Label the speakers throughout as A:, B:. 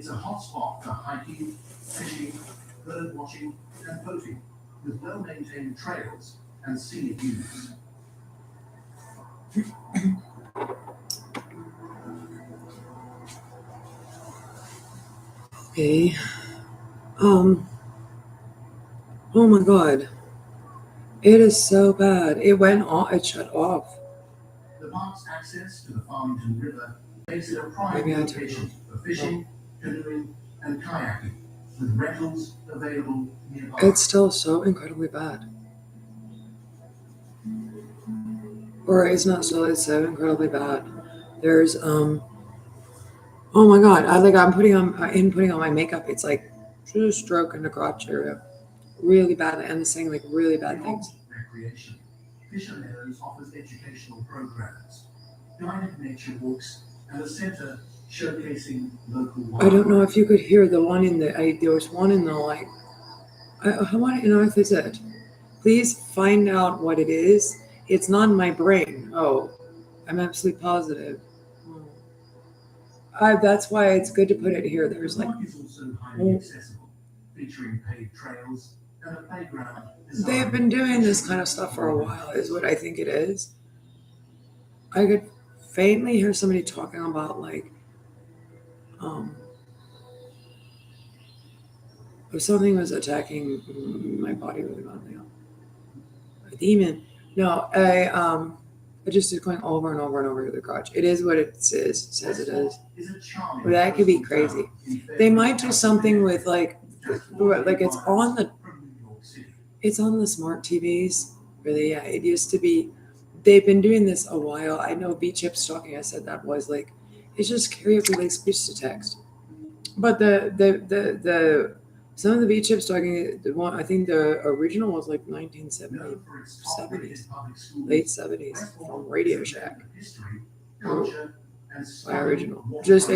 A: It's a hotspot for hiking, fishing, bird watching, and boating, with well-maintained trails and scenic views.
B: Okay. Oh my God. It is so bad. It went off. It shut off.
A: The park's access to the Farmington River makes it a prime
B: Maybe I took
A: location for fishing, canoeing, and kayaking, with rentals available nearby.
B: It's still so incredibly bad. Or it's not still. It's so incredibly bad. There's Oh my God! I'm putting on my makeup. It's like just stroke in the crotch area, really bad, and it's saying like really bad things.
A: Recreation. Fisher Meadows offers educational programs, guided nature walks, and a center showcasing local wildlife.
B: I don't know if you could hear the one in the. There was one in the like. I want to know if it's it. Please find out what it is. It's not in my brain. Oh, I'm absolutely positive. That's why it's good to put it here. There's like.
A: The park is also highly accessible, featuring paved trails and a playground.
B: They've been doing this kind of stuff for a while, is what I think it is. I could faintly hear somebody talking about like, if something was attacking my body really badly. A demon. No, it just is going over and over and over to the crotch. It is what it says it is. But that could be crazy. They might do something with like it's on the smart TVs. Really, yeah. It used to be. They've been doing this a while. I know V-chip stalking. I said that was like, it's just karaoke like speech to text. But the some of the V-chip stalking, the one I think the original was like 1970s, late 70s from Radio Shack. My original, just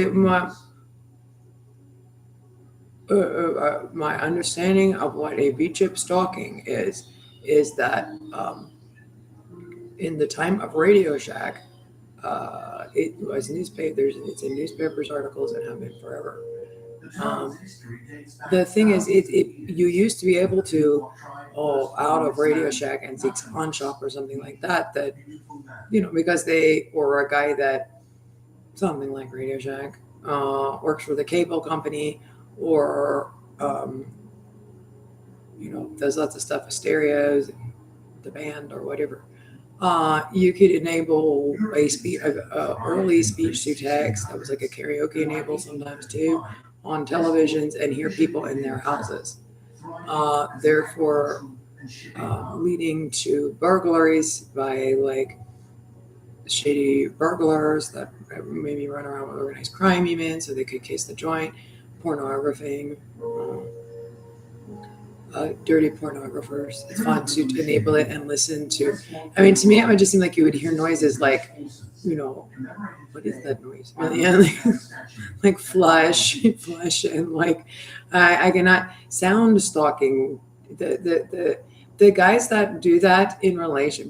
B: my understanding of what a V-chip stalking is that in the time of Radio Shack, it was newspapers. It's in newspapers articles and have been forever. The thing is, you used to be able to, out of Radio Shack and Zeke's Pawn Shop or something like that, because they or a guy that something like Radio Shack works for the cable company or does lots of stuff with stereos, the band or whatever. You could enable a early speech to text that was like a karaoke enabled sometimes too on televisions and hear people in their houses. Therefore, leading to burglaries by like shady burglars that maybe run around with organized crime even so they could case the joint, pornography. Dirty pornographers. It's fun to enable it and listen to. I mean, to me, it would just seem like you would hear noises like, what is that noise? Like flush, and like I cannot sound stalking. The guys that do that in relation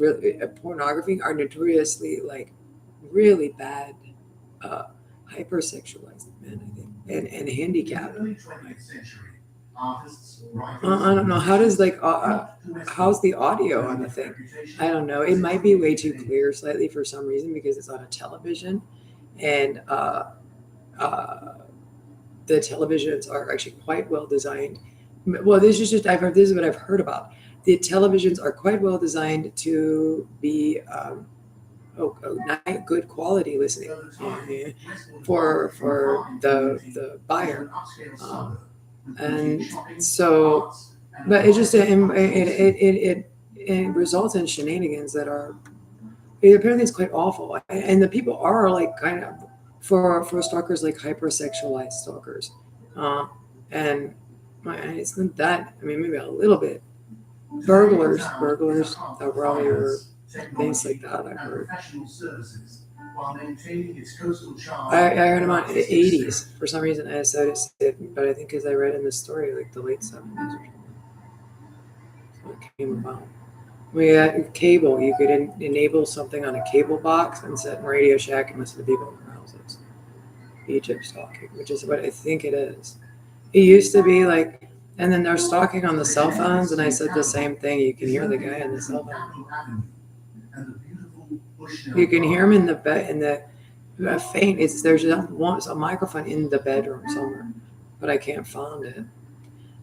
B: pornography are notoriously like really bad, hypersexualized men, I think, and handicapped. I don't know. How does how's the audio on the thing? I don't know. It might be way too clear slightly for some reason because it's on a television, and the televisions are actually quite well designed. Well, this is what I've heard about. The televisions are quite well designed to be good quality listening for the buyer. And so, but it just it results in shenanigans that are apparently it's quite awful, and the people are like kind of for stalkers like hypersexualized stalkers, and it's not that. I mean, maybe a little bit. Burglars that probably were things like that. I've heard. I heard about the 80s for some reason. I said it, but I think because I read in the story like the late 70s or something. So it came about. We had cable. You could enable something on a cable box and set in Radio Shack and listen to people in their houses. Egypt stalking, which is what I think it is. It used to be like, and then they're stalking on the cell phones, and I said the same thing. You can hear the guy on the cell phone. You can hear him in the bed, in the faint. There's a microphone in the bedroom somewhere, but I can't find it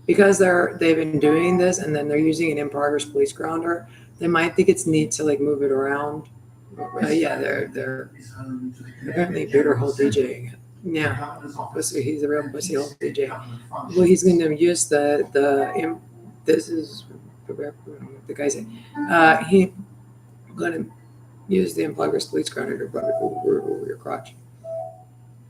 B: because they've been doing this, and then they're using an in-progress police grounder. They might think it's neat to like move it around. Yeah, they're apparently Peter Hole DJing it. Yeah, he's a real pussy hole DJ. Well, he's going to use this is the guy saying he going to use the in-progress police grounder to rub it over your crotch.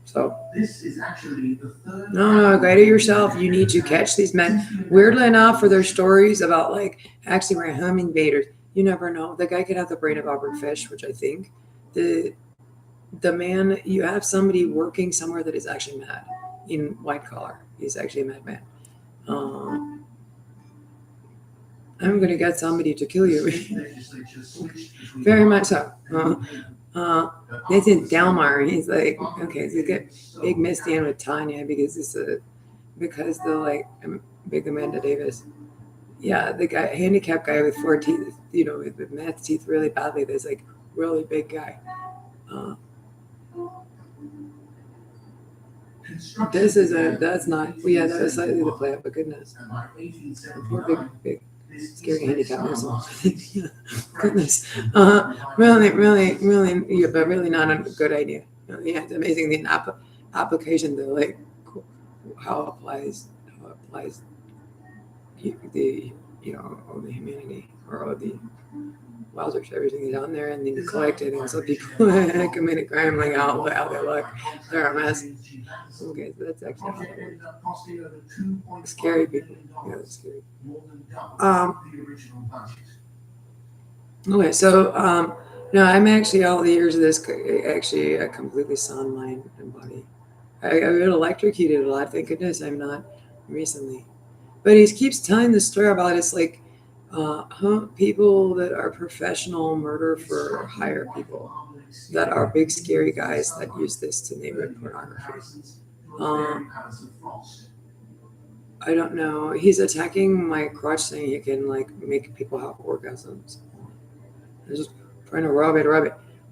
B: So
A: this is actually the third.
B: No, guide it yourself. You need to catch these men. Weirdly enough, for their stories about like actually we're home invaders, you never know. The guy could have the brain of Albert Fish, which I think the man, you have somebody working somewhere that is actually mad in white collar. He's actually a madman. I'm going to get somebody to kill you. Very much so. Nathan Delmar, he's like, okay, so you get big Misty in with Tanya because the like big Amanda Davis. Yeah, the guy, handicapped guy with 4 teeth, with Matt's teeth really badly. There's like really big guy. That's not, that was slightly the play up, but goodness. Poor big, scary handicap muscle. Goodness. Really, yeah, but really not a good idea. Yeah, it's amazing the application, the like, how it applies the, all the humanity or all the wowzers, everything is on there, and then you collect it, and so people commit a crime, like how they look, they're a mess. Okay, so that's actually scary people. Yeah, that's scary. Okay, so no, I'm actually all the years of this actually a completely sound mind and body. I got electrocuted a lot. Thank goodness I'm not recently. But he keeps telling the story about it's like people that are professional murder for hire people that are big scary guys that use this to neighborhood pornography. I don't know. He's attacking my crotch saying he can like make people have orgasms. I'm just trying to rub it.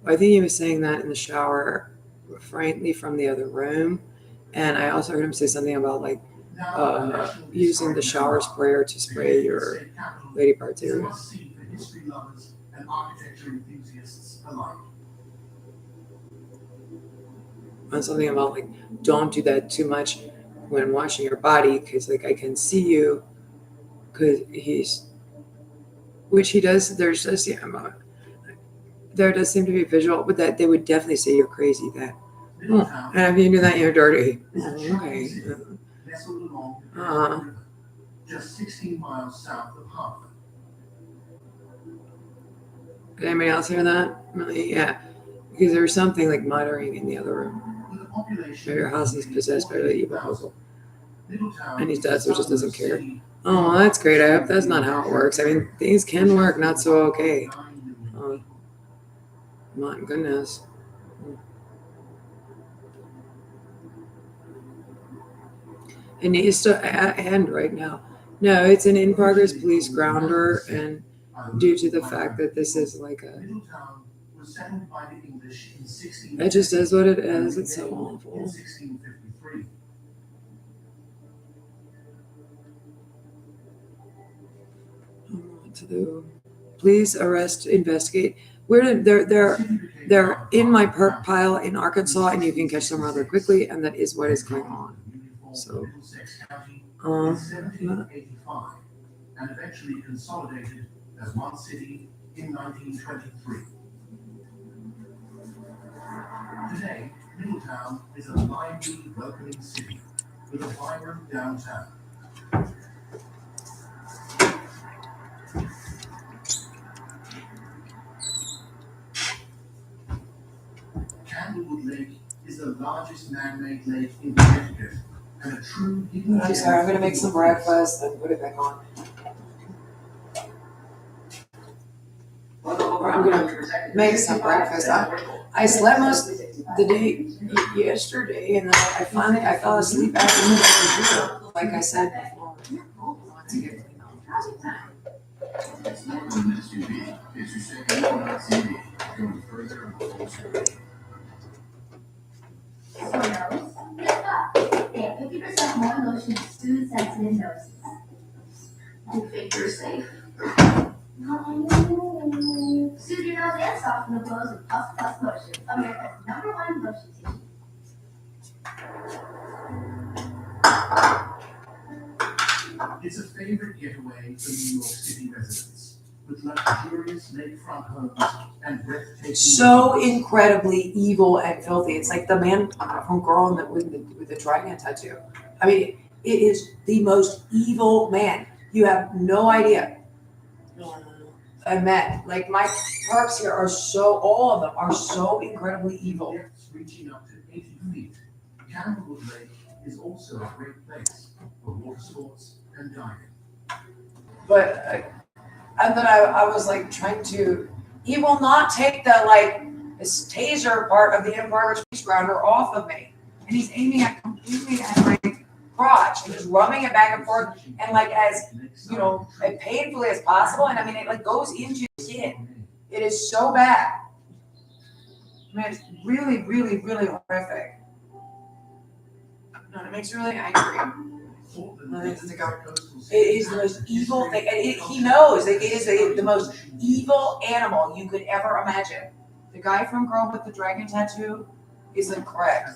B: I think he was saying that in the shower, frankly, from the other room. And I also heard him say something about like using the shower sprayer to spray your lady parts area. And something about like don't do that too much when washing your body because like I can see you because which he does. There does seem to be visual, but that they would definitely say you're crazy. That and if you do that, you're dirty. Okay.
A: Just 16 miles south of Hull.
B: Did anybody else hear that? Yeah, because there was something like muttering in the other room. Your house is possessed by the evil uncle, and he's dead, so he just doesn't care. Oh, well, that's great. I hope that's not how it works. I mean, things can work not so okay. My goodness. It needs to end right now. No, it's an in-progress police grounder, and due to the fact that this is like it just is what it is. It's so awful. I don't know what to do. Please arrest, investigate. They're in my perk pile in Arkansas, and you can catch them rather quickly, and that is what is going on. So,
A: and eventually consolidated as one city in 1923. Today, Middletown is a lively, welcoming city with a vibrant downtown. Candlewood Lake is the largest man-made lake in Connecticut and a true hidden gem.
B: I'm sorry, I'm going to make some breakfast and put it back on. Or I'm going to make some breakfast. I slept most of the day yesterday, and then I fell asleep after the computer. Like I said before, once again,
C: They have 50% more lotion to soothe sensitive noses. You think you're safe? Soothe your nose and soften the blows with Puff Plus Lotion, America's #1 lotion tissue.
A: It's a favorite getaway for New York City residents, with luxurious lakefront homes and breathtaking.
B: so incredibly evil and filthy. It's like the man from Girl with the dragon tattoo. I mean, it is the most evil man. You have no idea. I met, like, my parks here are all of them are so incredibly evil.
A: Depths reaching up to 80 feet, Cannonwood Lake is also a great place for water sports and diving.
B: But and then I was like trying to. He will not take this taser part of the Empire Space Grounder off of me, and he's aiming completely at my crotch and just rubbing it back and forth, and like as painfully as possible. And I mean, it like goes into your skin. It is so bad. I mean, it's really, really, really horrific. No, it makes me really angry. It is the most evil thing, and he knows that it is the most evil animal you could ever imagine. The guy from Girl with the Dragon Tattoo is incorrect.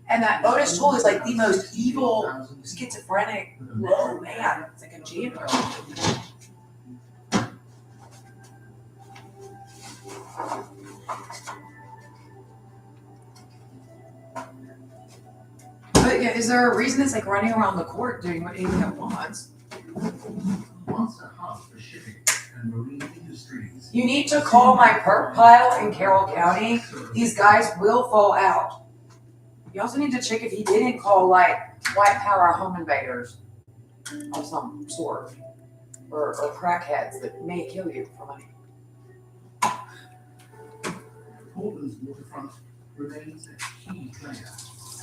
B: And that Otis Toole is like the most evil, schizophrenic, low man. It's like a janitor. But yeah, is there a reason it's like running around the court doing what anything it wants?
A: Once a hub for shipping and marine industries.
B: You need to call my perk pile in Carroll County. These guys will fall out. You also need to check if he didn't call like white power home invaders of some sort, or crackheads that may kill you for money.
A: Portland's waterfront remains a key player.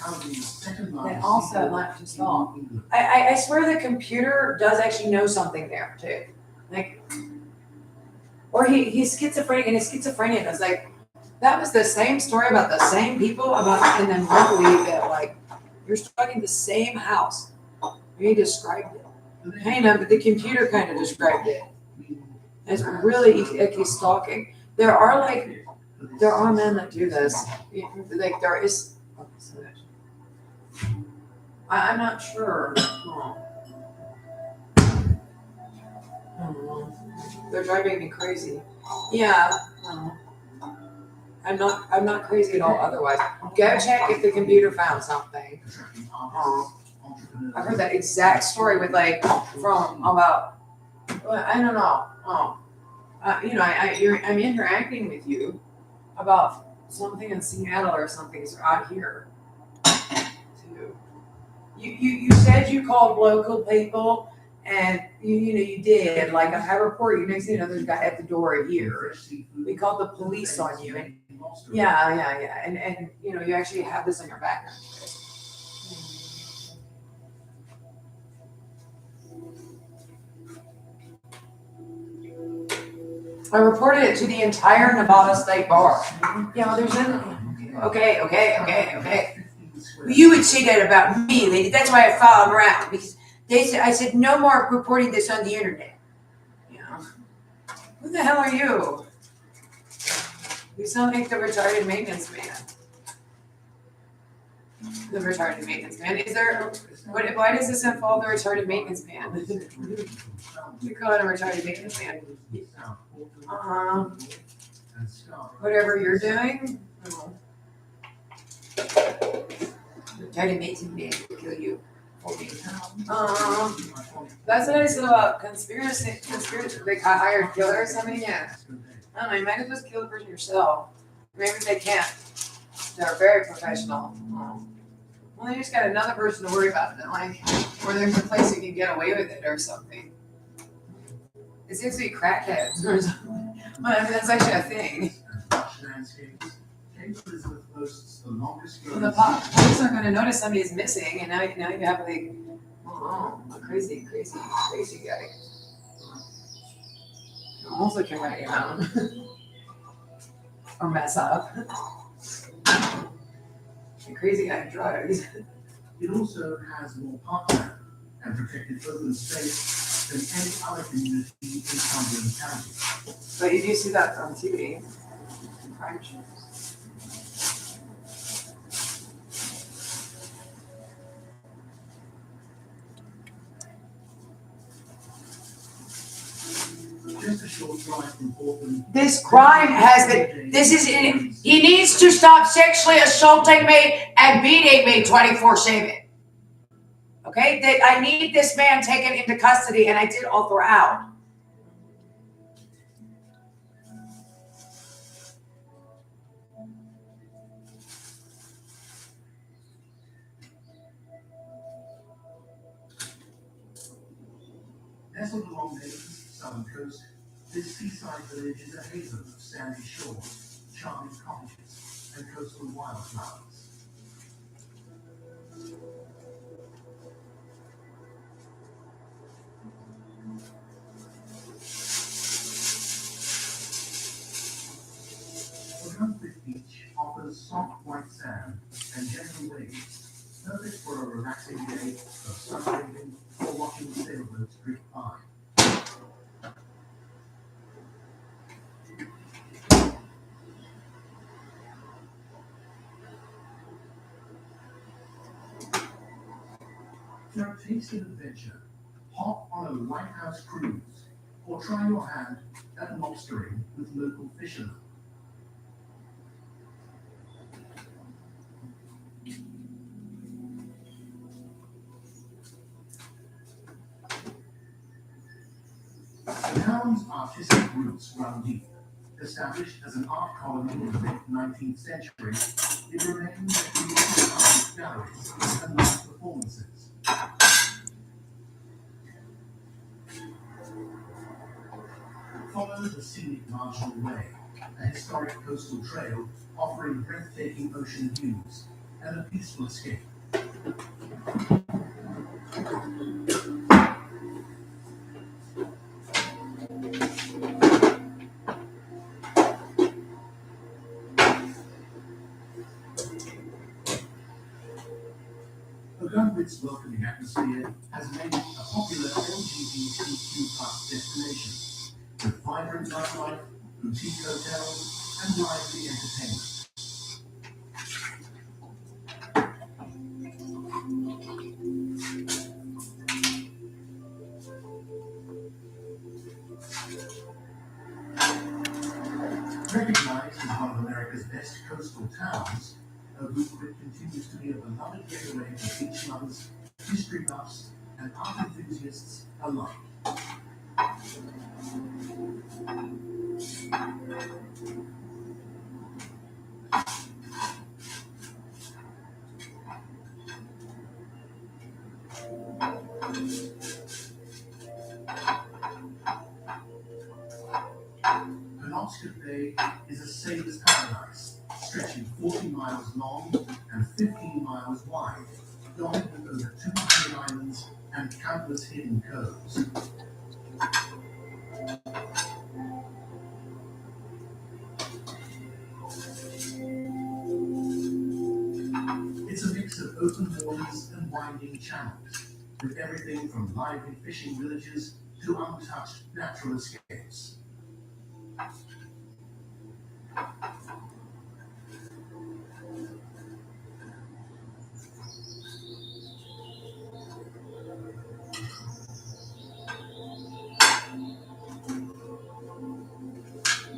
B: And also, not just all. I swear the computer does actually know something there too. Like, or he's schizophrenic, and his schizophrenia is like, that was the same story about the same people and then luckily that like you're studying the same house. He described it. Kind of, but the computer kind of described it. It's really icky stalking. There are men that do this. Like there is. I'm not sure. They're driving me crazy. Yeah. I'm not crazy at all otherwise. Go check if the computer found something. I heard that exact story with from about, I don't know. I'm interacting with you about something in Seattle or something out here. You said you called local people, and you did. Like I report you next thing you know, there's a guy at the door here. We called the police on you, and yeah, and you actually have this on your background. I reported it to the entire Nevada State Bar. Yeah, well, there's okay. You would say that about me, lady. That's why I follow them around, because I said no more reporting this on the internet. Who the hell are you? You sound like the retarded maintenance man. The retarded maintenance man. Why does this involve the retarded maintenance man? You call it a retarded maintenance man. Whatever you're doing. Retarded maintenance man will kill you. That's what I said about conspiracy. Like I hired killers. I mean, yeah. I don't know. You might have just killed the person yourself. Maybe they can't. They're very professional. Well, you just got another person to worry about. Then, or there's a place you can get away with it or something. It seems to be crackheads or something. Well, I mean, that's actually a thing.
A: landscapes, Cape Elizabeth boasts the longest
B: Well,
A: growing.
B: police aren't gonna notice somebody's missing, and now you have like, oh, a crazy guy. Also can write you out. Or mess up. A crazy guy in drugs.
A: It also has more parkland and protected open space than any other community in Cumberland County.
B: But you do see that on TV. Crime shows.
A: Just a short drive from Portland.
D: This crime has been, he needs to stop sexually assaulting me and beating me 24/7. Okay, I need this man taken into custody, and I did all throughout.
A: Nestled along Maine, southern coast, this seaside village is a haven of sandy shores, charming cottages, and coastal wildflowers. Ogunquit Beach offers soft white sand and gentle waves, perfect for a relaxing day of sunbathing or watching sailboats drift by. For a taste of adventure, hop on a lighthouse cruise or try your hand at lobstering with local fishermen. The town's artistic roots run deep. Established as an art colony in the mid-19th century, it remains a community of art galleries and live performances. Follow the scenic Marginal Way, a historic coastal trail offering breathtaking ocean views and a peaceful escape. Ogunquit's welcoming atmosphere has made it a popular LGBTQ+ destination, with vibrant nightlife, boutique hotels, and lively entertainment. Recognized as one of America's best coastal towns, Ogunquit continues to be a beloved getaway for beach lovers, history buffs, and art enthusiasts alike. Penobscot Bay is a sailor's paradise, stretching 40 miles long and 15 miles wide, dotted with over 200 islands and countless hidden coves. It's a mix of open waters and winding channels, with everything from lively fishing villages to untouched natural escapes.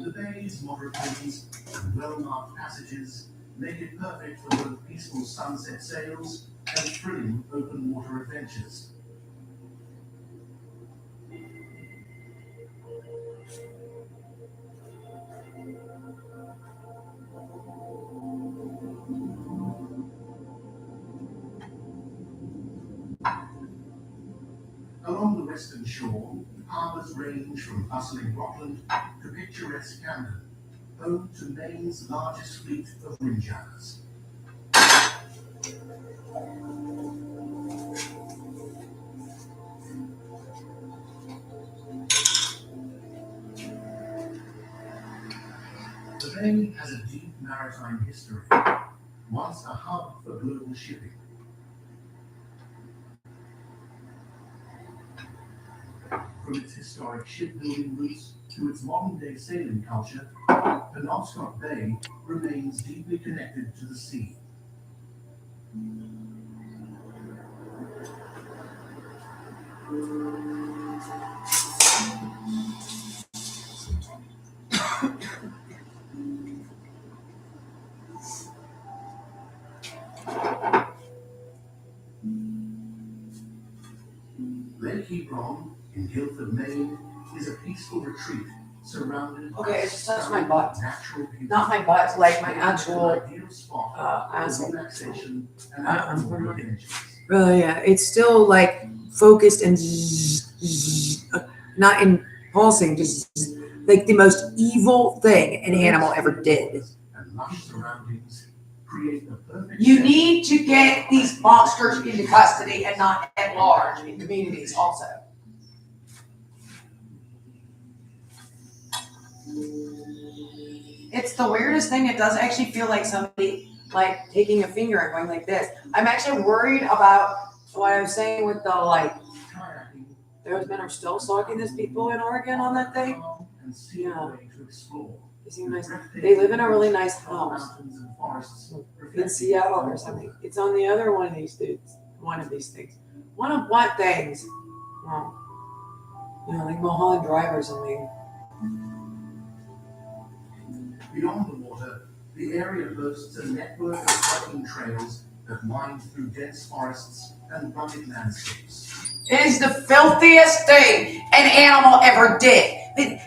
A: The bay's moderate winds and well-marked passages make it perfect for both peaceful sunset sails and thrilling open water adventures. Along the western shore, harbours range from bustling Rockland to picturesque Camden, home to Maine's largest fleet of windjammers. The bay has a deep maritime history, once a hub for global shipping. From its historic shipbuilding roots to its modern-day sailing culture, Penobscot Bay remains deeply connected to the sea. Lake Hebron in Guilford, Maine, is a peaceful retreat surrounded
D: Okay,
A: by
D: it just touched my
A: stunning
D: butt.
A: natural beauty.
D: Not my butt, like my
A: It's
D: actual
A: an ideal spot for
D: asshole.
A: relaxation and
B: I'm
A: outdoor
B: wondering.
A: adventures.
B: Yeah, it's still like focused and not in pulsing, just like the most evil thing an animal ever did.
A: And lush surroundings create the perfect
D: You
A: setting
D: need to get these monsters into custody and not at large in communities also. It's the weirdest thing. It does actually feel like somebody like taking a finger and going like this. I'm actually worried about what I was saying with the like,
A: kayaking.
B: Those men are still stalking these people in Oregon on that thing.
A: And see
B: Yeah.
A: a way to explore.
B: They seem nice. They live in a really nice house
A: Mountains and forests
B: in Seattle or something. It's on the other one of these dudes. One of these things. One of what things? Well, like Mulholland Drive or something.
A: Beyond the water, the area boasts a network of hiking trails that wind through dense forests and rugged landscapes.
D: It is the filthiest thing an animal ever did. It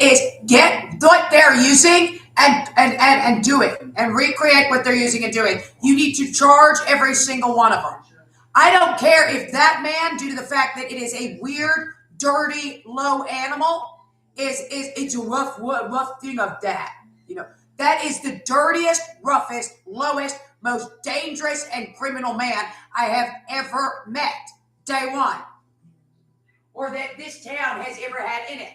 D: is get what they're using and do it and recreate what they're using and doing. You need to charge every single one of them. I don't care if that man, due to the fact that it is a weird, dirty, low animal, it's a rough thing of that. You know, that is the dirtiest, roughest, lowest, most dangerous and criminal man I have ever met. Day one. Or that this town has ever had in it.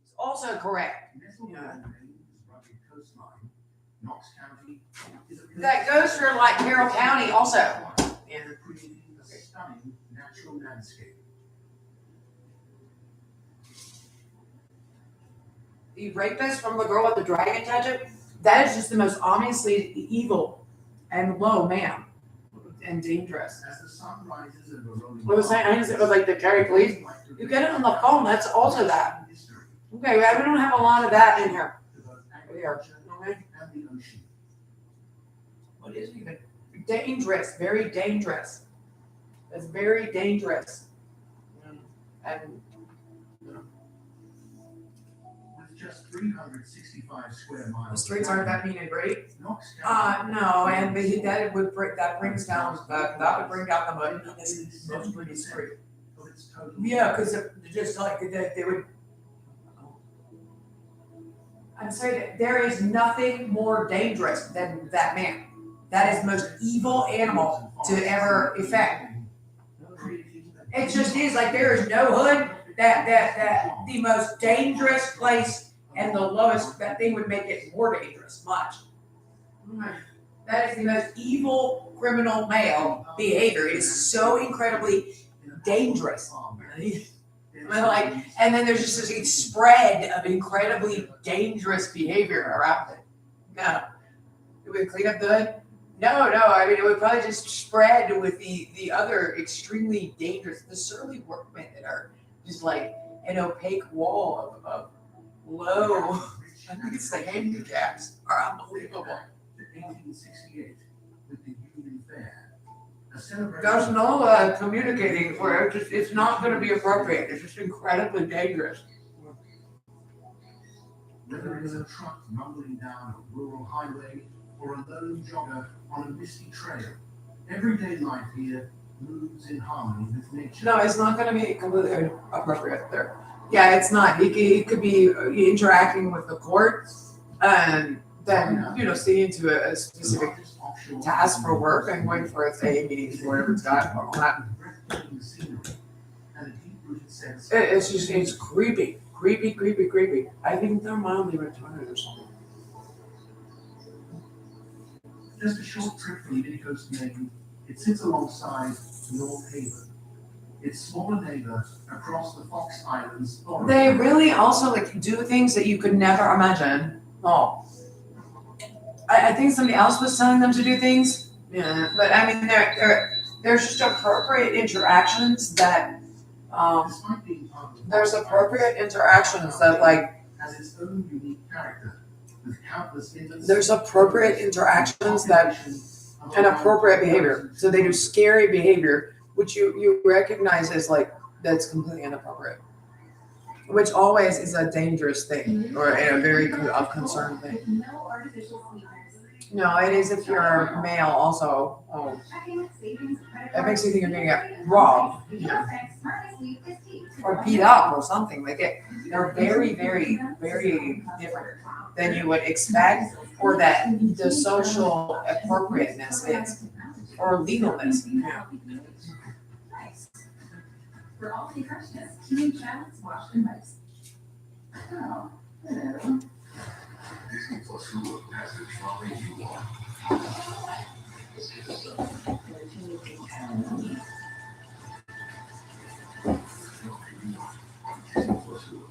D: It's also correct.
A: Nestled along Maine's rugged coastline, Knox County is a
D: That goes for like Carroll County also.
A: creating a stunning natural landscape.
D: The rapist from the girl with the dragon tattoo, that is just the most obviously evil and low man and dangerous.
A: As the sun rises over rolling
D: I was saying, I just, it was like the Terry Police. You get it on the phone, that's also that. Okay, we don't have a lot of that in here.
A: Here.
D: Okay.
A: And the ocean.
D: What is even dangerous? Very dangerous. That's very dangerous. And
A: With just 365 square miles.
D: the streets aren't that mean and great.
A: Knox County.
D: No, and that would bring brings down that would bring down the muddiness most pretty street.
A: Of its total.
D: Yeah, because just like they would. I'm saying that there is nothing more dangerous than that man. That is the most evil animal to ever effect. It just is like there is no hood that the most dangerous place and the lowest that thing would make it more dangerous. Much. That is the most evil criminal male behavior. It is so incredibly dangerous. Like, and then there's just this spread of incredibly dangerous behavior around it. No, it would clean up the hood. No. I mean, it would probably just spread with the other extremely dangerous, the surly workmen that are just like an opaque wall of low. I think it's the handicaps are unbelievable.
A: 1868 with the Union Fair. A celebration.
D: There's no communicating where it's not going to be appropriate. It's just incredibly dangerous.
A: Whether it's a truck rumbling down a rural highway or a lone jogger on a misty trail, everyday life here moves in harmony with nature.
D: No, it's not going to be completely appropriate there.
B: Yeah, it's not. He could be interacting with the court and then, sticking to a specific task for work and going for its A meetings, whatever it's got, all that. It's just, it's creepy. Creepy. I think they're mildly retarded or something.
A: Just a short trip from Mini Coast, Maine, it sits alongside North Haven, its smaller neighbor across the Fox Islands border.
B: They really also do things that you could never imagine. Oh. I think somebody else was telling them to do things. Yeah, but I mean, there's just appropriate interactions that,
A: Despite being part of the
B: there's
A: Fox
B: appropriate
A: Islands,
B: interactions that, like,
A: has its own unique character, with countless instances
B: there's appropriate interactions that, and appropriate behavior. So they do scary behavior, which you recognize as like, that's completely inappropriate. Which always is a dangerous thing, or a very of concern thing.
C: No artificial sweeteners.
B: No, it is if you're male also. Oh,
C: Checking savings, credit
B: that makes you think you're gonna
C: cards.
B: get robbed,
C: Smart Sweep is key.
B: or beat up or something like it. They're very different than you would expect, or that the social appropriateness is, or legalness. Yeah.
C: Nice. For all the freshness, keeping child's washed and wipes. Oh, hello.
A: Disney Plus Hulu has the trolley you want. Disney Plus Hulu.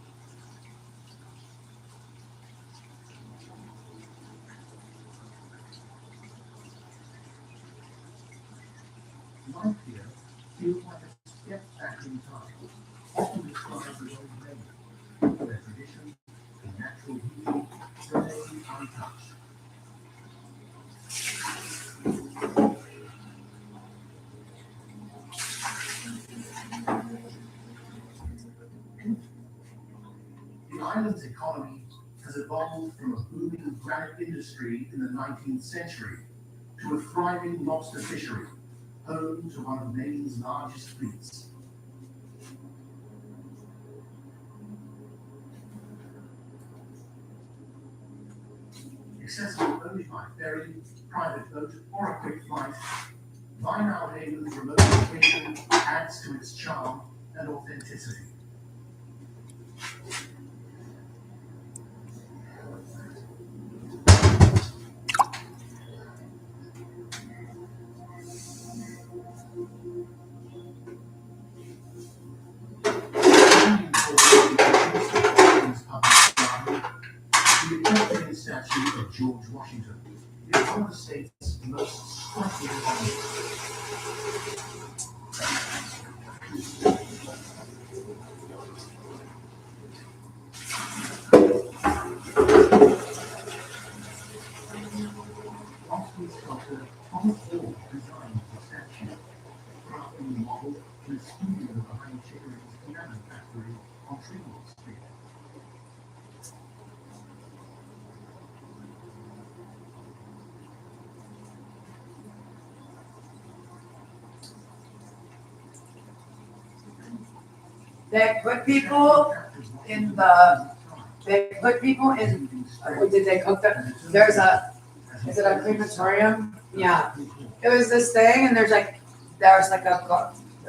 A: Life here feels like a step back in time, often described as old memory, where tradition and natural beauty remain untouched. The island's economy has evolved from a booming granite industry in the 19th century to a thriving lobster fishery, home to one of Maine's largest fleets. Accessible only by ferry, private boat, or a quick flight, Vinyl Haven's remote location adds to its charm and authenticity. The American statue of George Washington is one of the state's most striking monuments. Austin's sculptor Thomas Hall designed the statue, crafting the model in a studio behind Chickering's piano factory on Tremont Street.
B: They put people in the, did they cook them? Is it a crematorium? Yeah. It was this thing and there's like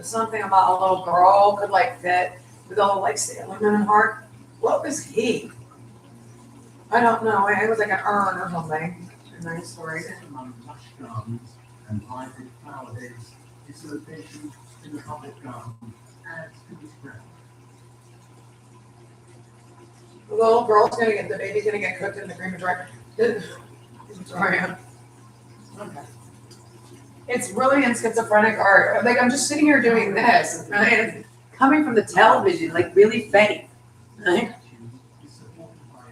B: something about a little girl could like fit with all like Sailor Moon heart. What was he? I don't know. It was like an urn or something. A nice story.
A: Set among lush gardens and vibrant flower beds, its location in the public garden adds to its brand.
B: The little girl's the baby's gonna get cooked in the crematorium. Crematorium. Okay. It's really in schizophrenic art. Like I'm just sitting here doing this, right? It's coming from the television, like really faint. Right?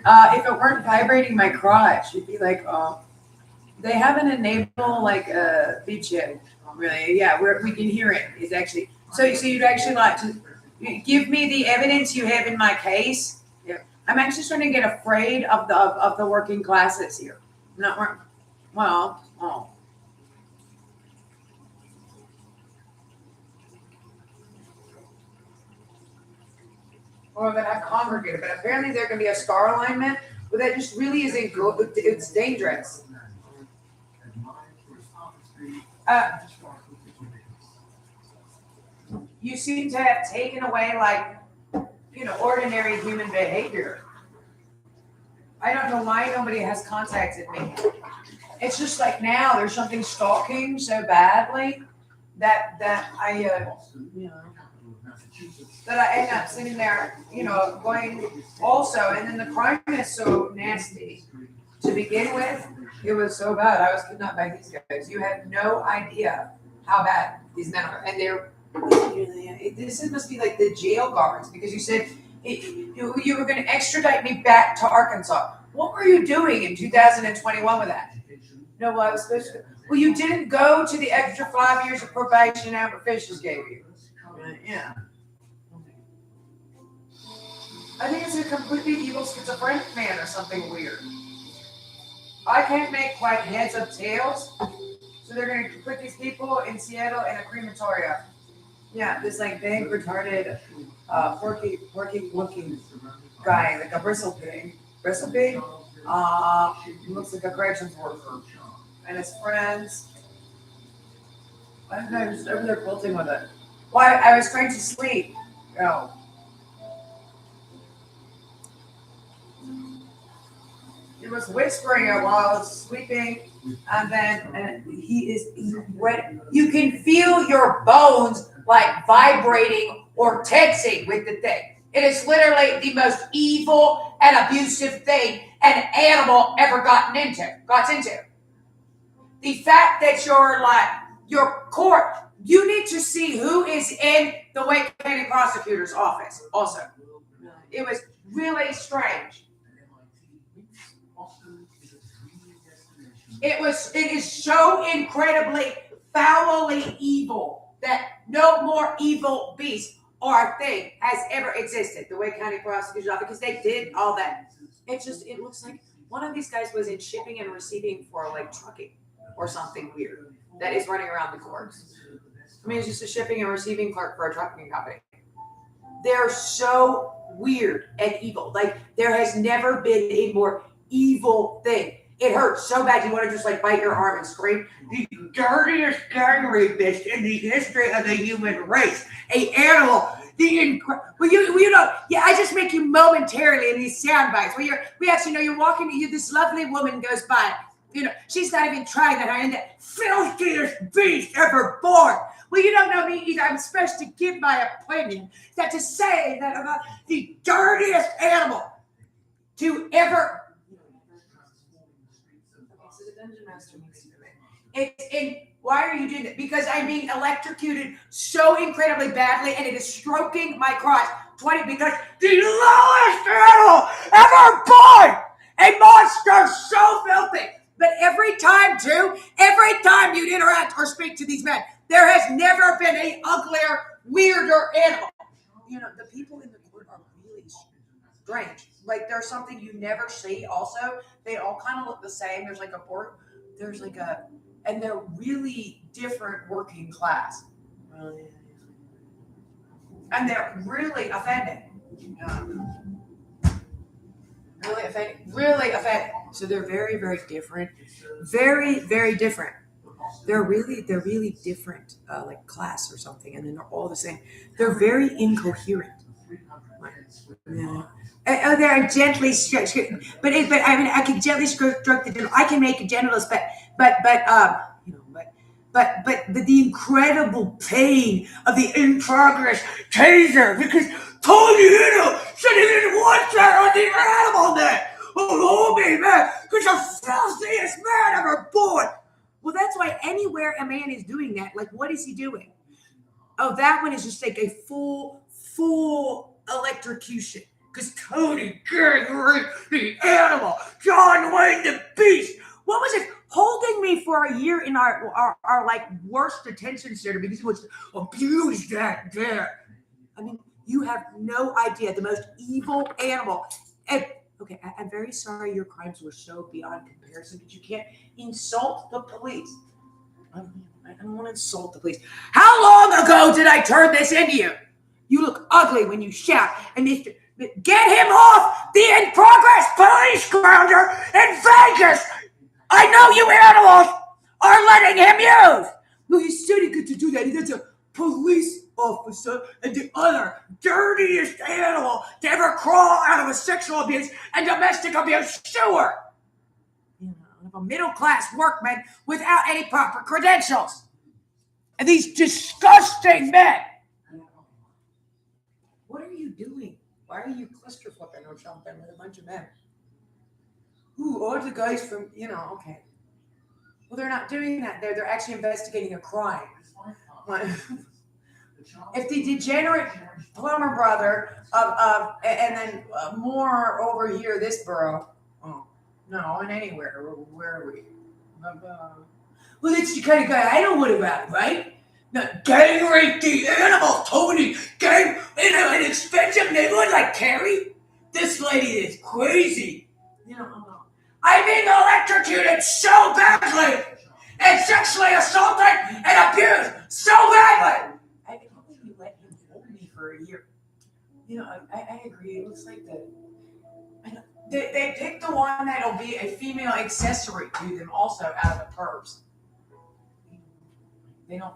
B: If it weren't vibrating my crotch, you'd be like, oh. They have an enable like feature, really. Yeah, we can hear it. It's actually so you'd actually like to give me the evidence you have in my case. Yeah, I'm actually starting to get afraid of the working classes here. Not well. Oh.
D: or that have congregated, but apparently there can be a scar alignment, but that just really isn't good. It's dangerous. You seem to have taken away, like, ordinary human behavior. I don't know why nobody has contacted me. It's just like now there's something stalking so badly that I end up sitting there, going also, and then the crime is so nasty. To begin with, it was so bad. I was kidnapped by these guys. You have no idea how bad these men are, and they're. This must be like the jail guards, because you said you were going to extradite me back to Arkansas. What were you doing in 2021 with that? No, well, I was supposed to. Well, you didn't go to the extra 5 years of probation Albert Fishers gave you. Yeah. I think it's a completely evil schizophrenic man or something weird. I can't make quite heads or tails, so they're going to put these people in Seattle in a crematorium. Yeah, this like big, retarded, porky looking guy, like a bristle pig. Looks like a corrections worker. And his friends. I don't know, just over there quilting with it. Why? I was trying to sleep. Oh. He was whispering it while I was sleeping, and then he is red. You can feel your bones like vibrating or tensing with the thing. It is literally the most evil and abusive thing an animal ever got into. The fact that your court, you need to see who is in the Wake County prosecutor's office also. It was really strange. It is so incredibly foully evil that no more evil beast or thing has ever existed. The Wake County prosecutor's office, because they did all that. It looks like one of these guys was in shipping and receiving for like trucking or something weird that is running around the courts. I mean, it's just a shipping and receiving clerk for a trucking company. They're so weird and evil. Like, there has never been a more evil thing. It hurts so bad you want to just like bite your arm and scream. The dirtiest gang rapist in the history of the human race. A animal. I just make you momentarily in these sound bites. You're walking, this lovely woman goes by. She's not even trying that hard. And the filthiest beast ever born. Well, you don't know me either. I'm supposed to give my opinion. That to say that about the dirtiest animal to ever. So the dungeon master needs to do it. Why are you doing that? Because I'm being electrocuted so incredibly badly, and it is stroking my crotch. Because the lowest animal ever born, a monster so filthy. But every time you interact or speak to these men, there has never been an uglier, weirder animal. The people in the court are really strange. Like, there's something you never see also. They all kind of look the same. And they're really different working class. And they're really offended. Really offended. So they're very, very different. Very, very different. They're really different, like class or something, and then they're all the same. They're very incoherent. Yeah. They're gently stroked, but I can gently stroke the genital. I can make a genitals, but the incredible pain of the in progress taser, because Tony Hino said he didn't want that on the animal net. Oh, man, because the filthiest man ever born. Well, that's why anywhere a man is doing that, like, what is he doing? Oh, that one is just like a full electrocution. Because Tony Gang raped the animal. John Wayne the Beast. What was it? Holding me for a year in our like worst detention center because he was abused that there. I mean, you have no idea. The most evil animal. And, okay, I'm very sorry your crimes were so beyond comparison, but you can't insult the police. I don't want to insult the police. How long ago did I turn this into you? You look ugly when you shout, and Get him off the in progress police grounder in Vegas. I know you animals are letting him use. No, he said he get to do that. He's a police officer and the other dirtiest animal to ever crawl out of a sexual abuse and domestic abuse sewer. A middle-class workman without any proper credentials. And these disgusting men. What are you doing? Why are you cluster flipping or something with a bunch of men? Ooh, all the guys from, okay. Well, they're not doing that. They're actually investigating a crime. If the degenerate plumber brother and then more over here, this borough. Oh, no, and anywhere. Where are we? Well, that's the kind of guy I don't worry about, right? Not gang rape the animal, Tony. Gang in an expensive neighborhood like Cary. This lady is crazy. I'm being electrocuted so badly and sexually assaulted and abused so badly. I can't believe you let him hold me for a year. I agree. It looks like they picked the one that'll be a female accessory to them also out of the perps. They don't.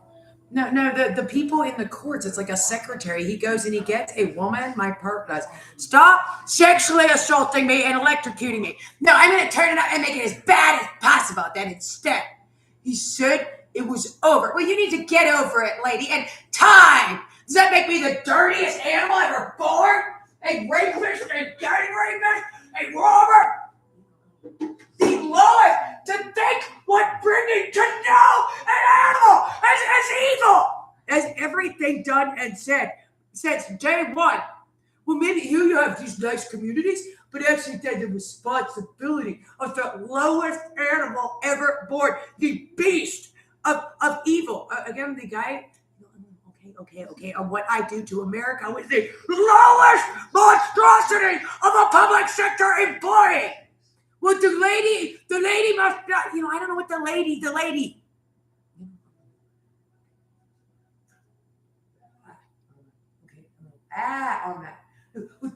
D: No, the people in the courts, it's like a secretary. He goes and he gets a woman, my perp does. Stop sexually assaulting me and electrocuting me. No, I'm going to turn it up and make it as bad as possible. Then instead, he said it was over. Well, you need to get over it, lady. And time. Does that make me the dirtiest animal ever born? A rapist, a gang rapist, a robber? The lowest to think what bringing to know an animal as evil as everything done and said since day one. Well, maybe here you have these nice communities, but actually then the responsibility of the lowest animal ever born, the beast of evil. Again, the guy. Okay. What I do to America was the lowest monstrosity of a public sector employee. Well, the lady must not, I don't know what the lady. On that.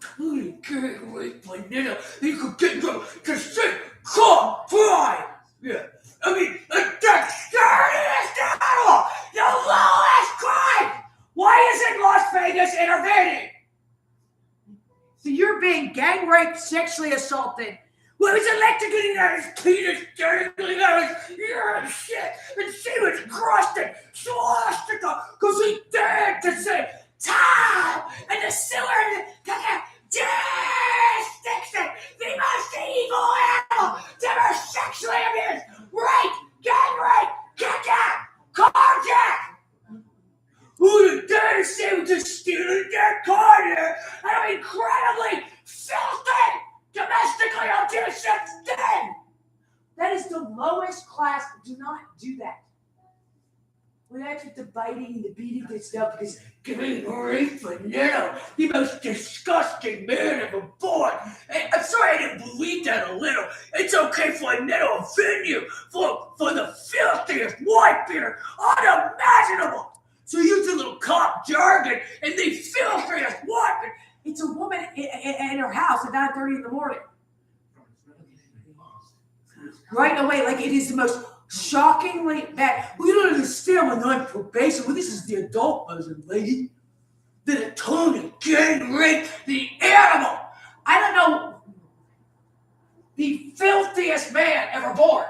D: Totally getting raped by Nina. You could get them to sit, caught, fly. Yeah. I mean, the dirtiest animal, the lowest crime. Why isn't Las Vegas intervening? So you're being gang raped, sexually assaulted. Well, he was electrocuting out his penis, dangling out his shit, and she was crusted, swastika, because he dared to say time, and the sewer, and the Dixon, the most evil animal to ever sexually abused, rape, gang rape, kidnap, carjack. Who the dare to say was just stealing their car there, and I'm incredibly filthy. Domestically abusive thing. That is the lowest class. Do not do that. Well, that's what the biting and the beating and stuff because giving rape for Nino, the most disgusting man ever born. And I'm sorry I didn't believe that a little. It's okay for a Nino to offend you for the filthiest white beater unimaginable. So use a little cop jargon and the filthiest white beater. It's a woman in her house at 9:30 in the morning. Right away, like it is the most shockingly bad. Well, you don't understand when they're on probation. Well, this is the adult version, lady. The Tony gang rape the animal. I don't know. The filthiest man ever born.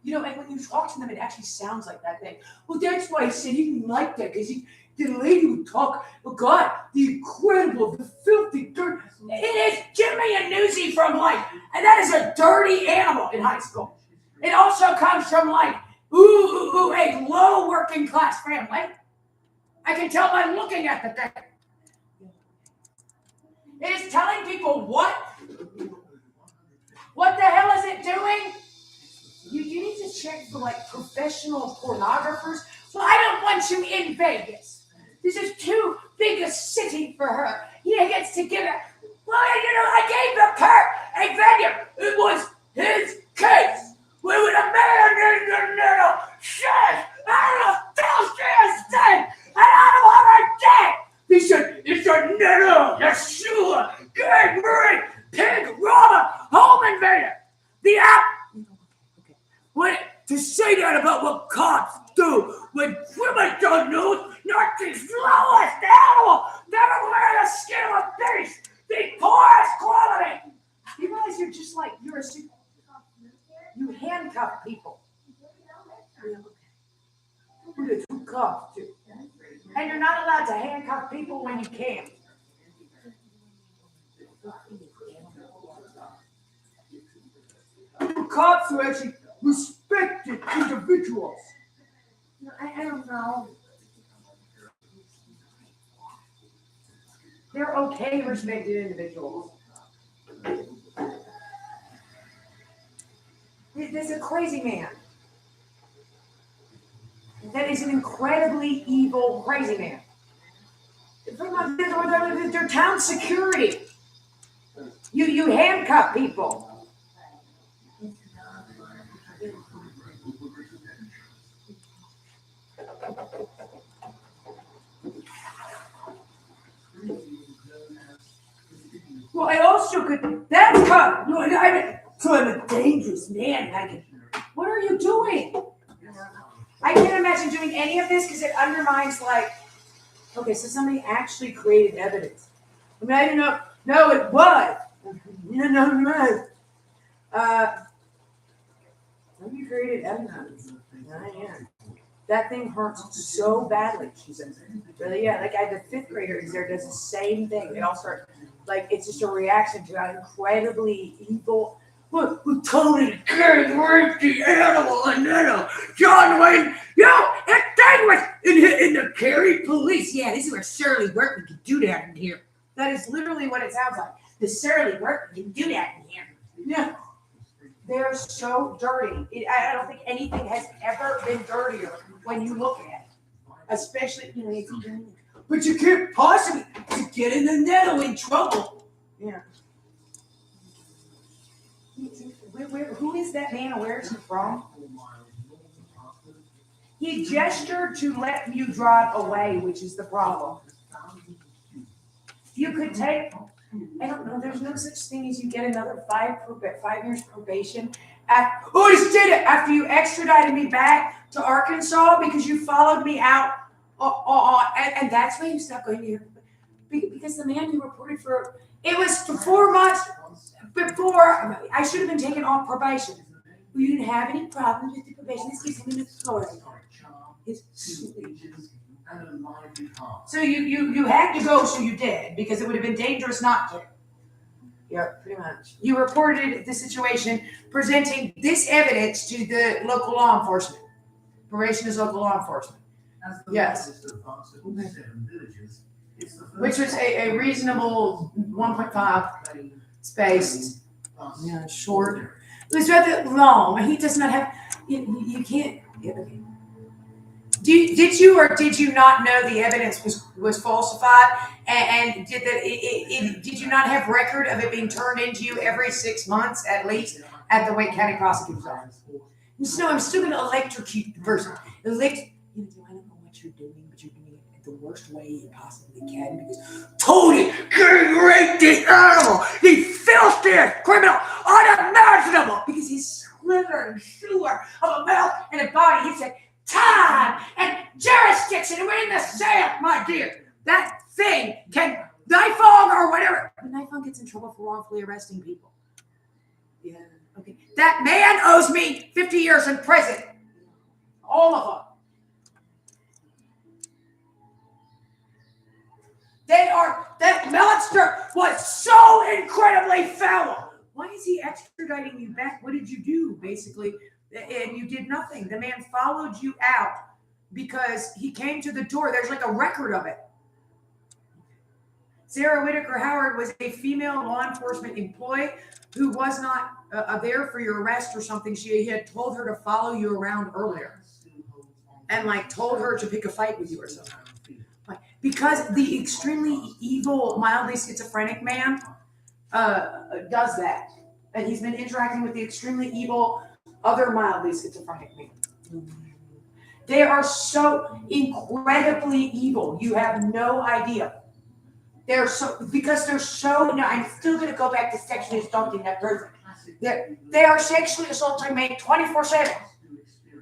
D: And when you talk to them, it actually sounds like that thing. Well, that's why I said he didn't like that because the lady would talk. Oh God, the incredible, the filthy, dirt. It is Jimmy and Newsy from and that is a dirty animal in high school. It also comes from a low working class family. I can tell by looking at the thing. It is telling people what? What the hell is it doing? You need to check for professional pornographers. Well, I don't want you in Vegas. This is too big a city for her. He gets to give it. Well, I gave the perp a venue. It was his case. We would a man in the middle. Shit! Out of the filthiest thing! And out of our dead! He said, it's a Nino, Yeshua, gang slowest animal never wear the skin of a beast. The poorest quality. You realize you're just like, you're a super, you handcuff people. Who cuffed you? And you're not allowed to handcuff people when you can. Cops are actually respected individuals. I don't know. They're okay, respected individuals. There's a crazy man. That is an incredibly evil, crazy man. They're town security. You handcuff people. Well, I also could. That's cut. I'm a dangerous man. What are you doing? I can't imagine doing any of this because it undermines, like, okay, so somebody actually created evidence. I mean, I don't know. No, it was. No. Somebody created evidence. Yeah. That thing hurts so badly, she says. Really, yeah. Like, I have a fifth grader who's there, does the same thing. It all starts, like, it's just a reaction to an incredibly evil. Look, Tony King raped the animal, and then John Wayne, that thing was in the Cary police. Yeah, this is where Shirley Workman can do that in here. That is literally what it sounds like. The Shirley Workman can do that in here. Yeah. They're so dirty. I don't think anything has ever been dirtier when you look at it. Especially, it's even. But you can't possibly get in the net or in trouble. Yeah. Who is that man and where is he from? He gestured to let you drive away, which is the problem. You could take, I don't know, there's no such thing as you get another 5 years probation. After you extradited me back to Arkansas because you followed me out, and that's why you stopped going here. Because the man you reported for, it was for 4 months before I should have been taken off probation. We didn't have any problems with the probation. This gives him an authority. So you had to go, so you did, because it would have been dangerous not to. Yeah, pretty much. You reported the situation, presenting this evidence to the local law enforcement. Probation is local law enforcement. Yes. Which was a reasonable 1.5 spaced, short. It was rather long. He does not have. You can't. Okay. Did you or did you not know the evidence was falsified? And did you not have record of it being turned into you every 6 months at least at the Wake County Prosecutor's Office? No, I'm still going to electrocute the person. I don't know what you're doing, but you're doing it the worst way you possibly can because Tony King raped the animal. The filthiest criminal unimaginable because his sliver and sewer of a mouth and a body. He said, time and jurisdiction, and we're in the sand, my dear. That thing can Nifong or whatever. But Nifong gets in trouble for wrongfully arresting people. Yeah, okay. That man owes me 50 years in prison. All of them. That monster was so incredibly foul. Why is he extraditing you back? What did you do, basically? And you did nothing. The man followed you out because he came to the door. There's like a record of it. Sarah Whitaker Howard was a female law enforcement employee who was not there for your arrest or something. He had told her to follow you around earlier and told her to pick a fight with you or something. Because the extremely evil, mildly schizophrenic man does that. And he's been interacting with the extremely evil other mildly schizophrenic man. They are so incredibly evil. You have no idea. They're so, I'm still going to go back to sexually assaulting that person. They are sexually assaulting me 24/7.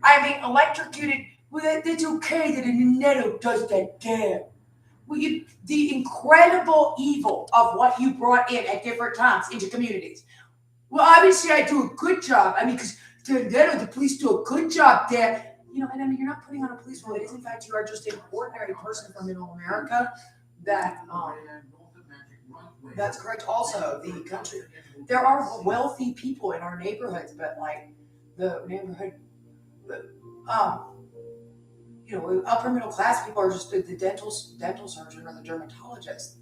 D: I'm being electrocuted. Well, it's okay that a Neneto does that. Damn. The incredible evil of what you brought in at different times into communities. Well, obviously I do a good job. I mean, because the police do a good job there. You know, and I mean, you're not putting on a police role. It is, in fact, you are just an ordinary person from middle America that, that's correct. Also, the country, there are wealthy people in our neighborhoods, but like the neighborhood, you know, upper middle class people are just the dental surgeon or the dermatologist.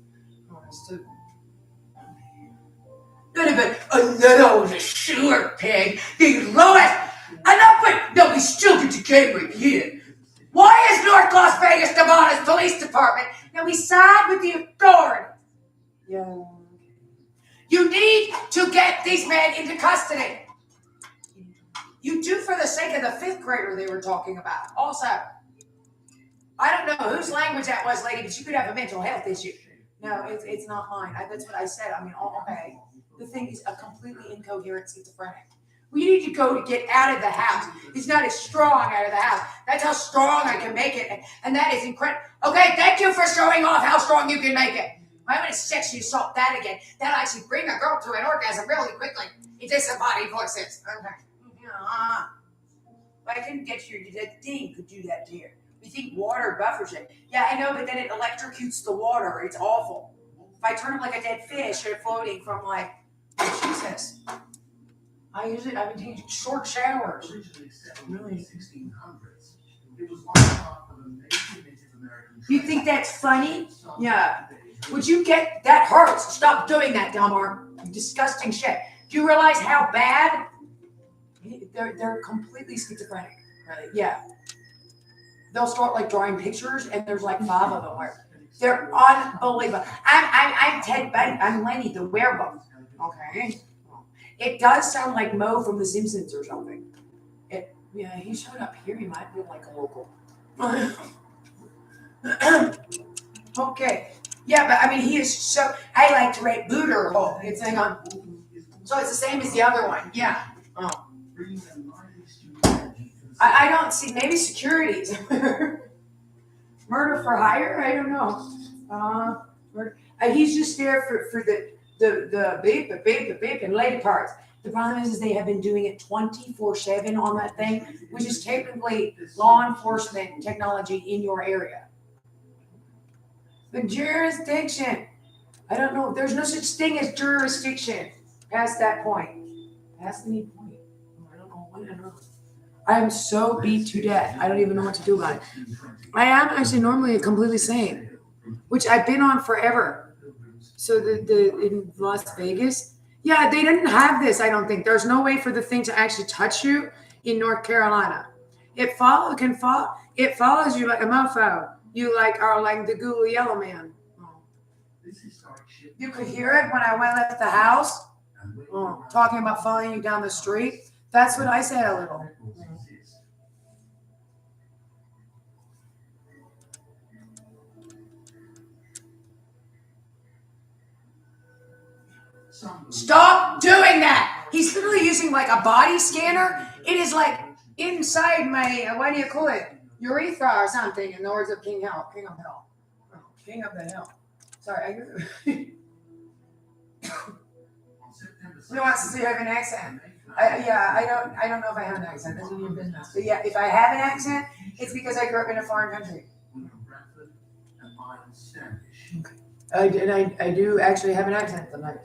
D: Another was a sewer pig. The lowest. Enough with. No, we still get to Cambridge here. Why is North Las Vegas Nevada's police department? Now we side with the authority. Yeah. You need to get these men into custody. You do for the sake of the fifth grader they were talking about. Also, I don't know whose language that was, lady, but you could have a mental health issue. No, it's not mine. That's what I said. I mean, okay. The thing is a completely incoherent schizophrenic. We need to go to get out of the house. He's not as strong out of the house. That's how strong I can make it. And that is incredible. Okay, thank you for showing off how strong you can make it. I'm going to sexually assault that again. That'll actually bring a girl to an orgasm really quickly. It's disembodied voices. Okay. I didn't get you. That thing could do that to you. We think water buffers it. Yeah, I know, but then it electrocutes the water. It's awful. If I turn it like a dead fish, they're floating from like, Jesus. I've been taking short showers.
A: Originally set in the 1600s, it was one part of a major Native American.
D: You think that's funny? Yeah. Would you get that hurts? Stop doing that, Delmar. You disgusting shit. Do you realize how bad? They're completely schizophrenic. Really? Yeah. They'll start like drawing pictures, and there's like 5 of them. They're unbelievable. I'm Ted Bundy. I'm Lenny the werewolf. Okay. It does sound like Mo from The Simpsons or something. Yeah, he showed up here. He might be like a local. Okay. Yeah, but I mean, he is so. I like to rate Booter hole. It's hang on. So it's the same as the other one. Yeah. Oh. I don't see. Maybe securities. Murder for hire? I don't know. He's just there for the beep and lady parts. The problem is they have been doing it 24/7 on that thing, which is technically law enforcement technology in your area. The jurisdiction. I don't know. There's no such thing as jurisdiction past that point. Past any point. I don't know when I know. I am so beat to death. I don't even know what to do about it. I am actually normally completely sane, which I've been on forever. So in Las Vegas, yeah, they didn't have this. I don't think there's no way for the thing to actually touch you in North Carolina. It follows you like a mofo. You like are like the Google Yellow Man. You could hear it when I left the house. Talking about following you down the street. That's what I said a little. Stop doing that! He's literally using like a body scanner. It is like inside my, what do you call it? Urethra or something, in the words of King of Hell. Oh, King of the Hill. Sorry, He wants to see if I have an accent. I don't know if I have an accent. That's your business. But yeah, if I have an accent, it's because I grew up in a foreign country. I do actually have an accent tonight.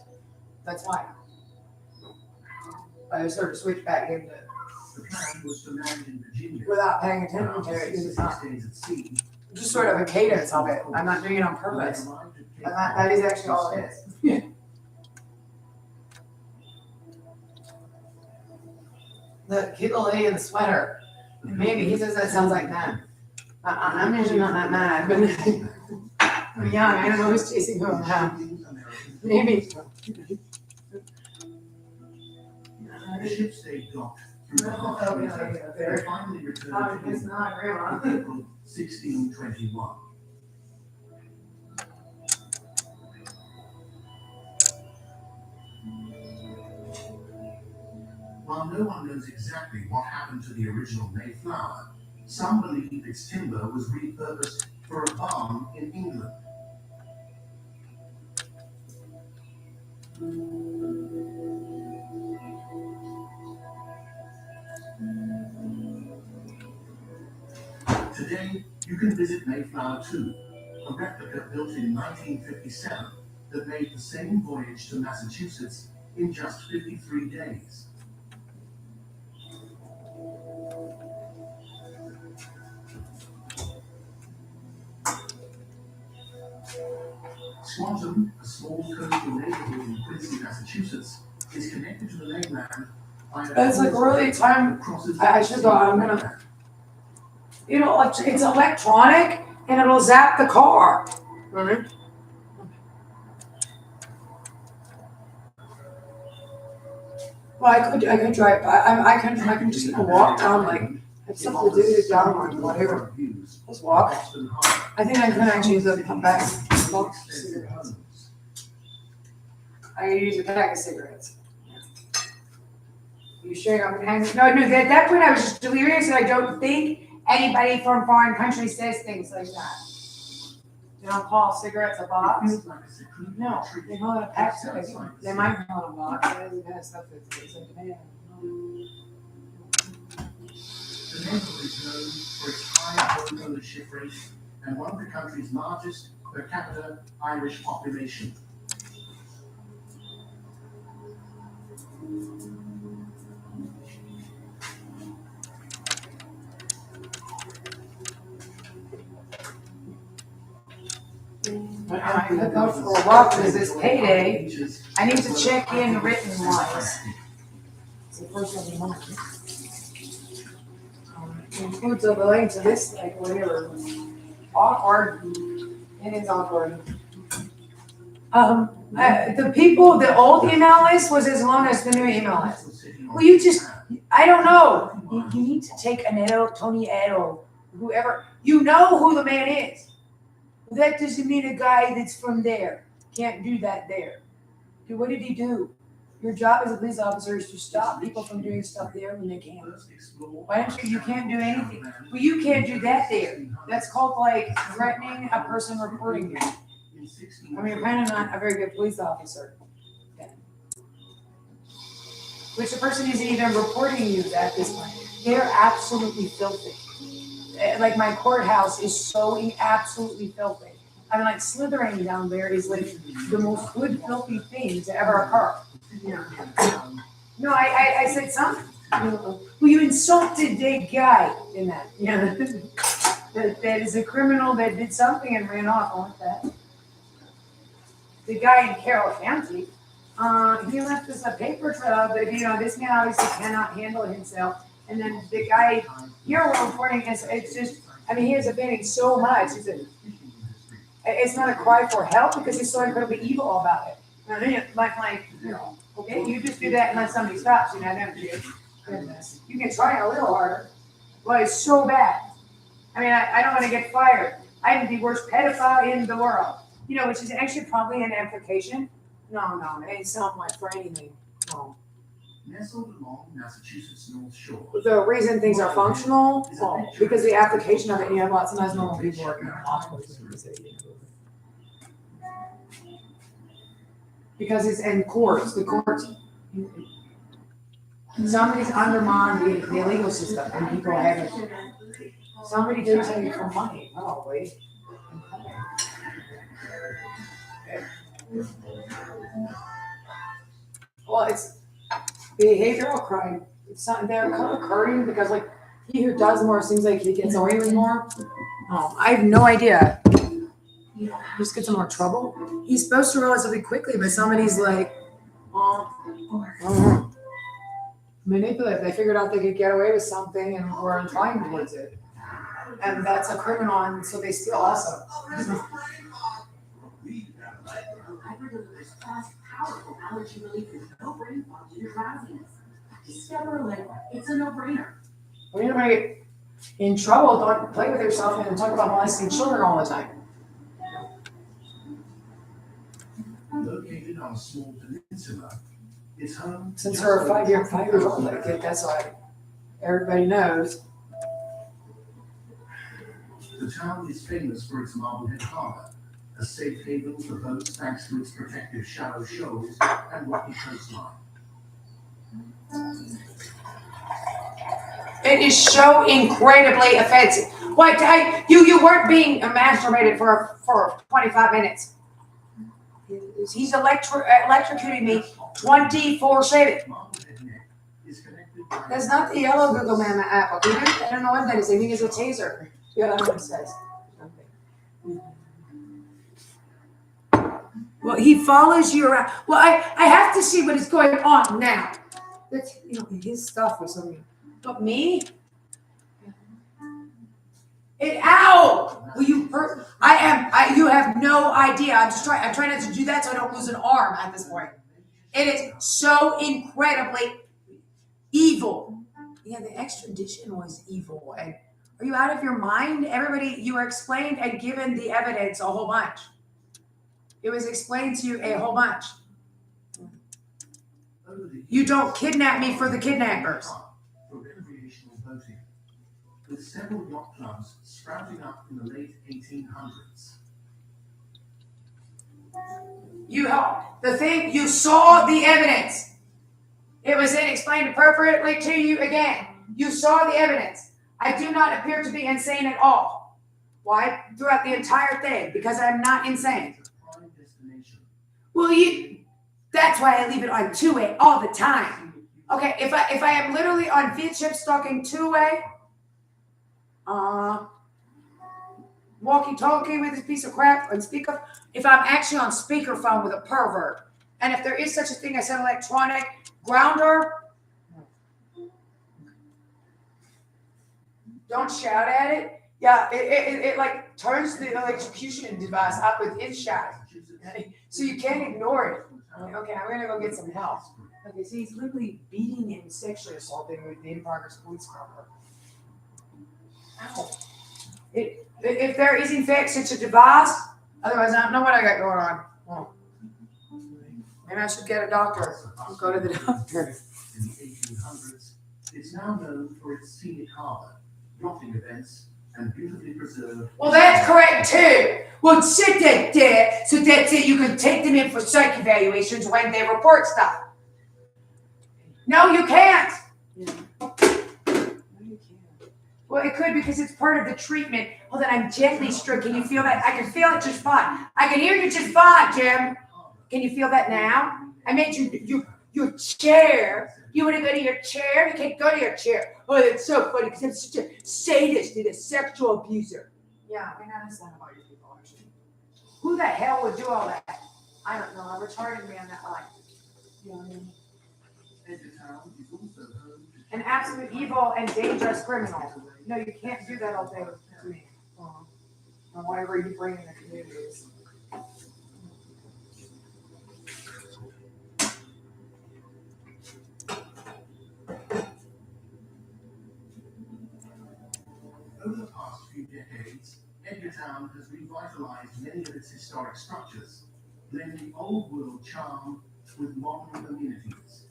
D: That's why. I sort of switched back into
A: The plan was to land in Virginia
D: without paying attention to it. It's not just sort of a cadence of it. I'm not doing it on purpose. That is actually all it is. The cute little lady in the sweater. Maybe he says that sounds like that. I'm usually not that mad, but I'm young. I don't know who's chasing who around. Maybe.
A: The ship stayed docked through the harsh winter and finally returned to
D: It's not grandma.
A: April 1621. While no one knows exactly what happened to the original Mayflower, some believe its timber was repurposed for a barn in England. Today, you can visit Mayflower 2, a replica built in 1957 that made the same voyage to Massachusetts in just 53 days. Swanton, a small coastal neighborhood in Quincy, Massachusetts, is connected to the mainland by a
B: It's like really time.
A: that crosses
B: I should go, I'm gonna-
A: mainland.
D: It's electronic and it'll zap the car.
B: Right. Well, I could drive. I can just walk down, like, have something to do down on whatever. Just walk. I think I can actually use a come back. Smoke cigarettes. I use a pack of cigarettes.
D: You sure I'm hanging? No, at that point I was just delirious and I don't think anybody from foreign countries says things like that.
B: You don't call cigarettes a box?
D: No,
B: They call it a pack of cigarettes. They might call it a box. That is the kind of stuff that's in demand.
A: The neighborhood is known for its high home ownership rate and one of the country's largest per capita Irish population.
D: I could go for a walk because it's payday. I need to check in written wise. It's the first of the month.
B: Includes a link to this, like, whatever. Awkward. It is awkward.
D: The people, the old email list was as long as the new email list. Well, you just, I don't know. You need to take Tony Edo, whoever, you know who the man is. That doesn't mean a guy that's from there. Can't do that there. Dude, what did he do? Your job as a police officer is to stop people from doing stuff there when they can. Why don't you can't do anything. Well, you can't do that there. That's called like threatening a person reporting you. I mean, you're kind of not a very good police officer. then. Which the person isn't even reporting you at this point. They're absolutely filthy. Like my courthouse is so absolutely filthy. I mean, like slithering down there is like the most good filthy thing to ever occur. No, I said something. Well, you insulted the guy in that. Yeah, that is a criminal that did something and ran off. I want that. The guy in Carroll County, he left us a paper trail, but this man obviously cannot handle himself. And then the guy here we're reporting it's just, I mean, he is offending so much. It's not a cry for help because he's so incredibly evil about it. And then okay, you just do that unless somebody stops you, don't you? Goodness. You can try a little harder. But it's so bad. I mean, I don't want to get fired. I'm the worst pedophile in the world. Which is actually probably an implication. No, it ain't something like for anything. No.
A: Nestled along Massachusetts North Shore.
B: The reason things are functional, because the application of it, you have lots of nice normal people working in hospitals in the city. Because it's in courts, the courts, somebody's undermined the legal system and people haven't. Somebody did take it for money, probably. Well, it's behavioral crime. It's not, they're occurring because, like, he who does more seems like he gets away with more. Oh, I have no idea. Just gets in more trouble. He's supposed to relatively quickly, but somebody's like, manipulate. They figured out they could get away with something and were inclined towards it. And that's a criminal, and so they steal also.
C: Powerful allergy relief with no brain fog and drowsiness. Discover Allegra. It's a no-brainer.
B: When you're gonna get in trouble, don't play with yourself and talk about molesting children all the time.
A: Located on a small peninsula, it's home.
B: Since we're 5 years old, like, that's why everybody knows.
A: The town is famous for its Marblehead Harbor, a safe haven for boats thanks to its protective shallow shoals and rocky coastline.
D: It is so incredibly offensive. You weren't being masturbated for 25 minutes. He's electrocuting me 24/7.
A: Marblehead Neck is connected by
D: That's not the yellow Google Mama app, dude. I don't know what that is. I think it's a taser. Yeah, that's what it says. Well, he follows you around. Well, I have to see what is going on now. That's, his stuff or something. But me? Ow! Will you hurt? You have no idea. I'm trying not to do that so I don't lose an arm at this point. It is so incredibly evil. Yeah, the extradition was evil. And are you out of your mind? Everybody, you were explained and given the evidence a whole bunch. It was explained to you a whole bunch. You don't kidnap me for the kidnappers.
A: For recreational boating, with several yacht clubs sprouting up in the late 1800s.
D: You saw the evidence. It was then explained appropriately to you again. You saw the evidence. I do not appear to be insane at all. Why? Throughout the entire thing, because I'm not insane.
A: It's a prime destination.
D: Well, that's why I leave it on two-way all the time. Okay, if I am literally on VHF stalking two-way, walkie-talkie with this piece of crap on speaker, if I'm actually on speakerphone with a pervert, and if there is such a thing as an electronic grounder, don't shout at it. Yeah, it like turns the electrocution device up with its shout. So you can't ignore it. Okay, I'm gonna go get some help. Okay, so he's literally beating and sexually assaulting with the in-progress police car. Ow. If there is in fact such a device, otherwise I don't know what I got going on. Oh. Maybe I should get a doctor. Go to the doctor.
A: In the 1800s, it's now known for its scenic harbor, yachting events, and beautifully preserved.
D: Well, that's correct too. Well, sit that there, so that's it. You can take them in for psych evaluations when they report stuff. No, you can't. Yeah. No, you can't. Well, it could because it's part of the treatment. Well, then I'm gently stroking. Can you feel that? I can feel it just fine. I can hear you just fine, Jim. Can you feel that now? I made your chair. You want to go to your chair? You can't go to your chair. Oh, that's so funny because I'm such a sadist and a sexual abuser. Yeah, I mean, I understand about your people, actually. Who the hell would do all that? I don't know. A retarded man that like, you know what I mean?
A: Edgartown is also home to
D: An absolute evil and dangerous criminal. No, you can't do that all day to me. Or whatever you bring in the communities.
A: Over the past few decades, Edgartown has revitalized many of its historic structures, blending old world charm with modern amenities.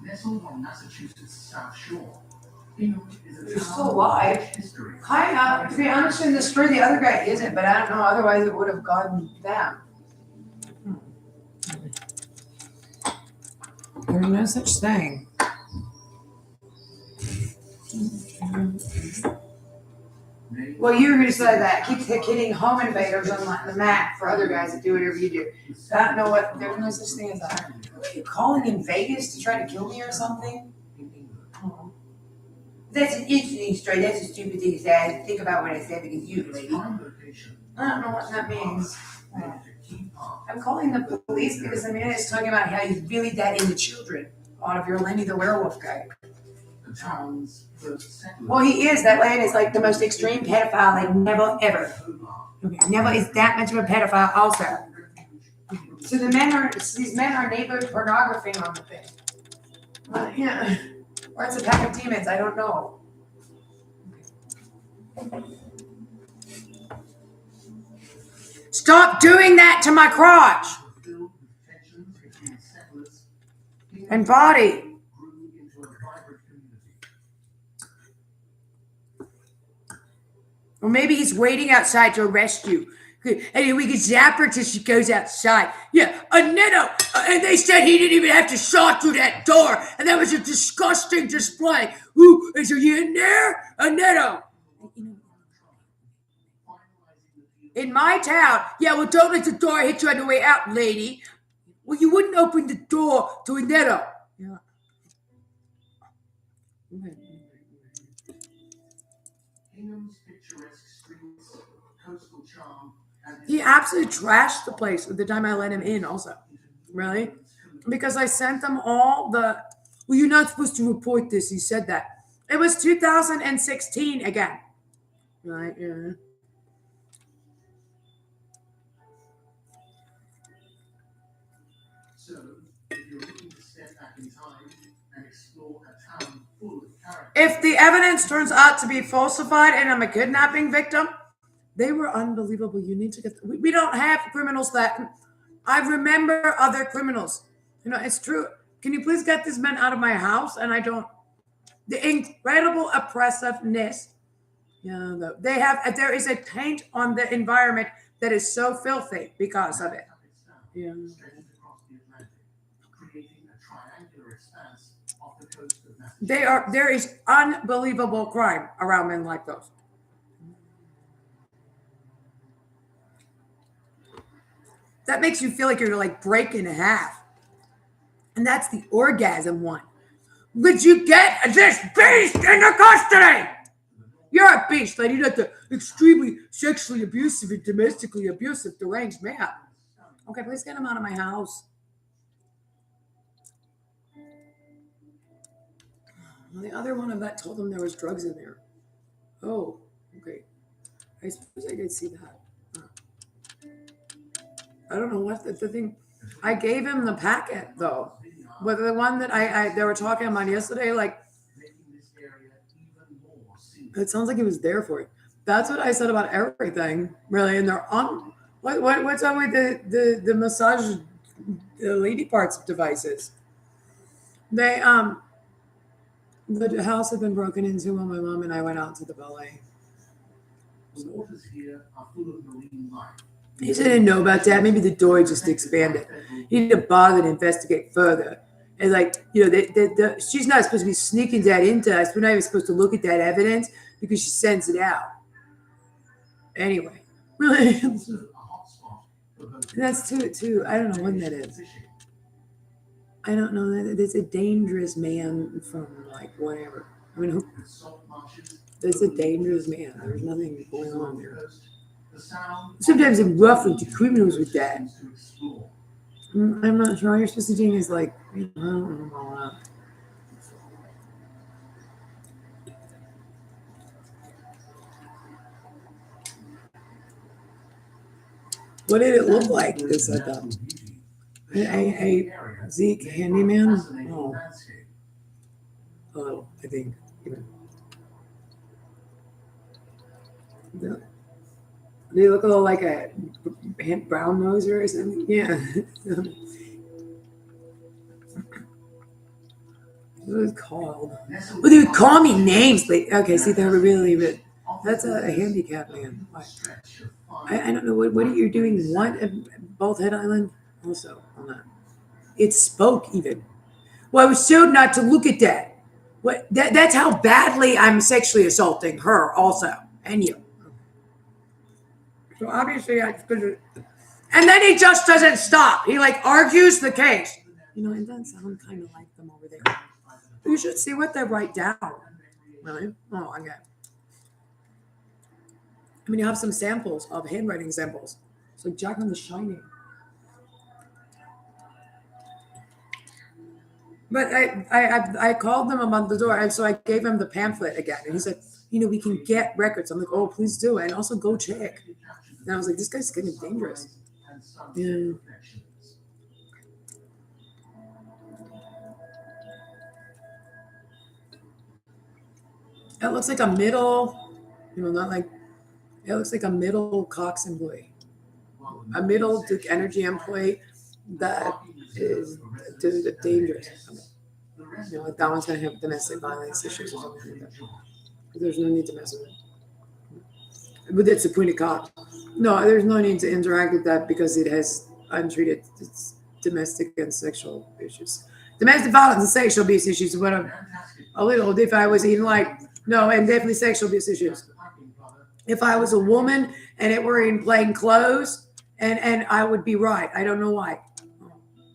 A: Nestled on Massachusetts' South Shore, Hingham is a
D: You're
A: town
D: still alive.
A: of rich history.
D: Kind of. To be honest, in this story, the other guy isn't, but I don't know. Otherwise, it would have gotten them. There's no such thing. Well, you were going to say that. Keep hitting home invaders on the map for other guys to do whatever you do. I don't know what. There's no such thing as that. Are you calling in Vegas to try to kill me or something? That's an interesting story. That's a stupid thing to say. I think about what I said because you, lady.
A: Prime location,
D: I don't know what that means.
A: named a key part.
D: I'm calling the police because the man is talking about how he's really that into children. Out of your Lenny the werewolf guy.
A: The town's first settler.
D: Well, he is. That man is like the most extreme pedophile they never ever.
A: Hobart.
D: Never is that much of a pedophile also. So these men are neighborhood pornography on the thing. Yeah. Or it's a pack of demons, I don't know. Stop doing that to my crotch
A: Filled with tensions between settlers,
D: and body.
A: grew into a vibrant community.
D: Or maybe he's waiting outside to arrest you. And we can zap her till she goes outside. Yeah, Annetto. And they said he didn't even have to saw through that door. And that was a disgusting display. Ooh, is you in there? Annetto. In my town, yeah, well, don't let the door hit you on the way out, lady. Well, you wouldn't open the door to Annetto. Yeah.
A: Hingham's picturesque streets, coastal charm, and
B: He absolutely trashed the place the time I let him in also. Really? Because I sent them all the, well, you're not supposed to report this. He said that. It was 2016 again. Right, yeah.
A: So, if you're looking to step back in time and explore a town full of character,
B: If the evidence turns out to be falsified and I'm a kidnapping victim, they were unbelievable. You need to get, we don't have criminals that, I remember other criminals. You know, it's true. Can you please get this man out of my house? And I don't, the incredible oppressiveness. Yeah, they have, there is a taint on the environment that is so filthy because of it. Yeah.
A: stretches across the Atlantic, creating a triangular expanse off the coast of Massachusetts.
B: There is unbelievable crime around men like those. That makes you feel like you're like break in half. And that's the orgasm one. Would you get this beast into custody? You're a beast, lady. You're not the extremely sexually abusive and domestically abusive deranged man. Okay, please get him out of my house. Well, the other one of that told them there was drugs in there. Oh, okay. I suppose I did see that. I don't know what the thing. I gave him the packet though, but the one that they were talking about yesterday, like it sounds like he was there for it. That's what I said about everything, really. And they're on. What's up with the massage, the lady parts devices? They the house had been broken into when my mom and I went out to the ballet.
A: The waters here are full of marine life.
B: He didn't know about that. Maybe the door just expanded. He didn't bother to investigate further. And like, you know, she's not supposed to be sneaking that into us. We're not even supposed to look at that evidence because she sends it out. Anyway, really, that's too. I don't know when that is. I don't know that there's a dangerous man from like whatever. I mean, there's a dangerous man. There's nothing going on there. Sometimes I'm rough with the criminals with that. I'm not sure. All you're supposed to do is like, you know, I don't know all that. What did it look like? This I thought. A Zeke handyman? Oh, I think. They look a little like a brown noser or something. Yeah. What is it called? Well, they would call me names. Like, okay, see, they're really, but that's a handicap man. I don't know what are you doing? What at Bald Head Island? Also on that, it spoke even. Well, I was told not to look at that. What? That's how badly I'm sexually assaulting her, also, and you. So obviously, and then he just doesn't stop. He like argues the case. You know, it doesn't sound kind of like them over there. You should see what they write down. Really? Oh, okay. I mean, you have some samples of handwriting samples. It's like Jack on the Shining. But I called them about the door, and so I gave him the pamphlet again. And he said, you know, we can get records. I'm like, oh, please do. And also go check. And I was like, this guy's getting dangerous. Yeah. It looks like a middle, you know, not like, it looks like a middle Cox employee. A middle Duke Energy employee that is dangerous. You know, like that one's going to have domestic violence issues or something like that. There's no need to mess with it. But that's the point of cop. No, there's no need to interact with that because it has untreated it's domestic and sexual issues. Domestic violence and sexual abuse issues. What a little if I was even like no, and definitely sexual abuse issues. If I was a woman and it were in plain clothes, and I would be right. I don't know why. Oh,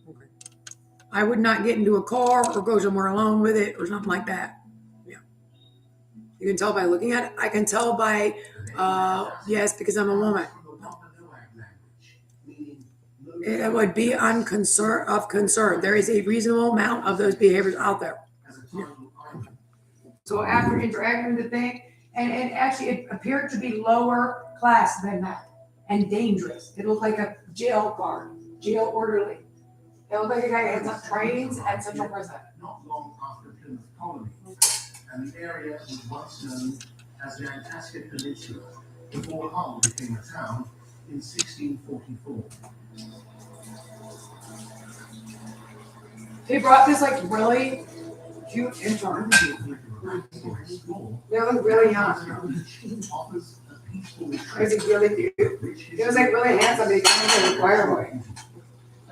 B: okay. I would not get into a car or go somewhere alone with it or something like that. Yeah. You can tell by looking at it. I can tell by yes, because I'm a woman. It would be of concern. There is a reasonable amount of those behaviors out there. Yeah. So after interacting with the thing, and actually it appeared to be lower class than that and dangerous. It looked like a jail guard, jail orderly. It looked like a guy who had some trains at Central Prison.
A: Not long after Plymouth Colony, and the area was once known as the Antasket Peninsula before Hull became a town in 1644.
B: They brought this like really cute intern. They look really young. Was he really cute? He was like really handsome. He kind of like a choir boy.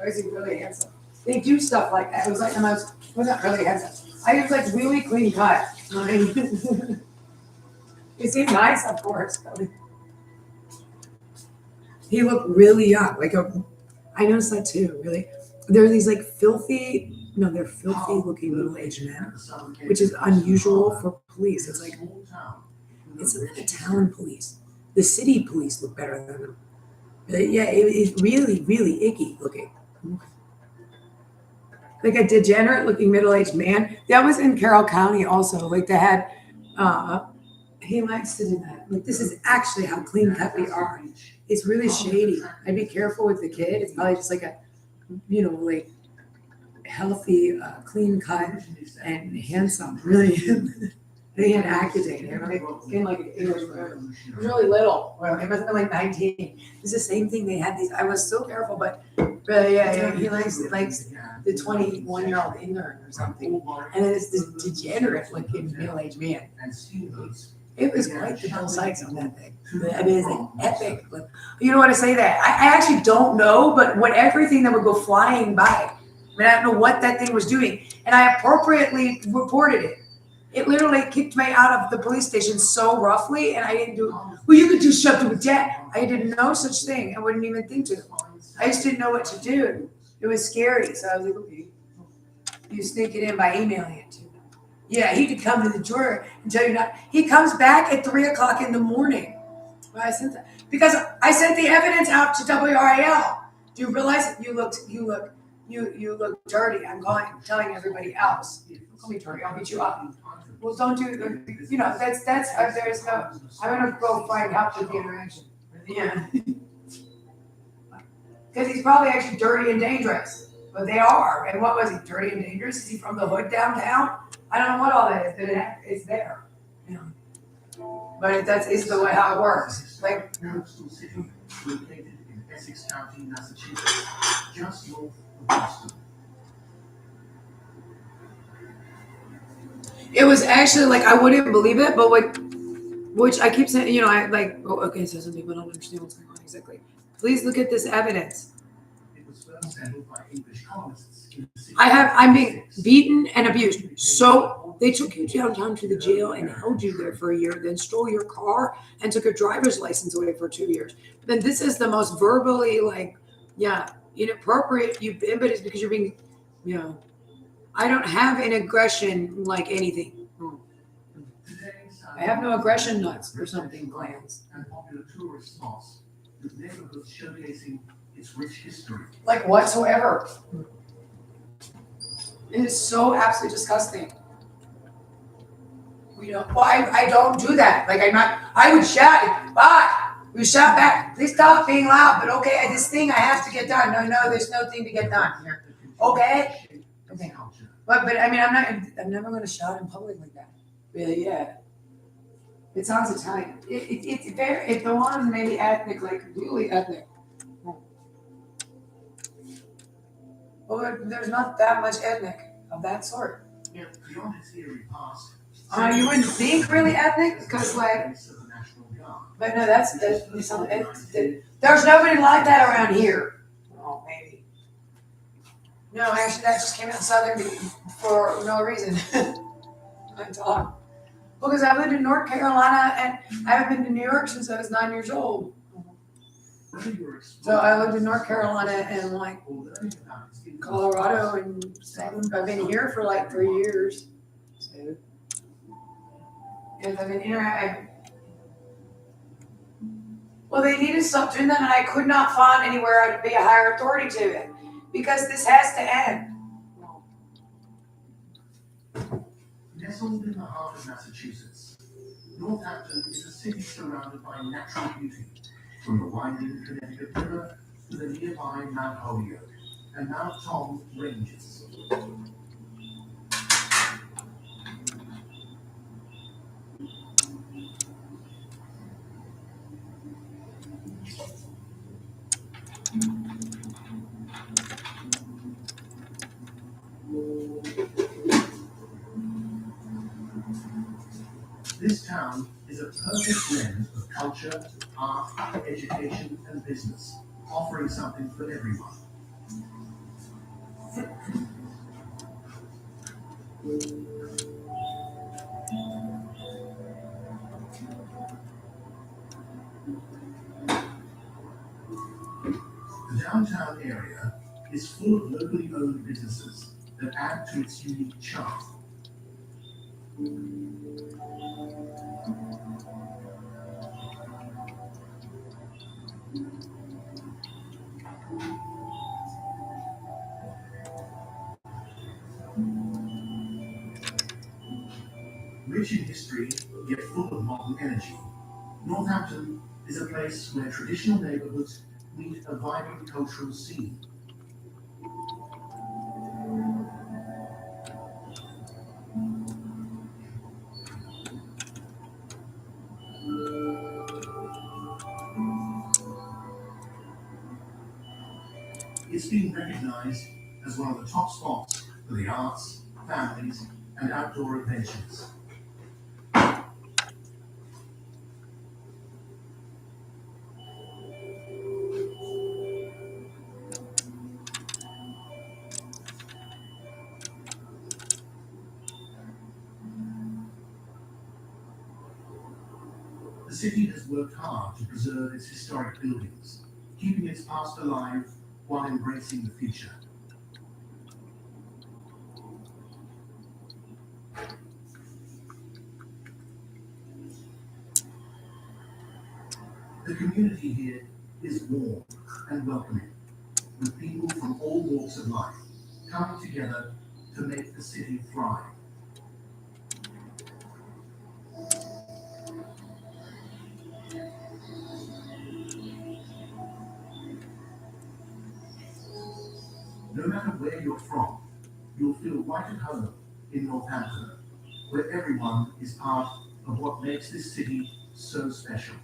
B: Was he really handsome? They do stuff like that. It was like the most, wasn't really handsome. I was like really clean cut. He seemed nice, of course. He looked really young. I noticed that too, really. There are these like they're filthy looking middle-aged men, which is unusual for police. It's like, it's not the town police. The city police look better than them. Yeah, it's really, really icky looking. Like a degenerate looking middle-aged man. That was in Carroll County also. Like they had, he likes to do that. Like this is actually how clean cut we are. It's really shady. I'd be careful with the kid. It's probably just like a, like healthy, clean cut and handsome. Really, they had Accutane. It came like it was really little. Well, it must have been like 19. It's the same thing. They had these. I was so careful, but yeah. He likes the 21-year-old intern or something, and then it's this degenerate looking middle-aged man. It was quite the Bill Sykes on that thing. I mean, it's like epic. You don't want to say that. I actually don't know, but everything that would go flying by. I mean, I don't know what that thing was doing. And I appropriately reported it. It literally kicked me out of the police station so roughly, and I didn't do, well, you could do something with that. I did no such thing. I wouldn't even think to. I just didn't know what to do. It was scary. So I was like, okay, you sneak it in by emailing it to them. Yeah, he could come to the door and tell you not. He comes back at 3:00 in the morning. Well, I sent that because I sent the evidence out to WRIL. Do you realize you look dirty? I'm telling everybody else. Don't call me dirty. I'll beat you up. Well, don't do. That's. There's no. I'm gonna go find out with the interaction. Yeah. Because he's probably actually dirty and dangerous. But they are. And what was he? Dirty and dangerous? Is he from the hood downtown? I don't know what all that is, but it's there. But it's the way how it works. Like
A: Coastal City, located in Essex County, Massachusetts, just north of Boston.
B: it was actually like I wouldn't believe it, but which I keep saying, I like. Oh, okay, so some people don't understand what's going on exactly. Please look at this evidence.
A: It was first settled by English colonists in the
B: I'm being beaten and abused. So they took you downtown to the jail and held you there for a year, then stole your car and took your driver's license away for 2 years. Then this is the most verbally inappropriate you've been, but it's because you're being, I don't have an aggression like anything. I have no aggression nuts or something plans.
A: and popular tourist spots with neighborhoods showcasing its rich history.
B: Like whatsoever. It is so absolutely disgusting. I don't do that. Like I would shout, we shout back, please stop being loud, but okay, this thing I have to get done. No, there's no thing to get done here. Okay? Okay. But I mean, I'm never going to shout in public like that. Really, yeah. It sounds Italian. It belongs maybe ethnic, like really ethnic. Well, there's not that much ethnic of that sort.
A: Beyond its eerie past,
B: You wouldn't think really ethnic because like,
A: yard.
D: But no, that's there's nobody like that around here. Oh, maybe. No, actually, that just came out Southern for no reason. I thought. Because I lived in North Carolina and I haven't been to New York since I was 9 years old. So I lived in North Carolina and like Colorado and stuff. I've been here for like 3 years. So, and I've been interacting. Well, they need to stop doing that, and I could not find anywhere I'd be a higher authority to it because this has to end.
A: Nestled in the heart of Massachusetts, Northampton is a city surrounded by natural beauty, from the winding Connecticut River to the nearby Mount Holyoke and Mount Tom ranges. This town is a perfect blend of culture, art, education, and business, offering something for everyone. The downtown area is full of locally owned businesses that add to its unique charm. Rich in history, yet full of modern energy, Northampton is a place where traditional neighborhoods meet a vibrant cultural scene. It's been recognized as one of the top spots for the arts, families, and outdoor adventures. The city has worked hard to preserve its historic buildings, keeping its past alive while embracing the future. The community here is warm and welcoming, with people from all walks of life coming together to make the city thrive. No matter where you're from, you'll feel right at home in Northampton, where everyone is part of what makes this city so special.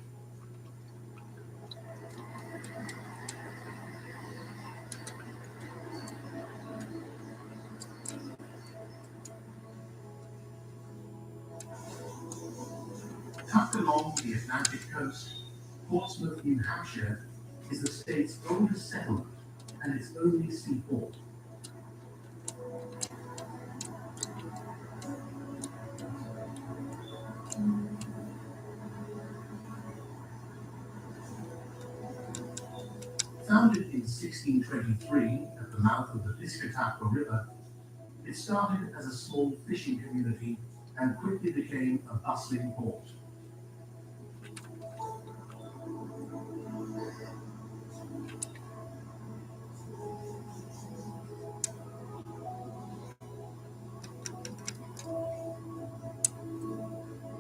A: Tucked along the Atlantic coast, Portsmouth, New Hampshire is the state's oldest settlement and its only seaport. Founded in 1623 at the mouth of the Piscataqua River, it started as a small fishing community and quickly became a bustling port.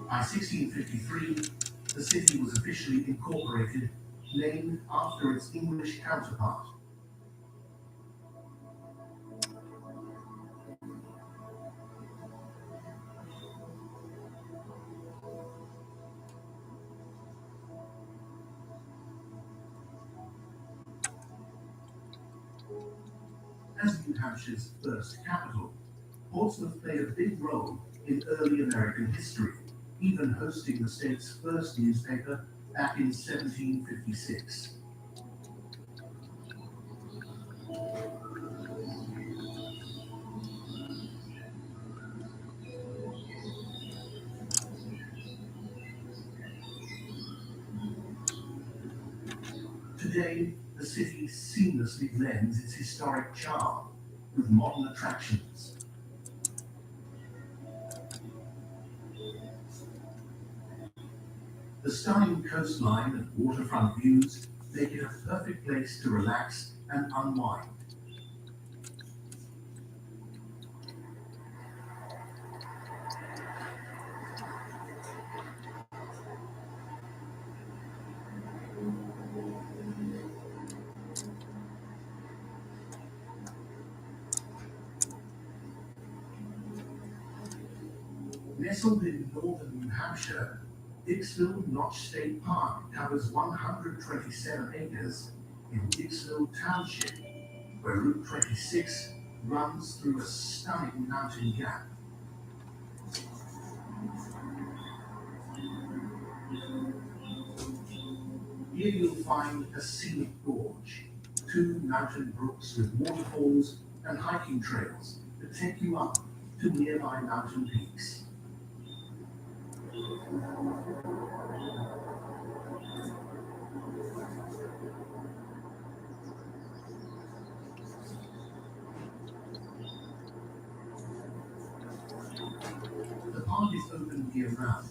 A: By 1653, the city was officially incorporated, named after its English counterpart. As New Hampshire's first capital, Portsmouth played a big role in early American history, even hosting the state's first newspaper back in 1756. Today, the city seamlessly blends its historic charm with modern attractions. The stunning coastline and waterfront views make it a perfect place to relax and unwind. Nestled in northern New Hampshire, Dixville Notch State Park covers 127 acres in Dixville Township, where Route 26 runs through a stunning mountain gap. Here you'll find a scenic gorge, 2 mountain brooks with waterfalls and hiking trails that take you up to nearby mountain peaks. The park is open year-round,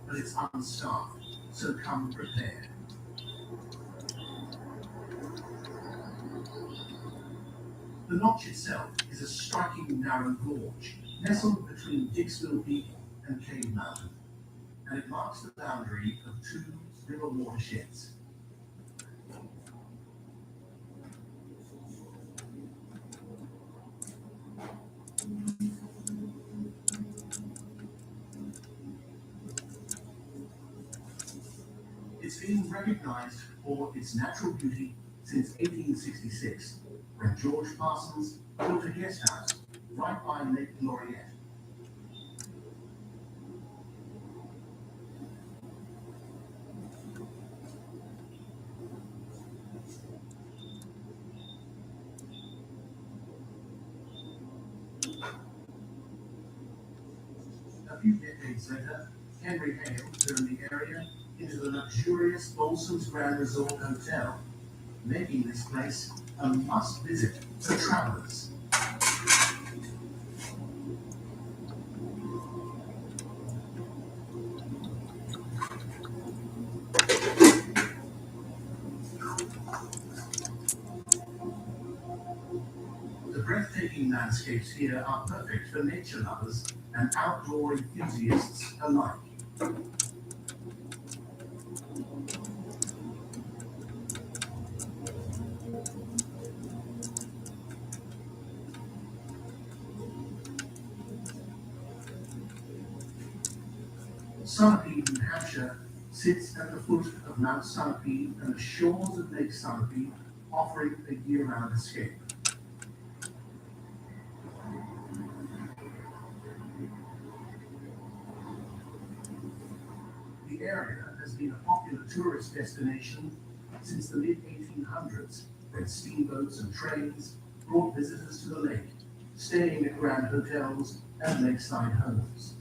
A: but it's unstaffed, so come prepared. The notch itself is a striking narrow gorge, nestled between Dixville Peak and Cave Mountain, and it marks the boundary of 2 river watersheds. It's been recognized for its natural beauty since 1866, when George Parsons built a guest house right by Lake Loriette. A few decades later, Henry Hale turned the area into the luxurious Bolson's Grand Resort Hotel, making this place a must-visit for travelers. The breathtaking landscapes here are perfect for nature lovers and outdoor enthusiasts alike. Sunapee, New Hampshire, sits at the foot of Mount Sunapee and the shores of Lake Sunapee, offering a year-round escape. The area has been a popular tourist destination since the mid-1800s, when steamboats and trains brought visitors to the lake, staying at grand hotels and lakeside homes.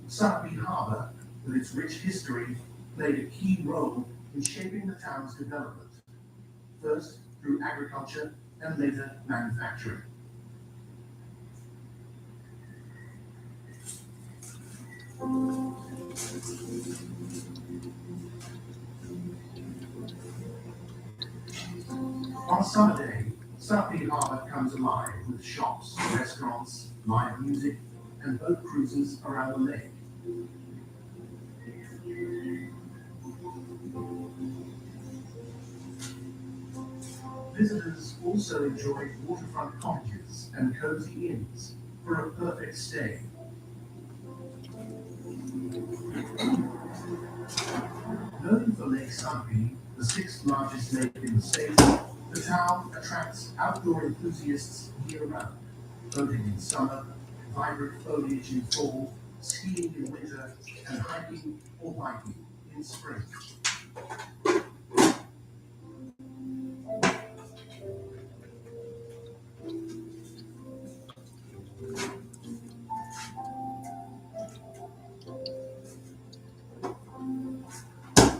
A: Sunapee Harbour, with its rich history, played a key role in shaping the town's development, first through agriculture and later manufacturing. On a summer day, Sunapee Harbour comes alive with shops, restaurants, live music, and boat cruises around the lake. Visitors also enjoy waterfront cottages and cozy inns for a perfect stay. Known for Lake Sunapee, the 6th largest lake in the state, The town attracts outdoor enthusiasts year-round, boating in summer, vibrant foliage in fall, skiing in winter, and hiking or biking in spring.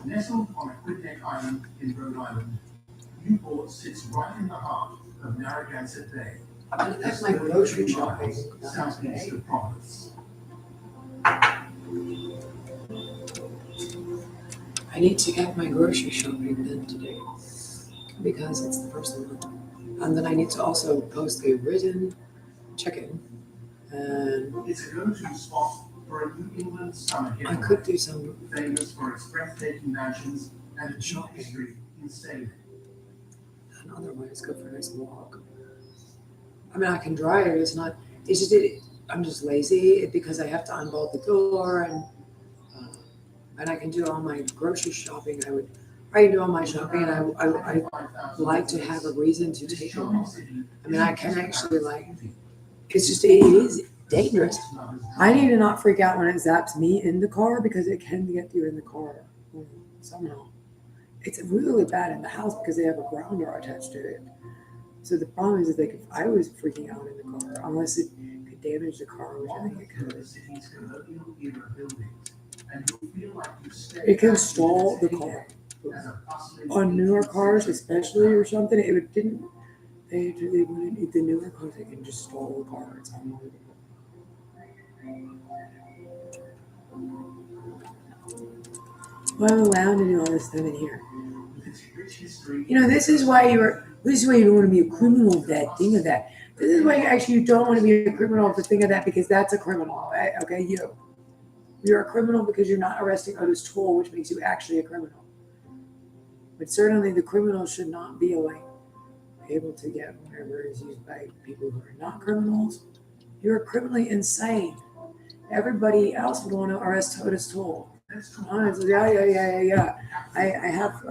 A: Nestled on Aquidneck Island in Rhode Island, Newport sits right in the heart of Narragansett Bay,
B: That's my grocery shopping.
A: southeast of Providence.
B: I need to get my grocery shopping done today because it's the first of the month. And then I need to also post a written check-in. And
A: It's a go-to spot for a New England summer
B: I
A: getaway,
B: could do some
A: famous for its breathtaking mansions and a deep
B: Shopping.
A: history in sailing.
B: and otherwise go for a nice walk. I mean, I can drive. It's not. It's just. I'm just lazy because I have to unbolt the door and I can do all my grocery shopping. I can do all my shopping, and I like to have a reason to take a walk. I mean, I can actually it's just it is dangerous. I need to not freak out when it zaps me in the car because it can get you in the car somehow. It's really bad in the house because they have a grounder attached to it. So the problem is that I was freaking out in the car unless it could damage the car, which I think it could. It can stall the car. On newer cars, especially or something, they wouldn't need the newer cars. They can just stall the car. It's unbelievable. Well, I'm allowed to do all this stuff in here. You know, this is why you don't want to be a criminal of that thing of that. This is why you don't want to be a criminal of the thing of that because that's a criminal. Right? Okay, you're a criminal because you're not arresting Otis Toole, which makes you actually a criminal. But certainly the criminal should not be able to get whatever is used by people who are not criminals. You're criminally insane. Everybody else would want to arrest Otis Toole. Honestly, yeah. I have.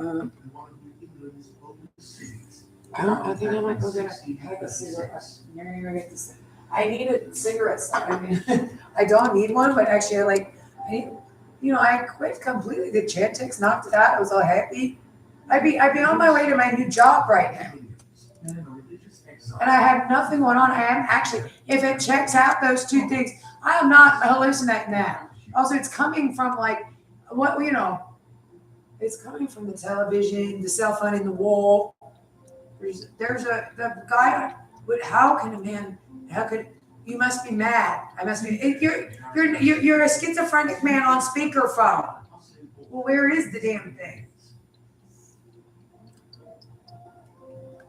B: I think I might go get a cigarette. I'm gonna get this. I need a cigarette. I mean, I don't need one, but actually, I quit completely. The Chantix knocked it out. I was all happy. I'd be on my way to my new job right now. And I have nothing going on. I am actually, if it checks out those two things, I am not hallucinating now. Also, it's coming from it's coming from the television, the cell phone in the wall. The guy, you must be mad. You're a schizophrenic man on speakerphone. Well, where is the damn thing?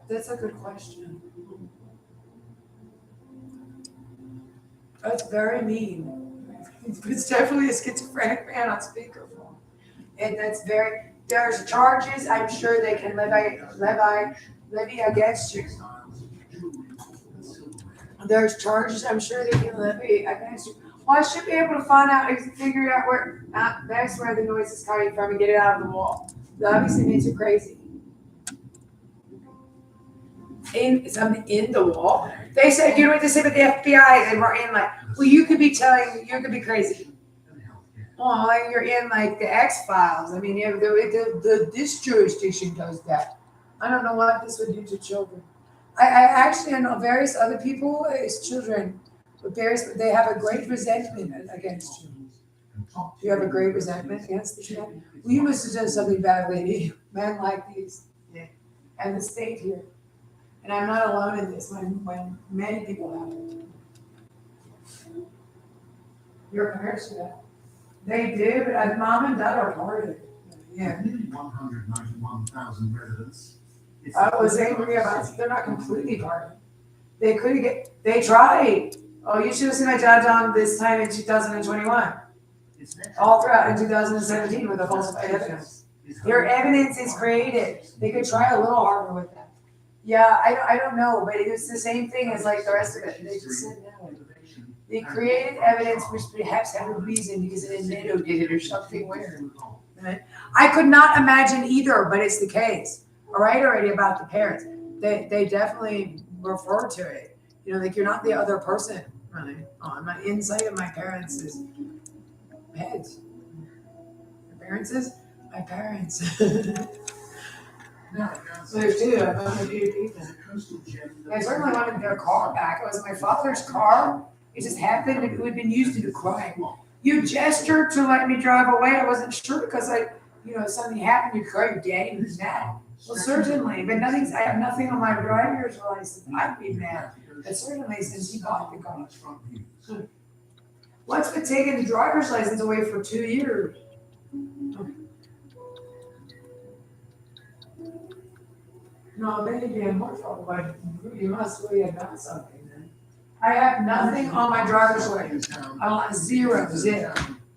B: That's a good question. That's very mean. It's definitely a schizophrenic man on speakerphone. And there's charges I'm sure they can levy against you. There's charges I'm sure they can levy against you. Well, I should be able to find out, figure out that's where the noise is coming from and get it out of the wall. That obviously makes you crazy. Something in the wall. They said, you know what they say about the FBI? They were in well, you could be crazy. Well, you're in the X-Files. I mean, this jurisdiction does that. I don't know what this would do to children. I actually know various other people as children, but they have a great resentment against you. You have a great resentment against the children? Well, you must have done something bad, lady. Men like these. Yeah. And the state here. And I'm not alone in this when many people have it. Your parents do that. They do, but mom and dad are part of it. Yeah.
A: Nearly 191,000 residents.
B: I was angry about it. They're not completely part of it. They tried. Oh, you should have seen my dad on this time in 2021. All throughout in 2017 with the falsified evidence. Their evidence is created. They could try a little harder with that. Yeah, I don't know, but it's the same thing as the rest of it. They just said no. They created evidence which perhaps had a reason because an NATO did it or something weird. I could not imagine either, but it's the case. All right, already about the parents. they definitely refer to it. You know, like you're not the other person, really. Oh, I'm not inside of my parents' heads. My parents is my parents.
A: Now,
B: There's two. I've only two people.
A: is a coastal gem that
B: I certainly wanted their car back. It was my father's car. It just happened it had been used to do crime. You gestured to let me drive away. I wasn't sure because something happened. You call your daddy who's mad. Well, certainly, but I have nothing on my driver's license. I'd be mad. But certainly since he bought the car. What's been taking the driver's license away for 2 years? No, then you'd be in more trouble, but you must really have done something then. I have nothing on my driver's license. I want zero,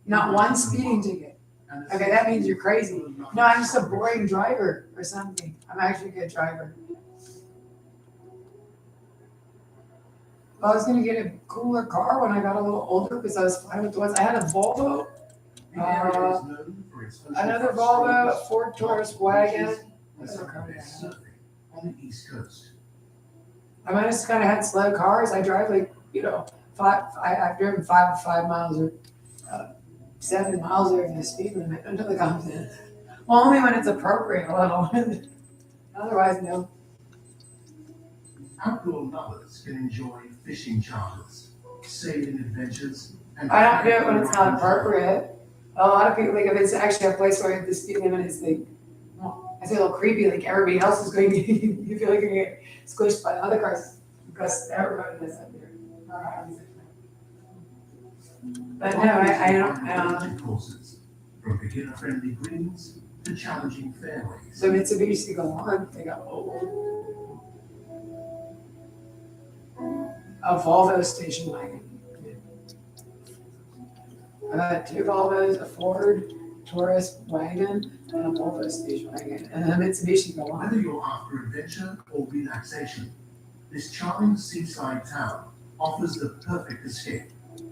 B: not one speeding ticket. Okay, that means you're crazy. No, I'm just a boring driver or something. I'm actually a good driver. I was gonna get a cooler car when I got a little older because I was fine with the ones. I had a Volvo, another Volvo, a Ford Taurus wagon.
A: On the East Coast.
B: I might have just kind of had slow cars. I drive I've driven 5 miles or 7 miles over the speed limit until it comes in. Well, only when it's appropriate a little. Otherwise, no.
A: Outdoor lovers can enjoy fishing charters, sailing adventures, and
B: I don't do it when it's not appropriate. A lot of people, like if it's actually a place where the speed limit is I say a little creepy, like everybody else is going to, you feel like you're going to get squished by other cars because everybody does that there. But no, I don't.
A: Courses, from beginner-friendly greens to challenging fairways.
B: So Mitsubishi go on, they got a Volvo station wagon. I've had 2 Volvos, a Ford Taurus wagon, and a Volvo station wagon, and a Mitsubishi go on.
A: Whether you're after adventure or relaxation, this charming seaside town offers the perfect escape.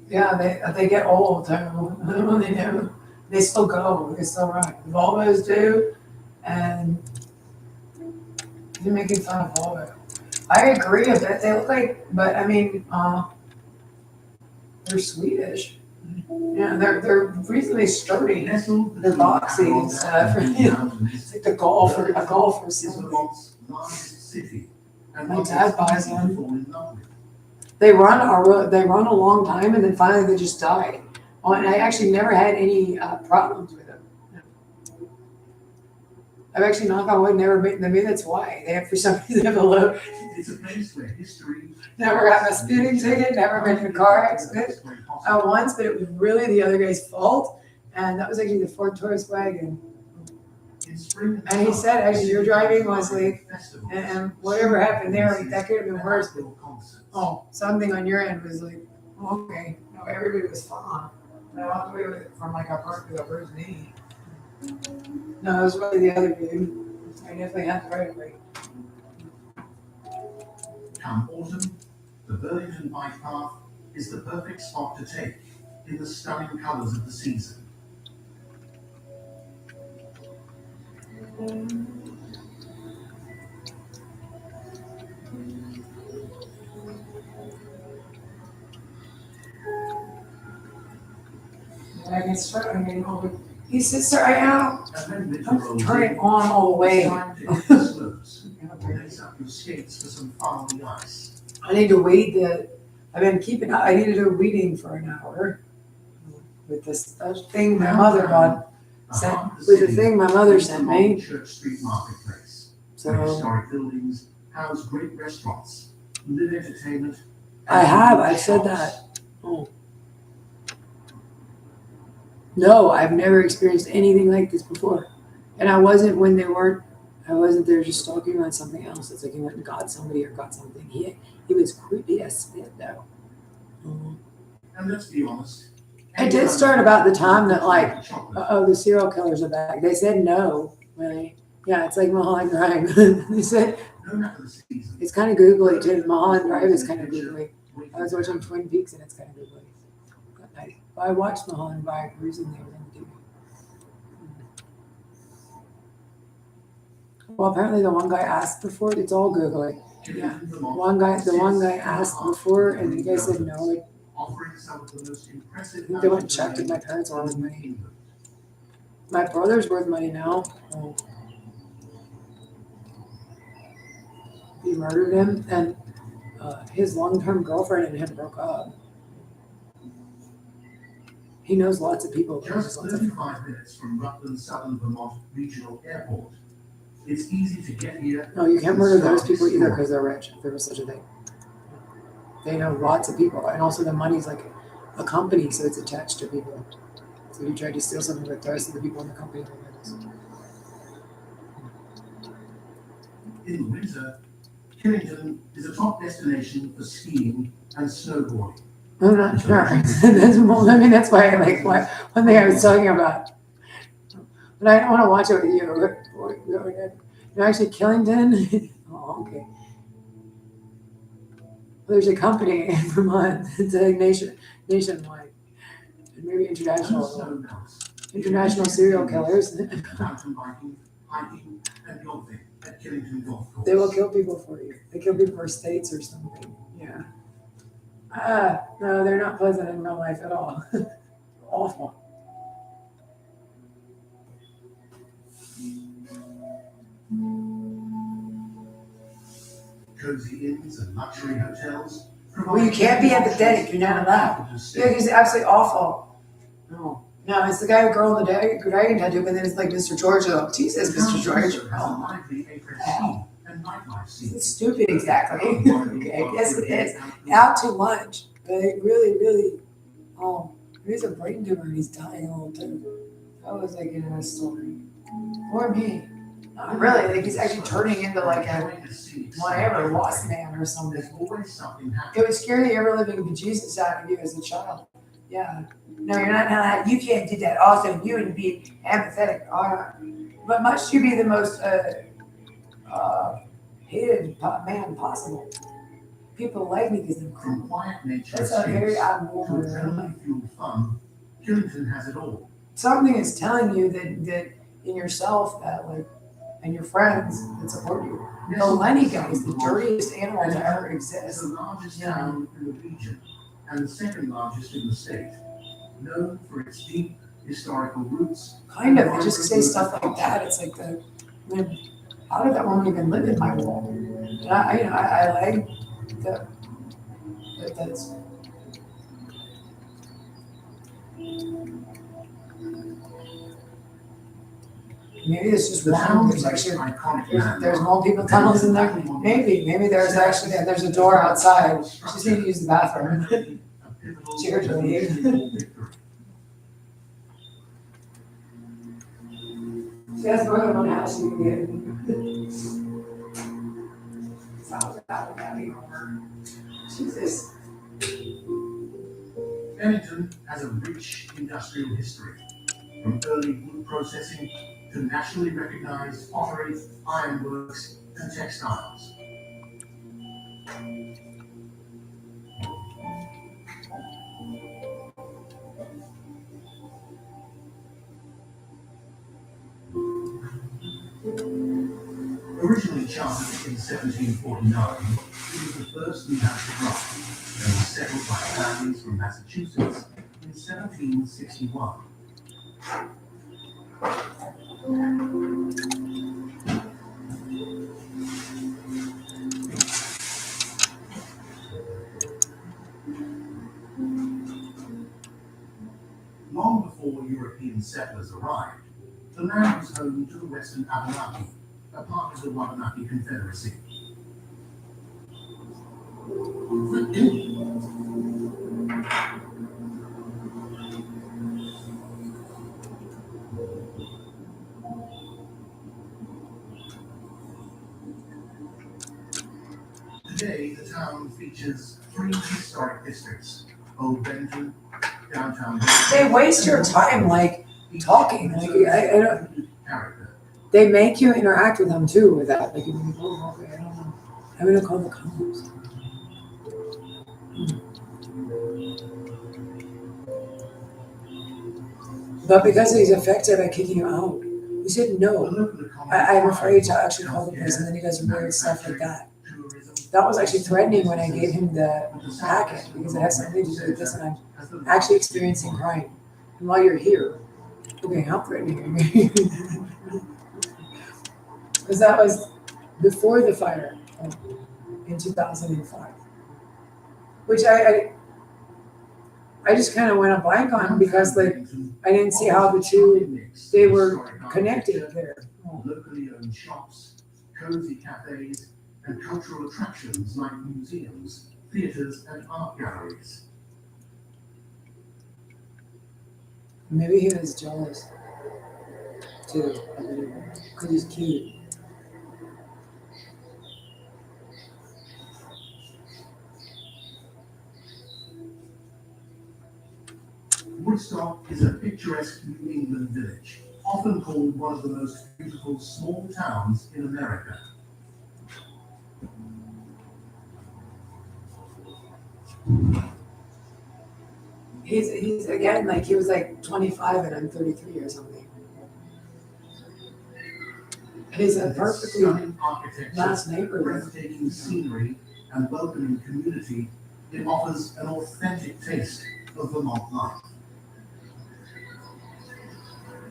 B: Yeah, they get old too. When they do, they still go. They still run. The Volvos do, and you're making fun of Volvo. I agree with it. They look like, but I mean, they're Swedish. Yeah, they're reasonably sturdy. They're boxy and stuff. It's like a golfer
A: Is the world's largest city. And
B: My
A: one
B: dad
A: that's
B: buys
A: easy
B: one.
A: to fall in love with.
B: They run a long time, and then finally they just die. Oh, and I actually never had any problems with them. I've actually, knock on wood, never been. Maybe that's why they have, for some reason, have a low.
A: It's a place where history.
B: Never got a speeding ticket. Never been in a car accident. Once, but it was really the other guy's fault, and that was actually the Ford Taurus wagon.
A: In spring
B: And he said, actually, your driving was like,
A: festivals,
B: and whatever happened there, like that could have been worse. But
A: outdoor concerts.
B: oh, something on your end was like, okay, no, everybody was fine. I walked away with it from like a bruised knee. No, it was really the other dude. I definitely had the right away.
A: Come autumn, the Burlington Bike Path is the perfect spot to take in the stunning colors of the season.
B: And I can start, I mean, over. He says, sir, I know.
A: And then winter
B: Don't
A: rolls
B: turn
A: in.
B: it on all the way.
A: It's time to hit the slopes. Lace up your skates for some fun on the ice.
B: I need to weed I've been I need to do weeding for an hour with this thing my mother bought, thing my mother sent me.
A: Church Street Marketplace.
B: So
A: Historic buildings house great restaurants, live entertainment.
B: I've said that. Oh. No, I've never experienced anything like this before. And I wasn't there just talking about something else. It's like he went and got somebody or got something. He was creepy as shit though. Mhm.
A: And let's be honest.
B: It did start about the time that like,
A: Chocolate.
B: the serial killers are back. They said no, really. Yeah, it's like Mulholland Drive. They said
A: No matter the season.
B: it's kind of googly too. Mulholland Drive is kind of googly. I was watching Twin Peaks and it's kind of googly. But I watched Mulholland Drive recently. Well, apparently the one guy asked before. It's all googly. Yeah. The one guy asked before, and the guy said no.
A: Offering some of the most impressive.
B: I think they went and checked if my parents were worth money. My brother's worth money now. Oh. He murdered him, and his long-term girlfriend and him broke up. He knows lots of people.
A: Just 35 minutes from Rutland's Southern Vermont Regional Airport. It's easy to get here.
B: No, you can't murder those people either because they're rich, if there was such a thing. They know lots of people, and also the money's like a company, so it's attached to people. So if you tried to steal something with the rest of the people in the company,
A: In winter, Killington is a top destination for skiing and snowboarding.
B: I'm not sure. That's why I like one thing I was talking about. But I don't want to watch it with you. No, actually, Killington. Oh, okay. There's a company in Vermont. It's like nationwide, and maybe international serial killers.
A: Mountain biking, hiking, and golfing at Killington Golf Course.
B: They will kill people for you. They kill people for states or something. Yeah. No, they're not pleasant in real life at all. Awful.
A: Cozy inns and luxury hotels.
D: Well, you can't be empathetic. You're not allowed. Yeah, it's absolutely awful. No, it's the guy with girl in the dragon tattoo, but then it's like Mr. George. Oh, Jesus, Mr. George. Oh. It's stupid, exactly. Okay, I guess it is. Out to lunch. But really, he's a brain tumor and he's dying all the time. That was like in a story. Or me. Not really, like he's actually turning into like a whatever, lost man or something. It would scare the ever-living bejesus out of you as a child. Yeah. No, you're not. You can't do that. Also, you would be empathetic. But must you be the most hated man possible? People like me because I'm
A: From
D: cool.
A: quiet nature
D: That's a very abnormal.
A: to adrenaline-fueled fun, Killington has it all.
B: Something is telling you that in yourself that like, and your friends that support you. The Lenny guys, the dirtiest animals that ever
A: It's
B: exist.
A: the largest town in the region and the second largest in the state, known for its deep historical roots.
B: Kind of. They just say stuff like that. It's like how did that woman even live in my wall? And I like that's. Maybe there's just one. There's actually there's multiple tunnels in there. Maybe there's actually there's a door outside. Just need to use the bathroom. Cheers, leave. She has more than one house you can get. Sounds about Jesus.
A: Bennington has a rich industrial history, from early wood processing to nationally recognized pottery, ironworks, and textiles. Originally chartered in 1749, it was the first New Hampshire branch and was settled by families from Massachusetts in 1761. Long before European settlers arrived, the land was home to the Western Abenaki, a part of the Wabanaki Confederacy. Today, the town features 3 historic districts: Old Benton, downtown.
B: They waste your time like talking. Like I don't.
A: Character.
B: They make you interact with them too with that. Like, oh, okay, I don't know. I'm gonna call the cops. But because he's affected by kicking you out, He said,
A: The
B: no,
A: local economy
B: I'm afraid to actually
A: thrives
B: call the
A: on
B: police, and then he does weird stuff like that.
A: tourism,
B: That was actually threatening when I gave him the packet, because it has something to do with this, and I'm actually experiencing crime. And while you're here, okay, how threatening are you? Because that was before the fire in 2005, which I just kind of went a blank on because like I didn't see how the two, they were connected there.
A: Locally owned shops, cozy cafes, and cultural attractions like museums, theatres, and art galleries.
B: Maybe he was jealous too, because he's cute.
A: Woodstock is a picturesque New England village, often called one of the most beautiful small towns in America.
B: He's again, like he was like 25 and I'm 33 or something. He's a
A: With its
B: perfectly
A: stunning architecture,
B: nice neighborhood.
A: breathtaking scenery, and welcoming community, it offers an authentic taste of Vermont life.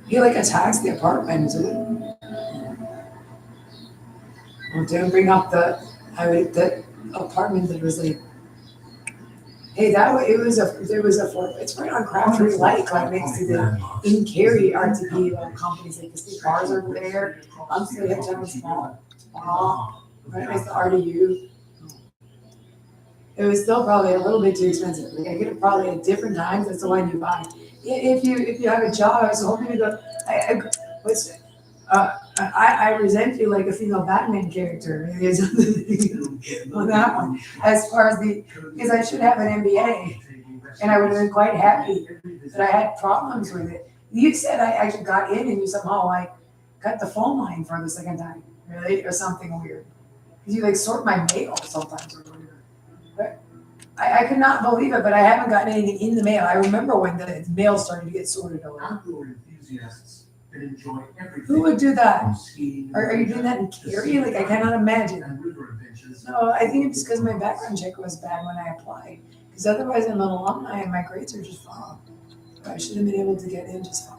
B: He like attacks the apartment. Well, don't bring up the apartment that was like, hey, it was it's right on Crabtree Lake, right next to the in Cary RTP companies like the state bars over there. Honestly, they have done a small spa right next to RDU. It was still probably a little bit too expensive. Like I get it probably at different times. That's the one you buy. If you have a job, I was hoping to go. I resent you like a female Batman character. On that one, as far as because I should have an MBA, and I would have been quite happy that I had problems with it. You said I actually got in, and you somehow like cut the phone line for the second time, really, or something weird. Because you like sort my mail sometimes or whatever. But I could not believe it, but I haven't gotten anything in the mail. I remember when the mail started to get sorted over.
A: Outdoor enthusiasts can enjoy everything.
B: Who would do that?
A: From skiing
B: Are you doing that in Cary? Like I cannot imagine.
A: and river adventures.
B: No, I think it's because my background check was bad when I applied. Because otherwise, I'm an alumni and my grades are just fine. So I should have been able to get in just fine.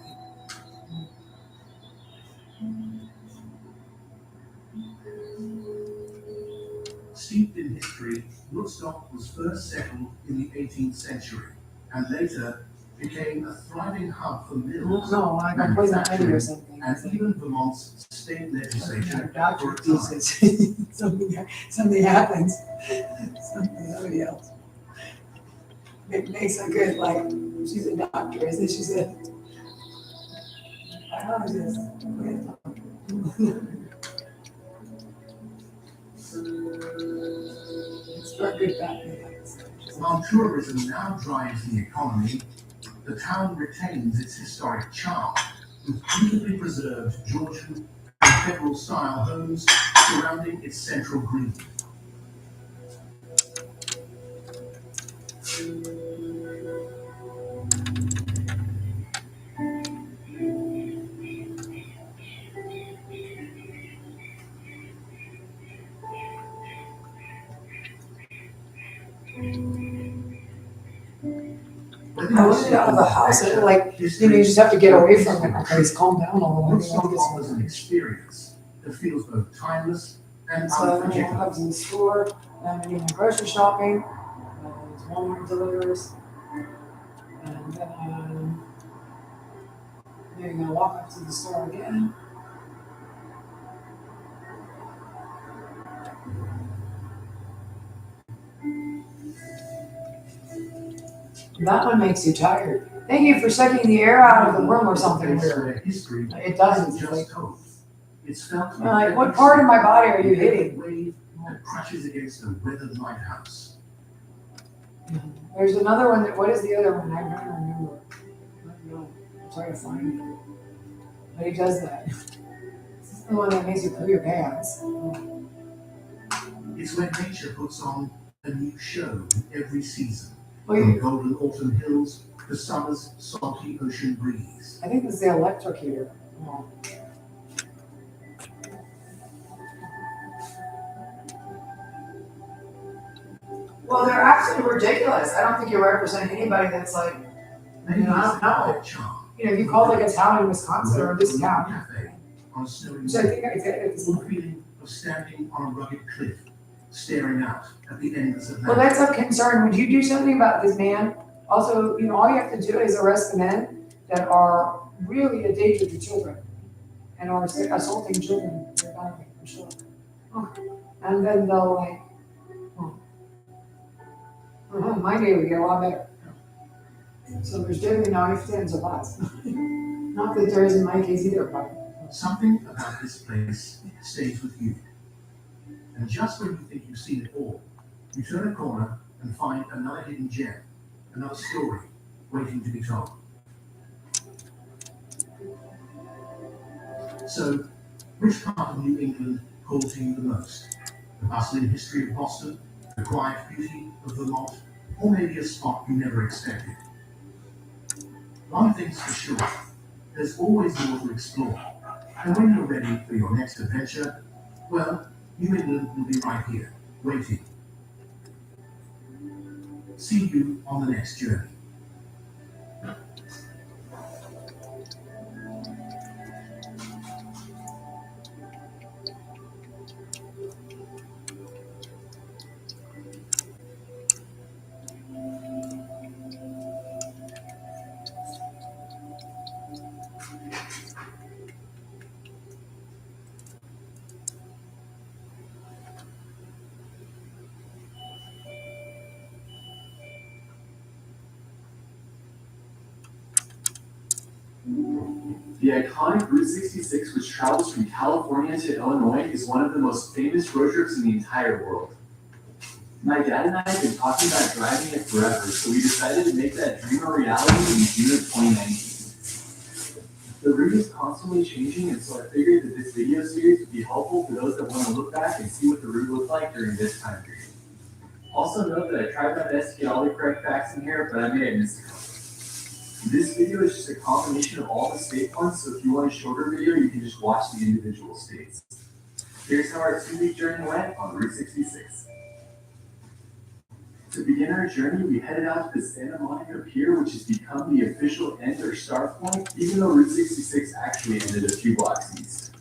A: Steeped in history, Woodstock was first settled in the 18th century and later became a thriving hub for mills,
B: No, like I'm poison ivy or something.
A: and even Vermont's state legislature
B: Doctor
A: for a time.
B: thesis. something happens. Somebody else. It makes a good like. She's a doctor, isn't she? She said. Biologist. It's for a good Batman.
A: While tourism now drives the economy, the town retains its historic charm, with beautifully preserved Georgian and federal-style homes surrounding its central green.
B: I wanted out of the house, and like, you just have to get away from it. Okay, just calm down all the way.
A: Woodstock offers an experience that feels both timeless and
B: So I
A: unforgettable.
B: was in the store, and I'm doing my grocery shopping, and Walmart delivers, and then you're gonna walk up to the store again. That one makes you tired. Thank you for sucking the air out of the room or something weird.
A: History
B: It doesn't.
A: isn't
B: It's like,
A: just told. It's felt
B: I'm like, what part of my body are you hitting?
A: Wave that crashes against a weathered lighthouse.
B: There's another one what is the other one? I don't remember. I don't know. I'm trying to find it. But he does that. This is the one that makes you poo your pants.
A: It's where nature puts on a new show every season.
B: Well,
A: From golden autumn hills to summer's salty ocean breeze.
B: I think this is the electrocutor. Oh. Well, they're absolutely ridiculous. I don't think you're representing anybody that's like,
A: Maybe
B: I
A: it's
B: don't know.
A: their charm.
B: if you call like a town in Wisconsin or this town,
A: Cafe on a snowy
B: which I think it's.
A: or the feeling of standing on a rugged cliff, staring out at the endless
B: Well,
A: Atlantic.
B: that's of concern. Would you do something about this man? Also, all you have to do is arrest the men that are really a danger to children and are assaulting children. They're dying, I'm sure. And then they'll like, my day would get a lot better. So there's definitely no ifs, ands, or buts. Not that there is in my case either, but.
A: Something about this place stays with you. And just when you think you've seen it all, you turn a corner and find another hidden gem, another story waiting to be told. So, which part of New England calls to you the most? The bustling history of Boston, the quiet beauty of Vermont, or maybe a spot you never expected? One thing's for sure, there's always more to explore. And when you're ready for your next adventure, well, New England will be right here, waiting. See you on the next journey.
E: The iconic Route 66, which travels from California to Illinois, is one of the most famous road trips in the entire world. My dad and I have been talking about driving it forever, so we decided to make that dream a reality in June of 2019. The route is constantly changing, and so I figured that this video series would be helpful for those that want to look back and see what the route looked like during this time period. Also note that I tried my best to get all the correct facts in here, but I may have missed a couple. This video is just a combination of all the state ones, so if you want a shorter video, you can just watch the individual states. Here's how our 2-week journey went on Route 66. To begin our journey, we headed out to the Santa Monica Pier, which has become the official end or start point, even though Route 66 actually ended a few blocks east.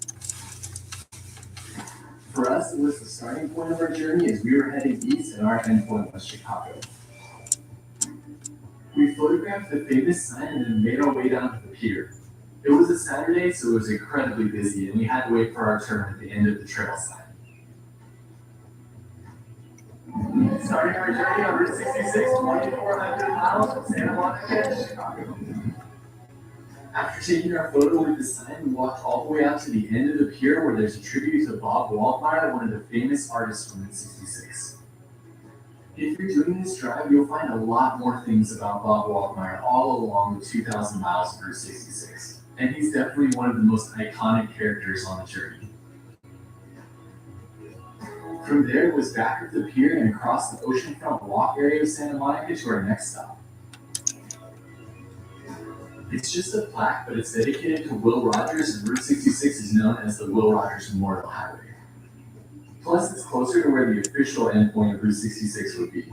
E: For us, it was the starting point of our journey as we were heading east and our end point was Chicago. We photographed the famous sign and then made our way down to the pier. It was a Saturday, so it was incredibly busy, and we had to wait for our turn at the end of the trail sign. Starting our journey on Route 66, 2,400 miles from Santa Monica to Chicago. After taking our photo with the sign, we walked all the way out to the end of the pier where there's a tribute to Bob Waldmeier, one of the famous artists from Route 66. If you're doing this drive, you'll find a lot more things about Bob Waldmeier all along the 2,000 miles of Route 66. And he's definitely one of the most iconic characters on the journey. From there, it was back up the pier and across the oceanfront walk area of Santa Monica to our next stop. It's just a plaque, but it's dedicated to Will Rogers, and Route 66 is known as the Will Rogers Memorial Highway. Plus, it's closer to where the official endpoint of Route 66 would be.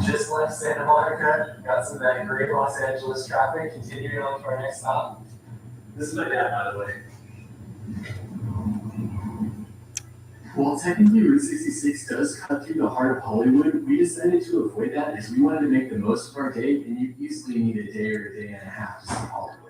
E: Just left Santa Monica, got some of that great Los Angeles traffic, continuing on to our next stop. This is my dad, by the way. While technically Route 66 does cut through the heart of Hollywood, we decided to avoid that as we wanted to make the most of our day, and you easily need a day or a day and a half to see Hollywood.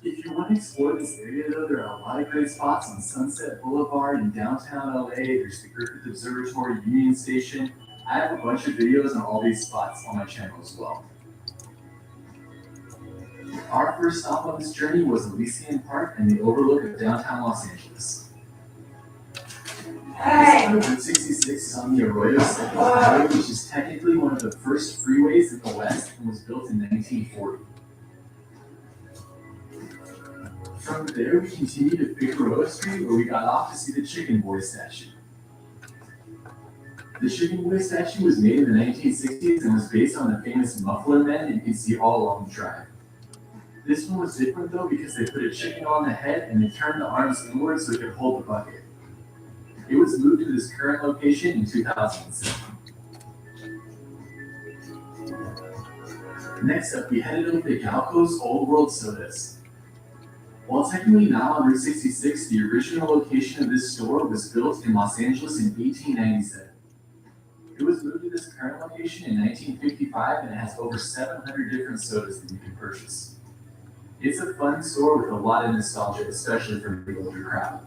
E: If you want to explore this area though, there are a lot of great spots on Sunset Boulevard in downtown LA. There's the Griffith Observatory, Union Station. I have a bunch of videos on all these spots on my channel as well. Our first stop on this journey was Elysian Park and the overlook of downtown Los Angeles.
D: Hey.
E: Route 66 is on the Arroyo Seco Highway, which is technically one of the first freeways in the West and was built in 1940. From there, we continued to Figueroa Street, where we got off to see the Chicken Boy statue. The Chicken Boy statue was made in the 1960s and was based on the famous Muffler Men that you can see all along the drive. This one was different though because they put a chicken on the head and they turned the arms inward so it could hold the bucket. It was moved to this current location in 2007. Next up, we headed over to Galco's Old World Sodas. While technically not on Route 66, the original location of this store was built in Los Angeles in 1897. It was moved to this current location in 1955 and it has over 700 different sodas that you can purchase. It's a fun store with a lot of nostalgia, especially for the older crowd.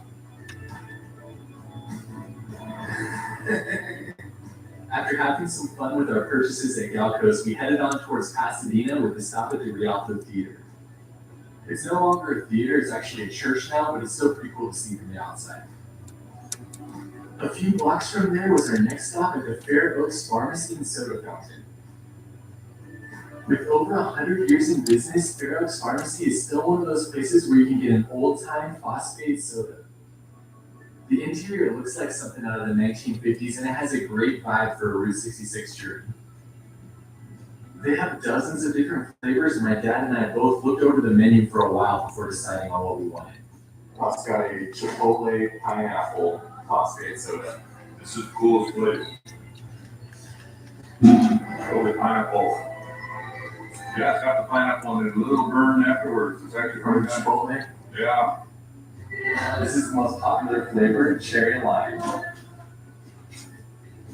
E: After having some fun with our purchases at Galco's, we headed on towards Pasadena with a stop at the Rialto Theater. It's no longer a theater, it's actually a church now, but it's still pretty cool to see from the outside. A few blocks from there was our next stop at the Fair Oaks Pharmacy and Soda Fountain. With over 100 years in business, Fair Oaks Pharmacy is still one of those places where you can get an old-time phosphate soda. The interior looks like something out of the 1950s and it has a great vibe for a Route 66 journey. They have dozens of different flavors and my dad and I both looked over the menu for a while before deciding on what we wanted.
F: It's got a Chipotle pineapple phosphate soda.
G: This is the coolest flavor. Chipotle pineapple. Yeah, it's got the pineapple and a little burn afterwards. It's actually
E: From
G: pretty good.
E: Chipotle,
G: Yeah.
E: this is the most popular flavor, cherry lime.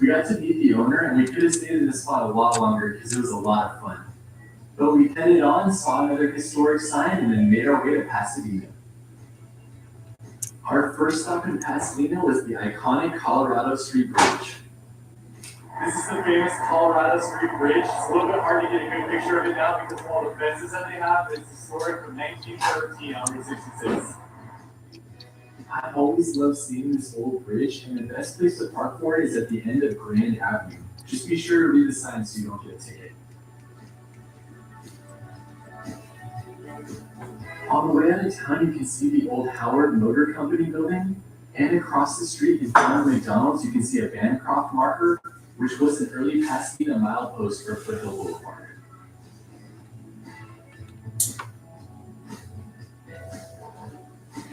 E: We got to meet the owner and we could have stayed in this spot a lot longer because it was a lot of fun. But we headed on, saw another historic sign, and then made our way to Pasadena. Our first stop in Pasadena was the iconic Colorado Street Bridge. This is the famous Colorado Street Bridge. It's a little bit hard to get a good picture of it now because of all the fences that they have. It's historic from 1913 on Route 66. I always love seeing this old bridge, and the best place to park for it is at the end of Grand Avenue. Just be sure to read the sign so you don't get a ticket. On the way out of town, you can see the old Howard Motor Company building, and across the street in front of McDonald's, you can see a Bancroft marker, which was an early Pasadena milepost for Foothill Boulevard.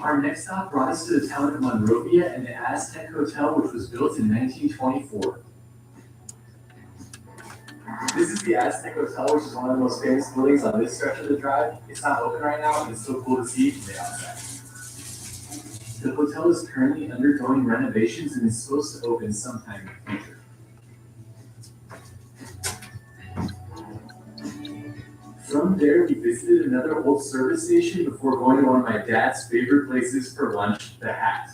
E: Our next stop brought us to the town of Monrovia and the Aztec Hotel, which was built in 1924. This is the Aztec Hotel, which is one of the most famous buildings on this stretch of the drive. It's not open right now, but it's still cool to see from the outside. The hotel is currently undergoing renovations and is supposed to open sometime in the future. From there, we visited another old service station before going to one of my dad's favorite places for lunch, the Hat.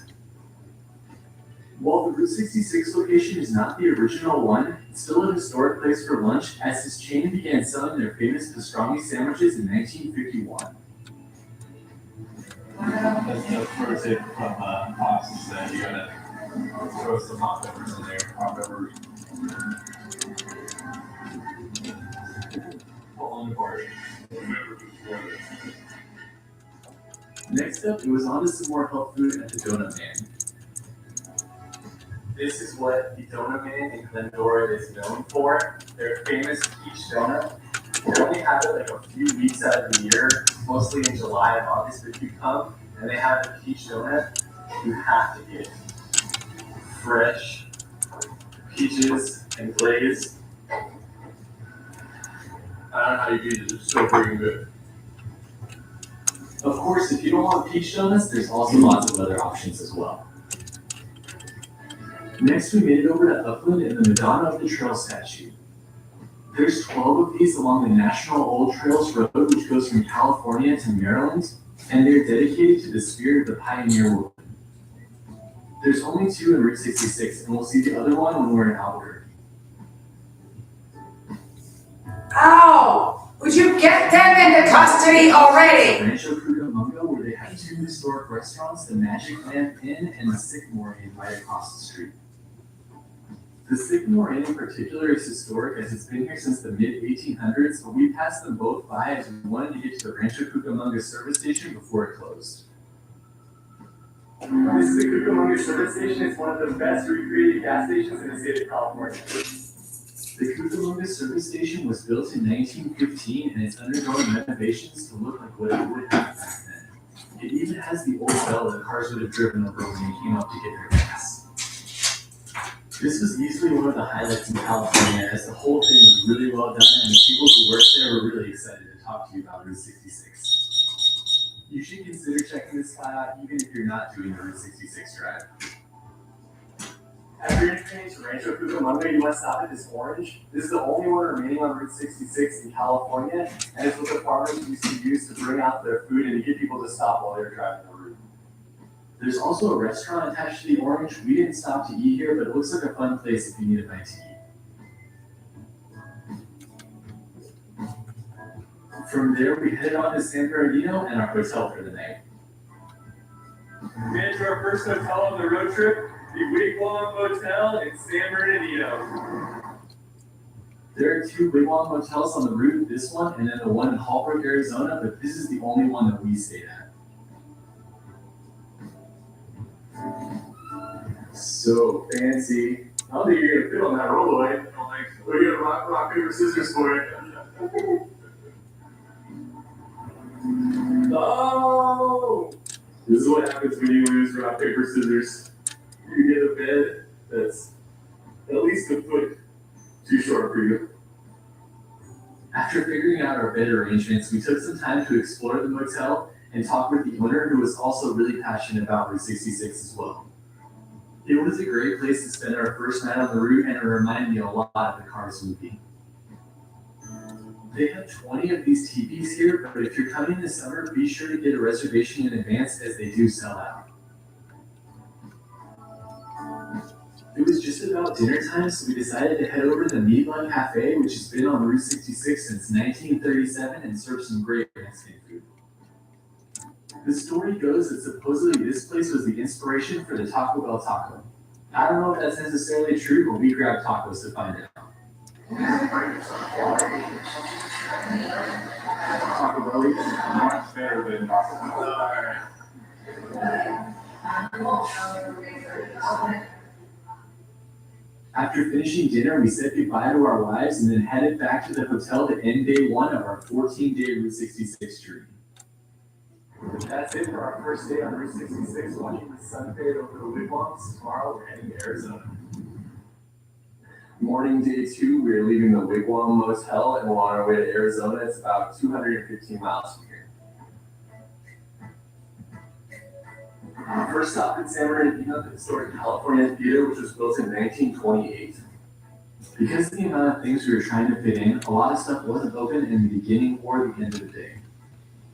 E: While the Route 66 location is not the original one, it's still a historic place for lunch as this chain began selling their famous pastrami sandwiches in 1951.
F: That's no pro tip from Pops is that you gotta throw some hot peppers in there. Hot peppers. Fall on the party.
E: Next up, it was on to some more health food at the Donut Man. This is what the Donut Man in Glendora is known for. Their famous peach donut. They only have it like a few weeks out of the year, mostly in July and August. But if you come and they have the peach donut, you have to get fresh peaches and glaze.
G: I don't know how you do this. It's so freaking good.
E: Of course, if you don't want peach donuts, there's also lots of other options as well. Next, we made it over to Upland and the Madonna of the Trail statue. There's 12 of these along the National Old Trails Road, which goes from California to Maryland, and they're dedicated to the spirit of the pioneer woman. There's only 2 in Route 66, and we'll see the other one when we're in Albuquerque.
D: Ow! Would you get them into custody already?
E: Rancho Cucamonga, where they have 2 historic restaurants, the Magic Lamp Inn and the Sycamore Inn right across the street. The Sycamore Inn in particular is historic as it's been here since the mid-1800s, but we passed them both by as we wanted to get to the Rancho Cucamonga service station before it closed. This is the Cucamonga service station. It's one of the best recreated gas stations in the state of California. The Cucamonga service station was built in 1915 and it's undergoing renovations to look like what it would have back then. It even has the old bell that cars would have driven over when they came up to get their gas. This was easily one of the highlights in California, as the whole thing was really well done and the people who worked there were really excited to talk to you about Route 66. You should consider checking this spot out even if you're not doing the Route 66 drive. After entering into Rancho Cucamonga, you must stop at this orange. This is the only one remaining on Route 66 in California, and it's what the farmers used to use to bring out their food and to get people to stop while they were driving the route. There's also a restaurant attached to the orange. We didn't stop to eat here, but it looks like a fun place if you need a bite to eat. From there, we headed on to San Bernardino and our hotel for the night.
F: We made it to our first hotel on the road trip, the Wigwam Motel in San Bernardino.
E: There are 2 Wigwam hotels on the route, this one and then the one in Hallbrook, Arizona, but this is the only one that we stayed at. So fancy. I don't think you're gonna fit on that rollerblade. I don't think so. We're gonna rock, paper, scissors for it. Oh! This is what happens when you lose rock, paper, scissors. You get a bed that's at least a foot too short for you. After figuring out our bed arrangements, we took some time to explore the motel and talk with the owner, who was also really passionate about Route 66 as well. It was a great place to spend our first night on the route, and it reminded me a lot of the Cars movie. They have 20 of these teepees here, but if you're coming this summer, be sure to get a reservation in advance, as they do sell out. It was just about dinner time, so we decided to head over to the Meat Bun Cafe, which has been on Route 66 since 1937 and serves some great Mexican food. The story goes that supposedly this place was the inspiration for the Taco Bell taco. I don't know if that's necessarily true, but we grabbed tacos to find out. Taco Bell is
G: Much better than Taco Bell.
E: After finishing dinner, we said goodbye to our wives and then headed back to the hotel to end day 1 of our 14-day Route 66 journey. That's it for our first day on Route 66, watching the sun fade over the wigwams. Tomorrow we're heading to Arizona. Morning day 2, we're leaving the Wigwam Motel and we're on our way to Arizona. It's about 215 miles from here. First stop in San Bernardino, the historic California Theater, which was built in 1928. Because of the amount of things we were trying to fit in, a lot of stuff wasn't open in the beginning or the end of the day.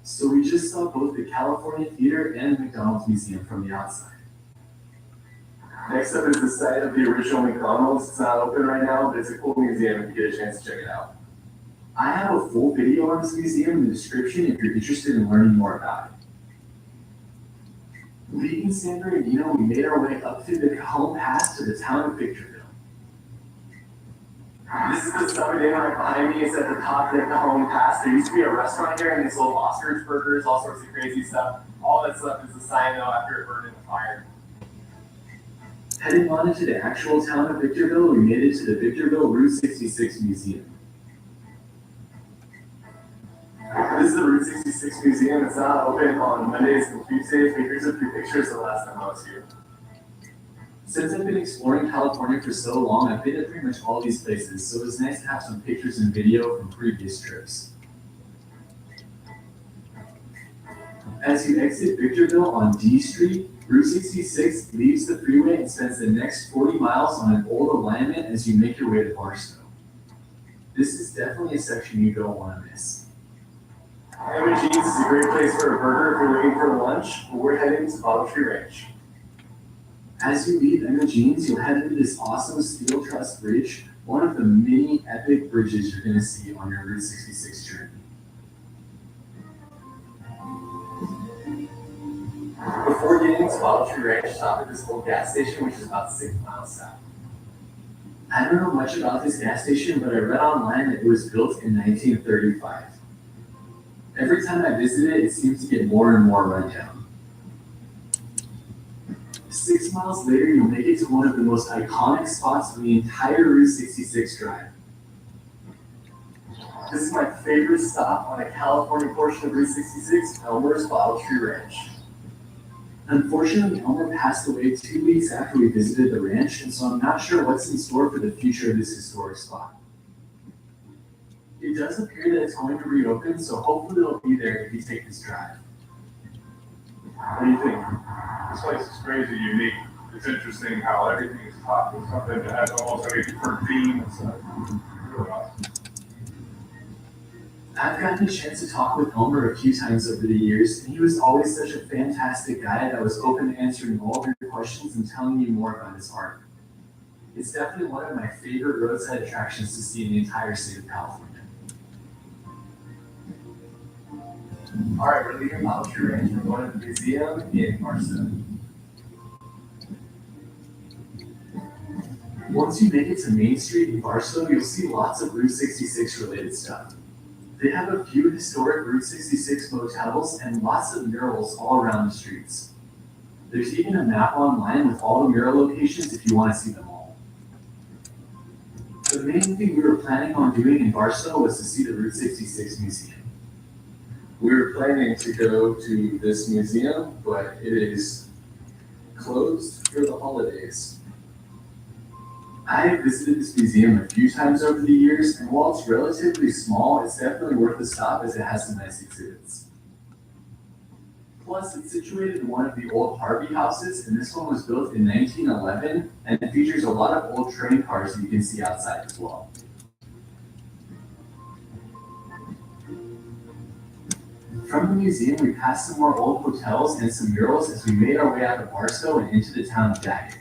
E: So we just saw both the California Theater and McDonald's Museum from the outside. Next up is the site of the original McDonald's. It's not open right now, but it's a cool museum if you get a chance to check it out. I have a full video on this museum in the description if you're interested in learning more about it. Leaving San Bernardino, we made our way up through the Cajon Pass to the town of Victorville. This is the summer day right behind me. It's at the top of the Cajon Pass. There used to be a restaurant here, and they sold ostrich burgers, all sorts of crazy stuff. All that's left is a sign, though, after it burned in the fire. Heading on into the actual town of Victorville, we made it to the Victorville Route 66 Museum. This is the Route 66 Museum. It's not open on Mondays and Tuesdays, but here's a few pictures of the last time I was here. Since I've been exploring California for so long, I've been to pretty much all these places, so it's nice to have some pictures and video from previous trips. As you exit Victorville on D Street, Route 66 leaves the freeway and spends the next 40 miles on an old alignment as you make your way to Barstow. This is definitely a section you don't want to miss. Emma Jean's is a great place for a burger if you're looking for lunch, but we're heading to Bottle Tree Ranch. As you leave Emma Jean's, you'll head into this awesome steel truss bridge, one of the many epic bridges you're going to see on your Route 66 journey. Before getting to Bottle Tree Ranch, stop at this old gas station, which is about 6 miles south. I don't know much about this gas station, but I read online that it was built in 1935. Every time I visit it, it seems to get more and more run down. 6 miles later, you'll make it to one of the most iconic spots on the entire Route 66 drive. This is my favorite stop on a California portion of Route 66, Elmer's Bottle Tree Ranch. Unfortunately, Elmer passed away 2 weeks after we visited the ranch, and so I'm not sure what's in store for the future of this historic spot. It does appear that it's going to reopen, so hopefully it'll be there if you take this drive. What do you think?
G: This place is crazy unique. It's interesting how everything is topped with something that has almost like a different theme and stuff. Really awesome.
E: I've gotten a chance to talk with Elmer a few times over the years, and he was always such a fantastic guy that was open to answering all of your questions and telling you more about his art. It's definitely one of my favorite roadside attractions to see in the entire state of California. All right, we're leaving Mount True Ranch and we're going to the museum in Barstow. Once you make it to Main Street in Barstow, you'll see lots of Route 66 related stuff. They have a few historic Route 66 motels and lots of murals all around the streets. There's even a map online with all the mural locations if you want to see them all. The main thing we were planning on doing in Barstow was to see the Route 66 museum. We were planning to go to this museum, but it is closed for the holidays. I have visited this museum a few times over the years, and while it's relatively small, it's definitely worth a stop as it has some nice exhibits. Plus, it's situated in one of the old Harvey houses, and this one was built in 1911, and it features a lot of old train cars that you can see outside as well. From the museum, we passed some more old hotels and some murals as we made our way out of Barstow and into the town of Daggett.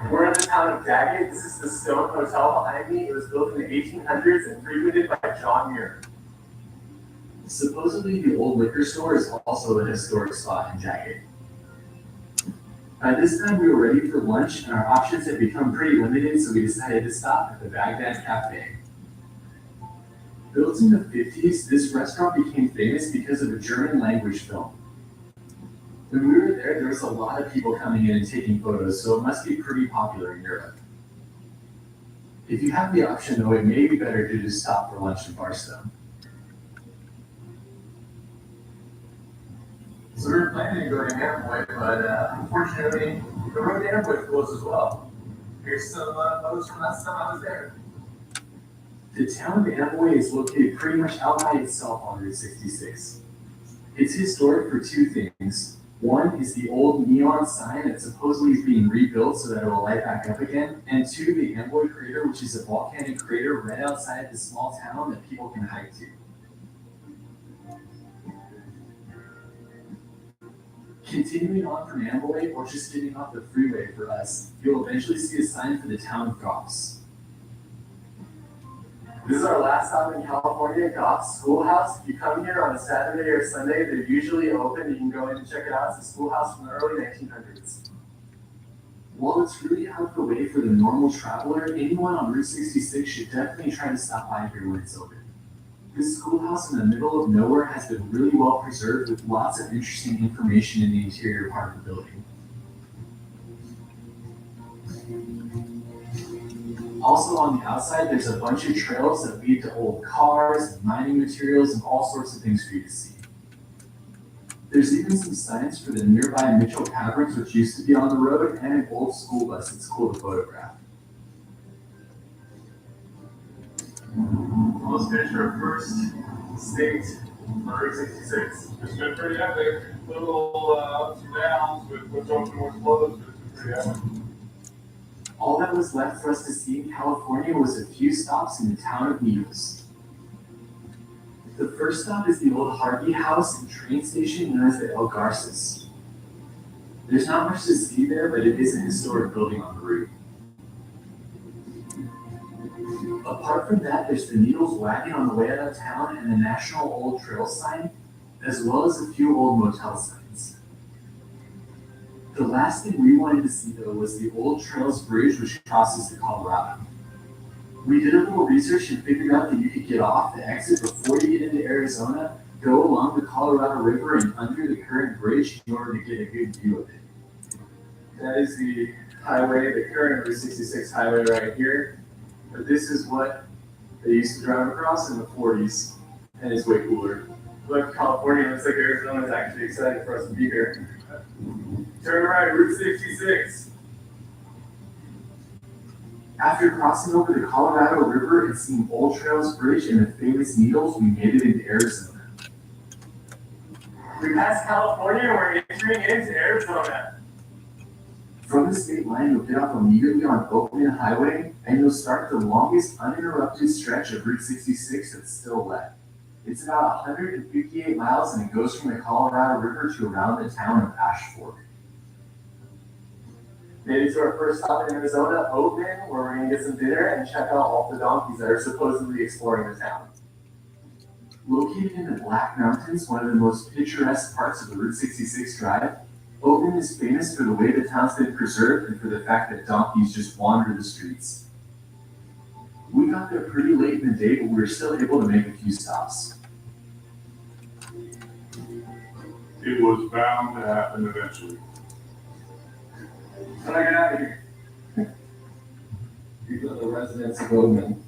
E: We're in the town of Daggett. This is the Stone Hotel behind me. It was built in the 1800s and frequented by John Muir. Supposedly, the old liquor store is also a historic spot in Daggett. By this time, we were ready for lunch, and our options had become pretty limited, so we decided to stop at the Baghdad Cafe. Built in the 50s, this restaurant became famous because of a German language film. When we were there was a lot of people coming in and taking photos, so it must be pretty popular in Europe. If you have the option, though, it may be better to just stop for lunch in Barstow.
F: So we were planning to go to Amboy, but unfortunately, the road to Amboy closed as well. Here's some photos from last time I was there.
E: The town of Amboy is located pretty much out by itself on Route 66. It's historic for two things. One is the old neon sign that supposedly is being rebuilt so that it will light back up again. And two, the Amboy crater, which is a volcanic crater right outside the small town that people can hike to. Continuing on from Amboy, or just getting off the freeway for us, you'll eventually see a sign for the town of Goffs. This is our last stop in California, Goffs Schoolhouse. If you come here on a Saturday or Sunday, they're usually open. You can go in and check it out. It's a schoolhouse from the early 1900s. While it's really out of the way for the normal traveler, anyone on Route 66 should definitely try to stop by here when it's open. This schoolhouse in the middle of nowhere has been really well preserved with lots of interesting information in the interior part of the building. Also on the outside, there's a bunch of trails that lead to old cars, and mining materials, and all sorts of things for you to see. There's even some signs for the nearby Mitchell Caverns, which used to be on the road, and an old school bus that's cool to photograph.
F: Almost finished our first state on Route 66.
G: It's been pretty epic. Little ups and downs with what's open and what's closed. It's been pretty epic.
E: All that was left for us to see in California was a few stops in the town of Needles. The first stop is the old Harvey House and train station known as the El Garces. There's not much to see there, but it is a historic building on the route. Apart from that, there's the Needles wagon on the way out of town and the National Old Trail sign, as well as a few old motel signs. The last thing we wanted to see, though, was the Old Trails Bridge, which crosses the Colorado. We did a little research and figured out that you could get off the exit before you get into Arizona, go along the Colorado River and under the current bridge in order to get a good view of it.
F: That is the highway, the current Route 66 highway right here. But this is what they used to drive across in the 40s, and it's way cooler. But California looks like Arizona's actually excited for us to be here. Turn right, Route 66.
E: After crossing over the Colorado River and seeing Old Trails Bridge and the famous Needles, we made it into Arizona.
F: We passed California and we're entering into Arizona.
E: From the state line, you'll get off immediately on Oakland Highway, and you'll start the longest uninterrupted stretch of Route 66 that's still left. It's about 158 miles, and it goes from the Colorado River to around the town of Ash Fork.
F: Made it to our first stop in Arizona, Oakland, where we're gonna get some dinner and check out all the donkeys that are supposedly exploring the town.
E: Located in the Black Mountains, one of the most picturesque parts of the Route 66 drive, Oakland is famous for the way the town's been preserved and for the fact that donkeys just wander the streets. We got there pretty late in the day, but we were still able to make a few stops.
G: It was bound to happen eventually.
F: How do I get out of here? These are the residents of Oakland.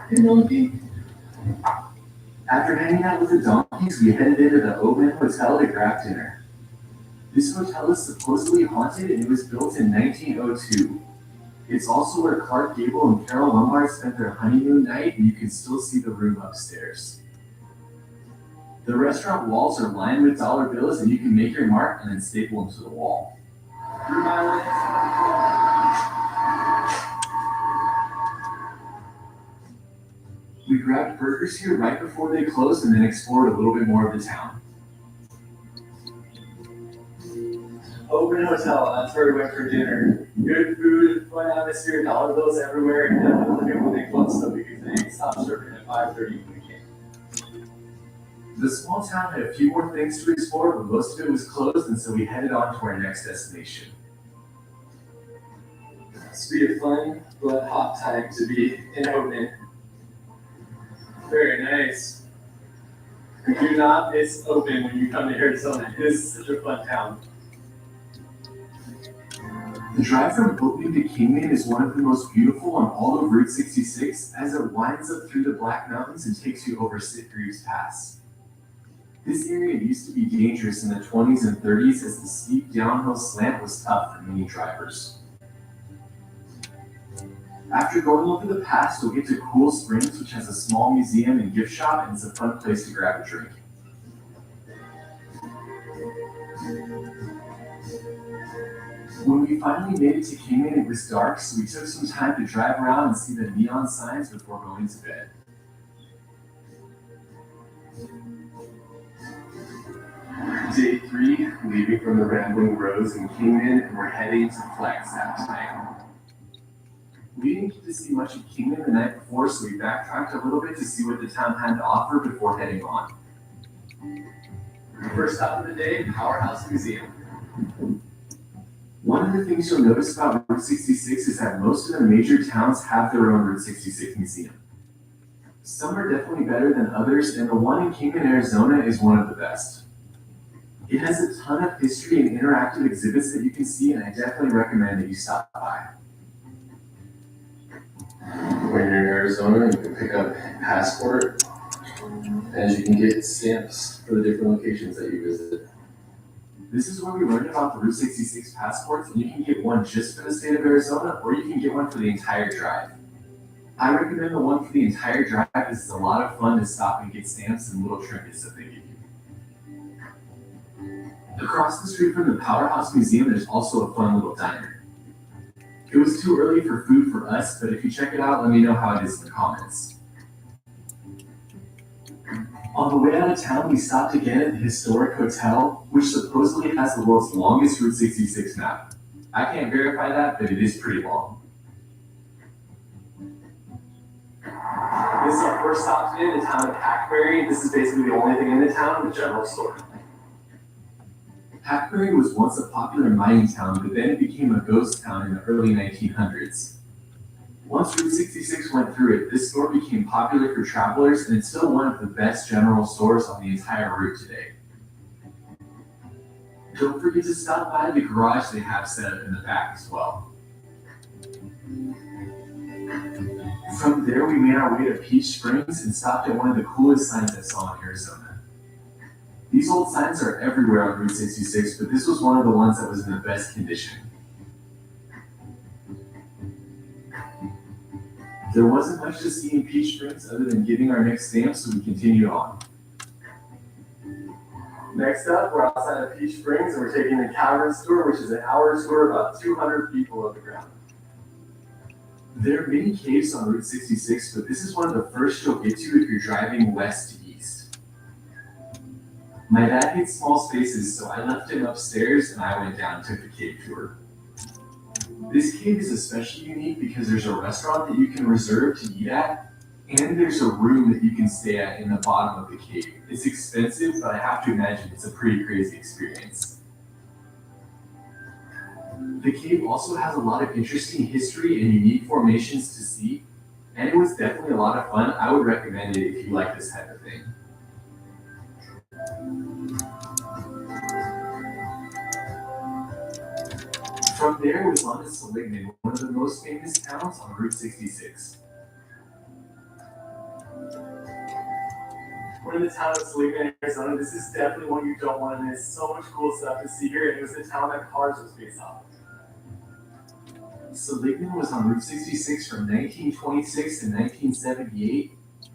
F: Hey, donkey.
E: After hanging out with the donkeys, we headed into the Oakland Hotel to grab dinner. This hotel is supposedly haunted and it was built in 1902. It's also where Clark Gable and Carol Lombard spent their honeymoon night, and you can still see the room upstairs. The restaurant walls are lined with dollar bills, and you can make your mark and then staple them to the wall.
F: Through my
E: We grabbed burgers here right before they closed and then explored a little bit more of the town.
F: Oakland Hotel, that's where we went for dinner. Good food, fun atmosphere, dollar bills everywhere, and then look at when they closed though, because they stopped serving at 5:30 when we came.
E: The small town had a few more things to explore, but most of it was closed, and so we headed on to our next destination.
F: It's be a fun but hot time to be in Oakland. Very nice. Do not miss Oakland when you come to Arizona. This is such a fun town.
E: The drive from Oakland to Kingman is one of the most beautiful on all of Route 66, as it winds up through the Black Mountains and takes you over Sitgreaves Pass. This area used to be dangerous in the 20s and 30s, as the steep downhill slant was tough for many drivers. After going over the pass, you'll get to Cool Springs, which has a small museum and gift shop, and it's a fun place to grab a drink. When we finally made it to Kingman, it was dark, so we took some time to drive around and see the neon signs before going to bed. Day 3, leaving from the rambling roads in Kingman, and we're heading to Flagstaff tonight. We didn't get to see much of Kingman the night before, so we backtracked a little bit to see what the town had to offer before heading on.
F: First stop of the day, Powerhouse Museum.
E: One of the things you'll notice about Route 66 is that most of the major towns have their own Route 66 museum. Some are definitely better than others, and the one in Kingman, Arizona is one of the best. It has a ton of history and interactive exhibits that you can see, and I definitely recommend that you stop by.
F: When you're in Arizona, you can pick up a passport, and you can get stamps for the different locations that you visit.
E: This is where we learned about the Route 66 passports, and you can get one just for the state of Arizona, or you can get one for the entire drive. I recommend the one for the entire drive. This is a lot of fun to stop and get stamps and little trinkets that they give you. Across the street from the Powerhouse Museum, there's also a fun little diner. It was too early for food for us, but if you check it out, let me know how it is in the comments. On the way out of town, we stopped again at the Historic Hotel, which supposedly has the world's longest Route 66 map. I can't verify that, but it is pretty long.
F: This is our first stop today, the town of Hackberry. This is basically the only thing in the town, the general store.
E: Hackberry was once a popular mining town, but then it became a ghost town in the early 1900s. Once Route 66 went through it, this store became popular for travelers, and it's still one of the best general stores on the entire route today. Don't forget to stop by the garage they have set up in the back as well. From there, we made our way to Peach Springs and stopped at one of the coolest signs I saw in Arizona. These old signs are everywhere on Route 66, but this was one of the ones that was in the best condition. There wasn't much to see in Peach Springs other than getting our next stamp, so we continued on.
F: Next up, we're outside of Peach Springs and we're taking the Caverns tour, which is an hour tour, about 200 feet below the ground.
E: There are many caves on Route 66, but this is one of the first you'll get to if you're driving west to east. My dad hates small spaces, so I left him upstairs and I went down and took the cave tour. This cave is especially unique because there's a restaurant that you can reserve to eat at, and there's a room that you can stay at in the bottom of the cave. It's expensive, but I have to imagine it's a pretty crazy experience. The cave also has a lot of interesting history and unique formations to see, and it was definitely a lot of fun. I would recommend it if you like this type of thing. From there, we went on to Seligman, one of the most famous towns on Route 66.
F: We're in the town of Seligman, Arizona. This is definitely one you don't want to miss. So much cool stuff to see here, and it was the town that Cars was based off.
E: Seligman was on Route 66 from 1926 to 1978,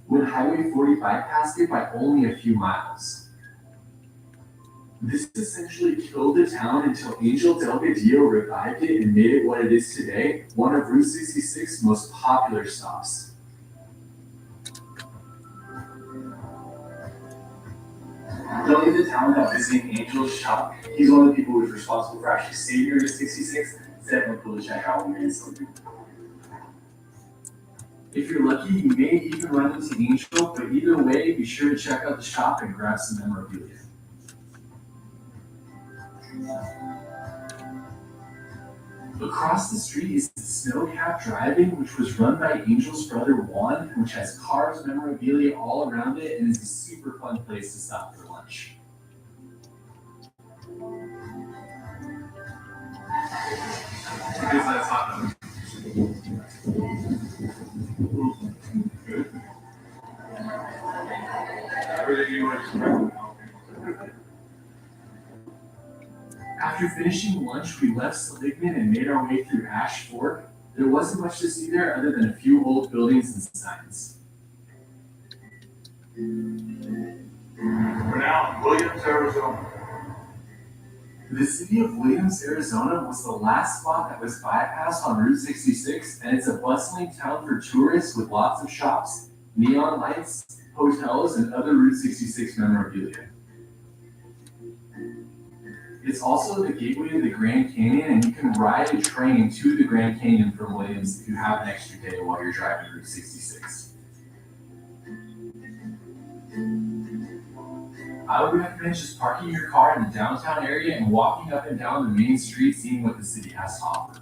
E: when Highway 40 bypassed it by only a few miles. This essentially killed the town until Angel Delgadillo revived it and made it what it is today, one of Route 66's most popular stops.
F: Don't leave the town without visiting Angel's shop. He's one of the people who was responsible for actually saving Route 66. It's definitely cool to check out when you're in Seligman.
E: If you're lucky, you may even run into Angel, but either way, be sure to check out the shop and grab some memorabilia. Across the street is the Snowcap Drive-In, which was run by Angel's brother Juan, which has cars, memorabilia all around it, and is a super fun place to stop for lunch.
G: Because that's hot. Everything you would expect.
E: After finishing lunch, we left Seligman and made our way through Ash Fork. There wasn't much to see there other than a few old buildings and signs.
G: We're now in Williams, Arizona.
E: The city of Williams, Arizona was the last spot that was bypassed on Route 66, and it's a bustling town for tourists with lots of shops, neon lights, hotels, and other Route 66 memorabilia. It's also the gateway to the Grand Canyon, and you can ride a train to the Grand Canyon from Williams if you have an extra day while you're driving Route 66. I would recommend just parking your car in the downtown area and walking up and down the main street, seeing what the city has to offer.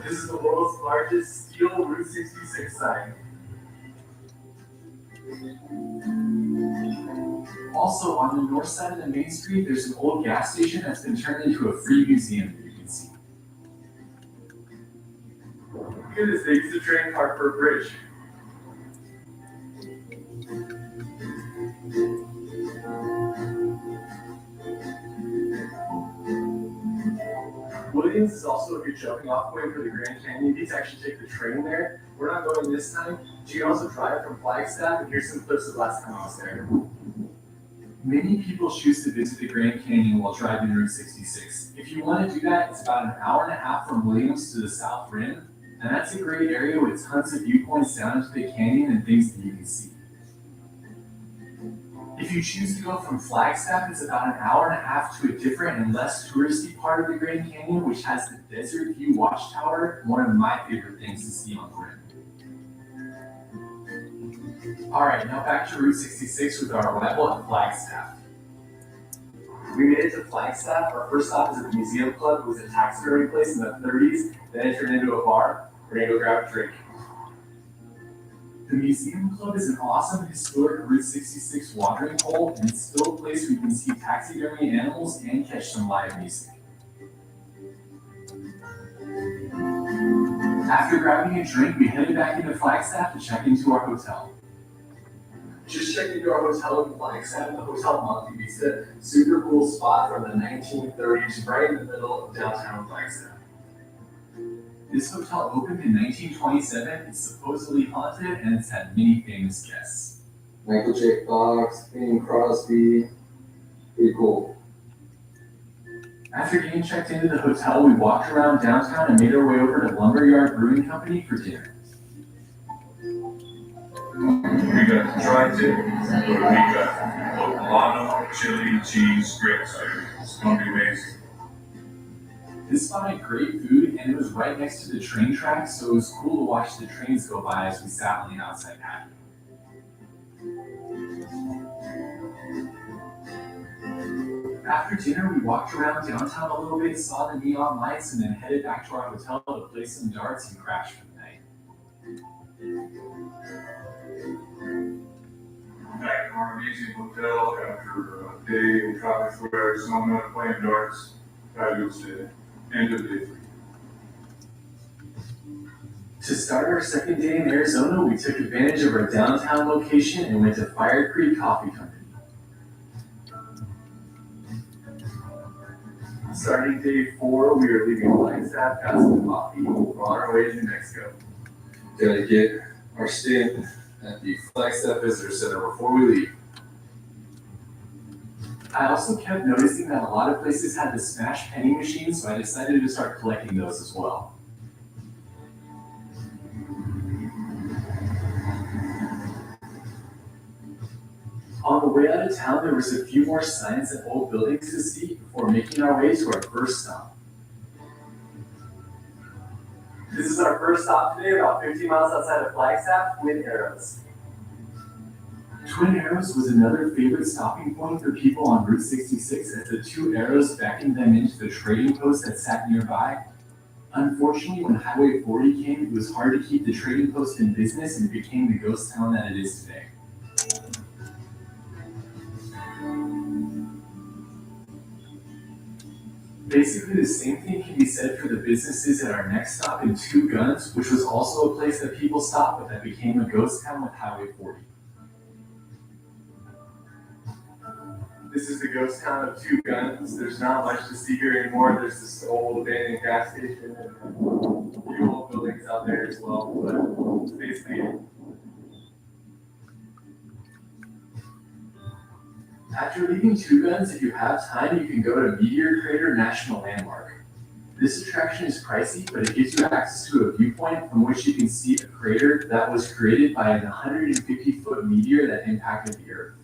F: This is the world's largest steel Route 66 sign.
E: Also, on the north side of the main street, there's an old gas station that's been turned into a free museum that you can see.
F: Look at this, they used a train park for a bridge. Williams is also a good jumping off point for the Grand Canyon. You need to actually take the train there. We're not going this time. You can also drive from Flagstaff, and here's some clips of last time I was there.
E: Many people choose to visit the Grand Canyon while driving Route 66. If you want to do that, it's about an hour and a half from Williams to the South Rim, and that's a great area with tons of viewpoints down into the canyon and things that you can see. If you choose to go from Flagstaff, it's about an hour and a half to a different and less touristy part of the Grand Canyon, which has the Desert View Watchtower, one of my favorite things to see on the rim. Alright, now back to Route 66 with our arrival at Flagstaff.
F: We made it to Flagstaff. Our first stop is at the Museum Club. It was a taxidermy place in the 30s. Then it turned into a bar. We're gonna go grab a drink.
E: The Museum Club is an awesome historic Route 66 watering hole, and it's still a place where you can see taxidermy animals and catch some live music. After grabbing a drink, we headed back into Flagstaff to check into our hotel.
F: Just checked into our hotel in Flagstaff, the Hotel Monte Vista. Super cool spot from the 1930s, right in the middle of downtown Flagstaff.
E: This hotel opened in 1927. It's supposedly haunted and it's had many famous guests.
F: Michael J. Fox, Bing Crosby, pretty cool.
E: After getting checked into the hotel, we walked around downtown and made our way over to Lumberyard Brewing Company for dinner.
G: We got dry tip, but we got poblano, chili, cheese, grapes. It's gonna be amazing.
E: This spot had great food and it was right next to the train tracks, so it was cool to watch the trains go by as we sat on the outside patio. After dinner, we walked around downtown a little bit, saw the neon lights, and then headed back to our hotel to play some darts and crash for the night.
G: Back in our amazing hotel after a day in tropical Arizona playing darts. Fabulous day. End of day 3.
E: To start our second day in Arizona, we took advantage of our downtown location and went to Fire Creek Coffee Company.
F: Starting day 4, we are leaving Flagstaff, got some coffee. We're on our way to New Mexico.
H: Gotta get our stint at the Flagstaff Visitor Center before we leave.
E: I also kept noticing that a lot of places had the smash penny machines, so I decided to start collecting those as well. On the way out of town, there was a few more signs and old buildings to see before making our way to our first stop.
F: This is our first stop today, about 15 miles outside of Flagstaff, Twin Arrows.
E: Twin Arrows was another favorite stopping point for people on Route 66 as the two arrows beckoned them into the trading post that sat nearby. Unfortunately, when Highway 40 came, it was hard to keep the trading post in business and it became the ghost town that it is today. Basically, the same thing can be said for the businesses at our next stop in Two Guns, which was also a place that people stopped, but that became a ghost town with Highway 40.
F: This is the ghost town of Two Guns. There's not much to see here anymore. There's this old abandoned gas station and a few old buildings out there as well, but it's basically it.
E: After leaving Two Guns, if you have time, you can go to Meteor Crater National Landmark. This attraction is pricey, but it gives you access to a viewpoint from which you can see a crater that was created by an 150-foot meteor that impacted the Earth.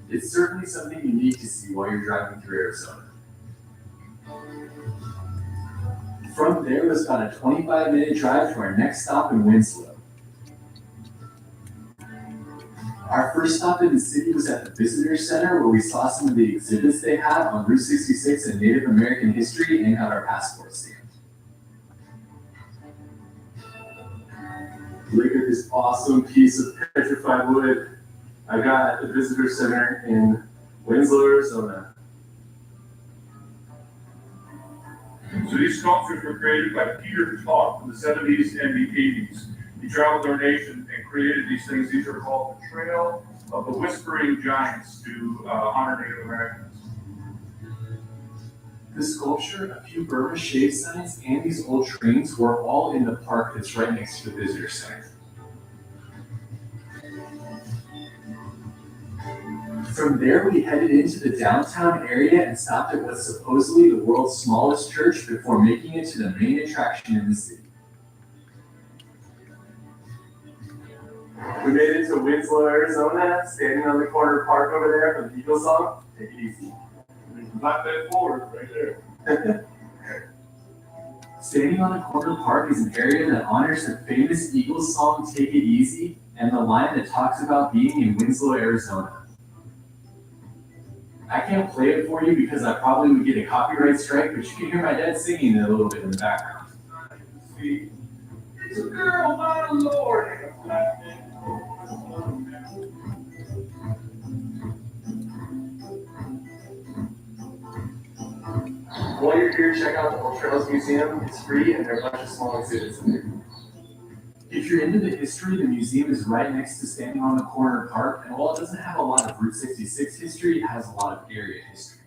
E: It's certainly something unique to see while you're driving through Arizona. From there, it was about a 25-minute drive to our next stop in Winslow. Our first stop in the city was at the Visitor Center, where we saw some of the exhibits they had on Route 66 and Native American history and got our passports stamped.
F: Look at this awesome piece of petrified wood I got at the Visitor Center in Winslow, Arizona.
G: So these sculptures were created by Peter Todd in the 70s and the 80s. He traveled our nation and created these things. These are called the Trail of the Whispering Giants to honor Native Americans.
E: The sculpture, a few Burma shade signs, and these old trains were all in the park that's right next to the Visitor Center. From there, we headed into the downtown area and stopped at what's supposedly the world's smallest church before making it to the main attraction in the city.
F: We made it to Winslow, Arizona, standing on the corner park over there for the Eagles song. Take it easy.
G: Not that forward, right there.
E: Standing on the corner park is an area that honors the famous Eagles song Take It Easy and the line that talks about being in Winslow, Arizona. I can't play it for you because I probably would get a copyright strike, but you can hear my dad singing it a little bit in the background.
G: See, it's a girl, my lord.
F: While you're here, check out the Old Trails Museum. It's free and there are a bunch of small exhibits in there.
E: If you're into the history, the museum is right next to Standing on the Corner Park, and while it doesn't have a lot of Route 66 history, it has a lot of area history.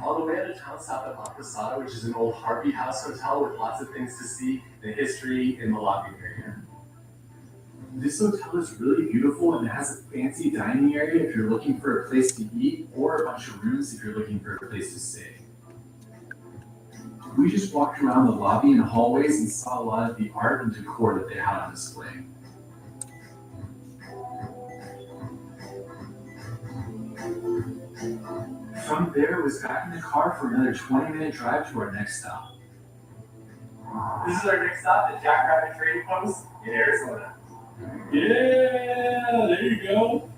F: On the way out of town, stop at La Posada, which is an old Harvey House hotel with lots of things to see, the history in the lobby area.
E: This hotel is really beautiful and it has a fancy dining area if you're looking for a place to eat, or a bunch of rooms if you're looking for a place to stay. We just walked around the lobby and hallways and saw a lot of the art and decor that they had on display. From there, it was back in the car for another 20-minute drive to our next stop.
F: This is our next stop, the Jackrabbit Trading Post in Arizona.
G: Yeah, there you go.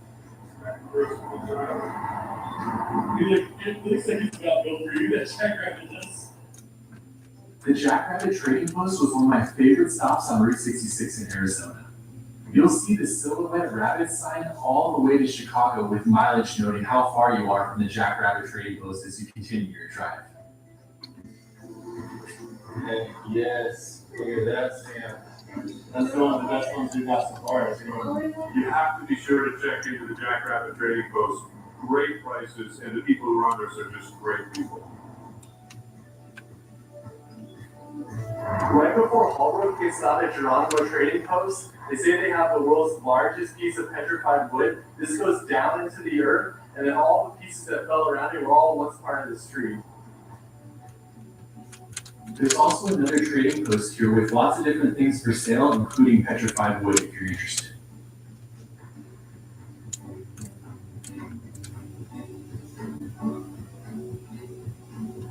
G: It looks like it's about built for you, that Jackrabbit does.
E: The Jackrabbit Trading Post was one of my favorite stops on Route 66 in Arizona. You'll see the Silhouette Rabbit sign all the way to Chicago with mileage noting how far you are from the Jackrabbit Trading Post as you continue your drive.
F: Yes, look at that stamp. That's one of the best ones we've got so far.
G: You have to be sure to check into the Jackrabbit Trading Post. Great prices, and the people who run this are just great people.
F: Right before Holbrook gets out at Geronimo Trading Post, they say they have the world's largest piece of petrified wood. This goes down into the earth, and then all the pieces that fell around it were all once part of the street.
E: There's also another trading post here with lots of different things for sale, including petrified wood if you're interested.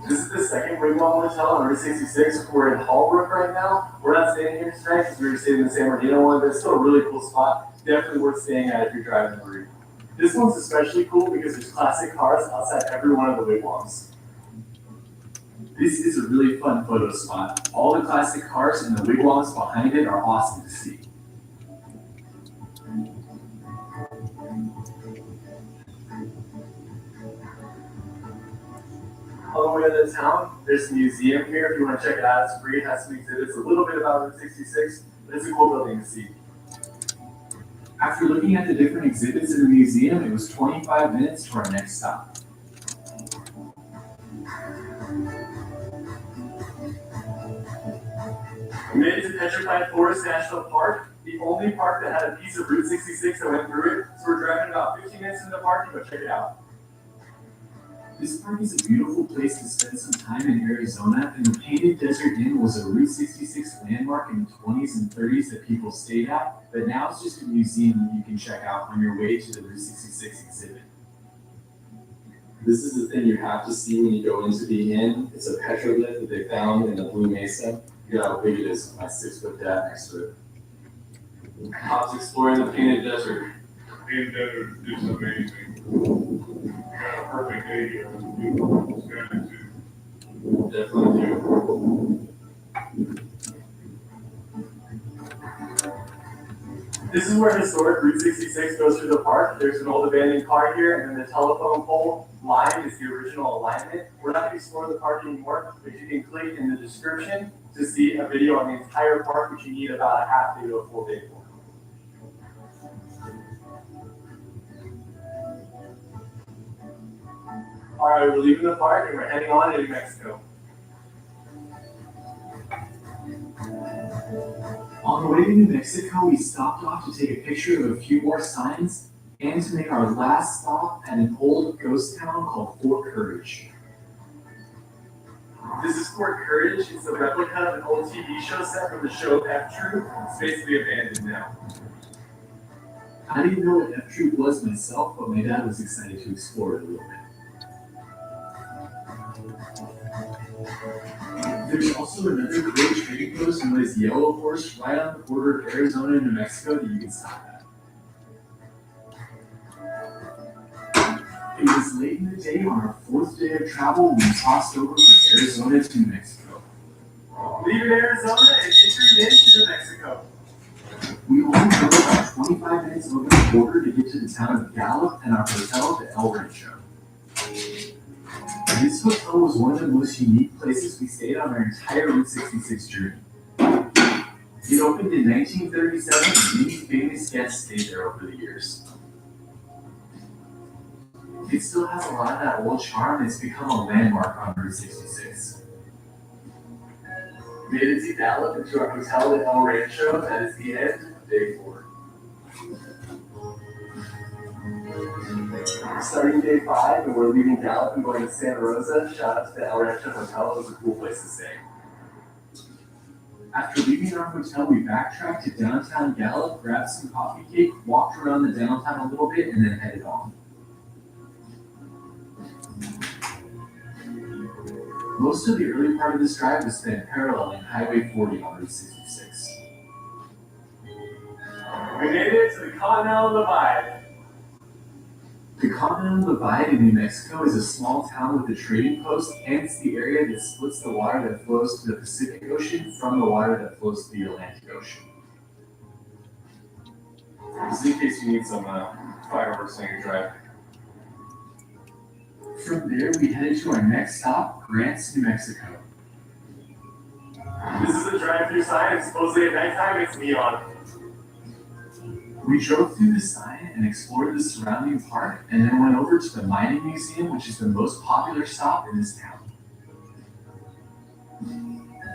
F: This is the second Wigwam Hotel on Route 66. We're in Holbrook right now. We're not staying here tonight because we were staying in the San Bernardino one, but it's still a really cool spot. Definitely worth staying at if you're driving the route. This one's especially cool because there's classic cars outside every one of the wigwams.
E: This is a really fun photo spot. All the classic cars and the wigwams behind it are awesome to see.
F: On the way to the town, there's a museum here. If you want to check it out, it's free. It has some exhibits, a little bit about Route 66, but it's a cool building to see.
E: After looking at the different exhibits in the museum, it was 25 minutes to our next stop.
F: We made it to Petrified Forest National Park, the only park that had a piece of Route 66 that went through it. So we're driving about 15 minutes into the park to go check it out.
E: This park is a beautiful place to spend some time in Arizona, and the Painted Desert Inn was a Route 66 landmark in the 20s and 30s that people stayed at, but now it's just a museum that you can check out on your way to the Route 66 exhibit.
H: This is the thing you have to see when you go into the inn. It's a petroglyph that they found in the Blue Mesa. You know how big it is, my 6-foot dad next to it. Hops exploring the Painted Desert.
G: Painted Desert is amazing. Got a perfect day here. It's beautiful. It's got to.
H: Definitely do.
F: This is where historic Route 66 goes through the park. There's an old abandoned car here, and then the telephone pole line is the original alignment. We're not going to explore the park anymore, but you can click in the description to see a video on the entire park, which you need about a half day to a full day for. All right, we're leaving the park and we're heading on to New Mexico.
E: On the way to New Mexico, we stopped off to take a picture of a few more signs and to make our last stop at an old ghost town called Fort Courage.
F: This is Fort Courage. It's a replica of an old TV show set from the show F Troop. It's basically abandoned now.
E: I didn't know what F Troop was myself, but my dad was excited to explore it a little bit. There's also another great trading post known as Yellow Horse right on the border of Arizona and New Mexico that you can stop at. It was late in the day on our 4th day of travel when we crossed over from Arizona to New Mexico.
F: Leaving Arizona and entering into New Mexico.
E: We only drove about 25 minutes over the border to get to the town of Gallup and our hotel, the El Rancho. This hotel was one of the most unique places we stayed on our entire Route 66 journey. It opened in 1937 and many famous guests stayed there over the years. It still has a lot of that old charm and it's become a landmark on Route 66.
F: Made it to Gallup into our hotel at El Rancho. That is the end of day 4. Starting day 5, and we're leaving Gallup and going to Santa Rosa. Shout out to the El Rancho Hotel. It was a cool place to stay.
E: After leaving our hotel, we backtracked to downtown Gallup, grabbed some coffee cake, walked around the downtown a little bit, and then headed on. Most of the early part of this drive was spent paralleling Highway 40 on Route 66.
F: We made it to the Continental Divide.
E: The Continental Divide in New Mexico is a small town with a trading post, and it's the area that splits the water that flows to the Pacific Ocean from the water that flows to the Atlantic Ocean.
H: Just in case you need some fireworks on your drive.
E: From there, we headed to our next stop, Grants, New Mexico.
F: This is the drive-through sign, and supposedly at nighttime it's neon.
E: We drove through the sign and explored the surrounding park, and then went over to the Mining Museum, which is the most popular stop in this town.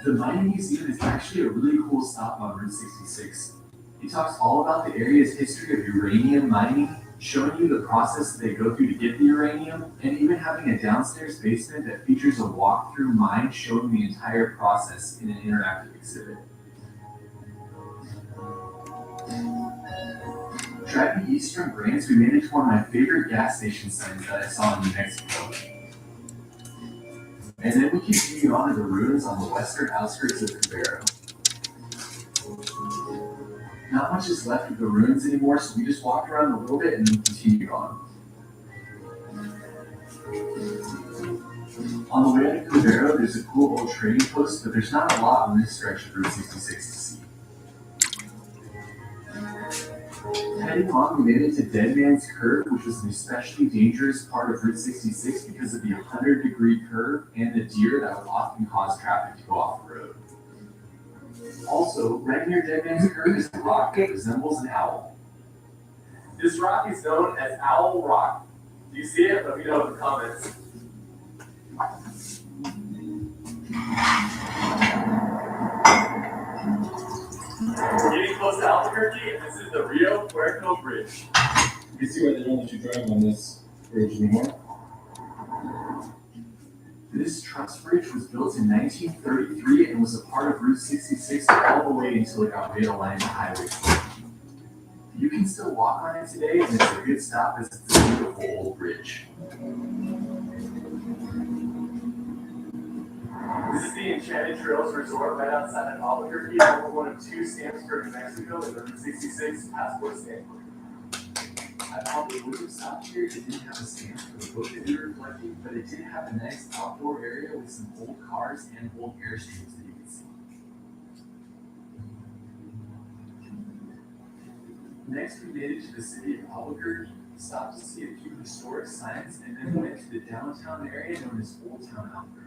E: The Mining Museum is actually a really cool stop on Route 66. It talks all about the area's history of uranium mining, showing you the process that they go through to get the uranium, and even having a downstairs basement that features a walk-through mine showing the entire process in an interactive exhibit. Driving east from Grants, we made it to one of my favorite gas station signs that I saw in New Mexico. And then we continued on to the ruins on the western outskirts of Cubero. Not much is left of the ruins anymore, so we just walked around a little bit and then continued on. On the way to Cubero, there's a cool old trading post, but there's not a lot on this stretch of Route 66 to see. Heading on, we made it to Dead Man's Curve, which was an especially dangerous part of Route 66 because of the 100-degree curve and the deer that would often cause traffic to go off the road. Also, right near Dead Man's Curve is a rock that resembles an owl.
F: This rock is known as Owl Rock. Do you see it? Let me know in the comments. We're getting close to Albuquerque, and this is the Rio Puerto Bridge.
H: You can see why they don't let you drive on this bridge anymore.
E: This truss bridge was built in 1933 and was a part of Route 66 all the way until it got realigned to Highway 40. You can still walk on it today, and it's a good stop as it's a beautiful old bridge.
F: This is the Enchanted Trails Resort right outside of Albuquerque. Number one of 2 stamps for New Mexico in the Route 66 passport stamp.
E: I probably would have stopped here if it didn't have a stamp for the book that we were collecting, but it did have a nice outdoor area with some old cars and old Airstreams that you can see. Next, we made it to the city of Albuquerque, stopped to see a few historic signs, and then went to the downtown area known as Old Town Albuquerque.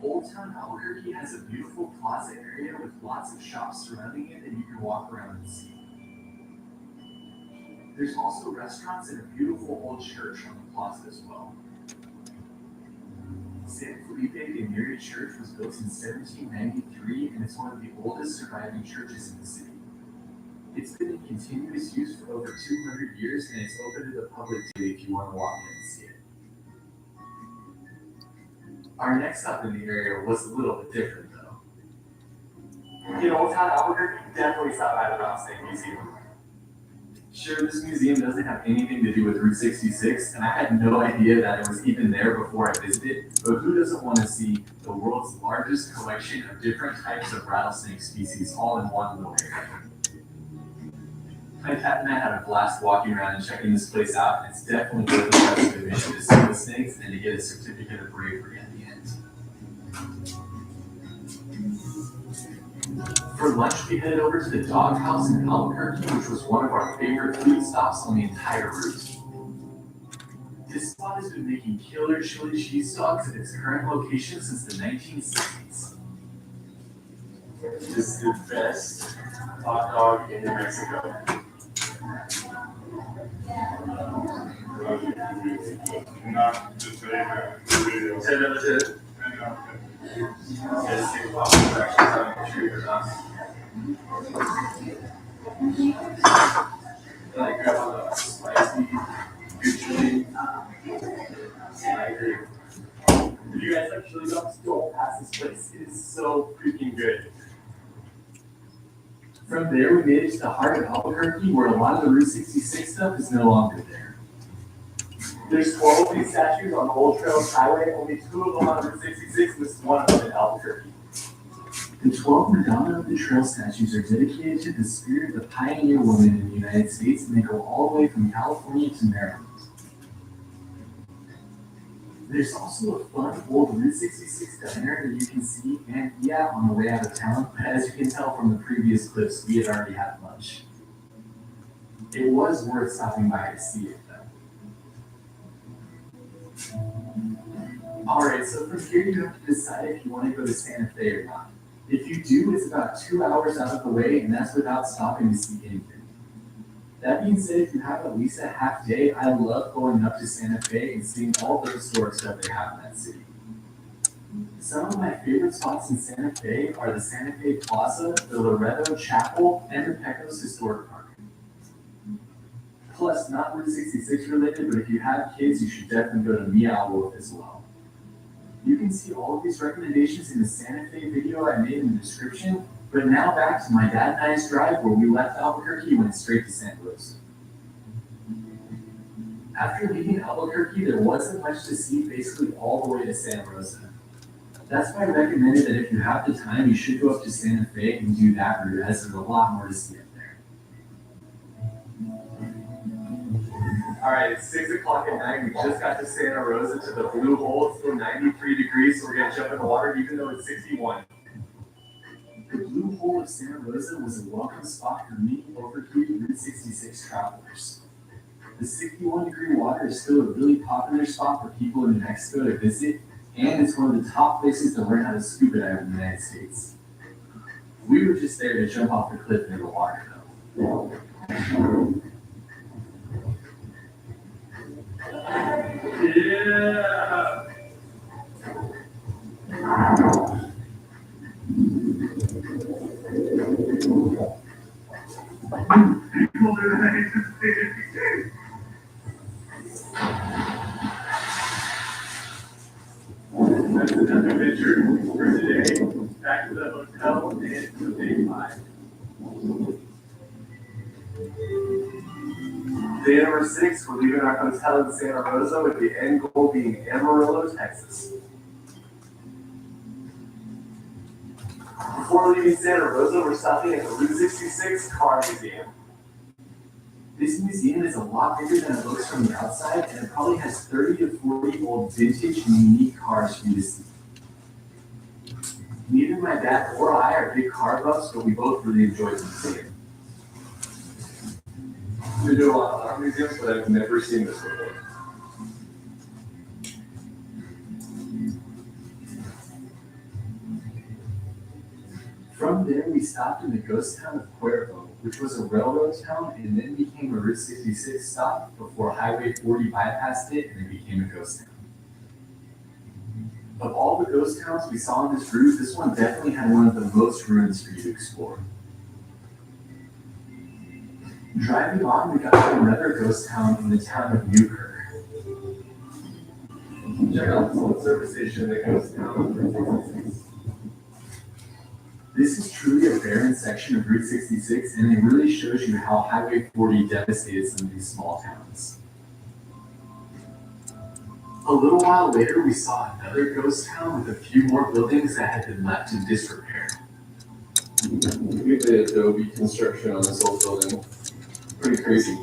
E: Old Town Albuquerque has a beautiful plaza area with lots of shops surrounding it that you can walk around and see. There's also restaurants and a beautiful old church on the plaza as well. San Felipe de Neri Church was built in 1793 and it's one of the oldest surviving churches in the city. It's been in continuous use for over 200 years and it's open to the public today if you want to walk in and see it. Our next stop in the area was a little bit different though.
F: In Old Town Albuquerque, definitely stop by the Rattlesnake Museum.
E: Sure, this museum doesn't have anything to do with Route 66, and I had no idea that it was even there before I visited, but who doesn't want to see the world's largest collection of different types of rattlesnake species all in one little area? My cat and I had a blast walking around and checking this place out, and it's definitely worth the price of admission to see the snakes and to get a certificate of bravery at the end. For lunch, we headed over to the Doghouse in Albuquerque, which was one of our favorite food stops on the entire route. This spot has been making killer chili cheese dogs at its current location since the 1960s.
H: This is the best hot dog in New Mexico.
G: Not just a video.
H: 10 out of 10. Yes, you are actually telling the truth or not. Like grab the spicy, good chili. I agree. If you guys like chili dogs, don't pass this place. It is so freaking good.
E: From there, we made it to the heart of Albuquerque, where a lot of the Route 66 stuff is no longer there.
F: There's 12 of these statues on the Old Trails Highway, only 2 of them on Route 66, and this is one of them in Albuquerque.
E: The 12 Madonna of the Trail statues are dedicated to the spirit of the pioneer woman in the United States, and they go all the way from California to Maryland. There's also a fun old Route 66 diner that you can see and eat at on the way out of town, but as you can tell from the previous clips, we had already had lunch. It was worth stopping by to see it, though. Alright, so from here you have to decide if you want to go to Santa Fe or not. If you do, it's about 2 hours out of the way, and that's without stopping to see anything. That being said, if you have at least a half day, I love going up to Santa Fe and seeing all the historic stuff they have in that city. Some of my favorite spots in Santa Fe are the Santa Fe Plaza, the Loreto Chapel, and the Pecos Historic Park. Plus, not Route 66 related, but if you have kids, you should definitely go to Meow Wolf as well. You can see all of these recommendations in the Santa Fe video I made in the description, but now back to my dad and I's drive where we left Albuquerque and went straight to Santa Rosa. After leaving Albuquerque, there wasn't much to see basically all the way to Santa Rosa. That's why I recommended that if you have the time, you should go up to Santa Fe and do that route, as there's a lot more to see up there.
F: Alright, it's 6 o'clock at night. We just got to Santa Rosa to the Blue Hole. It's still 93 degrees, so we're going to jump in the water even though it's 61.
E: The Blue Hole of Santa Rosa was a welcome spot for many overheated Route 66 travelers. The 61-degree water is still a really popular spot for people in New Mexico to visit, and it's one of the top places to learn how to scuba dive in the United States. We were just there to jump off the cliff into the water, though.
G: Yeah. People do that.
F: That's another adventure for today. Back to the hotel and to day 5. Day number 6, we're leaving our hotel in Santa Rosa with the end goal being Amarillo, Texas. Before leaving Santa Rosa, we're stopping at the Route 66 Car Museum.
E: This museum is a lot bigger than it looks from the outside, and it probably has 30 to 40 old vintage and unique cars for you to see. Neither my dad or I are big car buffs, but we both really enjoy the museum.
H: We do a lot of art museums, but I've never seen this before.
E: From there, we stopped in the ghost town of Cuervo, which was a railroad town and then became a Route 66 stop before Highway 40 bypassed it and it became a ghost town. Of all the ghost towns we saw on this route, this one definitely had one of the most ruins for you to explore. Driving on, we got to another ghost town in the town of Newkirk.
H: Check out this little service station that goes down Route 66.
E: This is truly a barren section of Route 66, and it really shows you how Highway 40 devastated some of these small towns. A little while later, we saw another ghost town with a few more buildings that had been left in disrepair.
H: Look at the adobe construction on this old building. Pretty crazy.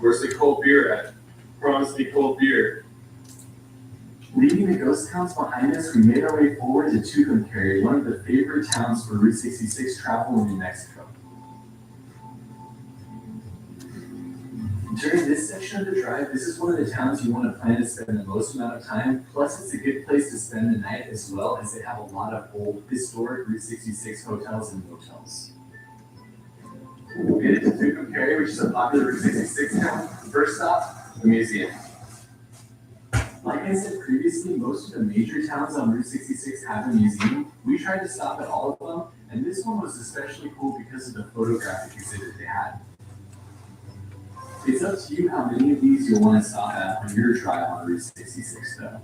H: Where's the cold beer at? Promise me cold beer.
E: Leaving the ghost towns behind us, we made our way forward to Tucumcari, one of the favorite towns for Route 66 travel in New Mexico. During this section of the drive, this is one of the towns you want to plan to spend the most amount of time, plus it's a good place to spend the night as well, as they have a lot of old, historic Route 66 hotels and motels. We made it to Tucumcari, which is a popular Route 66 town. First stop, the museum. Like I said previously, most of the major towns on Route 66 have a museum. We tried to stop at all of them, and this one was especially cool because of the photographic exhibit they had. It's up to you how many of these you'll want to stop at on your drive on Route 66 though.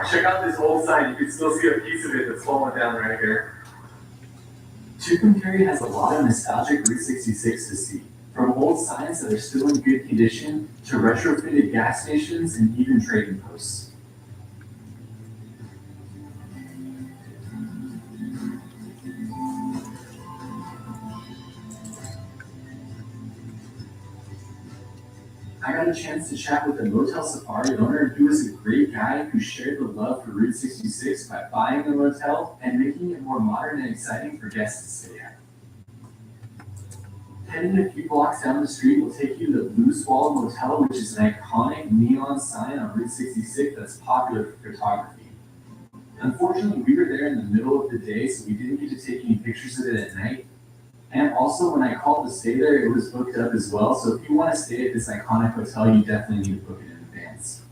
F: Check out this old sign. You can still see a piece of it that's fallen down right here.
E: Tucumcari has a lot of nostalgic Route 66 to see, from old signs that are still in good condition to retrofitted gas stations and even trading posts. I got a chance to chat with the Motel Safari owner. He was a great guy who shared the love for Route 66 by buying the motel and making it more modern and exciting for guests to stay at. Heading a few blocks down the street will take you to the Blue Swallow Motel, which is an iconic neon sign on Route 66 that's popular for photography. Unfortunately, we were there in the middle of the day, so we didn't get to take any pictures of it at night. And also, when I called to stay there, it was booked up as well. So if you want to stay at this iconic hotel, you definitely need to book it in advance.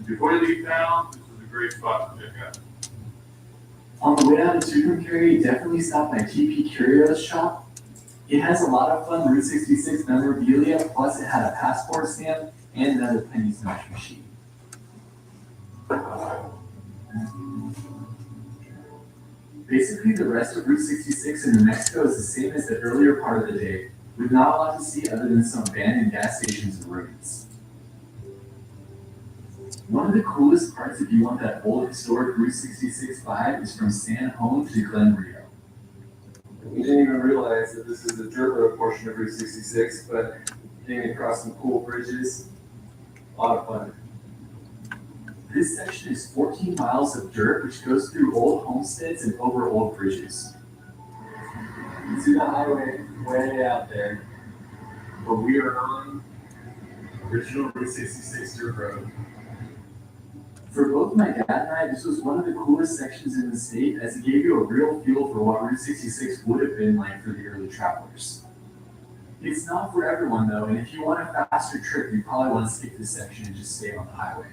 G: Before you leave town, this is a great spot to check out.
E: On the way out to Tucumcari, definitely stop by TP Curios shop. It has a lot of fun Route 66 memorabilia, plus it had a passport stamp and another penny smash machine. Basically, the rest of Route 66 in New Mexico is the same as the earlier part of the day, with not a lot to see other than some abandoned gas stations and ruins. One of the coolest parts, if you want that old historic Route 66 vibe, is from San Juan to Glen Rio.
H: We didn't even realize that this is the dirt road portion of Route 66, but getting across some cool bridges, a lot of fun.
E: This section is 14 miles of dirt, which goes through old homesteads and over old bridges.
F: You can see the highway way out there.
E: But we are on original Route 66 dirt road. For both my dad and I, this was one of the coolest sections in the state, as it gave you a real feel for what Route 66 would have been like for the early travelers. It's not for everyone though, and if you want a faster trip, you probably want to skip this section and just stay on the highway.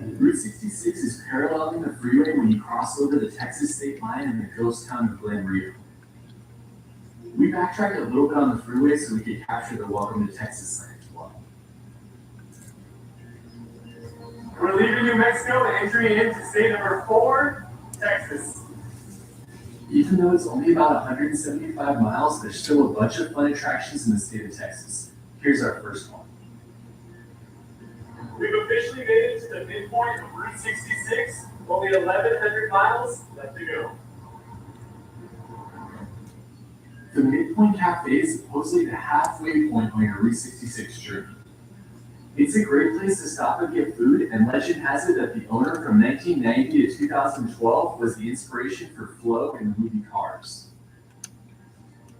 E: Route 66 is paralleling the freeway when you cross over the Texas state line in the ghost town of Glen Rio. We backtracked a little bit on the freeway so we could capture the Welcome to Texas sign as well.
F: We're leaving New Mexico and entering into state number 4, Texas.
E: Even though it's only about 175 miles, there's still a bunch of fun attractions in the state of Texas. Here's our first one.
F: We've officially made it to the midpoint of Route 66. Only 1,100 miles left to go.
E: The Midpoint Cafe is supposedly the halfway point on your Route 66 journey. It's a great place to stop and get food, and legend has it that the owner from 1990 to 2012 was the inspiration for Flo in the movie Cars.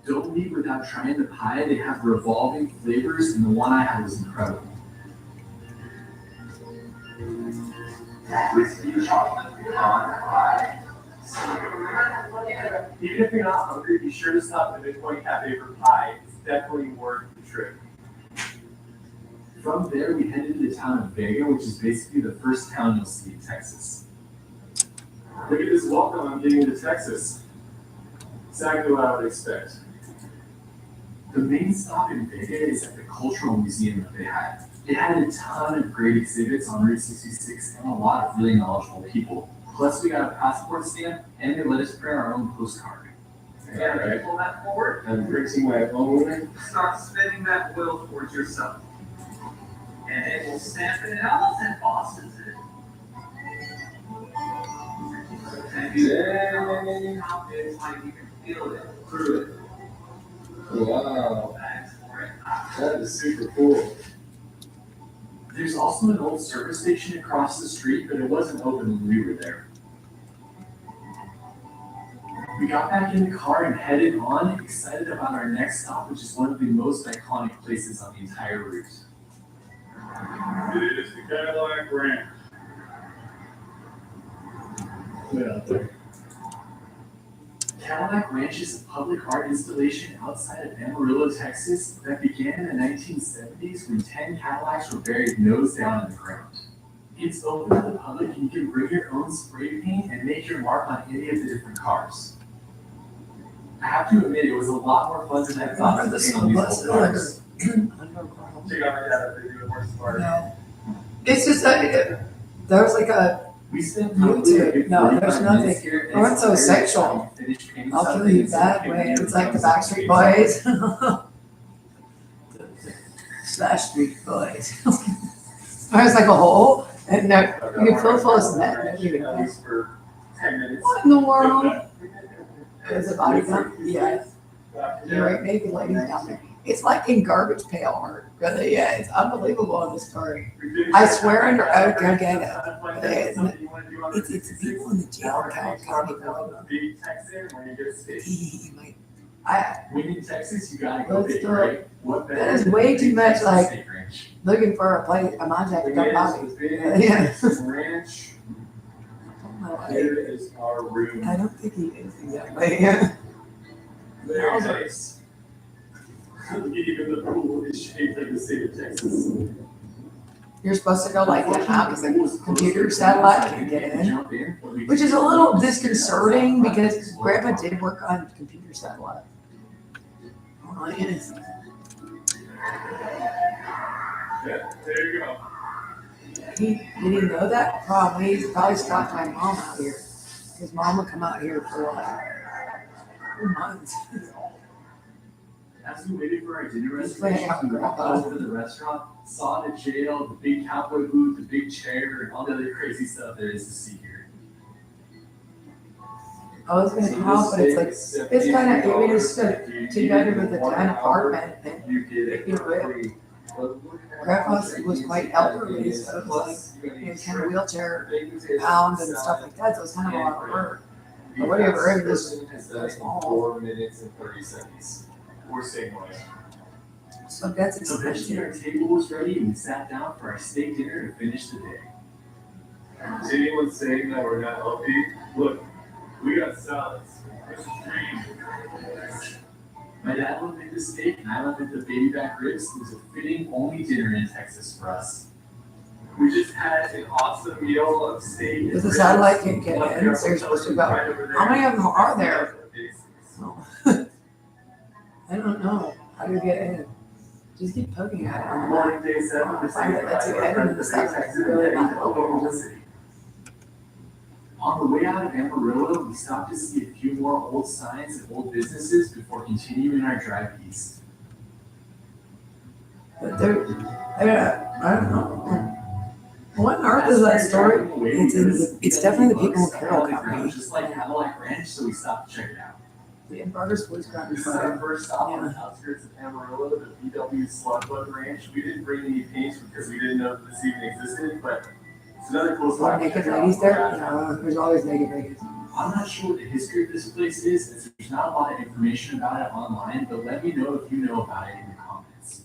E: Don't leave without trying the pie. They have revolving flavors, and the one I had was incredible.
F: Whiskey chocolate on pie. Even if you're not hungry, be sure to stop at the Midpoint Cafe for pie. It's definitely worth the trip.
E: From there, we headed to the town of Vega, which is basically the first town you'll see in Texas.
H: Look at this welcome I'm getting to Texas. Exactly what I would expect.
E: The main stop in Vega is at the Cultural Museum that they had. It had a ton of great exhibits on Route 66 and a lot of really knowledgeable people. Plus, we got a passport stamp and they let us print our own postcard.
F: Yeah, right. Pull that forward.
H: I'm printing my own.
F: Start spinning that wheel towards yourself. And it will stamp an elephant bosses it.
A: And you how it's like you can feel it through it.
H: Wow, that is super cool.
E: There's also an old service station across the street, but it wasn't open when we were there. We got back in the car and headed on, excited about our next stop, which is one of the most iconic places on the entire route.
G: It is the Cadillac Ranch.
H: Way out there.
E: Cadillac Ranch is a public art installation outside of Amarillo, Texas, that began in the 1970s when 10 Cadillacs were buried nose down in the ground. It's open to the public and you can bring your own spray paint and make your mark on any of the different cars. I have to admit, it was a lot more fun than I thought to paint on these old cars.
F: Check out my dad if they do the worst part.
B: No. It's just that there's like a,
E: We spent
B: You
E: probably a
B: too.
E: good
B: No, there's
E: 45
B: nothing.
E: minutes here, and
B: I went so
E: it's hilarious
B: sexual.
E: how we finished painting
B: I'll kill
E: something
B: you
E: and
B: bad
E: something
B: way.
E: never
B: It's like the
E: becomes
B: Backstreet
E: something
B: Boys. Backstreet Boys. There's like a hole, and there, you can fill full of cement. and everything.
F: At least for 10 minutes.
B: What in the world? There's a body dump. Yeah, you're right, naked ladies down there. It's like in Garbage Pail art. Really, yeah, it's unbelievable in the story. I swear under oath, go get it. It's the people in the jail County.
F: Big Texan when you get sick.
E: When in Texas, you gotta go
B: Let's
E: big,
B: do it.
E: right? What better
B: That is
E: than
B: way
E: big
B: too much
E: Texas
B: like-
E: steak ranch?
B: Looking for a place, a Montana to come
F: Yes,
B: by.
F: the big
B: Yeah.
F: ranch.
B: I
F: Here is our room.
B: don't think he is exactly. Yeah.
F: Very nice. Even the pool is shaped like the state of Texas.
B: You're supposed to go like that now because the computer satellite can get in,
E: Jump in, but we
B: which is a
E: just-
B: little disconcerting because Grandpa did work on computer satellite. Oh, it is.
G: Yeah, there you go.
B: He did he know that? Probably. He's probably stalked my mom out here. His mom would come out here for like 2 months.
E: As we waited for our dinner
B: He's playing
E: reservations, we walked
B: out.
E: over to the restaurant, saw the jail, the big cowboy booth, the big chair, and all the other crazy stuff there is to see here.
B: I was gonna come out, but it's like it's kind of, I mean, it's together with the town apartment and
F: You get it
B: you
F: for
B: live.
F: free.
B: Grandpa was quite elderly, so it was like, you know, kind of wheelchair bound and stuff like that, so it's kind of a lot of work. But whatever, it was
H: Person has done it in 4 minutes and 30 seconds.
F: We're staying away.
B: So that's
E: So eventually our
B: expensive.
E: table was ready and we sat down for our steak dinner to finish the day.
F: Is anyone saying that we're not healthy? Look, we got salads.
G: This is dream.
E: My dad loved the steak and I loved the baby back ribs. It was a fitting only dinner in Texas for us.
F: We just had an awesome meal of steak.
B: If the satellite can get in, so you're supposed to go. How many of them are there? Oh. I don't know. How do you get in? Just keep poking at it on the wall.
F: Morning day 7.
B: I find that that's your head into the satellite. It's really not open.
E: On the way out of Amarillo, we stopped to see a few more old signs and old businesses before continuing our drive east.
B: But they're, I don't know. What on earth is that story? It's definitely the people in Carroll County.
E: Just like Cadillac Ranch, so we stopped to check it out.
B: The Embargo's Blues Ground.
F: This is our first stop on
B: Yeah.
F: the outskirts of Amarillo, the VW Slug Bug Ranch. We didn't bring any paints because we didn't know that this even existed, but it's another cool
B: More
F: spot. to
B: naked
F: check out.
B: ladies there? No, there's always naked ladies.
E: I'm not sure what the history of this place is, as there's not a lot of information about it online, but let me know if you know about it in the comments.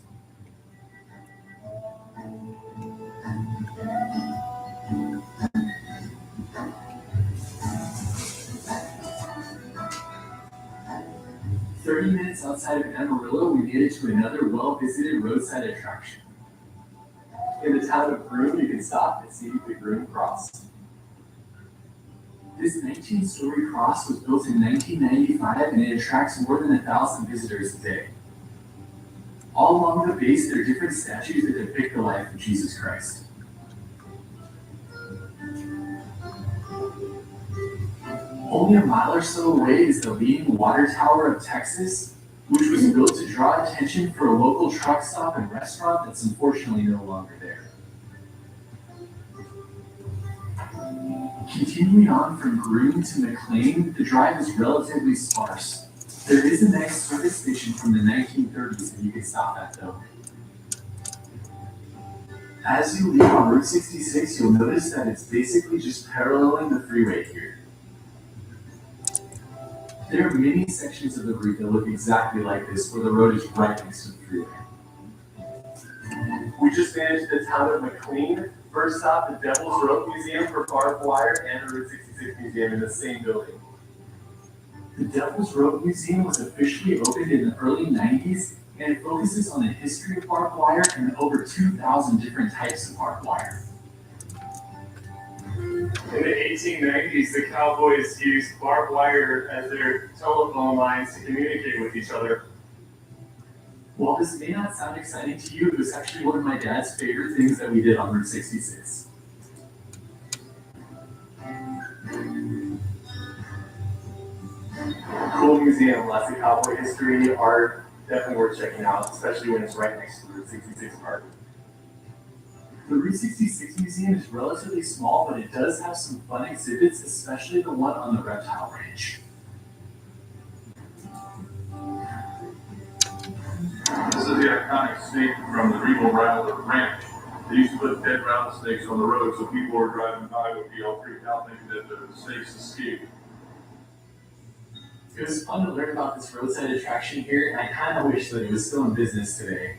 E: "30 minutes outside of Amarillo, we made it to another well-visited roadside attraction.
F: In the town of Groom, you can stop and see the Groom Cross.
E: This 19-story cross was built in 1995 and it attracts more than 1,000 visitors a day. All along the base, there are different statues that depict the life of Jesus Christ. Only a mile or so away is the leading water tower of Texas, which was built to draw attention for a local truck stop and restaurant that's unfortunately no longer there. Continuing on from Groom to McLean, the drive is relatively sparse. There is a nice service station from the 1930s that you can stop at though. As you leave on Route 66, you'll notice that it's basically just paralleling the freeway here. There are many sections of the route that look exactly like this, where the road is right next to the freeway.
F: We just managed the town of McLean. First stop, the Devil's Rope Museum for barbed wire and the Route 66 Museum in the same building.
E: The Devil's Rope Museum was officially opened in the early 90s, and it focuses on the history of barbed wire and over 2,000 different types of barbed wire.
F: In the 1890s, the cowboys used barbed wire as their telephone lines to communicate with each other.
E: While this may not sound exciting to you, it was actually one of my dad's favorite things that we did on Route 66.
F: Cool museum, lots of cowboy history, art, definitely worth checking out, especially when it's right next to the Route 66 Park.
E: The Route 66 Museum is relatively small, but it does have some fun exhibits, especially the one on the reptile ranch.
G: This is the iconic snake from the Regal Ranch. They used to put dead rattlesnakes on the road so people who were driving by would be all freaked out thinking that the snakes escaped.
E: It was fun to learn about this roadside attraction here, and I kind of wish that it was still in business today.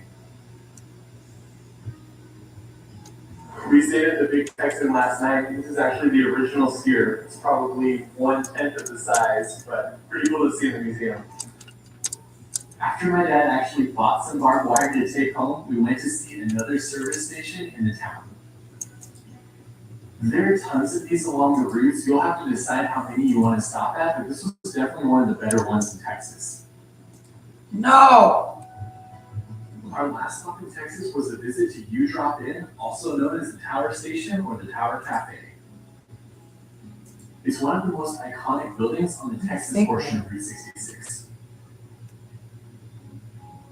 F: We stayed at the Big Texan last night. This is actually the original steer. It's probably 1/10 of the size, but pretty cool to see in the museum.
E: After my dad actually bought some barbed wire to take home, we went to see another service station in the town. There are tons of these along the routes. You'll have to decide how many you want to stop at, but this was definitely one of the better ones in Texas.
D: No!
E: Our last stop in Texas was a visit to U Drop In, also known as the Tower Station or the Tower Cafe. It's one of the most iconic buildings on the Texas portion of Route 66.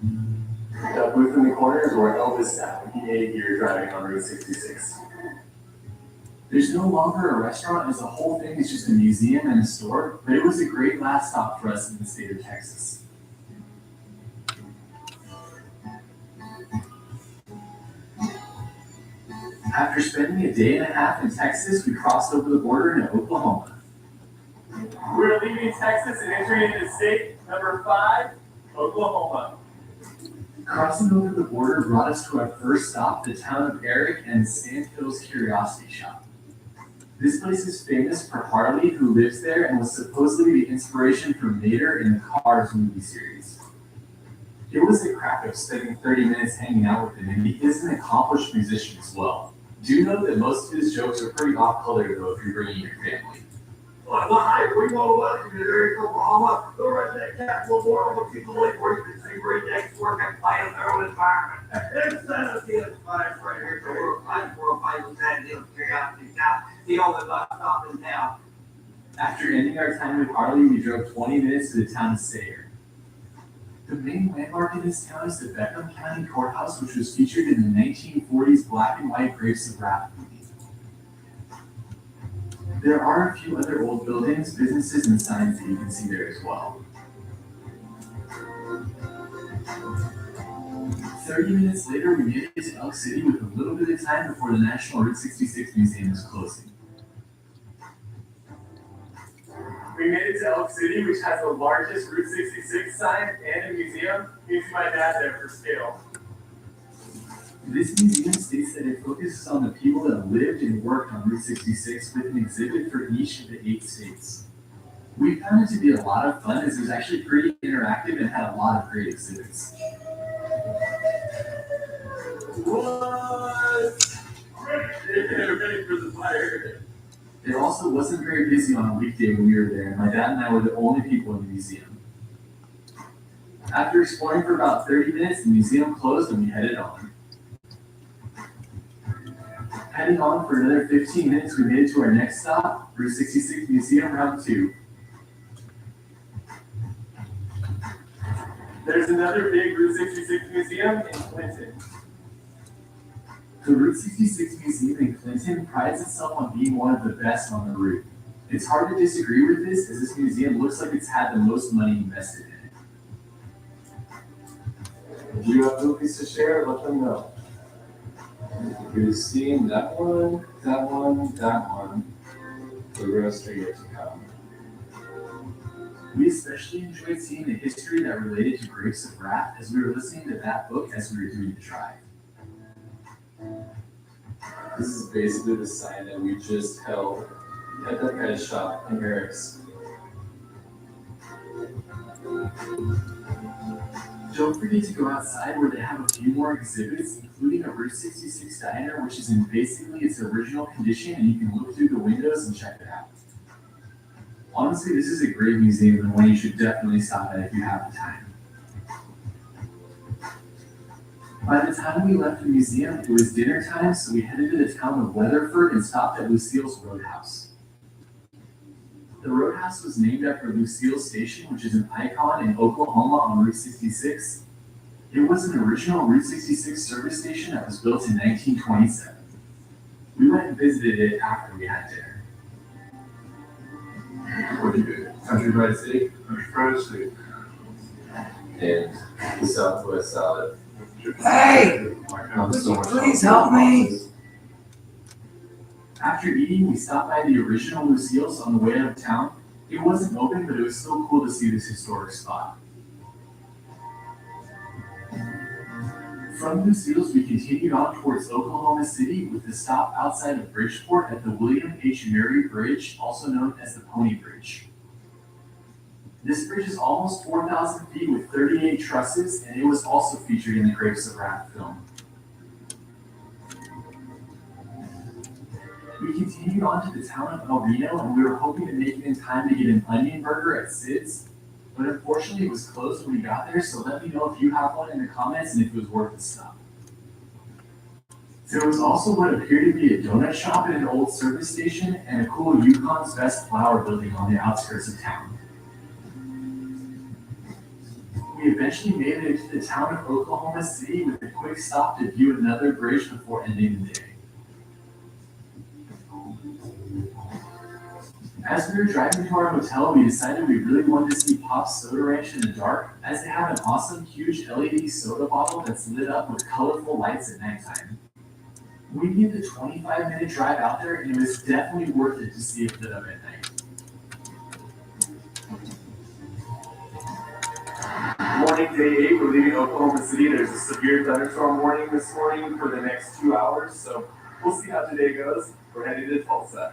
F: The booth in the corner is where Elvis sat when he ate here driving on Route 66.
E: There's no longer a restaurant, as the whole thing is just a museum and a store, but it was a great last stop for us in the state of Texas. After spending a day and a half in Texas, we crossed over the border into Oklahoma.
F: We're leaving Texas and entering into state number 5, Oklahoma.
E: Crossing over the border brought us to our first stop, the town of Eric and Sand Hills Curiosity Shop. This place is famous for Harley, who lives there and was supposedly the inspiration for Mater in the Cars movie series. It was a crack of spending 30 minutes hanging out with him, and he is an accomplished musician as well. Do know that most of his jokes are pretty off-color though if you're bringing your family.
I: Hi, we want to welcome you to Eric, Oklahoma, the redneck capital of world, where people live where you can see rednecks work and play in their own environment. It's Santa Hills Fire right here, so we're fighting for a fight with Santa Hills Curiosity Shop, the only bus stop in town.
E: After ending our time with Harley, we drove 20 minutes to the town of Sayre. The main landmark in this town is the Beckham County Courthouse, which was featured in the 1940s black and white Grapes of Wrath movie. There are a few other old buildings, businesses, and signs that you can see there as well. 30 minutes later, we made it to Elk City with a little bit of time before the National Route 66 Museum was closing.
F: We made it to Elk City, which has the largest Route 66 sign and a museum. You can see my dad there for scale.
E: This museum states that it focuses on the people that lived and worked on Route 66 with an exhibit for each of the 8 states. We found it to be a lot of fun as it was actually pretty interactive and had a lot of great exhibits.
I: What? Ready for the fire.
E: It also wasn't very busy on a weekday when we were there, and my dad and I were the only people in the museum. After exploring for about 30 minutes, the museum closed and we headed on. Heading on for another 15 minutes, we made it to our next stop, Route 66 Museum Round 2.
F: There's another big Route 66 museum in Clinton.
E: The Route 66 Museum in Clinton prides itself on being one of the best on the route. It's hard to disagree with this, as this museum looks like it's had the most money invested in it.
H: If you have movies to share, let them know. We've seen that one, that one, that one. The rest are yet to come.
E: We especially enjoyed seeing the history that related to Grapes of Wrath as we were listening to that book as we were doing the drive.
H: This is basically the sign that we just held at the pet shop in Eric's.
E: Don't forget to go outside where they have a few more exhibits, including a Route 66 diner, which is in basically its original condition, and you can look through the windows and check it out. Honestly, this is a great museum and one you should definitely stop at if you have the time. By the time we left the museum, it was dinner time, so we headed to the town of Weatherford and stopped at Lucille's Roadhouse. The Roadhouse was named after Lucille Station, which is an icon in Oklahoma on Route 66. It was an original Route 66 service station that was built in 1927. We went and visited it after we had dinner.
H: What'd you do? Country Fried Steak
G: Country Fried Steak.
H: and the Southwest salad.
B: Hey,
H: I'm so much
B: please help me.
E: After eating, we stopped by the original Lucille's on the way out of town. It wasn't open, but it was still cool to see this historic spot. From Lucille's, we continued on towards Oklahoma City with a stop outside of Bridgeport at the William H. Murray Bridge, also known as the Pony Bridge. This bridge is almost 4,000 feet with 38 trusses, and it was also featured in the Grapes of Wrath film. We continued on to the town of El Reno, and we were hoping to make it in time to get an onion burger at Sid's, but unfortunately it was closed when we got there, so let me know if you have one in the comments and if it was worth the stop. There was also what appeared to be a donut shop and an old service station, and a cool Yukon's Best flower building on the outskirts of town. We eventually made it into the town of Oklahoma City with a quick stop to view another bridge before ending the day. As we were driving to our hotel, we decided we really wanted to see Pop's Soda Ranch in the dark, as they have an awesome, huge LED soda bottle that's lit up with colorful lights at nighttime. We did the 25-minute drive out there, and it was definitely worth it to see it lit up at night.
F: Morning, day 8, we're leaving Oklahoma City. There's a severe thunderstorm warning this morning for the next 2 hours, so we'll see how today goes. We're heading to Tulsa.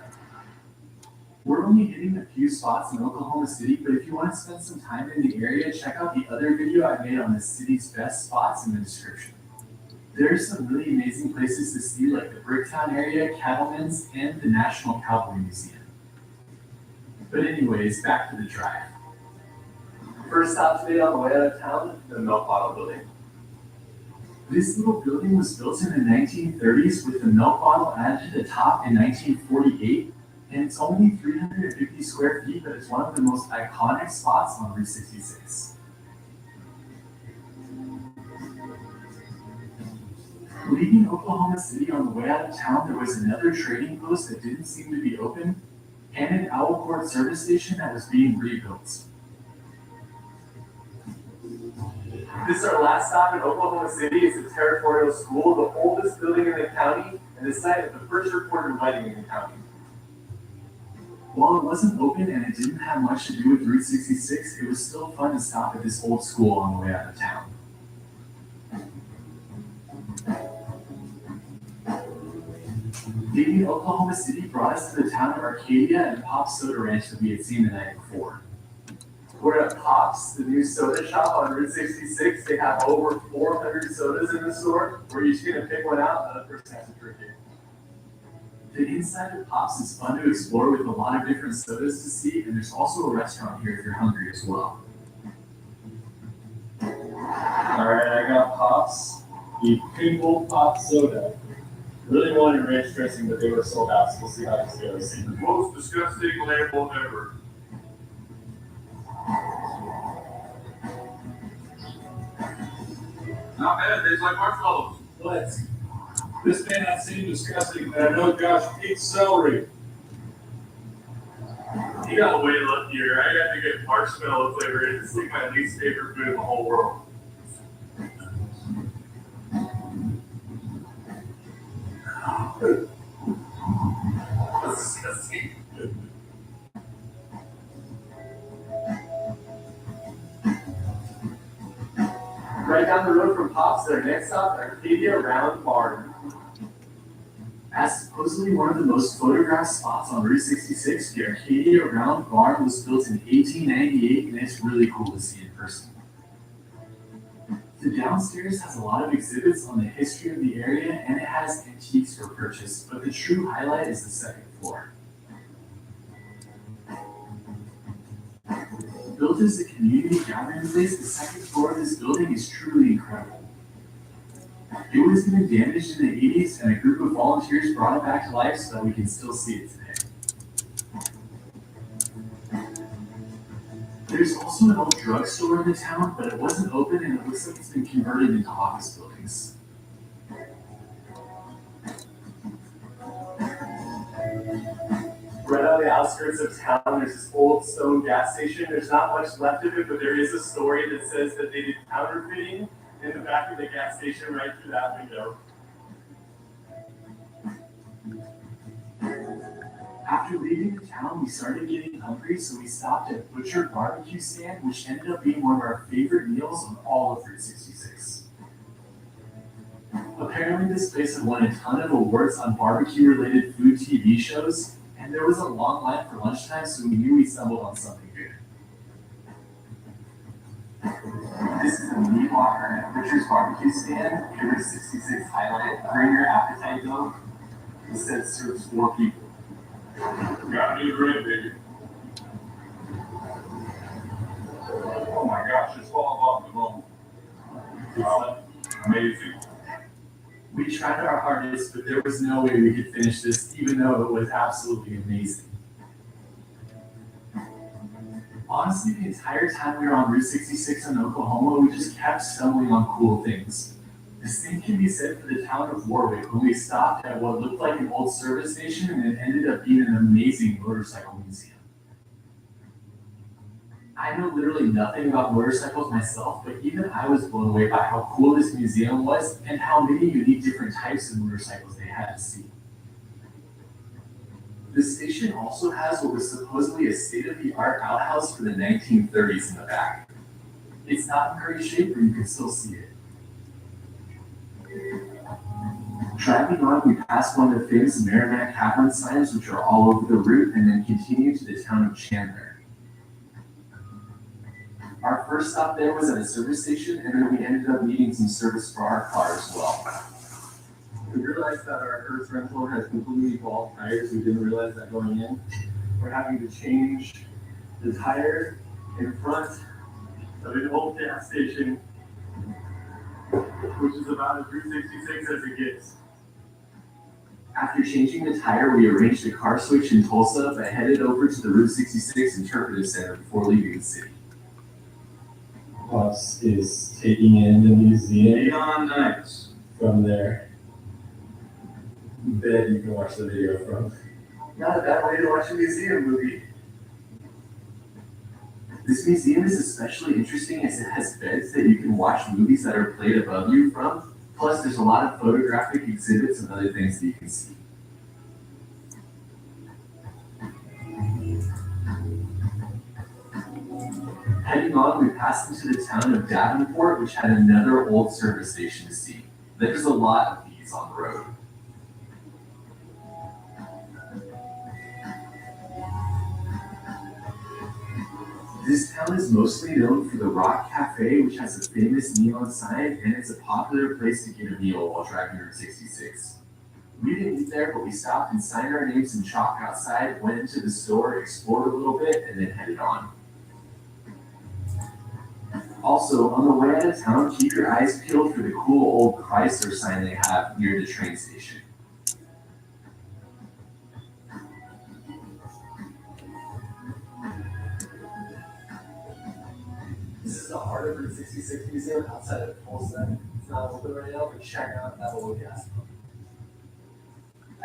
E: We're only hitting a few spots in Oklahoma City, but if you want to spend some time in the area, check out the other video I made on the city's best spots in the description. There's some really amazing places to see, like the Bricktown area, Cattleman's, and the National Cowboy Museum. But anyways, back to the drive.
F: First stop today on the way out of town, the Milk Bottle Building.
E: This little building was built in the 1930s with the milk bottle added to the top in 1948, and it's only 350 square feet, but it's one of the most iconic spots on Route 66. Leaving Oklahoma City on the way out of town, there was another trading post that didn't seem to be open, and an Owl Court service station that was being rebuilt.
F: This is our last stop in Oklahoma City. It's the Territorial School, the oldest building in the county, and the site of the first recorded wedding in the county.
E: While it wasn't open and it didn't have much to do with Route 66, it was still fun to stop at this old school on the way out of town. Leaving Oklahoma City brought us to the town of Arcadia and Pop's Soda Ranch that we had seen the night before.
F: We're at Pop's, the new soda shop on Route 66. They have over 400 sodas in the store. We're each going to pick one out and the person has to drink it.
E: The inside of Pop's is fun to explore with a lot of different sodas to see, and there's also a restaurant here if you're hungry as well.
F: Alright, I got Pop's, the Pinkle Pop Soda. Really wanted ranch dressing, but they were sold out, so we'll see how this goes.
G: The most disgusting label ever. Not bad, tastes like marshmallows.
F: What?
G: This may not seem disgusting, but I know Josh eats celery.
F: You got way luckier. I got to get marshmallow flavor. It's like my least favorite food in the whole world. That's disgusting.
E: Right down the road from Pops, their next stop, Arcadia Round Barn. As supposedly one of the most photographed spots on Route 66, the Arcadia Round Barn was built in 1898, and it's really cool to see in person. The downstairs has a lot of exhibits on the history of the area, and it has antiques for purchase, but the true highlight is the second floor. Built as a community gathering place, the second floor of this building is truly incredible. It was been damaged in the 80s, and a group of volunteers brought it back to life so that we can still see it today. There's also an old drugstore in the town, but it wasn't open and it looks like it's been converted into office buildings.
F: Right on the outskirts of town, there's this old stone gas station. There's not much left of it, but there is a story that says that they did counterfeiting in the back of the gas station right through that window.
E: After leaving the town, we started getting hungry, so we stopped at Butcher Barbecue Stand, which ended up being one of our favorite meals on all of Route 66. Apparently, this place had won a ton of awards on barbecue-related food TV shows, and there was a long line for lunchtime, so we knew we stumbled on something good. This is a meat walker at Butcher's Barbecue Stand. It was 66 highlight. Bring your appetite though. It says serves 4 people.
G: Got a new drink, baby. Oh my gosh, it's all off the bone. Wow, amazing.
E: We tried our hardest, but there was no way we could finish this, even though it was absolutely amazing. Honestly, the entire time we were on Route 66 in Oklahoma, we just kept stumbling on cool things. The same can be said for the town of Warwick, when we stopped at what looked like an old service station and it ended up being an amazing motorcycle museum. I know literally nothing about motorcycles myself, but even I was blown away by how cool this museum was and how many unique different types of motorcycles they had to see. The station also has what was supposedly a state-of-the-art outhouse for the 1930s in the back. It's not in great shape, but you can still see it. Driving on, we passed one of the famous Merrimack Cavern signs, which are all over the route, and then continued to the town of Chandler. Our first stop there was at a service station, and then we ended up needing some service for our car as well.
H: We realized that our Earth rental has completely evolved tires. We didn't realize that going in.
F: We're having to change the tire in front of an old gas station, which is about as Route 66 as it gets.
E: After changing the tire, we arranged a car switch in Tulsa, but headed over to the Route 66 Interpretive Center before leaving the city.
H: Pops is taking in the museum
F: Neon Nights.
H: from there. Bed you can watch the video from.
F: Not a bad way to watch a museum movie.
E: This museum is especially interesting as it has beds that you can watch movies that are played above you from. Plus, there's a lot of photographic exhibits and other things that you can see. Heading on, we passed into the town of Davenport, which had another old service station to see. There's a lot of these on the road. This town is mostly known for the Rock Cafe, which has a famous neon sign, and it's a popular place to get a meal while driving Route 66. We didn't eat there, but we stopped and signed our names in chalk outside, went into the store, explored a little bit, and then headed on. Also, on the way out of town, keep your eyes peeled for the cool old Chrysler sign they have near the train station.
F: This is the heart of Route 66 Museum outside of Tulsa. It's not open right now, but check out that old gas pump.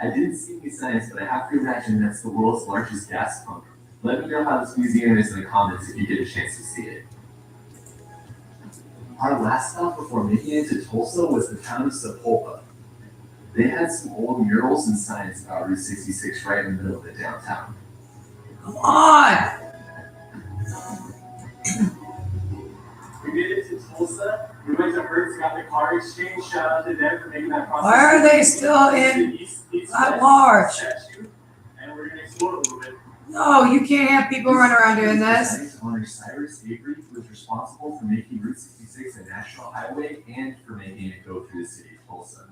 E: I didn't see any signs, but I have to imagine that's the world's largest gas pump. Let me know how this museum is in the comments if you get a chance to see it. Our last stop before making it to Tulsa was the town of Sapulpa. They had some old murals and signs about Route 66 right in the middle of the downtown.
D: Come on!
F: We made it to Tulsa. We went to Hertz, got the car exchange. Shout out to them for making that process.
D: Why are they still in
F: East
D: at large?
F: statue, and we're gonna explore a little bit.
D: No, you can't have people run around doing this.
E: Decided to honor Cyrus Avery, who was responsible for making Route 66 a national highway and for making it go through the city of Tulsa.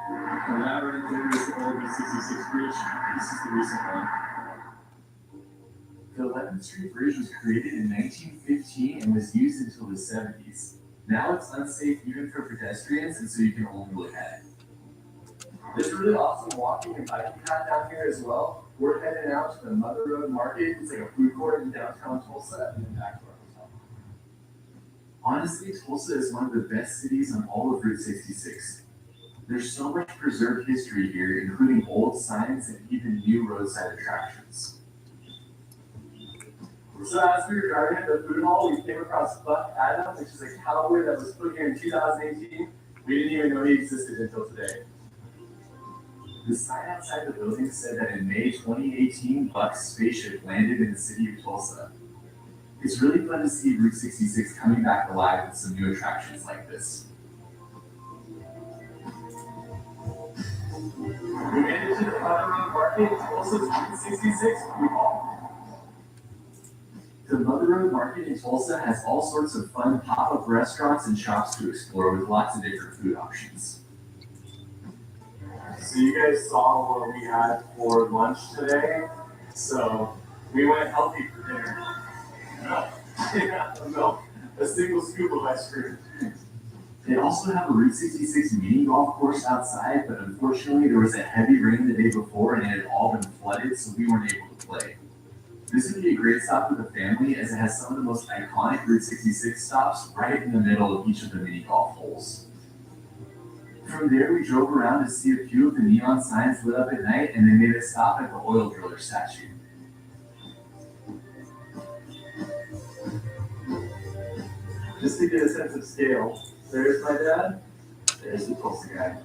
H: And that right there is the old 66 bridge. This is the recent one.
E: The 11th Street Bridge was created in 1915 and was used until the 70s. Now it's unsafe even for pedestrians, and so you can only look at it.
F: There's a really awesome walking and biking path down here as well. We're heading out to the Mother Road Market. It's like a food court in downtown Tulsa, and then back to our hotel.
E: Honestly, Tulsa is one of the best cities on all of Route 66. There's so much preserved history here, including old signs and even new roadside attractions.
F: So as we were driving at the food hall, we came across Buck Adams, which is a cowboy that was put here in 2018. We didn't even know he existed until today.
E: The sign outside the building said that in May 2018, Buck's spaceship landed in the city of Tulsa. It's really fun to see Route 66 coming back alive with some new attractions like this.
F: We made it to the Mother Road Market in Tulsa's Route 66 food hall.
E: The Mother Road Market in Tulsa has all sorts of fun pop-up restaurants and shops to explore with lots of different food options.
F: So you guys saw what we had for lunch today. So we went healthy for dinner. Milk, a single scoop of ice cream.
E: They also have a Route 66 mini golf course outside, but unfortunately there was a heavy rain the day before and it had all been flooded, so we weren't able to play. This would be a great stop for the family as it has some of the most iconic Route 66 stops right in the middle of each of the mini golf holes. From there, we drove around to see a few of the neon signs lit up at night and then made a stop at the oil driller statue.
F: Just to get a sense of scale, there's my dad,
E: There's the Tulsa guy.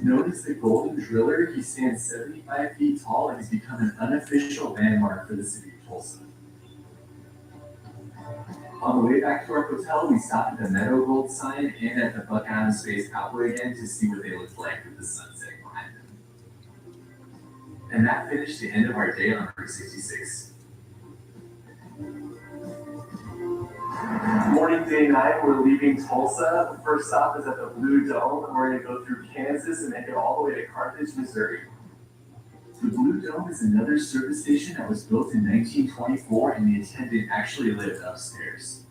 E: Known as the Golden Driller, he stands 75 feet tall and has become an unofficial landmark for the city of Tulsa. On the way back to our hotel, we stopped at the Meadow Gold sign and at the Buck Adams Space Cowboy again to see what they looked like with the sun setting behind them. And that finished the end of our day on Route 66.
F: morning, day 9, we're leaving Tulsa. The first stop is at the Blue Dome, and we're going to go through Kansas and make it all the way to Carthage, Missouri.
E: The Blue Dome is another service station that was built in 1924 and the attendant actually lived upstairs.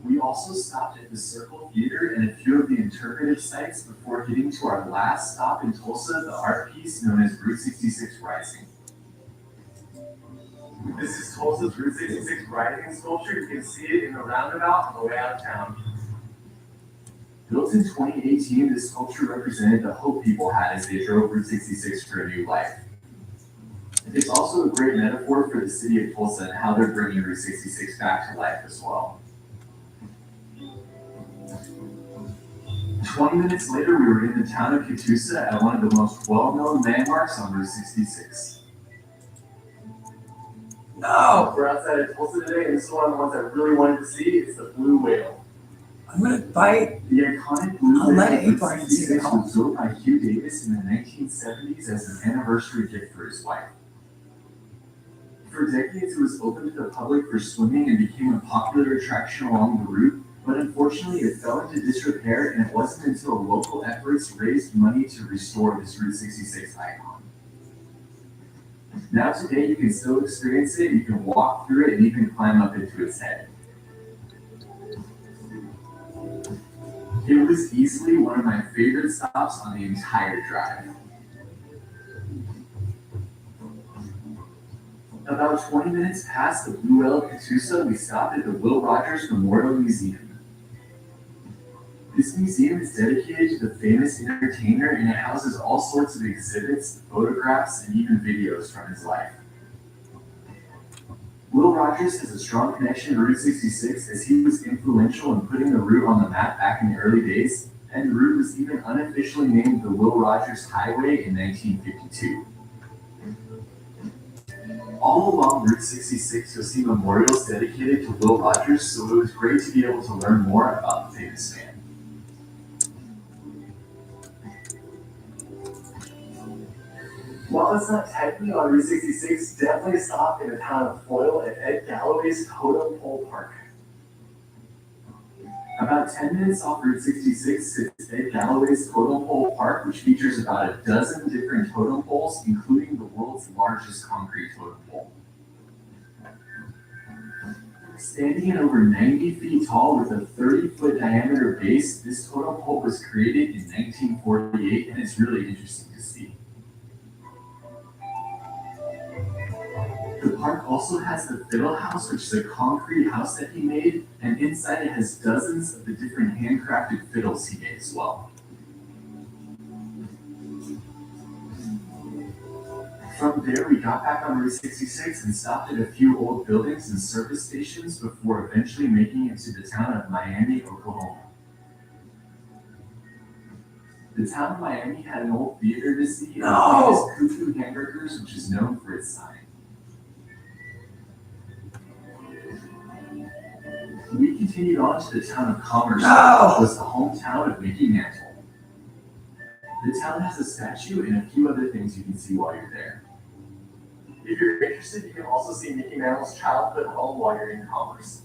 E: We also stopped at the Circle Theater and a few of the interpretive sites before getting to our last stop in Tulsa, the art piece known as Route 66 Rising.
F: This is Tulsa's Route 66 Rising sculpture. You can see it in the roundabout on the way out of town.
E: Built in 2018, this sculpture represented the hope people had as they drove Route 66 for a new life. It's also a great metaphor for the city of Tulsa and how they're bringing Route 66 back to life as well. 20 minutes later, we were in the town of Catoosa at one of the most well-known landmarks on Route 66.
F: No! We're outside of Tulsa today, and this is one of the ones I really wanted to see. It's the Blue Whale.
D: I'm gonna bite.
E: The iconic Blue
D: I'll
E: Whale
D: let it
E: of
D: eat part
E: Route
D: and see
E: 66
D: it.
E: was built by Hugh Davis in the 1970s as an anniversary gift for his wife. For decades, it was open to the public for swimming and became a popular attraction along the route, but unfortunately it fell into disrepair, and it wasn't until local efforts raised money to restore this Route 66 icon. Now today you can still experience it, you can walk through it, and even climb up into its head. It was easily one of my favorite stops on the entire drive. About 20 minutes past the Blue Whale of Catoosa, we stopped at the Will Rogers Memorial Museum. This museum is dedicated to the famous entertainer and it houses all sorts of exhibits, photographs, and even videos from his life. Will Rogers has a strong connection to Route 66 as he was influential in putting the route on the map back in the early days, and the route was even unofficially named the Will Rogers Highway in 1952. All along Route 66, you'll see memorials dedicated to Will Rogers, so it was great to be able to learn more about the famous man.
F: While it's not technically on Route 66, definitely stop in the town of Foyle at Ed Galloway's Totem Pole Park.
E: About 10 minutes off Route 66 sits Ed Galloway's Totem Pole Park, which features about a dozen different totem poles, including the world's largest concrete totem pole. Standing at over 90 feet tall with a 30-foot diameter base, this totem pole was created in 1948, and it's really interesting to see. The park also has the Fiddle House, which is a concrete house that he made, and inside it has dozens of the different handcrafted fiddles he made as well. From there, we got back on Route 66 and stopped at a few old buildings and service stations before eventually making it to the town of Miami, Oklahoma. The town of Miami had an old theater to see, and famous Cuckoo Hamburgers, which is known for its sign. We continued on to the town of Commerce, which was the hometown of Mickey Mantle. The town has a statue and a few other things you can see while you're there.
F: If you're interested, you can also see Mickey Mantle's childhood home while you're in Commerce.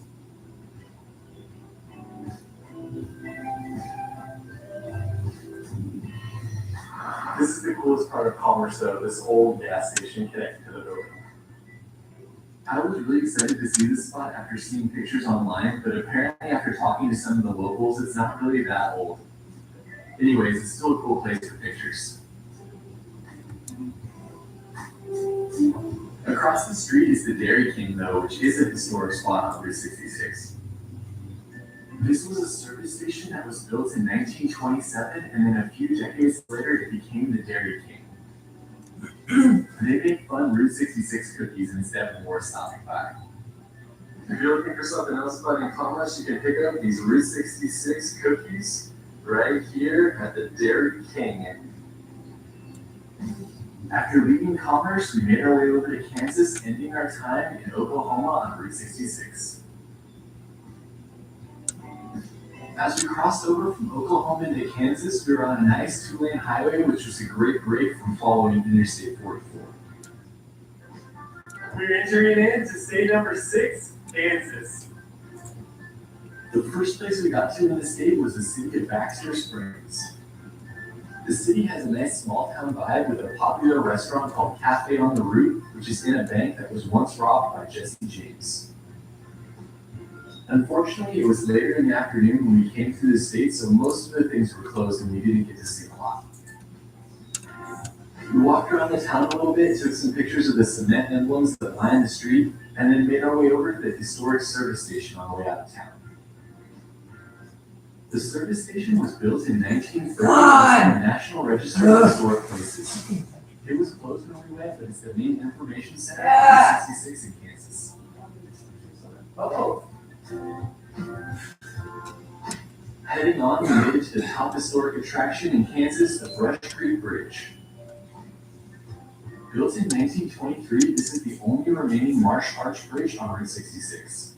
F: This is the coolest part of Commerce, though, this old gas station connected to the building.
E: I was really excited to see this spot after seeing pictures online, but apparently after talking to some of the locals, it's not really that old. Anyways, it's still a cool place for pictures. Across the street is the Dairy King, though, which is a historic spot on Route 66. This was a service station that was built in 1927, and then a few decades later, it became the Dairy King. They make fun Route 66 cookies instead of more stopping by.
H: If you're looking for something else fun in Commerce, you can pick up these Route 66 cookies right here at the Dairy King.
E: After leaving Commerce, we made our way over to Kansas, ending our time in Oklahoma on Route 66. As we crossed over from Oklahoma into Kansas, we were on a nice two-lane highway, which was a great break from following Interstate 44.
F: We're entering into state number 6, Kansas.
E: The first place we got to in the state was the city of Baxter Springs. The city has a nice small town vibe with a popular restaurant called Cafe on the Route, which is in a bank that was once robbed by Jesse James. Unfortunately, it was later in the afternoon when we came through the state, so most of the things were closed and we didn't get to see a lot. We walked around the town a little bit, took some pictures of the cement emblems that line the street, and then made our way over to the historic service station on the way out of town. The service station was built in 1930 and was in the National Register of Historic Places. It was closed when we went, but it's the main information center at 66 in Kansas. Heading on, we made it to the top historic attraction in Kansas, the Brush Creek Bridge. Built in 1923, this is the only remaining marsh arch bridge on Route 66.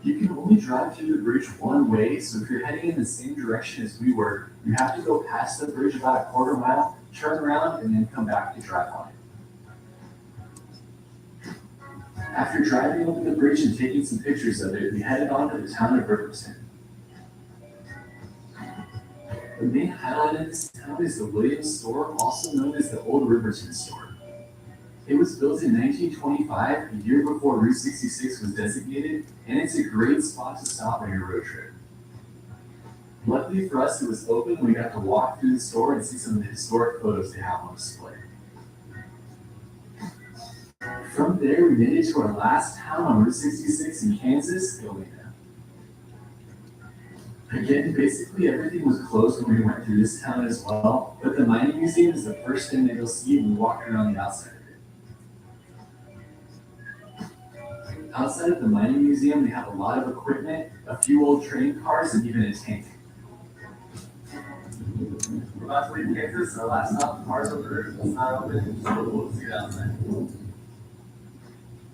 E: You can only drive through the bridge one way, so if you're heading in the same direction as we were, you have to go past the bridge about a quarter mile, turn around, and then come back to drive on it. After driving over the bridge and taking some pictures of it, we headed on to the town of Riverton. The main highlight of this town is the Williams Store, also known as the Old Riverton Store. It was built in 1925, a year before Route 66 was designated, and it's a great spot to stop on your road trip. Luckily for us, it was open and we got to walk through the store and see some of the historic photos they have on display. From there, we made it to our last town on Route 66 in Kansas, Galena. Again, basically everything was closed when we went through this town as well, but the mining museum is the first thing that you'll see when you walk around the outside of it. Outside of the mining museum, they have a lot of equipment, a few old train cars, and even a tank.
F: We're about to leave Kansas, our last stop, Cars on the Route. It's not open, so we'll see you outside.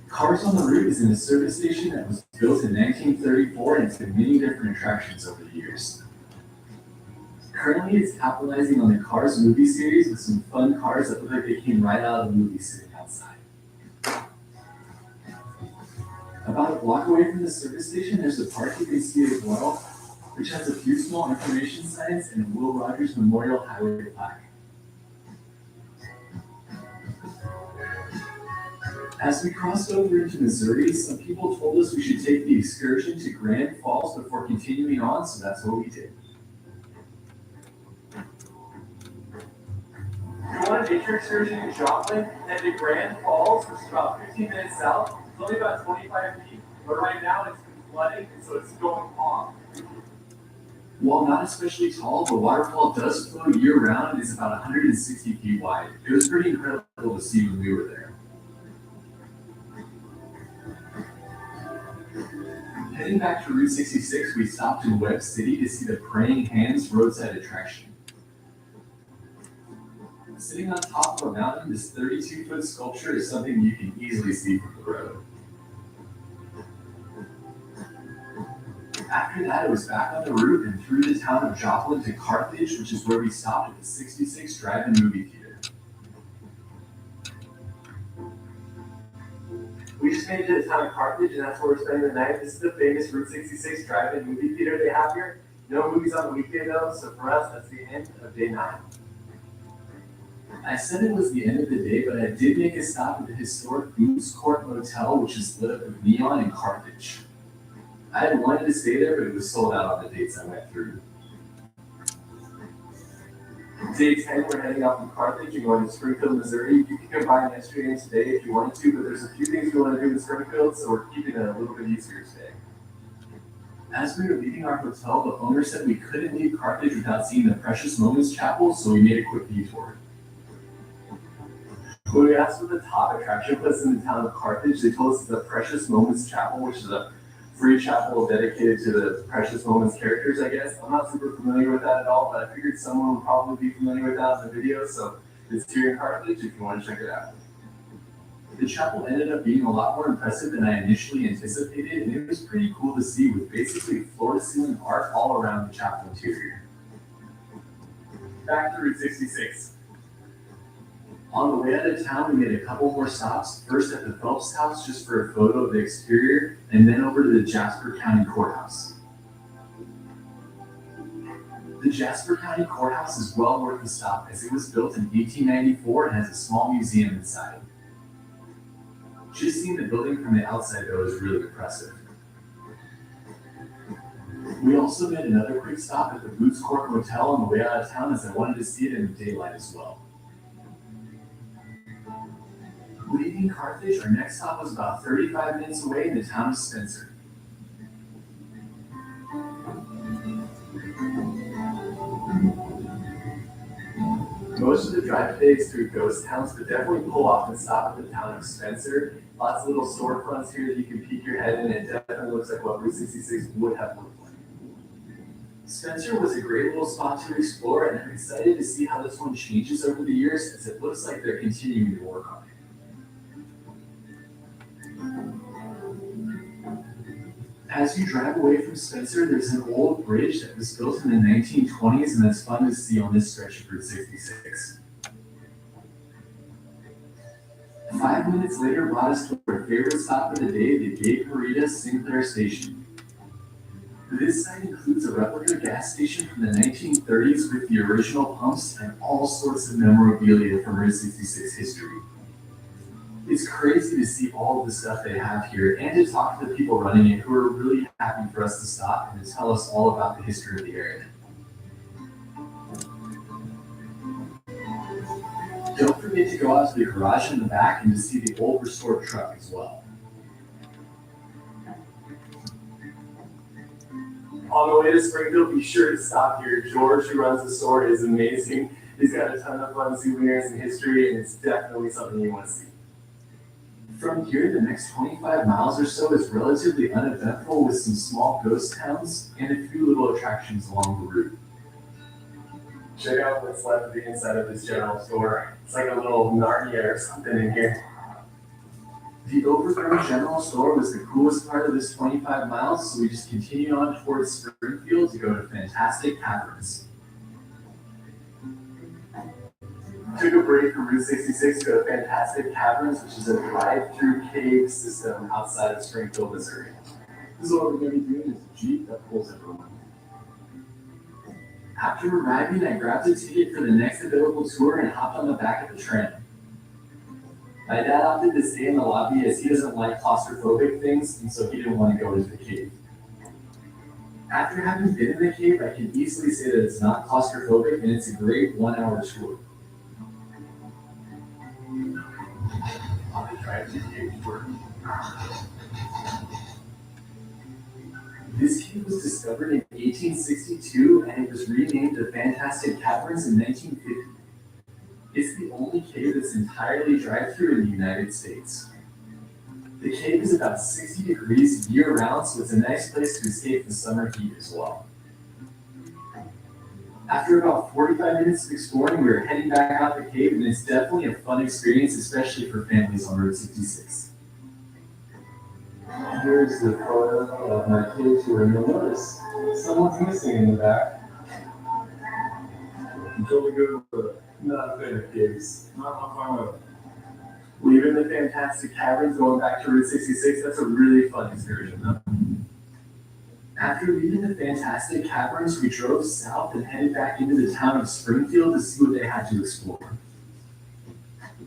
E: Cars on the Route is in a service station that was built in 1934 and it's been many different attractions over the years. Currently, it's capitalizing on the Cars movie series with some fun cars that look like they came right out of the movie sitting outside. About a block away from the service station, there's a park you can see as well, which has a few small information signs and a Will Rogers Memorial Highway plaque. As we crossed over into Missouri, some people told us we should take the excursion to Grand Falls before continuing on, so that's what we did.
F: If you want a nature excursion in Joplin, head to Grand Falls, which is about 15 minutes south. It's only about 25 feet, but right now it's been flooding, and so it's going off.
E: While not especially tall, the waterfall does flow year-round and is about 160 feet wide. It was pretty incredible to see when we were there. Heading back to Route 66, we stopped in Webb City to see the Praying Hands roadside attraction. Sitting on top of a mountain, this 32-foot sculpture is something you can easily see from the road. After that, it was back on the route and through the town of Joplin to Carthage, which is where we stopped at the 66 Drive-In movie theater.
F: We just made it to the town of Carthage, and that's where we're spending the night. This is the famous Route 66 Drive-In movie theater they have here. No movies on the weekday though, so for us, that's the end of day 9.
E: I said it was the end of the day, but I did make a stop at the historic Boots Court Motel, which is lit up with neon in Carthage. I had wanted to stay there, but it was sold out on the dates I went through.
F: Day 10, we're heading out from Carthage and going to Springfield, Missouri. You can combine yesterday and today if you wanted to, but there's a few things we want to do in Springfield, so we're keeping it a little bit easier today.
E: As we were leaving our hotel, the owner said we couldn't leave Carthage without seeing the Precious Moments Chapel, so we made a quick detour.
F: When we asked what the top attraction was in the town of Carthage, they told us the Precious Moments Chapel, which is a free chapel dedicated to the Precious Moments characters, I guess. I'm not super familiar with that at all, but I figured someone would probably be familiar with that in the video, so it's here in Carthage if you want to check it out.
E: The chapel ended up being a lot more impressive than I initially anticipated, and it was pretty cool to see with basically floor-to-ceiling art all around the chapel interior.
F: Back to Route 66.
E: On the way out of town, we made a couple more stops, first at the Phelps House just for a photo of the exterior, and then over to the Jasper County Courthouse. The Jasper County Courthouse is well worth the stop as it was built in 1894 and has a small museum inside. Just seeing the building from the outside though is really impressive. We also made another quick stop at the Boots Court Motel on the way out of town as I wanted to see it in the daylight as well. Leaving Carthage, our next stop was about 35 minutes away in the town of Spencer.
F: Most of the drive today is through ghost towns, but definitely pull off and stop at the town of Spencer. Lots of little storefronts here that you can peek your head in. It definitely looks like what Route 66 would have looked like.
E: Spencer was a great little spot to explore, and I'm excited to see how this one changes over the years as it looks like they're continuing to work on it. As you drive away from Spencer, there's an old bridge that was built in the 1920s, and that's fun to see on this stretch of Route 66. 5 minutes later brought us to our favorite stop of the day, the Gay Parita Sinclair Station. This site includes a replica gas station from the 1930s with the original pumps and all sorts of memorabilia from Route 66 history. It's crazy to see all of the stuff they have here and to talk to the people running it who are really happy for us to stop and to tell us all about the history of the area. Don't forget to go out to the garage in the back and to see the old restored truck as well.
F: On on the way to Springfield, be sure to stop here. George, who runs the store, is amazing. He's got a ton of fun souvenirs and history, and it's definitely something you want to see.
E: From here, the next 25 miles or so is relatively uneventful with some small ghost towns and a few little attractions along the route.
F: Check out what's left of the inside of this general store. It's like a little Narnia or something in here.
E: The overgrown general store was the coolest part of this 25 miles, so we just continued on towards Springfield to go to Fantastic Caverns.
F: Took a break from Route 66 to go to Fantastic Caverns, which is a drive-through cave system outside of Springfield, Missouri.
E: This is what we're going to be doing is a Jeep that pulls everyone. After arriving, I grabbed a ticket for the next available tour and hopped on the back of the tram. My dad opted to stay in the lobby as he doesn't like claustrophobic things, and so he didn't want to go into the cave. After having been in the cave, I can easily say that it's not claustrophobic and it's a great 1-hour tour.
F: On the drive to cave tour.
E: This cave was discovered in 1862 and it was renamed the Fantastic Caverns in 1950. It's the only cave that's entirely drive-through in the United States. The cave is about 60 degrees year-round, so it's a nice place to escape the summer heat as well. After about 45 minutes of exploring, we were heading back out the cave, and it's definitely a fun experience, especially for families on Route 66.
H: Here's the photo of my cave tour, and you'll notice someone's missing in the back. I'm totally good with not a fan of caves. Not fun with it.
F: Leaving the Fantastic Caverns, going back to Route 66, that's a really fun excursion though.
E: After leaving the Fantastic Caverns, we drove south and headed back into the town of Springfield to see what they had to explore.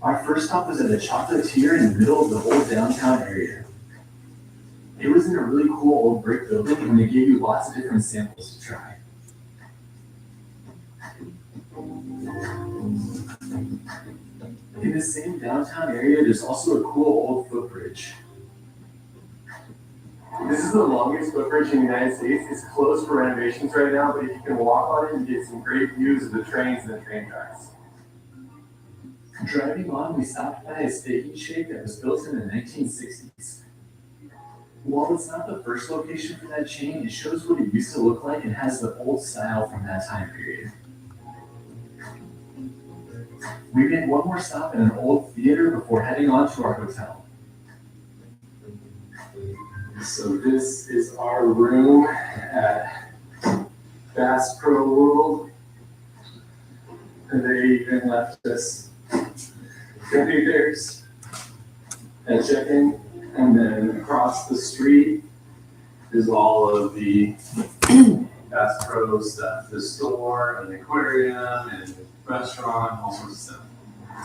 E: Our first stop was at a chocolatier in the middle of the old downtown area. It was in a really cool old brick building and they gave you lots of different samples to try. In the same downtown area, there's also a cool old footbridge.
F: This is the longest footbridge in the United States. It's closed for renovations right now, but if you can walk on it, you get some great views of the trains and the train tracks.
E: Driving on, we stopped by a steak and shake that was built in the 1960s. While it's not the first location for that chain, it shows what it used to look like and has the old style from that time period. We made one more stop in an old theater before heading on to our hotel.
H: So this is our room at Bass Pro World. And they even left us gummy bears at check-in. And then across the street is all of the Bass Pro stuff, the store, and the aquarium, and restaurant, all sorts of stuff.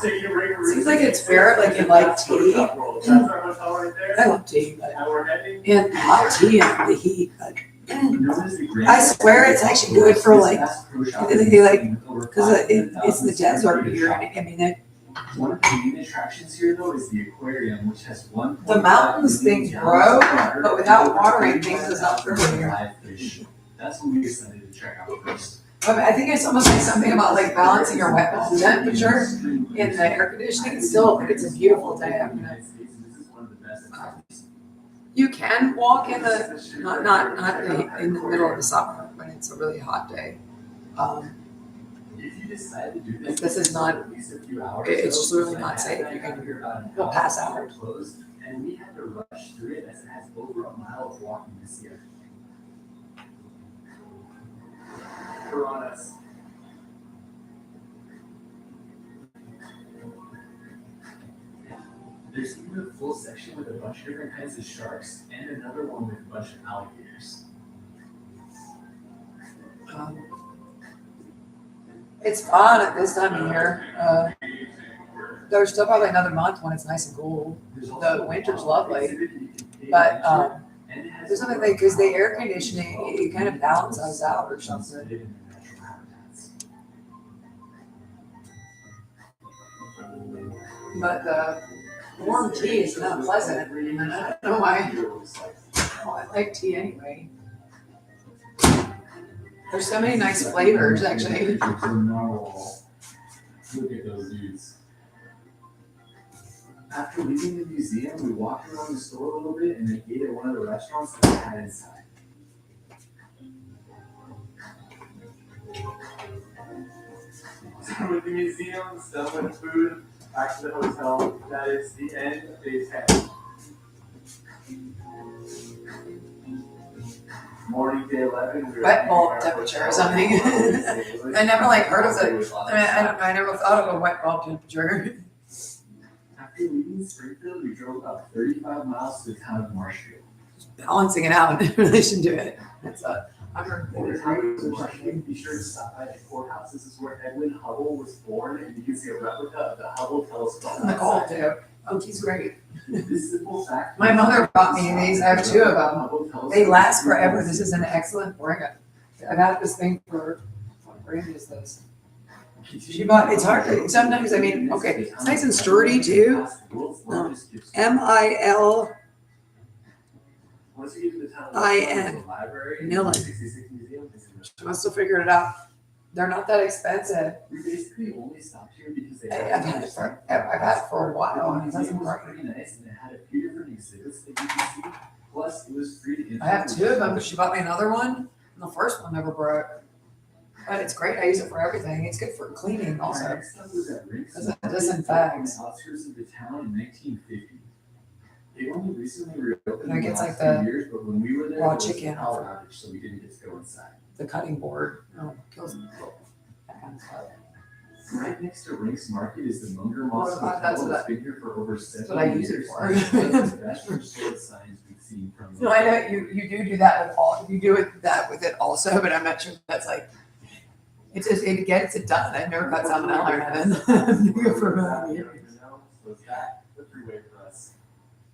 F: Taking a break from Route
B: Seems like it's
F: 66,
B: fair, like you like tea.
F: That's our hotel right there.
B: I love tea, but
F: And we're heading.
B: and hot tea and the heat, but
E: Known as the Grand
B: I swear it's actually good for, like,
E: Bass Pro Shop
B: they, like,
E: is over
B: because it's in the
E: 500,000
B: desert
E: square foot
B: here,
E: shop.
B: and I mean, it,
E: One of the main attractions here, though, is the aquarium, which has one.
B: The mountains things grow, but without watering things, it's not growing here.
E: Live fish. That's what we decided to check out first.
B: I mean, I think it's almost like something about like balancing your weapons temperature in the air conditioning. Still, it's a beautiful day. I mean,
E: United States, and this is one of the best attractions.
B: you can walk in the not in the middle of the summer when it's a really hot day.
E: If you decide to do this,
B: This is not-
E: at least a few hours.
B: it's just
E: so
B: really
E: my
B: not
E: dad
B: safe.
E: and I
B: You can-
E: got here about an
B: you'll
E: hour
B: pass
E: before
B: out.
E: it closed, and we had to rush through it as it has over a mile of walking to see everything.
F: We're on us.
E: There's even a full section with a bunch of different kinds of sharks and another one with a bunch of alligators.
B: It's fun at this time of year. There's still probably another month when it's nice and cool.
E: There's
B: The
E: also
B: winter's
E: a
B: lovely,
E: exhibit you can pay
B: but,
E: attention to, and it has
B: There's something like, because the air conditioning, it kind of balances out or something.
E: live in their natural habitats.
B: But the warm tea is not pleasant. And I don't know why. Oh, I like tea anyway. There's so many nice flavors, actually.
H: Look at those dudes.
E: After leaving the museum, we walked around the store a little bit and then ate at one of the restaurants that they had inside.
F: So with the museum, stuff with food, back to the hotel. That is the end of day 10.
E: Morning, day 11. We were
B: Wet bulb
E: at
B: temperature or something. I never like heard of it. I never thought of a wet bulb temperature.
E: After leaving Springfield, we drove about 35 miles to the town of Marshfield.
B: Balancing it out in relation to it. That's
E: Over time, to Marshfield, be sure to stop by the courthouse. This is where Edwin Hubble was born, and you can see a replica of the Hubble telescope.
B: the gold too. Oh, he's great.
E: This simple fact.
B: My mother brought me these. I have 2 of them.
E: Hubble telescope
B: They last forever. This is an excellent brand. I've had this thing for, what brand is this? She bought, it's hard to, sometimes, I mean, okay, it's nice and sturdy too. M-I-L,
E: Once you get to the town of
B: I-N.
E: library,
B: Millen.
E: 66 Museum, this is
B: she must have figured it out. They're not that expensive.
E: we basically only stopped here because they
B: I've had it for a while and it
E: The museum
B: doesn't
E: was
B: work.
E: pretty nice and it had a few different exhibits that you could see. Plus, it was free to enter.
B: I have 2 of them, but she bought me another one, and the first one never broke. But it's great. I use it for everything. It's good for cleaning
E: Our
B: also.
E: next stop was at Rink's
B: Because it
E: Market
B: disinfects.
E: on the outskirts of the town in 1950. They only recently reopened
B: Like,
E: in the
B: it's
E: last
B: like the
E: few years, but when we were there,
B: raw
E: there was
B: chicken.
E: a power outage, so we didn't get to go inside.
B: The cutting board, kills that kind of stuff.
E: Right next to Rink's Market is the Munger Moss
B: Well, that's
E: Hotel.
B: what
E: It's been here for over 70
B: what I use it
E: years.
B: for.
E: It's one of the best restored signs we've seen from.
B: No, I know you do that with all, you do that with it also, but I'm not sure that's like, it gets it done. I've never got salmonella or nothing. Good for me.
F: So it's that, the freeway for us.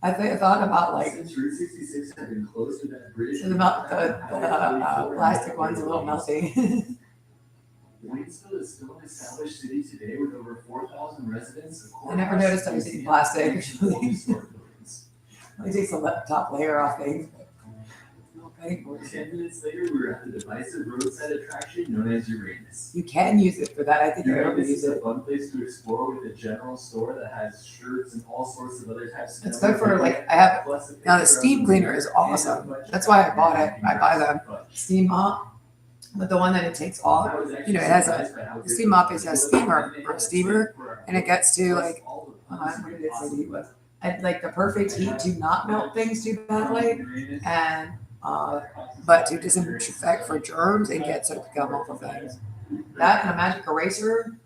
B: I thought about like,
E: Since Route 66 had been closed to that bridge.
B: the plastic one's a little melty.
E: Waynesville is still an established city today with over 4,000 residents.
B: I never noticed I was eating plastic.
E: Historic buildings.
B: It takes the top layer off things. Okay.
E: 10 minutes later, we were at the divisive roadside attraction known as Uranus.
B: You can use it for that. I think I
E: Uranus
B: overuse
E: is a
B: it.
E: fun place to explore with a general store that has shirts and all sorts of other types of.
B: It's good for like, I have
E: Plus a
B: now the
E: picture of
B: steam
E: the
B: cleaner is
E: river
B: awesome.
E: and a bunch
B: That's
E: of
B: why I bought it. I buy them.
E: fun.
B: steam mop, but the one that it takes off,
E: I was actually
B: you know, it has a-
E: surprised by how
B: the
E: good
B: steam mop
E: the
B: is a
E: was,
B: steamer
E: and they
B: or a
E: had
B: steamer,
E: for our
B: and it gets to
E: plus
B: like,
E: all the
B: what did it say
E: possible
B: the heat was? At like the perfect heat to not melt things too badly,
E: Uranus.
B: and but to disinfect for germs and get soap gum off of things. That and a magic eraser.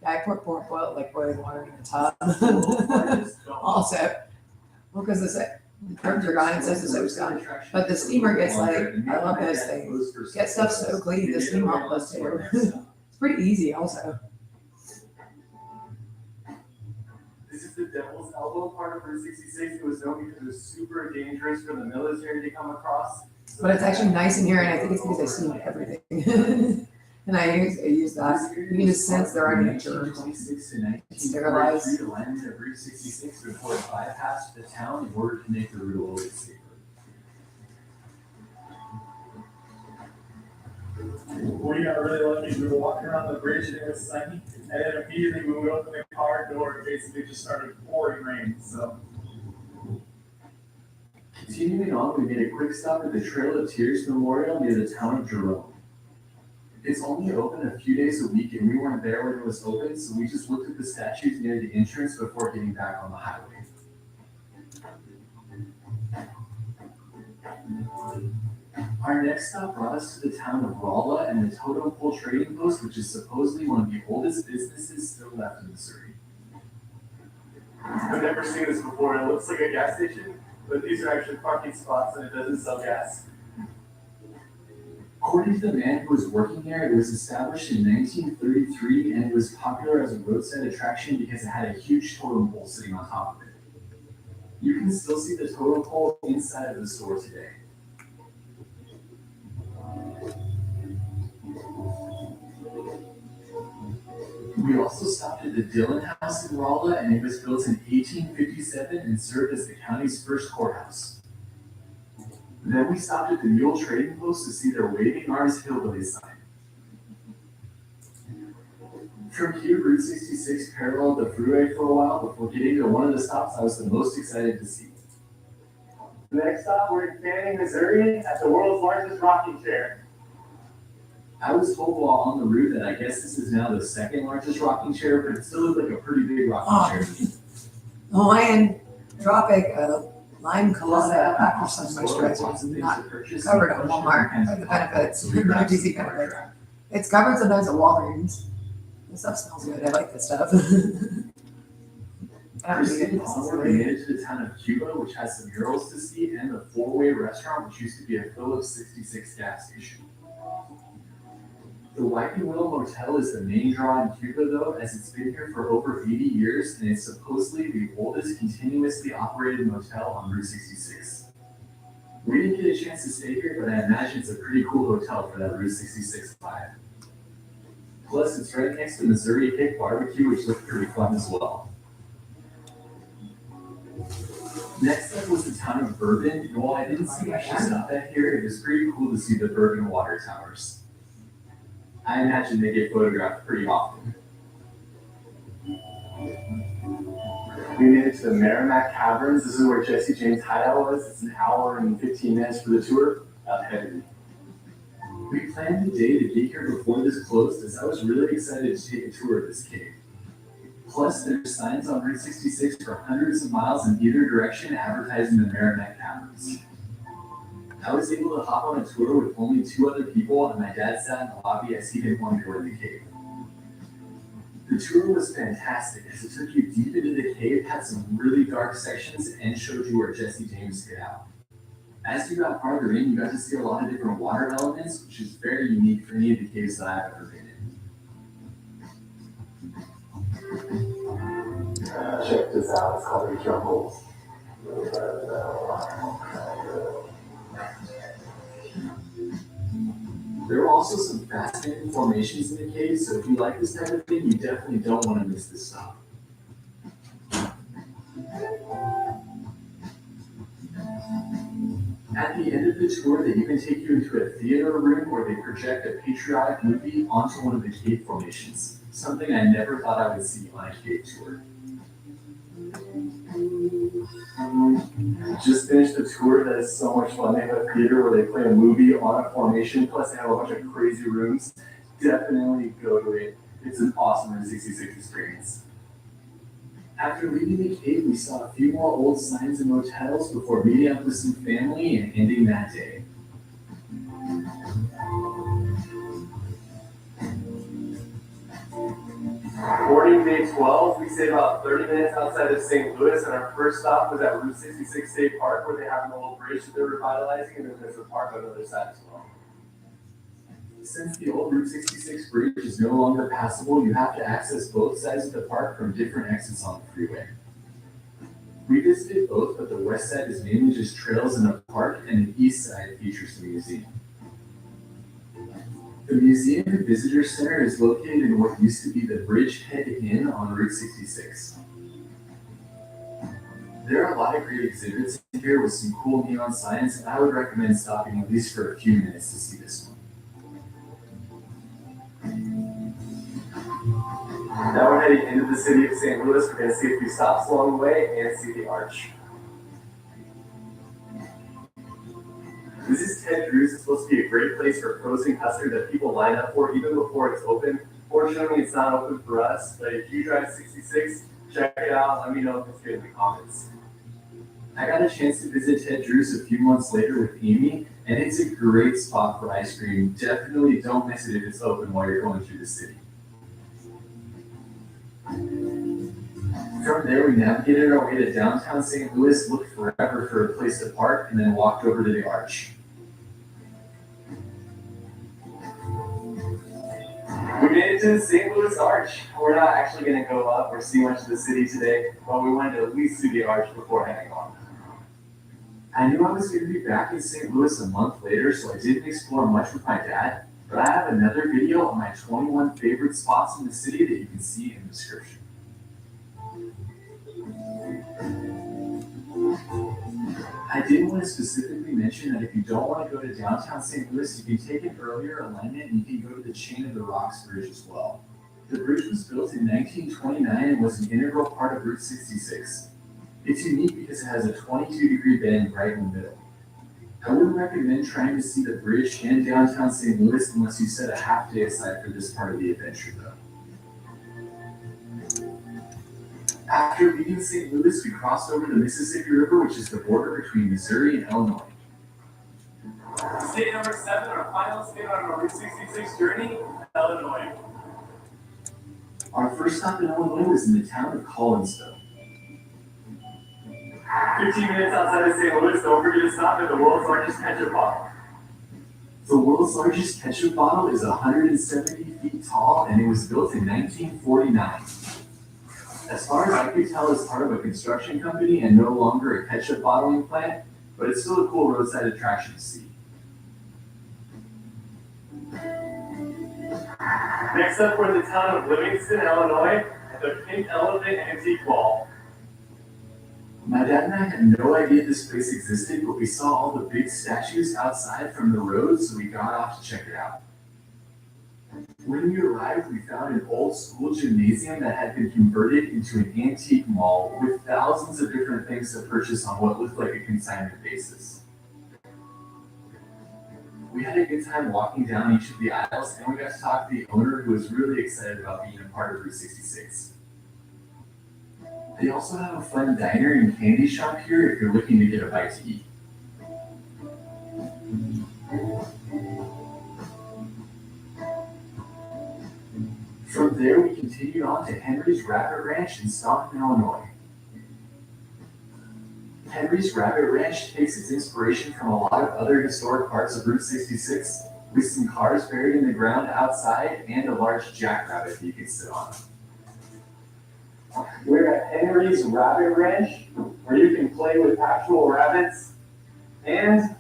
B: I put boiling water in the tub. Also, well, because the germs are gone, it says the soap's gone. But the steamer gets like, I love those things. Get stuff so clean, the steam mop does too. It's pretty easy also.
F: This is the Devil's Elbow part of Route 66. It was known because it was super dangerous for the military to come across.
B: But it's actually nice in here, and I think it's because I steamed everything. And I use that. You can just sense there are no germs.
E: 1926 to
B: Sterilized.
E: 1943, the linemen of Route 66 would hold bypass to the town in order to make the route a little bit safer.
F: We got really lucky. We were walking around the bridge and it was sunny. And then immediately when we opened the car door, it basically just started pouring rain. So
E: Continuing on, we made a quick stop at the Trail of Tears Memorial near the town of Jerome. It's only open a few days a week, and we weren't there when it was open, so we just looked at the statues near the entrance before getting back on the highway. Our next stop brought us to the town of Rolla and the Totem Pole Trading Post, which is supposedly one of the oldest businesses still left in Missouri.
F: I've never seen this before. It looks like a gas station, but these are actually parking spots and it doesn't sell gas.
E: According to the man who was working there, it was established in 1933 and it was popular as a roadside attraction because it had a huge totem pole sitting on top of it. You can still see the totem pole inside of the store today. We also stopped at the Dillon House in Rolla, and it was built in 1857 and served as the county's first courthouse. Then we stopped at the Mule Trading Post to see their Waving Arms Hillbilly sign. From here, Route 66 paralleled the freeway for a while before getting to one of the stops I was the most excited to see.
F: Next stop, we're in Fanning, Missouri, at the world's largest rocking chair.
E: I was told while on the route that I guess this is now the second largest rocking chair, but it still looked like a pretty big rocking chair.
B: Hawaiian tropic lime colada
E: Plus,
B: after sun moisturizer is not covered at Walmart by the benefits, emergency benefits. It's covered sometimes at Walgreens. This stuff smells good. I like this stuff. I don't need it
E: Proceeding onward, we made it to the town of Cuba, which has some murals to see, and the four-way restaurant, which used to be a Phillips 66 gas station. The Wagon Wheel Motel is the main draw in Cuba, though, as it's been here for over 80 years, and it's supposedly the oldest continuously operated motel on Route 66. We didn't get a chance to stay here, but I imagine it's a pretty cool hotel for that Route 66 vibe. Plus, it's right next to Missouri Pig Barbecue, which looked pretty fun as well. Next up was the town of Bourbon, and while I didn't see much to stop at here, it was pretty cool to see the Bourbon water towers. I imagine they get photographed pretty often.
F: We made it to the Merrimack Caverns. This is where Jesse James' hideout was. It's an hour and 15 minutes for the tour. Heavy.
E: We planned the day to get here before this closed, as I was really excited to take a tour of this cave. Plus, there's signs on Route 66 for hundreds of miles in either direction advertising the Merrimack Caverns. I was able to hop on a tour with only 2 other people, and my dad sat in the lobby as he didn't want to go in the cave. The tour was fantastic as it took you deep into the cave, had some really dark sections, and showed you where Jesse James hid out. As you got farther in, you got to see a lot of different water elements, which is very unique for any of the caves that I've ever been in.
F: Check this out. It's called the Jungles.
E: There are also some fascinating formations in the cave, so if you like this type of thing, you definitely don't want to miss this stop. At the end of the tour, they even take you into a theater room where they project a patriotic movie onto one of the cave formations, something I never thought I would see on a cave tour.
F: Just finished a tour that is so much fun. They have a theater where they play a movie on a formation, plus they have a bunch of crazy rooms. Definitely go to it. It's an awesome Route 66 experience.
E: After leaving the cave, we saw a few more old signs and motels before meeting up with some family and ending that day.
F: Morning day 12, we stayed about 30 minutes outside of St. Louis, and our first stop was at Route 66 State Park, where they have an old bridge that they're revitalizing, and then there's a park on the other side as well.
E: Since the old Route 66 bridge is no longer passable, you have to access both sides of the park from different exits on the freeway. We visited both, but the west side is mainly just trails and a park, and the east side features the museum. The museum and visitor center is located in what used to be the Bridgehead Inn on Route 66. There are a lot of great exhibits in here with some cool neon signs, and I would recommend stopping at least for a few minutes to see this one.
F: Now we're heading into the city of St. Louis. We're going to see a few stops along the way and see the arch. This is Ted Drewes. It's supposed to be a great place for frozen custard that people line up for even before it's open. Fortunately, it's not open for us, but if you drive 66, check it out. Let me know if it's good in the comments.
E: I got a chance to visit Ted Drewes a few months later with Amy, and it's a great spot for ice cream. Definitely don't miss it if it's open while you're going through the city. From there, we navigated our way to downtown St. Louis, looked forever for a place to park, and then walked over to the arch.
F: We made it to the St. Louis Arch. We're not actually going to go up or see much of the city today, but we wanted to at least see the arch before heading on.
E: I knew I was going to be back in St. Louis a month later, so I didn't explore much with my dad, but I have another video on my 21 favorite spots in the city that you can see in the description. I did want to specifically mention that if you don't want to go to downtown St. Louis, you can take an earlier alignment and you can go to the Chain of the Rocks Bridge as well. The bridge was built in 1929 and was an integral part of Route 66. It's unique because it has a 22-degree bend right in the middle. I wouldn't recommend trying to see the bridge in downtown St. Louis unless you set a half day aside for this part of the adventure though. After leaving St. Louis, we crossed over the Mississippi River, which is the border between Missouri and Illinois.
F: State number 7, our final state on our Route 66 journey, Illinois.
E: Our first stop in Illinois was in the town of Collinsville.
F: 15 minutes outside of St. Louis, don't forget to stop at the world's largest ketchup bottle.
E: The world's largest ketchup bottle is 170 feet tall and it was built in 1949. As far as I could tell, it's part of a construction company and no longer a ketchup bottling plant, but it's still a cool roadside attraction to see.
F: Next up, we're in the town of Livingston, Illinois, at the Pink Elephant Antique Wall.
E: My dad and I had no idea this place existed, but we saw all the big statues outside from the road, so we got off to check it out. When we arrived, we found an old school gymnasium that had been converted into an antique mall with thousands of different things to purchase on what looked like a consignment basis. We had a good time walking down each of the aisles, and we got to talk to the owner who was really excited about being a part of Route 66. They also have a fun diner and candy shop here if you're looking to get a bite to eat. From there, we continued on to Henry's Rabbit Ranch in Staunton, Illinois. Henry's Rabbit Ranch takes its inspiration from a lot of other historic parts of Route 66, with some cars buried in the ground outside and a large jackrabbit that you can sit on.
F: We're at Henry's Rabbit Ranch, where you can play with actual rabbits, and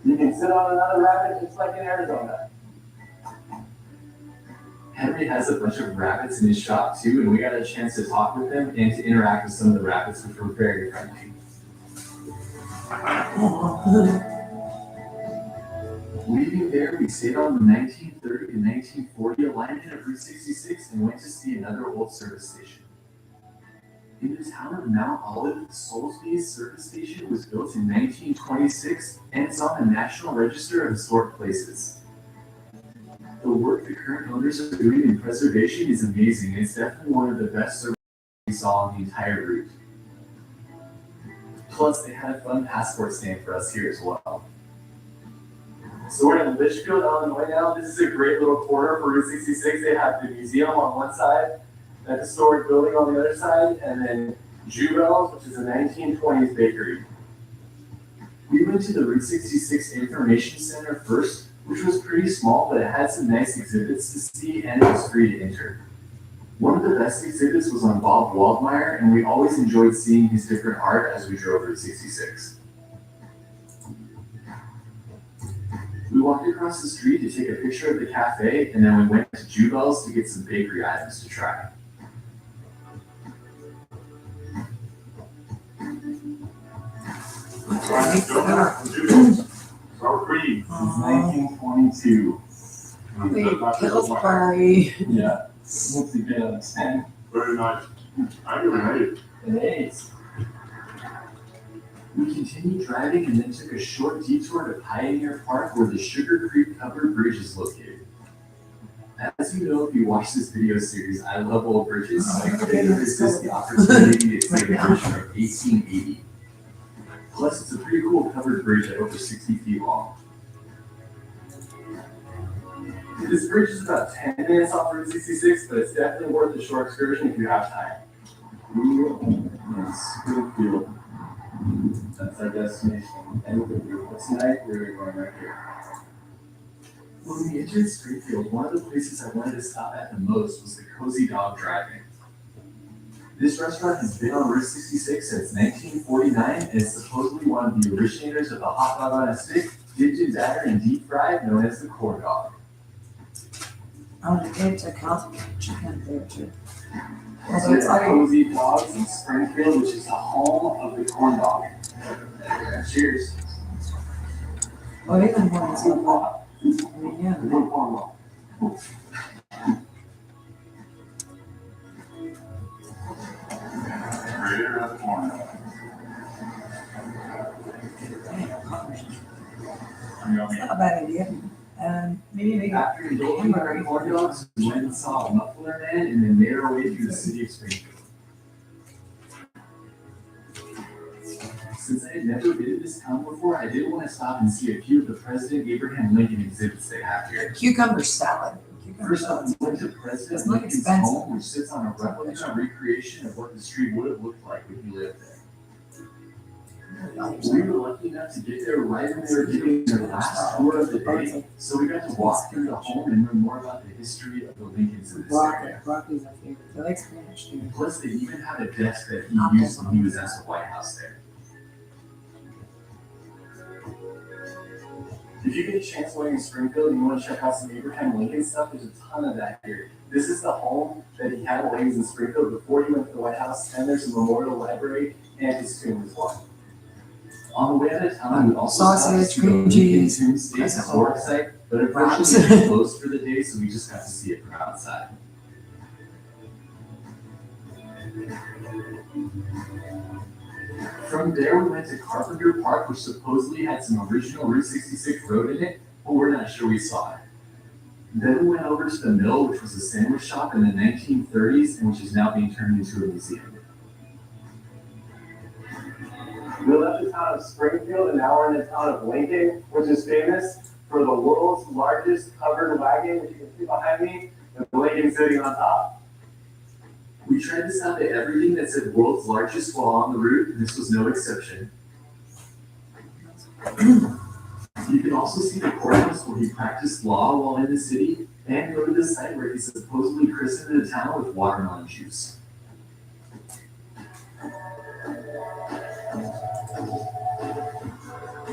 F: you can sit on another rabbit just like in Arizona.
E: Henry has a bunch of rabbits in his shop too, and we got a chance to talk with them and to interact with some of the rabbits, which were very friendly. Leaving there, we stayed on the 1930 to 1940 alignment of Route 66 and went to see another old service station. In the town of Mount Olive, Soulsby's service station was built in 1926 and it's on the National Register of Historic Places. The work the current owners are doing in preservation is amazing, and it's definitely one of the best services we saw on the entire route. Plus, they had a fun passport stamp for us here as well.
F: So we're in Litchfield, Illinois now. This is a great little corner for Route 66. They have the museum on one side, a historic building on the other side, and then Jubel's, which is a 1920s bakery.
E: We went to the Route 66 Information Center first, which was pretty small, but it had some nice exhibits to see and it was free to enter. One of the best exhibits was on Bob Waldmeyer, and we always enjoyed seeing his different art as we drove Route 66. We walked across the street to take a picture of the cafe, and then we went to Jubel's to get some bakery items to try.
G: Sour cream.
E: Since 1922.
B: Pillsbury.
H: Yeah, once you get on 10,
G: Very nice. I really made it.
H: an 8.
E: We continued driving and then took a short detour to Pioneer Park where the Sugar Creek Covered Bridge is located. As you know, if you watch this video series, I love old bridges, so I couldn't resist the opportunity to see a bridge from 1880. Plus, it's a pretty cool covered bridge at over 60 feet long.
F: This bridge is about 10 minutes off Route 66, but it's definitely worth a short excursion if you have time.
H: Yes, good field. That's our destination. And tonight we're going right here.
E: When we entered Springfield, one of the places I wanted to stop at the most was the Cozy Dog Drive-In. This restaurant has been on Route 66 since 1949 and is supposedly one of the originators of the hot dog on a stick, dipped in batter and deep fried, known as the corn dog.
B: It's a cow chicken there too.
E: So it's Cozy Dogs in Springfield, which is the home of the corn dog. Cheers.
B: Oh, even more is not bad. I mean, yeah.
E: Corn dog.
G: Creator of the corn dog.
B: It's not a bad idea. Maybe make it
E: After indulging in our corn dogs, we went and saw a muffler man and then made our way through the city of Springfield. Since I had never been to this town before, I did want to stop and see a few of the President Abraham Lincoln exhibits they have here.
B: cucumber salad.
E: First up, we went to President
B: It's not
E: Lincoln's
B: expensive.
E: home, which sits on a replica recreation of what the street would have looked like when he lived there. We were lucky enough to get there right when they were giving their last tour of the day, so we got to walk through the home and learn more about the history of the Lincolns in this area.
B: Broccolis my favorite. I like spinach too.
E: Plus, they even had a desk that he used when he was at the White House there. If you get a chance while you're in Springfield and you want to check out some Abraham Lincoln stuff, there's a ton of that here. This is the home that he had while he was in Springfield before he went to the White House, and there's a memorial library and his tomb as well. On the way out of town, we also
B: Sausage,
E: stopped to
B: cream
E: the Lincoln
B: cheese,
E: Tomb State Historic Site, but
B: wraps.
E: unfortunately it closed for the day, so we just got to see it from outside. From there, we went to Carpenter Park, which supposedly had some original Route 66 road in it, but we're not sure we saw it. Then we went over to the mill, which was a sandwich shop in the 1930s and which is now being turned into a museum.
F: We left the town of Springfield and now we're in the town of Lincoln, which is famous for the world's largest covered wagon, which you can see behind me, and Lincoln sitting on top.
E: We tried to stop at everything that said world's largest while on the route, and this was no exception. You can also see the courthouse where he practiced law while in the city, and go to the site where he supposedly christened the town with watermelon juice.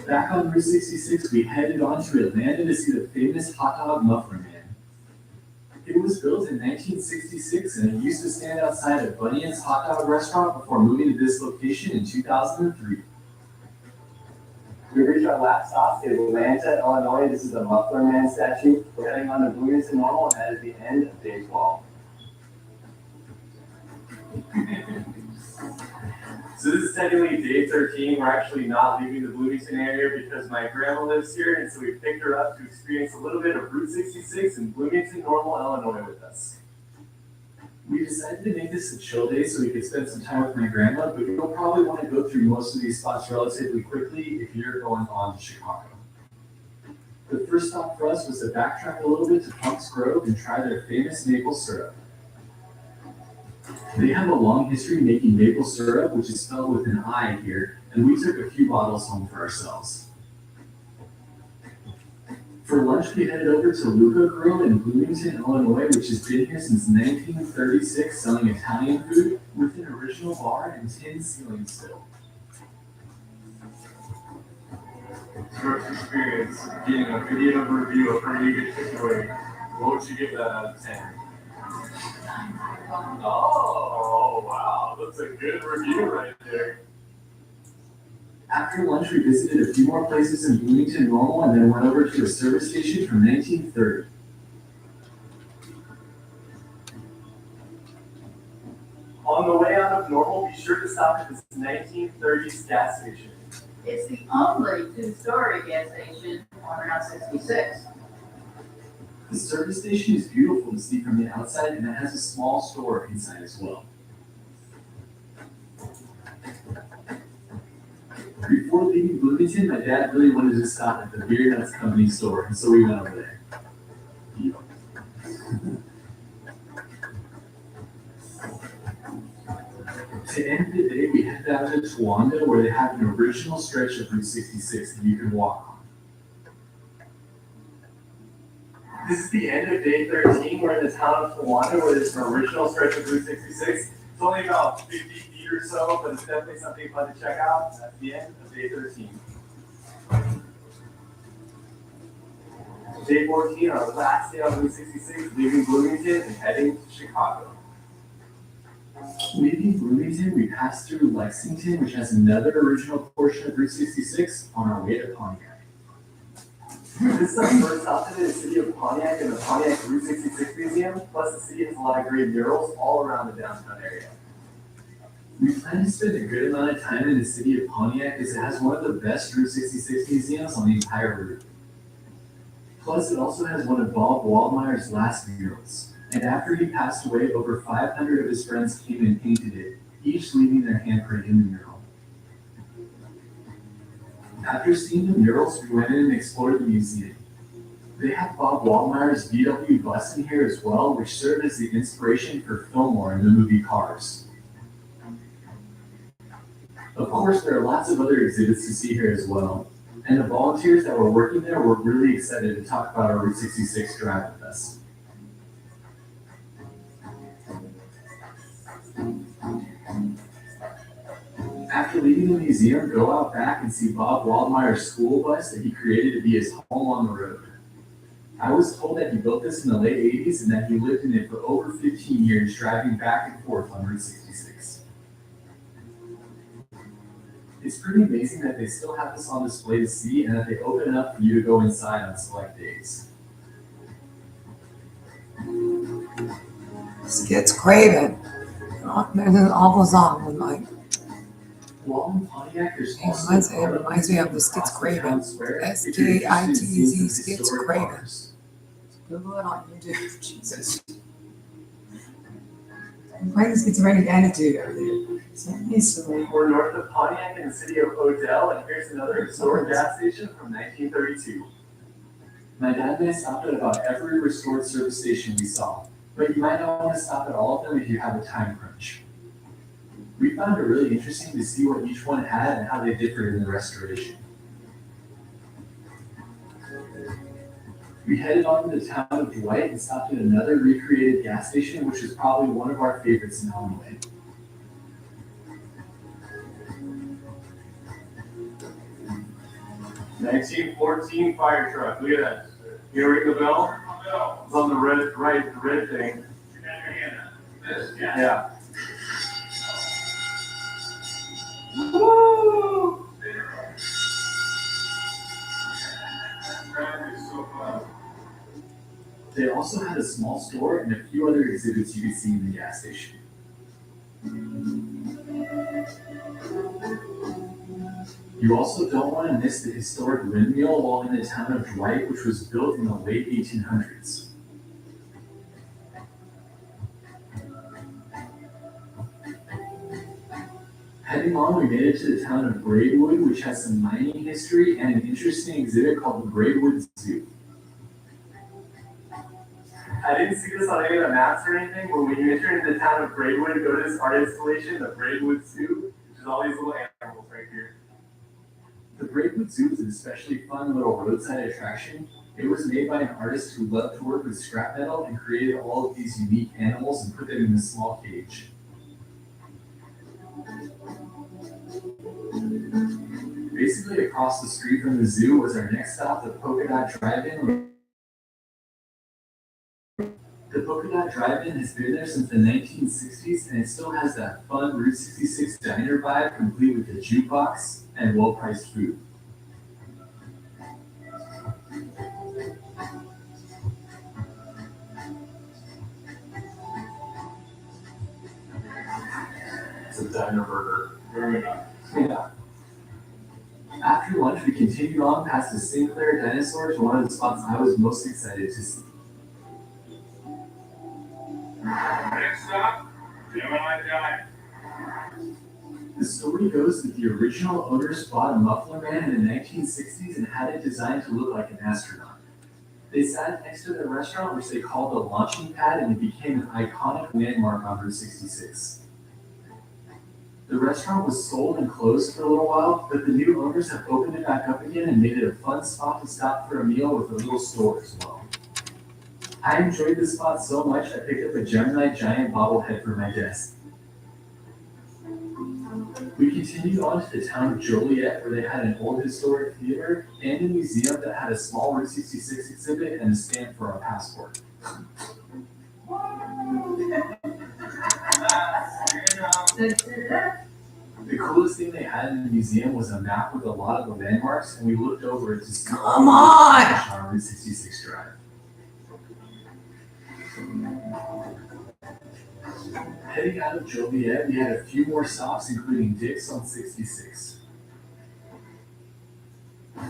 E: Back on Route 66, we headed on to Atlanta to see the famous hot dog muffler man. It was built in 1966 and it used to stand outside of Bunyan's hot dog restaurant before moving to this location in 2003.
F: We reached our last stop in Atlanta, Illinois. This is the Muffler Man statue. We're heading on to Bloomington Normal, and that is the end of day 12. So this is technically day 13. We're actually not leaving the Bloomington area because my grandma lives here, and so we picked her up to experience a little bit of Route 66 in Bloomington Normal, Illinois with us.
E: We decided to make this a chill day so we could spend some time with my grandma, but you'll probably want to go through most of these spots relatively quickly if you're going on to Chicago. The first stop for us was to backtrack a little bit to Punk's Grove and try their famous maple syrup. They have a long history making maple syrup, which is spelled with an I here, and we took a few bottles home for ourselves. For lunch, we headed over to Luca Grill in Bloomington, Illinois, which has been here since 1936, selling Italian food with an original bar and tin ceiling still.
F: First experience getting a video review of Pretty Good Takeaway. What would you give that out of 10? Oh, wow. That's a good review right there.
E: After lunch, we visited a few more places in Bloomington Normal and then went over to a service station from 1930.
F: On the way out of Normal, be sure to stop at this 1930s gas station.
C: It's the only two-story gas station on Route 66.
E: The service station is beautiful to see from the outside and it has a small store inside as well. Before leaving Bloomington, my dad really wanted to stop at the Beer Nuts Company store, and so we went over there. To end the day, we head down to Towanda, where they have an original stretch of Route 66 that you can walk on.
F: This is the end of day 13. We're in the town of Towanda, where there's an original stretch of Route 66. It's only about 50 feet or so, but it's definitely something fun to check out. That's the end of day 13. Day 14, our last day on Route 66, leaving Bloomington and heading to Chicago.
E: Leaving Bloomington, we passed through Lexington, which has another original portion of Route 66 on our way to Pontiac.
F: This is our first stop in the city of Pontiac and the Pontiac Route 66 Museum, plus the city has a lot of great murals all around the downtown area.
E: We plan to spend a good amount of time in the city of Pontiac as it has one of the best Route 66 museums on the entire route. Plus, it also has one of Bob Waldmeier's last murals. And after he passed away, over 500 of his friends came and painted it, each leaving their handprint in the mural. After seeing the murals, we went in and explored the museum. They have Bob Waldmeier's VW bus in here as well, which served as the inspiration for Fillmore in the movie Cars. Of course, there are lots of other exhibits to see here as well, and the volunteers that were working there were really excited to talk about our Route 66 drive with us. After leaving the museum, go out back and see Bob Waldmeier's school bus that he created to be his home on the road. I was told that he built this in the late 80s and that he lived in it for over 15 years, driving back and forth on Route 66. It's pretty amazing that they still have this on display to see and that they open it up for you to go inside on select days.
D: Skits Craven. Oh, there's an awful song with my.
E: While in Pontiac, there's
D: It
E: also
D: reminds me of the Skits Craven. SKITZ, Skits Craven. Google it on YouTube. Jesus. I'm playing the schizophrenic attitude over there. Send me some.
F: We're north of Pontiac in the city of Odell, and here's another historic gas station from 1932.
E: My dad and I stopped at about every restored service station we saw, but you might not want to stop at all of them if you have a time crunch. We found it really interesting to see what each one had and how they differed in the restoration. We headed on to the town of Dwight and stopped at another recreated gas station, which is probably one of our favorites in Illinois.
F: $1914 fire truck. Look at that. You ring the bell? It's on the red, right, the red thing. Yeah. Woo!
E: They also had a small store and a few other exhibits you could see in the gas station. You also don't want to miss the historic windmill while in the town of Dwight, which was built in the late 1800s. Heading on, we made it to the town of Braidwood, which has some mining history and an interesting exhibit called the Braidwood Zoo.
F: I didn't see this on any of the maps or anything, but when you enter into the town of Braidwood, go to this art installation, the Braidwood Zoo, which is all these little animals right here.
E: The Braidwood Zoo is an especially fun little roadside attraction. It was made by an artist who loved to work with scrap metal and created all of these unique animals and put them in a small cage. Basically, across the street from the zoo was our next stop, the Polka Dot Drive-In. The Polka Dot Drive-In has been there since the 1960s, and it still has that fun Route 66 diner vibe, complete with a jukebox and well-priced food.
H: It's a diner burger.
F: Very nice.
E: Yeah. After lunch, we continued on past the Sinclair Dinosaur to one of the spots I was most excited to see.
G: Next stop, Gemini Giant.
E: The story goes that the original owners bought a Muffler Man in the 1960s and had it designed to look like an astronaut. They sat next to their restaurant, which they called the Launching Pad, and it became an iconic landmark on Route 66. The restaurant was sold and closed for a little while, but the new owners have opened it back up again and made it a fun spot to stop for a meal with a little store as well. I enjoyed this spot so much I picked up a Gemini Giant bobblehead for my desk. We continued on to the town of Joliet, where they had an old historic theater and a museum that had a small Route 66 exhibit and a stamp for our passport. The coolest thing they had in the museum was a map with a lot of the landmarks, and we looked over it to see
D: Come on!
E: on Route 66 Drive. Heading out of Joliet, we had a few more stops, including Dick's on 66.
F: We're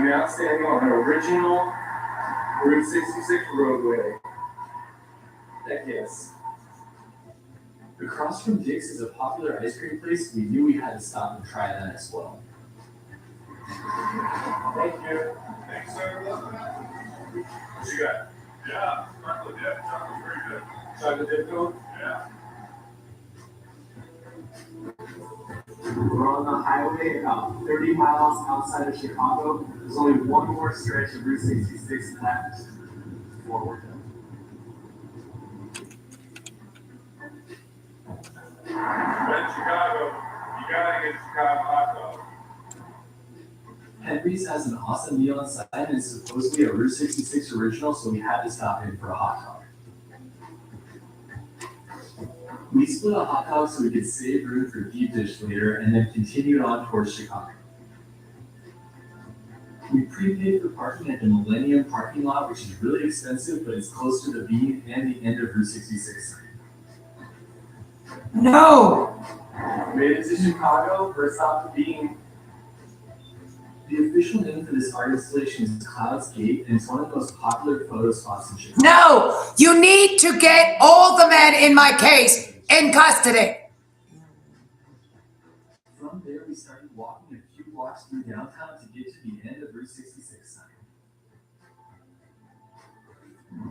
F: now standing on the original Route 66 roadway. Heck yes.
E: Across from Dick's is a popular ice cream place. We knew we had to stop and try that as well.
F: Thank you.
G: Thanks, sir. What you got? Yeah, chocolate dip. Chocolate's very good.
F: Chocolate dip cone?
G: Yeah.
F: We're on the highway about 30 miles outside of Chicago. There's only one more stretch of Route 66 left before we're done.
G: But in Chicago, you gotta get Chicago hot dog.
E: Henry's has an awesome neon sign and it's supposedly a Route 66 original, so we had to stop in for a hot dog. We split a hot dog so we could save room for deep dish later and then continued on towards Chicago. We prepaid for parking at the Millennium parking lot, which is really expensive, but it's close to the beginning and the end of Route 66.
D: No!
F: Made it to Chicago, first stop being.
E: The official name for this art installation is Clouds Gate, and it's one of the most popular photo spots in Chicago.
D: No! You need to get all the men in my case in custody.
E: From there, we started walking a few blocks through downtown to get to the end of Route 66 sign.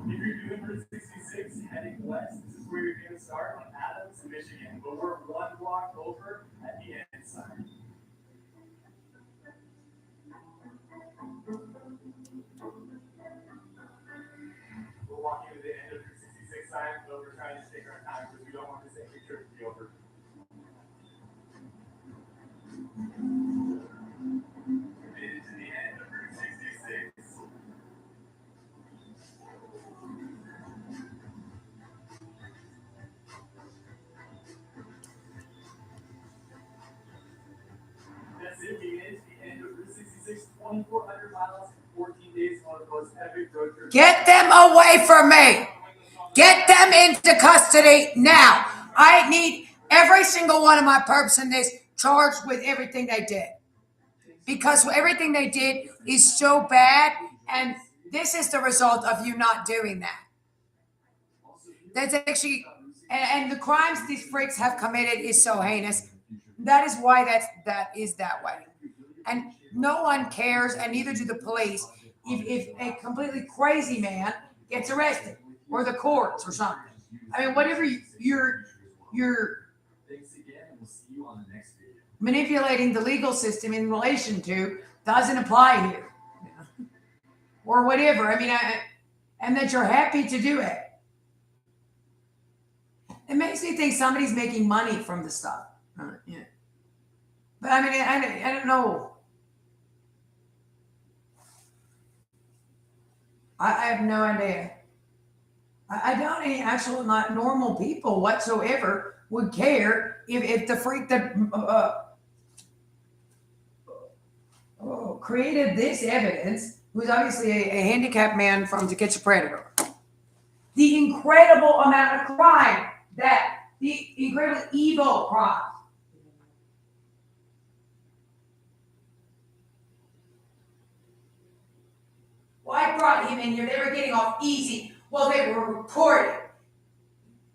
F: If you're doing Route 66 heading west, this is where you're going to start on Adams, Michigan, but we're one block over at the end sign. We're walking to the end of Route 66 sign, but we're trying to take our time because we don't want this every trip to be over. We made it to the end of Route 66. That's it, we made it to the end of Route 66, 2,400 miles, 14 days, one of the most epic road trips.
D: Get them away from me. Get them into custody now. I need every single one of my perps in this charged with everything they did. Because everything they did is so bad, and this is the result of you not doing that. That's actually, and the crimes these freaks have committed is so heinous. That is why that is that way. And no one cares, and neither do the police, if a completely crazy man gets arrested, or the courts, or something. I mean, whatever you're
E: Thanks again, and we'll see you on the next video.
D: manipulating the legal system in relation to doesn't apply here. Or whatever. I mean, and that you're happy to do it. It makes me think somebody's making money from the stuff. Yeah. But I mean, I don't know. I have no idea. I doubt any actual not normal people whatsoever would care if the freak that created this evidence, who's obviously a handicapped man from To Catch a Predator, the incredible amount of crime, the incredibly evil crime. Why brought him in here? They were getting off easy. Well, they were reported.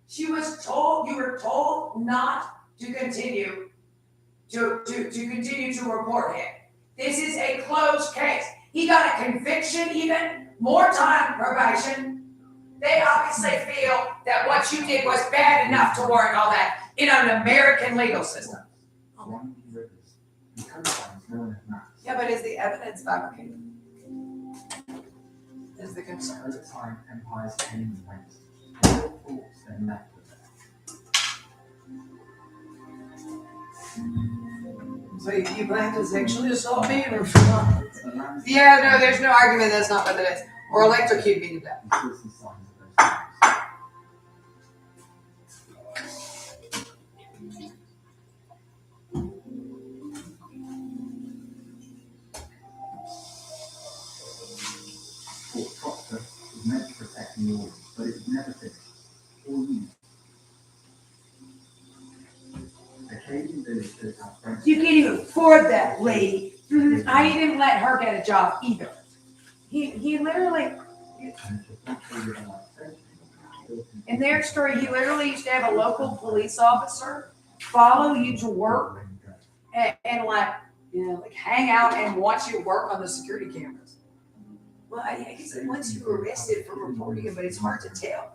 D: You were told not to continue to continue to report him. This is a closed case. He got a conviction, even more time probation. They obviously feel that what you did was bad enough to warrant all that in an American legal system. Yeah, but is the evidence fabricated? Is the concern.
E: Over time, empires came and went. All fools then left with them.
B: So you plan to sexually assault me or not? Yeah, no, there's no argument that's not what it is. Or electrocute me to death.
E: You still see signs of those things. Fort Proctor was meant to protect New Orleans, but it was never finished or used. Acadian villagers have French.
D: You can't even afford that, lady. I didn't let her get a job either. He literally, in their story, he literally used to have a local police officer follow you to work and like, you know, like hang out and watch you work on the security cameras. Well, I guess once you were arrested for reporting it, but it's hard to tell.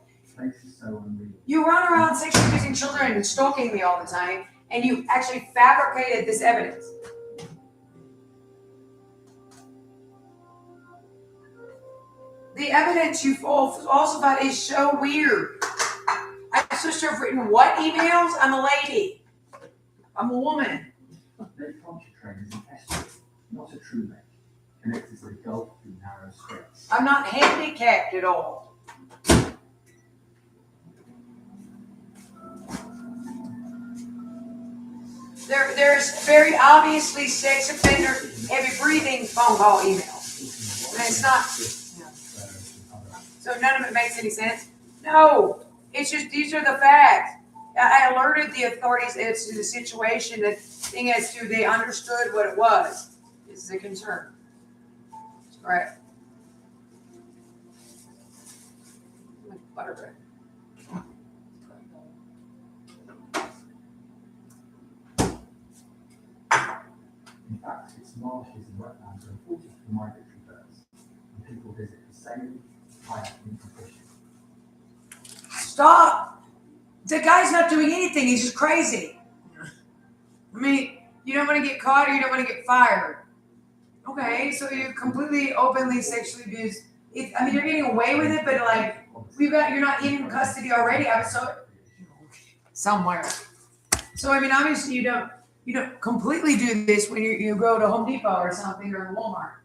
D: You run around sexually abusing children and stalking me all the time, and you actually fabricated this evidence. The evidence you falsified is so weird. I'm supposed to have written what emails? I'm a lady. I'm a woman.
E: Their Pontchartrain is an estuary, not a true lake, connected to the Gulf through narrow straits.
D: I'm not handicapped at all. There's very obviously sex offender, heavy breathing phone call emails. And it's not, so none of it makes any sense? No, it's just, these are the facts. I alerted the authorities as to the situation, the thing as to they understood what it was. This is a concern. Right. Butterbread.
E: In fact, its marshes and wetlands are important for migratory birds, and people visit for sailing, kayaking, and fishing.
D: Stop! The guy's not doing anything. He's just crazy. I mean, you don't want to get caught or you don't want to get fired. Okay, so you completely openly sexually abuse. I mean, you're getting away with it, but like, you're not in custody already. Somewhere. So I mean, obviously you don't completely do this when you go to Home Depot or something or Walmart.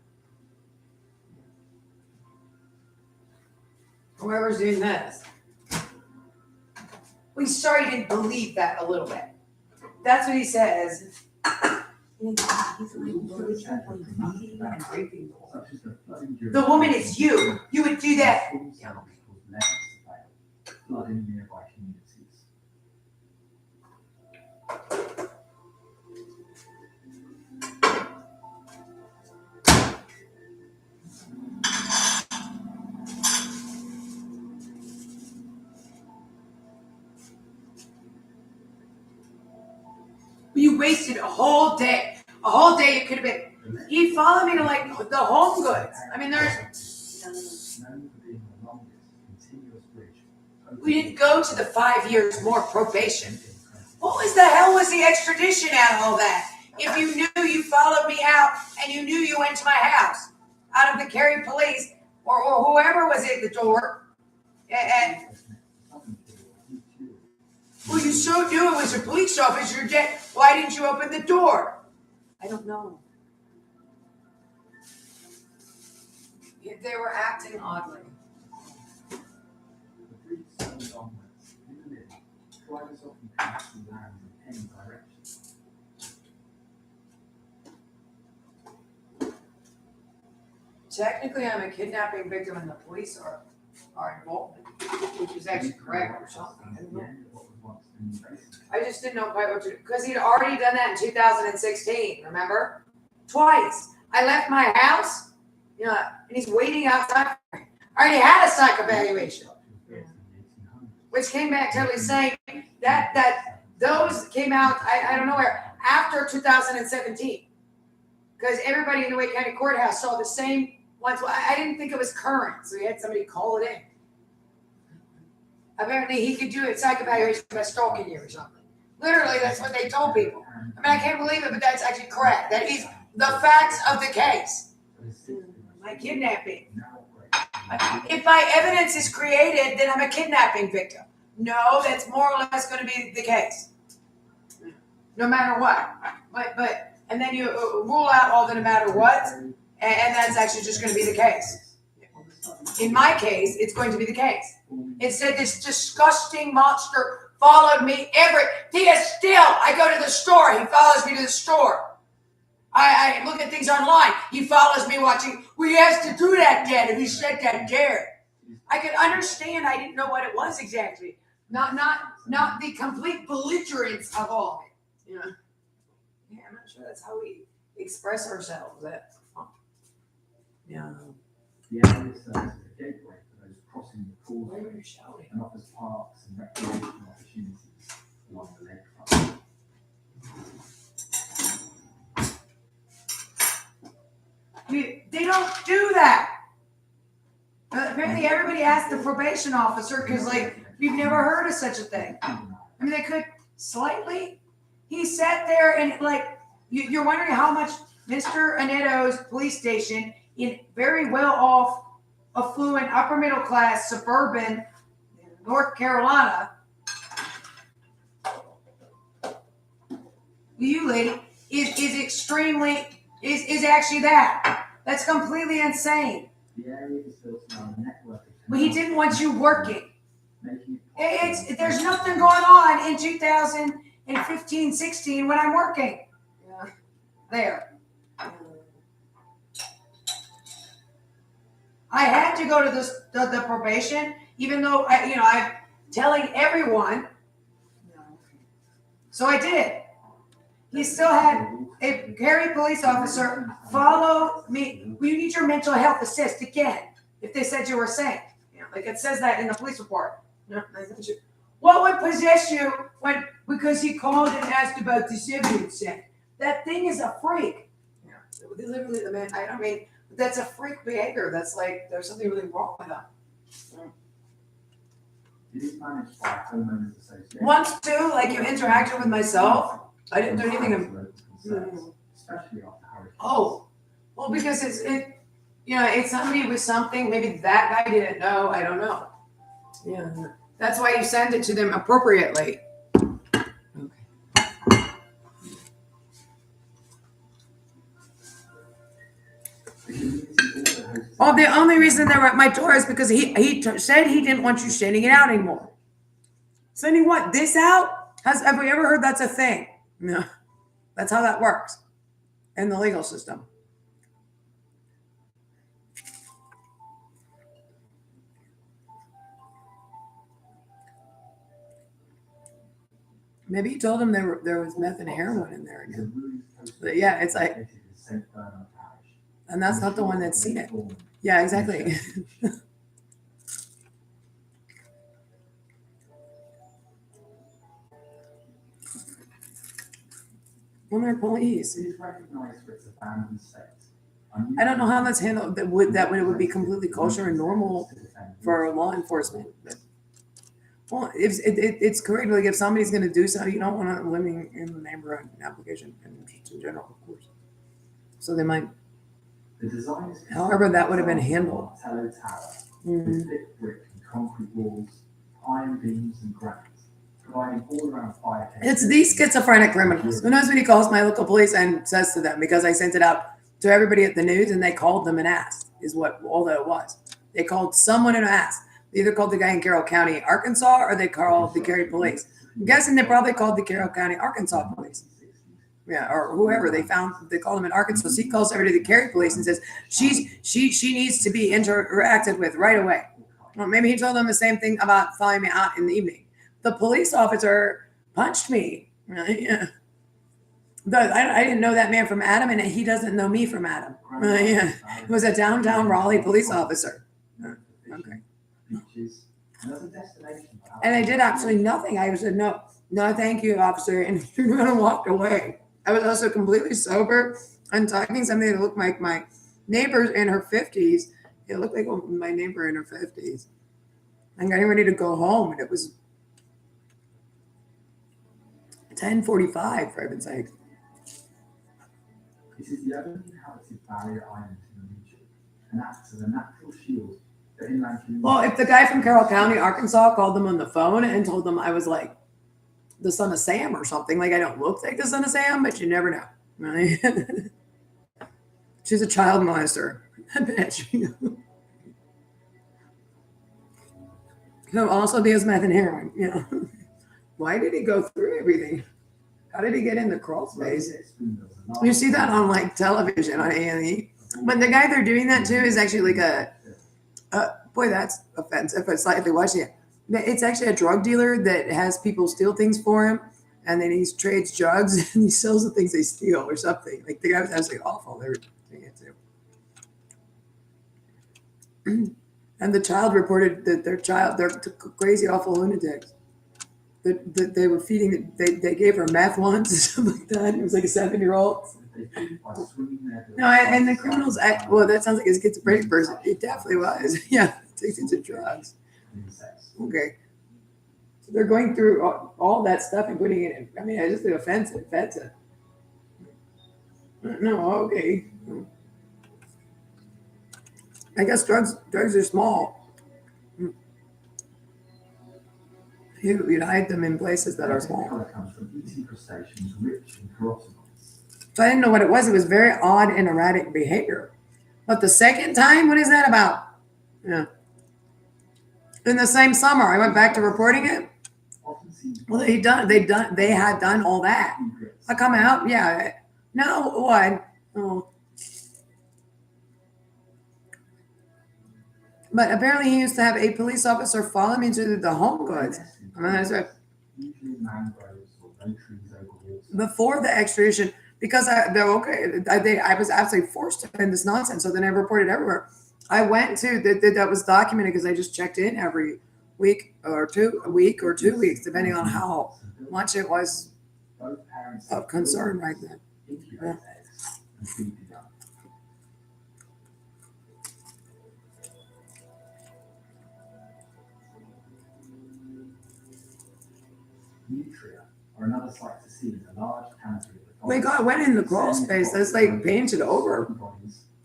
D: Whoever's doing this. We sorry you didn't believe that a little bit. That's what he says. The woman is you. You would do that.
E: Flood in nearby communities.
D: You wasted a whole day. A whole day it could have been. He followed me to like the Home Goods. I mean, we didn't go to the 5 years more probation. What was the hell was the extradition out of all that? If you knew you followed me out and you knew you went to my house out of the Cary police or whoever was at the door, and well, you so knew it was a police officer. Why didn't you open the door? I don't know. They were acting oddly.
E: The bridge sails onwards. In the middle, drivers often pass through land in any direction.
D: Technically, I'm a kidnapping victim and the police are involved, which is actually correct or something. I don't know. I just didn't know quite what to do because he'd already done that in 2016. Remember, twice. I left my house, and he's waiting outside. I already had a psych evaluation, which came back totally saying that those came out. I don't know where after 2017, because everybody in the Wake County Courthouse saw the same ones. Well, I didn't think it was current, so he had somebody call it in. Apparently, he could do a psych evaluation by stalking you or something. Literally, that's what they told people. I mean, I can't believe it, but that's actually correct. That is the facts of the case. My kidnapping. If my evidence is created, then I'm a kidnapping victim. No, that's more or less going to be the case. No matter what. But and then you rule out all the no matter what, and that's actually just going to be the case. In my case, it's going to be the case. It said this disgusting monster followed me I go to the store. He follows me to the store. I look at things online. He follows me watching. We asked to do that, Dad, and he said that there. I could understand. I didn't know what it was exactly. Not the complete belligerence of all of it. You know. Yeah, I'm not sure that's how we express ourselves. Yeah.
A: The area serves as a gateway for those crossing the
D: Why
A: causeway
D: are you shouting?
A: and offers parks and recreational opportunities along the lakefront.
D: They don't do that. Apparently, everybody asked the probation officer because, like, we've never heard of such a thing. I mean, they could slightly. He sat there and, like, you're wondering how much Mr. Aneto's police station in very well off, affluent, upper middle class, suburban North Carolina. You lady is extremely is actually that. That's completely insane.
A: The area is built around a network of
D: But he didn't want you working.
A: making it
D: There's nothing going on in 2015, 16 when I'm working. Yeah. There. I had to go to the probation, even though I'm telling everyone. So I did. He still had a Gary police officer follow me. You need your mental health assist again. If they said you were sane, like it says that in the police report. What would possess you because he called and asked about this evidence? That thing is a freak. Literally, the man. I mean, that's a freak behavior. That's like there's something really wrong with him.
A: It is managed by homeowners association.
D: Once too, like you interacted with myself. I didn't do anything.
A: Especially after hurricane.
D: Oh, well, because it's somebody with something. Maybe that guy didn't know. I don't know. Yeah, that's why you send it to them appropriately. Oh, the only reason they're at my door is because he said he didn't want you sending it out anymore. Sending what? This out? Have we ever heard that's a thing? No. That's how that works in the legal system. Maybe you told him there was meth and heroin in there again. But yeah, it's like, and that's not the one that's seen it. Yeah, exactly. Well, they're police.
A: It is recognized for its abandoned state.
B: I don't know how that's handled. That would be completely kosher and normal for law enforcement. But, well, it's correct. Like if somebody's going to do something, you don't want to living in the neighborhood application and just in general, of course. So they might.
A: The design is
B: However, that would have been handled.
A: Martello Tower, with thick brick and concrete walls, iron beams and granites, providing all around fire.
B: It's these schizophrenic criminals. Who knows what he calls my local police and says to them, because I sent it out to everybody at the news and they called them and asked, is what all that it was. They called someone and asked. They either called the guy in Carroll County, Arkansas, or they called the Cary police. I'm guessing they probably called the Carroll County, Arkansas police. Yeah, or whoever they called him in Arkansas. So he calls everybody to the Cary police and says, she needs to be interacted with right away. Well, maybe he told them the same thing about flying me out in the evening. The police officer punched me. Yeah. I didn't know that man from Adam, and he doesn't know me from Adam. Yeah. It was a downtown Raleigh police officer. Okay. And I did absolutely nothing. I said, no, thank you, officer, and turned around and walked away. I was also completely sober and talking to somebody that looked like my neighbor in her 50s. It looked like my neighbor in her 50s. I'm getting ready to go home, and it was 10:45, for heaven's sake.
A: This is the only inhabited barrier island in the region and acts as a natural shield for inland communities.
B: Well, if the guy from Carroll County, Arkansas, called them on the phone and told them I was like the son of Sam or something, like I don't look like the son of Sam, but you never know. Right? She's a child molester. I bet you. So also deals meth and heroin. You know, why did he go through everything? How did he get in the crawl space? You see that on like television on A&E. But the guy they're doing that to is actually like boy, that's offensive. It's like they're watching it. It's actually a drug dealer that has people steal things for him, and then he trades drugs and he sells the things they steal or something. Like the guy was actually awful. They were doing it too. And the child reported that they're crazy, awful lunatics. That they were feeding. They gave her meth once or something like that. It was like a 7-year-old. No, and the criminals act. Well, that sounds like a schizophrenic person. It definitely was. Yeah, takes into drugs. Okay. So they're going through all that stuff and putting it in. I mean, I just think offensive. No, okay. I guess drugs are small. You'd hide them in places that are small.
A: Comes from eating crustaceans rich in carotenoids.
B: So I didn't know what it was. It was very odd and erratic behavior. But the second time, what is that about? Yeah. In the same summer, I went back to reporting it. Well, they had done all that. I come out, yeah. No, what? Oh. But apparently he used to have a police officer follow me to the Home Goods. I mean, that's right. Before the extradition, because I was absolutely forced to end this nonsense. So then I reported everywhere. I went to that was documented because I just checked in every week or 2 weeks, depending on how much it was of concern right then. Yeah.
A: Nutria, or another sight to see, is a large canopy of the
B: We went in the crawl space. That's like painted over,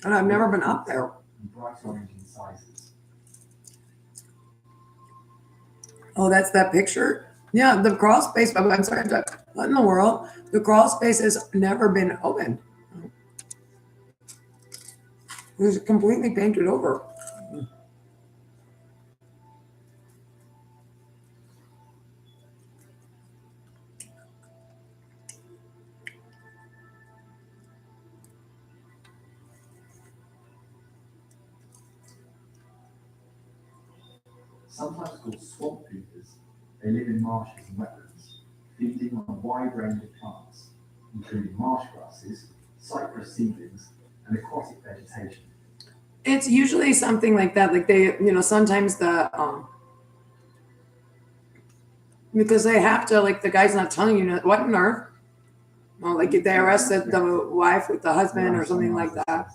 B: and I've never been up there.
A: Bright orange in sizes.
B: Oh, that's that picture. Yeah, the crawl space. I'm sorry, what in the world? The crawl space has never been opened. It was completely painted over.
A: Sometimes called swamp creepers, they live in marshes and wetlands, feeding on a wide range of plants, including marsh grasses, cypress seedlings, and aquatic vegetation.
B: It's usually something like that. Like they, sometimes because they have to, like the guy's not telling you what on earth. Well, like they arrested the wife with the husband or something like that.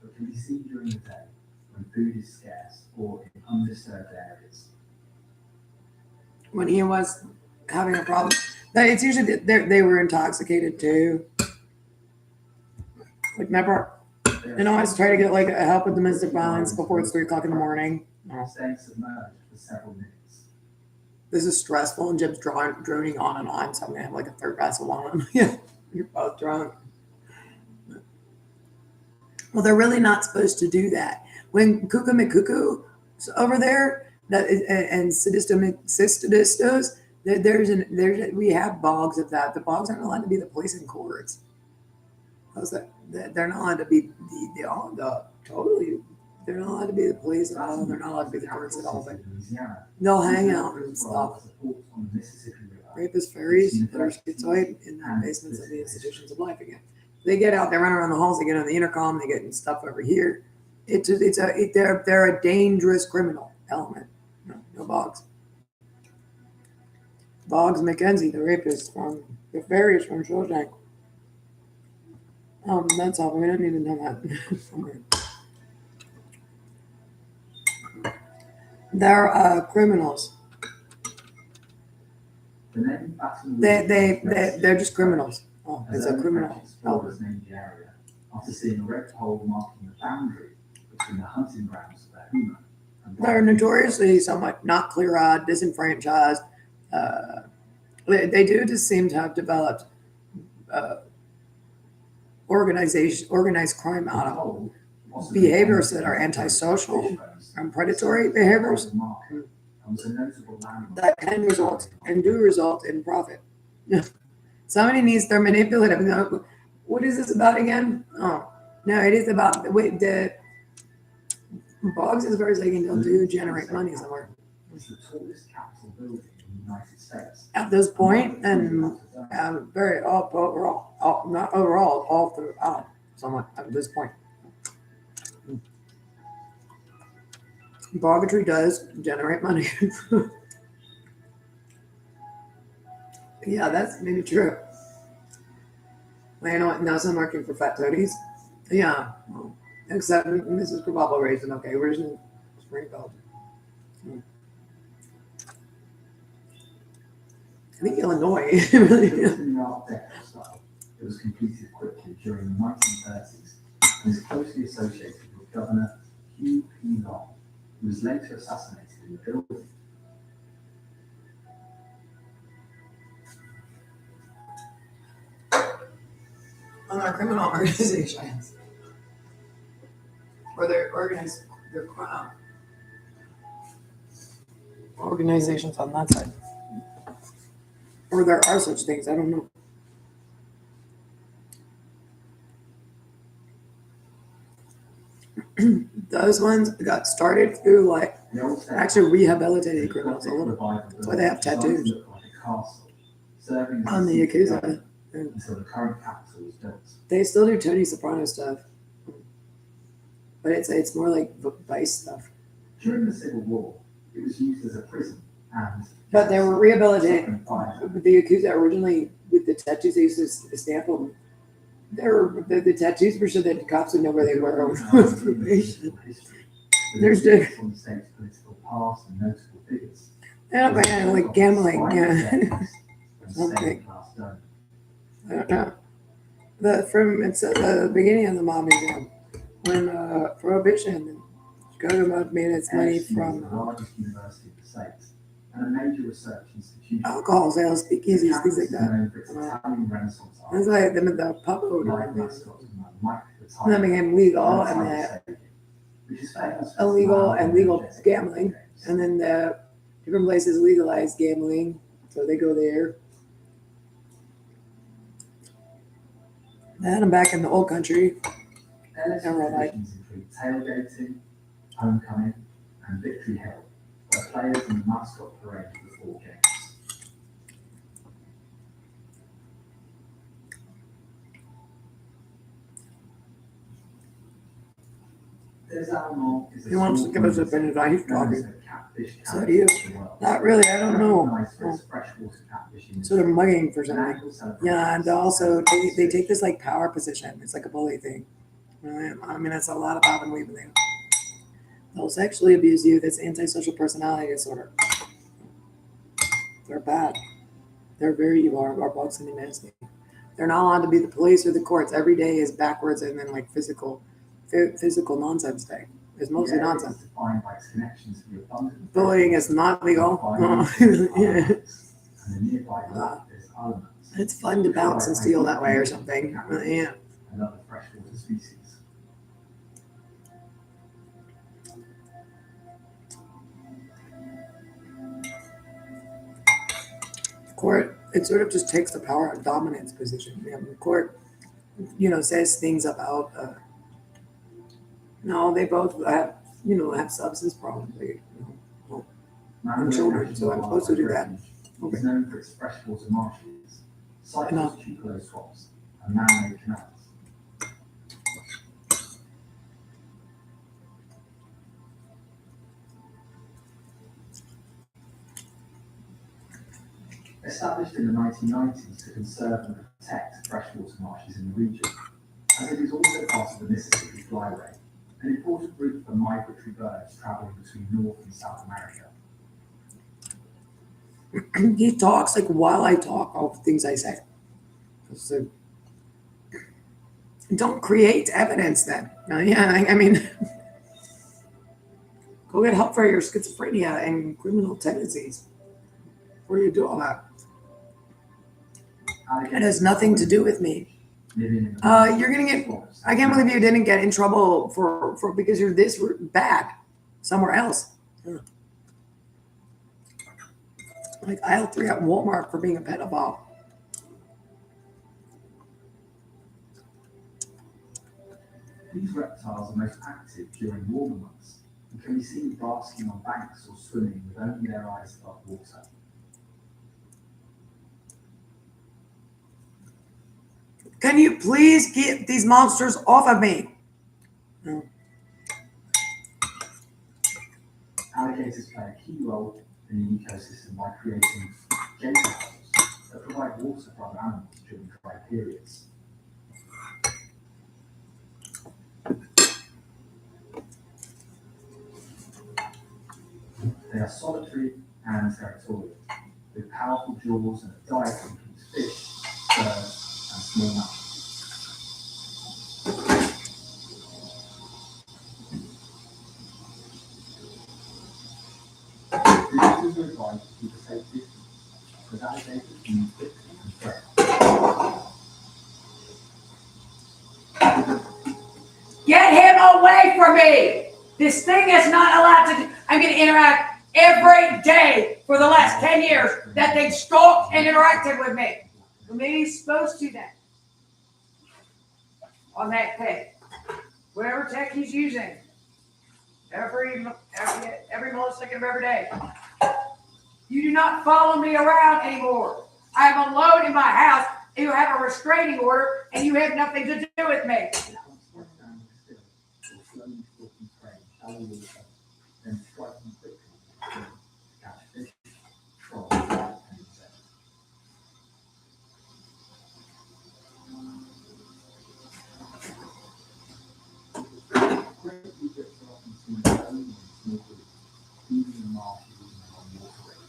A: But can be seen during the day when food is scarce or in undisturbed areas.
B: When he was having a problem, it's usually they were intoxicated too. Like never. I was trying to get like help with domestic violence before it's 3 o'clock in the morning.
A: Staying submerged for several minutes.
B: This is stressful, and Jim's droning on and on, so I'm gonna have like a 3rd glass of wine. Yeah, you're both drunk. Well, they're really not supposed to do that. When Cuckoo McCuckoo over there, and Cystodistos, we have bogs of that. The bogs aren't allowed to be the police and courts. They're not allowed to be they're not allowed to be the police at all. They're not allowed to be the courts at all. But they'll hang out and stuff. Rapist fairies that are schizoid in the basements of the institutions of life again. They get out, they run around the halls, they get on the intercom, they get stuff over here. They're a dangerous criminal element. No Boggs. Boggs McKenzie, the rapist from the fairies from Shawshank. That's all. We don't need to know that. They're criminals. They're just criminals. Oh, it's a criminal.
A: Explorers named the area after seeing a red pole marking the boundary between the hunting grounds of the Huma.
B: They're notoriously somewhat not clear-eyed, disenfranchised. They do just seem to have developed organized crime out of behaviors that are antisocial and predatory behaviors that can result and do result in profit. Somebody needs their manipulative. No, what is this about again? Oh, no, it is about the bugs, as far as I can tell, do generate money somewhere.
A: It's the tallest Capitol building in the United States.
B: At this point, and very overall, not overall, all throughout, somewhat at this point. Boggatry does generate money. Yeah, that's maybe true. Well, you know what? Now some working for fat toadies. Yeah. Well, except Mrs. Kebabo raisin. Okay, where's in Springfield? I think Illinois. Really.
A: In the Art Deco style, it was completed quickly during the 1930s and is closely associated with Governor Hugh P. Long, who was later assassinated in the building.
B: On our criminal organizations, or their organized their organizations on that side, or there are such things. I don't know. Those ones got started through like actually rehabilitated criminals a little. That's why they have tattoos on the Yakuza.
A: Until the current capital was built.
B: They still do Tony Soprano stuff, but it's more like vice stuff.
A: During the Civil War, it was used as a prison and.
B: But they were rehabilitated. The Yakuza originally, with the tattoos, they used to stamp them. The tattoos were so that the cops would know where they were on probation. There's different.
A: On the state's political past and notable figures.
B: I don't like gambling. Yeah.
A: Okay.
B: I don't know. It's at the beginning of the mob museum when Prohibition, government made its money from
A: the largest university of the state and a major research institution.
B: alcohol sales, speakeasies, things like that.
A: Known for its Italian Renaissance art.
B: It's like the pub owner,
A: Like
B: and
A: mascots like
B: then
A: the
B: became legal,
A: Tiger
B: and the
A: Stadium, which is famous for
B: illegal
A: its
B: and legal
A: energetic
B: gambling,
A: games.
B: and then the different places legalized gambling, so they go there. Then I'm back in the old country.
A: Ellis
B: And we're like-
A: traditions include tailgating, homecoming, and Victory Hill, where players and the mascot parade before games. Des Allemands is a
B: He wants to
A: small
B: give us a
A: community
B: bit of he's
A: known as
B: talking.
A: the catfish
B: So do you.
A: capital of the world.
B: Not really, I don't know.
A: Recognized for its freshwater catfishing
B: Sort of mugging for
A: and
B: something.
A: annual celebrations.
B: Yeah, and also they take this like power position. It's like a bully thing. I mean, that's a lot of bob and weaving there. They'll sexually abuse you. That's antisocial personality disorder. They're bad. They're very evil. Our bugs and nasty. They're not allowed to be the police or the courts. Every day is backwards and then like physical nonsense day. It's mostly
A: The area
B: nonsense.
A: is defined by its connections to the abundant
B: Bullying is not legal. Yeah.
A: And the nearby lake is Alamos.
B: It's fun to bounce and steal that way or something. Yeah.
A: And other freshwater species.
B: Court, it sort of just takes the power of dominance position. The court, says things about, no, they both have, have substance problems.
A: Mangrove
B: children,
A: National
B: so I'm supposed to do that.
A: Wildlife Refuge
B: Okay.
A: is known for its freshwater marshes, cyclist tupelo swamps, and man-made canals. Established in the 1990s to conserve and protect freshwater marshes in the region, as it is also part of the Mississippi Flyway, an important route for migratory birds traveling between North and South America.
B: He talks like while I talk of things I say. So, don't create evidence then. I mean, go get help for your schizophrenia and criminal tendencies. Where do you do all that? It has nothing to do with me.
A: living in the
B: You're gonna get.
A: forest.
B: I can't believe you didn't get in trouble for because you're this bad somewhere else. Yeah. Like aisle 3 at Walmart for being a pedophile.
A: These reptiles are most active during warmer months and can be seen basking on banks or swimming with only their eyes above water.
B: Can you please get these monsters off of me?
A: Alligators play a key role in the ecosystem by creating gatehouse that provide water for other animals during dry periods. They are solitary and territorial, with powerful jaws and a diet that includes fish, birds, and small mammals. Visitors are advised to keep a safe distance, because alligators can move quickly and threaten.
D: Get him away from me! This thing is not allowed to. I'm going to interact every day for the last 10 years that they've stalked and interacted with me. Well, maybe he's supposed to then. On that tech. Whatever tech he's using. Every millisecond of every day. You do not follow me around anymore. I'm alone in my house. You have a restraining order and you have nothing to do with me.
A: Standing still, or slowly stalking prey, shallow water, then striking quickly to catch fish, trolls, and insects. Great egrets are often seen alone in small groups, feeding in marshes and along waterways.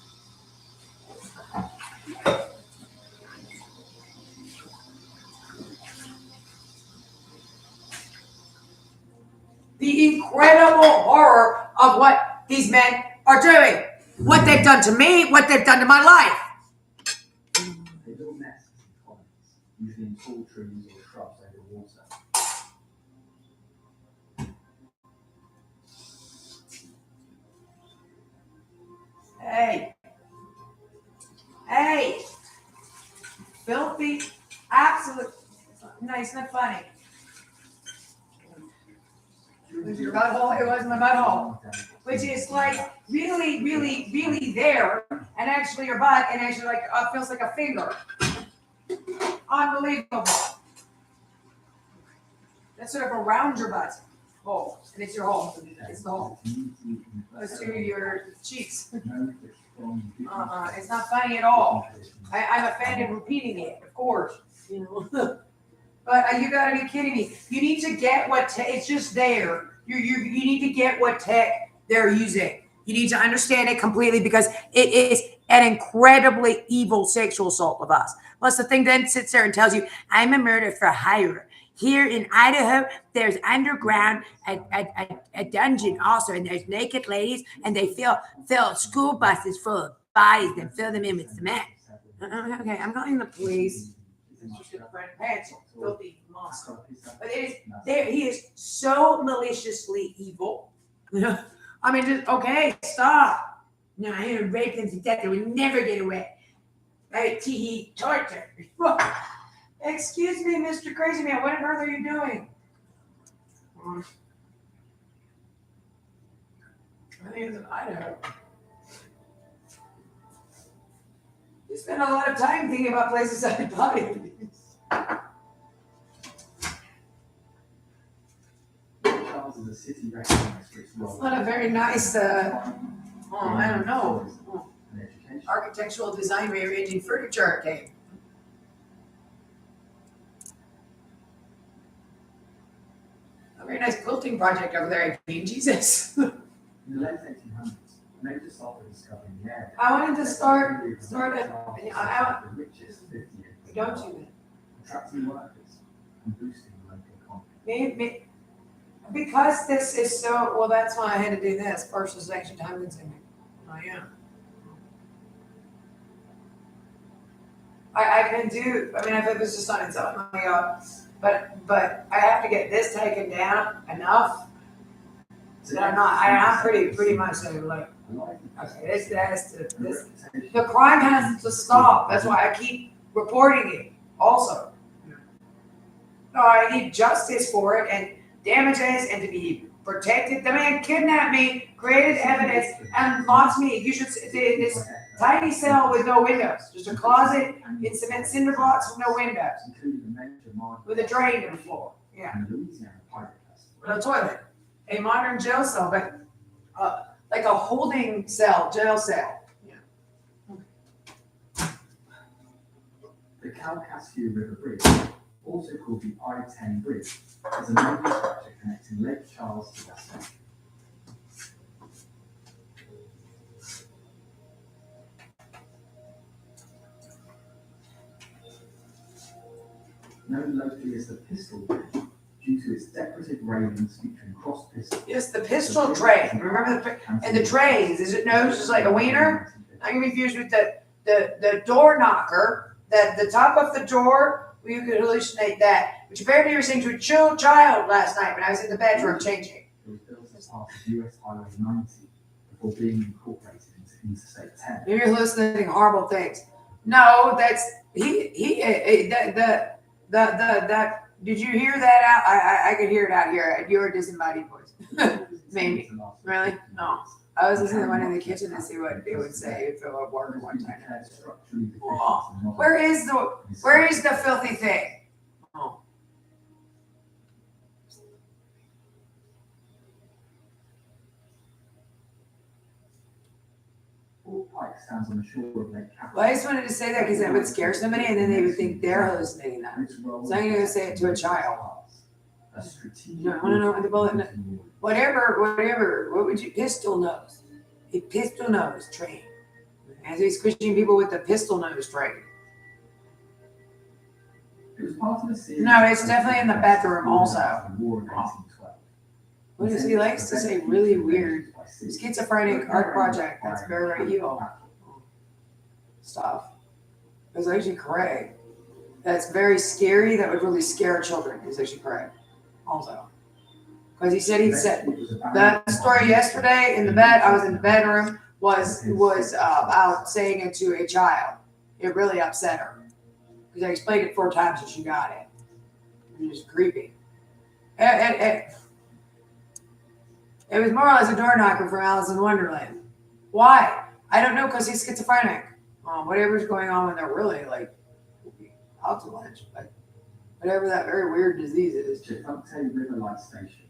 D: The incredible horror of what these men are doing. What they've done to me, what they've done to my life.
A: They build nests in colonies, usually in tall trees or shrubs over water.
D: Hey. Hey. Filthy. Absolute. No, it's not funny. It was your butthole. It wasn't my butthole. Which is like really, really, really there. And actually your butt and actually like feels like a finger. Unbelievable. That's sort of around your butt. Hole. And it's your hole. It's the hole. Close to your cheeks. It's not funny at all. I'm offended repeating it, of course. You know. But you gotta be kidding me. You need to get what it's just there. You need to get what tech they're using. You need to understand it completely because it is an incredibly evil sexual assault of us. Plus, the thing then sits there and tells you, I'm a murder for hire. Here in Idaho, there's underground a dungeon also, and there's naked ladies, and they fill school buses full of bodies and fill them in with cement. Okay, I'm calling the police. It's just a friend pencil, filthy monster. But it is there. He is so maliciously evil. I mean, just okay, stop. No, I'm gonna rape them to death. They would never get away. Right? Tee torture. Excuse me, Mr. Crazy Man. What on earth are you doing? I think it's in Idaho. You spend a lot of time thinking about places I'd body.
A: Charles is a city recognized for its role.
B: It's not a very nice, I don't know,
A: and education.
B: architectural design rearranging furniture game. A very nice quilting project over there, I mean, Jesus.
A: In the late 1800s, a major solver discovering the area.
B: I wanted to start a,
A: the richest 50 acres.
B: don't do that.
A: Attracting workers and boosting the local economy.
B: Maybe, because this is so, well, that's why I had to do this versus actually time consuming. Oh, yeah. I can do, I mean, if it was just on its own, but I have to get this taken down enough.
E: So
B: that I'm pretty much like, okay, the crime has to stop. That's why I keep reporting it also. No, I need justice for it and damages and to be protected. The man kidnapped me, created evidence, and locked me. You should see this tiny cell with no windows, just a closet in cement cinder blocks with no windows, with a drain in the floor. Yeah, with a toilet, a modern jail cell, but like a holding cell, jail cell.
E: The Calcasieu River Bridge, also called the I-10 Bridge, is a major structure connecting Lake Charles to West Lake. Known locally as the Pistol Bridge, due to its decorative railings featuring cross pistols.
B: Yes, the pistol tray. Remember and the trays? Is it nose just like a wiener? I'm confused with the door knocker. That the top of the door, you could hallucinate that. Which apparently you were saying to a child last night when I was in the bedroom changing.
E: It was built as part of US Highway 90 before being incorporated into Interstate 10.
B: Maybe you're hallucinating horrible things. No, that's that. Did you hear that out? I could hear it out here at your disembodied voice. Maybe. Really? No. I was listening to one in the kitchen to see what it would say if it would work one time. Oh, where is the filthy thing? Oh.
E: Fort Pike stands on the shore of Lake Capua.
B: Well, I just wanted to say that because that would scare somebody and then they would think they're hallucinating that. So I'm going to say it to a child. No, the bullet. No. Whatever. What would you? Pistol nose. A pistol nose train. As he's squishing people with the pistol nose train.
E: It was part of a series.
B: No, it's definitely in the bedroom also.
E: War of 1812.
B: What is he likes to say really weird schizophrenic art project. That's very, very evil stuff. It's actually correct. That's very scary. That would really scare children. Is actually correct. Also. Because he said that story yesterday in the bed, I was in the bedroom, was about saying it to a child. It really upset her. Because I explained it 4 times and she got it. It was creepy. It was more or less a door knocker for Alice in Wonderland. Why? I don't know, because he's schizophrenic. Whatever's going on when they're really like out to lunch. But whatever that very weird disease is.
E: Chifuncte River Light Station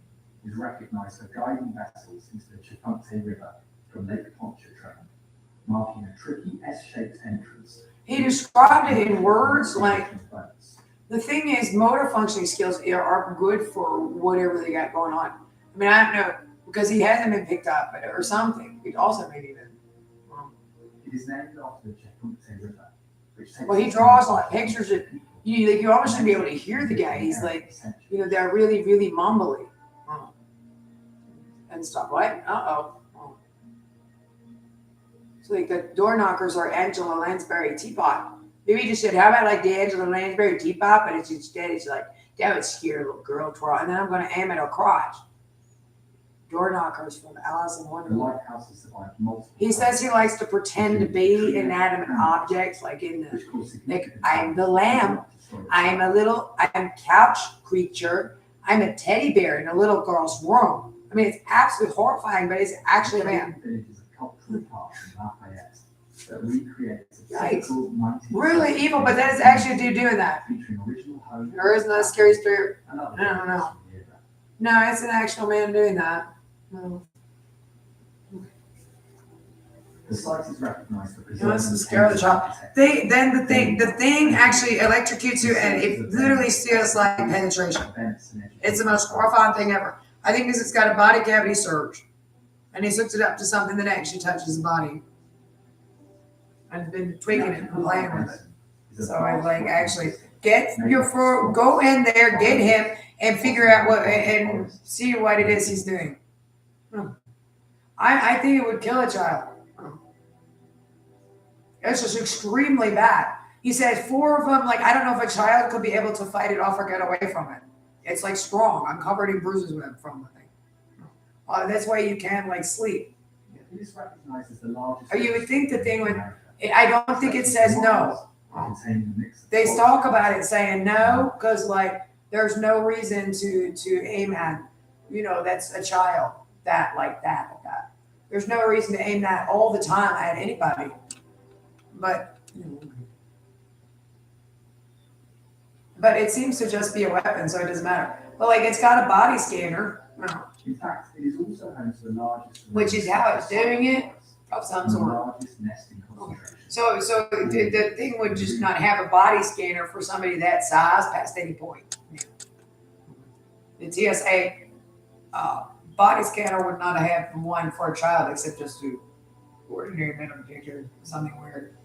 E: is recognized for guiding vessels into the Chifuncte River from Lake Pontchartrain, marking a tricky S-shaped entrance.
B: He described it in words like, the thing is, motor functioning skills are good for whatever they got going on. I mean, I don't know, because he hasn't been picked up or something. It also maybe been.
E: It is named after the Chifuncte River, which takes.
B: Well, he draws like pictures of, you almost shouldn't be able to hear the guy. He's like, they're really, really mumbly. And stuff. What? Oh. So like the door knockers are Angela Lansbury teapot. Maybe he just said, how about like the Angela Lansbury teapot? But instead it's like, that would scare a little girl to and then I'm going to aim at her crotch. Door knockers from Alice in Wonderland. He says he likes to pretend to be inanimate objects, like in the, like, I'm the lamb. I'm a couch creature. I'm a teddy bear in a little girl's room. I mean, it's absolutely horrifying, but it's actually a man. Yikes. Really evil, but that is actually a dude doing that. Or isn't that a scary spirit? I don't know. No, it's an actual man doing that. No.
E: The site is recognized for
B: He wants to scare the child. The thing actually electrocutes you and it literally feels like penetration. It's the most horrifying thing ever. I think because it's got a body cavity surge. And he's hooked it up to something that actually touches the body. I've been tweaking it and playing with it. So I like actually go in there, get him, and figure out what and see what it is he's doing. I think it would kill a child. It's just extremely bad.
D: He said 4 of them, like, I don't know if a child could be able to fight it off or get away from it. It's like strong. I'm covered in bruises with it from the thing. That's why you can't like sleep.
E: Yeah, it is recognized as the largest.
D: Or you would think the thing would,
E: America.
D: I don't think it says no.
E: Containing a mix of
D: They
E: cultures.
D: talk about it saying no, because like, there's no reason to aim at, that's a child, that. There's no reason to aim that all the time at anybody. But it seems to just be a weapon, so it doesn't matter. But like, it's got a body scanner,
E: In fact, it is also home to the largest.
D: which is how it's doing it of some
E: and the
D: sort.
E: largest nesting concentration.
D: So the thing would just not have a body scanner for somebody that size past any point. The TSA body scanner would not have one for a child except just to ordinary minimum picture, something weird.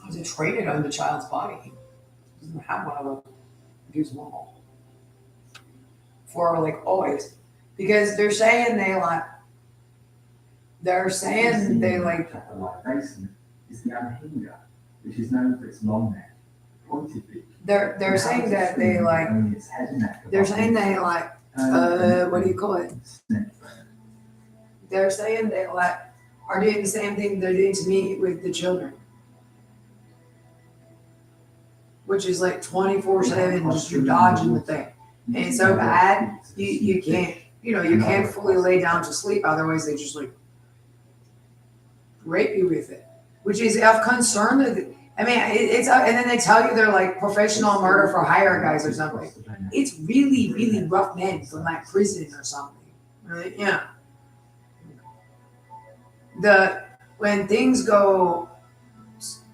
D: Was it traded on the child's body? Doesn't have one of them. Use them all. For like always. Because they're saying they like
E: Trapalai Basin is the Anhinga, which is known for its long neck, pointed beak.
D: they're saying that they like
E: Only its head and neck
D: they're saying they like what do you call it?
E: Snake.
D: They're saying they like are doing the same thing they're doing to me with the children. Which is like 24/7, just you're dodging the thing. And it's so bad, you can't, you can't fully lay down to sleep, otherwise they just like rape you with it. Which is of concern that, I mean, it's, and then they tell you they're like professional murder for hire guys or something. It's really, really rough men from like prison or something. Right? Yeah. When things go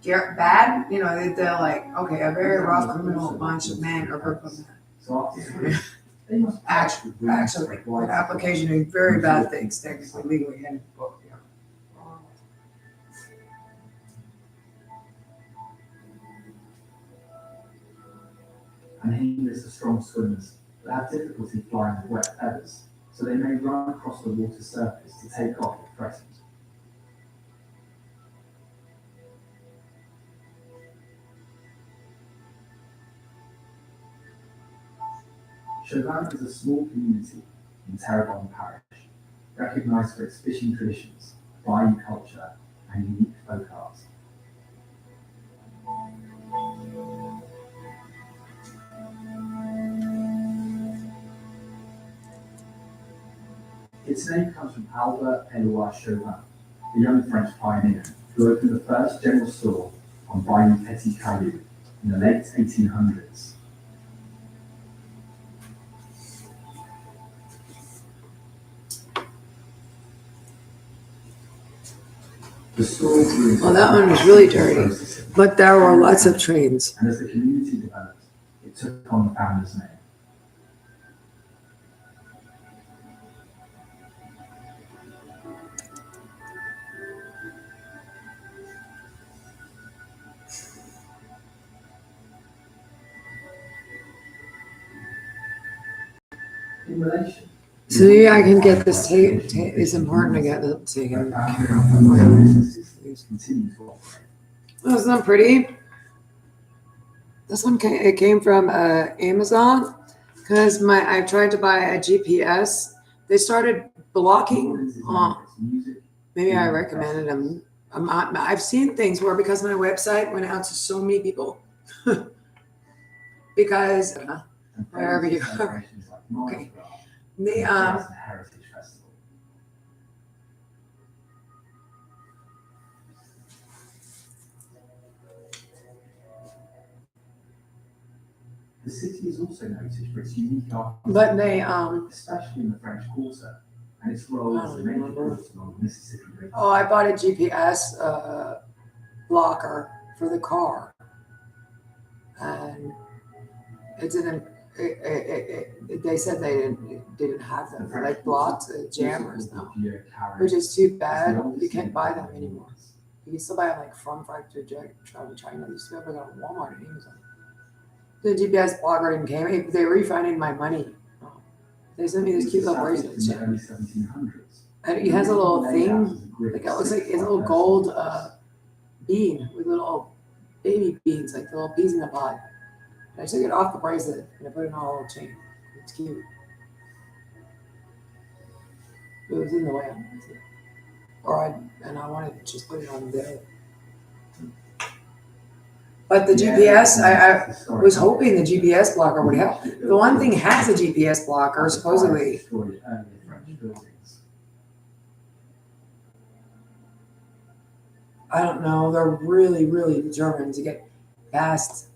D: bad, they're like, okay, a very rough criminal bunch of men or group of men.
E: So after they must
D: Actually, an application of very bad things, technically, legally, and book, yeah.
E: Anhingas are strong swimmers, but have difficulty flying with wet feathers, so they may run across the water surface to take off if threatened. Chauvin is a small community in Terrebonne Parish, recognised for its fishing traditions, bayou culture, and unique folk art. Its name comes from Albert Éloi Chauvin, the young French pioneer who opened the first general store on Bayou Petit Caillou in the late 1800s. The store grew.
B: Well, that one was really dirty, but there were lots of trains.
E: And as the community developed, it took on the founder's name. In relation.
B: So yeah, I can get this tape. It's important to get it taken.
E: Continue to operate.
B: Oh, isn't that pretty? This one came from Amazon because I tried to buy a GPS. They started blocking. Maybe I recommended them. I've seen things where because my website went out to so many people. Because wherever you are. Okay. The
E: Heritage Festival. The city is also noted for its unique art,
B: but they
E: especially in the French Quarter, and its role as the major port along the Mississippi River.
B: oh, I bought a GPS blocker for the car, and it didn't. They said they didn't have them. They like blocked jammers now, which is too bad. You can't buy them anymore. You can still buy them like from Factory Travel China. You used to be able to go to Walmart and Amazon. The GPS blocker didn't came. They refunded my money. They sent me this cute little bracelet.
E: In the early 1700s.
B: And it has a little thing. Like it looks like it's a little gold bean with little baby beans, like the little peas in the pod. And I took it off the bracelet and I put it on a little chain. It's cute. It was in the way. I wanted to just put it on there. But the GPS, I was hoping the GPS blocker would help. The one thing has a GPS blocker, supposedly. I don't know. They're really, really determined to get past.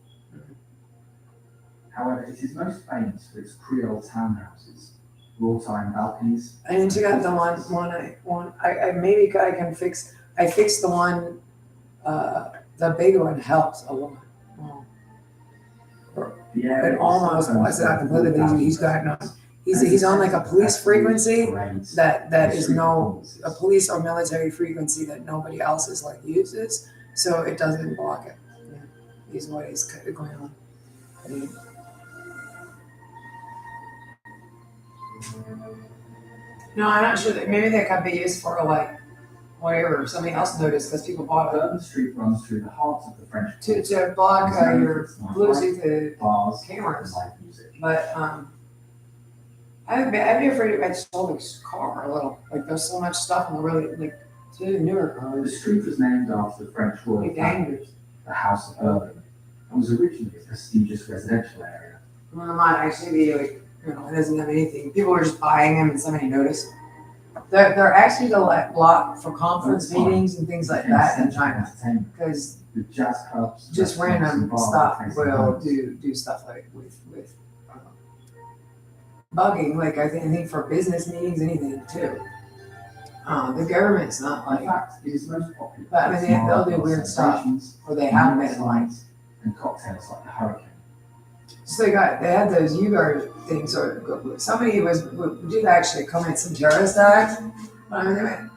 A: However, it is most famous for its Creole townhouses, wrought iron balconies.
B: I need to get the one. I maybe I can fix. I fixed the one. The big one helps a lot. It almost was not completely, but he's got no. He's on like a police frequency that is a police or military frequency that nobody else is like uses, so it doesn't block it. Yeah, is what is going on. No, I'm not sure that maybe that could be used for like whatever something else noticed because people bought it
A: Bourbon Street runs through the heart of the French
B: to block your Bluetooth
A: bars,
B: cameras.
A: live music.
B: But I'd be afraid of Stolvik's car a little. Like there's so much stuff in the really like to newer
A: The
B: cars.
A: street was named after the French royal
B: Like
A: family,
B: dangerous.
A: the House of Bourbon, and was originally a prestigious residential area.
B: Well, it might actually be like it doesn't have anything. People were just buying them and somebody noticed. They're actually the like block for conference meetings and things like that in China because
A: With jazz clubs,
B: just
A: restaurants,
B: random
A: and bars
B: stuff
A: facing
B: will
A: homes.
B: do stuff like with bugging. Like I think for business meetings, anything too. The government's not
A: In
B: like,
A: fact, it is most popular.
B: but I mean they'll do weird stuff,
A: celebrations,
B: or they have been like.
A: nights, and cocktails like the Hurricane.
B: So they had those UGAR things, or somebody did actually commit some terrorist act. But I mean,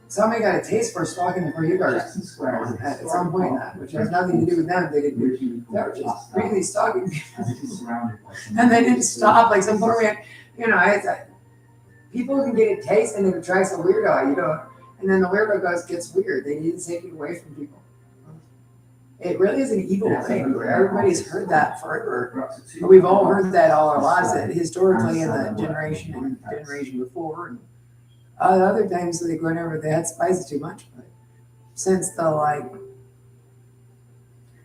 B: somebody got a taste for stalking for UGAR
A: Jackson Square is a
B: at
A: historic
B: some point,
A: park
B: which has nothing to do with them. They didn't.
A: originally
B: They were
A: called
B: just
A: Just
B: really stalking people,
A: as it is surrounded by some
B: and they didn't stop. Like some poor man, people can get a taste, and it attracts a weirdo, and then the weirdo gets weird. They need to take it away from people. It really is an evil thing. Everybody's heard that forever.
A: for up to 2
B: We've all heard that all our lives, that historically in the generation and generation before, and other times like whenever they had spices too much. But since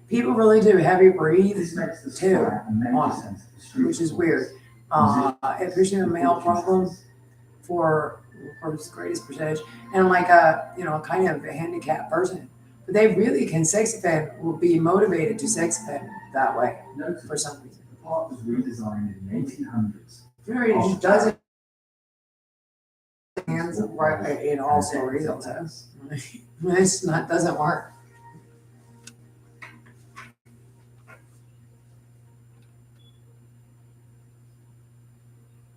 B: people really do heavy breathe,
A: This makes the
B: too,
A: square a major
B: on,
A: centre for street
B: which is
A: performance.
B: weird. Especially a male problem for its greatest percentage, and like kind of a handicapped person. But they really can sex offend, will be motivated to sex offend that way
A: Notably,
B: for some reason.
A: the park was redesigned in the 1800s.
B: It just doesn't hands right in all stories. It's not doesn't work.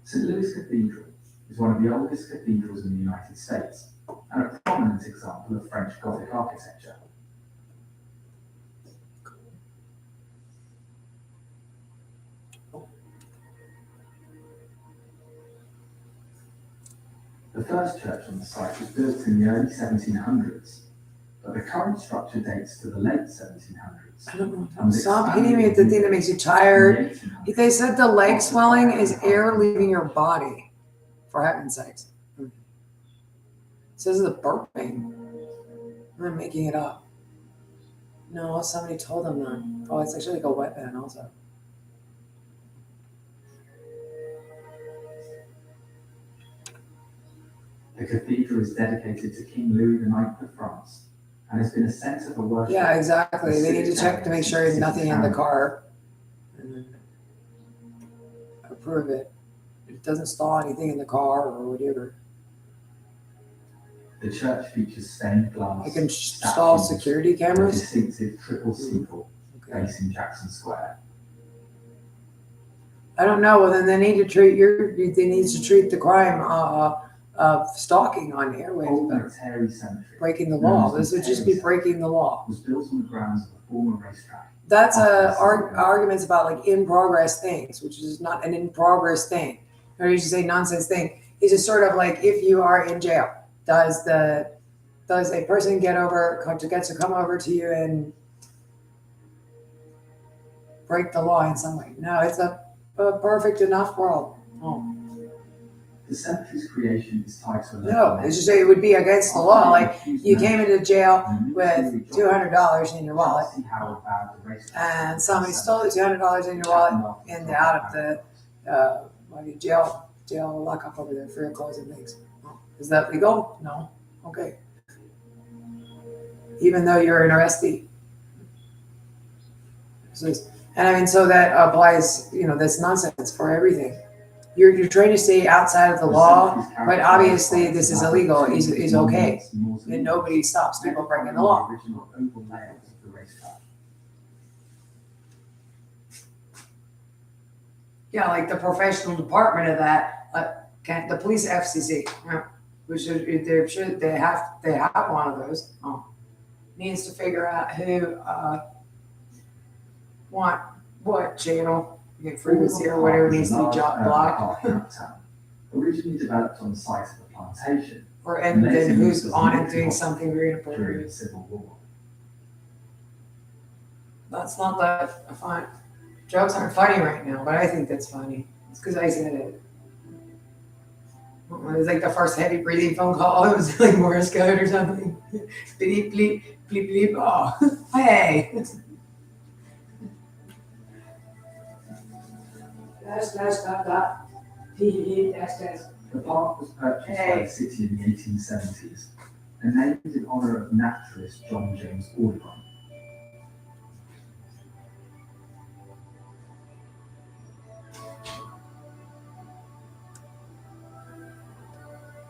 A: St. Louis Cathedral is one of the oldest cathedrals in the United States and a prominent example of French Gothic architecture. The first church on the site was built in the early 1700s, but the current structure dates to the late 1700s.
B: I don't know. Stop hitting me with the thing that makes you tired. They said the leg swelling is air leaving your body, for heaven's sakes. It says the burping. I'm making it up. No, somebody told them that. Oh, it's actually like a weapon also.
A: The cathedral is dedicated to King Louis IX of France and has been a centre for worship.
B: Yeah, exactly. They need to check to make sure there's nothing in the car. And then approve it. It doesn't stall anything in the car or whatever.
A: The church features stained glass.
B: I can install security
A: A
B: cameras.
A: distinctive triple steeple
B: Okay.
A: facing Jackson Square.
B: I don't know. Well, then they need to treat the crime of stalking on airways
A: Old
B: better.
A: Military Cemetery
B: Breaking the law. This would just be breaking the law.
A: was built on the grounds of a former racetrack.
B: That's arguments about like in progress things, which is not an in progress thing. Or you should say nonsense thing. It's just sort of like if you are in jail, does the does a person get to come over to you and break the law in some way? No, it's a perfect enough world. Oh.
E: The cemetery's creation is tied to a
B: No, it's just it would be against the law. Like you came into jail with $200 in your wallet, and somebody stole the $200 in your wallet and out of the jail lockup over there for your clothes and things. Is that legal? No. Okay. Even though you're an arrestee. And I mean, so that applies, that's nonsense for everything. You're trying to stay outside of the law, but obviously this is illegal, is okay. And nobody stops people breaking the law. Yeah, like the professional department of that, the police FCC, they have one of those. Needs to figure out who want what channel. Frequency or whatever needs to be blocked.
E: Originally developed on the site of a plantation.
B: And then who's on it doing something very inappropriate.
E: During the Civil War.
B: That's not that fun. Jokes aren't funny right now, but I think that's funny. It's because I said it. It was like the first heavy breathing phone call. It was like Morse code or something. Bleep, bleep, bleep, bleep. Oh, hey. Dash, dot.
E: The park was purchased by the city in the 1870s and named in honour of naturalist John James Audubon.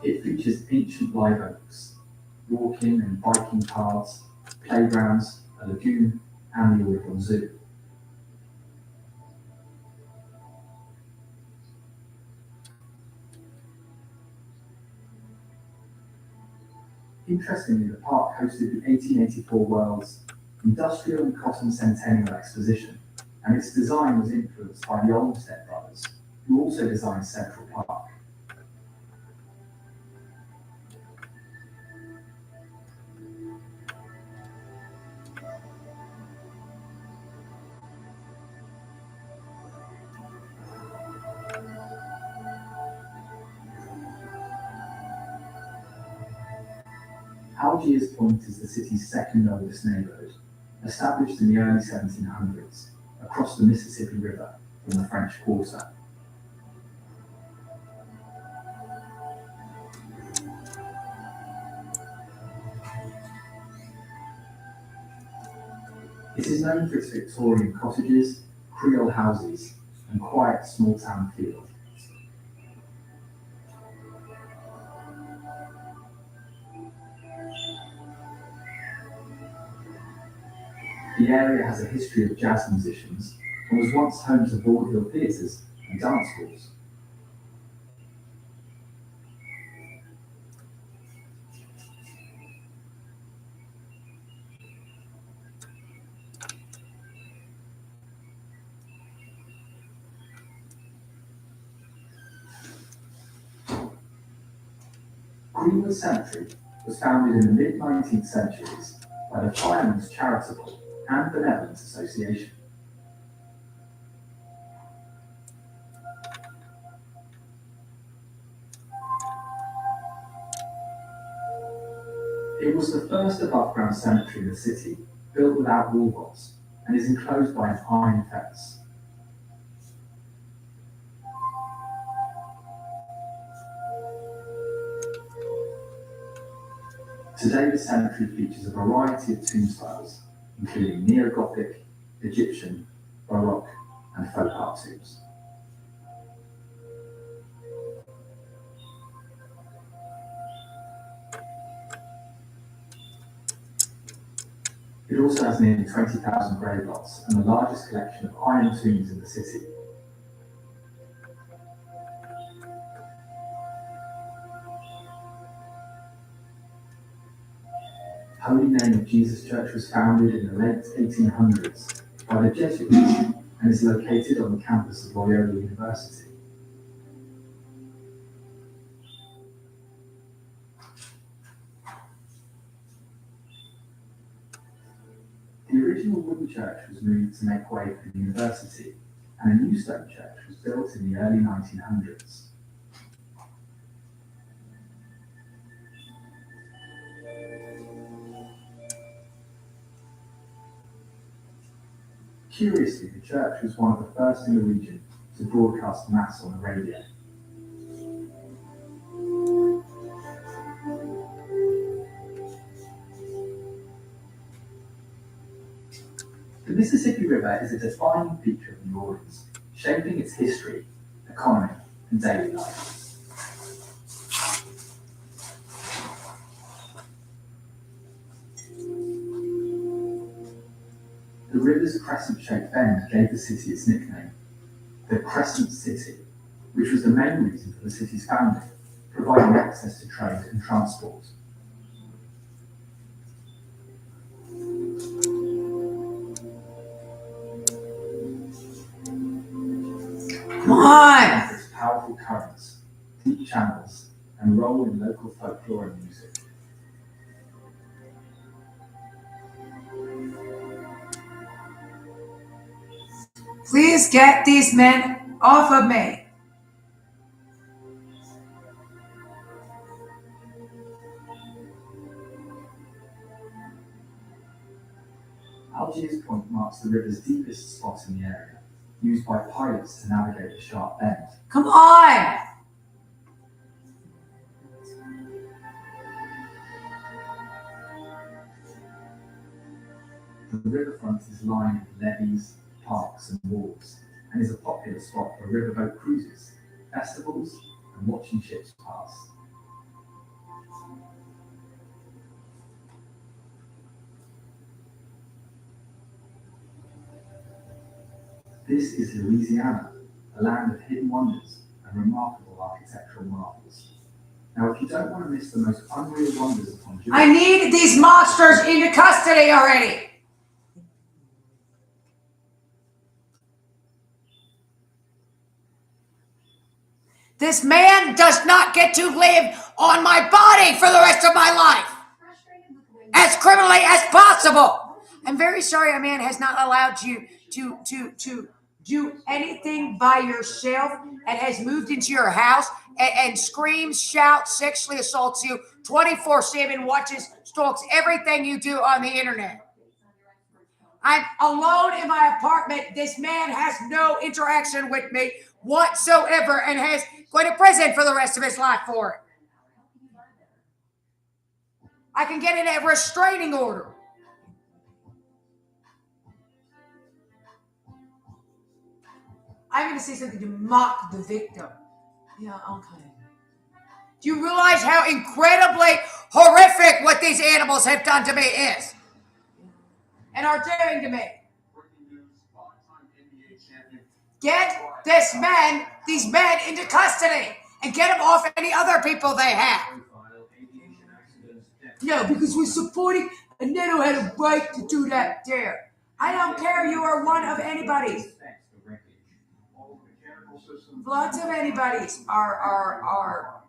E: It features ancient live oaks, walking and biking paths, playgrounds, a lagoon, and the Audubon Zoo. Interestingly, the park hosted the 1884 World's Industrial and Cotton Centennial Exposition, and its design was influenced by the Olmsted brothers, who also designed Central Park. Algiers Point is the city's second oldest neighbourhood, established in the early 1700s, across the Mississippi River from the French Quarter. It is known for its Victorian cottages, Creole houses, and quiet small-town feel. The area has a history of jazz musicians and was once home to vaudeville theatres and dance halls. Greenwood Cemetery was founded in the mid-19th centuries by the Firemen's Charitable and Benevolent Association. It was the first above-ground cemetery in the city, built without wall vaults, and is enclosed by an iron fence. Today, the cemetery features a variety of tomb styles, including neo-Gothic, Egyptian, Baroque, and folk art tombs. It also has nearly 20,000 grave plots and the largest collection of iron tombs in the city. Holy Name of Jesus Church was founded in the late 1800s by the Jesuits and is located on the campus of Loyola University. original wooden church was moved to make way for the university, and a new stone church was built in the early 1900s. Curiously, the church was one of the first in the region to broadcast Mass on the radio. The Mississippi River is a defining feature of New Orleans, shaping its history, economy, and daily life. The river's crescent-shaped bend gave the city its nickname, the Crescent City, which was the main reason for the city's founding, providing access to trade and transport.
D: Come on!
E: Its powerful currents, deep channels, and role in local folklore and music.
D: Please get these men off of me.
E: Algiers Point marks the river's deepest spot in the area, used by pilots to navigate the sharp bend.
D: Come on!
E: The riverfront is lined with levees, parks, and walls, and is a popular spot for riverboat cruises, festivals, and watching ships pass. This is Louisiana, a land of hidden wonders and remarkable architectural marvels. Now, if you don't want to miss the most unreal wonders of Honduras,
D: I need these monsters into custody already. This man does not get to live on my body for the rest of my life as criminally as possible. I'm very sorry a man has not allowed you to do anything by yourself and has moved into your house and screams, shouts, sexually assaults you 24/7, watches, stalks everything you do on the internet. I'm alone in my apartment. This man has no interaction with me whatsoever and has going to prison for the rest of his life for it. I can get in a restraining order. I'm going to say something to mock the victim. Yeah, okay. Do you realize how incredibly horrific what these animals have done to me is? And are doing to me? Get these men into custody and get them off any other people they have. No, because we're supporting, and they don't have a right to do that there. I don't care. You are one of anybody's. Lots of anybody's are.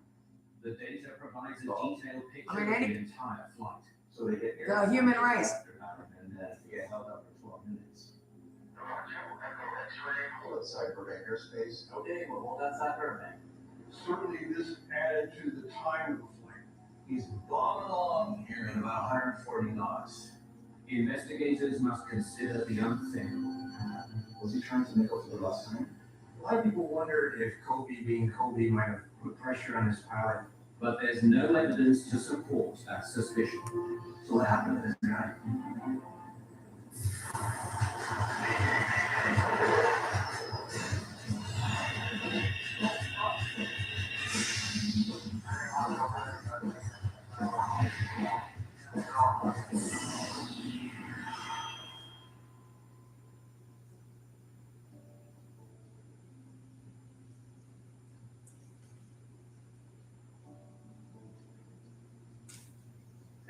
A: The data provides a detailed picture
D: I mean,
A: of the entire flight. So they get
D: The human race.
A: And get held up for 12 minutes.
I: Well, it's cyberbank airspace.
A: Okay, well, that's not perfect.
I: Certainly this added to the time of the flight.
A: He's bombing along here at about 140 knots. Investigators must consider the unthinkable.
E: Was he trying to make up for the last time?
A: A lot of people wonder if Kobe being Kobe might have put pressure on his pilot, but there's no evidence to support that suspicion.
E: So what happened to this guy?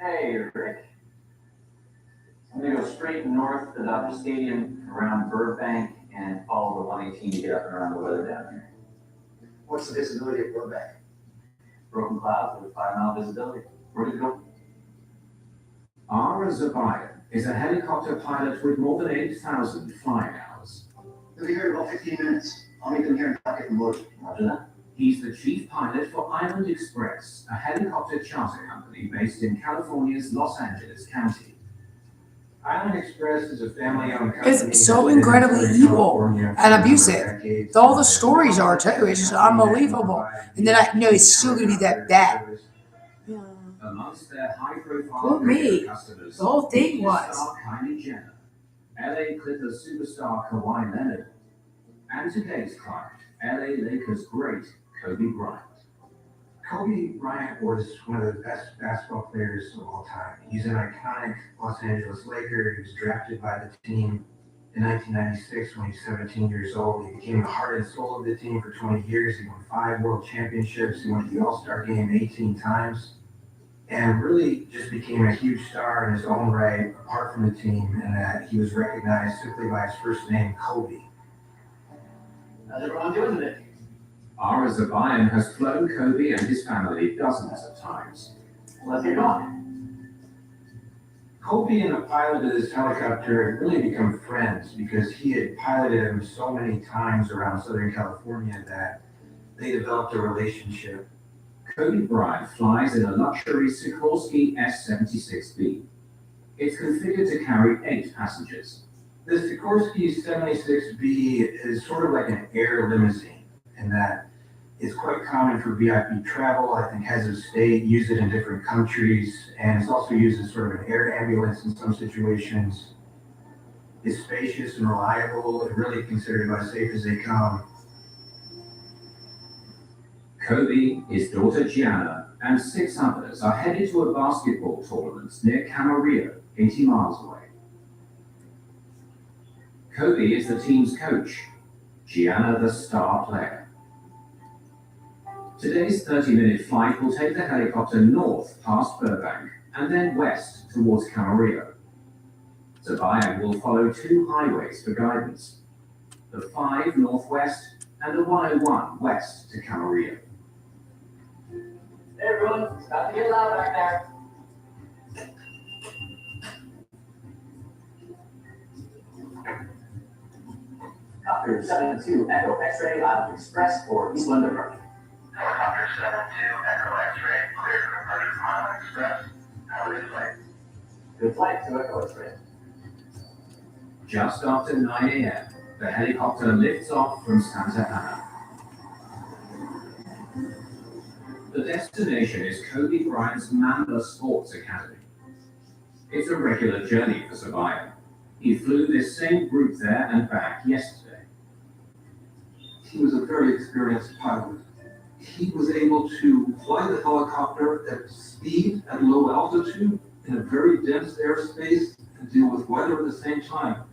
J: Hey, Rick. I'm gonna go straight north to Dodger Stadium, around Burbank, and follow the 118 to get up and around the weather down here.
I: What's the visibility of Burbank?
J: Broken clouds with 5-mile visibility. Where to go?
A: Ara Zabayan, is a helicopter pilot with more than 8,000 flying hours.
I: They'll be here in about 15 minutes. I'll meet them here in Pocket and Motion.
J: Roger that.
A: He's the chief pilot for Island Express, a helicopter charter company based in California's Los Angeles County. Island Express is a family-owned company.
D: It's so incredibly evil and abusive. All the stories are too. It's just unbelievable. And then I know it's still gonna be that bad.
A: Amongst their high-profile
D: Poor me.
A: customers,
D: The whole thing was.
A: star Kylie Jenner, LA Clippers superstar Kawhi Leonard, and today's client, LA Lakers great Kobe Bryant.
K: Kobe Bryant was one of the best basketball players of all time. He's an iconic Los Angeles Laker. He was drafted by the team in 1996 when he was 17 years old. He became the heart and soul of the team for 20 years. He won 5 world championships. He went to the All-Star game 18 times. And really just became a huge star in his own right, apart from the team, and that he was recognized simply by his first name, Kobe.
I: How's everyone doing today?
A: Ara Zabayan has flown Kobe and his family dozens of times.
I: Let's get going.
K: Kobe and the pilot of this helicopter had really become friends because he had piloted him so many times around Southern California that they developed a relationship.
A: Kobe Bryant flies in a luxury Sikorsky S-76B. It's configured to carry 8 passengers.
K: The Sikorsky 76B is sort of like an air limousine in that it's quite common for VIP travel. I think heads of state use it in different countries, and it's also used as sort of an air ambulance in some situations. It's spacious and reliable and really considered about as safe as they come.
A: Kobe, his daughter Gianna, and 6 others are headed to a basketball tournament near Camarillo, 80 miles away. Kobe is the team's coach, Gianna the star player. Today's 30-minute flight will take the helicopter north past Burbank and then west towards Camarillo. Zabayan will follow 2 highways for guidance, the 5 northwest and the 101 west to Camarillo.
J: Hey everyone, it's about to get loud back there. Copter 72 Echo X-ray Island Express for Eastland approach.
I: Helicopter 72, Echo X-ray, cleared for departure from Island Express. How is flight?
J: Good flight to Echo X-ray.
A: Just after 9 a.m., the helicopter lifts off from Santa Ana. The destination is Kobe Bryant's Mamba Sports Academy. It's a regular journey for Zabayan. He flew this same group there and back yesterday.
K: He was a very experienced pilot. He was able to fly the helicopter at speed at low altitude in a very dense airspace and deal with weather at the same time.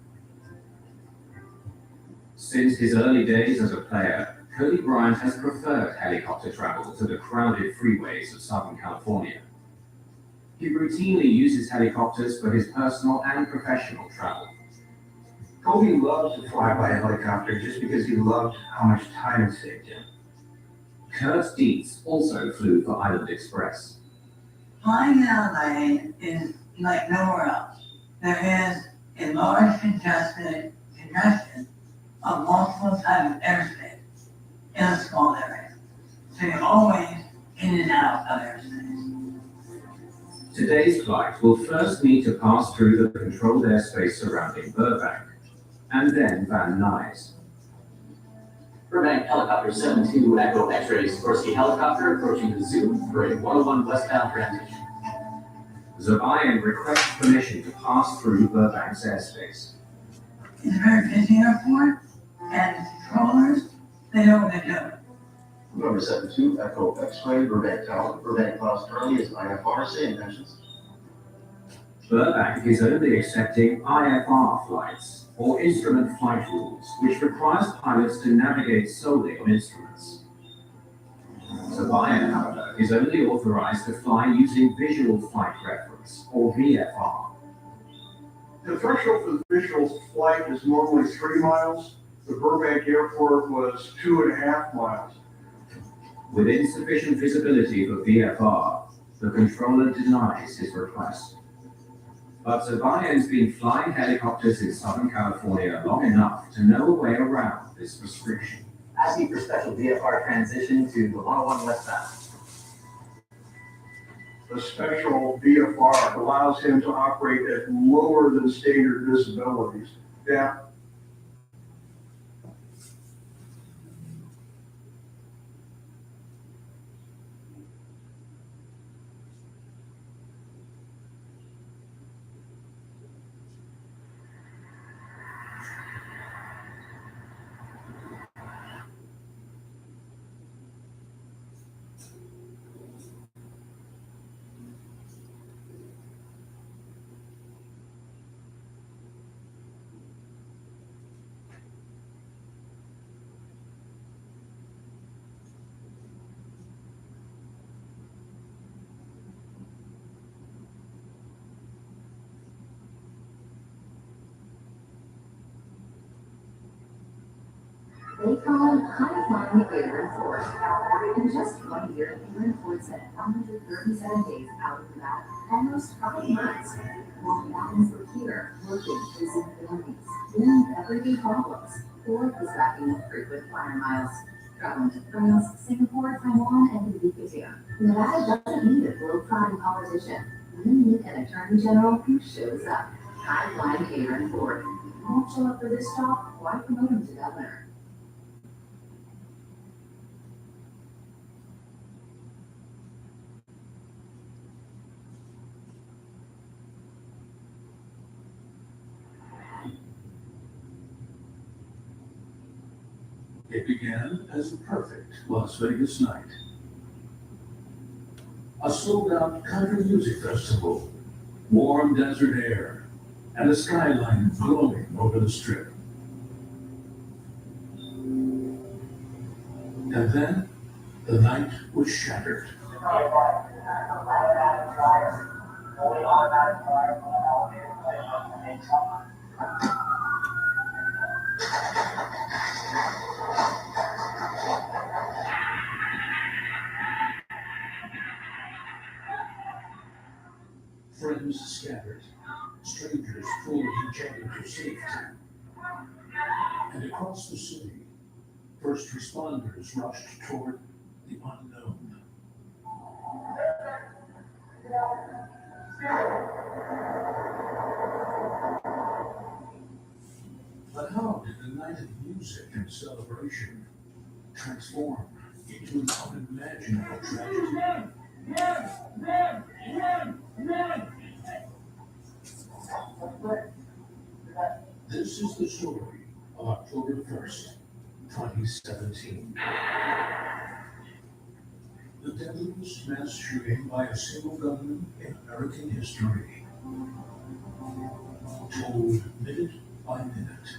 A: Since his early days as a player, Kobe Bryant has preferred helicopter travel to the crowded freeways of Southern California. He routinely uses helicopters for his personal and professional travel.
K: Kobe loved to fly by helicopter just because he loved how much time it saved him.
A: Kurt Dietz also flew for Island Express.
L: Flying in LA is like nowhere else. There is a large congestion of multiple types of airspace in a small area. So you're always in and out of airspace.
A: Today's flight will first need to pass through the controlled airspace surrounding Burbank, and then Van Nuys.
J: Burbank Helicopter 72 Echo X-ray Sikorsky helicopter approaching the zoo for a 101 westbound transition.
A: Zabayan requests permission to pass through Burbank's airspace.
L: It's a very busy airport, and the controllers, they know what they're doing.
I: Number 72, Echo X-ray, Burbank Tower. Burbank class currently is IFR, same mentions.
A: Burbank is only accepting IFR flights, or instrument flight rules, which requires pilots to navigate solely on instruments. Zabayan, however, is only authorized to fly using Visual Flight Reference, or VFR.
M: The threshold for the visual flight is normally 3 miles. The Burbank Airport was 2.5 miles.
A: With insufficient visibility for VFR, the controller denies his request.
N: But O'Brien's been flying helicopters in Southern California long enough to know a way around this restriction.
J: Asking for special VFR transition to the 101 westbound.
M: The special VFR allows him to operate at lower than standard visibilities. Yeah.
C: They call him high-flying Aaron Ford. In just 1 year, Aaron Ford spent 137 days out and about, almost 5 months. While mountains were here, working, facing families, dealing with everyday problems, Ford was racking up frequent flyer miles. Traveling to France, Singapore, Taiwan, and the Yucatan. Nevada doesn't need a globe-trotting politician. We need an attorney general who shows up. High-flying Aaron Ford. Won't show up for this job, why promote him to governor?
O: It began as a perfect Las Vegas night. A sold-out country music festival, warm desert air, and a skyline glowing over the strip. And then the night was shattered. Friends scattered, strangers pulled each other to safety. And across the city, first responders rushed toward the unknown. But how did the night of music and celebration transform into an unimaginable tragedy? This is the story of October 1st, 2017. The deadliest mass shooting by a single gunman in American history. Told minute by minute.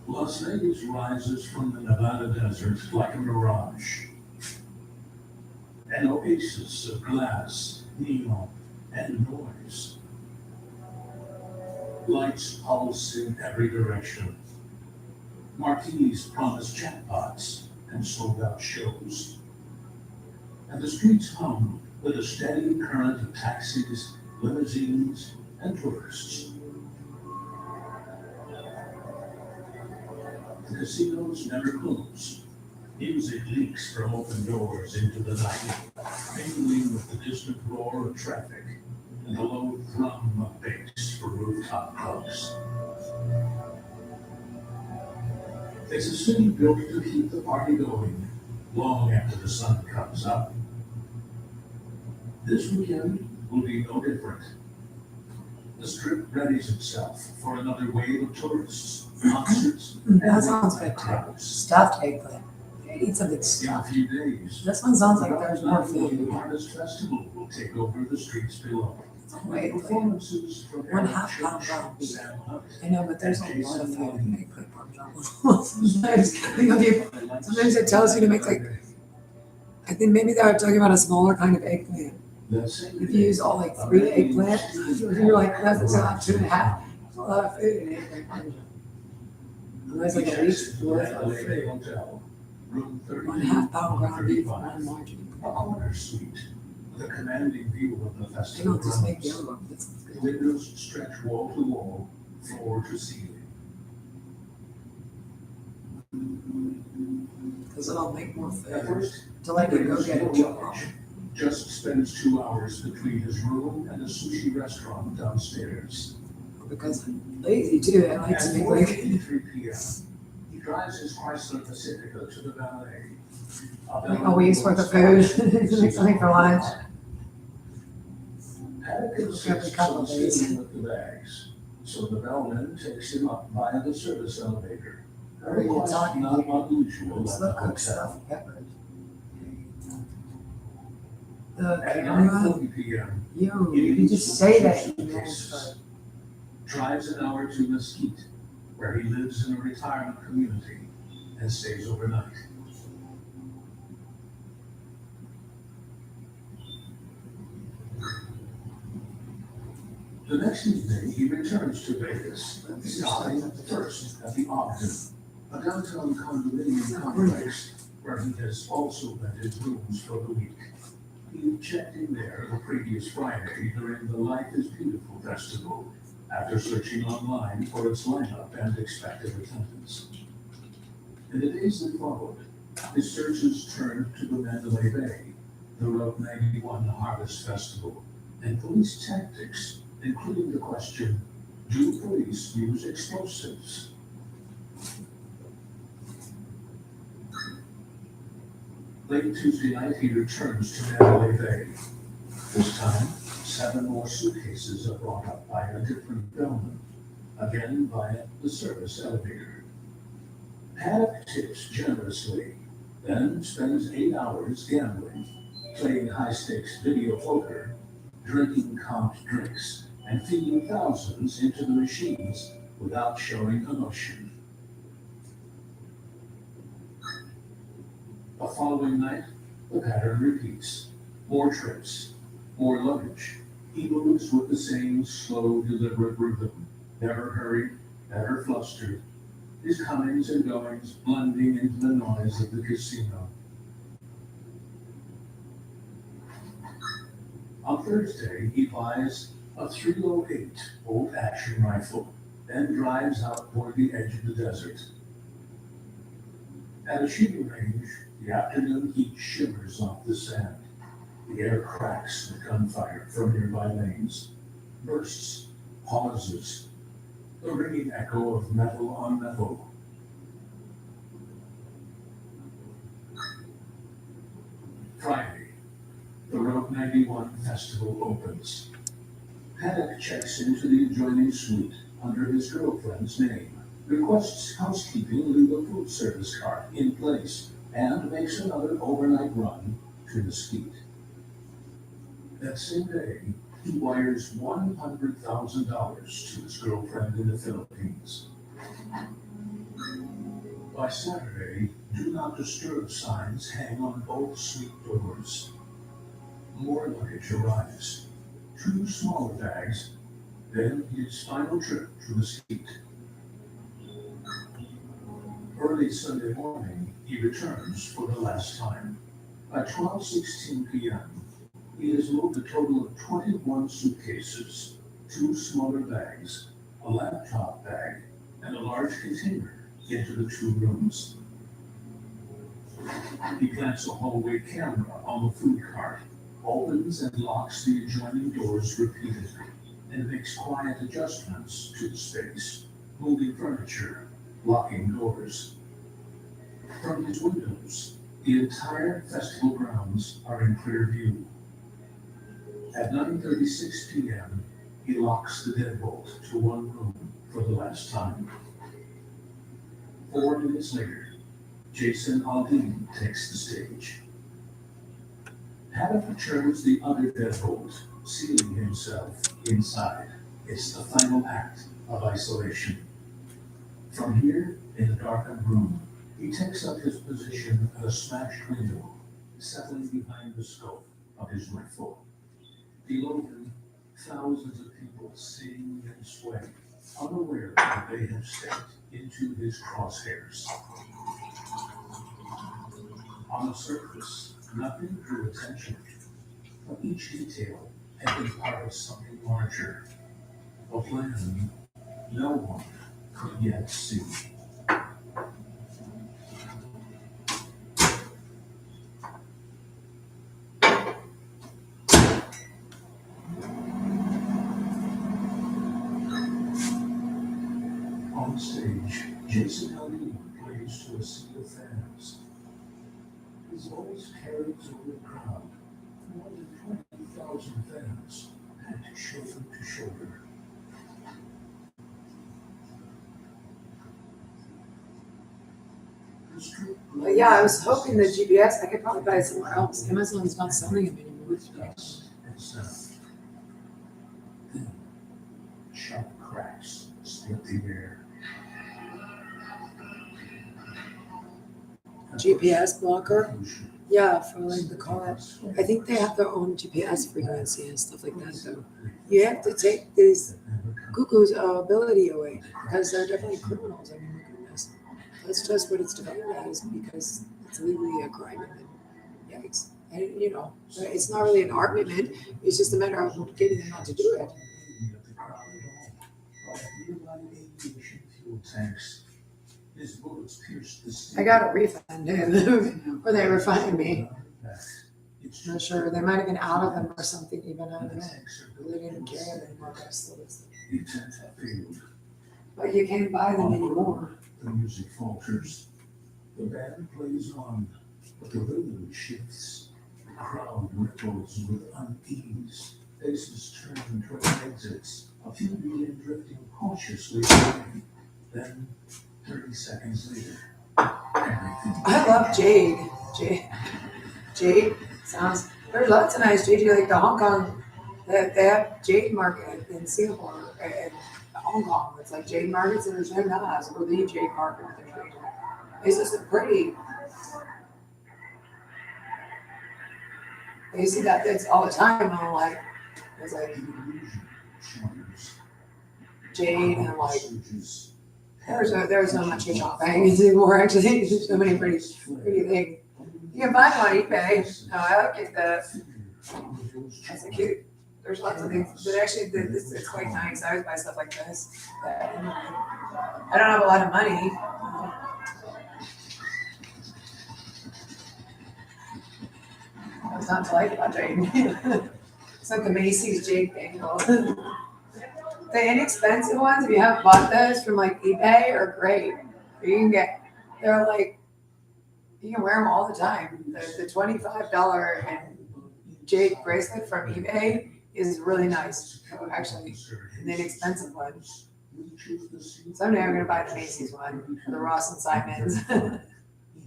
O: Las Vegas rises from the Nevada desert like a mirage. An oasis of glass, neon, and noise. Lights pulse in every direction. Marquees promise jackpots and sold-out shows. And the streets hum with a steady current of taxis, limousines, and tourists. The casinos never close. Music leaks from open doors into the night, mingling with the distant roar of traffic and the low thrum of bass for rooftop clubs. It's a city built to keep the party going long after the sun comes up. This weekend will be no different. The Strip readies itself for another wave of tourists, concerts,
B: That sounds fantastic. Stuffed eggplant. Eat something
O: In a
B: stuffed.
O: few days,
B: This one sounds like
O: the
B: there's more
O: Rocky
B: food.
O: Harvest Festival will take over the streets below.
B: Wait,
O: Performances from
B: one
O: Eric
B: half pound
O: Church,
B: round beef.
O: Sam Hunt,
B: I know, but there's a
O: and
B: lot of
O: Jason
B: food in
O: Momoa.
B: eggplant parmesan. Sometimes, you know, sometimes it tells you to make like, I think maybe they were talking about a smaller kind of eggplant.
O: That same
B: If you use all like 3 eggplant, you're like, that's not 2.5. That's a lot of food in eggplant parmesan. There's like a week's worth of
O: Mandalay
B: food.
O: Hotel, room
B: 1.5 pound ground beef,
O: 3135,
B: one margarine.
O: a corner suite with a commanding view of the
B: I
O: festival
B: don't just make the
O: grounds.
B: other one. That sounds
O: The
B: good.
O: windows stretch wall to wall, floor to ceiling.
B: Because it'll make more
O: At
B: food.
O: first,
B: Till I can go
O: brings
B: get
O: no
B: a job.
O: luggage. Just spends 2 hours between his room and a sushi restaurant downstairs.
B: Because I'm lazy too. I like to
O: At
B: make like
O: 4:53 p.m., he drives his Chrysler Pacifica to the valet.
B: a week's worth of food. Make something for lunch.
O: Paddock
B: Every
O: insists
B: couple
O: on
B: of days.
O: staying with the bags, so the bellman takes him up via the service elevator. A request not unusual
B: It's
O: at
B: the
O: the
B: cooked
O: hotel.
B: stuff peppered. The
O: At
B: camera.
O: 9:40 p.m.,
B: Yo,
O: he
B: you
O: leaves
B: just
O: with
B: say
O: two
B: that.
O: suitcases, drives an hour to Mesquite, where he lives in a retirement community and stays overnight. The next evening, he returns to Vegas, stopping first at the Ogden, a downtown condominium complex where he has also rented rooms for the week. He checked in there the previous Friday during the Life is Beautiful festival, after searching online for its lineup and expected attendance. In the days that followed, his searches turned to the Mandalay Bay, the Route 91 Harvest Festival, and police tactics, including the question, do police use explosives? Late Tuesday night, he returns to Mandalay Bay. This time, 7 more suitcases are brought up by a different bellman, again via the service elevator. Paddock tips generously, then spends 8 hours gambling, playing high-stakes video poker, drinking comped drinks, and feeding thousands into the machines without showing emotion. The following night, the pattern repeats. More trips, more luggage. He moves with the same slow, deliberate rhythm, never hurried, never flustered. His comings and goings blending into the noise of the casino. On Thursday, he buys a .308 bolt-action rifle, then drives out toward the edge of the desert. At a shooting range, the afternoon heat shimmers off the sand. The air cracks with gunfire from nearby lanes, bursts, pauses, the ringing echo of metal on metal. Friday, the Route 91 festival opens. Paddock checks into the adjoining suite under his girlfriend's name, requests housekeeping leave a food service cart in place, and makes another overnight run to Mesquite. That same day, he wires $100,000 to his girlfriend in the Philippines. By Saturday, do not disturb signs hang on both suite doors. More luggage arrives. 2 smaller bags, then his final trip to Mesquite. Early Sunday morning, he returns for the last time. At 12:16 p.m., he has moved a total of 21 suitcases, 2 smaller bags, a laptop bag, and a large container into the 2 rooms. He plants a hallway camera on the food cart, opens and locks the adjoining doors repeatedly, and makes quiet adjustments to the space, moving furniture, locking doors. From his windows, the entire festival grounds are in clear view. At 9:36 p.m., he locks the deadbolt to one room for the last time. 4 minutes later, Jason Aldean takes the stage. Paddock returns the other deadbolt, sealing himself inside. It's the final act of isolation. From here, in the darkened room, he takes up his position at a smashed window, settling behind the scope of his rifle. Below him, thousands of people sing and sway, unaware that they have stepped into his crosshairs. On the surface, nothing drew attention, but each detail had been part of something larger, a plan no one could yet see. On stage, Jason Aldean plays to a sea of fans. His voice carries over the crowd. More than 20,000 fans packed shoulder to shoulder.
B: But yeah, I was hoping the GPS, I could probably buy it somewhere else. Amazon's not selling them anymore.
O: With dust and sound. Then, sharp cracks split the air.
B: GPS blocker? Yeah, for like the car. I think they have their own GPS frequency and stuff like that though. You have to take these cuckoo's ability away because they're definitely criminals. I mean, look at this. That's just what it's developed as because it's legally a crime and then yikes. And you know, it's not really an argument, it's just a matter of getting them not to do it. I got a refund where they were finding me. Not sure, they might have been out of them or something even, I don't know. They didn't carry them anymore, but I still but you can't buy them anymore.
O: The music falters. The band plays on, but the rhythm shifts. The crowd ripples with unease. Faces turn toward exits. A few begin drifting cautiously away. Then, 30 seconds later, everything.
B: I love Jade. Jade sounds. There's lots of nice Jade. Like the Hong Kong, they have Jade Market in Singapore and Hong Kong. It's like Jade Markets and there's Shanghai. So the Jade Market. It's just pretty. You see that it's all the time. I'm like, it's like Jade and like. There's not much shopping anymore. Actually, there's so many pretty things. You can find them on eBay. No, I like it. That's a cute. There's lots of things, but actually, this it's quite nice. I always buy stuff like this. I don't have a lot of money. That's not to like about Jade. It's like the Macy's Jade bangle. The inexpensive ones, if you haven't bought those from like eBay, are great. You can get, they're like, you can wear them all the time. The $25 Jade bracelet from eBay is really nice. Actually, the inexpensive ones. Someday I'm gonna buy the Macy's one, or the Ross and Simons.
O: He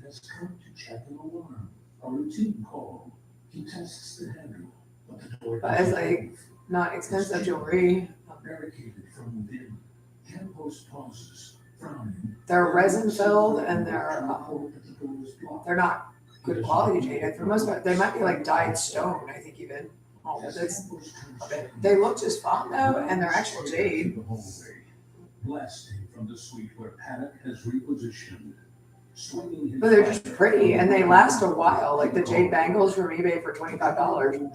O: has come to check an alarm, a routine call. He tests the handle, but the door.
B: But it's like not expensive jewelry.
O: Barricaded from within. Campos pauses, frowning.
B: They're resin filled and they're not good quality jade. For the most part, they might be like dyed stone. I think even. Oh, they look just fine though, and they're actual jade.
O: Blasting from the suite where Paddock has repositioned.
B: But they're just pretty and they last a while. Like the jade bangles from eBay for $25.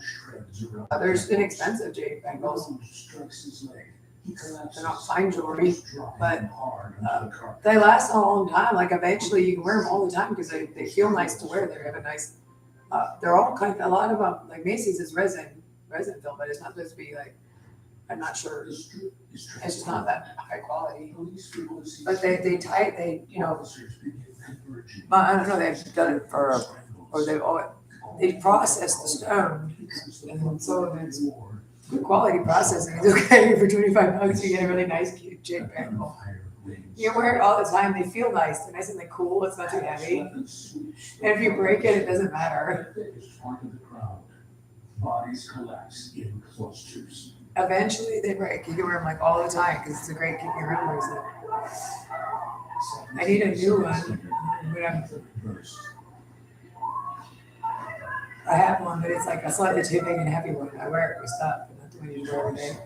B: There's inexpensive jade bangles. They're not fine jewelry, but they last a long time. Like eventually you can wear them all the time because they feel nice to wear. They have a nice, they're all kind of, a lot of them, like Macy's is resin film, but it's not supposed to be like, I'm not sure. It's just not that high quality. But they tie it, you know, I don't know, they've done it for, or they process the stone. And so it's good quality processing. It's okay for $25. You get a really nice, cute jade bangle. You can wear it all the time. They feel nice. They're nice and cool. It's not too heavy. And if you break it, it doesn't matter.
O: Bodies collapse in clusters.
B: Eventually they break. You can wear them like all the time because it's a great keep your memories. I need a new one. I have one, but it's like a slightly too big and heavy one. I wear it for stuff, but not the one you wear every day.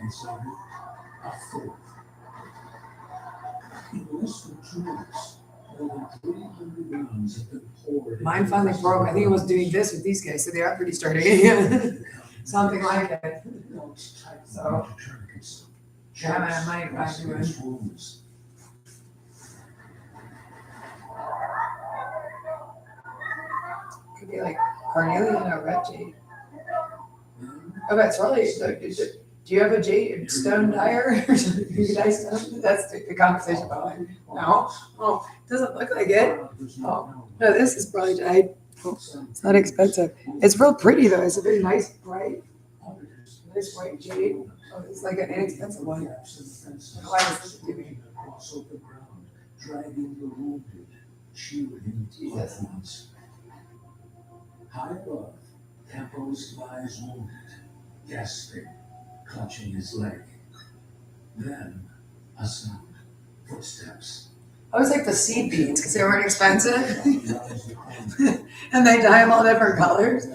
O: In less than 2 weeks, more than 300 rounds have been poured.
B: Mine finally broke. I think it was doing this with these guys, so they are pretty sturdy. Something like it. So, yeah, I might do it. Could be like carnelian or red jade. Oh, that's really, do you have a jade stone dyer or something? You dye stone? That's the conversation about it. No? Oh, doesn't look like it. Oh, no, this is probably dyed. Oh, it's not expensive. It's real pretty though. It's a very nice, bright, nice white jade. Oh, it's like an inexpensive one. I don't know why this is doing.
O: Dragging the wounded, cheering Jesus. High above, Campos lies wounded, gasping, clutching his leg. Then a sound, footsteps.
B: I always like the seed beads because they weren't expensive. And they dye them all different colors.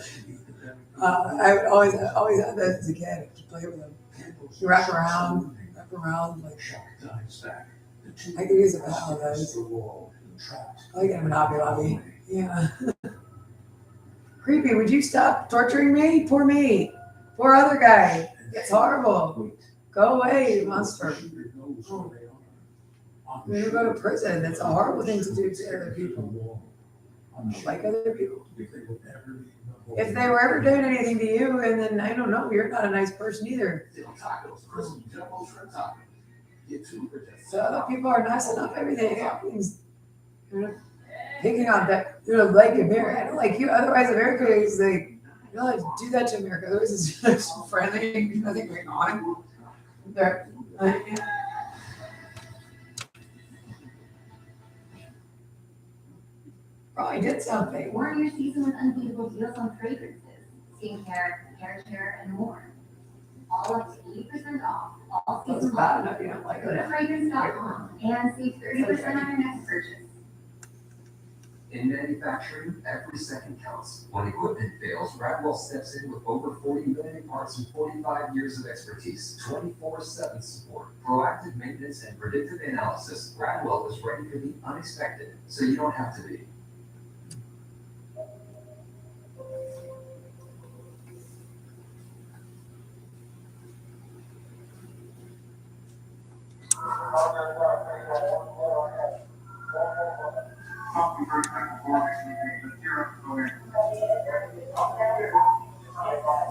B: I would always have those as a kid to play with them. You wrap around, like I could use a pile of those. I like them in Hobby Lobby. Yeah. Creepy, would you stop torturing me? Poor me. Poor other guy. It's horrible. Go away, you monster. You're gonna go to prison. That's a horrible thing to do to other people. Like other people. If they were ever doing anything to you, and then I don't know, you're not a nice person either. So other people are nice enough. Everything's picking on that. Like America. I don't like you. Otherwise, America is like, you don't like do that to America. Otherwise, it's just friendly. Nothing going on. There. Probably did something.
C: Warn your season with unbeatable deals on fragrances, skincare, hair care, and more. All up to 80% off. All
B: That's
C: season
B: bad
C: long.
B: enough. You don't like
C: Go to
B: it.
C: fragrance.com and save 30% on your next purchase.
N: In manufacturing, every second counts. When equipment fails, Radwell steps in with over 40 million parts and 45 years of expertise, 24/7 support, proactive maintenance, and predictive analysis. Radwell is ready for the unexpected, so you don't have to be.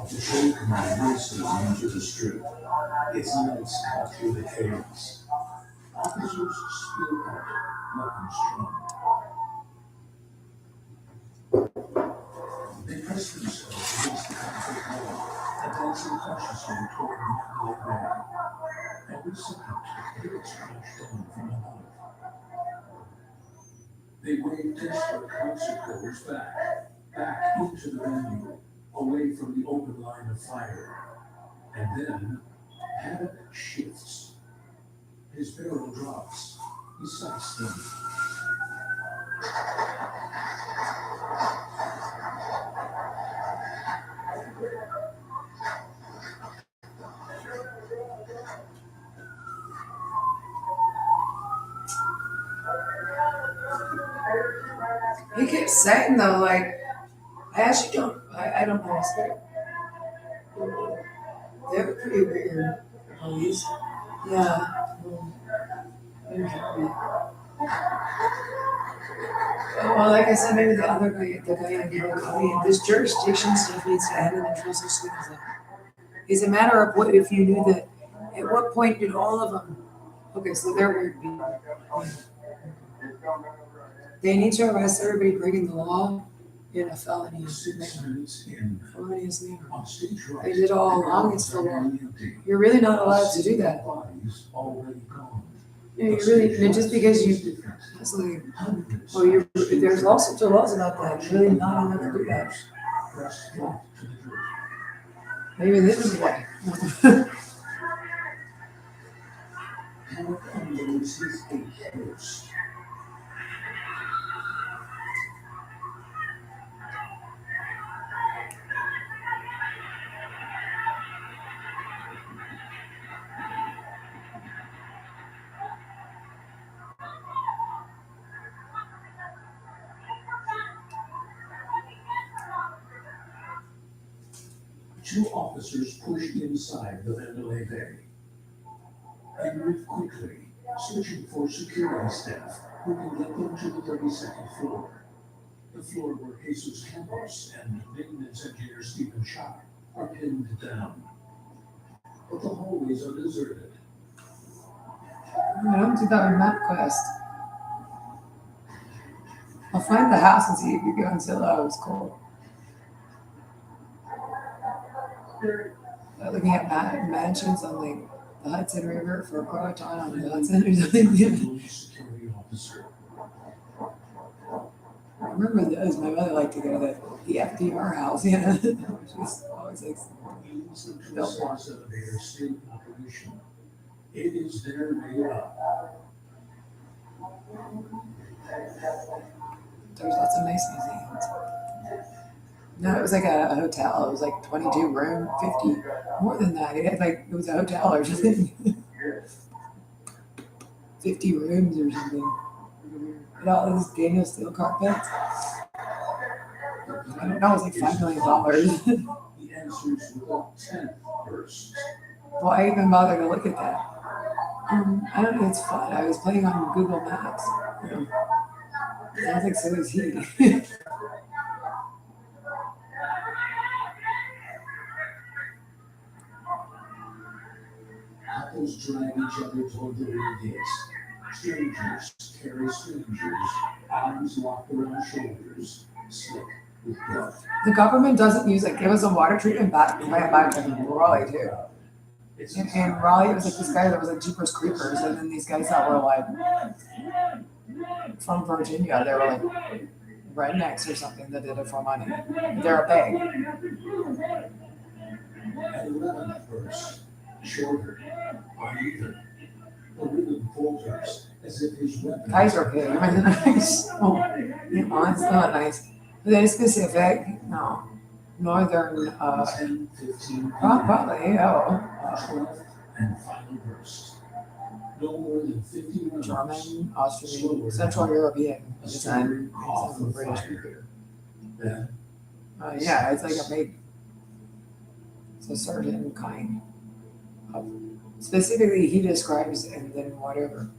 O: The patrol command races into the street. Its lights cut through the chaos. Officers spill out, weapons drawn. They press themselves against the concrete wall, advancing cautiously toward the Nicolay Bay. Every second, bullets crash down from above. They wave desperate concert goers back into the venue, away from the open line of fire. And then, Haddock shifts. His barrel drops. He sights them.
B: He keeps saying though, like, I actually don't, I don't know what's there. They're pretty weird, the police. Yeah. Well, like I said, maybe the other guy, the guy I mean, this jurisdiction stuff needs to end and then trust as soon as that. It's a matter of what, if you knew that, at what point did all of them, okay, so they're weird people. They need to arrest everybody breaking the law in a felony. Felonious manner. They did all along, it's the law. You're really not allowed to do that. Yeah, you really, just because you, it's like, well, you're, there's all sorts of laws about that. You're really not allowed to do that. Maybe this is why.
O: 2 officers pushed inside the Mandalay Bay and moved quickly, searching for security staff who can get them to the 32nd floor. The floor where Jesus Campos and maintenance engineer Stephen Schock are pinned down. But the hallways are deserted.
B: I don't do that with MapQuest. I'll find the house and see if you go and say, oh, it's cool. Looking at mansions on like the Hudson River for a Croatoan on the Hudson or something.
O: Security officer.
B: I remember those. My mother liked to go to the FDR house, you know. She's always like,
O: The SARS elevator still in operation. It is their way up.
B: there's lots of nice museums. No, it was like a hotel. It was like 22 room, 50, more than that. It had like, it was a hotel or something. 50 rooms or something. And all these Daniel Steel carpets. I don't know, it was like $5 million.
O: The answers were 10 first.
B: Why even bother to look at that? I don't know, it's fun. I was playing on Google Maps. Sounds like so is he.
O: Couples drag each other toward the rear gates. Strangers carry strangers, arms locked around shoulders, slick with blood.
B: The government doesn't use like, it was a water treatment back in Raleigh too. In Raleigh, it was like this guy that was like Jeepers Creepers, and then these guys that were like from Virginia, they were like rednecks or something that did it for money. They're a big.
O: At 11 first, shorter, uneven. The rhythm falters as if his weapon.
B: Guys are big. I mean, nice. Oh, it's not nice. Are they specific? No. Northern,
O: 10, 15,
B: probably, yeah.
O: 12th and final burst. No more than 50 rounds.
B: German, Austrian, Central European.
O: A
B: Design.
O: staggering cough
B: Some
O: of
B: British
O: fire.
B: computer.
O: Then
B: Yeah, it's like a big, it's a certain kind of, specifically he describes and then whatever.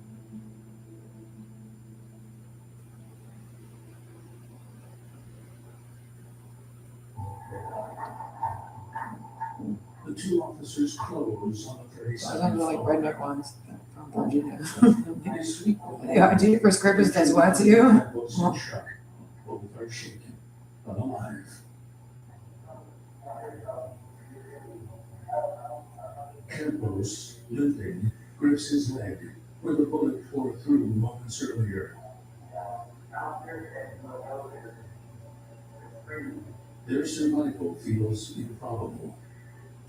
O: the 2 officers close on the 37th
B: I don't know, like
O: floor.
B: redneck ones from Virginia.
O: They sweep the
B: Yeah, Jeepers Creepers does what to you?
O: Campos and Schock. Both are shaken, but alive. Campos, limping, grips his leg, where the bullet tore through moments earlier. Their survival feels improbable.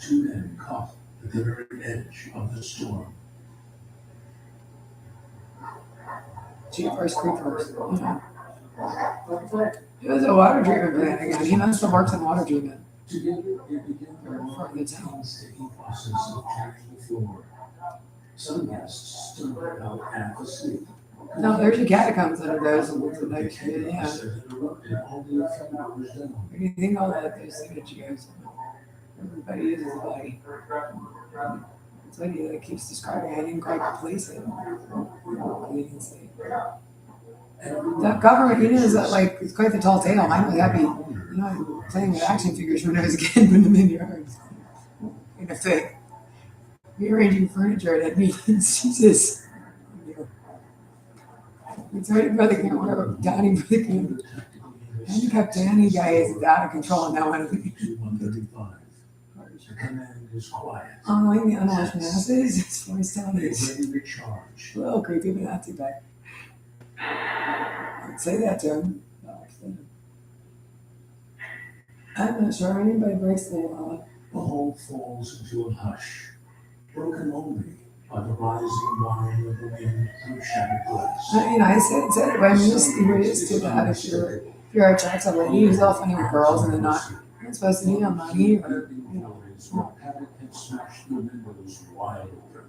O: 2 men caught at the very edge of the storm.
B: Jeepers Creepers. Yeah. It was a water treatment plant again. He must have worked in water treatment.
O: Together, they begin the
B: For the town.
O: painstaking process of clearing the floor. Some guests stumble out half asleep.
B: No, there's a catacombs under those.
O: The
B: Like,
O: chaos
B: yeah.
O: that erupted only a few hours down.
B: What do you think all that those signatures? Everybody uses a body. That's what he like, keeps describing. I didn't quite place it. He didn't say. That government, you know, is that like it's quite the tall tale. Mine was happy, you know, playing with action figures when I was a kid, putting them in yards. In a fit. Rearranging furniture at meetings. Jesus. It's right by the camera, Danny by the camera. Handicapped Danny guy is out of control now.
O: 135. The command is quiet.
B: Unlike the unwashed masses, it's forced down
O: They
B: his.
O: ready to charge.
B: A little creepy, but not too bad. I'd say that to him. I'm not sure anybody breaks the law.
O: The whole falls into a hush, broken only by the rising whine of the wind through shattered glass.
B: You know, I said when we're used to that. If you're a attractive lady who's all funny with girls and they're not supposed to need no money or, you know.
O: Panic had smashed the windows wide open.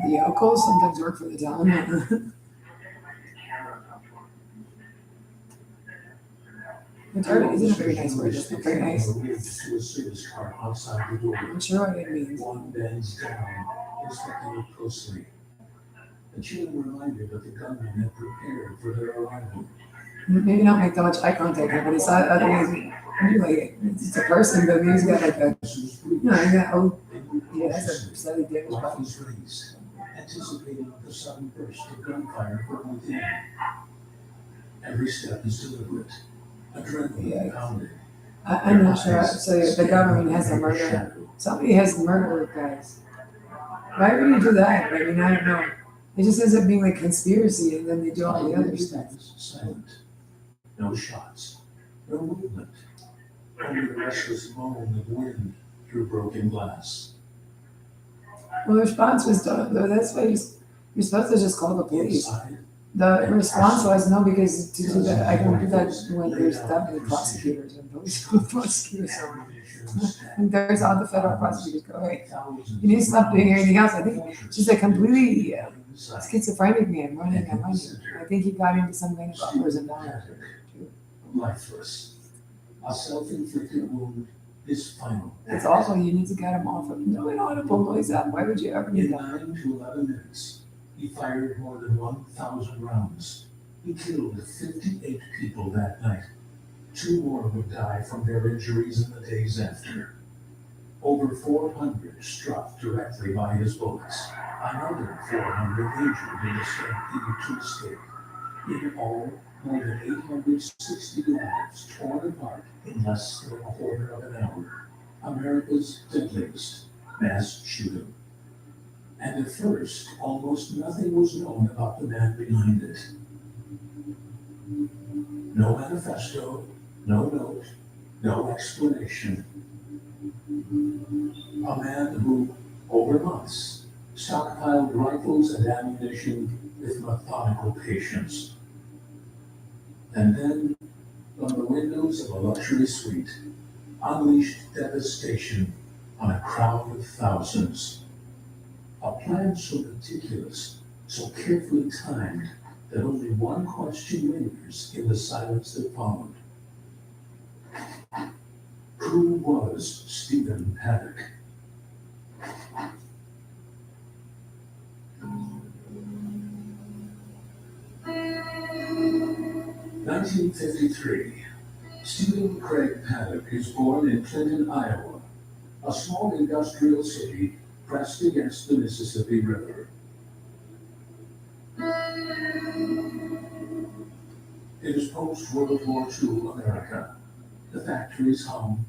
B: The yokels sometimes work for the town. Retarded isn't a very nice word, it's not very nice.
O: To a service car outside the door.
B: I'm sure what it means.
O: One bends down, inspecting it closely. The children were reminded that the gunman had prepared for their arrival.
B: Maybe not make that much eye contact, but it's not otherwise. Like, it's a person, but he's got like a, you know, he got, oh, yeah, that's a slightly damaged body.
O: Rifles raised, anticipating the sudden burst of gunfire from within. Every step is deliberate. Adrenaline pounding.
B: I'm not sure. So the government has a murder. Somebody has murder guys. Why would you do that? I mean, I don't know. It just ends up being like conspiracy, and then they do all the other stuff.
O: Silent. No shots. No movement. Only the restless moan of wind through broken glass.
B: Well, the response was done. That's why you're supposed to just call the police.
O: Inside,
B: The response was no, because to do that, I don't do that when there's that many prosecutors and police prosecutors. And there's all the federal prosecutors go, hey, you need to stop doing anything else. I think she's a completely schizophrenic man running on money. I think he got into some kind of uppers and downers.
O: lifeless. A self-inflicted wound is final.
B: It's also, you need to get him off of no inaudible noise out. Why would you ever need
O: In
B: that?
O: 9 to 11 minutes, he fired more than 1,000 rounds. He killed 58 people that night. 2 more would die from their injuries in the days after. Over 400 struck directly by his bullets. Another 400 injured in the stampede to escape. In all, more than 860 lives torn apart in less than a quarter of an hour. America's deadliest mass shooting. And at first, almost nothing was known about the man behind it. No manifesto, no note, no explanation. A man who, over months, stockpiled rifles and ammunition with methodical patience. And then, from the windows of a luxury suite, unleashed devastation on a crowd of thousands. A plan so meticulous, so carefully timed, that only one question lingers in the silence that followed. Who was Stephen Paddock? (1953). Stephen Craig Paddock is born in Clinton, Iowa, a small industrial city pressed against the Mississippi River. It is post-World War II America. The factories hum,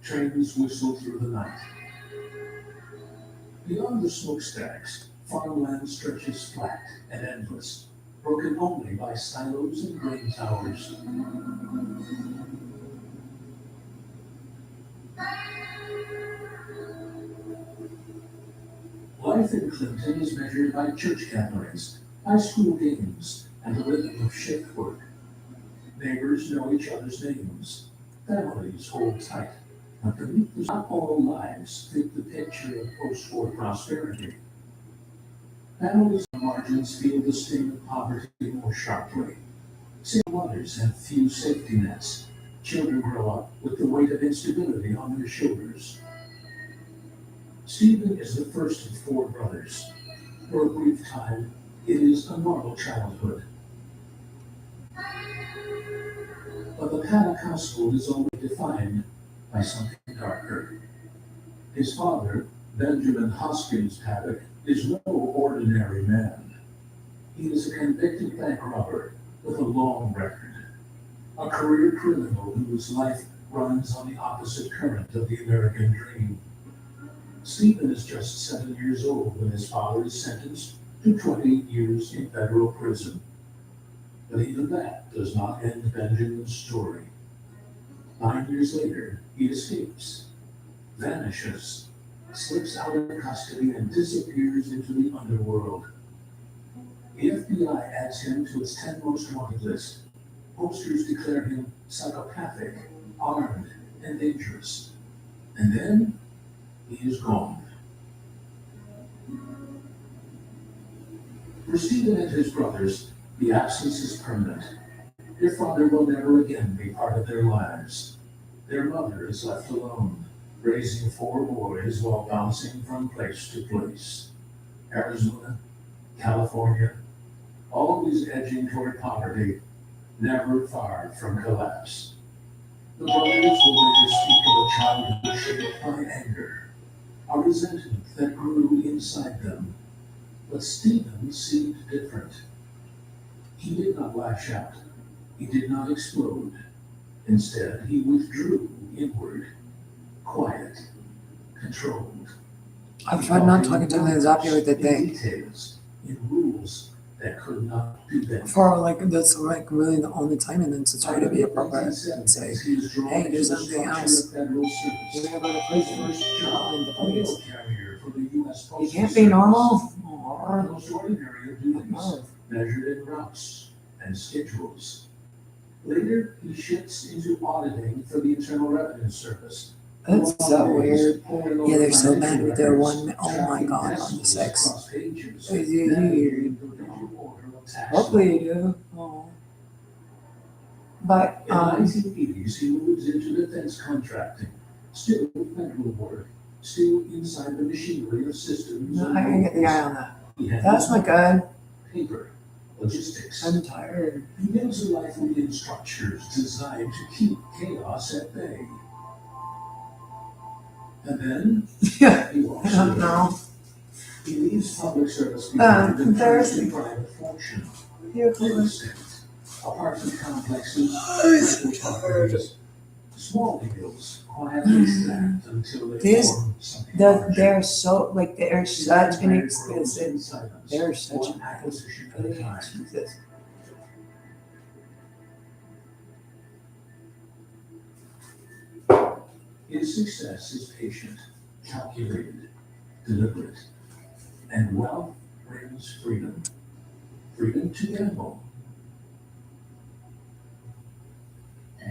O: trains whistle through the night. Beyond the smokestacks, farmland stretches flat and endless, broken only by silos and grain towers. Life in Clinton is measured by church gatherings, high school games, and the rhythm of shift work. Neighbors know each other's names. Families hold tight. But beneath the not all lives fit the picture of post-war prosperity. Families on margins feel the sting of poverty more sharply. Single mothers have few safety nets. Children grow up with the weight of instability on their shoulders. Stephen is the first of 4 brothers. For a brief time, it is a normal childhood. But the Paddock household is only defined by something darker. His father, Benjamin Hoskins Paddock, is no ordinary man. He is a convicted bank robber with a long record, a career criminal whose life runs on the opposite current of the American dream. Stephen is just 7 years old when his father is sentenced to 20 years in federal prison. But even that does not end Benjamin's story. 9 years later, he escapes, vanishes, slips out of custody and disappears into the underworld. The FBI adds him to its 10 most wanted list. Posters declare him psychopathic, armed, and dangerous. And then, he is gone. For Stephen and his brothers, the absence is permanent. Their father will never again be part of their lives. Their mother is left alone, raising 4 boys while bouncing from place to place. Arizona, California, always edging toward poverty, never far from collapse. The brothers will later speak of a childhood shaped by anger, a resentment that grew inside them. But Stephen seemed different. He did not lash out. He did not explode. Instead, he withdrew inward, quiet, controlled.
B: I've tried not talking to him exactly like that day.
O: Details, in rules that could not be bent.
B: For like, that's like really the only time, and then to try to be appropriate and say, hey, there's something else. You're gonna go to prison and the police. You can't be normal.
O: The most ordinary of duties, measured in routes and schedules. Later, he shifts into auditing for the Internal Revenue Service.
B: That's so weird. Yeah, they're so bad with their one. Oh my god, on the 6. Hopefully you do. Oh. But
O: in the 1980s, he moves into defense contracting, still federal work, still inside the machinery of systems.
B: no, I can get the guy on that. That's not good.
O: Paper, logistics.
B: I'm tired.
O: He builds a life within structures designed to keep chaos at bay. And then
B: Yeah,
O: he walks
B: I don't
O: away.
B: know.
O: He leaves public service because of
B: there's-
O: the private fortune.
B: Yeah,
O: Real estate, apartment complexes,
B: I'm
O: rental properties, small deals, quietly stacked until they
B: These-
O: form something
B: They're so like they're such inexpensive.
O: in silence,
B: They're such
O: one acquisition at a time.
B: Jesus.
O: His success is patient, calculated, deliberate, and wealth brings freedom. Freedom to gamble.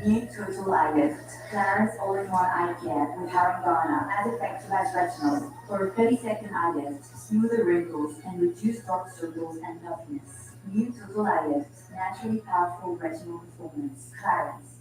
C: New Total Eye Lift. Clarence All-in-One Eye Care with Harangana as effective as retinol for a 30-second eye lift, smoother wrinkles, and reduced dark circles and puffiness. New Total Eye Lift. Naturally powerful retinal performance. Clarence.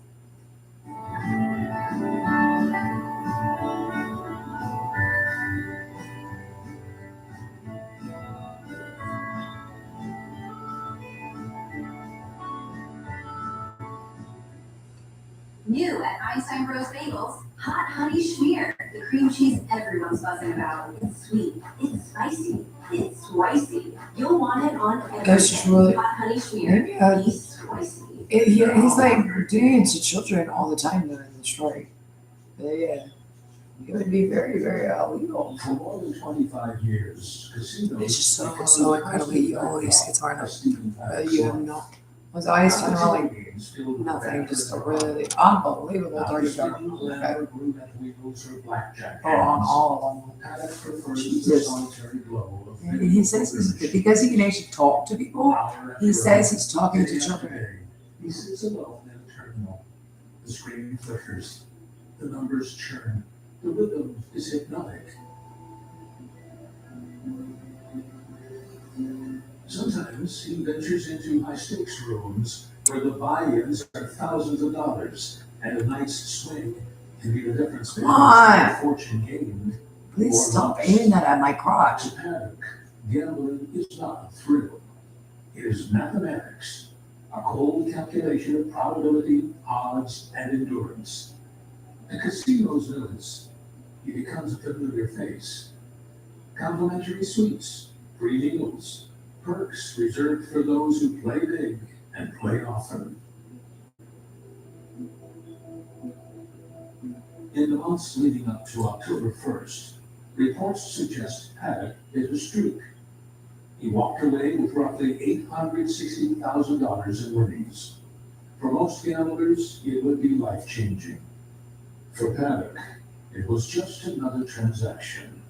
P: New at Einstein Bros Bagels, Hot Honey Schmear, the cream cheese everyone's buzzing about. It's sweet, it's spicy, it's spicy. You'll want it on everything.
B: That's just really-
P: Hot Honey Schmear,
B: Yeah.
P: he's spicy.
B: He's like doing it to children all the time though in the story. Yeah, it would be very, very illegal.
O: For more than 25 years, casinos.
B: It's just so incredibly you always get smart. You have no. Was always talking about like nothing, just a really unbelievable dirty job. Okay. Oh, on all of them. Jesus. And he says this because he can actually talk to people. He says he's talking to children.
O: He sits alone in a terminal. The screen flickers. The numbers churn. The rhythm is hypnotic. Sometimes he ventures into high-stakes rooms where the buy-ins are thousands of dollars, and a night's swing can be the difference between a fortune gained.
B: Please stop aiming that at my crotch.
O: To Paddock, gambling is not a thrill. It is mathematics, a cold calculation of probability, odds, and endurance. The casinos notice. He becomes a familiar face. Complimentary suites, free meals, perks reserved for those who play big and play often. In the months leading up to October 1st, reports suggest Paddock hit a streak. He walked away with roughly $860,000 in winnings. For most gamblers, it would be life-changing. For Paddock, it was just another transaction.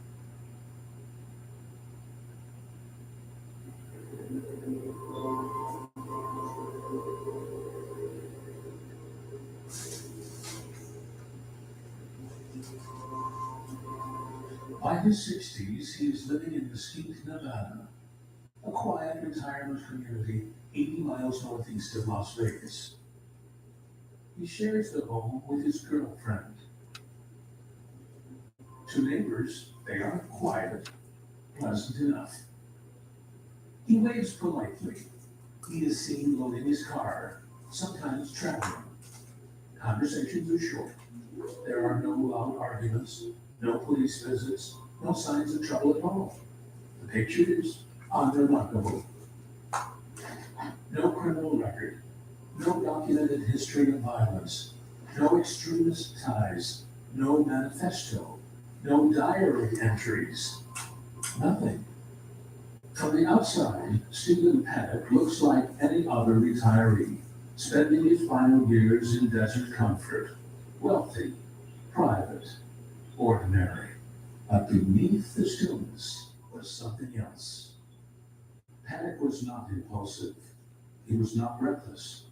O: By his 60s, he is living in Mesquite, Nevada, a quiet retirement community 80 miles northeast of Las Vegas. He shares the home with his girlfriend. To neighbors, they are quiet, pleasant enough. He waves politely. He is seen loading his car, sometimes traveling. Conversations are short. There are no loud arguments, no police visits, no signs of trouble at all. The pictures, unremarkable. No criminal record, no documented history of violence, no extremist ties, no manifesto, no diary entries, nothing. From the outside, Stephen Paddock looks like any other retiree, spending his final years in desert comfort, wealthy, private, ordinary. But beneath the stillness was something else. Paddock was not impulsive. He was not reckless.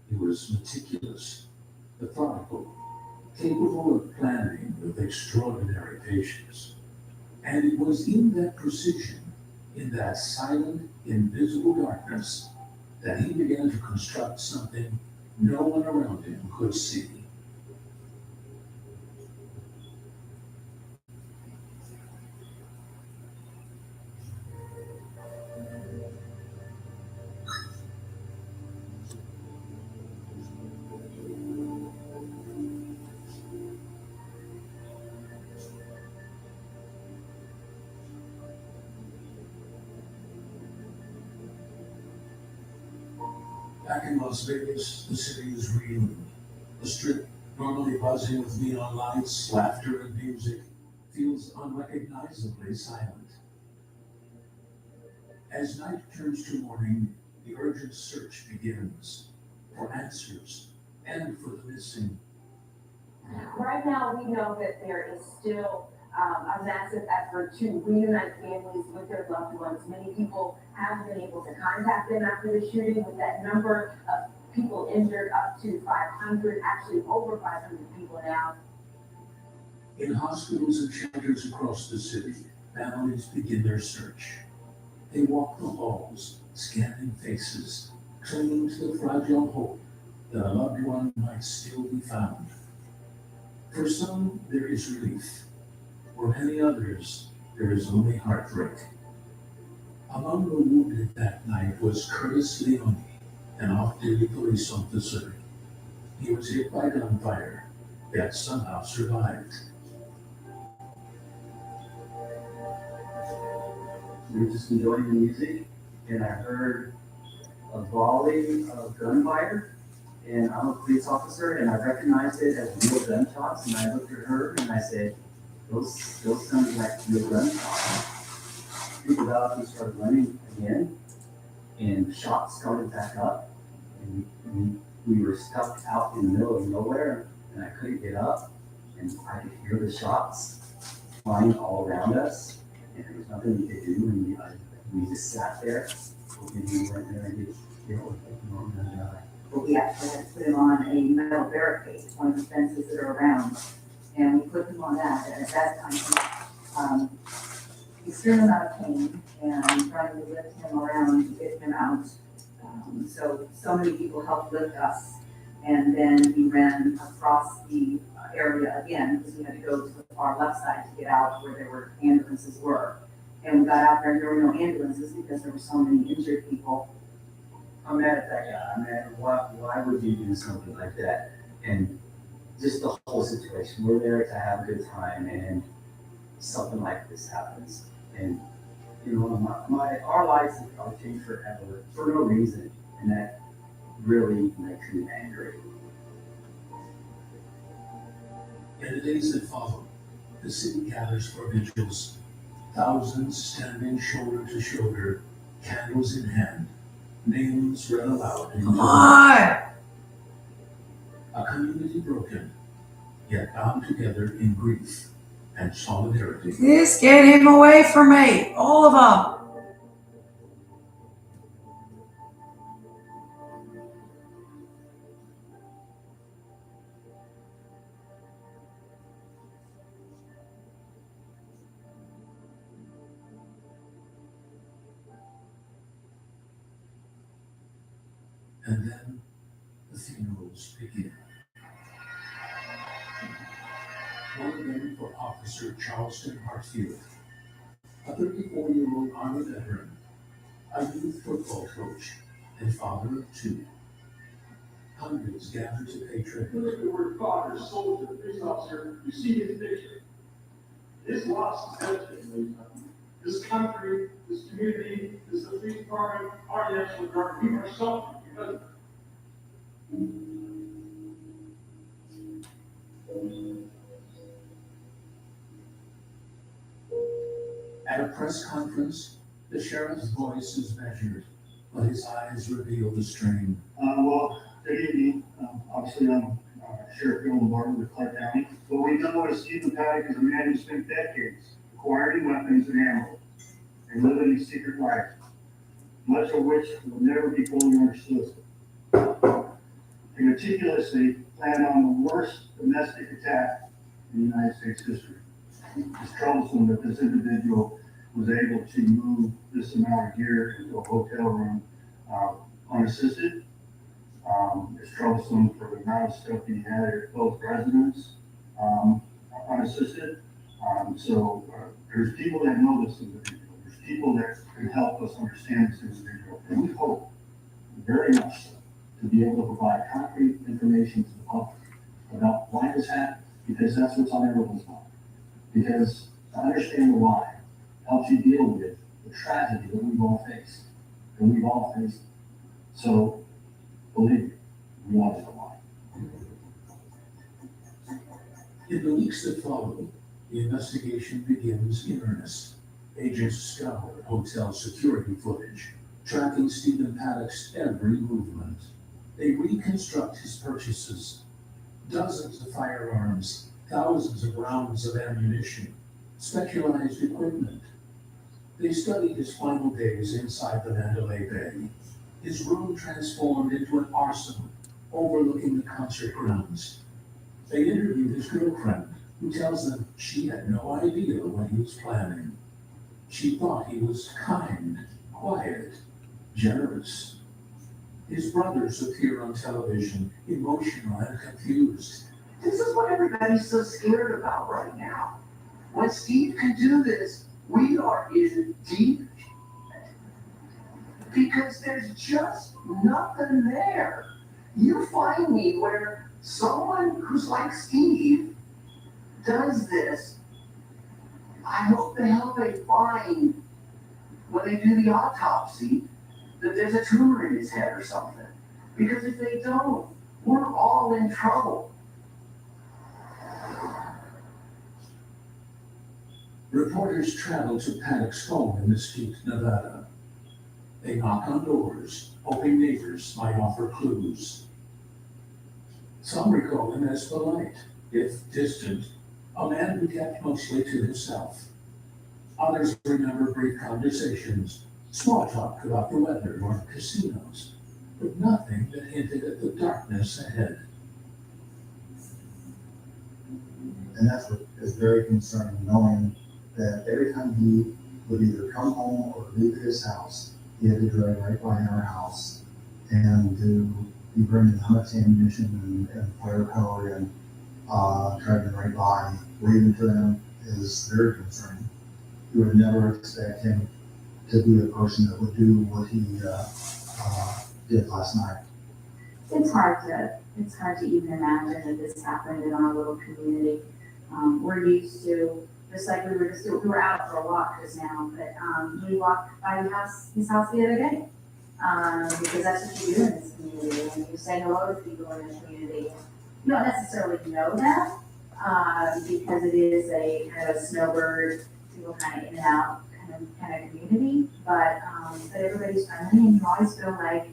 O: He was meticulous, methodical, capable of planning with extraordinary patience. And it was in that precision, in that silent, invisible darkness, that he began to construct something no one around him could see. Back in Las Vegas, the city is reeling. The strip, normally buzzing with neon lights, laughter, and music, feels unrecognizably silent. As night turns to morning, the urgent search begins for answers and for the missing.
Q: Right now, we know that there is still a massive effort to reunite families with their loved ones. Many people have been able to contact them after the shooting, with that number of people injured up to 500, actually over 500 people now.
O: In hospitals and shelters across the city, families begin their search. They walk the halls, scanning faces, clinging to the fragile hope that a loved one might still be found. For some, there is relief. For many others, there is only heartbreak. Among the wounded that night was Curtis Leone, an off-duty police officer. He was hit by gunfire, yet somehow survived.
F: We were just enjoying the music, and I heard a volley of gunfire, and I'm a police officer, and I recognized it as real gunshots, and I looked at her and I said, those sound like real gunshots. People got up and started running again, and shots started back up, and we were stuck out in the middle of nowhere, and I couldn't get up, and I could hear the shots flying all around us, and there was nothing we could do, and we just sat there, hoping we weren't going to get killed, thinking we were going to die.
R: But we actually had to put him on a metal barricade, one of the fences that are around, and we put him on that, and at that time, extreme amount of pain, and trying to lift him around to get him out. So many people helped lift us, and then we ran across the area again, because we had to go to the far left side to get out where there were ambulances were. And we got out there, and there were no ambulances because there were so many injured people.
F: I'm mad at that guy. I mean, why would you do something like that? And just the whole situation. We're there to have a good time, and something like this happens. And you know, our lives are changed forever for no reason, and that really makes me angry.
O: In the days that follow, the city gathers for vigils, thousands standing shoulder to shoulder, candles in hand, names read aloud.
D: Come on!
O: A community broken, yet bound together in grief and solidarity.
D: Just get him away from me, all of them.
O: And then the funerals begin. One of them for Officer Charleston Hartfield, a 34-year-old Army veteran, a youth football coach, and father of two. Hundreds gathered to pay tribute.
I: Look at the word father, soldier, police officer, you see his picture. His loss is devastating. This country, this community, this police department, our National Guard, we are suffering because of
O: At a press conference, the sheriff's voice is measured, but his eyes reveal the strain.
M: Well, good evening. Obviously, I'm Sheriff Bill Lombardo with Clark County. What we know is Stephen Paddock is a man who spent decades acquiring weapons and ammo and living a secret life, much of which will never be fully understood. He meticulously planned on the worst domestic attack in United States history. It's troublesome that this individual was able to move this amount of gear into a hotel room unassisted. It's troublesome for the amount of stuff he had at both residents unassisted. There's people that know this individual. There's people that can help us understand this individual. And we hope very much so to be able to provide concrete information to the public about why this happened, because that's what's on everyone's mind. Because to understand the why helps you deal with the tragedy that we've all faced. And we've all faced it. So, believe me, we want to know why.
O: In the weeks that follow, the investigation begins in earnest. Agents scour hotel security footage, tracking Stephen Paddock's every movement. They reconstruct his purchases. Dozens of firearms, thousands of rounds of ammunition, specialized equipment. They studied his final days inside the Mandalay Bay, his room transformed into an arsenal overlooking the concert grounds. They interviewed his girlfriend, who tells them she had no idea what he was planning. She thought he was kind, quiet, generous. His brothers appear on television, emotional and confused.
I: This is what everybody's so scared about right now. When Steve can do this, we are in deep because there's just nothing there. You find me where someone who's like Steve does this. I hope the hell they find when they do the autopsy that there's a tumor in his head or something. Because if they don't, we're all in trouble.
O: Reporters travel to Paddock's home in Mesquite, Nevada. They knock on doors, hoping neighbors might offer clues. Some recall him as polite, if distant, a man who kept mostly to himself. Others remember brief conversations, small talk about the weather or casinos, but nothing that hinted at the darkness ahead.
S: And that's what is very concerning, knowing that every time he would either come home or leave his house, he had to drive right by our house and to be bringing hunts, ammunition, and firepower and driving right by, waving to them is very concerning. You would never expect him to be a person that would do what he did last night.
T: It's hard to even imagine that this happened in our little community. We're used to, just like we were out for a walk just now, but we walked by his house the other day. Because that's what you do in this community, and you say hello to people in the community. You don't necessarily know them, because it is a kind of a snowbird, people kind of in and out kind of community, but everybody's friendly, and you always feel like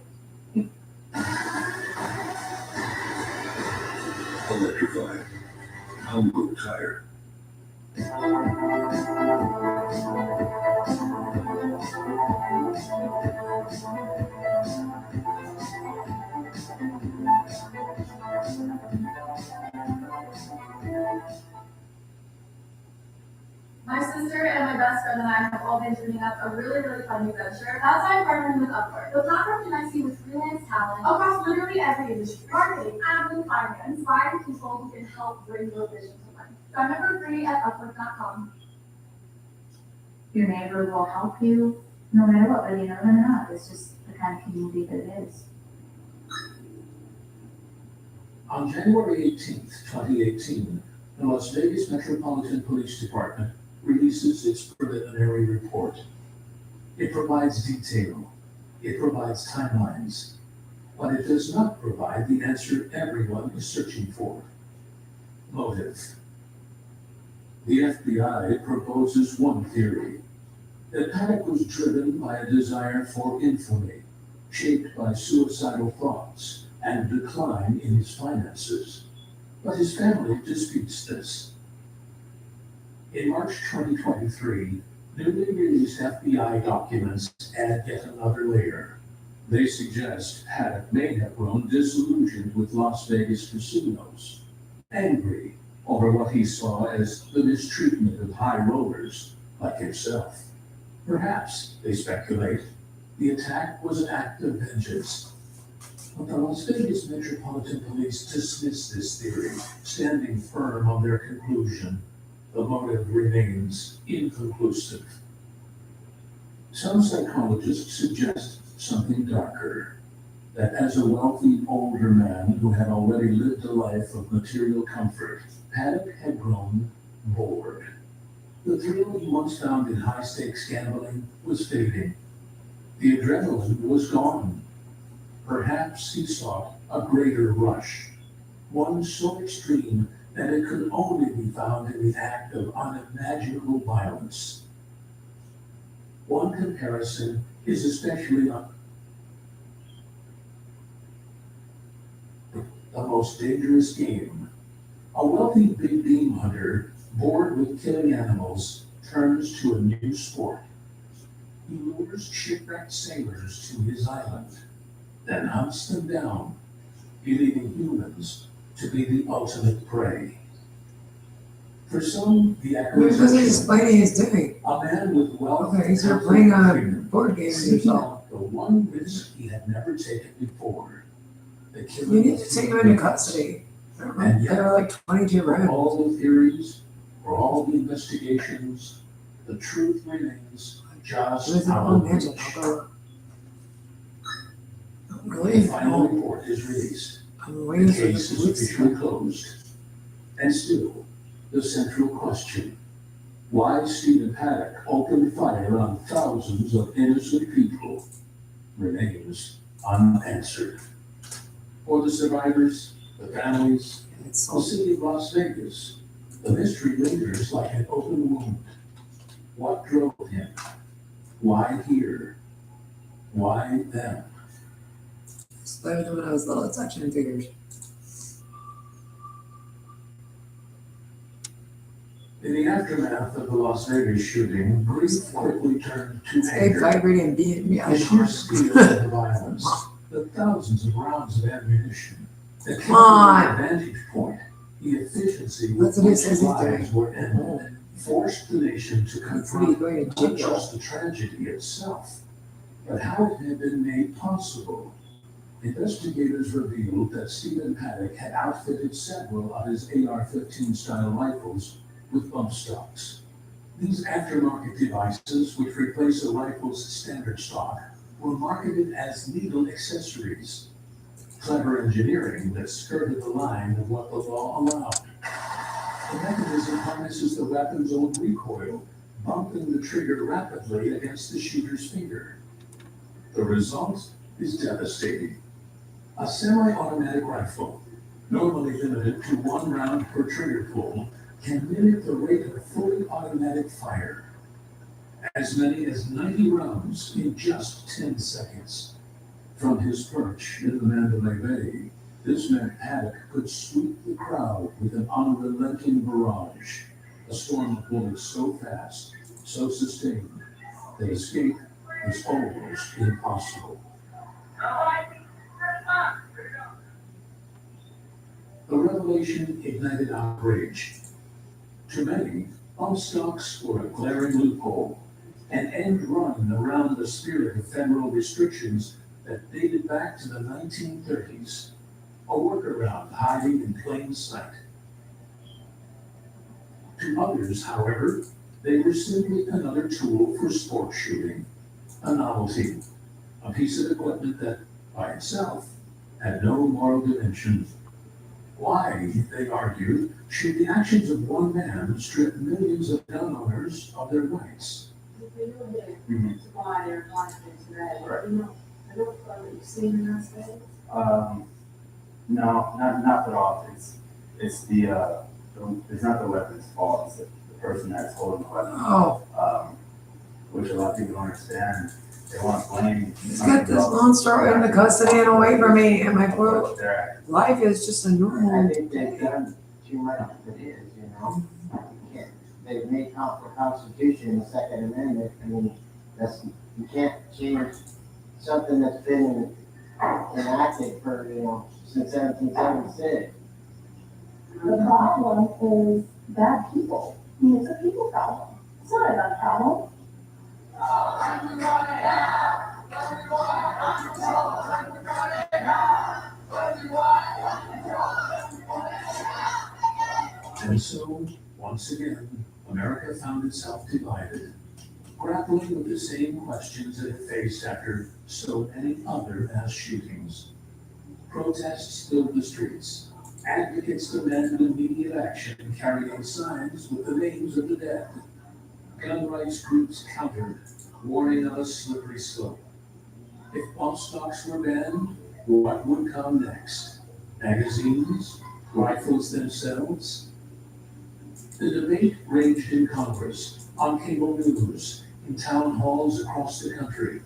O: Electrified. I'm so tired.
U: My sister and my best friend and I have all been dreaming up a really fun new venture. That's why I'm partnering with Upwork. The platform connects you with freelance talent across literally every industry. Marketing, admin, finance, inspiring people who can help bring your vision to life. Sign up for free at Upwork.com.
T: Your neighbor will help you no matter what, whether you know them or not. It's just the kind of community that it is.
O: On January 18th, 2018, the Las Vegas Metropolitan Police Department releases its preliminary report. It provides detail, it provides timelines, but it does not provide the answer everyone is searching for: motive. The FBI proposes one theory, that Paddock was driven by a desire for infamy, shaped by suicidal thoughts and decline in his finances. But his family disputes this. In March 2023, newly released FBI documents add yet another layer. They suggest Paddock may have grown disillusioned with Las Vegas casinos, angry over what he saw as the mistreatment of high rollers like himself. Perhaps, they speculate, the attack was an act of vengeance. But the Las Vegas Metropolitan Police dismiss this theory, standing firm on their conclusion: the motive remains inconclusive. Some psychologists suggest something darker, that as a wealthy older man who had already lived a life of material comfort, Paddock had grown bored. The thrill he once found in high-stakes gambling was fading. The adrenaline was gone. Perhaps he sought a greater rush, one so extreme that it could only be found in the act of unimaginable violence. One comparison is especially the most dangerous game. A wealthy big game hunter, bored with killing animals, turns to a new sport. He lures shipwrecked sailors to his island, then hunts them down, believing humans to be the ultimate prey. For some, the
B: What is this fighting is doing?
O: a man with wealth.
B: Okay, so you're playing a board game yourself.
O: The one risk he had never taken before. The
B: You
O: killing
B: need to take him into custody. There are like 22
O: for
B: rounds.
O: all the theories, for all the investigations, the truth remains just
B: There's
O: out
B: one
O: of
B: mansion.
O: reach.
B: I'll go. I'm
O: The
B: waiting.
O: final report is released.
B: I'm
O: The
B: waiting for
O: case
B: the
O: is
B: police.
O: officially closed. And still, the central question: why Stephen Paddock opened fire on thousands of innocent people remains unanswered. For the survivors, the families, the city of Las Vegas, the mystery lingers like an open wound. What drove him? Why here? Why them?
B: So that was when I was little. It's action figures.
O: In the aftermath of the Las Vegas shooting, grief quickly turned to
B: Hey,
O: anger.
B: vibrating beat me.
O: The sheer scale of the violence, the thousands of rounds of ammunition, the
B: Come on.
O: vantage point, the efficiency
B: That's
O: with
B: what he
O: which
B: says he's doing.
O: lives were ended, forced the nation to
B: What are you
O: confront
B: going to
O: not
B: jail?
O: just the tragedy itself, but how it had been made possible. Investigators revealed that Stephen Paddock had outfitted several of his AR-15 style rifles with bump stocks. These aftermarket devices, which replace a rifle's standard stock, were marketed as legal accessories. Clever engineering that skirted the line of what the law allowed. The mechanism harnesses the weapon's own recoil, bumping the trigger rapidly against the shooter's finger. The result is devastating. A semi-automatic rifle, normally limited to 1 round per trigger pull, can mimic the rate of fully automatic fire. As many as 90 rounds in just 10 seconds. From his perch in the Mandalay Bay, this meant Paddock could sweep the crowd with an unrelenting barrage. A storm of bullets so fast, so sustained, that escape was almost impossible. The revelation ignited outrage. To many, bump stocks were a glaring loophole, an end run around the spirit of federal restrictions that dated back to the 1930s, a workaround hiding in plain sight. To others, however, they were simply another tool for sport shooting, a novelty, a piece of equipment that, by itself, had no moral dimension. Why, they argued, should the actions of one man strip millions of gun owners of their rights?
R: Why they're watching today. I don't know, you've seen in those days?
F: No, not that often. It's it's not the weapon's fault, it's the person that's holding the weapon.
B: Oh.
F: Which a lot of people don't understand. They want to blame.
B: He's got this monster in the custody and away from me, and my poor life is just a normal.
H: I think they've done too much as it is, you know? They've made the Constitution, the Second Amendment, I mean, you can't change something that's been enacted for, since 1776.
U: The problem is bad people. I mean, it's a people problem. It's not a gun problem.
O: And so, once again, America found itself divided, grappling with the same questions that it faced after so many other mass shootings. Protests filled the streets. Advocates demanded immediate action, carrying signs with the names of the dead. Gun rights groups countered, warning of a slippery slope. If bump stocks were banned, what would come next? Magazines? Rifles themselves? The debate raged in Congress, on cable news, in town halls across the country.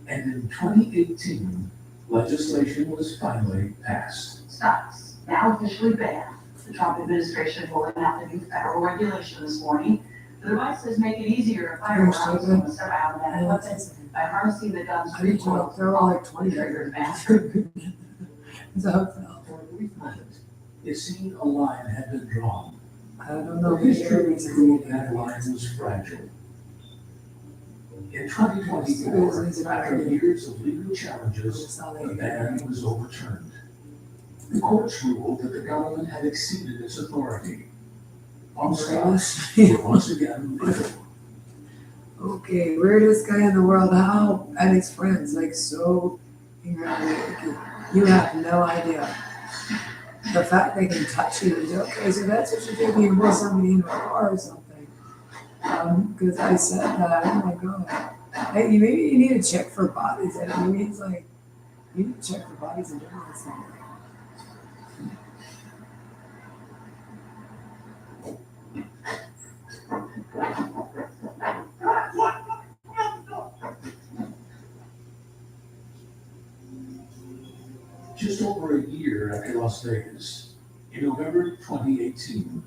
O: And in 2018, legislation was finally passed.
R: Stocks, now officially banned. The Trump administration rolling out the new federal regulation this morning. The devices make it easier to fire rounds from a semi-automatic weapon by harnessing the gun's recoil.
B: There were like 20 triggers faster.
O: It seemed a line had been drawn.
B: I don't know.
O: The history proved that line was fragile. In 2024, after years of legal challenges, the ban was overturned. The courts ruled that the government had exceeded its authority. Bump stocks were once again legal.
B: Okay, weirdest guy in the world. How? And his friends, like, so ignorantly. You have no idea. The fact they can touch you is okay. So that's what you think you can pull somebody in a car or something. Because I said that. Oh my god. Hey, maybe you need to check for bodies. Maybe it's like you need to check for bodies in general or something.
O: Just over a year after Las Vegas, in November 2018,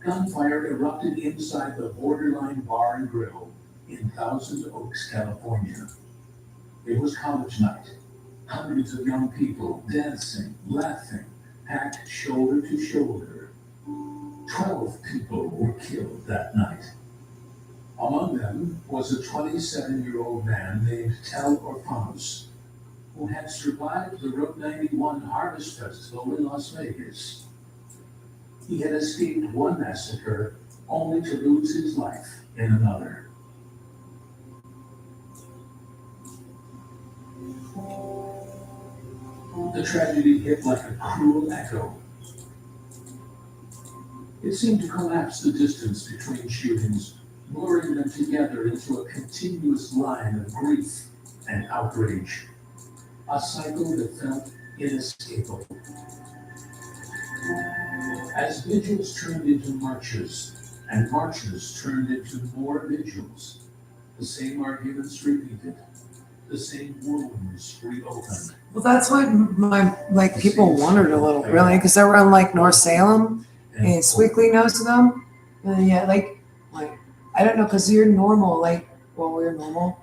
O: gunfire erupted inside the Borderline Bar and Grill in Thousand Oaks, California. It was college night. Hundreds of young people dancing, laughing, packed shoulder to shoulder. 12 people were killed that night. Among them was a 27-year-old man named Tel Orfanos, who had survived the Route 91 Harvest Festival in Las Vegas. He had escaped one massacre only to lose his life in another. The tragedy hit like a cruel echo. It seemed to collapse the distance between shootings, blurring them together into a continuous line of grief and outrage. A cycle that felt inescapable. As vigils turned into marches, and marches turned into more vigils, the same arguments repeated, the same wounds reopened.
B: Well, that's what people wondered a little, really, because they were in North Salem, and Sweekley knows them, and yeah, I don't know, because you're normal, we're normal.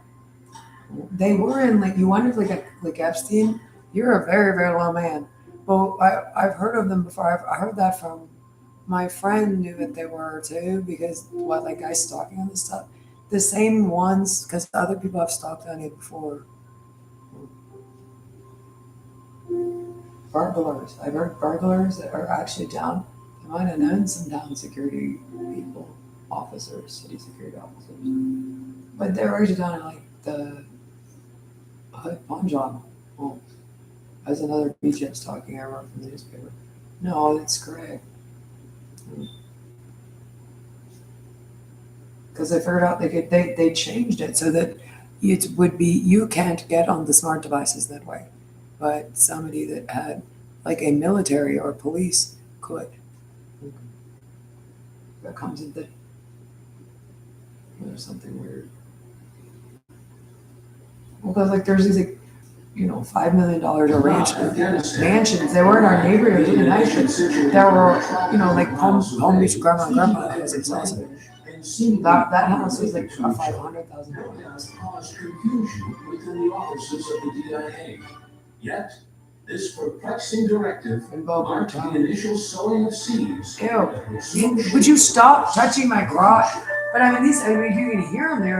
B: They were in you wondered like Epstein. You're a very, very low man. Well, I've heard of them before. I heard that from my friend knew that they were too, because guys stalking on this stuff. the same ones, because other people have stopped on it before. Burglars. I've heard burglars that are actually down. They might have known some down security people, officers, city security officers. But they were already down in like the Hood pawn job. Well, as another beach I was talking, I wrote from the newspaper. No, it's Greg. Because they figured out they changed it so that it would be, you can't get on the smart devices that way, but somebody that had like a military or police could. That comes in the, there's something weird. Well, because like there's these like, you know, $5 million a ranch mansions. They were in our neighborhood, really nice. There were, you know, like home beach grandma and grandpa. It was exhausting. That house was like a $500,000 house.
O: Caused confusion within the offices of the DIA. Yet, this perplexing directive marked the initial sowing of seeds.
B: Ew. Would you stop touching my crotch? But I mean, these, I mean, you can hear them. They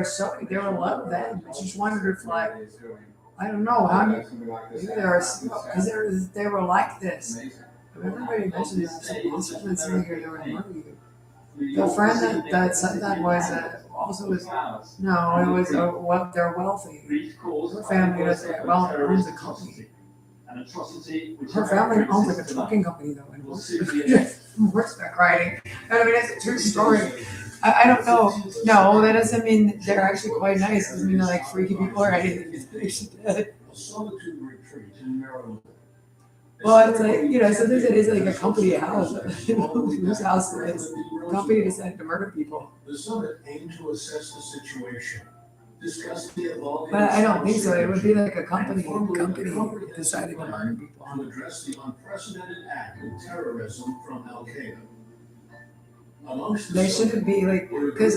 B: were low then. I just wondered if, like, I don't know how maybe because they were like this. Everybody mentioned this. They were hungry. The friend that said that was also was no, it was they're wealthy. Her family owns a company. Her family owns like a trucking company though, and horseback riding. And I mean, it's a true story. I don't know. No, that doesn't mean they're actually quite nice. It doesn't mean they're like freaky people or anything.
O: A solitude retreat in Maryland.
B: Well, it's like, you know, sometimes it is like a company house. Whose house it is. The company decided to murder people.
O: The summit aimed to assess the situation, discuss the evolving.
B: But I don't think so. It would be like a company decided to murder people.
O: To address the unprecedented act of terrorism from Al Qaeda.
B: They shouldn't be like, because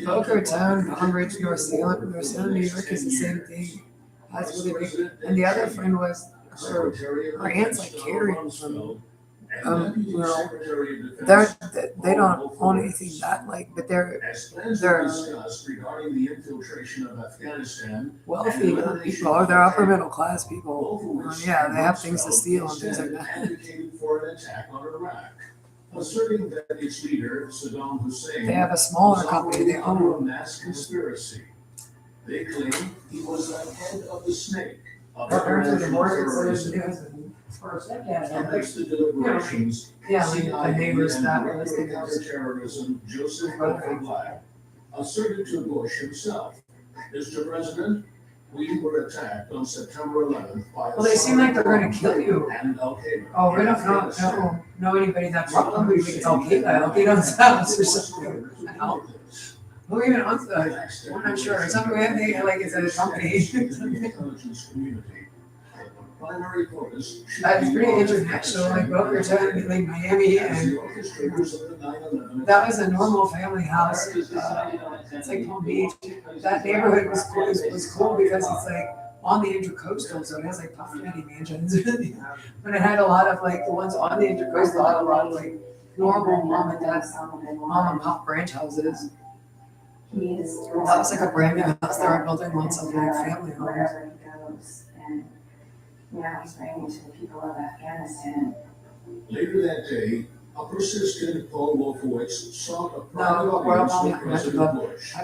B: Boca Raton, Palm Ridge, North Salem, New York is the same thing. That's really big. And the other friend was her aunt's like catering from, well, they don't own anything that like, but they're
O: regarding the infiltration of Afghanistan.
B: Wealthy people, or they're upper middle class people. Yeah, they have things to steal and things like that.
O: Advocated for an attack on Iraq, asserting that its leader, Saddam Hussein,
B: they have a smaller company they own.
O: A mass conspiracy. They claim he was the head of the snake. Amidst the deliberations,
B: the neighbors that were
O: listening to counterterrorism, Joseph Butler Black, asserted to Bush himself, Mr. President, we were attacked on September 11th by
B: well, they seem like they're going to kill you.
O: And Al Qaeda.
B: Oh, we don't know anybody that's probably it's Al Qaeda. Al Qaeda's house or something. Who even owns the? I'm not sure. Something like it's a company. It's pretty international, like Boca Raton, like Miami, and that was a normal family house. It's like Palm Beach. That neighborhood was cool because it's like on the Intercoastal, so it has like Puff Daddy mansions. But it had a lot of like the ones on the Intercoastal had a lot of like normal mom and pop ranch houses. That was like a brand new house. They were building lots of like family homes.
R: Yeah, he's bringing to the people of Afghanistan.
O: Later that day, a persistent Paul Wolfowitz sought a private audience with President Bush.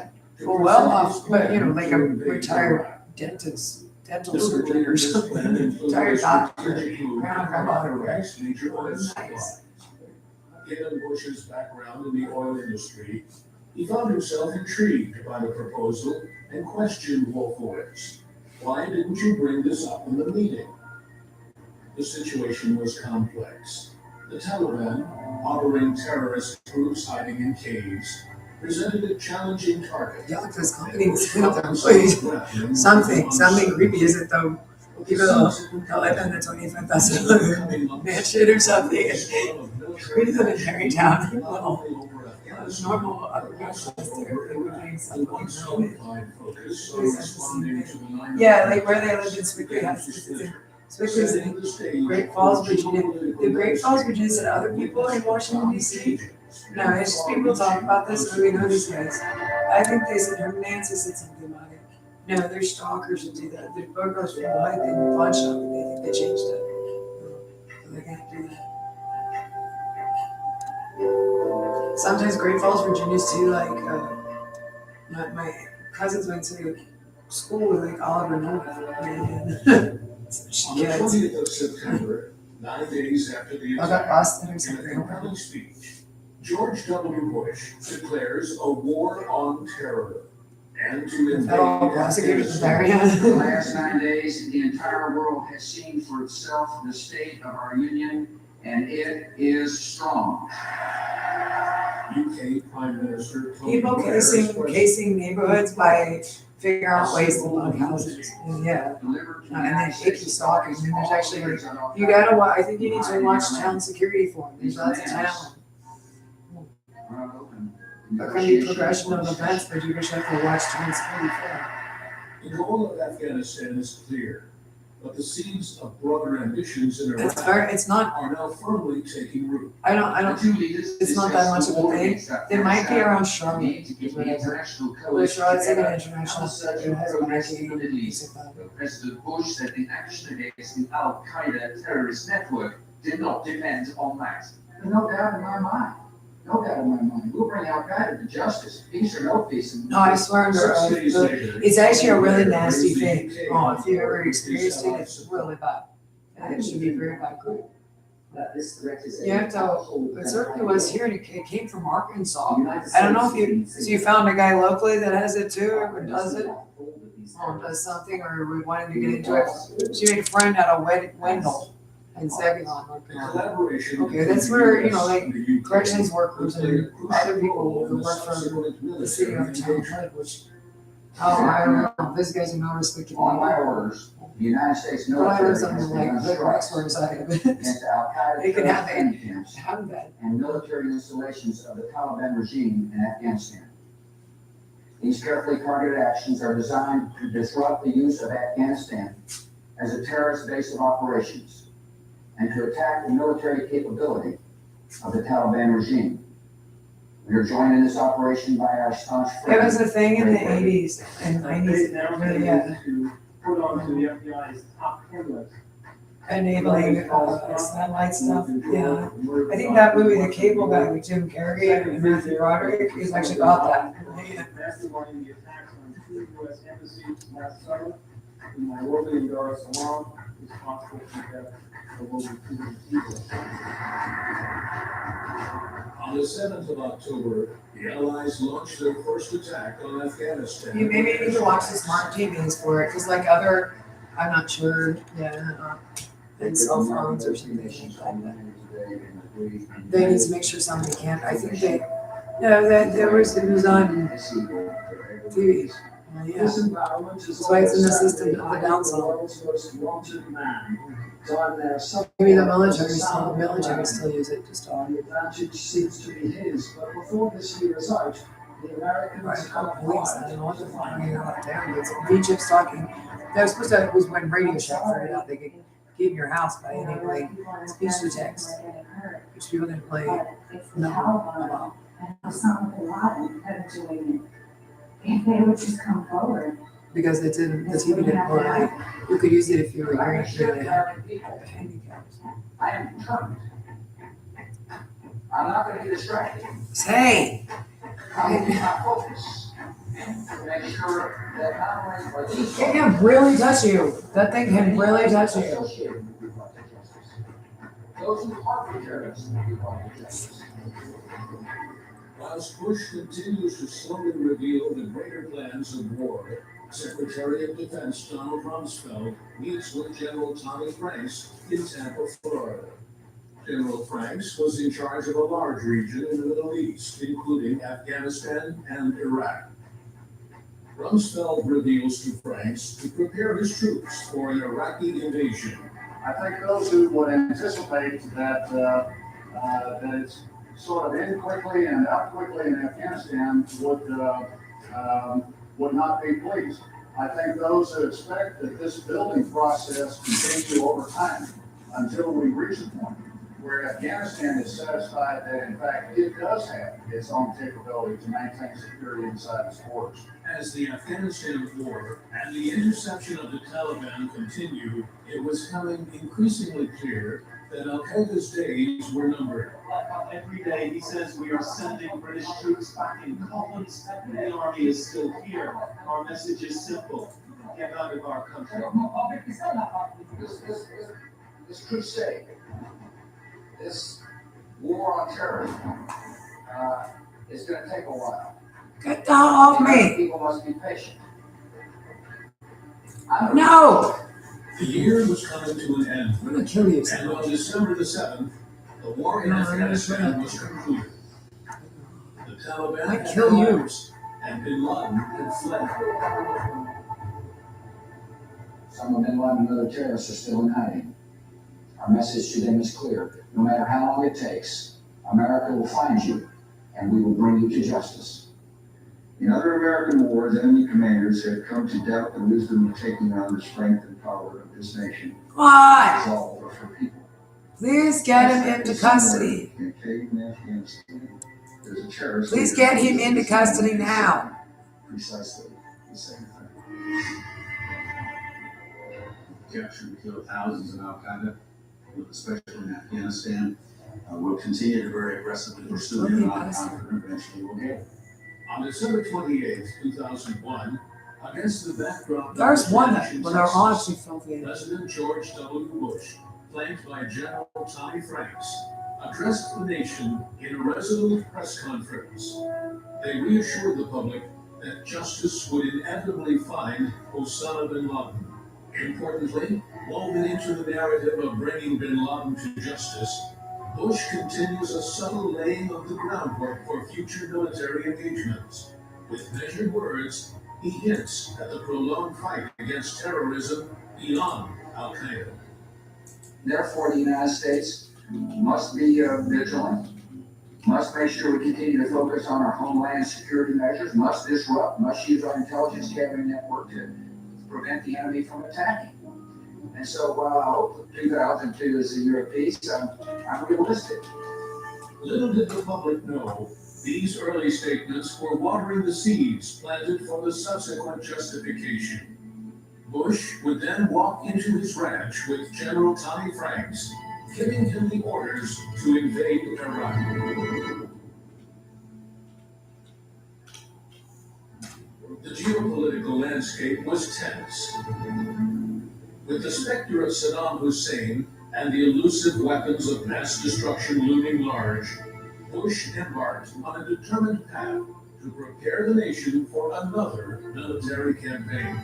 B: Well off, but you know, like a retired dentist, dental surgeon or something, retired doctor,
O: nice. Given Bush's background in the oil industry, he found himself intrigued by the proposal and questioned Wolfowitz. Why didn't you bring this up in the meeting? The situation was complex. The Taliban, harboring terrorist groups hiding in caves, presented a challenging target.
B: Yeah, like this company was split up employees. Something creepy, is it though? People they'll let them the $25,000 mansion or something. We live in Tarrytown. Well, normal upper class there. They were doing something. Yeah, like where they lived in Swickley House. Swickley's in Great Falls, Virginia. The Great Falls, Virginia said other people in Washington, D.C. No, it's just people talk about this, and we know these guys. I think they said Nancy said something about it. No, there's stalkers that do that. There's burglars from behind the pawn shop, and they think they changed it. So they can't do that. Sometimes Great Falls, Virginia's too, like, my cousins went to school with like Oliver North.
O: On the 20th of September, 9 days after the attack,
B: Boston or
O: in a
B: something.
O: compelling speech, George W. Bush declares a war on terror and to invade
B: prosecutors
G: For the last 9 days, the entire world has seen for itself the state of our union, and it is strong.
O: UK Prime Minister Tony
B: People
O: Blair
B: casing neighborhoods by figuring out ways to bug houses. And yeah, and then icky stalking. And there's actually, you gotta watch, I think you need to watch Town Security Forum. There's lots of talent. There can be progression of events, but you just have to watch Town Security Forum.
O: The goal of Afghanistan is clear, but the seeds of broader ambitions in Iraq
B: It's not,
O: are now firmly taking root.
B: I don't, it's not that much of a thing. They might be around Charlotte. Well, Charlotte's like an international center, it has
G: President Bush said the action against the Al Qaeda terrorist network did not depend on that.
H: No doubt in my mind. No doubt in my mind. We'll bring Al Qaeda to justice, peace or no peace.
B: No, I swear under oath, it's actually a really nasty thing. Oh, if you've ever experienced it, it's really bad. And it should be very bad crime. You have to, it certainly was here, and it came from Arkansas. I don't know if you found a guy locally that has it too, or does it, or does something, or we wanted to get into it. She made a friend out of Wendell in Zebulon, North Carolina. Okay, that's where, like, corrections workers and other people who work for the city of Town Hood, which, I don't know, these guys are not respected.
G: On my orders, the United States
B: But I
G: military
B: was on
G: has
B: the like
G: begun
B: good
G: strikes
B: rocks where I have it.
G: against Al Qaeda
B: They can have
G: training
B: it.
G: camps
B: Have that.
G: and military installations of the Taliban regime in Afghanistan. These carefully targeted actions are designed to disrupt the use of Afghanistan as a terrorist base of operations and to attack the military capability of the Taliban regime. We are joined in this operation by our staunch
B: It
G: friends.
B: was a thing in the 80s and 90s. Yeah.
F: Put onto the FBI's top 10 list.
B: Enabling satellite stuff. Yeah. I think that movie, The Cable Guy with Jim Carrey and Matthew Broderick, is actually about that. Yeah.
F: Masterminding the attacks on 2 U.S. embassies last summer in Nairobi and Dar es Salaam, responsible for the death of over 200 people.
O: On the 7th of October, the Allies launched their first attack on Afghanistan.
B: You maybe need to watch the smart TVs for it, because like other, I'm not sure, and cell phones or something like that. They need to make sure somebody can't, I think it was on TV. Yeah. That's why it's in the system of the downside. Maybe the military still use it to stall.
V: The advantage seems to be his, but before this year is out, the Americans
B: V-Chip's talking. That was supposed to, it was when Radio Shack figured out they could get in your house by enabling speech to text, which people didn't play.
C: Osama bin Laden had doing it. If they would just come forward.
B: Because the TV didn't play. You could use it if you were hearing handicapped.
G: I am determined. I'm not going to be distracted.
B: Say!
G: I will keep my focus to make sure that not only are these
B: It can really touch you. That thing can really touch you.
G: those who are for terrorists will be brought to justice.
O: Whilst Bush continues to slowly reveal the greater plans of war, Secretary of Defense Donald Rumsfeld meets with General Tommy Franks in Tampa, Florida. General Franks was in charge of a large region in the Middle East, including Afghanistan and Iraq. Rumsfeld reveals to Franks to prepare his troops for an Iraqi invasion.
M: I think those who would anticipate that it's sort of in quickly and out quickly in Afghanistan would not be pleased. I think those who expect that this building process continue over time until we reach a point
G: where Afghanistan is satisfied that in fact it does have its own capability to maintain security inside its borders.
O: As the Afghanistan war and the interception of the Taliban continued, it was becoming increasingly clear that Al-Qaeda's days were numbered.
F: Like how every day he says we are sending British troops back in coffins, and the army is still here. Our message is simple: get out of our country.
G: This crusade, this war on terrorism, is going to take a while.
B: Get down off me.
G: People must be patient.
B: No.
O: The year was coming to an end.
B: I'm gonna kill you.
O: And on December the 7th, the war in Afghanistan was concluded. The Taliban
B: I
O: had
B: kill you.
O: collapsed, and bin Laden had fled.
G: Some of bin Laden and other terrorists are still in hiding. Our message to them is clear. No matter how long it takes, America will find you, and we will bring you to justice.
E: In other American wars, enemy commanders have come to doubt the wisdom of taking on the strength and power of this nation.
B: Why?
E: It's all for people.
B: Please get him into custody.
E: In a cave in Afghanistan, there's a terrorist.
B: Please get him into custody now.
E: Precisely the same thing.
K: Captured and killed thousands of Al-Qaeda, especially in Afghanistan. We'll continue to very aggressively pursue the non-confident eventually we'll get it.
O: On December 28, 2001, against the backdrop
B: There's
O: of
B: one
O: tensions
B: when
O: in
B: they're
O: Texas,
B: honestly filthy.
O: President George W. Bush, flanked by General Tommy Franks, addressed the nation in a resolute press conference. They reassured the public that justice would inevitably find Osama bin Laden. Importantly, woven into the narrative of bringing bin Laden to justice, Bush continues a subtle laying of the groundwork for future military engagements. With measured words, he hints at the prolonged fight against terrorism beyond Al-Qaeda.
G: Therefore, the United States must be vigilant, must make sure we continue to focus on our homeland security measures, must disrupt, must use our intelligence gathering network to prevent the enemy from attacking. And so while I hope 2002 is a year of peace, I'm realistic.
O: Little did the public know, these early statements were watering the seeds planted for the subsequent justification. Bush would then walk into his ranch with General Tommy Franks, giving him the orders to invade Iraq. The geopolitical landscape was tense. With the specter of Saddam Hussein and the elusive weapons of mass destruction looming large, Bush embarked on a determined path to prepare the nation for another military campaign.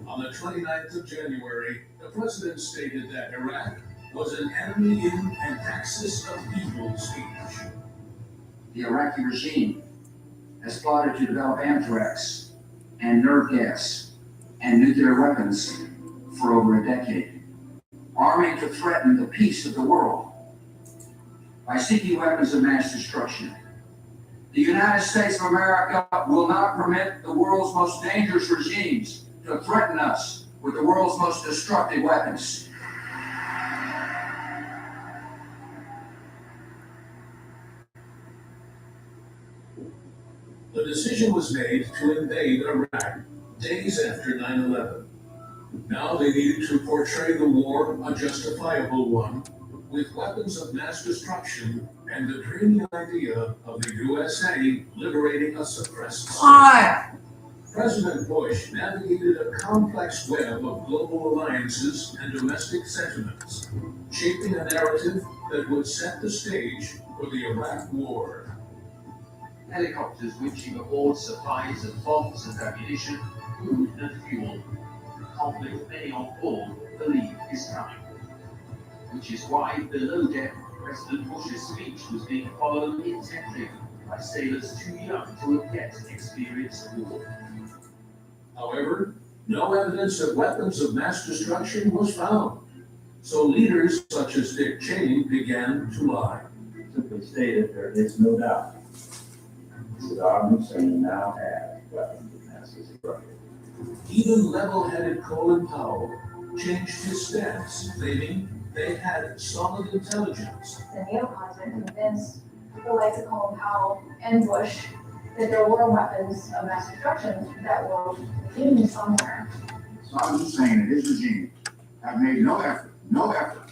O: On the 29th of January, the president stated that Iraq was an enemy in an axis of evil speech.
G: The Iraqi regime has plotted to develop anthrax and nerve gas and nuclear weapons for over a decade, arming to threaten the peace of the world by seeking weapons of mass destruction. The United States of America will not permit the world's most dangerous regimes to threaten us with the world's most destructive weapons.
O: The decision was made to invade Iraq days after 9/11. Now they needed to portray the war a justifiable one, with weapons of mass destruction and the dreamy idea of the USA liberating a suppressed state. President Bush navigated a complex web of global alliances and domestic sentiments, shaping a narrative that would set the stage for the Iraq War.
W: Helicopters reaching aboard supplies of bombs and ammunition, food and fuel. Conflict many on board believe is coming. Which is why below deck, President Bush's speech was being followed intently by sailors too young to have yet experienced war.
O: However, no evidence of weapons of mass destruction was found, so leaders such as Dick Cheney began to lie.
X: Simply stated, there is no doubt Saddam Hussein now has weapons of mass destruction.
O: Even level-headed Colin Powell, changed his stance, claiming they had solid intelligence.
U: The neocons are convinced, the likes of Colin Powell and Bush, that there were weapons of mass destruction that were hidden somewhere.
G: Saddam Hussein and his regime have made no effort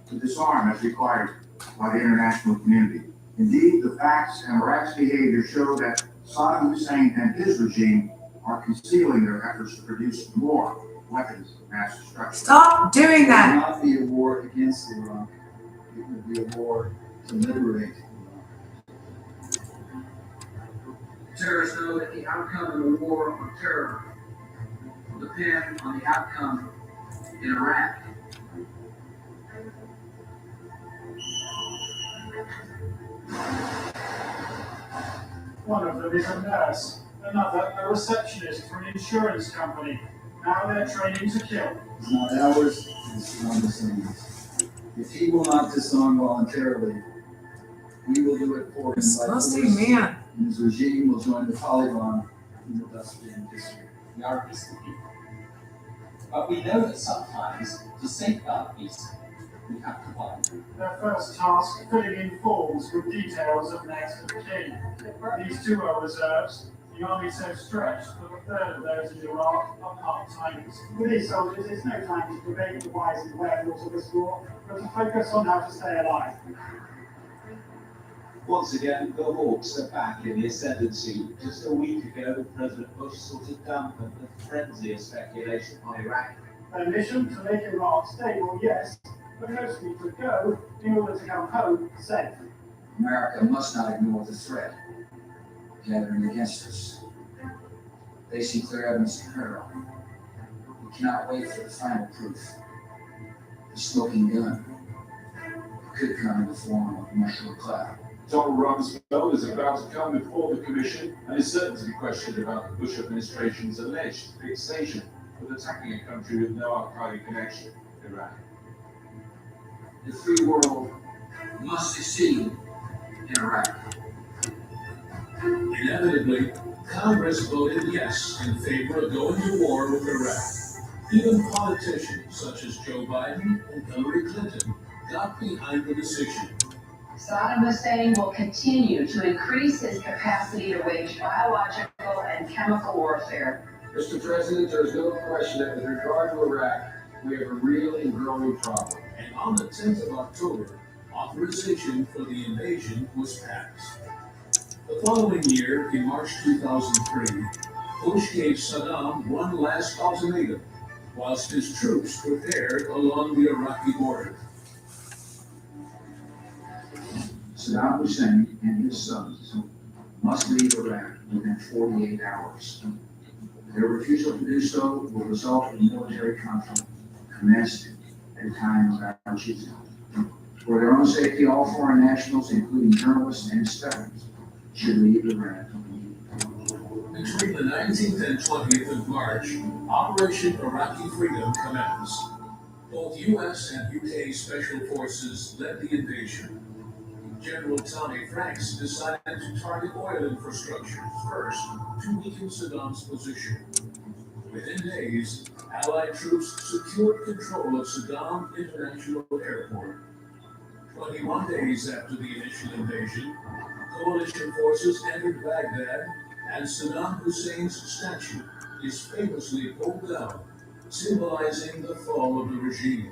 G: to disarm as required by the international community. Indeed, the facts and Iraq's behavior show that Saddam Hussein and his regime are concealing their efforts to produce more weapons of mass destruction.
D: Stop doing that.
E: It would not be a war against Iraq. It would be a war to liberate Iraq.
A: Terrorists know that the outcome of the war on terror will depend on the outcome in Iraq.
J: One of them is a nurse, another a receptionist for an insurance company. Now they're training to kill.
E: It's not ours, it's not Hussein's. If he will not disarm voluntarily, we will do it for him by force.
B: Man.
E: And his regime will join the Taliban in the dust bin history.
F: We are peaceful people. But we know that sometimes, to safeguard peace, we have to fight.
J: Their first task, filling in forms with details of next of kin. These two are reserves. The army so stretched that a third of those in Iraq are part-timers.
M: For these soldiers, it's no time to debate the whys and wherefores of this war, but to focus on how to stay alive.
L: Once again, the Hawks are back in the ascendancy. Just a week ago, President Bush sought to dampen the frenzy of speculation on Iraq.
M: Their mission to make Iraq stable, yes, but mostly to go in order to come home safe.
G: America must not ignore the threat gathering against us. They see clear evidence of peril. We cannot wait for the final proof. The smoking gun could come in the form of Marshall McLeod.
N: Donald Rumsfeld is about to come before the commission and is certain to be questioned about the Bush administration's alleged fixation with attacking a country with no Al-Qaeda connection, Iraq.
A: The free world must succeed in Iraq.
O: Inevitably, Congress voted yes in favor of going to war with Iraq. Even politicians such as Joe Biden and Hillary Clinton got behind the decision.
Y: Saddam Hussein will continue to increase his capacity to wage biological and chemical warfare.
Z: Mr. President, there is no question that with regard to Iraq, we have a real and growing problem.
O: And on the 10th of October, authorization for the invasion was passed. The following year, in March 2003, Bush gave Saddam one last ultimatum, whilst his troops prepared along the Iraqi border.
G: Saddam Hussein and his sons must leave Iraq within 48 hours. Their refusal to do so will result in military conflict commenced at a time of our choosing. For their own safety, all foreign nationals, including journalists and inspectors, should leave Iraq.
O: Between the 19th and 20th of March, Operation Iraqi Freedom commenced. Both U.S. and UK special forces led the invasion. General Tommy Franks decided to target oil infrastructure first to weaken Saddam's position. Within days, Allied troops secured control of Saddam International Airport. 21 days after the initial invasion, coalition forces entered Baghdad, and Saddam Hussein's statue is famously pulled down, symbolizing the fall of the regime.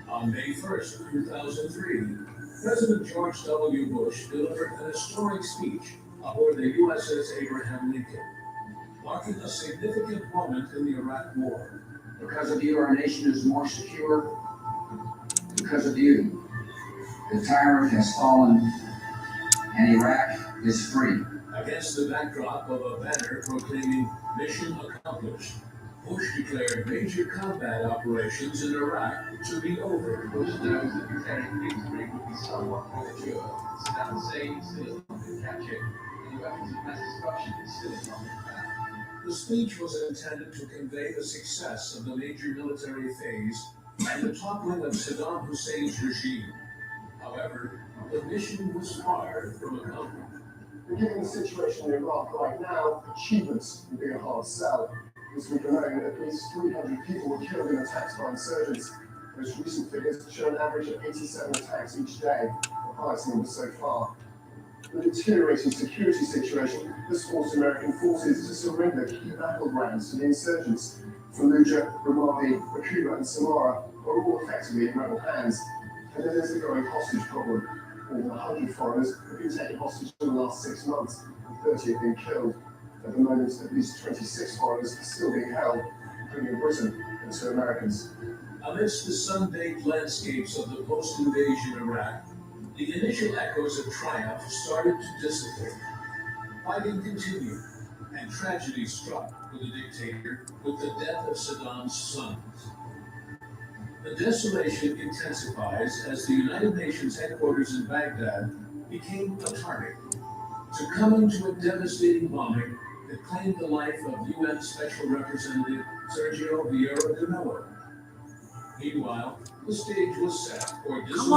O: On May 1st, 2003, President George W. Bush delivered an historic speech aboard the USS Abraham Lincoln, marking a significant moment in the Iraq War.
G: Because of you, our nation is more secure. Because of you, the tyrant has fallen and Iraq is free.
O: Against the backdrop of a banner proclaiming "Mission Accomplished," Bush declared major combat operations in Iraq to be over.
W: Bush knows that declaring victory would be somewhat premature. Saddam Hussein still could catch it the weapons of mass destruction is still on the ground.
O: The speech was intended to convey the success of the major military phase and the toppling of Saddam Hussein's regime. However, the mission was far from accomplished.
I: Given the situation in Iraq right now, achievements would be a hard sell. This week alone, at least 300 people were killed in attacks by insurgents. Most recent figures show an average of 87 attacks each day, the highest number so far. The deteriorating security situation has forced American forces to surrender key battlegrounds to the insurgents. Fallujah, Ramadi, Bakuba, and Samara are all effectively in rebel hands. And then there's the growing hostage problem. More than 100 foreigners have been taken hostage in the last 6 months, and 30 have been killed. At the moment, at least 26 foreigners are still being held, including in Britain and 2 Americans.
O: Amidst the sun-baked landscapes of the post-invasion Iraq, the initial echoes of triumph started to dissipate. Fighting continued, and tragedy struck for the dictator with the death of Saddam's sons. The desolation intensifies as the United Nations headquarters in Baghdad became a target, succumbing to a devastating bombing that claimed the life of UN Special Representative Sergio Vieira de Mello. Meanwhile, the stage was set for dissolution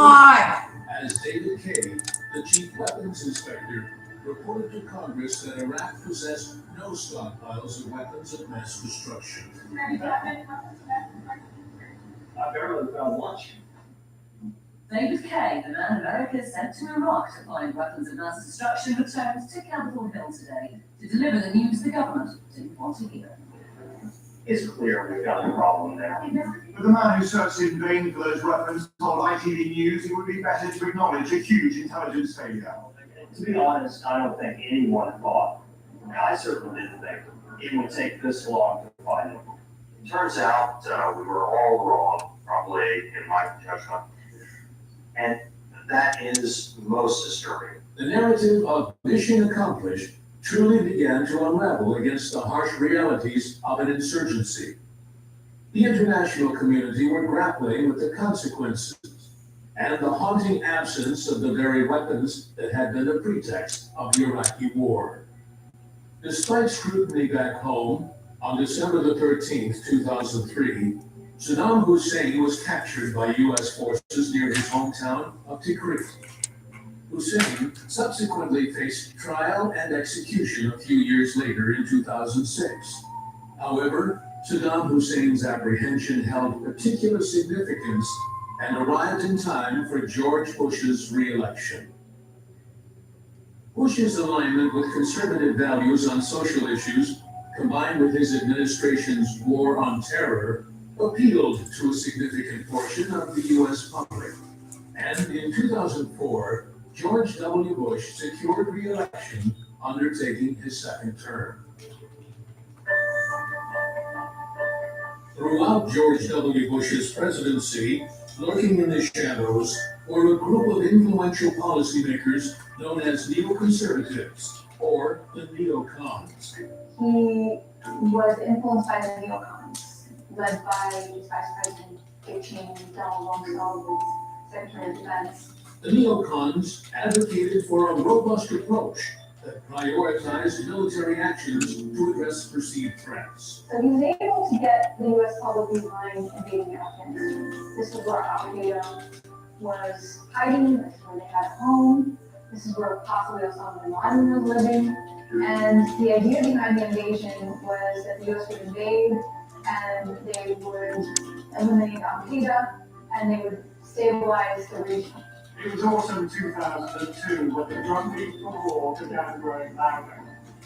O: as David Kay, the chief weapons inspector, reported to Congress that Iraq possessed no stockpiles of weapons of mass destruction.
F: I barely found lunch.
P: David Kay, the man America sent to Iraq to find weapons of mass destruction, returned to Capitol Hill today to deliver the news the government didn't want to hear.
J: It's clear we've got a problem there. But the man who searched in vain for those weapons told ITV News it would be better to acknowledge a huge intelligence failure.
F: To be honest, I don't think anyone thought, I certainly didn't think, it would take this long to find it.
Q: Turns out we were all wrong, probably in my judgment, and that is most disturbing.
O: The narrative of mission accomplished truly began to unravel against the harsh realities of an insurgency. The international community were grappling with the consequences and the haunting absence of the very weapons that had been the pretext of the Iraqi war. Despite scrutiny back home, on December the 13th, 2003, Saddam Hussein was captured by U.S. forces near his hometown of Tikrit. Hussein subsequently faced trial and execution a few years later in 2006. However, Saddam Hussein's apprehension held particular significance and arrived in time for George Bush's re-election. Bush's alignment with conservative values on social issues, combined with his administration's war on terror, appealed to a significant portion of the U.S. public. And in 2004, George W. Bush secured re-election, undertaking his second term. Throughout George W. Bush's presidency, lurking in the shadows were a group of influential policymakers known as neoconservatives, or the neocons.
U: He was influenced by the neocons, led by his Vice President Dick Cheney, Donald Rumsfeld, Secretary of Defense.
O: The neocons advocated for a robust approach that prioritized military actions to address perceived threats.
U: So he was able to get the U.S. public behind invading Afghanistan. This is where Al-Qaeda was hiding, this is where they had a home, this is where possibly Osama bin Laden was living. And the idea behind the invasion was that the U.S. would invade and they would eliminate Al-Qaeda and they would stabilize the region.
J: It was autumn 2002 when the drumbeat for war began growing louder.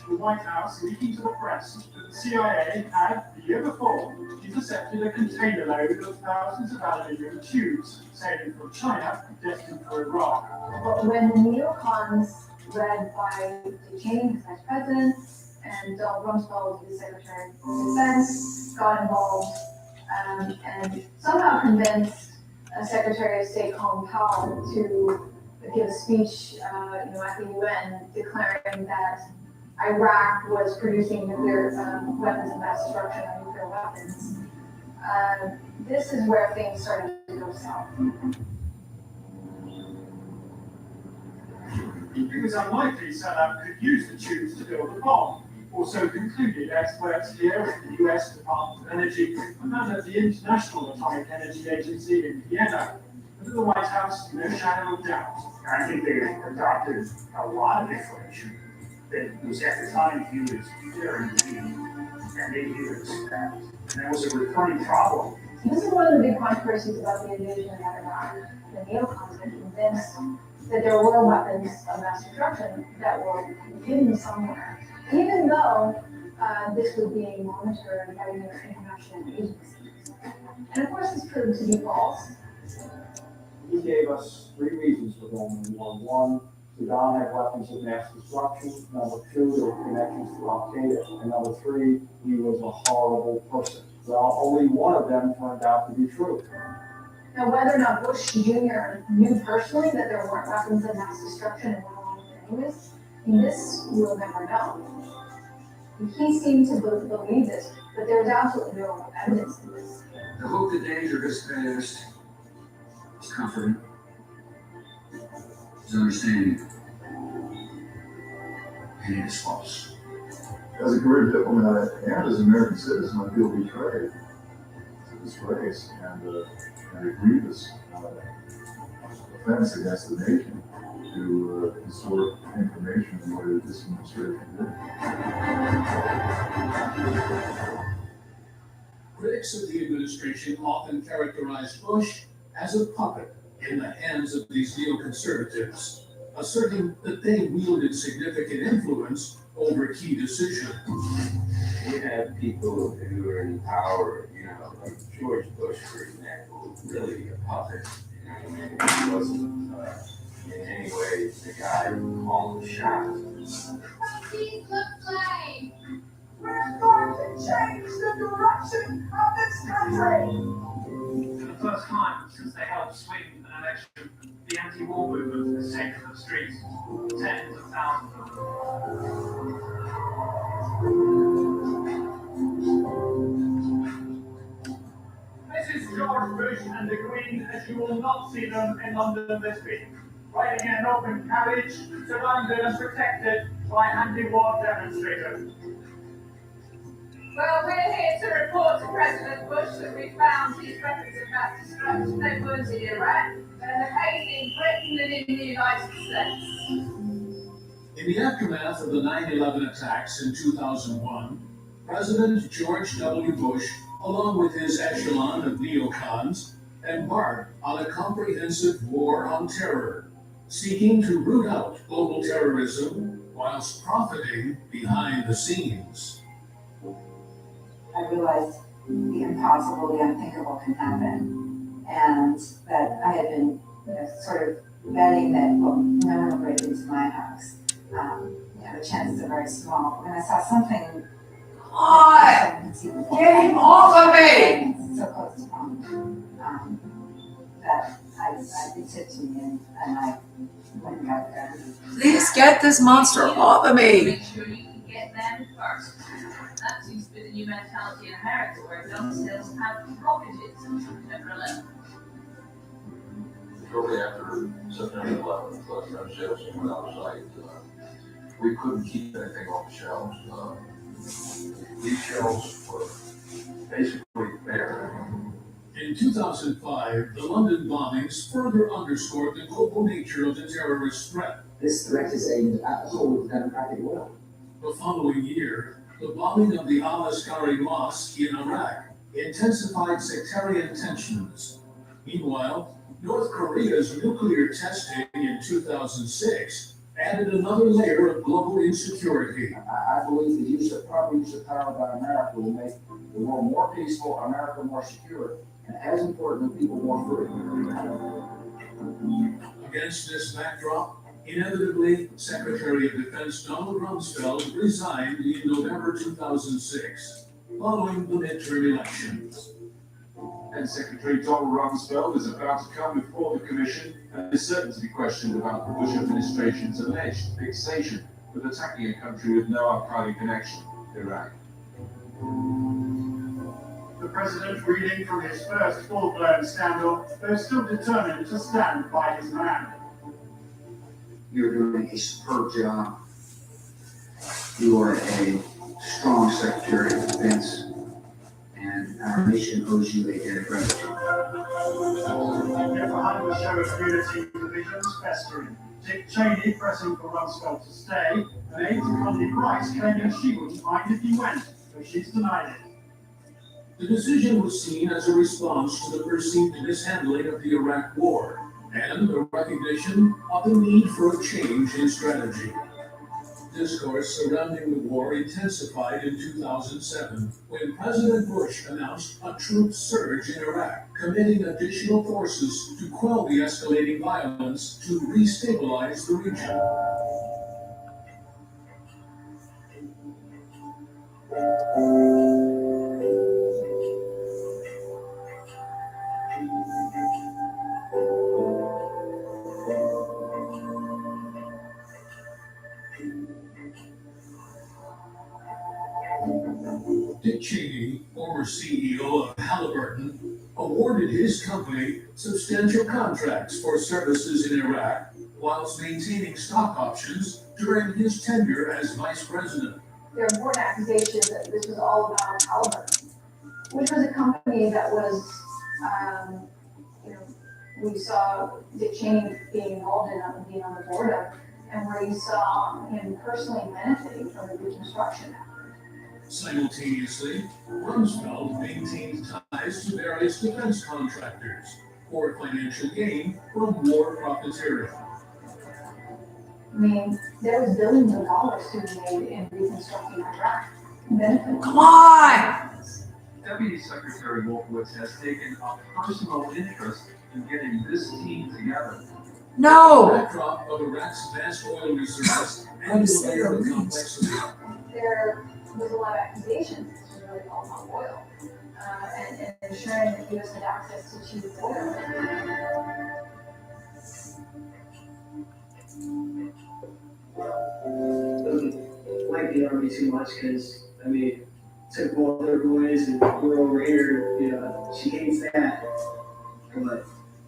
J: The White House leaking to the press that the CIA had, the year before, intercepted a container load of thousands of aluminium tubes sailing from China destined for Iraq.
U: But when the neocons, led by Dick Cheney, his Vice President, and Donald Rumsfeld, his Secretary of Defense, got involved and somehow convinced Secretary of State Colin Powell to give a speech at the UN declaring that Iraq was producing nuclear weapons of mass destruction and nuclear weapons. This is where things started to go south.
J: It was unlikely Saddam could use the tubes to build the bomb, or so concluded experts here at the US Department of Energy and at the International Atomic Energy Agency in Vienna. But at the White House, no shadow of doubt.
M: I think they adopted a lot of information that was at the time viewed as very weak, and they viewed it as fact. And that was a recurring problem.
U: This is one of the big controversies about the invasion of Iraq. The neocons were convinced that there were weapons of mass destruction that were hidden somewhere, even though this was being monitored by international agencies. And of course, this proved to be false.
C: He gave us 3 reasons for going War. 1, Saddam had weapons of mass destruction. Number 2, there were connections to Al Qaeda. And number 3, he was a horrible person. Well, only one of them turned out to be true.
U: Now, whether or not Bush Jr. knew personally that there weren't weapons of mass destruction and went along with doing this we'll never know. He seemed to believe this, but there's absolutely no evidence of this.
A: The hope that danger has passed is comforting. His understanding. And it is false.
H: As a career diplomat and as an American citizen, I feel betrayed. It's a disgrace and a grievous offense against the nation to distort information in the way that this administration did.
O: Critics of the administration often characterize Bush as a puppet in the hands of these neoconservatives, asserting that they wielded significant influence over key decisions.
L: We have people who are in power, like George Bush, for example, really a puppet. He wasn't in any way the guy who called the shots.
U: Please look like
J: We're going to change the direction of this country. For the first time since they helped swing an election, the anti-war movement has taken to the streets. Tens of thousands of them. This is George Bush and the Queen, as you will not see them in London this week, riding in an open carriage, surrounded and protected by anti-war demonstrators.
U: Well, we're here to report to President Bush that we found these weapons of mass destruction. They weren't in Iraq, but in Britain and in the United States.
O: In the aftermath of the 9/11 attacks in 2001, President George W. Bush, along with his echelon of neocons, embarked on a comprehensive war on terror, seeking to root out global terrorism whilst profiting behind the scenes.
R: I realized the impossible, the unthinkable can happen, and that I had been sort of betting that, well, no one will break into my house. The chances are very small. When I saw something,
D: Get him off of me!
R: So close to home, that it hit to me, and I went and got there.
B: Please get this monster off of me.
P: Make sure you can get them first. That seems to be the new mentality in America, where gun sales have rocketed since September 11th.
S: Shortly after September 11th, gun sales went out of sight. We couldn't keep anything off the shelves. These shelves were basically bare.
O: In 2005, the London bombings further underscored the global nature of the terrorist threat.
G: This threat is aimed at the whole of the democratic world.
O: The following year, the bombing of the Al-Askari Mosque in Iraq intensified sectarian tensions. Meanwhile, North Korea's nuclear testing in 2006 added another layer of global insecurity.
G: I believe the proper use of power by America will make the world more peaceful, America more secure, and as important, people more free.
O: Against this backdrop, inevitably, Secretary of Defense Donald Rumsfeld resigned in November 2006, following the midterm elections.
N: And Secretary Donald Rumsfeld is about to come before the Commission and is certain to be questioned about the Bush administration's alleged fixation with attacking a country with no Al-Qaeda connection, Iraq.
J: The president, reading from his first full-blown scandal, though still determined to stand by his man.
G: You're doing a superb job. You are a strong Secretary of Defense, and our nation owes you a debt of gratitude.
J: Yet behind the show of unity, divisions festering. Dick Cheney pressing for Rumsfeld to stay, and aide to Condoleezza Rice claiming she wouldn't mind if he went, but she's denied it.
O: The decision was seen as a response to the perceived mishandling of the Iraq War and the recognition of the need for a change in strategy. Discourse surrounding the war intensified in 2007 when President Bush announced a troop surge in Iraq, committing additional forces to quell the escalating violence to restabilize the region. Dick Cheney, former CEO of Halliburton, awarded his company substantial contracts for services in Iraq whilst maintaining stock options during his tenure as vice president.
E: There are more accusations that this was all about Halliburton, which was a company that was, we saw Dick Cheney being involved in being on the board of, and where you saw him personally benefiting from the reconstruction effort.
O: Simultaneously, Rumsfeld maintained ties to various defense contractors for financial gain from war profiteering.
E: I mean, there was billions of dollars to be made in reconstructing Iraq.
D: Come on!
W: Deputy Secretary Wolfowitz has taken a personal interest in getting this team together.
D: No!
O: The backdrop of Iraq's vast oil reserves and the layer of complexity.
E: There was a lot of accusations this was really all about oil, and ensuring that the U.S. had access to cheap oil.
F: Like the Army too much because, I mean, took all their boys and we're over here, you know, she hates that, but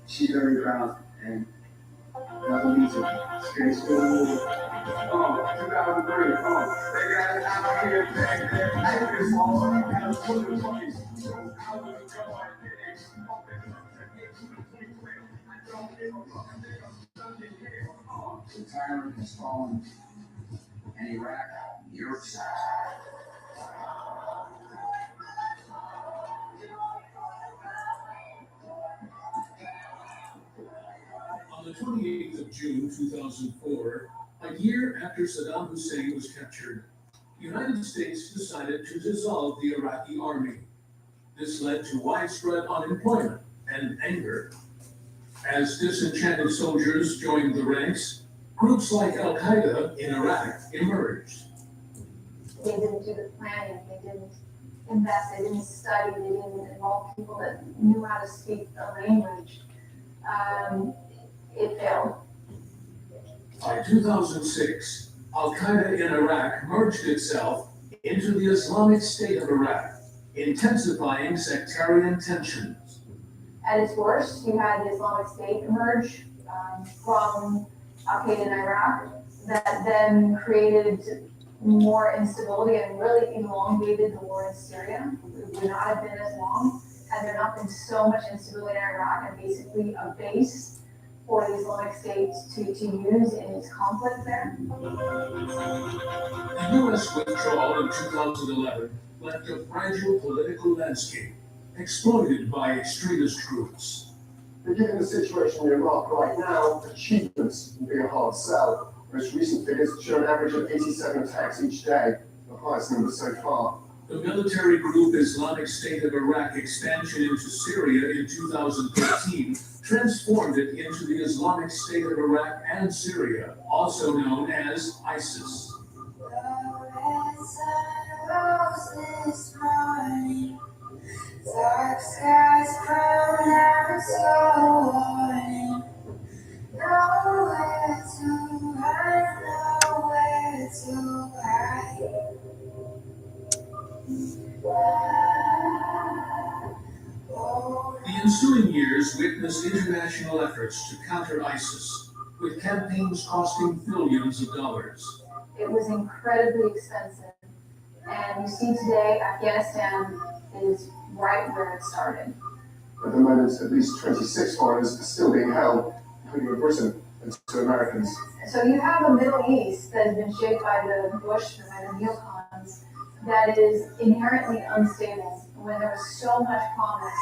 F: she's very proud and nothing beats her. It's great school.
N: Oh, 2003. Oh, they got it out here. I think it's all kind of put in place.
G: The tyrant has fallen, and Iraq, your side.
O: On the 28th of June 2004, a year after Saddam Hussein was captured, the United States decided to dissolve the Iraqi army. This led to widespread unemployment and anger. As disenchanted soldiers joined the ranks, groups like Al-Qaeda in Iraq emerged.
E: They didn't do the planning, they didn't invest, they didn't study, they didn't involve people that knew how to speak the language. It failed.
O: By 2006, Al-Qaeda in Iraq merged itself into the Islamic State of Iraq, intensifying sectarian tensions.
E: At its worst, you had the Islamic State emerge from Al-Qaeda in Iraq that then created more instability and really elongated the war in Syria. It would not have been as long had there not been so much instability in Iraq and basically a base for the Islamic State to use in its conflict there.
O: The U.S. withdrawal in 2011 left a fragile political landscape exploited by extremist groups.
I: But given the situation in Iraq right now, achievements will be a hard sell. Most recent figures show an average of 87 attacks each day, the highest number so far.
O: The military group Islamic State of Iraq expansion into Syria in 2013 transformed it into the Islamic State of Iraq and Syria, also known as ISIS.
K: Dark skies come down so warning. Nowhere to hide, nowhere to hide.
O: The ensuing years witnessed international efforts to counter ISIS, with campaigns costing billions of dollars.
E: It was incredibly expensive. And you see today, Afghanistan is right where it started.
I: At the moment, at least 26 foreigners are still being held, including in Britain, and 2 Americans.
E: So you have a Middle East that has been shaped by the Bush and by the neocons that is inherently unstable when there was so much promise.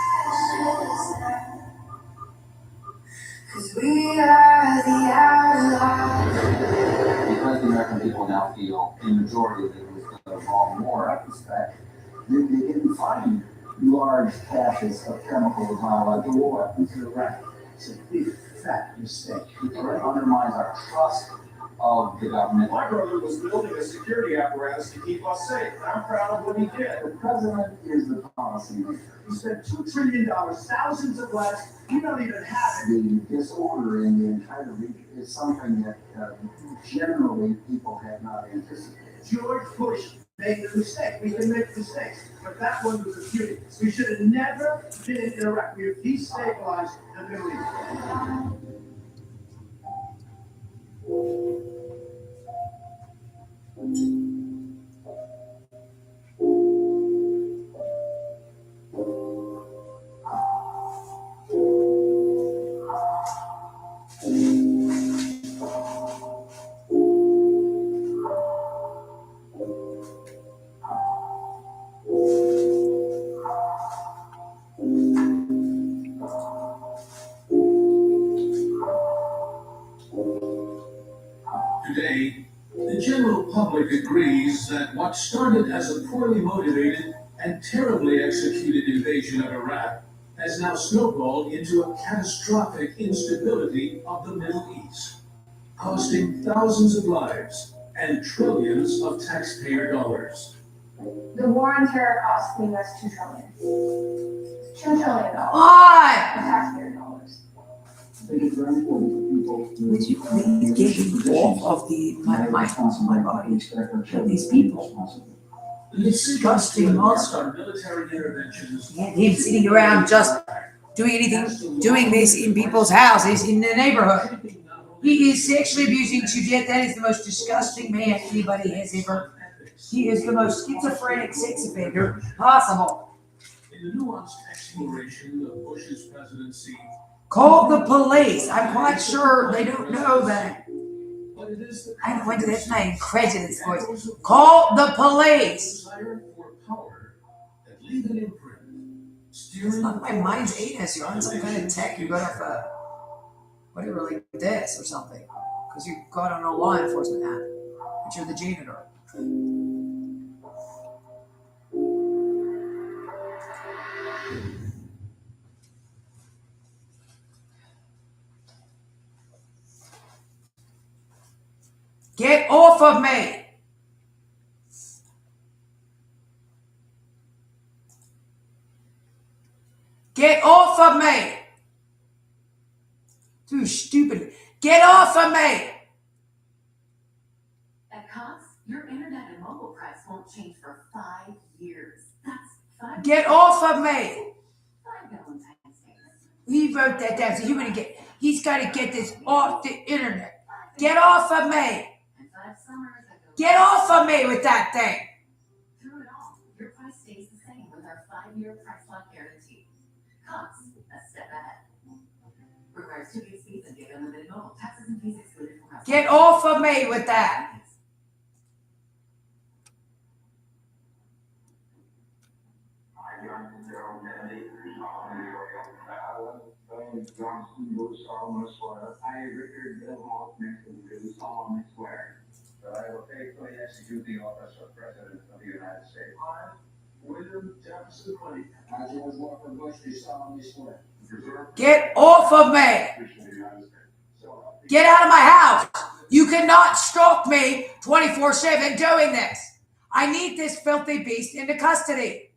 K: Cause we are the outlaws.
G: Because the American people now feel the majority of it was the wrong war, I suspect, they didn't find large caches of chemical and biological weapons in Iraq. It's a big, fat mistake. It undermines our trust of the government.
J: My brother was building a security apparatus to keep us safe. I'm proud of what he did.
G: The president is the policymaker.
J: He spent $2 trillion, thousands of lives. You don't even have it.
G: The disorder in the entire region is something that generally people have not anticipated.
J: George Bush made the mistake. We can make mistakes, but that one was a beauty. We should have never been in Iraq. We have destabilized the Middle East.
O: Today, the general public agrees that what started as a poorly motivated and terribly executed invasion of Iraq has now snowballed into a catastrophic instability of the Middle East, costing thousands of lives and trillions of taxpayer dollars.
E: The war on terror cost the US $2 trillion. $2 trillion.
D: Why?
E: Taxpayer dollars.
G: I think it's very important for people to.
D: Would you please get me off of my body? These people. Disgusting monster.
O: Military interventions.
D: Him sitting around just doing anything, doing this in people's houses in the neighborhood. He is sexually abusing to death. That is the most disgusting man anybody has ever. He is the most schizophrenic sex offender possible.
O: In the nuanced exploration of Bush's presidency,
D: Call the police. I'm quite sure they don't know that.
O: but it is the
D: I went to this name, craziness voice. Call the police.
O: desire for power that leave an imprint.
D: It's not my mind's anus. You're on some kind of tech. You got off a whatever like this or something. Because you got on a law enforcement hat. But you're the janitor. Get off of me! Get off of me! Too stupid. Get off of me!
P: At Cox, your internet and mobile price won't change for 5 years. That's 5
D: Get off of me!
P: 5 Valentine's Days.
D: He wrote that down. So he's got to get this off the internet. Get off of me!
P: And 5 summers ago.
D: Get off of me with that thing!
P: Through it all, your price stays the same with our 5-year price lock guarantee. Cox, a step ahead. Requires 2 gig speeds and gig unlimited mobile. Taxes and fees excluded from customers.
D: Get off of me with that!
G: I, Richard Bill Hoffman, do solemnly swear that I will faithfully execute the office of President of the United States. I, William Jefferson Clinton. I, George Walker Bush, do solemnly swear. To preserve.
D: Get off of me! Get out of my house! You cannot stalk me 24/7 doing this! I need this filthy beast into custody!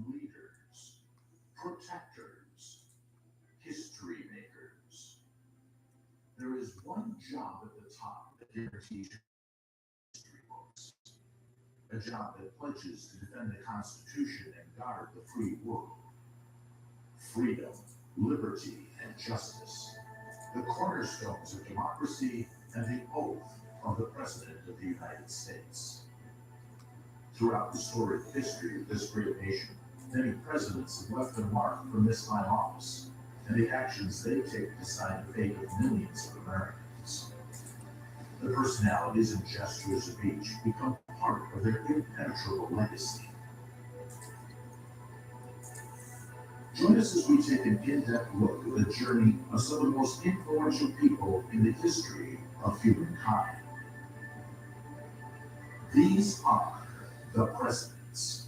O: Leaders, protectors, history makers. There is one job at the top that guarantees history books. A job that pledges to defend the Constitution and guard the free world. Freedom, liberty, and justice. the cornerstones of democracy and the oath of the President of the United States. Throughout the storied history of this great nation, many presidents have left a mark from this high office, and the actions they take decide the fate of millions of Americans. The personalities and gestures of each become part of their impenetrable legacy. Join us as we take an in-depth look at the journey of some of the most influential people in the history of humankind. These are the presidents.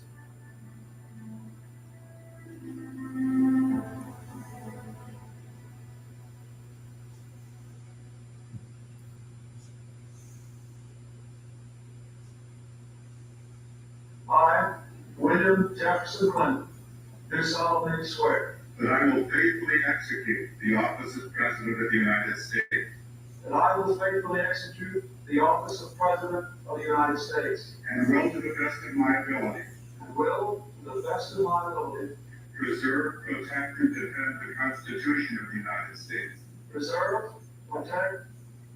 Q: I, William Jefferson Clinton, do solemnly swear
T: that I will faithfully execute the office of President of the United States
Q: that I will faithfully execute the office of President of the United States
T: and will, to the best of my ability,
Q: and will, to the best of my ability,
T: preserve, protect, and defend the Constitution of the United States.
Q: Preserve, protect,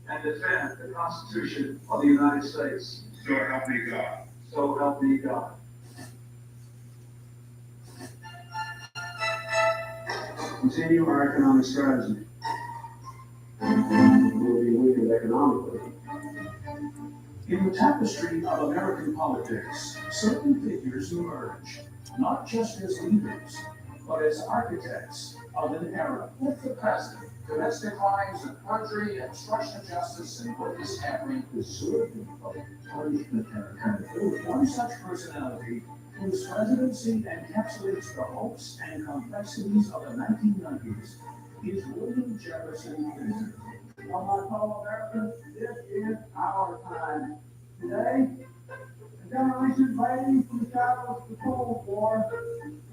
Q: and defend the Constitution of the United States.
T: So help me God.
Q: So help me God.
C: Continue our economic strategy. We'll be weakened economically.
O: In the tapestry of American politics, certain figures emerge, not just as leaders, but as architects of an era. With the president, domestic lines of country, obstruction of justice, and what is happening is sort of punishment and one such personality whose presidency encapsulates the hopes and complexities of the 1990s is William Jefferson Clinton.
C: Well, my fellow Americans, this is our time. Today, the generation waiting from the shadows of the Cold War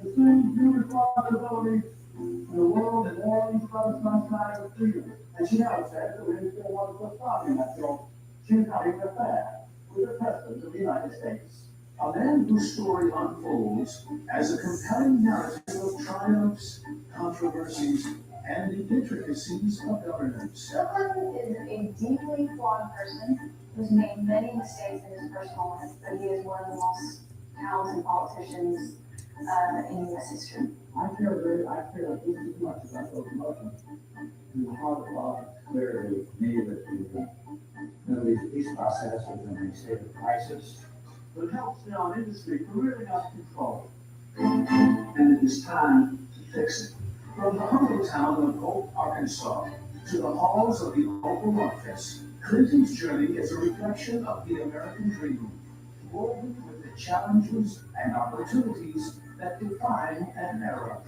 C: assumes new responsibilities in a world that warms by the sunshine of freedom. And she now says that we still want to stop in that job. She's having an affair with the President of the United States.
O: A man whose story unfolds as a compelling narrative of triumphs, controversies, and the intricacies of governance.
E: Bill Clinton is a deeply flawed person who's made many mistakes in his personal life, but he is one of the most talented politicians in U.S. history.
C: I feel just as much about those emotions. And the heart of God clearly me that the peace process is in a state of crisis. But it helps now in industry to really have control. And it is time to fix it.
O: From the humble town of Hope, Arkansas, to the halls of the Oval Office, Clinton's journey is a reflection of the American dream, woven with the challenges and opportunities that define an era.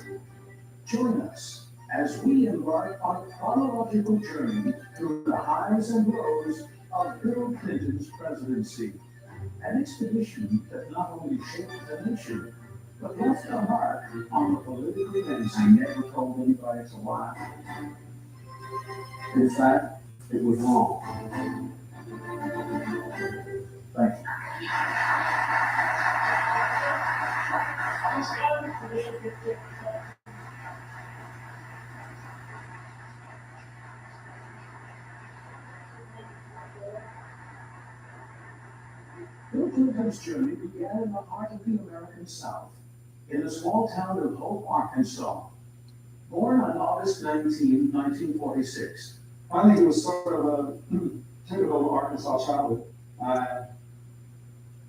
O: Join us as we embark on a chronological journey through the highs and lows of Bill Clinton's presidency. An expedition that not only shaped the nation, but left a mark on the political events.
C: I never told anybody to lie. In fact, it was wrong. Thank you.
O: Bill Clinton's journey began in the heart of the American South, in the small town of Hope, Arkansas. Born on August 19, 1946.
C: I think it was sort of a typical Arkansas childhood. I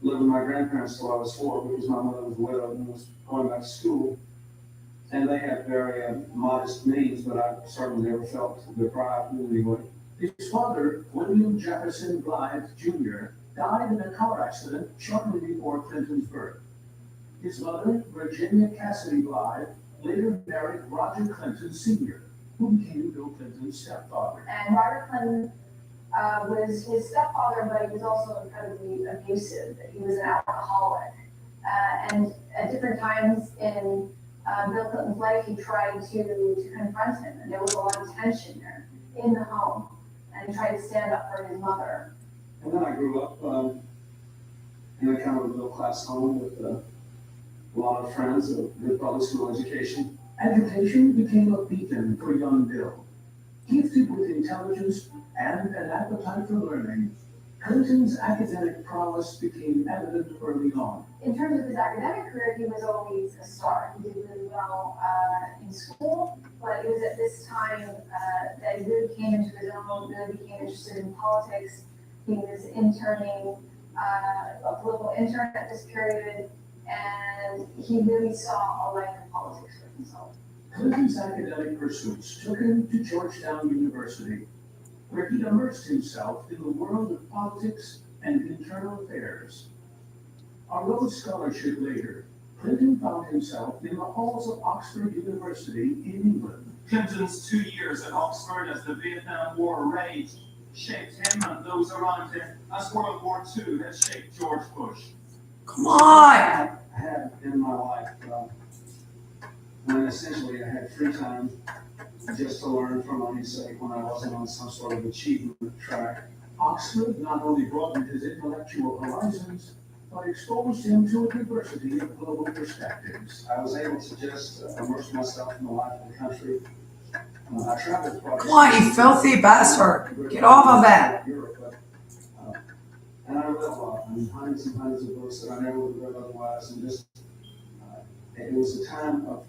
C: lived with my grandparents till I was 4 because my mother was widowed and was going back to school. And they had very modest means, but I certainly never felt deprived in any way.
O: His father, William Jefferson Blythe Jr., died in a car accident shortly before Clinton's birth. His mother, Virginia Cassidy Blythe, later married Roger Clinton Sr., who became Bill Clinton's stepfather.
E: And Robert Clinton was his stepfather, but he was also incredibly abusive. He was an alcoholic. And at different times in Bill Clinton's life, he tried to confront him, and there was a lot of tension there in the home. And he tried to stand up for his mother.
C: And then I grew up in a kind of a middle-class home with a lot of friends, a good public school education.
O: Education became a beacon for young Bill. Gifted with intelligence and an appetite for learning, Clinton's academic prowess became evident early on.
E: In terms of his academic career, he was always a star. He did really well in school, but it was at this time that he really came into his own, really became interested in politics. He was interning, a political intern at this period, and he really saw a life in politics for himself.
O: Clinton's academic pursuits took him to Georgetown University, where he immersed himself in the world of politics and internal affairs. On Rhodes Scholarship later, Clinton found himself in the halls of Oxford University in England.
J: Clinton's 2 years at Oxford as the Vietnam War raged shaped him and those around him as World War II had shaped George Bush.
B: Come on!
A: I had in my life when essentially I had free time just to learn for money's sake when I wasn't on some sort of achievement track.
O: Oxford not only broadened his intellectual horizons, but exposed him to a diversity of global perspectives.
A: I was able to just immerse myself in the life of the country. I traveled quite
B: Come on, you filthy bastard! Get off of that!
A: And I read a lot. I mean, hundreds and hundreds of books that I never would have read otherwise. And just, it was a time of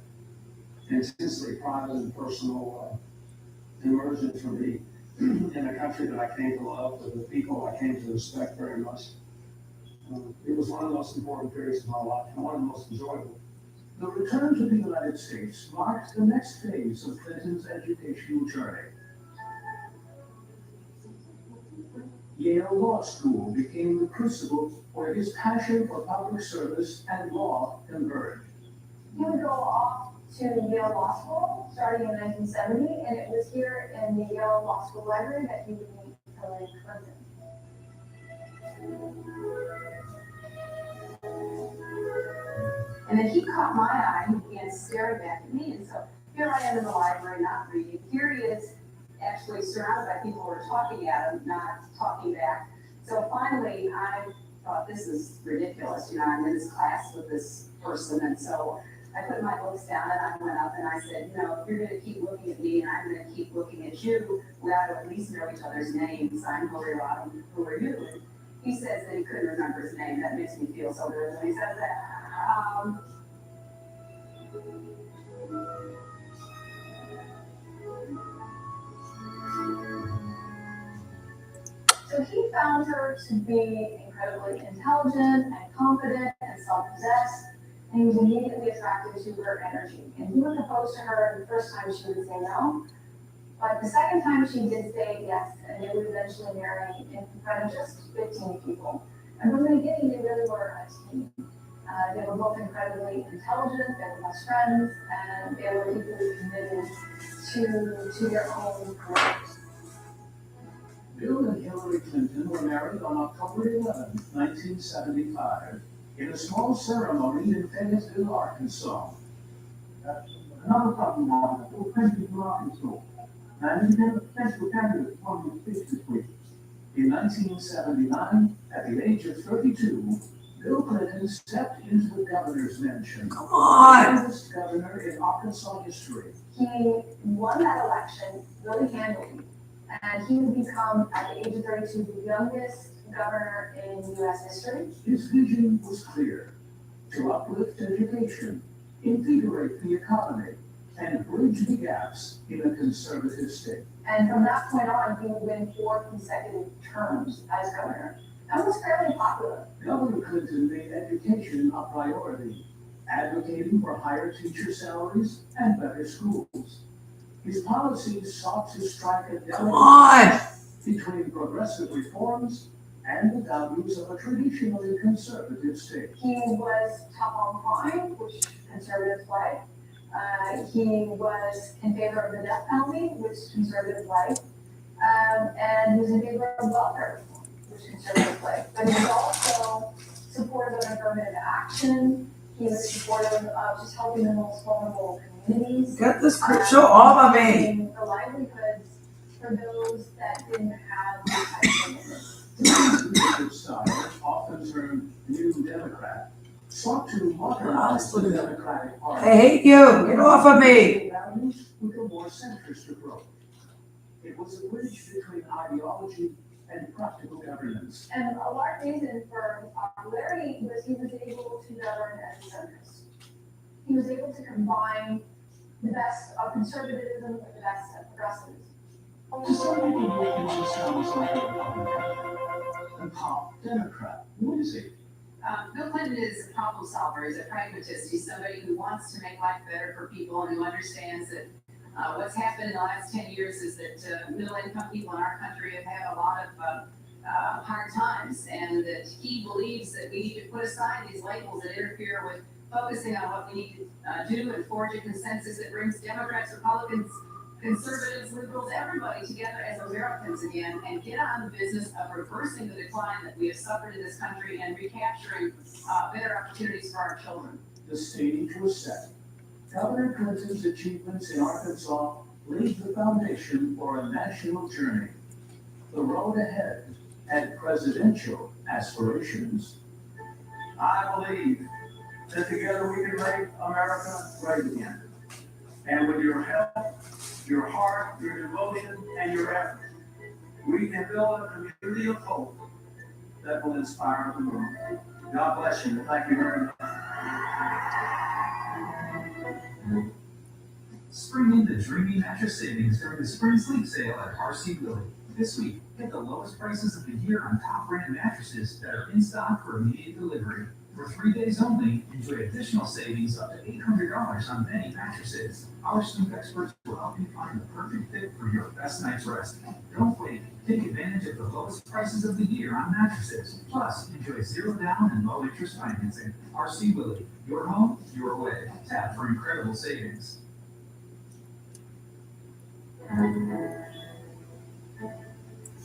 A: intensely private and personal immersion for me in a country that I came to love, with the people I came to respect very much. It was one of the most important periods of my life and one of the most enjoyable.
O: The return to the United States marked the next phase of Clinton's educational journey. Yale Law School became the crucible where his passion for public service and law converged.
E: He would go off to Yale Law School starting in 1970, and it was here in the Yale Law School library that he would meet Hillary Clinton.
M: And then he caught my eye, he began staring back at me, and so here I am in the library not reading. Here he is actually surrounded by people who are talking at him, not talking back. So finally, I thought, this is ridiculous, I'm in this class with this person, and so I put my books down and I went up and I said, if you're gonna keep looking at me and I'm gonna keep looking at you, we ought to at least know each other's names. I'm Hillary Rodham, who are you? And he says that he couldn't remember his name. That makes me feel so good when he says that.
E: So he found her to be incredibly intelligent and confident and self-possessed, and he was immediately attracted to her energy. And he would propose to her, the first time she would say no, but the second time she did say yes, and they would eventually marry in front of just 15 people. And from the beginning, they really were a team. They were both incredibly intelligent, they were best friends, and they were equally committed to their own careers.
O: Bill and Hillary Clinton were married on October 11, 1975, in a small ceremony in Fayetteville, Arkansas.
A: Another problem was that all countries in Arkansas, and he became a special candidate from the speech this week.
O: In 1979, at the age of 32, Bill Clinton stepped into the governor's mansion.
B: Come on!
O: The youngest governor in Arkansas history.
E: He won that election really handily, and he would become, at the age of 32, the youngest governor in U.S. history.
O: His vision was clear: to uplift education, invigorate the economy, and bridge the gaps in a conservative state.
E: And from that point on, he would win 4 consecutive terms as governor. That was fairly popular.
O: Governor Clinton made education a priority, advocating for higher teacher salaries and better schools. His policies sought to strike a delicate between progressive reforms and the values of a traditionally conservative state.
E: He was tough on crime, which conservatives like. He was in favor of the death penalty, which conservatives like. And he was in favor of welfare reform, which conservatives like. But he was also supportive of affirmative action. He was supportive of just helping the most vulnerable communities.
B: Get this crap show off of me!
E: The livelihoods for those that didn't have these types of business.
O: Often termed New Democrat, sought to modernize the Democratic Party.
B: I hate you! Get off of me!
O: Values with a more centrist approach. It was a bridge between ideology and practical governance.
E: And a large reason for his popularity was he was able to govern as a centrist. He was able to combine the best of conservatism with the best of progressivism.
O: To some people, Wilkinson sounds like a Republican, a pop Democrat. What is he?
M: Bill Clinton is a problem solver. He's a pragmatist. He's somebody who wants to make life better for people and who understands that what's happened in the last 10 years is that middle-income people in our country have had a lot of hard times, and that he believes that we need to put aside these labels that interfere with focusing on what we need to do and forge a consensus that brings Democrats, Republicans, conservatives, liberals, everybody together as Americans again, and get on the business of reversing the decline that we have suffered in this country and recapturing better opportunities for our children.
O: The stage was set. Governor Clinton's achievements in Arkansas laid the foundation for a national journey. The road ahead had presidential aspirations.
A: I believe that together we can make America great again. And with your help, your heart, your devotion, and your effort, we can build a community of hope that will inspire the world. God bless you. Thank you very much.
H: Spring into dreamy mattress savings during the spring sleep sale at RC Willie. This week, get the lowest prices of the year on top brand mattresses that are in stock for immediate delivery. For 3 days only, enjoy additional savings up to $800 on many mattresses. Our sleep experts will help you find the perfect fit for your best night's rest. Don't wait. Take advantage of the lowest prices of the year on mattresses. Plus, enjoy zero down and low interest financing. RC Willie, your home, your way. Tap for incredible savings.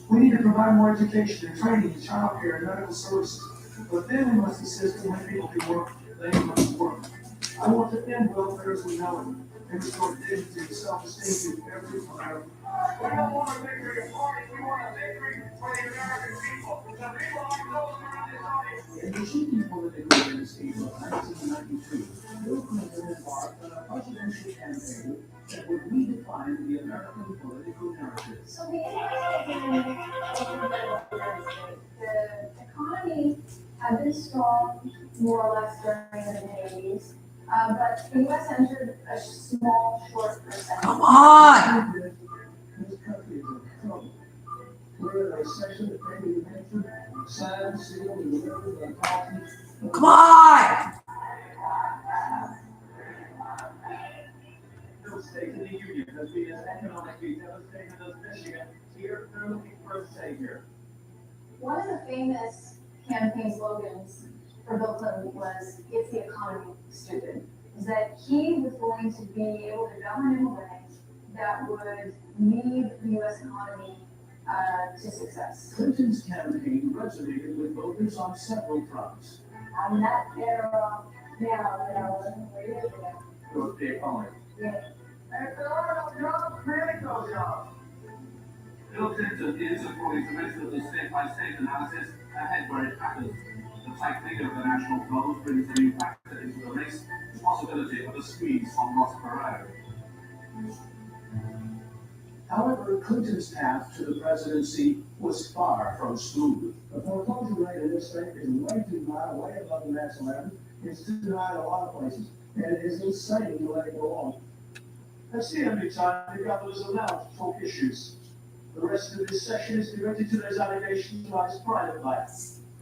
A: We need to provide more education and training in child care and medical services. But then we must insist that when people can work, they must work. I want to end welfare as we know it and restore dignity and self-esteem to every American.
J: We don't want a victory party, we want a victory for the American people. The people like those around this audience.
O: In the shifting political landscape of 1992, Bill Clinton embarked on a presidential campaign that would redefine the American political narrative.
E: So the economy had been strong more or less during the mid-80s, but the U.S. entered a small, short recession.
D: Come on!
A: This country is in trouble. We're in a recession that may be mentioned, sad, sealed, and delivered by policy.
D: Come on!
A: No state in the union has been as economically devastating as Michigan. Here, they're looking for a savior.
E: One of the famous campaign slogans for Bill Clinton was, "It's the economy, stupid." Is that he was going to be able to govern in a way that would lead the U.S. economy to success.
O: Clinton's campaign resonated with voters on several fronts.
E: I'm not there now that I wasn't 3 years ago.
A: Go the economy.
E: Yeah.
J: If there are no jobs, create those jobs.
Q: Bill Clinton is, according to most of the state-by-state analysis, ahead where it matters. The tightening of the national goals brings a new factor into the race, the possibility of a squeeze on Ross Perot.
O: However, Clinton's path to the presidency was far from smooth.
A: The foreclosure rate in this state is way too high, way above the national average. It's too high in a lot of places, and it is insane to let it go on. That's the only time the governor is allowed to talk issues. The rest of this session is devoted to those allegations about his private life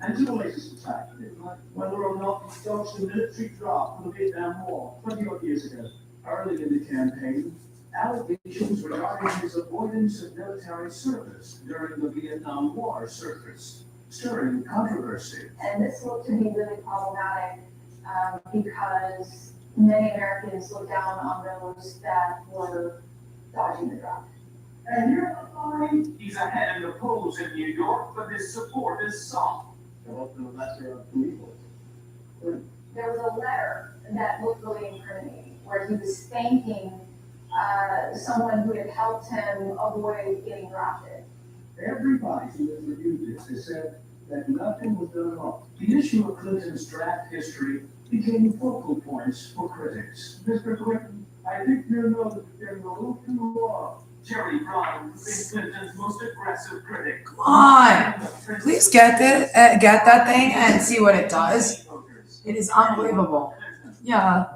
A: and to the latest attack, whether or not he dodged the military draft for the Vietnam War 20-odd years ago. Early in the campaign, allegations regarding his avoidance of military service during the Vietnam War surfaced, stirring controversy.
E: And this looked to be really problematic because many Americans looked down on those that were dodging the draft.
J: And you're the party. He's ahead in the polls in New York, but his support is soft.
E: There was a letter that looked really incriminating, where he was thanking someone who had helped him avoid getting drafted.
A: Everybody who has reviewed this has said that nothing was done wrong. The issue of Clinton's draft history became focal points for critics. Mr. Clinton, I think you're getting a little too
Q: Jerry Brown has been Clinton's most aggressive critic.
D: Come on, please get that thing and see what it does. It is unbelievable. Yeah.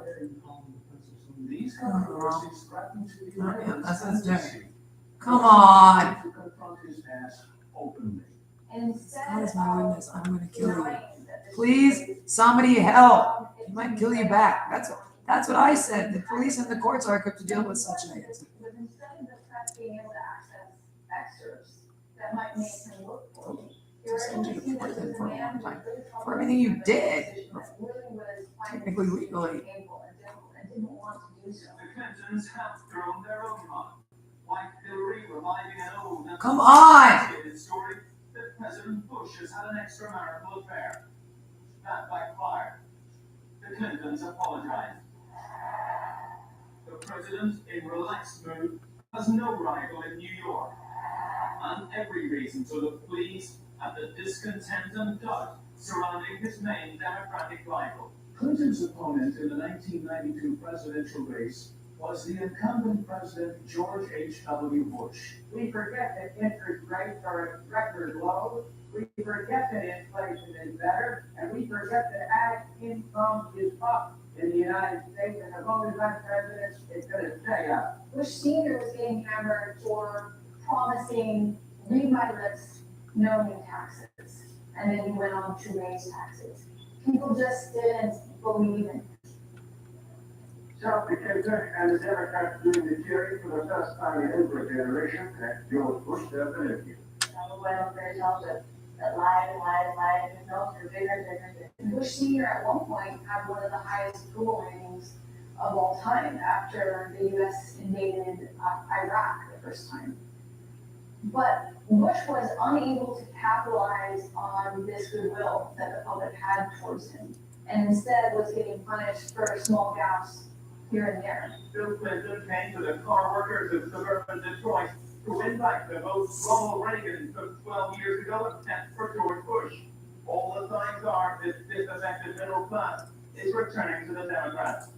N: These controversies threaten to be
D: That's what it's doing. Come on.
N: to confront his past openly.
D: God is my witness. I'm going to kill you. Please, somebody help. He might kill you back. That's what I said. The police and the courts are equipped to deal with such things.
E: But instead of the press being able to access excerpts that might make him look for me, you're able to see that there's a man who really
D: For everything you did,
E: really was
D: technically legally.
E: painful and difficult and didn't want to do so.
Q: The Clintons have thrown their own mud. Like Hillary reviving an old and
D: Come on!
Q: story that President Bush has had an extramarital affair. That backfired. The Clintons apologized. The president, in relaxed mood, has no rival in New York, and every reason to look pleased at the discontent and doubt surrounding his main Democratic rival.
N: Clinton's opponent in the 1992 presidential race was the incumbent president George H.W. Bush.
C: We forget that interest rates are at record lows. We forget that inflation is better, and we forget that ag income is up in the United States, and the vote on president is going to stay up.
E: Bush Senior was getting hammered for promising, read my lips, no new taxes. And then he went on to raise taxes. People just didn't believe in it.
C: So, because and the Democrats doing the cheering for the first time in over a generation, that George Bush doesn't interview.
E: Well, there's also that lied, and results are bigger. Bush Senior at one point had one of the highest approval ratings of all time after the U.S. invaded Iraq the first time. But Bush was unable to capitalize on this goodwill that the public had towards him, and instead was getting punished for small gaps here and there.
Q: Bill Clinton came to the car workers of suburban Detroit to win back the vote Ronald Reagan took 12 years ago and sent for George Bush. All the signs are this disaffected middle class is returning to the Democrats.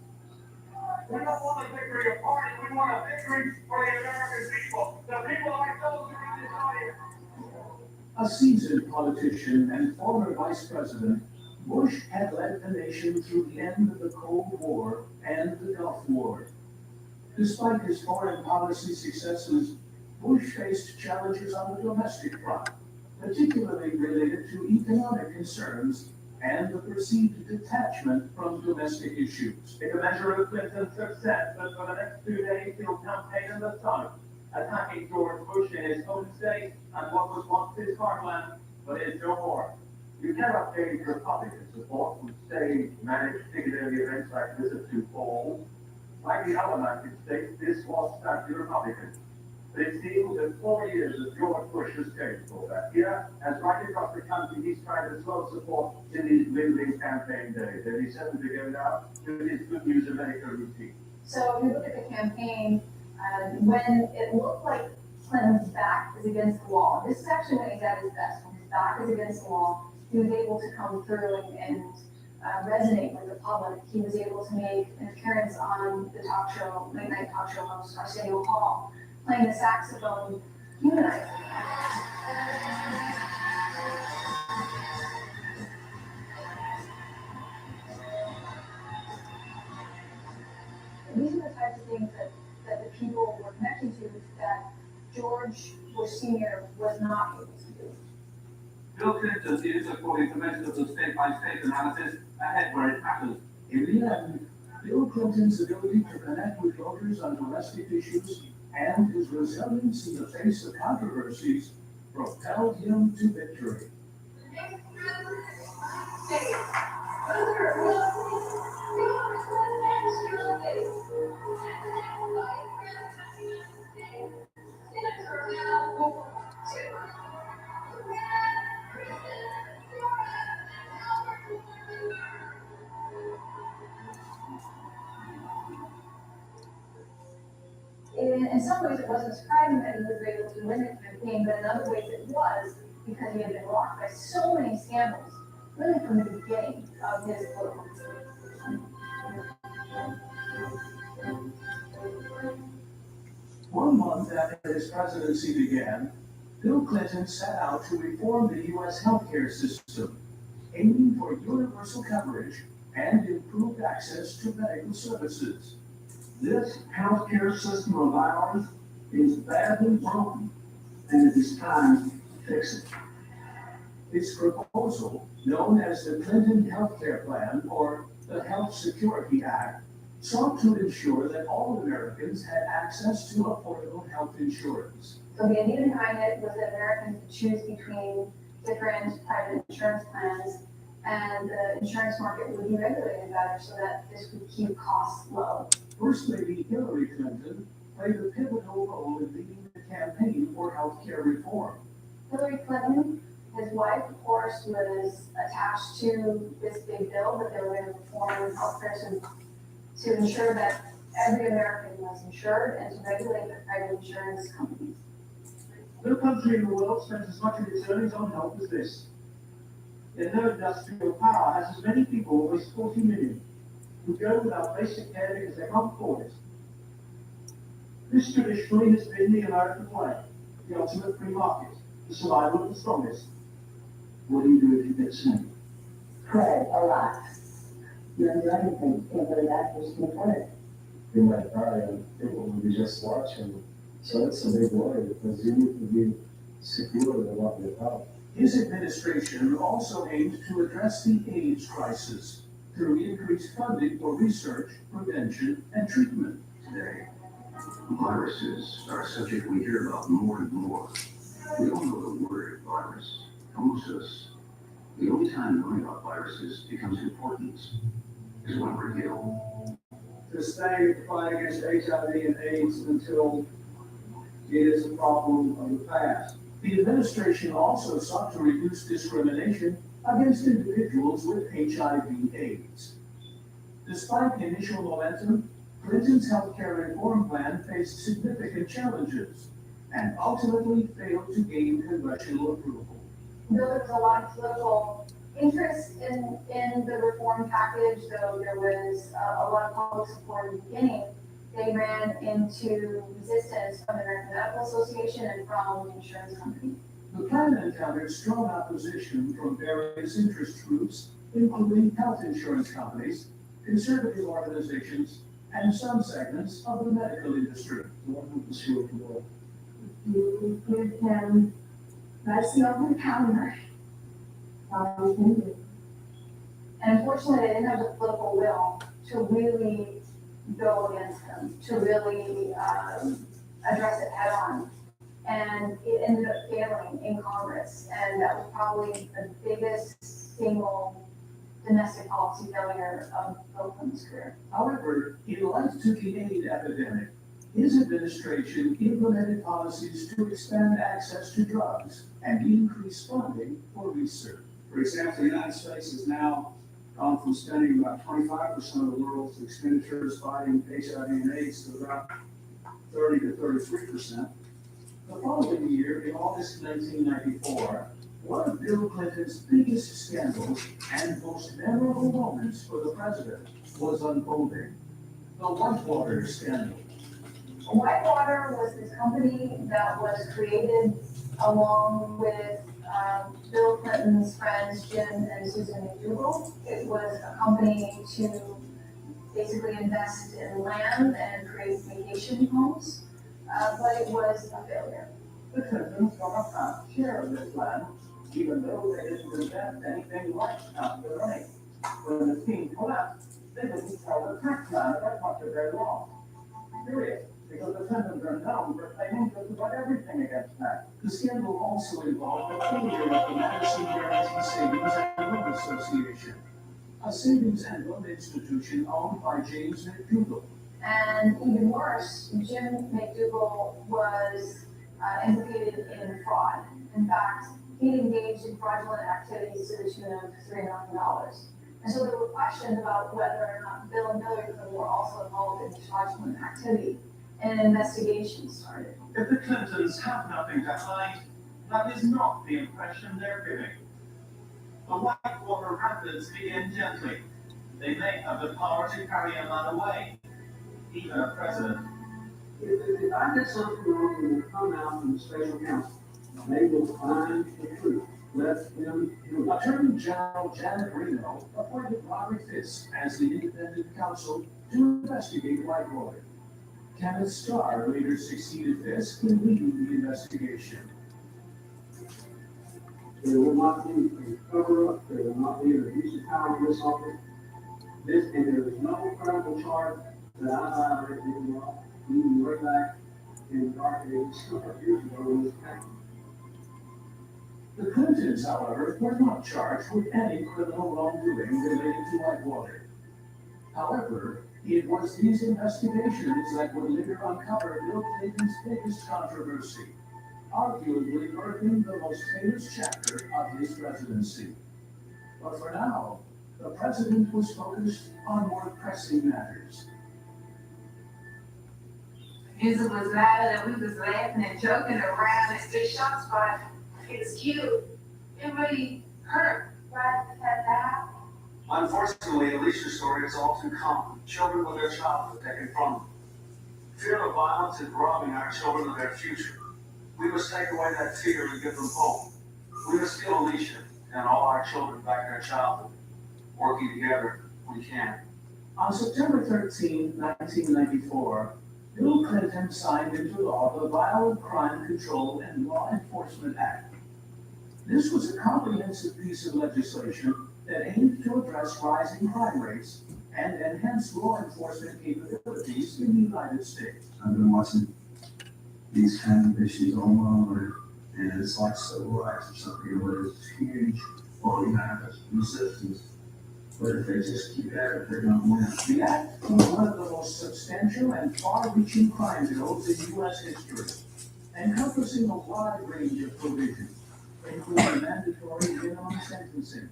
J: We don't want a victory of party, we want a victory for the American people. The people like those around this audience.
N: A seasoned politician and former vice president, Bush had led the nation through the end of the Cold War and the Gulf War. Despite his foreign policy successes, Bush faced challenges on the domestic front, particularly related to economic concerns and the perceived detachment from domestic issues.
Q: It's a measure of Clinton's success that for the next 2 days he'll campaign in the South, attacking George Bush in his home state and what was once his heartland, but is no more.
C: You cannot gauge Republican support from state-managed ticketing events like Visit to Polls. Like the other 19 states, this was stuck to Republicans. But it seems that 4 years of George Bush has changed all that. Here, as right across the country, he's trying to slow support in these losing campaign days. And he's settled to go now to his Good News America routine.
E: So if you look at the campaign, when it looked like Clinton's back is against the wall, this is actually when he's at his best, when his back is against the wall, he was able to come through and resonate with the public. He was able to make an appearance on the talk show, late night talk show host Arsenio Hall, playing the saxophone, humanizing him. These are the types of things that the people were connecting to that George Bush Sr. was not able to do.
Q: Bill Clinton is, according to methods of state-by-state analysis, ahead where it matters.
N: In the end, Bill Clinton's ability to connect with voters on domestic issues and his resilience in the face of controversies propelled him to victory.
E: In some ways, it wasn't surprising that he was able to win the campaign, but in other ways, it was because he had been rocked by so many scandals, really from the beginning of his political career.
N: 1 month after
O: his presidency began, Bill Clinton set out to reform the U.S. healthcare system, aiming for universal coverage and improved access to medical services.
A: This healthcare system of ours is badly broken, and it is time to fix it.
O: His proposal, known as the Clinton Healthcare Plan or the Health Security Act, sought to ensure that all Americans had access to affordable health insurance.
E: So the idea behind it was that Americans could choose between different private insurance plans, and the insurance market would be regulated better so that this would keep costs low.
O: First Lady Hillary Clinton played a pivotal role in leading the campaign for healthcare reform.
E: Hillary Clinton, his wife, of course, was attached to this big bill that they were going to reform healthcare to ensure that every American was insured and to regulate the private insurance companies.
J: No country in the world spends as much of its earnings on health as this. Yet no industrial power has as many people, almost 40 million, who go without basic care because they can't afford it. This traditionally has been the American way, the ultimate free market, the survival of the strongest.
A: What do you do if you get sick?
L: Pray a lot. You don't do anything. Can't go to doctors, can pray.
I: You might die and people will be just watching. So it's a big worry because you need to be secure in what you have.
O: His administration also aimed to address the AIDS crisis through increased funding for research, prevention, and treatment.
U: Today, viruses are a subject we hear about more and more. We all know the word virus. For most of us, the only time knowing about viruses becomes important is when we're ill.
A: To stay the fight against HIV and AIDS until it is a problem of the past.
O: The administration also sought to reduce discrimination against individuals with HIV/AIDS. Despite initial momentum, Clinton's healthcare reform plan faced significant challenges and ultimately failed to gain congressional approval.
E: There was a lot of political interest in the reform package, though there was a lot of public support in the beginning. They ran into resistance from the American Medical Association and from insurance companies.
O: The plan encountered strong opposition from various interest groups, including health insurance companies, conservative organizations, and some segments of the medical industry.
L: You give him medicine over the counter.
E: And unfortunately, they didn't have the political will to really go against them, to really address it head on. And it ended up failing in Congress. And that was probably the biggest single domestic policy failure of Bill Clinton's career.
O: However, in light to the AIDS epidemic, his administration implemented policies to expand access to drugs and increase funding for research.
A: For example, the United States has now gone from spending about 25% of the world's expenditures fighting HIV and AIDS to about 30 to 33%.
O: The following year, in August 1994, one of Bill Clinton's biggest scandals and most memorable moments for the president was unfolding: the Whitewater scandal.
E: Whitewater was this company that was created along with Bill Clinton's friends Jim and Susan McDougal. It was a company to basically invest in land and create vacation homes, but it was a failure.
A: The Clintons got a half share of this land, even though they didn't invest anything like half their money. When the scheme collapsed, they didn't tell the tax man about much of their loss. Period. Because the Clintons are known for claiming just about everything against tax.
O: The scandal also involved the failure of the Madison Guaranty Savings and Loan Association, a savings and loan institution owned by James McDougal.
E: And even worse, Jim McDougal was implicated in fraud. In fact, he engaged in fraudulent activities to the tune of $3 million. And so there were questions about whether or not Bill and Hillary Clinton were also involved in fraudulent activity, and an investigation started.
J: If the Clintons have nothing to hide, that is not the impression they're giving. The Whitewater Rapids begin gently. They may have the power to carry a man away, even a president.
A: If I did something wrong, it will come out from the special counsel. They will find the truth. Let him do it.
O: Attorney General Janet Reno appointed Robert Fisk as the independent counsel to investigate Whitewater. Kenneth Starr later succeeded Fisk in leading the investigation.
A: There will not be a cover-up, there will not be an abuse of power in this office. And there is no credible charge that I violated the law, even way back in the dark ages, years ago in this county.
O: The Clintons, however, were not charged with any criminal wrongdoing related to Whitewater. However, it was these investigations that would later uncover Bill Clinton's biggest controversy, arguably birthing the most famous chapter of his presidency. But for now, the president was focused on more pressing matters.
K: Music was loud and we was laughing and joking around and good shots, but it was cute. It really hurt. Right at that.
Q: Unfortunately, Alicia's story is all too common. Children with their childhood taken from them. Fear of violence is robbing our children of their future. We must take away that fear and give them hope. We must give Alicia and all our children back their childhood. Working together, we can.
O: On September 13, 1994, Bill Clinton signed into law the Violent Crime Control and Law Enforcement Act. This was a comprehensive piece of legislation that aimed to address rising crime rates and enhance law enforcement capabilities in the United States.
A: I've been watching these kind of issues all over, and it's like civil rights or something where it's huge, or you have resistance. But if they just keep at it, they're going to win.
O: The act was one of the most substantial and far-reaching crime bills in U.S. history, encompassing a wide range of provisions, including mandatory minimum sentencing,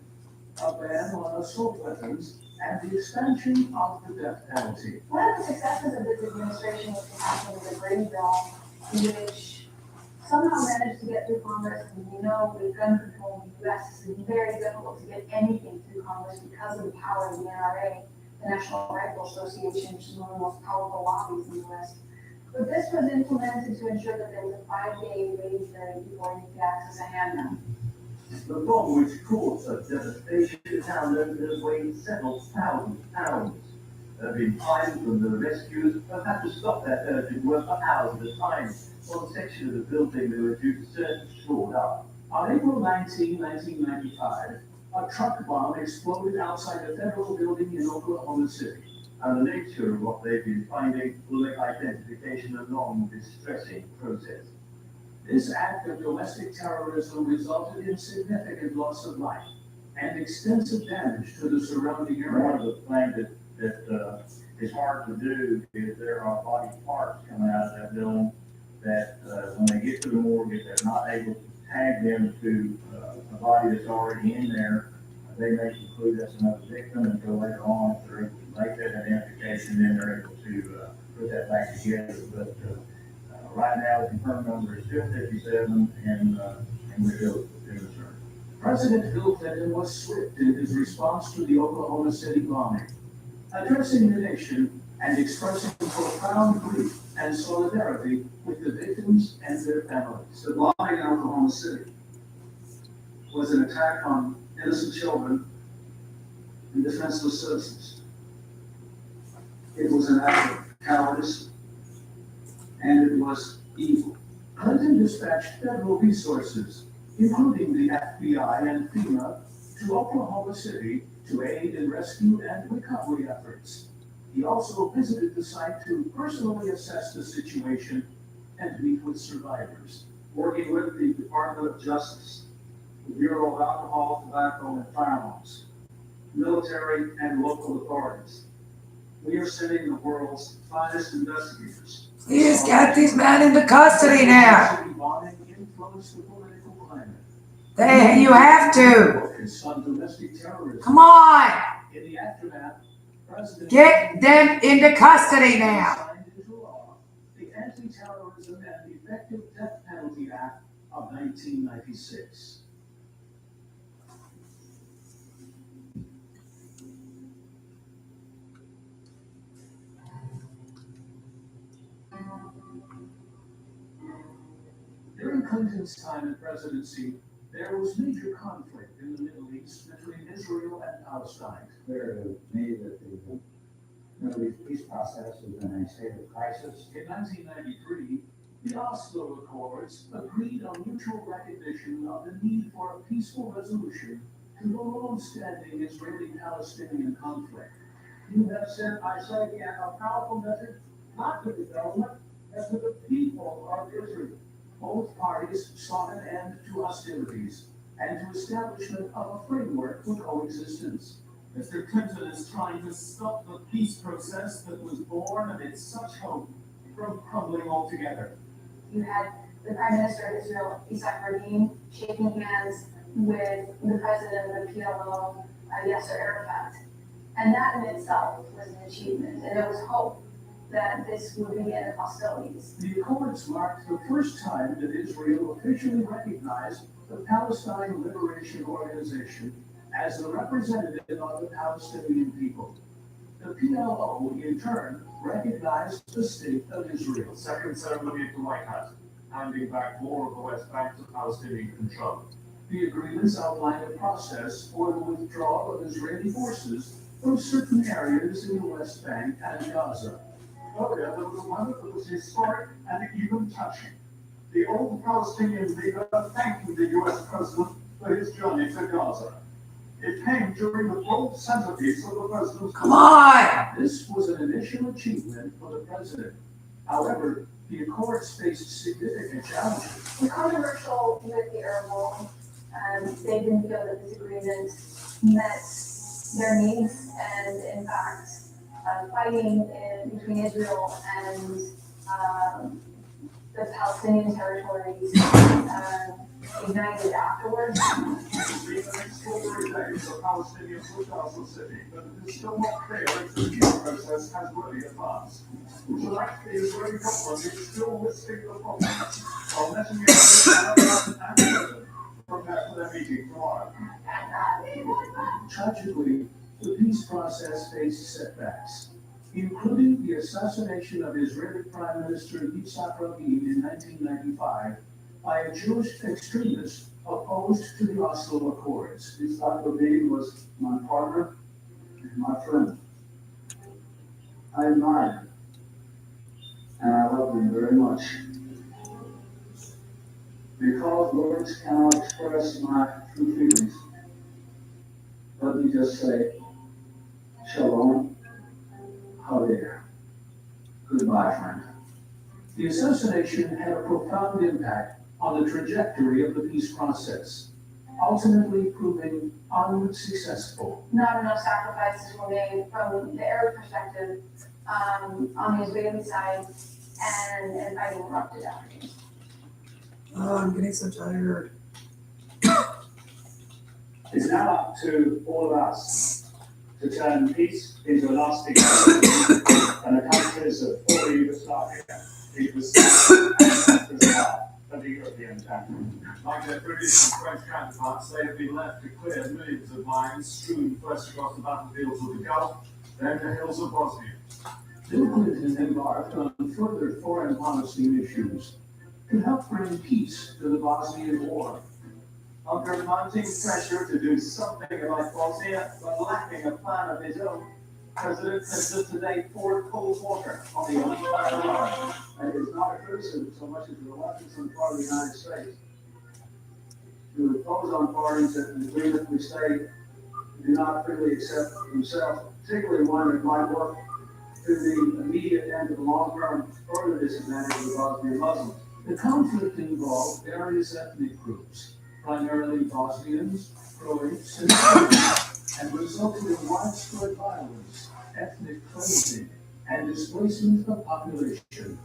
O: a ban on assault weapons, and the expansion of the death penalty.
E: One of the successes of this administration was passing the Green Bill, which somehow managed to get through Congress. And you know, with gun control in the U.S., it's very difficult to get anything through Congress because of the power of the NRA, the National Rifle Association, which is one of the most powerful lobbies in the U.S. But this was implemented to ensure that there was a 5-day waiting period before you could access a handgun.
Q: The bomb which caused such devastation in town has weighed several thousand pounds. There have been times when the rescuers have had to stop their urgent work for hours at a time. One section of the building they were due to search shored up.
O: On April 19, 1995, a truck bomb exploded outside a federal building in Oklahoma City.
Q: And the nature of what they've been finding will make identification a long, distressing process.
O: This act of domestic terrorism resulted in significant loss of life and extensive damage to the surrounding area.
C: One of the things that is hard to do is there are body parts coming out of that building that when they get to the morgue, if they're not able to tag them to a body that's already in there, they may conclude that's another victim until later on, if they're able to make that identification, then they're able to put that back together. But right now, the confirmed number is 257, and we're still concerned.
O: President Bill Clinton was swift in his response to the Oklahoma City bombing, addressing the nation and expressing profound grief and solidarity with the victims and their families.
A: The bombing in Oklahoma City was an attack on innocent children and defenseless citizens. It was an act of cowardice, and it was evil.
O: Clinton dispatched federal resources, including the FBI and FEMA, to Oklahoma City to aid in rescue and recovery efforts. He also visited the site to personally assess the situation and meet with survivors.
A: Working with the Department of Justice, the Bureau of Alcohol, Tobacco, and Firearms, military and local authorities, we are sending the world's finest investigators.
D: Please get these men into custody now.
O: Bombing influenced the political
D: You
O: climate.
D: have to.
O: Focus on domestic terrorism.
D: Come on.
O: In the aftermath, President
D: Get them into custody now.
O: signed into law the Anti-Terrorism and Effective Death Penalty Act of 1996. Clinton's time in presidency, there was major conflict in the Middle East between Israel and Palestine.
R: Clear to me that the Middle East peace process is in a state of crisis.
O: In 1993, the Oslo Accords agreed on mutual recognition of the need for a peaceful resolution to the long-standing Israeli-Palestinian conflict.
J: You have sent, I say again, a powerful message, not to the government, but to the people of Israel.
O: Both parties sought an end to hostilities and to establishment of a framework for coexistence.
J: Mr. Clinton is trying to stop the peace process that was born amid such hope from crumbling altogether.
E: You had the Prime Minister of Israel, Yitzhak Rabin, shaking hands with the president of the PLO, Yasser Arafat. And that in itself was an achievement, and there was hope that this would be the end of hostilities.
O: The Accords marked the first time that Israel officially recognized the Palestine Liberation Organization as the representative of the Palestinian people. The PLO, in turn, recognized the state of Israel.
J: Second ceremony at the White House, handing back more of the West Bank to Palestinian control.
O: The agreements outlined a process for the withdrawal of Israeli forces from certain areas in the West Bank and Gaza.
J: Earlier, there was a moment that was historic and even touching. The old Palestinian leader thanking the US president for his journey to Gaza. It came during the bold centerpiece of the president's...
D: Come on!
O: This was an initial achievement for the president. However, the Accords faced significant challenges.
E: The controversial with the Arab world, they didn't feel that this agreement met their needs, and in fact, fighting between Israel and the Palestinian territories ignited afterwards.
J: It's been an extraordinary day for Palestinians with Gaza City, but it is still not clear if the peace process has really advanced. Tonight, the Israeli government is still listing the problems, while Netanyahu and President prepare for their meeting tomorrow.
O: Tragically, the peace process faced setbacks, including the assassination of Israeli Prime Minister Yitzhak Rabin in 1995 by a Jewish extremist opposed to the Oslo Accords.
R: Yitzhak Rabin was my partner and my friend. I admired him, and I loved him very much. Because words cannot express my true feelings, let me just say, Shalom, Javier. Goodbye, friend.
O: The assassination had a profound impact on the trajectory of the peace process, ultimately proving unsuccessful.
E: Not enough sacrifices were made from the Arab perspective on the Israeli side, and fighting erupted after.
B: Oh, I'm getting so tired.
J: It's now up to all of us to turn peace into a lasting peace, and the countries of former Yugoslavia into of the European family. Like their British and French counterparts, they have been left to clear millions of mines strewn first across the battlefields of the Gulf, then the hills of Bosnia.
O: Bill Clinton embarked on further foreign policy issues to help bring peace to the Bosnian War.
J: Under mounting pressure to do something about Bosnia, but lacking a plan of his own, President Clinton today poured cold water on the elite line.
R: And it's not a criticism so much as a reluctance on the part of the United States to impose on parties that an agreement we say do not freely accept themselves, particularly one that might work to the immediate and to the long-term further disadvantage of the Bosnian Muslims.
O: The conflict involved various ethnic groups, primarily Bosnians, Croats, and Serbs, and resulted in widespread violence, ethnic cleansing, and displacement of populations.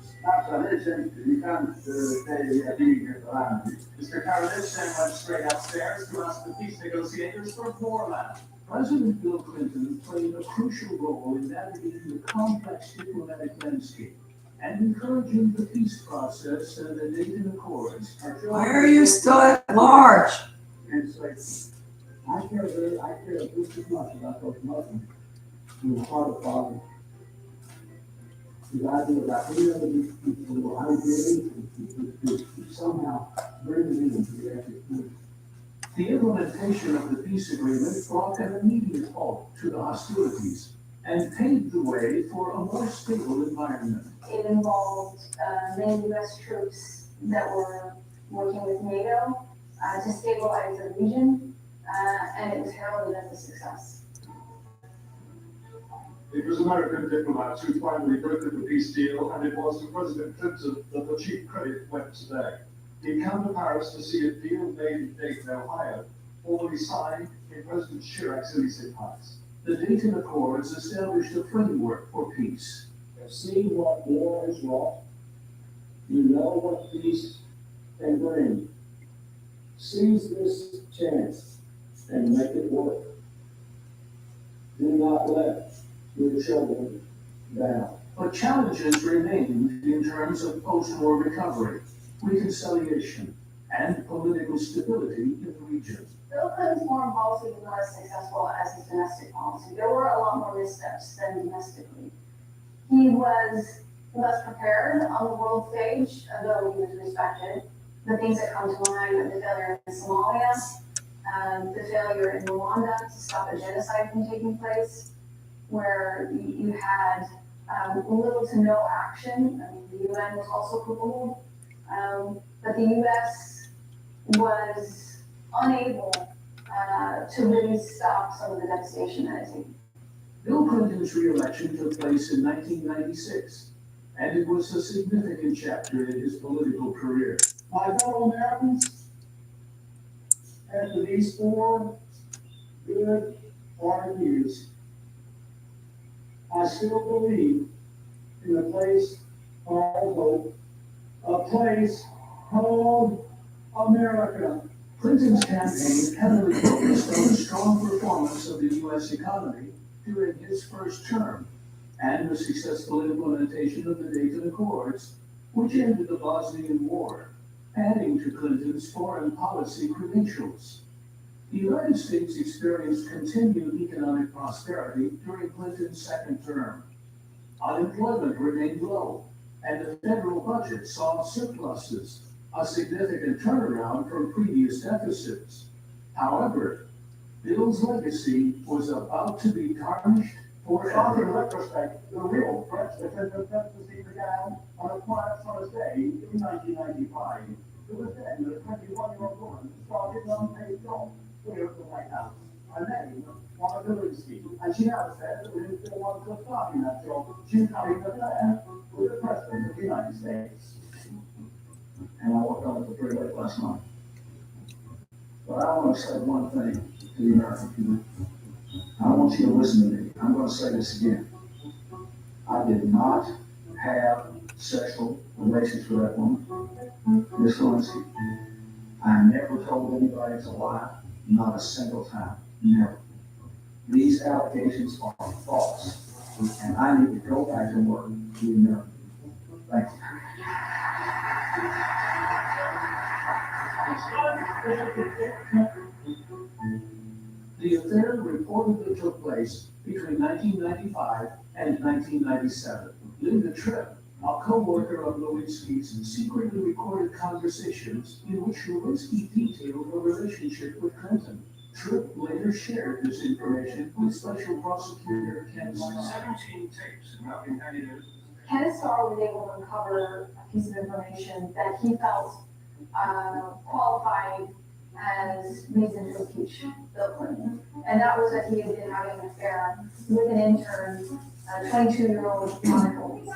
J: Mr. Karadzic then went straight upstairs to ask the peace negotiators for more land.
O: President Bill Clinton played a crucial role in navigating the complex diplomatic landscape and encouraging the peace process and the Dayton Accords.
D: Why are you still at large?
R: And say, I care just as much about those Muslims who are part of Bosnia the idea about any of these people who are ideally to somehow bring them into the ethics movement.
O: The implementation of the peace agreement brought an immediate halt to the hostilities and paved the way for a more stable environment.
E: It involved many U.S. troops that were working with NATO to stabilize the region, and it was heralded as a success.
J: It was American diplomats who finally brokered the peace deal, and it was to President Clinton that the chief credit went today. He came to Paris to see a deal made in Dayton, Ohio, formally signed in President Chirac's Elysee Palace.
O: The Dayton Accords established a framework for peace.
R: Have seen what war has wrought. You know what peace can bring. Seize this chance and make it work. Do not let your children down.
O: But challenges remained in terms of post-war recovery, reconciliation, and political stability in the region.
E: Bill Clinton's foreign policy was not as successful as his domestic policy. There were a lot more missteps than domestically. He was less prepared on the world stage, though he was respected. The things that come to mind are the failure in Somalia, the failure in Rwanda to stop a genocide from taking place, where you had little to no action. I mean, the UN was also crippled, but the US was unable to really stop some of the devastation that it taken.
O: Bill Clinton's re-election took place in 1996, and it was a significant chapter in his political career.
R: My fellow Americans, after these 4 good, hard years, I still believe in a place called hope, a place called America.
O: Clinton's campaign heavily focused on the strong performance of the U.S. economy during his first term and the successful implementation of the Dayton Accords, which ended the Bosnian War, adding to Clinton's foreign policy credentials. The United States experienced continued economic prosperity during Clinton's second term. Unemployment remained low, and the federal budget saw surpluses, a significant turnaround from previous deficits. However, Bill's legacy was about to be tarnished forever.
R: In retrospect, the real threat that the presidency began on a quiet summer's day in 1995. It was then that a 21-year-old woman started an unpaid job here at the White House. Her name was Monica Lewinsky, and she now said that we didn't still want to start in that job. She's coming to there with the President of the United States. And I walked on the freeway last night. But I want to say one thing to the American people. I want you to listen to me. I'm going to say this again. I did not have sexual relations with that woman, Miss Lewinsky. I never told anybody to lie, not a single time, never. These allegations are false, and I need to go back and work with the American people. Thank you.
O: The affair reportedly took place between 1995 and 1997. Linda Tripp, a co-worker of Lewinsky's, secretly recorded conversations in which Lewinsky detailed her relationship with Clinton. Tripp later shared this information with Special Prosecutor Ken Starr.
J: 17 tapes about the candidates.
E: Ken Starr was able to uncover a piece of information that he felt qualified as reason to impeach Bill Clinton. And that was that he had been having an affair with an intern, a 22-year-old Monica Lewinsky.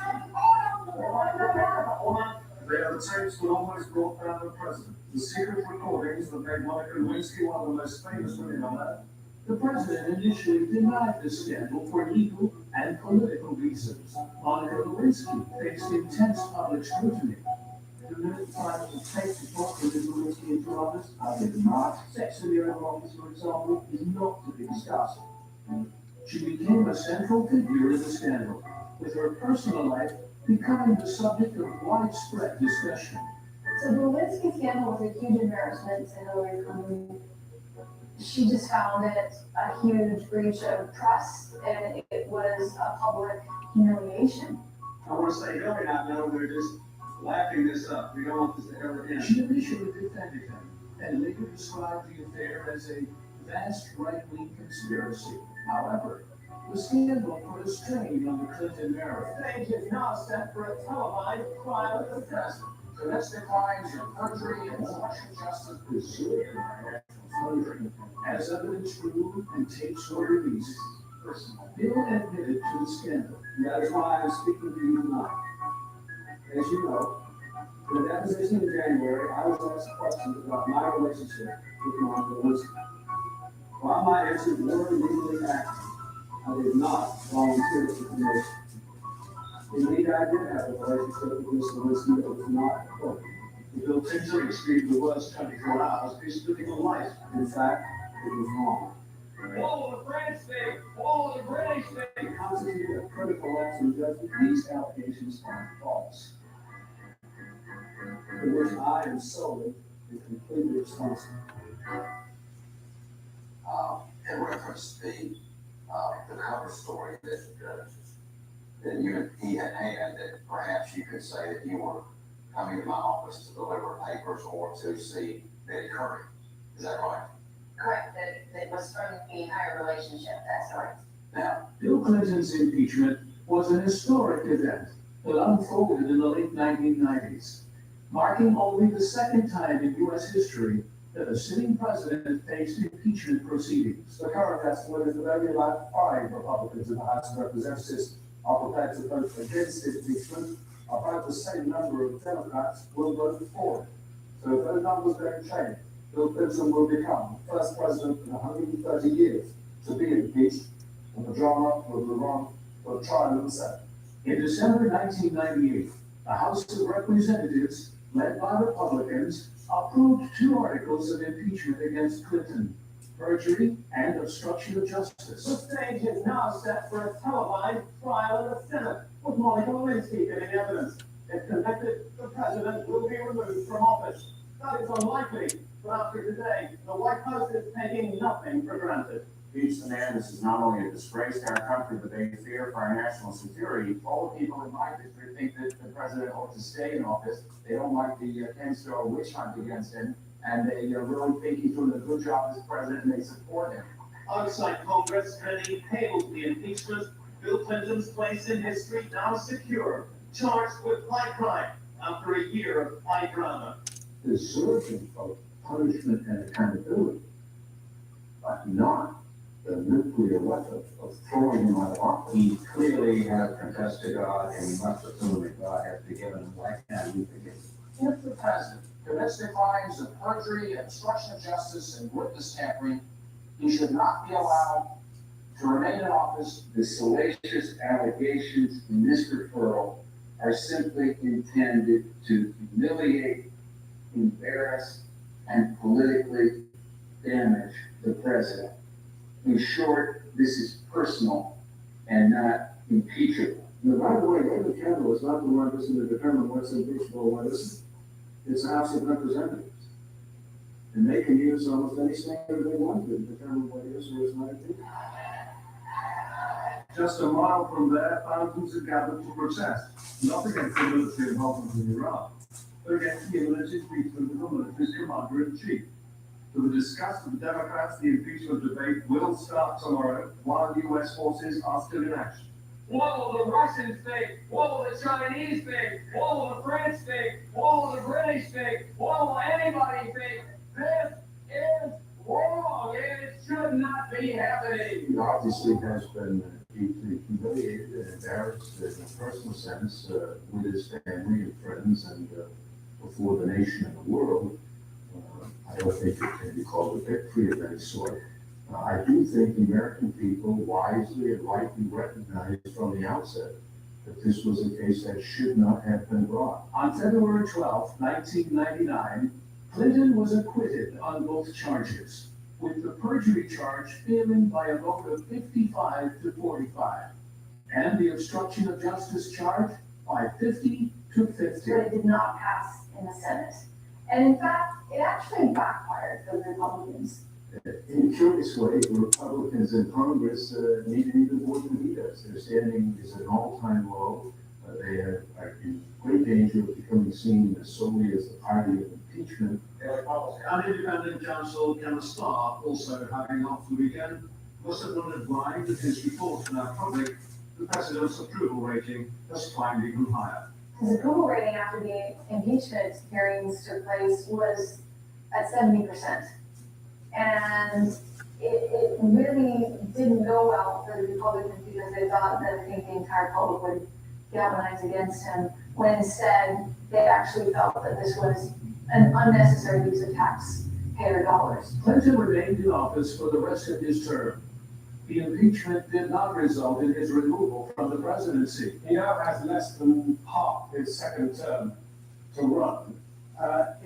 J: They are the tapes that almost brought down the president. The secret recordings that made Monica Lewinsky one of the most famous women on earth.
O: The president initially denied the scandal for legal and political reasons. Monica Lewinsky faced intense public scrutiny.
R: The minute time it takes to talk to Ms. Lewinsky into office, I did not. Sex in the Oval Office, for example, is not to be discussed.
O: She became a central figure in the scandal, with her personal life becoming the subject of widespread discussion.
E: So the Lewinsky scandal was a huge embarrassment to Hillary Clinton. She just found it a huge breach of trust, and it was a public humiliation.
R: I want to say, Hillary and I know they're just laughing this up. We don't want this to ever end.
O: She initially defended him and later described the affair as a vast right-wing conspiracy. However, the scandal put a strain on the Clinton era.
C: Stage is now set for a televised trial of the president.
G: Domestic crimes and perjury and obstruction of justice presumed by national treasury.
O: As evidence grew and tapes were released, Bill admitted to the scandal.
R: And that is why I'm speaking to you tonight. As you know, in the deposition in January, I was asked questions about my relationship with Monica Lewinsky. While my answers were legally accurate, I did not volunteer for promotion. Indeed, I did have a relationship with Ms. Lewinsky that was not appropriate. The Bill Tinsley extreme the worst 24 hours, is living a life. In fact, it was wrong.
C: All of the French state, all of the British state.
R: To constitute a critical lapse in judgment, these allegations are false, for which I am solely and completely responsible.
G: In reference to the cover story that you and he had had, that perhaps you could say that you were coming to my office to deliver papers or to see Betty Curry. Is that right?
K: Correct, that was from the entire relationship, that's right.
G: Now,
O: Bill Clinton's impeachment was an historic event that unfolded in the late 1990s, marking only the second time in U.S. history that a sitting president faced impeachment proceedings.
R: The current estimate is that only about 5 Republicans in the House of Representatives are prepared to vote against impeachment. About the same number of Democrats will vote for it. So if those numbers don't change, Bill Clinton will become the first president in 130 years to be impeached, and the drama will move on for the trial in the Senate.
O: In December 1998, the House of Representatives, led by Republicans, approved 2 articles of impeachment against Clinton: perjury and obstruction of
C: The
O: justice.
C: stage is now set for a televised trial in the Senate with Monica Lewinsky giving evidence. If convicted, the president will be removed from office. That is unlikely, but after today, the White House is taking nothing for granted.
S: Impeach the man. This is not only a disgrace to our country, but they fear for our national security. All the people in my district think that the president ought to stay in office. They don't like the Ken Starr witch hunt against him, and they really think he's doing a good job as president, and they support him.
C: Outside Congress, many hailed the impeachment. Bill Clinton's place in history now secure, charged with high crime after a year of high drama.
U: Deserving of punishment and accountability, but not the nuclear weapon of throwing him out of office.
G: He clearly has confessed to God, and we must assume that God has forgiven him. Why can't we forgive him? If the president commits the crimes of perjury, obstruction of justice, and witness tampering, he should not be allowed to remain in office.
U: The salacious allegations in this referral are simply intended to humiliate, embarrass, and politically damage the president. In short, this is personal and not impeachable.
R: And by the way, David Kendall is not the one person to determine what's impeachable and what isn't. It's the House of Representatives. And they can use almost any standard they want to determine what is or is not impeachable. Just a mile from there, thousands are gathered to protest, not against the military involvement in Iraq, but against the imminent impeachment of the military's commander-in-chief. To the disgust of the Democrats, the impeachment debate will start tomorrow while U.S. forces are still in action.
C: What will the Russians think? What will the Chinese think? What will the French think? What will the British think? What will anybody think? This is wrong, and it should not be happening.
U: He obviously has been deeply humiliated and embarrassed in a personal sense with his family and friends and before the nation and the world. I don't think it can be called a victory of any sort. I do think the American people wisely and rightly recognized from the outset that this was a case that should not have been brought.
O: On February 12, 1999, Clinton was acquitted on both charges, with the perjury charge failing by a vote of 55 to 45, and the obstruction of justice charge by 50 to 50.
E: But it did not pass in the Senate. And in fact, it actually backfired for the Republicans.
U: In a curious way, the Republicans in Congress need it even more than he does. Their standing is at an all-time low. They are in great danger of becoming seen as solely as the party of impeachment.
R: An independent counsel, Kevin Starr, also having off the weekend, must have wondered why, with his report now public, the president's approval rating has climbed even higher.
E: His approval rating after the impeachment hearings took place was at 70%. And it really didn't go well for the Republicans because they thought that I think the entire public would galvanize against him, when instead they actually felt that this was an unnecessary use of taxpayer dollars.
R: Clinton remained in office for the rest of his term. The impeachment did not result in his removal from the presidency. He now has less than half his second term to run.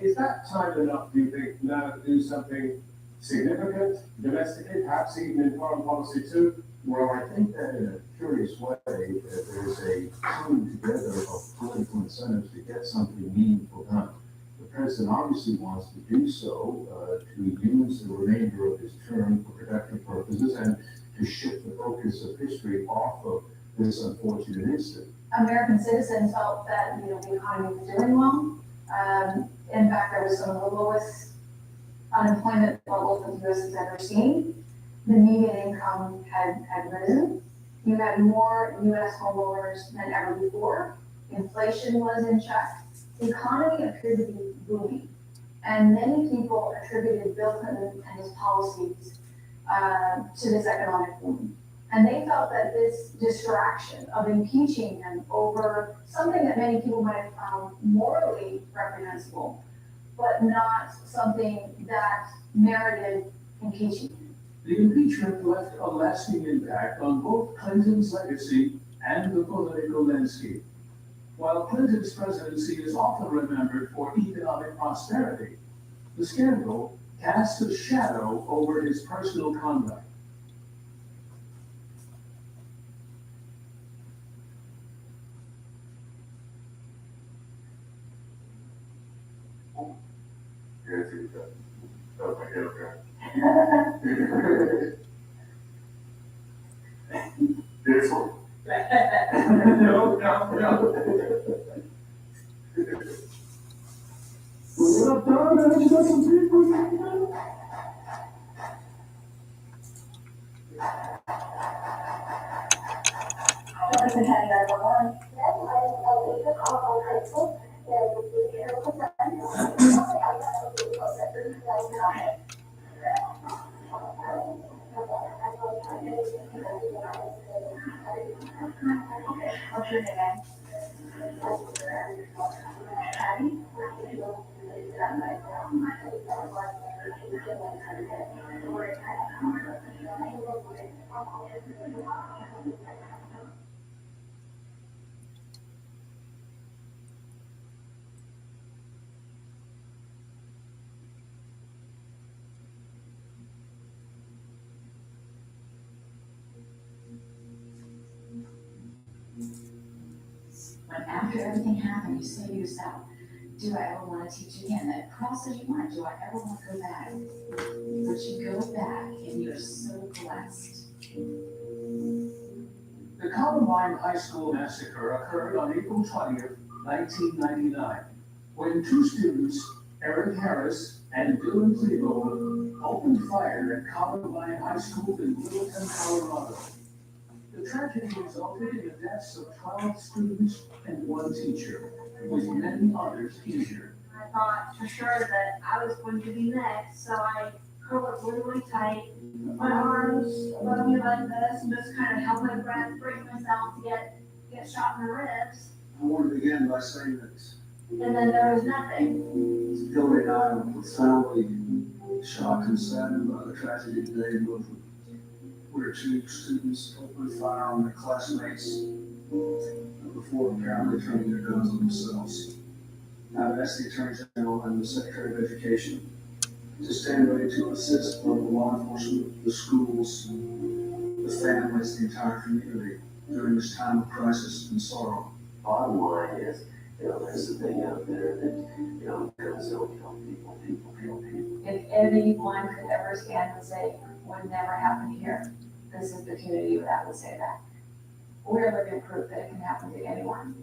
R: Is that time enough, do you think, now to do something significant domestically, perhaps even in foreign policy too?
U: Well, I think that in a curious way, there's a coming together of political incentives to get something meaningful done. The president obviously wants to do so, to use the remainder of his term for productive purposes and to shift the focus of history off of this unfortunate incident.
E: American citizens felt that, the economy was doing well. In fact, there was some of the lowest unemployment levels that the U.S. has ever seen. The median income had risen. You had more U.S. homeowners than ever before. Inflation was in check. The economy appeared to be booming. And many people attributed Bill Clinton and his policies to this economic boom. And they felt that this distraction of impeaching him over something that many people might have found morally reprehensible, but not something that merited impeaching him.
R: The impeachment left a lasting impact on both Clinton's legacy and the political landscape. While Clinton's presidency is often remembered for economic prosperity, the scandal casts a shadow over his personal conduct.
U: This one.
R: No.
P: When after everything happened, you say to yourself, do I ever want to teach again? That crosses your mind, do I ever want to go back? But you go back and you're so blessed.
R: The Columbine High School massacre occurred on April 20th, 1999, when two students, Eric Harris and Dylan Klebold, opened fire at Columbine High School in Littleton, Colorado. The tragedy resulted in the deaths of 12 students and one teacher, with many others injured.
K: I thought for sure that I was going to be next, so I curled up really tight, put my arms above me like this, and just kind of held my breath, brace myself to get shot in the ribs.
A: I want to begin by saying that
K: And then there was nothing.
A: Hillary and I were profoundly shocked and saddened by the tragedy today, where two students opened fire on their classmates before apparently turning their guns on themselves. I've asked the Attorney General and the Secretary of Education to stand ready to assist both the law enforcement, the schools, the families, the entire community during this time of crisis and sorrow.
U: Bottom line is, there's a thing out there that, parents don't tell people, people tell people.
E: If anyone could ever stand and say, would never happen here, this is the community that would say that. We're living proof that it can happen to anyone.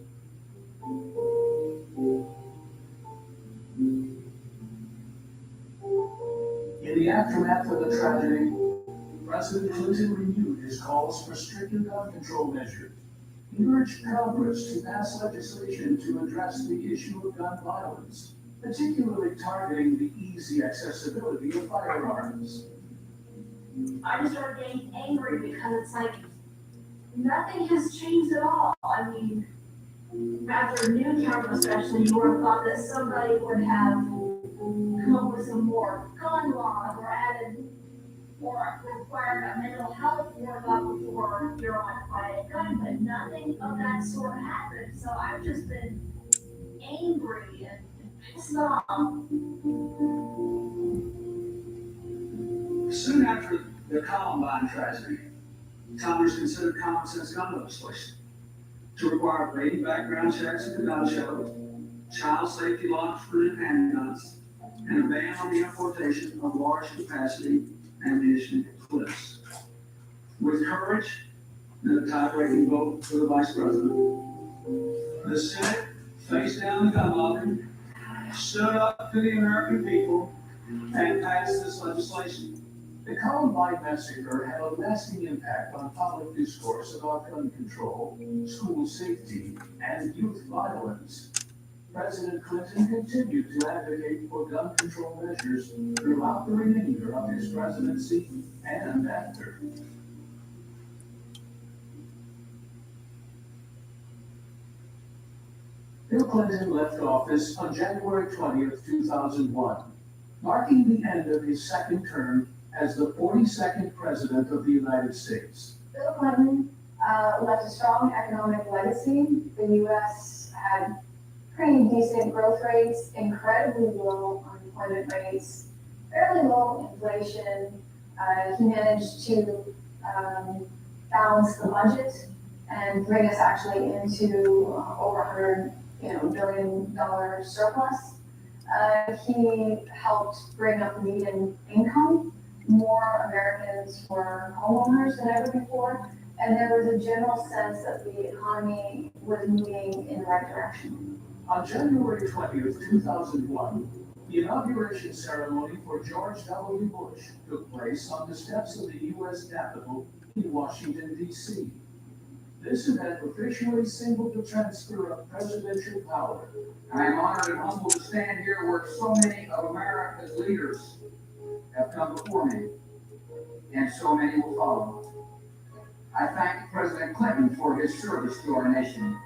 O: aftermath of the tragedy, President Clinton renewed his calls for stricter gun control measures. He urged Congress to pass legislation to address the issue of gun violence, particularly targeting the easy accessibility of firearms.
K: I just started getting angry because it's like, nothing has changed at all. I mean, after Newtown especially, you would have thought that somebody would have come up with some more gun laws or added or required a mental health workup before you're on to buy a gun, but nothing of that sort happened. So I've just been angry and pissed off.
J: Soon after the Columbine tragedy, Congress considered common sense gun legislation to require Brady background checks at the gun shows, child safety laws for new handguns, and a ban on the importation of large capacity ammunition clips. With courage and a tie-breaking vote for the Vice President, the Senate faced down the gun lobby, stood up for the American people, and passed this legislation.
O: The Columbine massacre had a lasting impact on public discourse about gun control, school safety, and youth violence. President Clinton continued to advocate for gun control measures throughout the remainder of his presidency and after. Bill Clinton left office on January 20th, 2001, marking the end of his second term as the 42nd President of the United States.
E: Bill Clinton left a strong economic legacy. The U.S. had pretty decent growth rates, incredibly low unemployment rates, fairly low inflation. He managed to balance the budget and bring us actually into over $100 billion surplus. He helped bring up the median income. More Americans were homeowners than ever before, and there was a general sense that the economy was moving in the right direction.
O: On January 20th, 2001, the inauguration ceremony for George W. Bush took place on the steps of the U.S. Capitol in Washington, D.C. This event officially signaled the transfer of presidential power.
G: I am honored and humbled to stand here where so many of America's leaders have come before me, and so many will follow. I thank President Clinton for his service to our nation.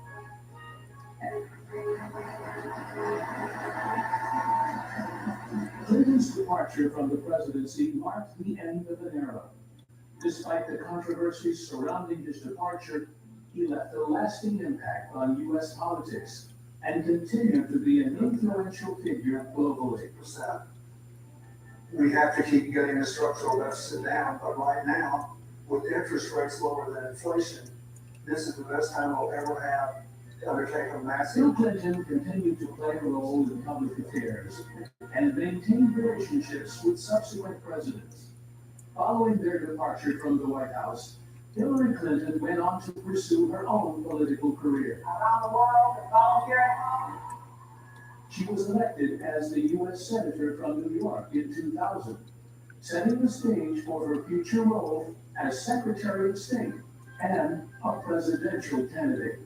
O: Clinton's departure from the presidency marked the end of an era. Despite the controversies surrounding his departure, he left a lasting impact on U.S. politics and continued to be an influential figure globally.
F: We have to keep getting the structural deficit down, but right now, with interest rates lower than inflation, this is the best time we'll ever have to undertake a massive.
O: Bill Clinton continued to play a role in public affairs and maintained relationships with subsequent presidents. Following their departure from the White House, Hillary Clinton went on to pursue her own political career.
K: Around the world and volunteer at home.
O: She was elected as the U.S. Senator from New York in 2000, setting the stage for her future role as Secretary of State and a presidential candidate.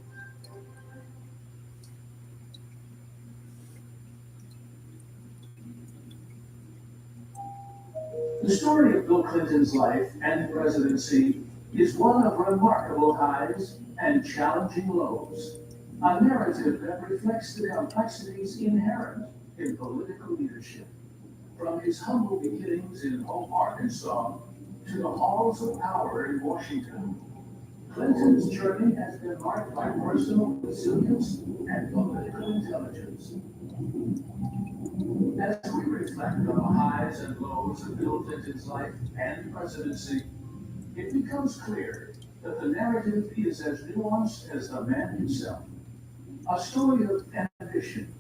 O: The story of Bill Clinton's life and presidency is one of remarkable highs and challenging lows, a narrative that reflects the complexities inherent in political leadership. From his humble beginnings in Hope, Arkansas, to the halls of power in Washington, Clinton's journey has been marked by personal resilience and political intelligence. As we reflect on the highs and lows of Bill Clinton's life and presidency, it becomes clear that the narrative is as nuanced as the man himself. A story of ambition,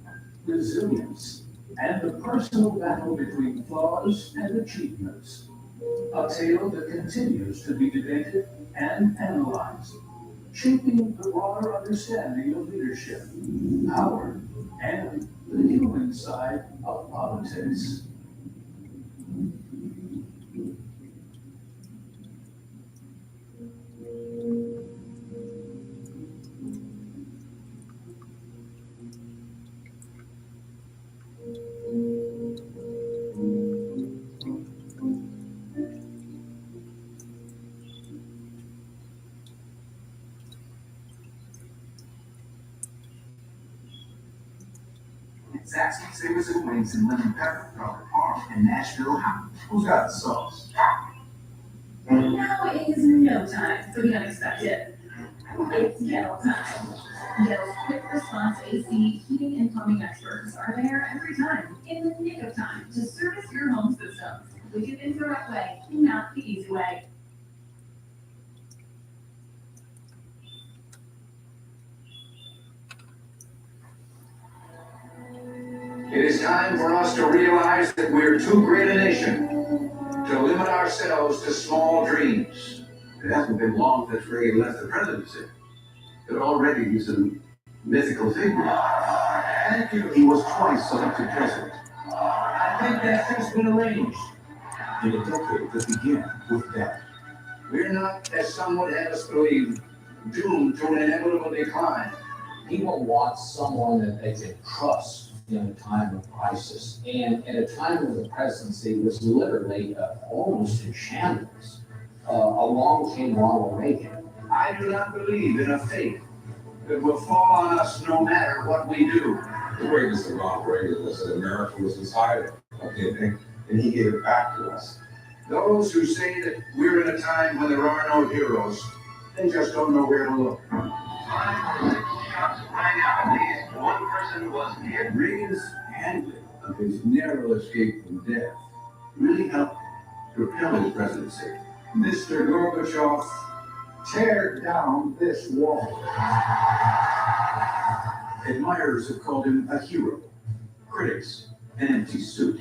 O: resilience, and the personal battle between flaws and achievements. A tale that continues to be debated and analyzed, shaping the broader understanding of leadership, power, and the human side of politics.
H: Zaxby's Savers and Wings in Lemon Pepper, Garlic Parm, and Nashville Hot. Who's got the sauce?
P: Now is no time for the unexpected. It's Yell time. Yell's quick response AC heating and plumbing experts are there every time, in the nick of time, to service your home systems. We do things the right way, not the easy way.
T: It is time for us to realize that we're too great a nation to limit ourselves to small dreams.
U: It hasn't been long since Reagan left the presidency, but already he's a mythical figure.
T: Thank you.
U: He was twice elected president.
T: I think that's just been arranged.
U: In a decade that began with death.
T: We're not, as some would have us believe, doomed to an inevitable decline.
V: People want someone that they can trust in a time of crisis. And at a time when the presidency was literally almost in shambles, along came Ronald Reagan.
T: I do not believe in a fate that will fall on us no matter what we do.
N: The greatness of Ronald Reagan was that America was his hiding, and he gave it back to us.
T: Those who say that we're in a time when there are no heroes, they just don't know where to look.
U: 5 shots rang out. At least one person was hit. Reagan's handling of his narrow escape from death really helped propel his presidency.
T: Mr. Gorbachev, tear down this wall.
U: Admirers have called him a hero. Critics, an empty suit.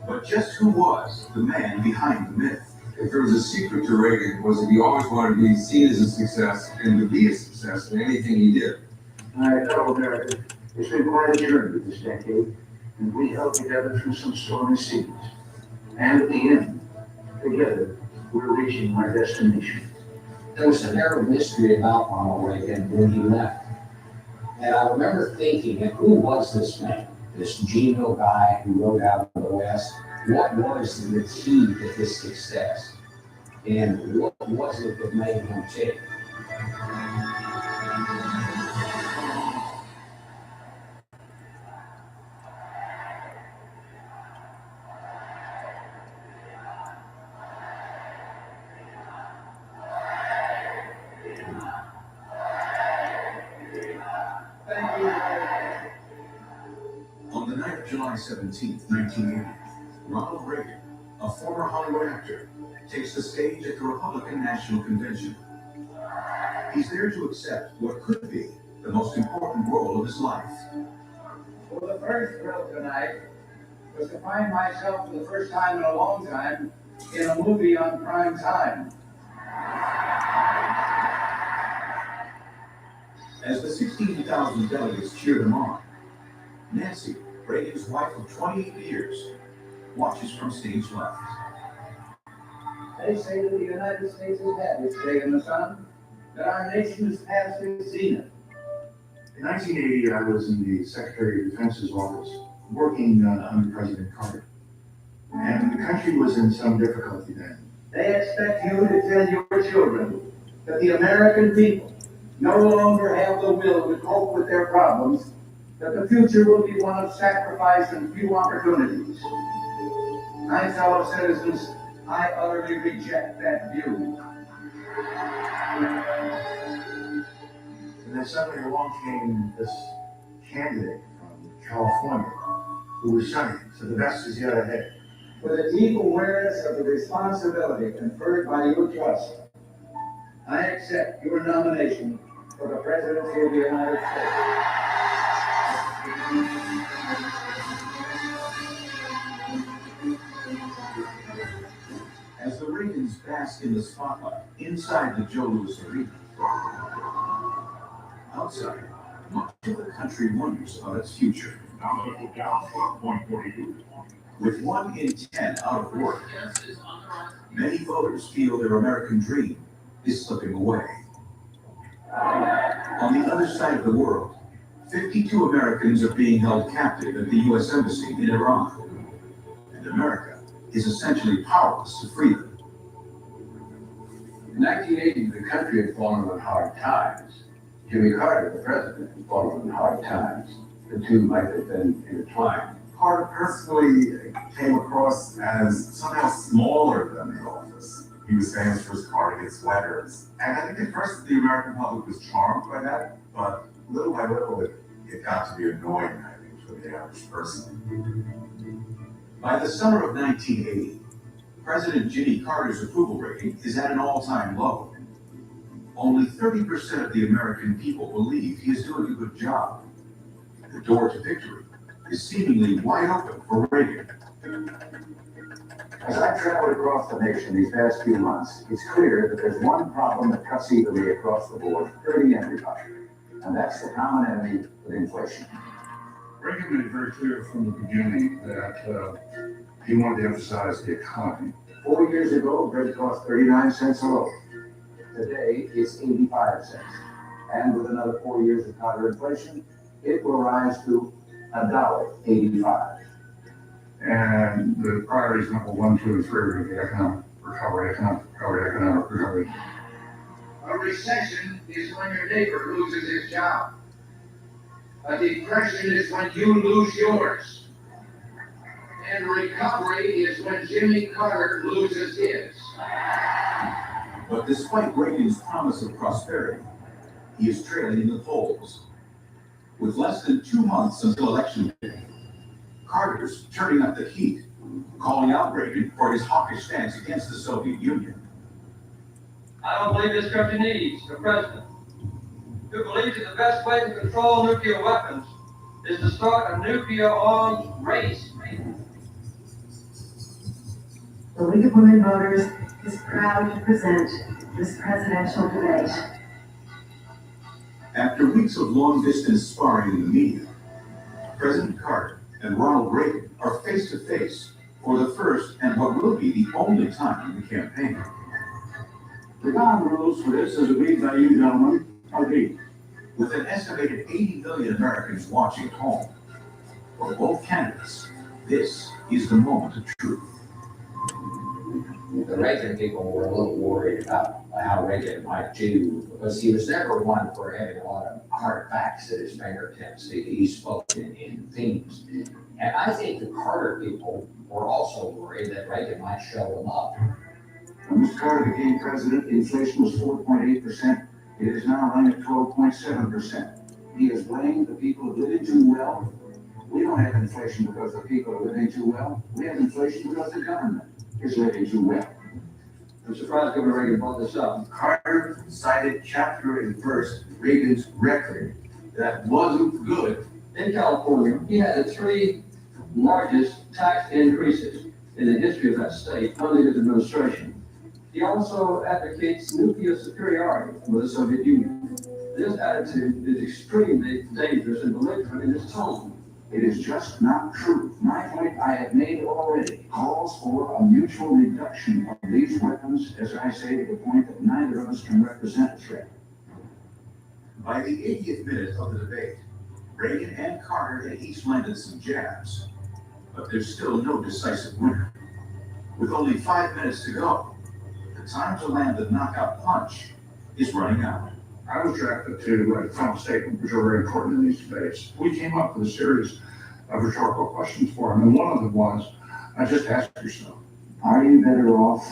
U: But just who was the man behind the myth?
N: If there was a secret to Reagan, was that he always wanted to be seen as a success and to be a success in anything he did.
U: I know America. It's been quite a journey this decade, and we held together through some stormy seas. And at the end, together, we're reaching our destination.
V: There was an air of mystery about Ronald Reagan when he left. And I remember thinking, and who was this man? This genial guy who rode out of the West? What was the key to his success? And what was it that made him tick?
O: On the night of July 17th, 1980, Ronald Reagan, a former Hollywood actor, takes the stage at the Republican National Convention. He's there to accept what could be the most important role of his life.
T: Well, the first thrill tonight was to find myself for the first time in a long time in a movie on prime time.
O: As the 16,000 delegates cheered him on, Nancy, Reagan's wife of 28 years, watches from stage left.
T: They say that the United States has had its day in the sun, that our nation has passed its zenith.
U: In 1980, I was in the Secretary of Defense's office, working under President Carter. And the country was in some difficulty then.
T: They expect you to tell your children that the American people no longer have the will to cope with their problems, that the future will be one of sacrifice and few opportunities. My fellow citizens, I utterly reject that view.
U: And then suddenly along came this candidate from California who was shining, so the best is yet ahead.
T: With a deep awareness of the responsibility conferred by your trust, I accept your nomination for the presidency of the United States.
O: As the Reagans bask in the spotlight inside the Joe Louis Arena, outside, much of the country wonders about its future. With 1 in 10 out of work, many voters feel their American dream is slipping away. On the other side of the world, 52 Americans are being held captive at the U.S. Embassy in Iran, and America is essentially powerless to free them.
U: In 1980, the country had fallen on hard times. Jimmy Carter, the president, had fallen on hard times.
G: the two might have been intertwined.
I: Carter personally came across as somehow smaller than the office. He was famous for his Carter sweaters. And I think at first the American public was charmed by that, but little by little it got to be annoying, I think, for the average person.
M: By the summer of 1980, President Jimmy Carter's approval rating is at an all-time low. Only 30% of the American people believe he is doing a good job. The door to victory is seemingly wide open for Reagan.
G: As I've traveled across the nation these past few months, it's clear that there's one problem that cuts evenly across the board, hurting everybody, and that's the common enemy of inflation.
W: Reagan made it very clear from the beginning that he wanted to emphasize the economy.
G: 4 years ago, bread cost 39 cents a loaf. Today, it's 85 cents. And with another 4 years of Carter inflation, it will rise to $1.85.
W: And the priorities number 1, 2, and 3 are the economic recovery.
T: A recession is when your neighbor loses his job. A depression is when you lose yours. And recovery is when Jimmy Carter loses his.
M: But despite Reagan's promise of prosperity, he is trailing in the polls. With less than 2 months until election day, Carter's turning up the heat, calling out Reagan for his hawkish stance against the Soviet Union.
X: I don't believe this country needs a president who believes that the best way to control nuclear weapons is to start a nuclear arms race.
Y: The League of Women Voters is proud to present this presidential debate.
M: After weeks of long-distance sparring in the media, President Carter and Ronald Reagan are face to face for the first and what will be the only time in the campaign.
T: The ground rules for this, as agreed by you gentlemen, are these.
M: With an estimated 80 million Americans watching at home, for both candidates, this is the moment of truth.
V: The Reagan people were a little worried about how Reagan might do, because he was never one for having a lot of hard facts at his fingertips. He spoke in themes. And I think the Carter people were also worried that Reagan might show them up.
G: When Mr. Carter became president, inflation was 4.8%. It is now running at 12.7%. He has blamed the people living too well. We don't have inflation because the people are living too well. We have inflation because the government is living too well.
T: I'm surprised Governor Reagan brought this up. Carter cited chapter and verse Reagan's record that wasn't good.
X: In California, he had the 3 largest tax increases in the history of that state under his administration. He also advocates nuclear superiority with the Soviet Union. This attitude is extremely dangerous and belligerent in its tone.
G: It is just not true. My point I have made already calls for a mutual reduction of these weapons, as I say, to the point that neither of us can represent a threat.
M: By the 80th minute of the debate, Reagan and Carter had each landed some jabs, but there's still no decisive winner. With only 5 minutes to go, the time to land the knockout punch is running out.
W: I was drafted to Trump's statement, which are very important in these debates. We came up with a series of rhetorical questions for him, and one of them was, I just asked yourself,
G: are you better off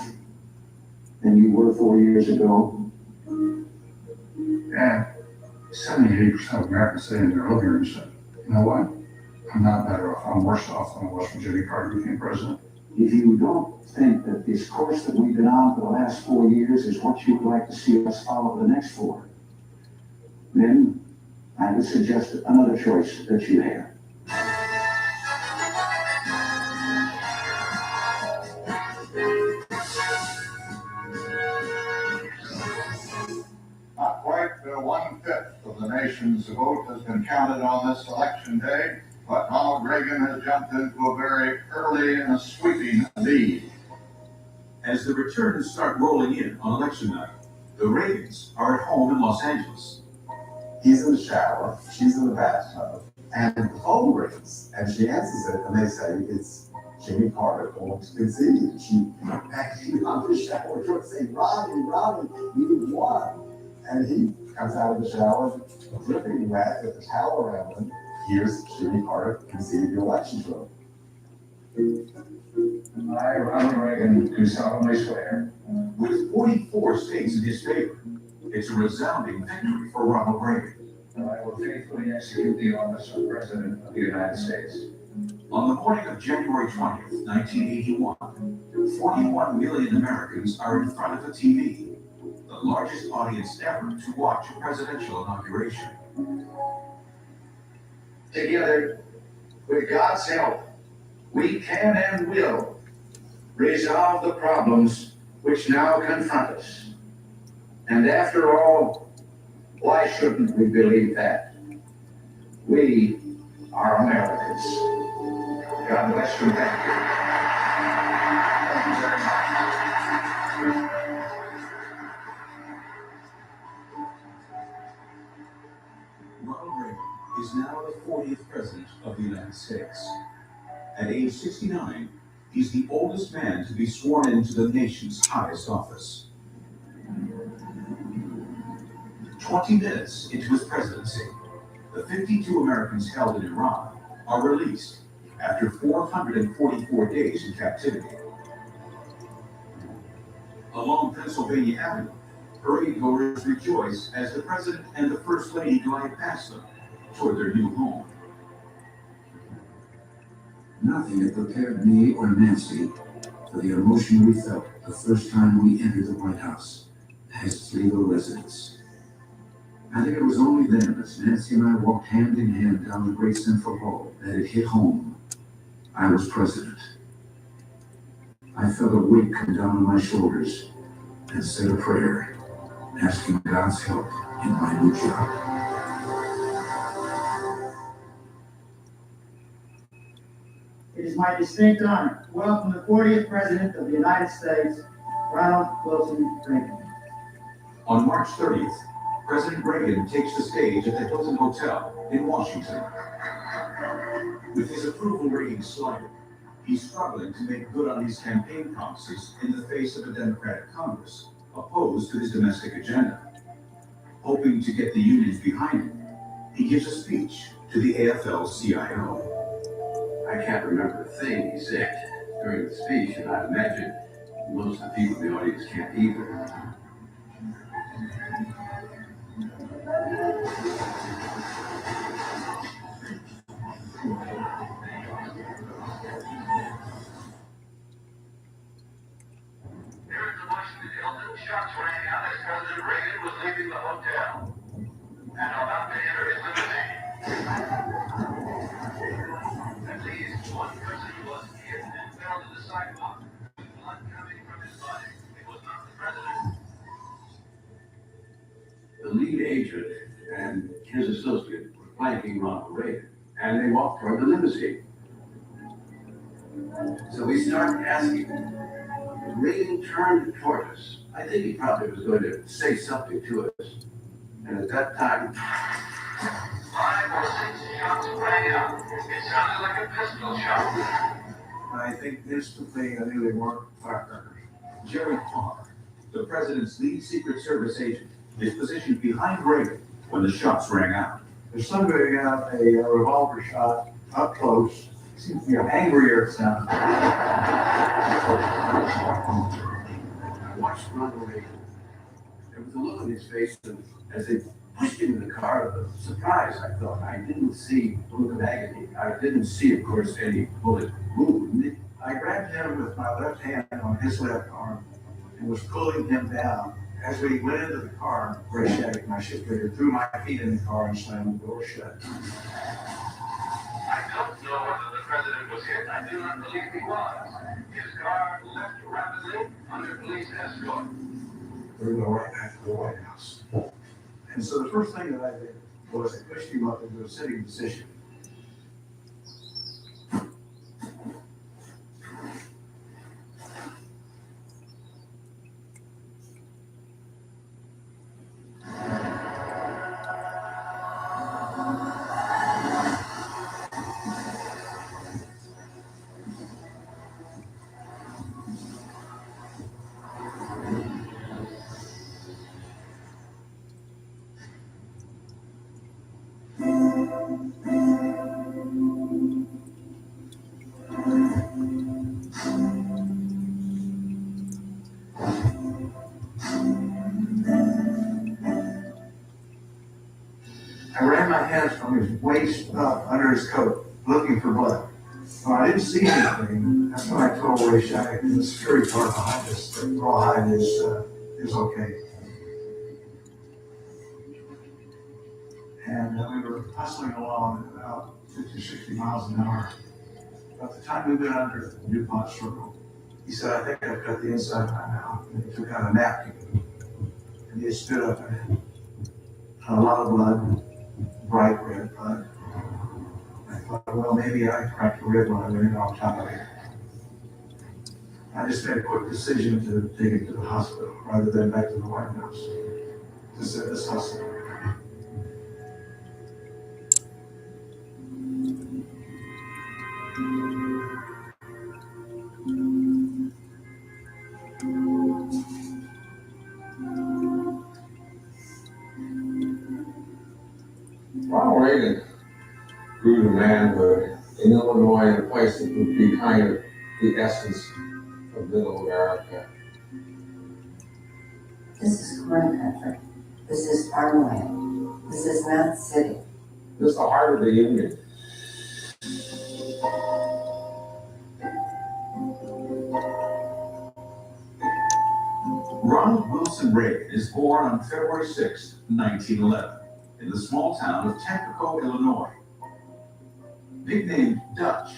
G: than you were 4 years ago?
W: And 78% of Americans sitting in their living room said, you know what? I'm not better off. I'm worse off than I was when Jimmy Carter became president.
G: If you don't think that this course that we've been on for the last 4 years is what you would like to see us follow the next 4, then I would suggest another choice that you have.
Z: Not quite 1/5 of the nation's vote has been counted on this election day, but Ronald Reagan has jumped into a very early and a sweeping lead.
M: As the returns start rolling in on election night, the Reagans are at home in Los Angeles.
I: He's in the shower, she's in the bathtub, and the phone rings, and she answers it, and they say it's Jimmy Carter going to concede. She actually out of the shower door saying, Ronnie, you won. And he comes out of the shower, dripping wet with the towel around him, Here's Jimmy Carter conceding the election vote.
X: I, Ronald Reagan, do solemnly swear.
M: With 44 states in his favor, it's a resounding victory for Ronald Reagan.
X: That I will faithfully execute the office of President of the United States.
M: On the morning of January 20th, 1981, 41 million Americans are in front of a TV, the largest audience ever to watch a presidential inauguration.
T: Together, with God's help, we can and will resolve the problems which now confront us. And after all, why shouldn't we believe that? We are Americans. God bless you. Thank you. Thank you very much.
M: Ronald Reagan is now the 40th President of the United States. At age 69, he's the oldest man to be sworn into the nation's highest office. 20 minutes into his presidency, the 52 Americans held in Iran are released after 444 days in captivity. Along Pennsylvania Avenue, parade-goers rejoice as the President and the First Lady glide past them toward their new home.
U: Nothing had prepared me or Nancy for the emotion we felt the first time we entered the White House as legal residents. I think it was only then, as Nancy and I walked hand in hand down the great central hall, that it hit home. I was president. I felt a weight come down on my shoulders and said a prayer, asking God's help in my new job.
R: It is my distinct honor to welcome the 40th President of the United States, Ronald Wilson Reagan.
M: On March 30th, President Reagan takes the stage at the Hilton Hotel in Washington. With his approval rating slighted, he's struggling to make good on his campaign promises in the face of a Democratic Congress opposed to his domestic agenda. Hoping to get the unions behind him, he gives a speech to the AFL-CIO.
U: I can't remember a thing he said during the speech, and I imagine most of the people in the audience can't either.
B: Shots rang out as President Reagan was leaving the hotel and about to enter his limousine. At least one person was hit and fell to the sidewalk, with blood coming from his body. It was not the president.
U: The lead agent and his associate were flanking Ronald Reagan, and they walked toward the limousine. So we started asking. Reagan turned toward us. I think he probably was going to say something to us. And at that time,
B: 5 or 6 shots rang out. It sounded like a pistol shot.
U: I think instantly I knew they weren't firecrackers.
M: Jerry Palmer, the president's lead Secret Service agent, is positioned behind Reagan when the shots rang out.
T: There's somebody got a revolver shot up close. Seems to be angrier sound.
U: I watched Ronald Reagan. There was a look on his face, and as they pushed him in the car, of surprise, I thought. I didn't see a look of agony. I didn't see, of course, any bullet wound.
T: I grabbed him with my left hand on his left arm and was pulling him down. As we went into the car, my shift leader threw my feet in the car and slammed the door shut.
B: I don't know whether the president was hit. I do not believe he was. His car left rapidly under police escort.
T: We were going right back to the White House. And so the first thing that I did was I pushed him up into a sitting position.
W: I ran my hands from his waist up under his coat, looking for blood. When I didn't see anything, that's when I told Ray Shattuck in the security car behind us that Rawhide is okay. And we were hustling along at about 50, 60 miles an hour. By the time we went under the DuPont Circle, he said, I think I've got the inside of my mouth. And he took out a napkin and he spit up in it. A lot of blood, bright red blood. I thought, well, maybe I cracked a rib when I went on top of it. I just made a quick decision to take him to the hospital rather than back to the White House to set this hustle.
A: Ronald Reagan grew to manhood in Illinois in a place that would be kind of the essence of middle America.
C: This is corn country. This is farmland. This is not city.
A: This is the heart of the Union.
H: Ronald Wilson Reagan is born on February 6, 1911, in the small town of Tampico, Illinois. Nicknamed Dutch,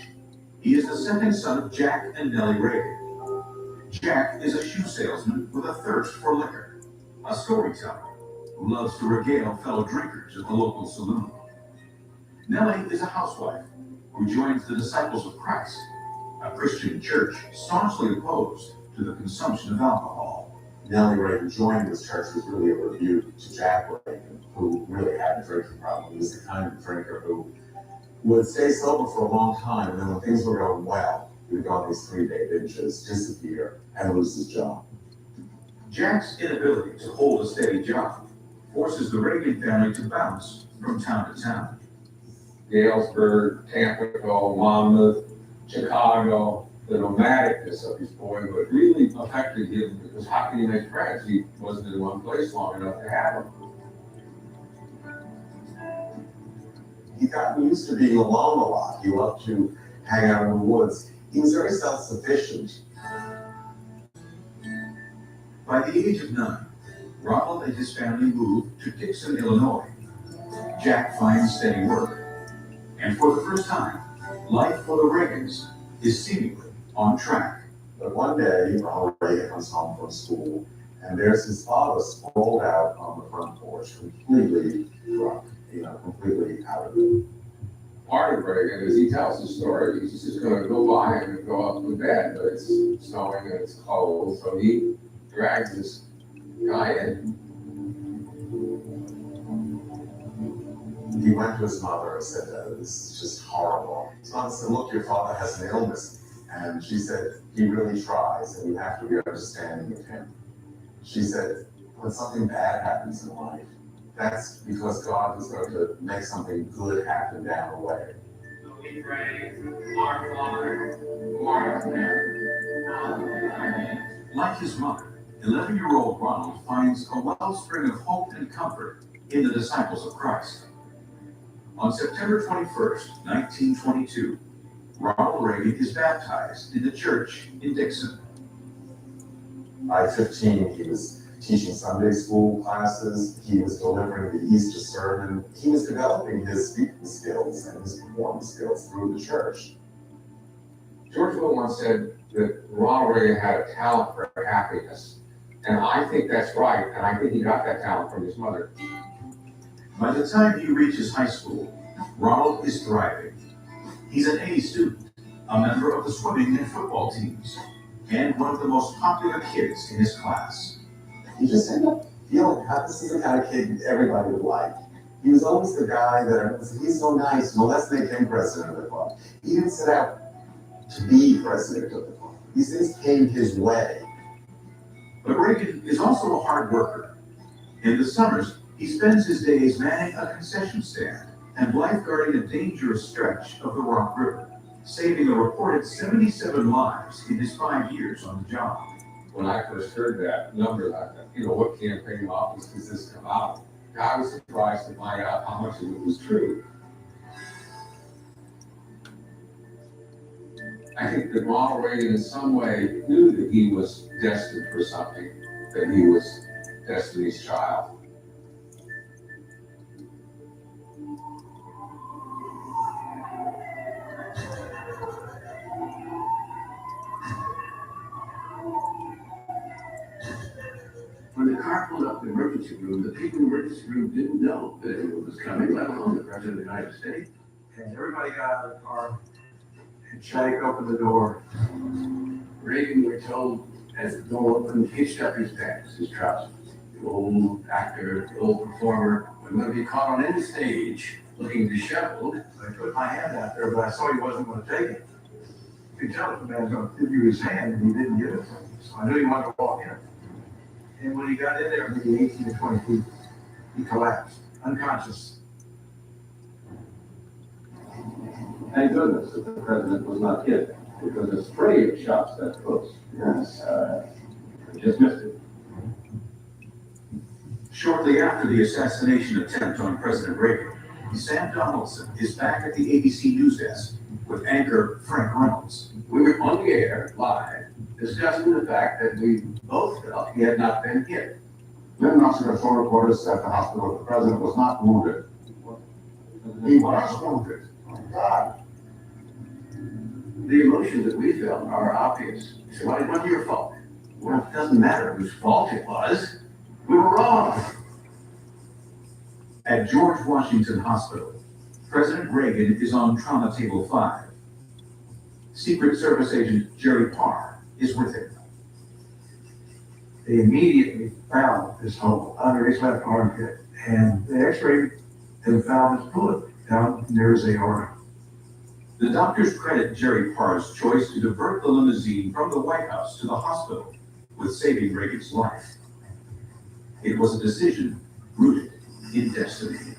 H: he is the second son of Jack and Nellie Reagan. Jack is a shoe salesman with a thirst for liquor, a storyteller who loves to regale fellow drinkers at the local saloon. Nellie is a housewife who joins the Disciples of Christ, a Christian church staunchly opposed to the consumption of alcohol.
I: Nellie Reagan joining this church was really a rebuke to Jack Reagan, who really had a drinking problem. He was the kind of drinker who would stay sober for a long time, and then when things were going well, he would go on these 3-day binges, disappear, and lose his job.
H: Jack's inability to hold a steady job forces the Reagan family to bounce from town to town.
A: Galesburg, Tampico, Monmouth, Chicago. The nomadicness of his boyhood really affected him because how can he make friends? He wasn't in one place long enough to have them.
I: He got used to being alone a lot. He loved to hang out in the woods. He was very self-sufficient.
H: By the age of 9, Ronald and his family moved to Dixon, Illinois. Jack finds steady work, and for the first time, life for the Reagans is seemingly on track.
I: But one day, Ronald Reagan comes home from school, and there's his father sprawled out on the front porch, completely drunk, completely out of it.
A: Part of Reagan, as he tells the story, he's just going to go by and go up to bed, but it's snowing and it's cold, so he drags this guy in.
I: He went to his mother and said, this is just horrible. His mother said, look, your father has an illness. And she said, he really tries, and you have to be understanding of him. She said, when something bad happens in life, that's because God is going to make something good happen down the way.
B: So we pray, our Father, who art in heaven.
H: Like his mother, 11-year-old Ronald finds a wellspring of hope and comfort in the Disciples of Christ. On September 21st, 1922, Ronald Reagan is baptized in the church in Dixon.
I: By 15, he was teaching Sunday school classes. He was delivering the Easter sermon. He was developing his speaking skills and his performance skills through the church.
A: George Will once said that Ronald Reagan had a talent for happiness. And I think that's right, and I think he got that talent from his mother.
H: By the time he reaches high school, Ronald is thriving. He's an A student, a member of the swimming and football teams, and one of the most popular kids in his class.
I: He just ended up feeling how this is the kind of kid everybody would like. He was always the guy that, he's so nice, well, let's make him president of the club. He didn't set out to be president of the club. These things came his way.
H: But Reagan is also a hard worker. In the summers, he spends his days manning a concession stand and lifeguarding a dangerous stretch of the Rock River, saving a reported 77 lives in his 5 years on the job.
A: When I first heard that number, I thought, what campaign office does this come out of? I was surprised to find out how much of it was true. I think that Ronald Reagan in some way knew that he was destined for something, that he was Destiny's Child.
U: When the car pulled up the emergency room, the people in the emergency room didn't know that it was coming, let alone the President of the United States.
W: And everybody got out of the car, and Jake opened the door.
U: Reagan, we're told, as the door opened, hitched up his pants, his trousers. The old actor, the old performer, would never be caught on any stage looking disheveled.
W: I put my hand out there, but I saw he wasn't going to take it. You could tell if the man was going to give you his hand, and he didn't give it to me. So I knew he wanted to walk in. And when he got in there, maybe 18 to 20 feet, he collapsed, unconscious.
X: Thank goodness that the president was not hit, because a spray of shots that close.
W: Yes.
X: Just missed it.
M: Shortly after the assassination attempt on President Reagan, Sam Donaldson is back at the ABC News desk with anchor Frank Reynolds.
U: We were on the air, live, discussing the fact that we both felt he had not been hit.
Z: Then Oscar told reporters at the hospital that the president was not wounded. He was wounded. My God.
U: The emotions that we felt are obvious. So why wasn't your fault? Well, it doesn't matter whose fault it was. We were wrong.
M: At George Washington Hospital, President Reagan is on trauma table 5. Secret Service agent Jerry Parr is with him.
W: They immediately found this hole under his left armpit, and the x-ray and found his bullet down near his aorta.
M: The doctors credit Jerry Parr's choice to divert the limousine from the White House to the hospital with saving Reagan's life. It was a decision rooted in destiny.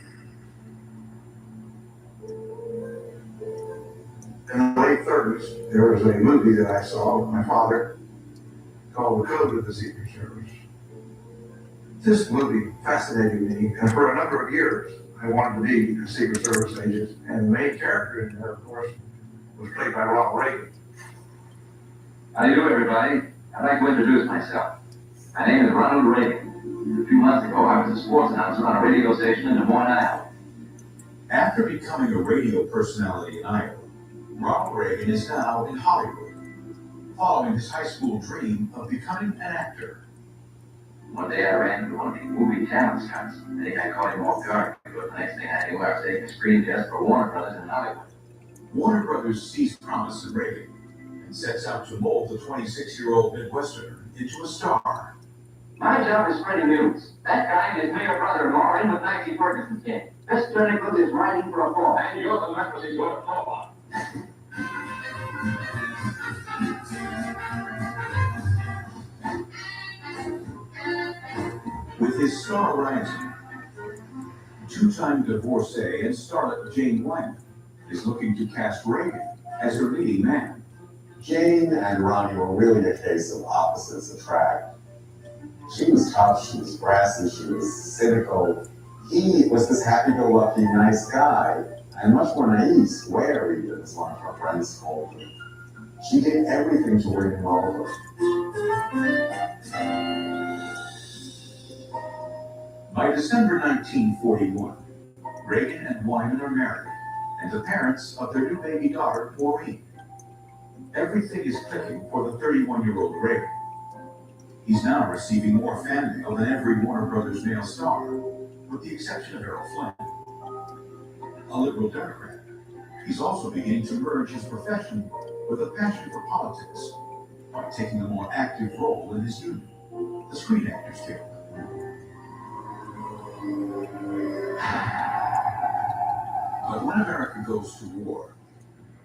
W: In the late 30s, there was a movie that I saw with my father called The Code of the Secret Service. This movie fascinated me, and for a number of years, I wanted to be a Secret Service agent, and the main character in there, of course, was played by Ronald Reagan.
D: How do you do, everybody? I'd like to introduce myself. My name is Ronald Reagan. A few months ago, I was a sports announcer on a radio station in Des Moines, Iowa.
M: After becoming a radio personality in Iowa, Ronald Reagan is now in Hollywood, following his high school dream of becoming an actor.
D: One day I ran into one of these movie talent scouts. I think I caught him off guard, because the next thing I knew, I was taking a screen test for Warner Brothers in Hollywood.
M: Warner Brothers sees promise in Reagan and sets out to mold the 26-year-old Midwesterner into a star.
D: My job is spreading news. That guy and his mayor brother-in-law are in with Nancy Ferguson's kid. This Nichols is riding for a fall. And you're the Nichols he's going to fall on.
M: With his star rising, two-time divorcee and starlet Jane Wyman is looking to cast Reagan as her leading man.
E: Jane and Ronnie were really a case of opposites attract. She was tough, she was brassy, she was cynical. He was this happy-go-lucky, nice guy, and much more naive, square even, as one of her friends called him. She did everything to win him over.
M: By December 1941, Reagan and Wyman are married and the parents of their new baby daughter, Maureen. Everything is clicking for the 31-year-old Reagan. He's now receiving more fan mail than every Warner Brothers male star, with the exception of Errol Flynn. A liberal Democrat, he's also beginning to merge his profession with a passion for politics by taking a more active role in his union, the Screen Actors Guild. But when America goes to war,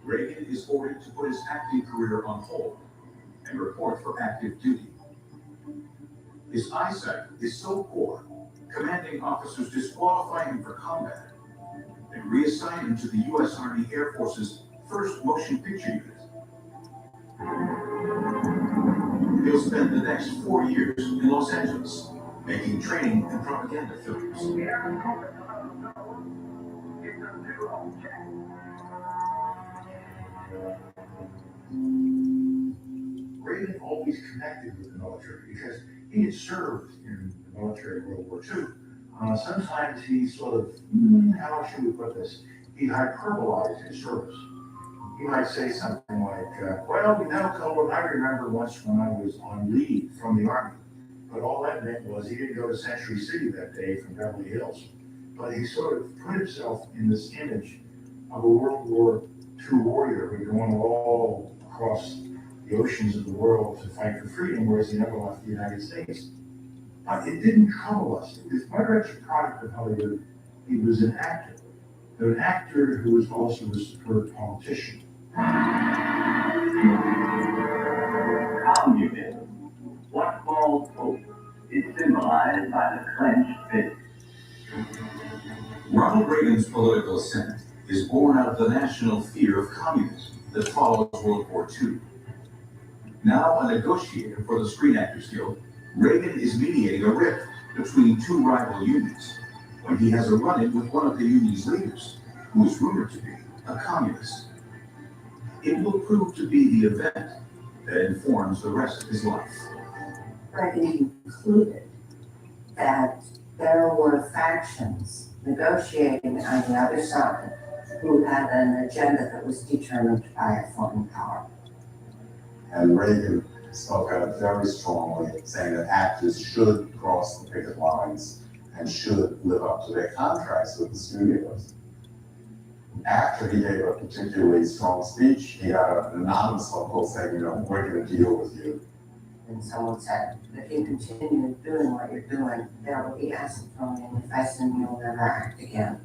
M: Reagan is ordered to put his acting career on hold and report for active duty. His eyesight is so poor, commanding officers disqualify him for combat and reassign him to the U.S. Army Air Force's 1st Motion Picture Unit. He'll spend the next 4 years in Los Angeles, making training and propaganda films.
W: Reagan always connected with the military because he had served in the military in World War II. Sometimes he sort of, how should we put this? He hyperbolized his service. He might say something like, well, Cohen, I remember once when I was on leave from the Army. But all that meant was he didn't go to Century City that day from Beverly Hills. But he sort of put himself in this image of a World War II warrior who'd gone all across the oceans of the world to fight for freedom, whereas he never left the United States. But it didn't trouble us. It was very much a product of Hollywood. He was an actor who was also a superb politician.
D: Communism, what false hope, is symbolized by the clenched fist.
M: Ronald Reagan's political ascent is born out of the national fear of communism that follows World War II. Now a negotiator for the Screen Actors Guild, Reagan is mediating a rift between two rival unions when he has a run-in with one of the union's leaders, who is rumored to be a communist. It will prove to be the event that informs the rest of his life.
C: Reagan concluded that there were factions negotiating on the other side who had an agenda that was determined by a foreign power.
E: And Reagan spoke out very strongly, saying that actors should cross the picket lines and should live up to their contracts with the studios. After he gave a particularly strong speech, he got an anonymous phone call saying, we're going to deal with you.
C: And someone said, if you continue doing what you're doing, there will be acid thrown in your face and you'll never act again.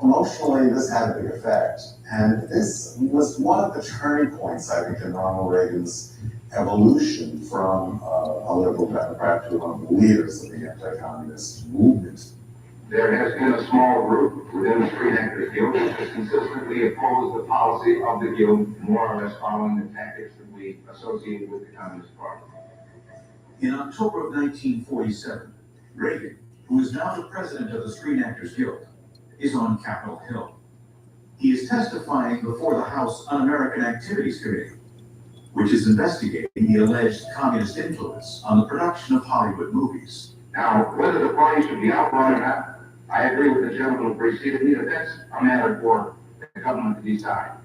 E: Emotionally, this had a big effect. And this was one of the turning points, I think, in Ronald Reagan's evolution from a liberal Democrat to one of the leaders of the anti-communist movement.
B: There has been a small group within the Screen Actors Guild which has consistently opposed the policy of the Guild, more or less following the tactics that we associate with the Communist Party.
M: In October of 1947, Reagan, who is now the president of the Screen Actors Guild, is on Capitol Hill. He is testifying before the House Un-American Activities Committee, which is investigating the alleged communist influence on the production of Hollywood movies.
B: Now, whether the party should be outlawed or not, I agree with the gentleman who preceded me that that's a matter for the government to decide.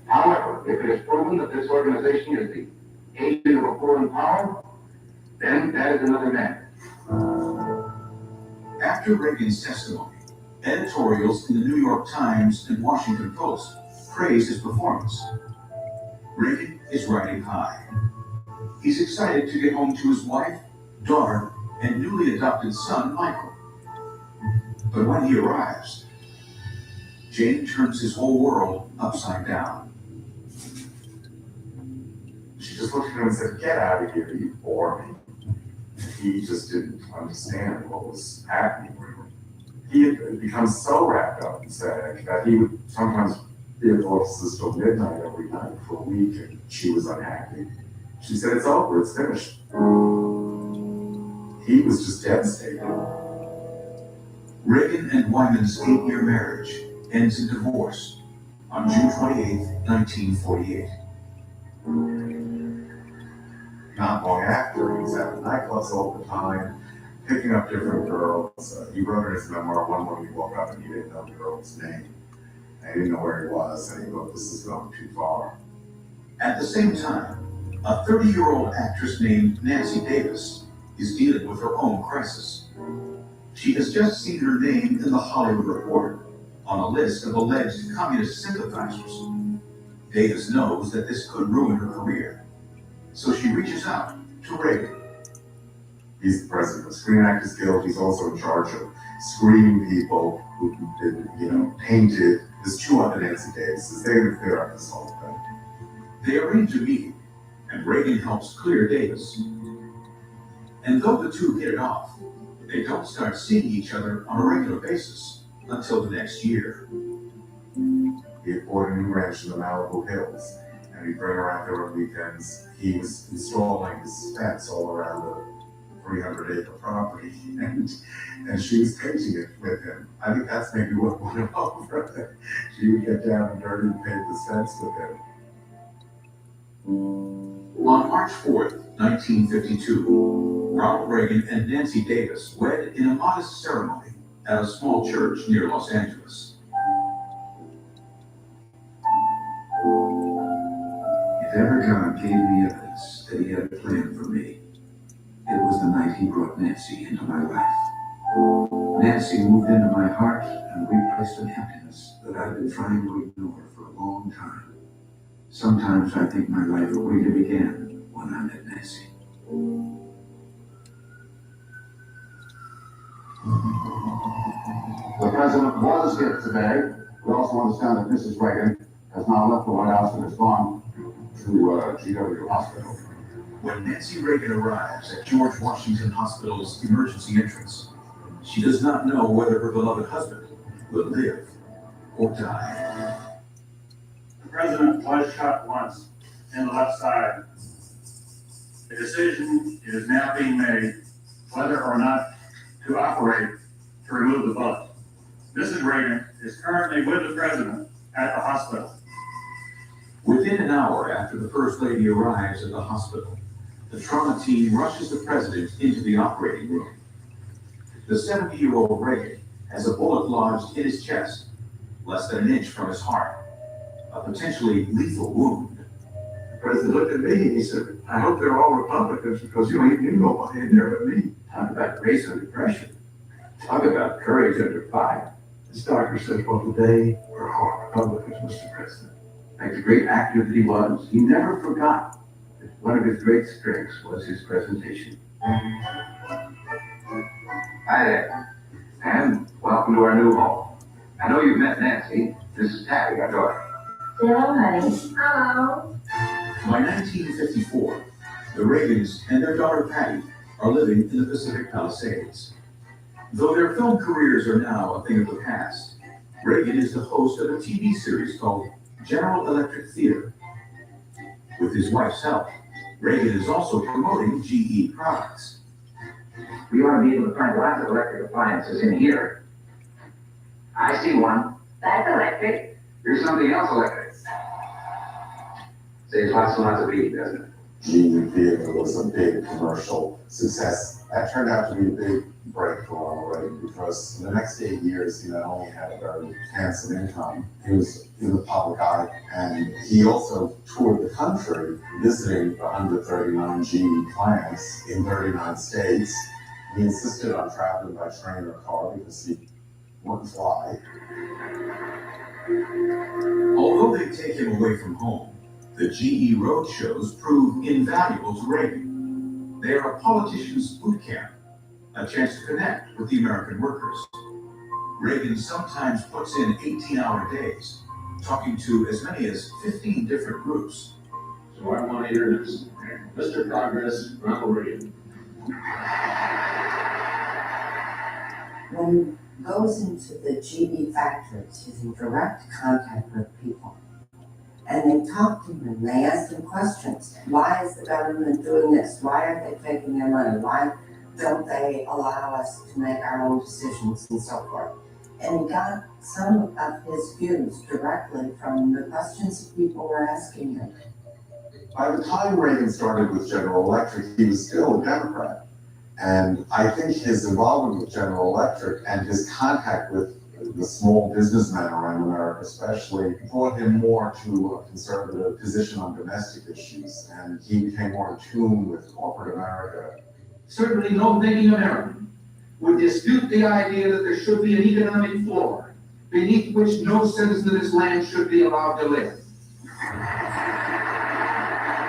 B: However, if it is proven that this organization is the agent of a foreign power, then that is another matter.
M: After Reagan's testimony, editorials in the New York Times and Washington Post praise his performance. Reagan is riding high. He's excited to get home to his wife, daughter, and newly adopted son, Michael. But when he arrives, Jane turns his whole world upside down.
I: She just looked at him and said, "Get out of here, you bore me." He just didn't understand what was happening. He had become so wrapped up in SAG that he would sometimes be at the offices till midnight every night for a week, and she was unhappy. She said, "It's over, it's finished." He was just devastated.
M: Reagan and Wyman's 8-year marriage ends in divorce on June 28, 1948.
I: Not long after, he was at the nightclubs all the time, picking up different girls. He wrote in his memoir, one morning he woke up and he didn't know the girl's name. And he didn't know where he was, and he wrote, "This is going too far."
M: At the same time, a 30-year-old actress named Nancy Davis is dealing with her own crisis. She has just seen her name in the Hollywood Reporter on a list of alleged communist sympathizers. Davis knows that this could ruin her career, so she reaches out to Reagan.
I: He's the president of the Screen Actors Guild. He's also in charge of screening people who've been, tainted. There's 2 other Nancy Davises. They're going to clear up this whole thing.
M: They arrange a meeting, and Reagan helps clear Davis. And though the two hit it off, they don't start seeing each other on a regular basis until the next year.
I: He had bought a new ranch in the Malibu Hills, and he'd bring her out there on weekends. He was installing his fence all around the 300-acre property, and she was painting it with him. I think that's maybe what won him over. She would get down and dirty and paint the fence with him.
M: On March 4th, 1952, Ronald Reagan and Nancy Davis wed in a modest ceremony at a small church near Los Angeles.
U: If ever God gave me evidence that he had a plan for me, it was the night he brought Nancy into my life. Nancy moved into my heart and replaced an emptiness that I'd been trying to ignore for a long time. Sometimes I think my life really began when I met Nancy.
B: The president was here today. We also understand that Mrs. Reagan has now left the White House and has gone to GW Hospital.
M: When Nancy Reagan arrives at George Washington Hospital's emergency entrance, she does not know whether her beloved husband will live or die.
T: The president was shot once in the left side. The decision is now being made whether or not to operate to remove the bullet. Mrs. Reagan is currently with the president at the hospital.
M: Within an hour after the First Lady arrives at the hospital, the trauma team rushes the president into the operating room. The 70-year-old Reagan has a bullet lodged in his chest, less than an inch from his heart, a potentially lethal wound.
W: The president looked at me and he said, I hope they're all Republicans because you ain't nobody in there but me.
U: Talk about grace under pressure. Talk about courage under fire.
W: This doctor said, well, today we're all Republicans, Mr. President.
U: Like the great actor that he was, he never forgot that one of his great strengths was his presentation. Hi there, and welcome to our new home. I know you've met Nancy. This is Patty, our daughter.
Y: Hello, honey. Hello.
M: By 1954, the Reagans and their daughter Patty are living in the Pacific Palisades. Though their film careers are now a thing of the past, Reagan is the host of a TV series called General Electric Theater. With his wife's help, Reagan is also promoting GE products.
B: We ought to be able to find lots of electric appliances in here. I see one.
Y: That's electric.
B: Here's something else electric. Saves lots and lots of heat, doesn't it?
E: GE Theater was a big commercial success. That turned out to be a big break for Ronald Reagan because in the next 8 years, he not only had a very handsome income, he was in the public eye, and he also toured the country visiting the 139 GE plants in 39 states. He insisted on traveling by train or car because he wouldn't fly.
M: Although they take him away from home, the GE road shows prove invaluable to Reagan. They are a politician's boot camp, a chance to connect with the American workers. Reagan sometimes puts in 18-hour days, talking to as many as 15 different groups.
N: So I want to hear this. Mr. Progress, Ronald Reagan.
C: When he goes into the GE factories, he's in direct contact with people. And they talk to him and they ask him questions. Why is the government doing this? Why are they taking their money? Why don't they allow us to make our own decisions and so forth? And he got some of his views directly from the questions that people were asking him.
E: By the time Reagan started with General Electric, he was still a Democrat. And I think his involvement with General Electric and his contact with the small businessmen around America especially brought him more to a conservative position on domestic issues. And he became more in tune with corporate America.
T: Certainly no thinking American would dispute the idea that there should be an economic floor beneath which no citizen of this land should be allowed to live.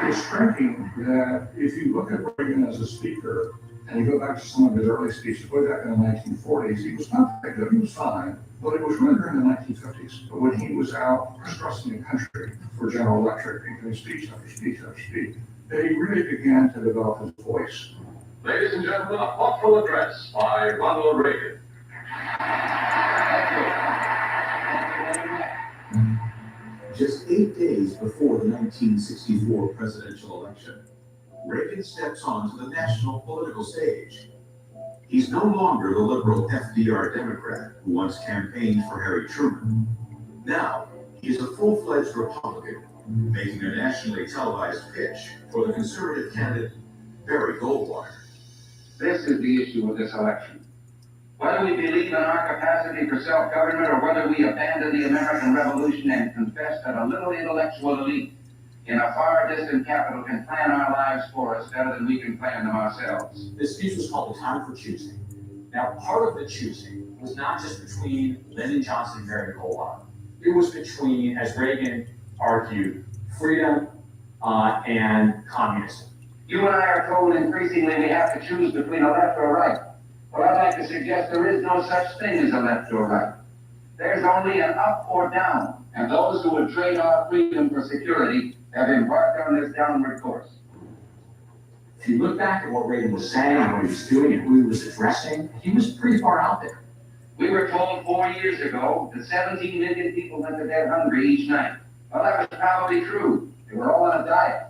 O: It's striking that if you look at Reagan as a speaker, and you go back to some of his early speeches, way back in the 1940s, he was not that good, he was fine, but it was really during the 1950s. But when he was out stressing the country for General Electric and giving speech after speech after speech, that he really began to develop his voice.
N: Ladies and gentlemen, a thoughtful address by Ronald Reagan.
M: Just 8 days before the 1964 presidential election, Reagan steps onto the national political stage. He's no longer the liberal FDR Democrat who once campaigned for Harry Truman. Now, he is a full-fledged Republican, making a nationally televised pitch for the conservative candidate, Barry Goldwater.
B: This is the issue of this election. Whether we believe in our capacity for self-government or whether we abandon the American Revolution and confess that a little intellectual elite in a far distant capital can plan our lives for us better than we can plan them ourselves.
H: This speech was called The Time for Choosing. Now, part of the choosing was not just between Lyndon Johnson and Barry Goldwater. It was between, as Reagan argued, freedom and communism.
B: You and I are told increasingly we have to choose between a left or a right. Well, I'd like to suggest there is no such thing as a left or right. There's only an up or down, and those who would trade our freedom for security have embarked on this downward course.
H: If you look back at what Reagan was saying, what he was doing, and who he was addressing, he was pretty far out there.
B: We were told 4 years ago that 17 million people went to bed hungry each night. Well, that was probably true. They were all on a diet.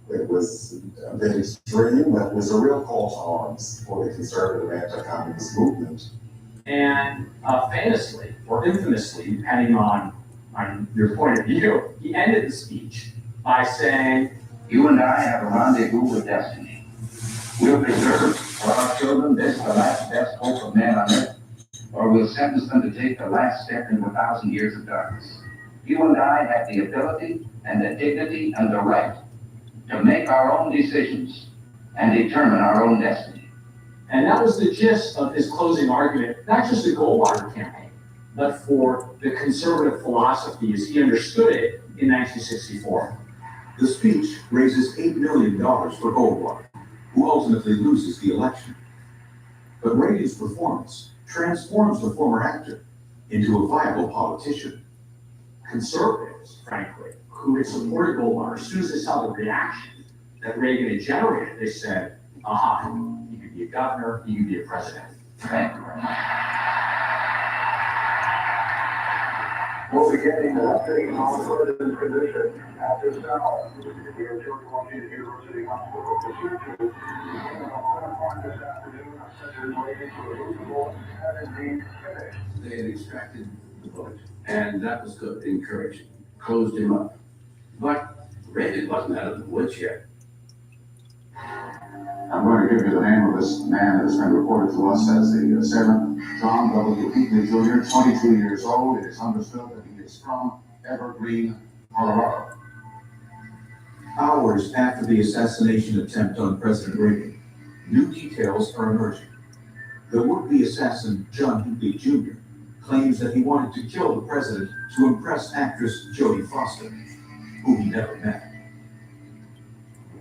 E: It was a bit extreme, but it was a real call to arms for the conservative anti-communist movement.
H: And famously, or infamously, depending on your point of view, he ended the speech by saying,
B: "You and I have a rendezvous with destiny. We'll preserve for our children this, the last best hope of man on earth, or we'll sentence them to take the last step into 1,000 years of darkness. You and I have the ability and the dignity and the right to make our own decisions and determine our own destiny."
H: and that was the gist of his closing argument, not just the Goldwater campaign, but for the conservative philosophy as he understood it in 1964.
M: The speech raises $8 million for Goldwater, who ultimately loses the election. But Reagan's performance transforms the former actor into a viable politician.
H: Conservatives, frankly, who had supported Goldwater, as soon as they saw the reaction that Reagan had generated, they said, aha, he could be a governor, he could be a president.
B: Thank you very much.
R: We'll be getting an update on President's condition at this hour. Here at George Washington University Hospital procedure. This afternoon, President waiting for the movable and indeed finished.
O: They had extracted the bullet, and that was good, encouraging, closed him up. But Reagan wasn't out of the woods yet.
Z: I'm going to give you the name of this man that has been reported to us as the assailant, John W. Hinckley Jr., 22 years old. It is understood that he is from Evergreen, Colorado.
M: Hours after the assassination attempt on President Reagan, new details are emerging. The would-be assassin, John Hinckley Jr., claims that he wanted to kill the president to impress actress Jodie Foster, who he never met.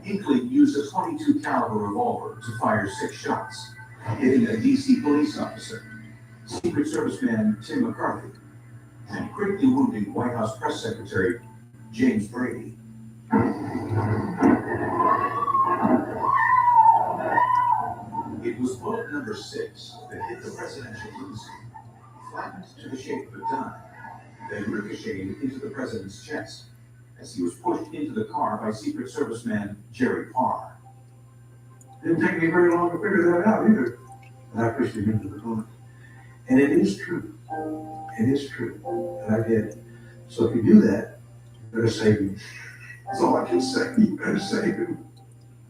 M: Hinckley used a .22 caliber revolver to fire 6 shots, hitting a DC police officer, Secret Service man Tim McCarthy, and critically wounding White House Press Secretary James Brady. It was bullet number 6 that hit the presidential limousine, flattened to the shape of a dime, then ricocheted into the president's chest as he was pushed into the car by Secret Service man Jerry Parr.
T: Didn't take me very long to figure that out either. And I pushed him into the bullet. And it is true. It is true that I did. So if you do that, you better save him. That's all I can say. You better save him.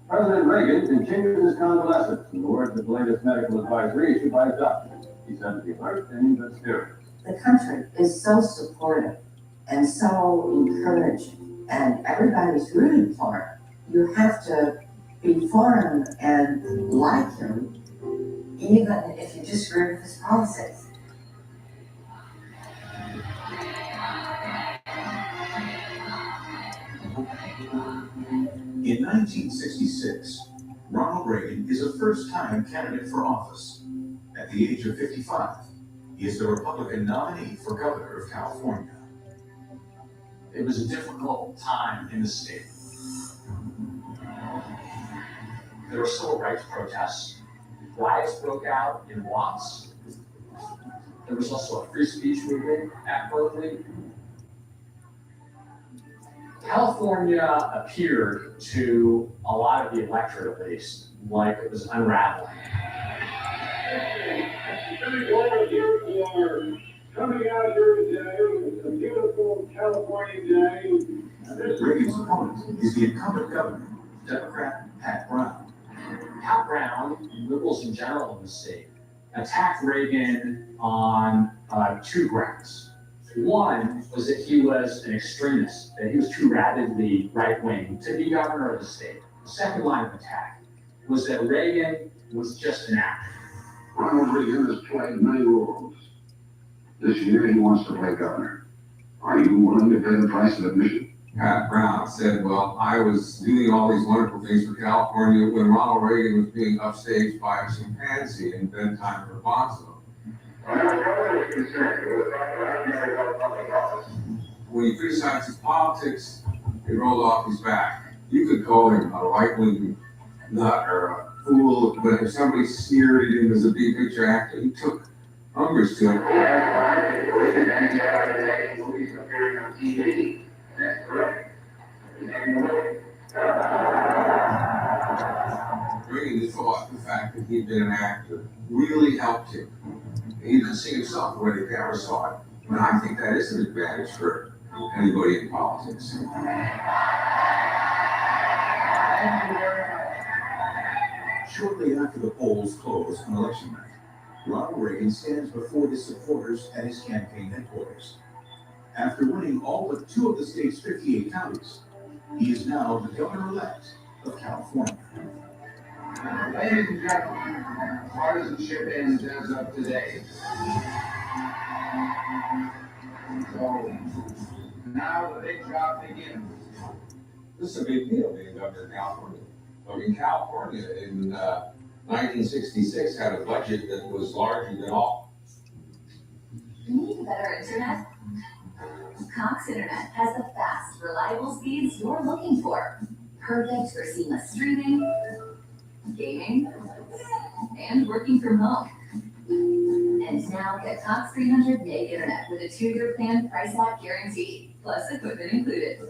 R: President Reagan continued his convalescence in the words of the latest medical advisory issued by his doctor. He said to be alert and in good spirits.
C: The country is so supportive and so encouraging, and everybody's rooting for him. You have to be for him and like him, even if you disagree with his policies.
M: In 1966, Ronald Reagan is a first-time candidate for office. At the age of 55, he is the Republican nominee for governor of California.
H: It was a difficult time in the state. There were civil rights protests. Riots broke out in Watts. There was also a free speech movement at Berkeley.
F: California appeared to a lot of the electorate, at least, like it was unraveling.
R: Thank all of you for coming out here today. It's a beautiful California day.
M: Reagan's opponent is the incumbent governor, Democrat Pat Brown.
F: Pat Brown, and liberals in general in the state, attacked Reagan on 2 grounds. One was that he was an extremist, that he was too rabidly right-wing to be governor of the state. The second line of attack was that Reagan was just an actor.
Z: Ronald Reagan has played many roles. This year he wants to play governor. Are you willing to pay the price of admission?
A: Pat Brown said, well, I was doing all these wonderful things for California when Ronald Reagan was being upstaged by a chimpanzee in Bedtime for Bonzo. When he criticized his politics, he rolled off his back. You could call him a right-wing nut or a fool, but if somebody sneered at him as a big picture actor, he took umbrage to it. Reagan thought the fact that he'd been an actor really helped him. He didn't see himself the way the camera saw it. And I think that is an advantage for anybody in politics.
M: Shortly after the polls close on election night, Ronald Reagan stands before his supporters at his campaign headquarters. After winning all but 2 of the state's 58 counties, he is now the governor-elect of California.
B: Ladies and gentlemen, partisanship ends as of today. So now the big job begins.
A: This is a big deal, being governor of California. I mean, California in 1966 had a budget that was larger than all.
P: Need better internet? Cox Internet has the fast, reliable speeds you're looking for. Perfect for seamless streaming, gaming, and working from home. And now get Cox 300 meg internet with a 2-year plan price lock guarantee, plus equipment included.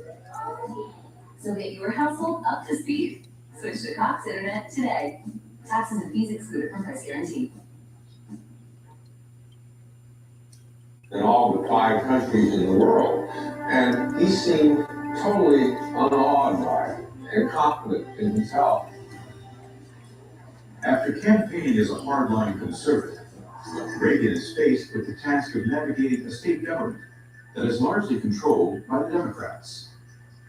P: So get your household up to speed. Switch to Cox Internet today. Taxes and fees excluded from price guarantee.
A: In all the 5 countries in the world. And he seemed totally unawed by it and confident in himself.
M: After campaigning as a hardline conservative, Reagan is faced with the task of navigating a state government that is largely controlled by the Democrats.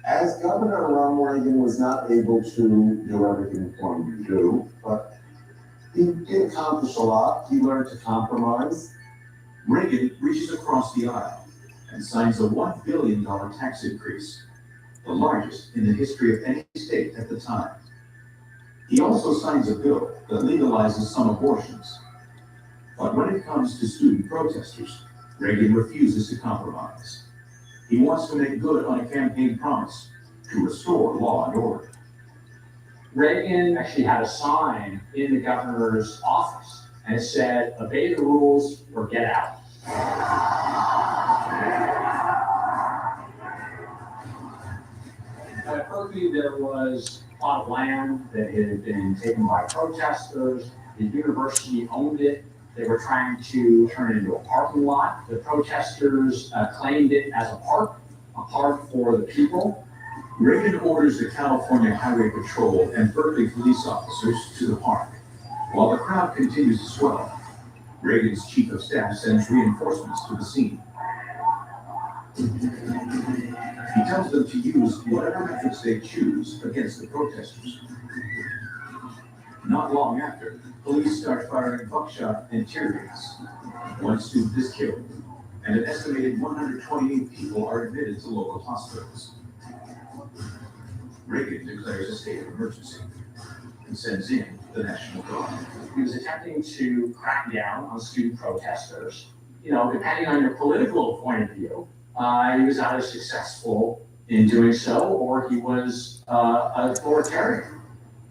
E: As governor, Ronald Reagan was not able to do everything he wanted to do, but he did accomplish a lot. He learned to compromise.
M: Reagan reaches across the aisle and signs a $1 billion tax increase, the largest in the history of any state at the time. He also signs a bill that legalizes some abortions. But when it comes to student protesters, Reagan refuses to compromise. He wants to make good on a campaign promise to restore law and order.
F: Reagan actually had a sign in the governor's office, and it said, "Obey the rules or get out." At Berkeley, there was a plot of land that had been taken by protesters. The university owned it. They were trying to turn it into a parking lot. The protesters claimed it as a park for the people.
M: Reagan orders the California Highway Patrol and Berkeley police officers to the park. While the crowd continues to swell, Reagan's chief of staff sends reinforcements to the scene. He tells them to use whatever methods they choose against the protesters. Not long after, police start firing buckshot and tear gas. 1 student is killed, and an estimated 128 people are admitted to local hospitals. Reagan declares a state of emergency and sends in the National Guard.
F: He was attempting to crack down on student protesters. You know, depending on your political point of view, he was either successful in doing so or he was authoritarian.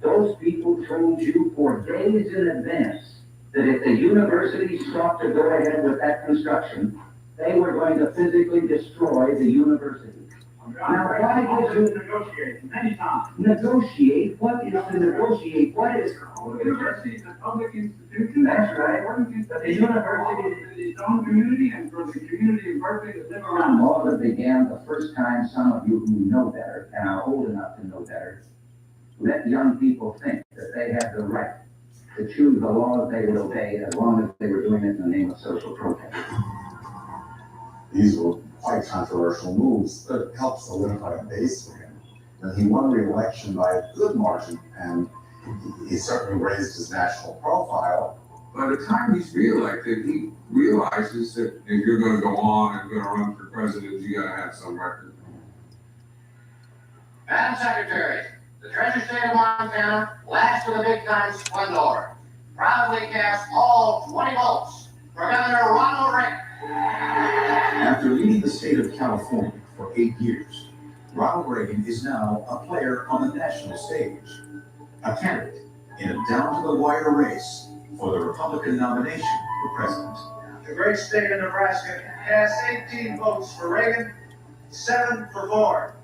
T: Those people told you for days in advance that if the university sought to go ahead with that construction, they were going to physically destroy the university. Now, why did you negotiate many times?
U: Negotiate? What is to negotiate? What is?
T: University is a public institution.
U: That's right.
T: Important that the university is its own community and for the community of Berkeley to live around.
U: All of it began the first time some of you who know better and are old enough to know better let young people think that they have the right to choose the laws they would obey as long as they were doing it in the name of social protest.
E: These were quite controversial moves, but it helped solidify a base for him. And he won re-election by a good margin, and he certainly raised his national profile.
A: By the time he's reelected, he realizes that if you're gonna go on and gonna run for president, you gotta have some record.
B: Madam Secretary, the Treasure State of Montana, last of the big time splendor, proudly cast all 20 votes for Governor Ronald Reagan.
M: After leading the state of California for 8 years, Ronald Reagan is now a player on the national stage, a candidate in a down-to-the-wire race for the Republican nomination for president.
T: The great state of Nebraska cast 18 votes for Reagan, 7 for Ford.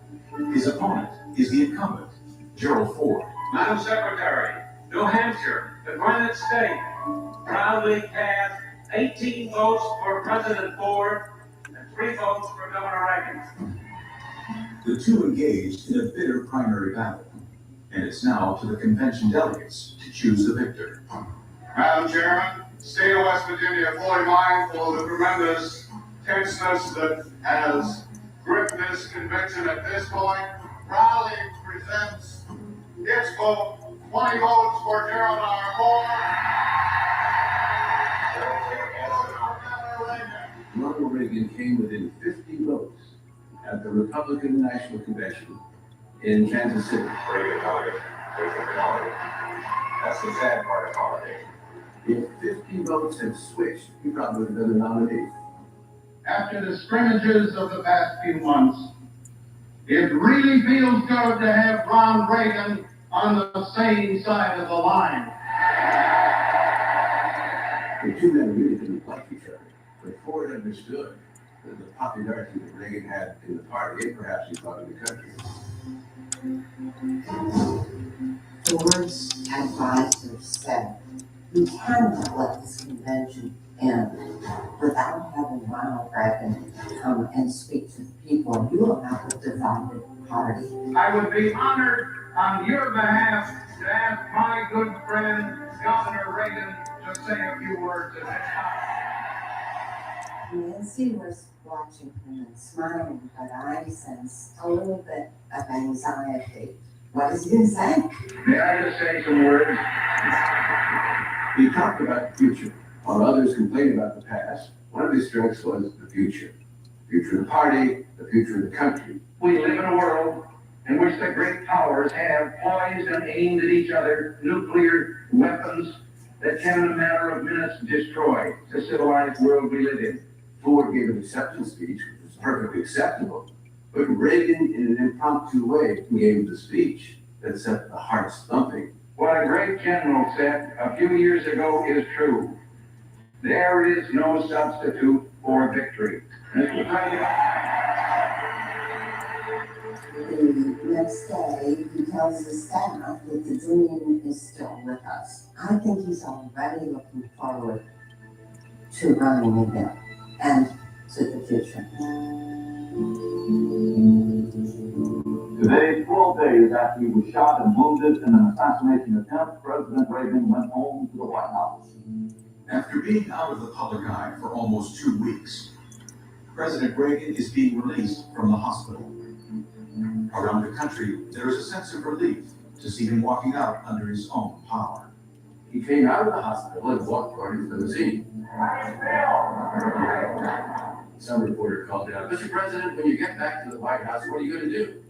M: His opponent is the incumbent, Gerald Ford.
T: Madam Secretary, New Hampshire, the Granite State, proudly cast 18 votes for President Ford and 3 votes for Governor Reagan.
M: The two engaged in a bitter primary battle, and it's now to the convention delegates to choose the victor.
B: Madam Chairman, State of West Virginia fully mindful of the tremendous tenseness that has gripped this convention at this point, proudly presents its vote, 20 votes for Gerald R. Ford.
U: Ronald Reagan came within 50 votes at the Republican National Convention in Kansas City.
B: That's the sad part of politics.
U: If 50 votes had switched, he probably would have been the nominee.
B: After the scrimmages of the past few months, it really feels good to have Ron Reagan on the same side of the line.
U: The two men really didn't like each other, but Ford understood that the popularity that Reagan had in the party, and perhaps he thought in the country.
C: Ford's advisors said, you cannot let this convention end without having Ronald Reagan come and speak to the people. You will have a divided party.
T: I would be honored on your behalf to ask my good friend, Governor Reagan, to say a few words at this time.
C: Nancy was watching him and smiling, but I sensed a little bit of anxiety. What is he going to say?
U: May I just say some words? He talked about the future. While others complained about the past, one of his strengths was the future. The future of the party, the future of the country.
T: We live in a world in which the great powers have poised and aimed at each other nuclear weapons that can in a matter of minutes destroy the civilized world we live in.
U: Ford gave an acceptance speech, which was perfectly acceptable. But Reagan, in an impromptu way, gave the speech that set the hearts thumping.
T: What a great general said a few years ago is true. There is no substitute for victory.
C: The next day, he tells his staff that the dream is still with us. I think he's already looking forward to running again and to the future.
D: Today, 12 days after he was shot and wounded in an assassination attempt, President Reagan went home to the White House.
M: After being out of the public eye for almost 2 weeks, President Reagan is being released from the hospital. Around the country, there is a sense of relief to see him walking out under his own power.
U: He came out of the hospital and walked toward his limousine. Some reporter called out, Mr. President, when you get back to the White House, what are you going to do?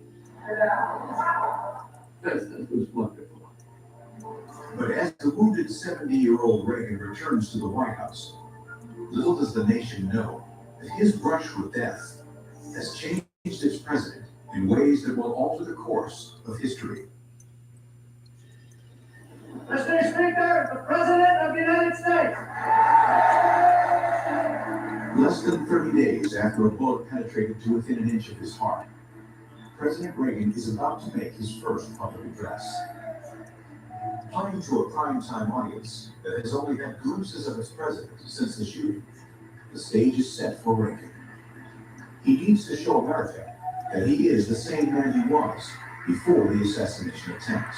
U: That was wonderful.
M: But as the wounded 70-year-old Reagan returns to the White House, little does the nation know that his brush with death has changed its president in ways that will alter the course of history.
T: Mr. Speaker, the President of the United States.
M: Less than 30 days after a bullet penetrated to within an inch of his heart, President Reagan is about to make his first public address. Playing to a primetime audience that has only had glimpses of its president since the shooting, the stage is set for Reagan. He needs to show America that he is the same man he was before the assassination attempt.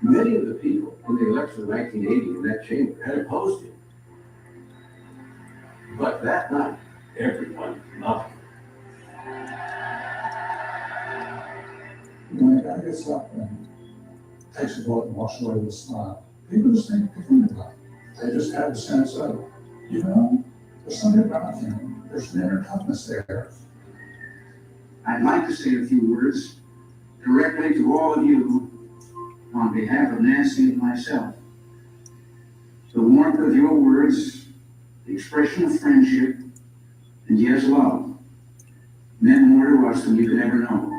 U: Many of the people in the election of 1980 in that chamber had opposed him. But that night, everyone loved him.
O: When a guy gets up and takes a bullet and walks away with a smile, people just think differently about it. They just have a sense of, you know, there's something about him. There's an inner toughness there.
U: I'd like to say a few words directly to all of you on behalf of Nancy and myself. The warmth of your words, the expression of friendship, and yes, love, meant more to us than you could ever know.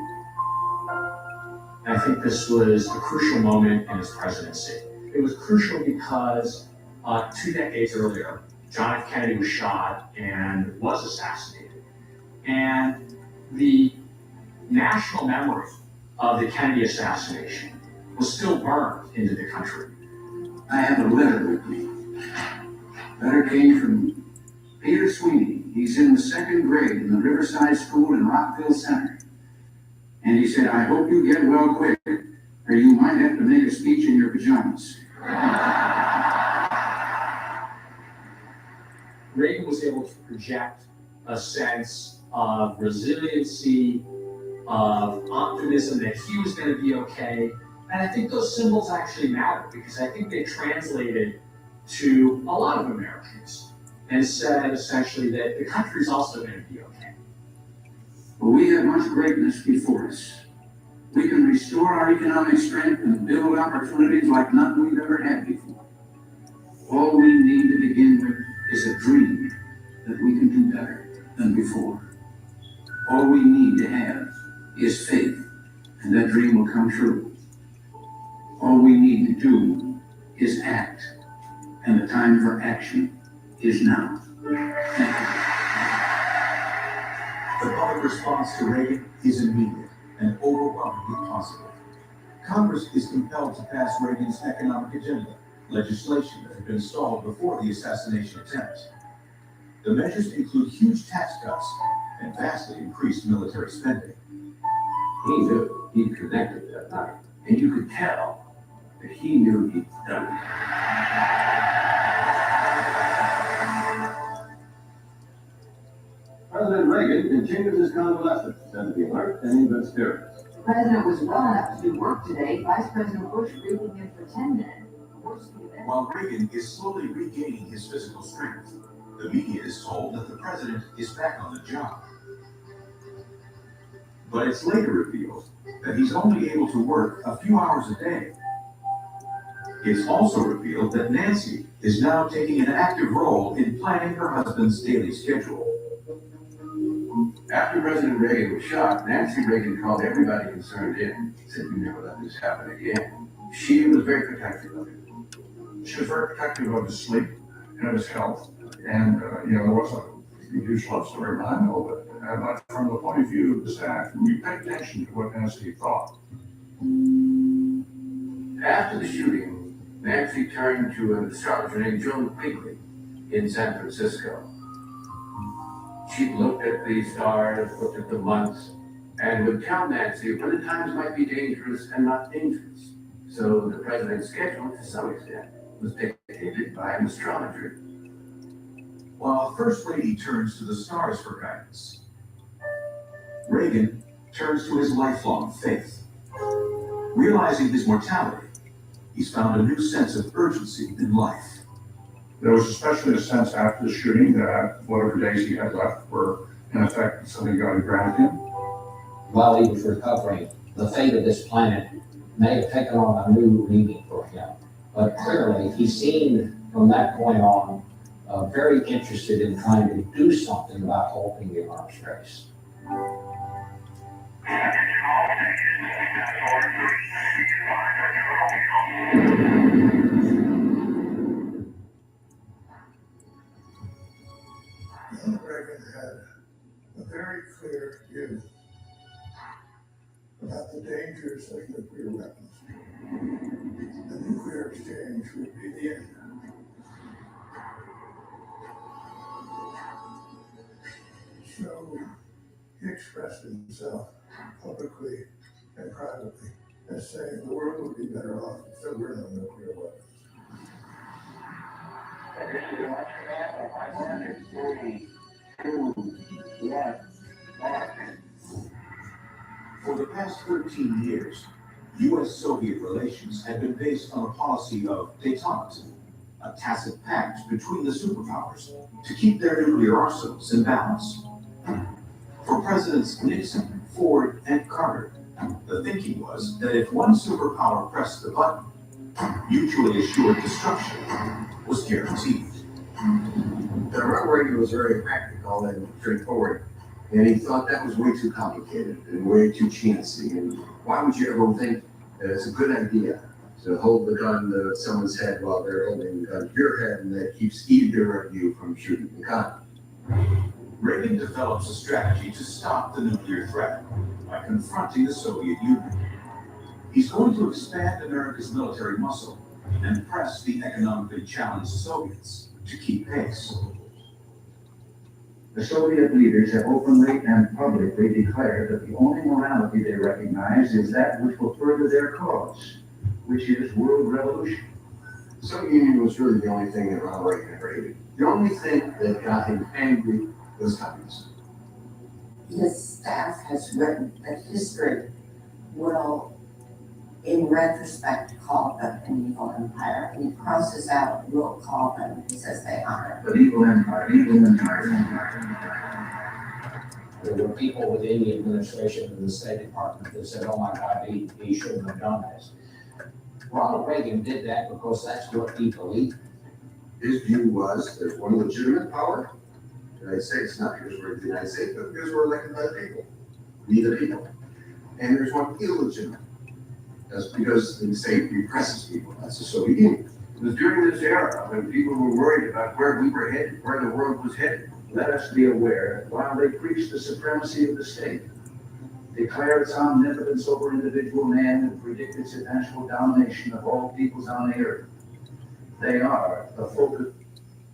F: I think this was a crucial moment in his presidency. It was crucial because 2 decades earlier, John F. Kennedy was shot and was assassinated. And the national memory of the Kennedy assassination was still burned into the country.
U: I have a letter with me. Letter came from Peter Sweeney. He's in the 2nd grade in the Riverside School in Rockville Center. And he said, I hope you get well quick, or you might have to make a speech in your pajamas.
F: Reagan was able to project a sense of resiliency, of optimism that he was going to be okay. And I think those symbols actually matter because I think they translated to a lot of Americans and said essentially that the country's also going to be okay.
U: But we have much greatness before us. We can restore our economic strength and build opportunities like none we've ever had before. All we need to begin with is a dream that we can do better than before. All we need to have is faith, and that dream will come true. All we need to do is act, and the time for action is now. Thank you.
M: The public response to Reagan is immediate and overwhelmingly positive. Congress is compelled to pass Reagan's economic agenda, legislation that had been stalled before the assassination attempt. The measures include huge tax cuts and vastly increased military spending.
U: He knew he'd connected that night, and you could tell that he knew he'd done it.
J: President Reagan continues his convalescence and to be alert and in good spirits.
Y: The president was well enough to do work today. Vice President Bush breathing in for 10 minutes.
M: While Reagan is slowly regaining his physical strength, the media is told that the president is back on the job. But it's later revealed that he's only able to work a few hours a day. It's also revealed that Nancy is now taking an active role in planning her husband's daily schedule.
U: After President Reagan was shot, Nancy Reagan called everybody concerned in. Said, "You never let this happen again." She was very protective of him.
W: She was very protective of his sleep and of his health. And, there was a huge love story behind all of it. But from the point of view of the staff, we paid attention to what Nancy thought.
U: After the shooting, Nancy turned to an astrologer named Joan Quigley in San Francisco. She looked at the stars, looked at the months, and would tell Nancy when the times might be dangerous and not dangerous. So the president's schedule, to some extent, was dictated by an astrologer.
M: While First Lady turns to the stars for guidance, Reagan turns to his lifelong faith. Realizing his mortality, he's found a new sense of urgency in life.
W: There was especially a sense after the shooting that whatever days he had left were, in effect, something God had granted him.
K: While he was recovering, the fate of this planet may have taken on a new meaning for him. But clearly, he seemed from that point on very interested in trying to do something about halting the arms race.
G: clear view about the dangers of nuclear weapons. The nuclear exchange would be the end. So he expressed himself publicly and privately as saying the world would be better off if there were no nuclear weapons.
M: For the past 13 years, U.S.-Soviet relations had been based on a policy of détente, a tacit pact between the superpowers to keep their nuclear arsenals in balance. For Presidents Nixon, Ford, and Carter, the thinking was that if one superpower pressed the button, mutually assured destruction was guaranteed.
L: Ronald Reagan was very practical and straightforward, and he thought that was way too complicated and way too chancy. And why would you ever think that it's a good idea to hold the gun to someone's head while they're holding the gun to your head, and that keeps either of you from shooting the gun?
M: Reagan develops a strategy to stop the nuclear threat by confronting the Soviet Union. He's going to expand America's military muscle and press the economically challenged Soviets to keep pace.
Q: The Soviet leaders have openly and publicly declared that the only morality they recognize is that which will further their cause, which is world revolution.
L: The Soviet Union was really the only thing that Ronald Reagan ever hated. The only thing that got him angry was communism.
C: His staff has written that history will, in retrospect, call them an evil empire, and he crosses out will call them, he says they are.
Q: But evil empire, evil empire.
K: There were people within the administration and the State Department that said, oh my God, he shouldn't have done this. Ronald Reagan did that because that's what he believed.
L: His view was there's one legitimate power, the United States, not because we're the United States, but because we're elected by the people, we the people. And there's one illegitimate. That's because the state represses people. That's the Soviet Union.
Q: It was during this era when people were worried about where we were headed, where the world was headed. Let us be aware that while they preached the supremacy of the state, declared its omnipotence over individual man, and predicted its eventual domination of all peoples on the earth, they are the focus.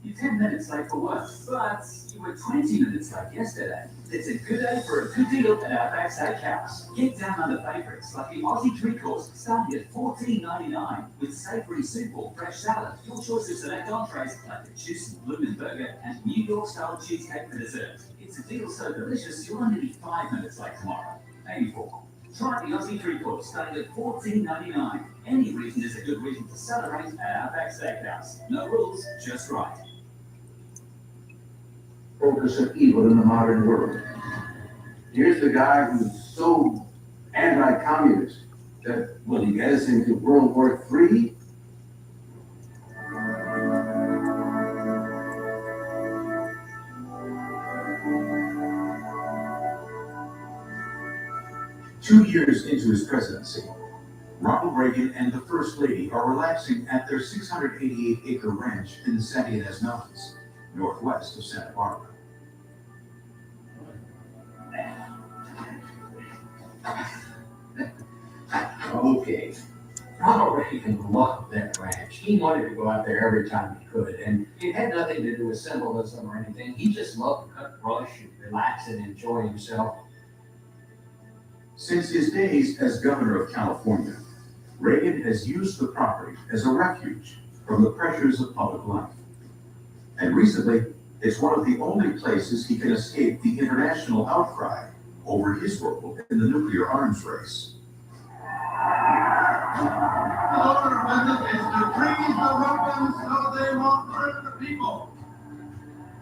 H: You're 10 minutes late for work, but you were 20 minutes late yesterday. It's a good day for a good deal at Outback Steakhouse. Get down on the favorites like the Aussie three-course starting at $14.99 with savory soup or fresh salad. Your choice of select entrees like the juicy bloomin' burger and New York-style cheesecake for dessert. It's a deal so delicious you'll only be 5 minutes late tomorrow. 84. Try the Aussie three-course starting at $14.99. Any reason is a good reason to celebrate at Outback Steakhouse. No rules, just right.
Q: Focus of evil in the modern world. Here's the guy who's so anti-communist that will he get us into World War III?
M: Two years into his presidency, Ronald Reagan and the First Lady are relaxing at their 688-acre ranch in the Santa Ynez Mountains, northwest of Santa Barbara.
K: Okay. Ronald Reagan loved that ranch. He wanted to go out there every time he could, and it had nothing to do with symbolism or anything. He just loved to cut brush and relax and enjoy himself.
M: Since his days as governor of California, Reagan has used the property as a refuge from the pressures of public life. And recently, it's one of the only places he can escape the international outcry over his role in the nuclear arms race.
S: Our business is to freeze the weapons so they won't hurt the people.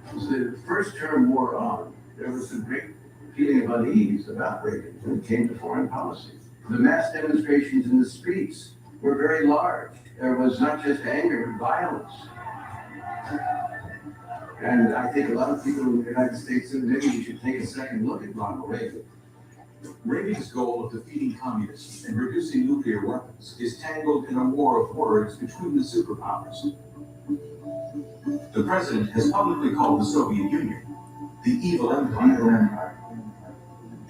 L: As the first term wore on, there was a great feeling of unease about Reagan when it came to foreign policy. The mass demonstrations in the streets were very large. There was not just anger, but violence. And I think a lot of people in the United States said maybe we should take a second look at Ronald Reagan.
M: Reagan's goal of defeating communists and reducing nuclear weapons is tangled in a war of words between the superpowers. The president has publicly called the Soviet Union the evil empire.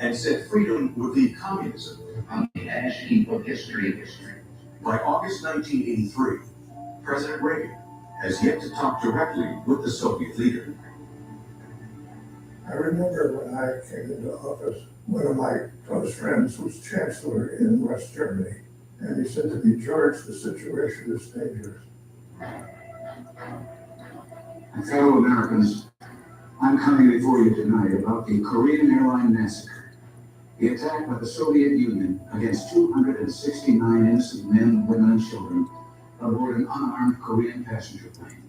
M: and said freedom would lead communism.
B: On the ash heap of history.
M: By August 1983, President Reagan has yet to talk directly with the Soviet leader.
G: I remember when I came into office, one of my close friends was chancellor in West Germany, and he said to me, "George, the situation is dangerous."
Q: Fellow Americans, I'm coming before you tonight about the Korean airline massacre, the attack by the Soviet Union against 269 innocent men, women, and children aboard an unarmed Korean passenger plane.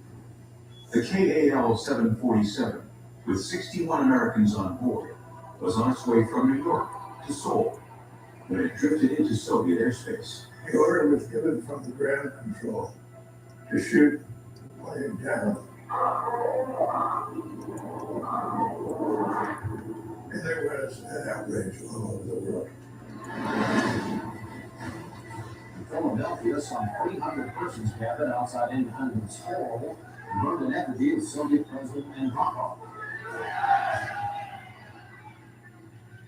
M: The KAL-747, with 61 Americans on board, was on its way from New York to Seoul when it drifted into Soviet airspace.
G: The order was given from the ground control to shoot the plane down. And there was an outrage all over the world.
K: In Philadelphia, some 300 persons gathered outside Independence Hall and burned an effigy of Soviet President Andropov.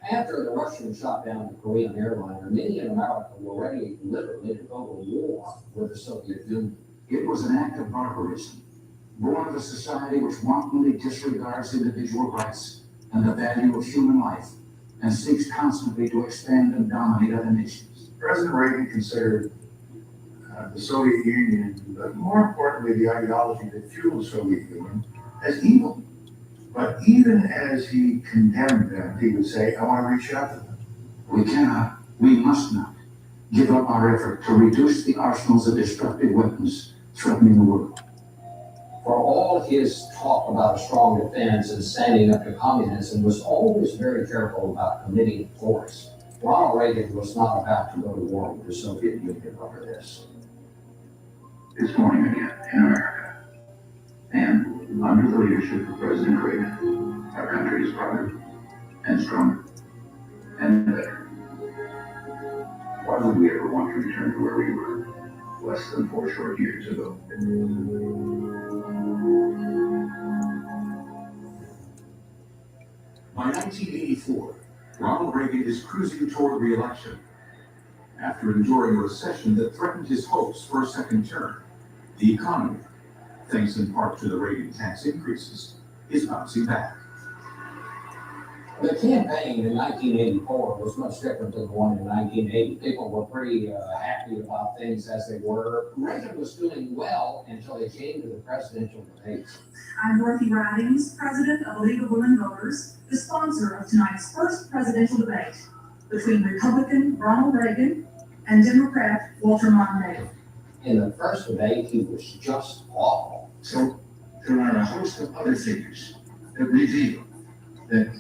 K: After the Russians shot down the Korean airliner, many in America were ready literally to go to war with the Soviet Union.
Q: It was an act of barbarism, born of a society which wantonly disregards individual rights and the value of human life, and seeks constantly to expand and dominate other nations.
L: President Reagan considered the Soviet Union, but more importantly, the ideology that fueled the Soviet Union, as evil. But even as he condemned them, he would say, "I want to reach out to them."
Q: We cannot, we must not, give up our effort to reduce the arsenals of destructive weapons threatening the world.
K: For all his talk about a strong defense and standing up to communism, was always very careful about committing force. Ronald Reagan was not about to go to war with the Soviet Union over this.
B: This morning again in America, and under the leadership of President Reagan, our country is stronger and stronger and better. Why would we ever want to return to where we were less than 4 short years ago?
M: By 1984, Ronald Reagan is cruising toward re-election. After enduring a recession that threatened his hopes for a second term, the economy, thanks in part to the Reagan tax increases, is bouncing back.
K: The campaign in 1984 was much different than the one in 1980. People were pretty happy about things as they were. Reagan was doing well until they came to the presidential debates.
I: I'm Dorothy Ridings, president of the League of Women Voters, the sponsor of tonight's first presidential debate between Republican Ronald Reagan and Democrat Walter Mondale.
K: In the first debate, he was just awful.
B: So there are a host of other figures that reveal that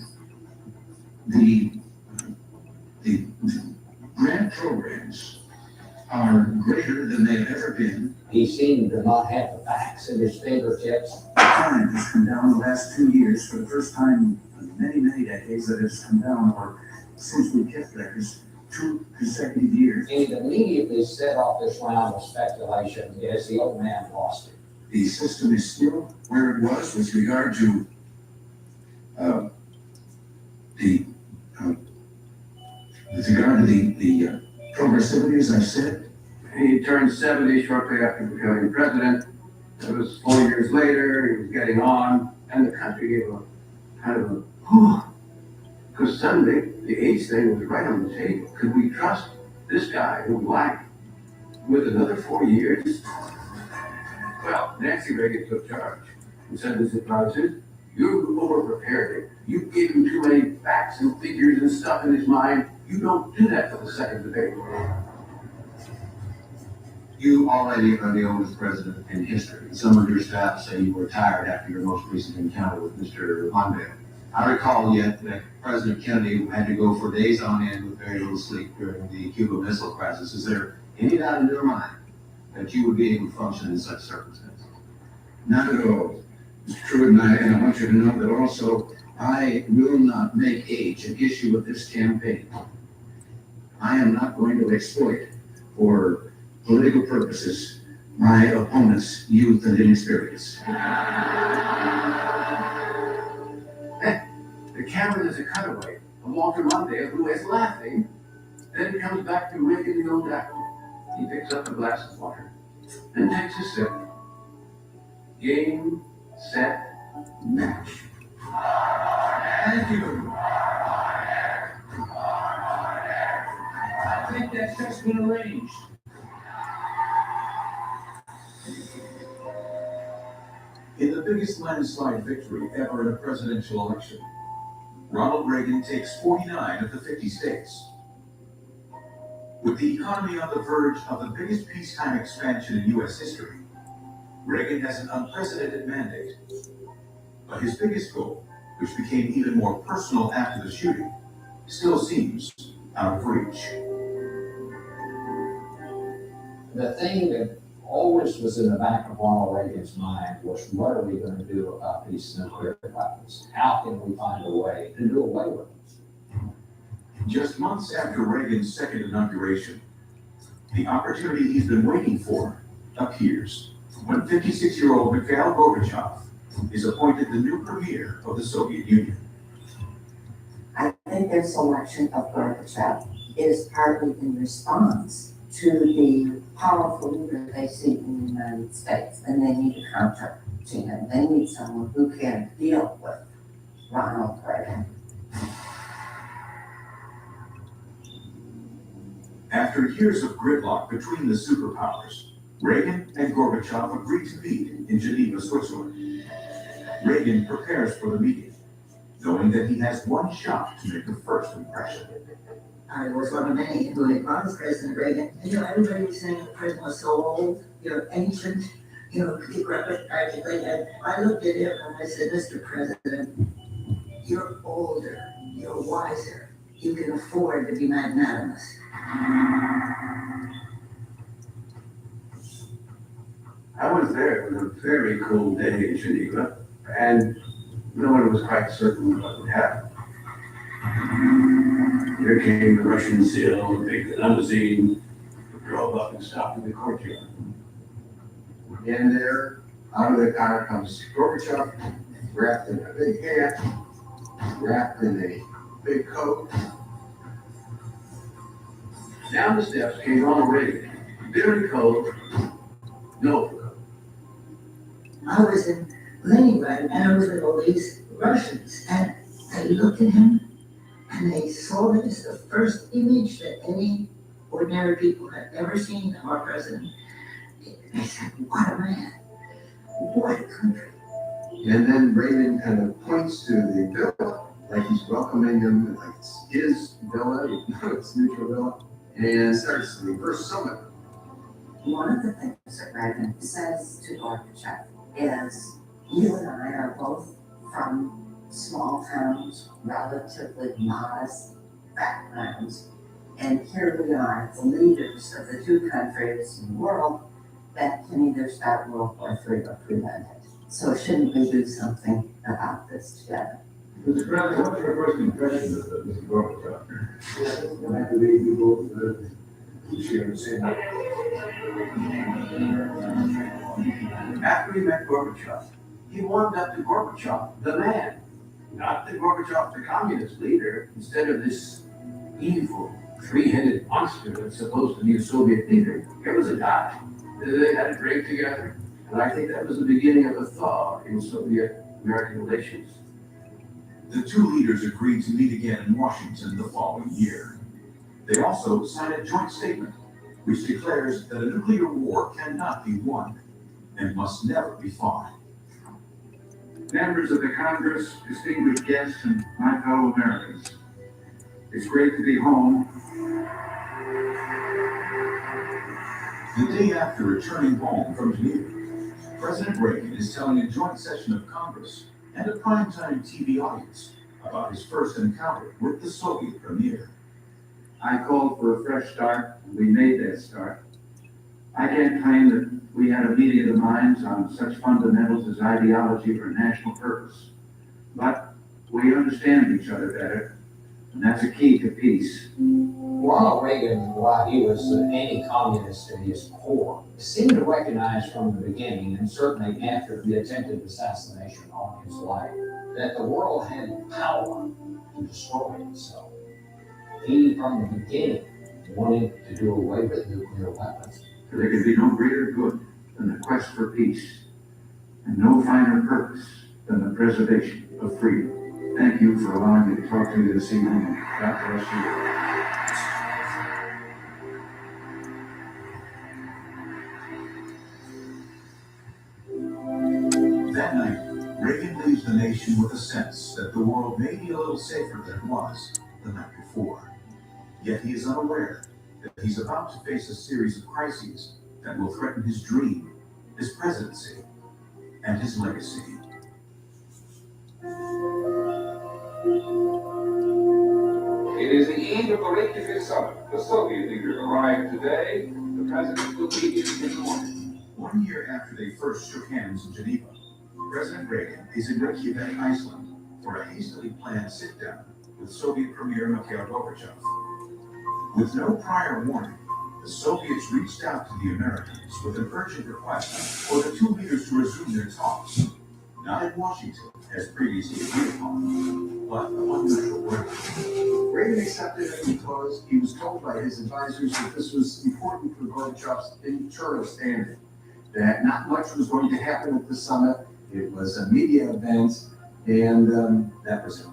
B: the grant programs are greater than they've ever been.
K: He seemed to not have the facts at his fingertips.
Q: Crime has come down the last 2 years for the first time in many, many decades that it's come down, or since we kept records, 2 consecutive years.
K: And it immediately set off this round of speculation as the old man lost it.
B: The system is still where it was with regard to the progressivity, as I said.
N: He turned 70 shortly after becoming president. It was 4 years later, he was getting on, and the country gave a kind of a, because suddenly the age thing was right on the table. Could we trust this guy who lied with another 4 years? Well, Nancy Reagan took charge and said to his advisors, "You over-prepared him. You gave him too many facts and figures and stuff in his mind. You don't do that for the second debate."
L: You already are the oldest president in history. Some of your staff say you were tired after your most recent encounter with Mr. Mondale. I recall yet that President Kennedy had to go for days on end with very little sleep during the Cuba Missile Crisis. Is there any doubt in your mind that you would be able to function in such circumstances?
B: Not at all. Mr. Truitt, and I want you to know that also I will not make age an issue with this campaign. I am not going to exploit for political purposes my opponent's youth and inexperience.
N: The camera is a cutaway Walter Mondale, who is laughing, then comes back to Reagan the old actor. He picks up a glass of water and takes a sip. Game, set, match.
O: Thank you. I think that check's been arranged.
M: In the biggest landslide victory ever in a presidential election, Ronald Reagan takes 49 of the 50 states. With the economy on the verge of the biggest peacetime expansion in U.S. history, Reagan has an unprecedented mandate. But his biggest goal, which became even more personal after the shooting, still seems out of reach.
K: The thing that always was in the back of Ronald Reagan's mind was, what are we going to do about these nuclear weapons? How can we find a way to do away with them?
M: Just months after Reagan's second inauguration, the opportunity he's been waiting for appears when 56-year-old Mikhail Gorbachev is appointed the new premier of the Soviet Union.
C: I think their selection of Gorbachev is partly in response to the powerful leader they see in the United States, and they need a counter to him. They need someone who can deal with Ronald Reagan.
M: After years of gridlock between the superpowers, Reagan and Gorbachev agreed to meet in Geneva, Switzerland. Reagan prepares for the meeting, knowing that he has one shot to make a first impression.
E: I was one of many who had run as President Reagan. And, everybody was saying the president was so old, ancient, decrepit, practically. And I looked at him and I said, Mr. President, you're older, you're wiser, you can afford to be magnanimous.
N: I was there. It was a very cold day in Geneva, and no one was quite certain what would happen. Here came the Russian seal, the big limousine, drove up and stopped in the courtyard.
L: And there, out of the car comes Gorbachev, wrapped in a big hat, wrapped in a big coat.
N: Down the steps came Ronald Reagan, very cold, no coat.
E: I was in Leningrad and I was with all these Russians, and they looked at him and they saw it as the first image that any ordinary people had ever seen of our president. They said, what a man, what a country.
L: And then Reagan kind of points to the villa, like he's welcoming him, like it's his villa, it's neutral villa, and starts the first summit.
C: One of the things that Reagan says to Gorbachev is, you and I are both from small towns, relatively modest backgrounds, and here we are, the leaders of the two countries in the world that can either start World War III or prevent it. So shouldn't we do something about this together?
A: Mr. President, what's your first impression of Mr. Gorbachev? I believe we both share the same.
N: After he met Gorbachev, he warmed up to Gorbachev, the man, not the Gorbachev, the communist leader, instead of this evil, three-headed monster that's supposed to be a Soviet leader. Here was a guy. They had a drink together, and I think that was the beginning of a thaw in Soviet-American relations.
M: The two leaders agreed to meet again in Washington the following year. They also signed a joint statement which declares that a nuclear war cannot be won and must never be fought.
B: Members of the Congress, distinguished guests, and my fellow Americans, it's great to be home.
M: The day after returning home from Geneva, President Reagan is telling a joint session of Congress and a primetime TV audience about his first encounter with the Soviet premier.
B: I called for a fresh start, and we made that start. I can't claim that we had a meeting of the minds on such fundamentals as ideology or national purpose, but we understand each other better, and that's a key to peace.
K: Ronald Reagan, while he was an anti-communist at his core, seemed to recognize from the beginning, and certainly after the attempted assassination on his life, that the world had power to destroy itself. He, from the beginning, wanted to do away with nuclear weapons.
B: For there can be no greater good than the quest for peace, and no finer purpose than the preservation of freedom. Thank you for allowing me to talk to you this evening, and God bless you.
M: That night, Reagan leaves the nation with a sense that the world may be a little safer than it was the night before. Yet he is unaware that he's about to face a series of crises that will threaten his dream, his presidency, and his legacy.
A: It is the eve of the Reykjavik summit. The Soviet leaders arrived today. The president will be here in the morning.
M: 1 year after they first shook hands in Geneva, President Reagan is in Reykjavik, Iceland, for a hastily planned sit-down with Soviet Premier Mikhail Gorbachev. With no prior warning, the Soviets reached out to the Americans with an urgent request for the two leaders to resume their talks, not in Washington, as previously agreed upon, but on neutral ground.
L: Reagan accepted it because he was told by his advisors that this was important for Gorbachev's internal standing, that not much was going to happen at the summit. It was a media event, and that was it.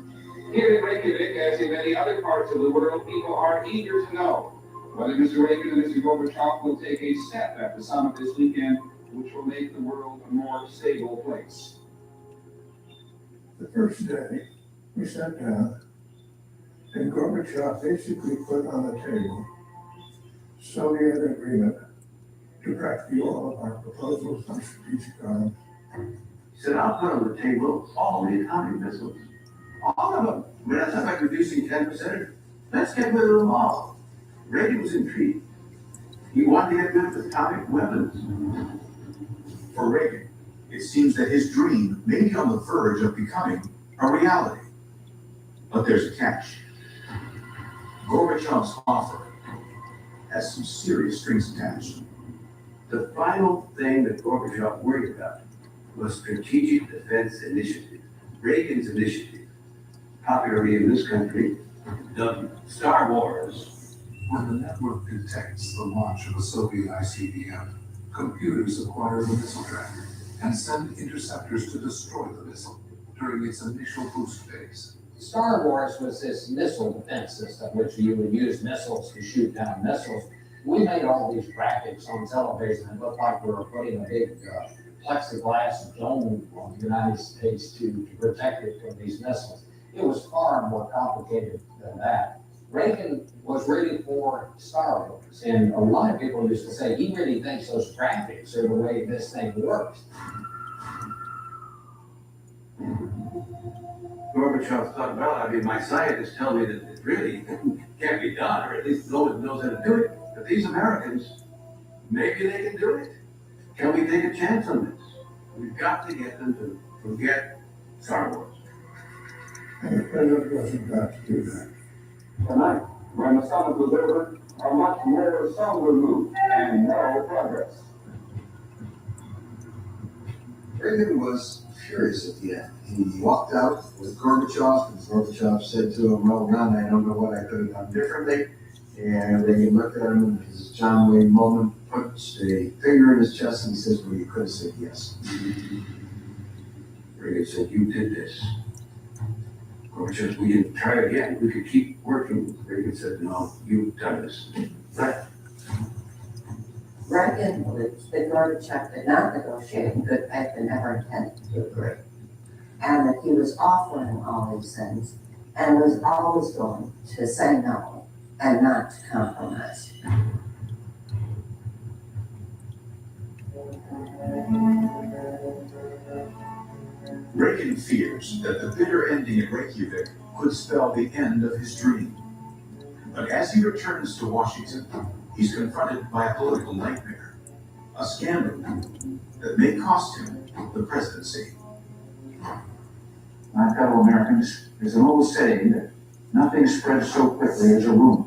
A: Here in Reykjavik, as in many other parts of the world, people are eager to know whether Mr. Reagan and Mr. Gorbachev will take a step at the summit this weekend, which will make the world a more stable place.
G: The first day, we sat down, and Gorbachev basically put on the table Soviet agreement to practically all of our proposals on strategic arms.
N: He said, I'll put on the table all the atomic missiles. All of them. We're not talking about reducing 10%. Let's get rid of them all. Reagan was intrigued. He wanted to get rid of atomic weapons.
M: For Reagan, it seems that his dream may be on the verge of becoming a reality. But there's a catch. Gorbachev's offer has some serious strings attached.
N: The final thing that Gorbachev worried about was Strategic Defense Initiative, Reagan's initiative, popularly in this country, dubbed Star Wars.
D: When the network detects the launch of a Soviet ICBM, computers acquire the missile tracker and send interceptors to destroy the missile during its initial boost phase.
K: Star Wars was this missile defense system, which you would use missiles to shoot down missiles. We made all these graphics on television and it looked like we were putting a big plexiglass dome on the United States to protect it from these missiles. It was far more complicated than that. Reagan was ready for Star Wars, and a lot of people used to say he really thinks those graphics are the way this thing works.
N: Gorbachev thought, well, I mean, my scientists tell me that it really can't be done, or at least no one knows how to do it. But these Americans, maybe they can do it. Can we take a chance on this? We've got to get them to forget Star Wars.
G: And the president wasn't about to do that.
A: Tonight, when the summit was over, a much more somber mood and no progress.
L: Reagan was furious at the end. He walked out with Gorbachev, and Gorbachev said to him, well, Ron, I don't know what I could have done differently. And Reagan looked at him in his John Wayne moment, puts a finger in his chest, and he says, well, you could have said yes.
N: Reagan said, you did this. Gorbachev, we didn't try again. We could keep working. Reagan said, no, you've done this. Right.
C: Reagan believes that Gorbachev did not negotiate in good faith and never intended to agree. And that he was offering all these things and was always going to say no and not to compromise.
M: Reagan fears that the bitter ending at Reykjavik could spell the end of his dream. But as he returns to Washington, he's confronted by a political nightmare, a scandal that may cost him the presidency.
T: My fellow Americans, there's an old saying that nothing spreads so quickly as a rumor.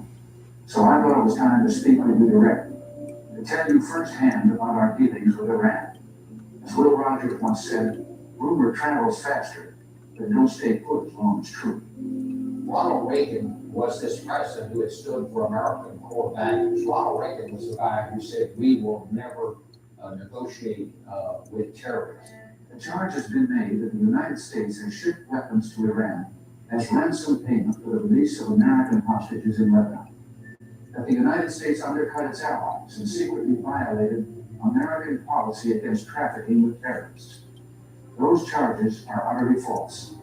T: So I thought it was time to speak with you directly, to tell you firsthand about our dealings with Iran. As Will Rogers once said, rumor travels faster, but don't stay put as long as true.
K: Ronald Reagan was this president who had stood for American core values. Ronald Reagan was the guy who said, we will never negotiate with terrorists.
T: The charge has been made that the United States has shipped weapons to Iran as ransom payment for the release of American hostages in Lebanon. That the United States undercut its allies and secretly violated American policy against trafficking with terrorists. Those charges are utterly false.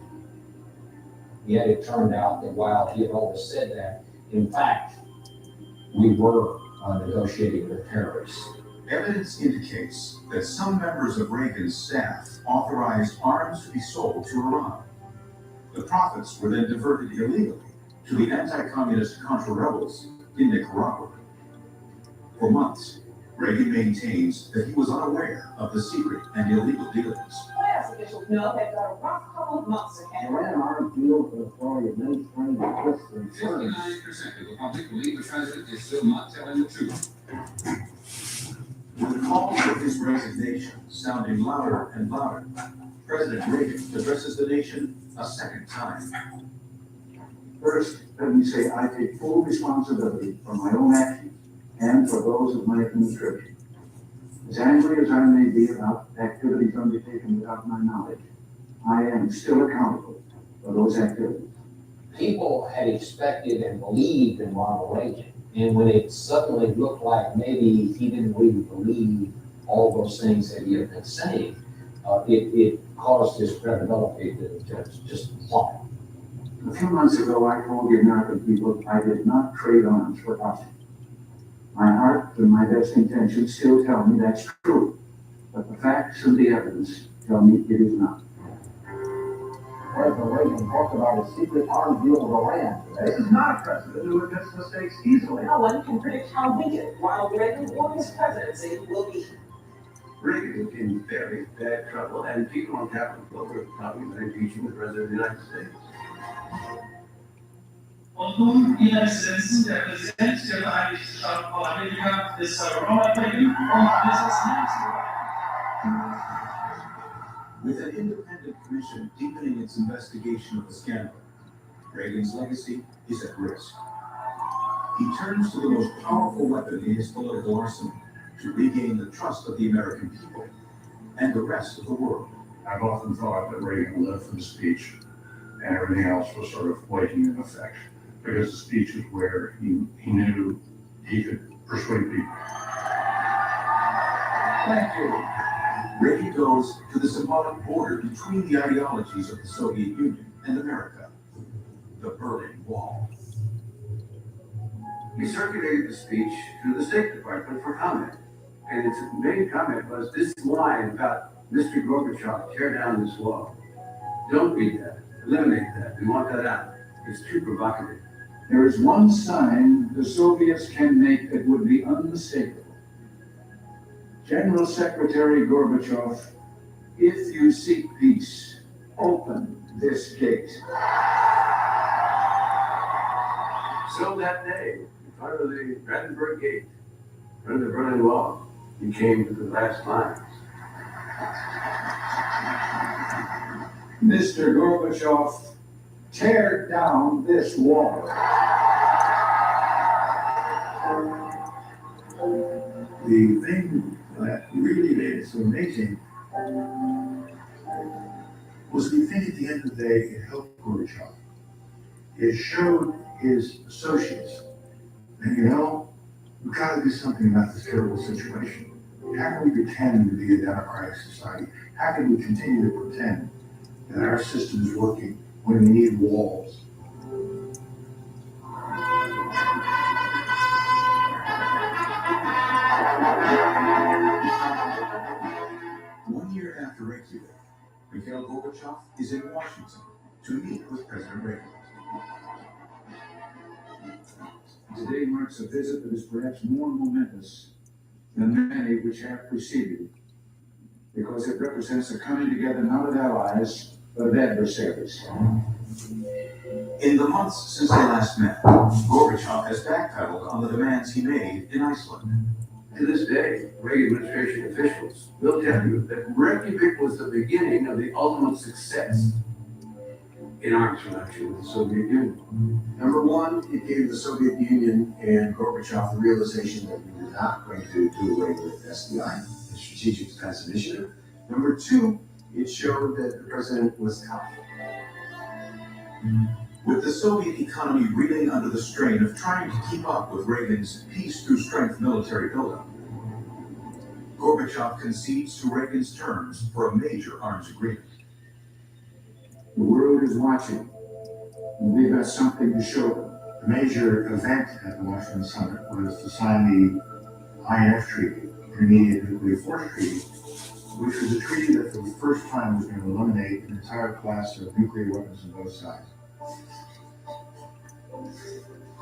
K: Yet it turned out that while he had always said that, in fact, we were negotiating with terrorists.
M: Evidence indicates that some members of Reagan's staff authorized arms to be sold to Iran. The profits were then diverted illegally to the anti-communist Contra rebels in Nicaragua. For months, Reagan maintains that he was unaware of the secret and illegal dealings.
F: Class officials know they've got a rough couple of months ahead.
T: Iran arms deal with the authority of many strange twists and turns.
A: 59% of the public believe the president is still not telling the truth.
M: With calls for his resignation sounding louder and louder, President Reagan addresses the nation a second time.
T: First, let me say I take full responsibility for my own actions and for those of my administration. As angry as I may be about activities undertaken without my knowledge, I am still accountable for those activities.
K: People had expected and believed in Ronald Reagan. And when it suddenly looked like maybe he didn't really believe all those things that he had been saying, it caused his credibility to just plummet.
T: A few months ago, I told the American people I did not trade arms for Russia. My heart and my best intentions still tell me that's true, but the facts and the evidence tell me it is not.
J: President Reagan talked about a secret arms deal with Iran. This is not a president who admits mistakes easily.
F: No one can predict how wicked Ronald Reagan or his presidency will be.
N: Reagan was in very bad trouble, and people on Capitol Hill were talking about impeaching the President of the United States.
H: Oldum Ihren Sitzen der Präsident der Vereinigten Staaten von Amerika ist Ronald Reagan und Mrs. Nancy Reagan.
M: With an independent commission deepening its investigation of the scandal, Reagan's legacy is at risk. He turns to the most powerful weapon in his political arsenal to regain the trust of the American people and the rest of the world.
P: I've often thought that Reagan lived for the speech and everything else was sort of waiting in effect, because the speech is where he knew he could persuade people.
M: Thank you. Reagan goes to the symbolic border between the ideologies of the Soviet Union and America, the Berlin Wall.
N: He circulated the speech to the State Department for comment. And its main comment was this line about Mr. Gorbachev, tear down this wall. Don't read that. Eliminate that. We want that out. It's too provocative.
T: There is one sign the Soviets can make that would be unmistakable. General Secretary Gorbachev, if you seek peace, open this gate.
N: So that day, in front of the Brandenburg Gate, in front of the Berlin Wall, he came to the last lines.
T: Mr. Gorbachev, tear down this wall.
W: The thing that really made it so amazing was we think at the end of the day it helped Gorbachev. It showed his associates that, we've got to do something about this terrible situation. How can we pretend to be a democratic society? How can we continue to pretend that our system is working when we need walls?
M: One year after Reykjavik, Mikhail Gorbachev is in Washington to meet with President Reagan.
T: Today marks a visit that is perhaps more momentous than many which have preceded, because it represents a coming together not of allies, but of adversaries.
M: In the months since they last met, Gorbachev has backpedaled on the demands he made in Iceland.
N: To this day, Reagan administration officials will tell you that Reykjavik was the beginning of the ultimate success. in arms reduction with the Soviet Union.
L: Number one, it gave the Soviet Union and Gorbachev the realization that we were not going to do away with SDI, the Strategic Defense Initiative. Number two, it showed that the president was tough.
M: With the Soviet economy reeling under the strain of trying to keep up with Reagan's peace through strength military buildup, Gorbachev concedes to Reagan's terms for a major arms agreement.
Q: The world is watching. We've got something to show them.
W: The major event at the Washington Summit was to sign the INF Treaty, Intermediate Nuclear Force Treaty, which was a treaty that for the first time was going to eliminate an entire class of nuclear weapons on both sides.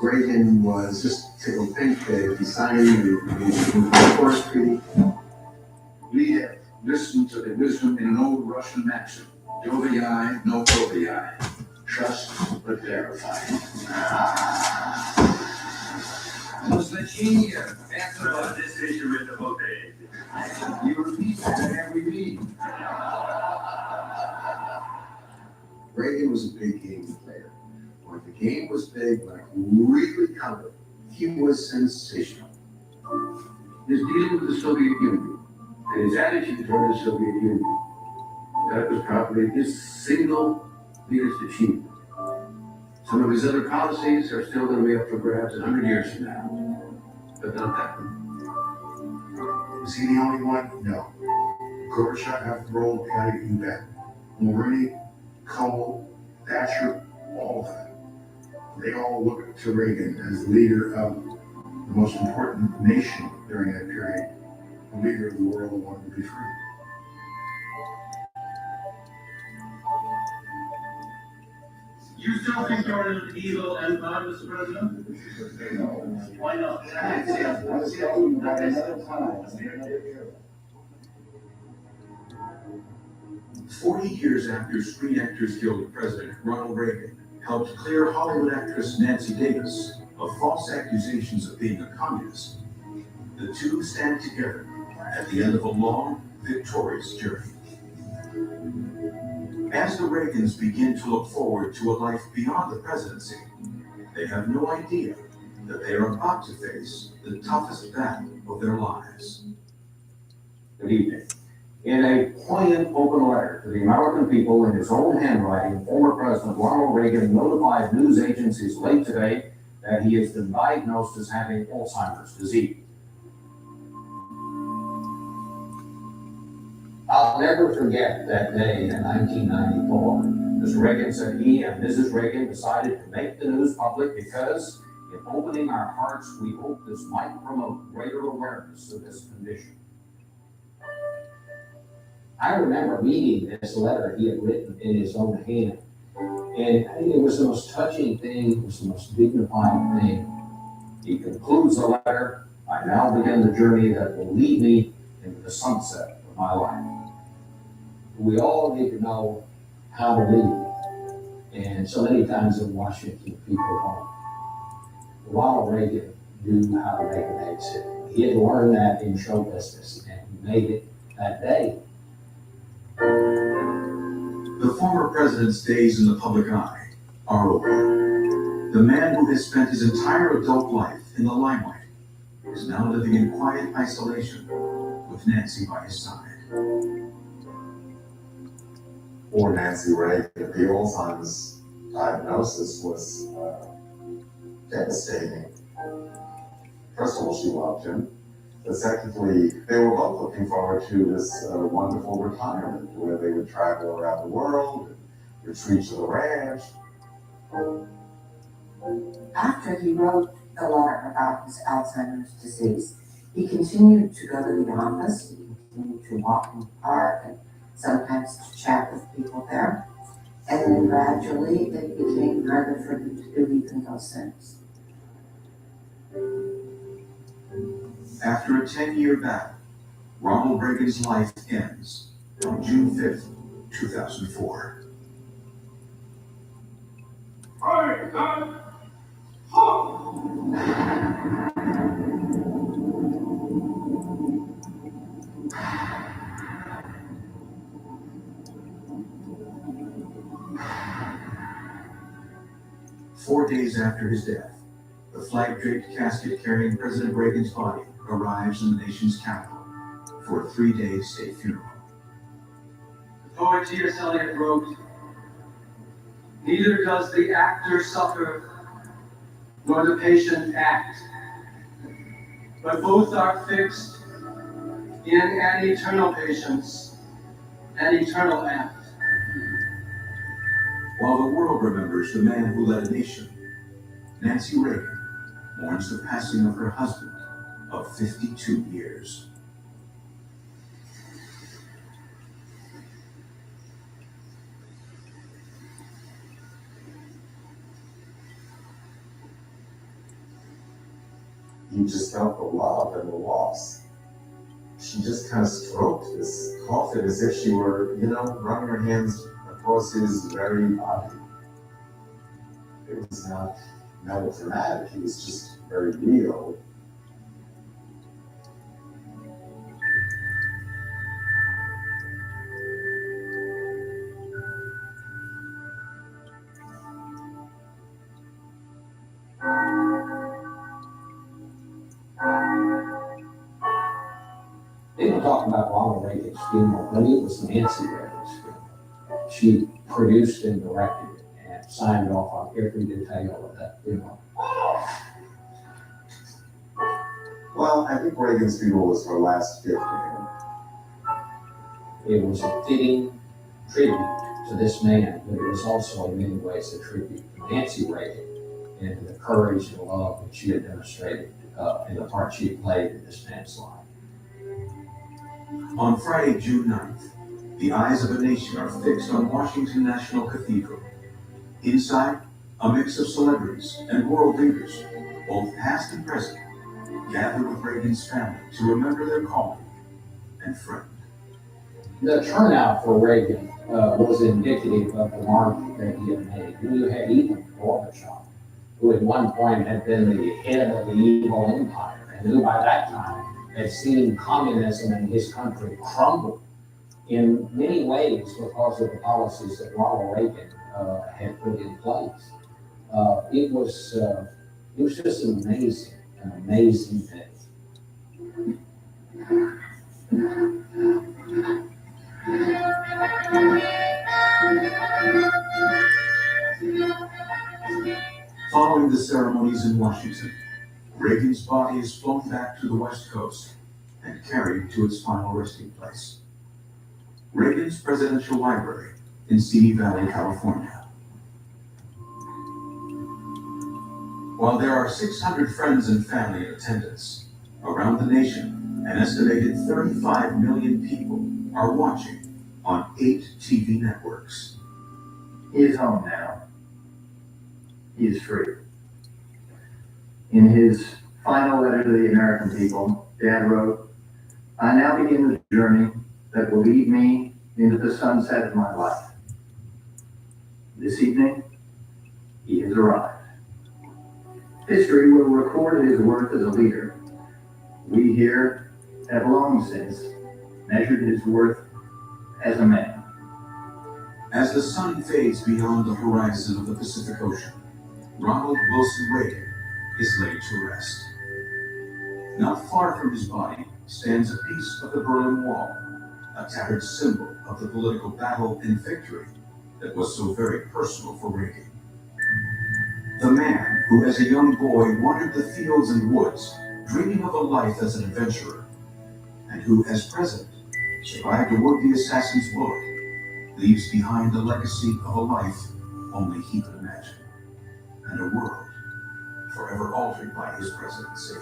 L: Reagan was just to think that if he signed the Nuclear Force Treaty,
Q: We have listened to the wisdom in an old Russian maxim. Doviai, no Doviai. Trust but verify.
S: Назначение этого decision about the You repeat that at every meeting.
L: Reagan was a big game player. When the game was big, when it really counted, he was sensational.
N: His dealing with the Soviet Union and his attitude toward the Soviet Union, that was probably his single biggest achievement. Some of his other policies are still going to be up for grabs 100 years from now, but not that one.
W: Was he the only one? No. Gorbachev had the role of guiding you back. Mulroney, Kohl, Thatcher, all of them. They all looked to Reagan as the leader of the most important nation during that period, the leader of the world who wanted to be free.
S: You still think you're an evil empire, Mr. President? Why not?
M: 40 years after Screen Actors Guild President Ronald Reagan helped clear Hollywood actress Nancy Davis of false accusations of being a communist, the two stand together at the end of a long, victorious journey. As the Reagans begin to look forward to a life beyond the presidency, they have no idea that they are about to face the toughest battle of their lives.
K: Good evening. In a poignant open letter to the American people in his own handwriting, former President Ronald Reagan notified news agencies late today that he has been diagnosed as having Alzheimer's disease. I'll never forget that day in 1994. Mr. Reagan said he and Mrs. Reagan decided to make the news public because in opening our hearts, we hope this might promote greater awareness of this condition. I remember reading this letter he had written in his own hand, and I think it was the most touching thing, it was the most dignifying thing. He concludes the letter, I now begin the journey that will lead me into the sunset of my life. We all need to know how to lead, and so many times in Washington, people don't. Ronald Reagan knew how to make an exit. He had learned that in show business, and he made it that day.
M: The former president's days in the public eye are over. The man who has spent his entire adult life in the limelight is now living in quiet isolation with Nancy by his side.
R: For Nancy Reagan, the Alzheimer's diagnosis was devastating. First of all, she loved him. But secondly, they were both looking forward to this wonderful retirement where they would travel around the world, and retreat to the ranch.
C: After he wrote the letter about his Alzheimer's disease, he continued to go to the office, he continued to walk in the park, and sometimes to chat with people there. And then gradually it became harder for him to do even those things.
M: After a 10-year battle, Ronald Reagan's life ends on June 5th, 2004. 4 days after his death, the flag-draped casket carrying President Reagan's body arrives in the nation's capital for a 3-day state funeral.
I: The poet T.S. Eliot wrote, "Neither does the actor suffer, nor the patient act, but both are fixed in an eternal patience, an eternal act."
M: While the world remembers the man who led a nation, Nancy Reagan mourns the passing of her husband of 52 years.
R: You just felt the love and the loss. She just kind of stroked this coffin as if she were, running her hands across his very body. It was not melodramatic, it was just very real.
K: People talk about Ronald Reagan's funeral, but it was Nancy Reagan's funeral. She produced and directed it and signed off on every detail of that funeral.
R: Well, I think Reagan's funeral was her last gift to him.
K: It was a fitting tribute to this man, but it was also in many ways a tribute to Nancy Reagan and to the courage and love that she had demonstrated and the part she had played in this man's life.
M: On Friday, June 9th, the eyes of a nation are fixed on Washington National Cathedral. Inside, a mix of celebrities and world leaders, both past and present, gather with Reagan's family to remember their calling and friend.
K: The turnout for Reagan was indicative of the mark that he had made. You had even Gorbachev, who at one point had been the head of the evil empire, and who by that time had seen communism in his country crumble in many ways because of the policies that Ronald Reagan had put in place. It was just an amazing day.
M: Following the ceremonies in Washington, Reagan's body is flown back to the West Coast and carried to its final resting place, Reagan's Presidential Library in Simi Valley, California. While there are 600 friends and family in attendance, around the nation, an estimated 35 million people are watching on 8 TV networks.
J: He is home now. He is free. In his final letter to the American people, Dad wrote, "I now begin the journey that will lead me into the sunset of my life. This evening, he has arrived. History will record his worth as a leader. We here have long since measured his worth as a man."
M: As the sun fades beyond the horizon of the Pacific Ocean, Ronald Wilson Reagan is laid to rest. Not far from his body stands a piece of the Berlin Wall, a tattered symbol of the political battle and victory that was so very personal for Reagan. The man who as a young boy wandered the fields and woods, dreaming of a life as an adventurer, and who as president survived a would-be assassin's bullet, leaves behind the legacy of a life only he could imagine, and a world forever altered by his presidency.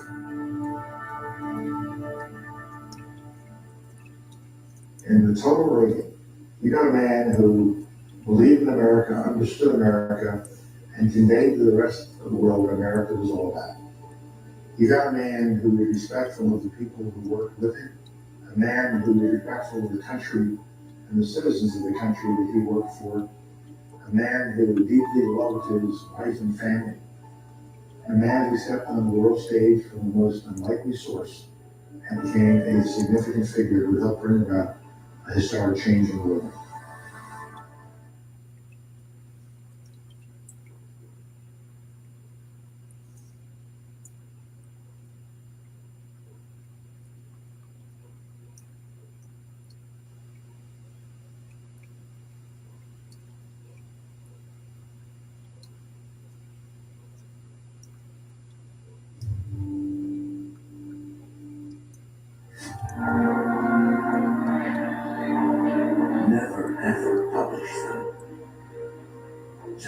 G: In the total Reagan, you got a man who believed in America, understood America, and conveyed to the rest of the world what America was all about. You got a man who was respectful of the people who worked with him, a man who was respectful of the country and the citizens of the country that he worked for, a man who deeply loved his wife and family, a man who stepped on the world stage from the most unlikely source and became a significant figure who helped bring about a historic change in the world.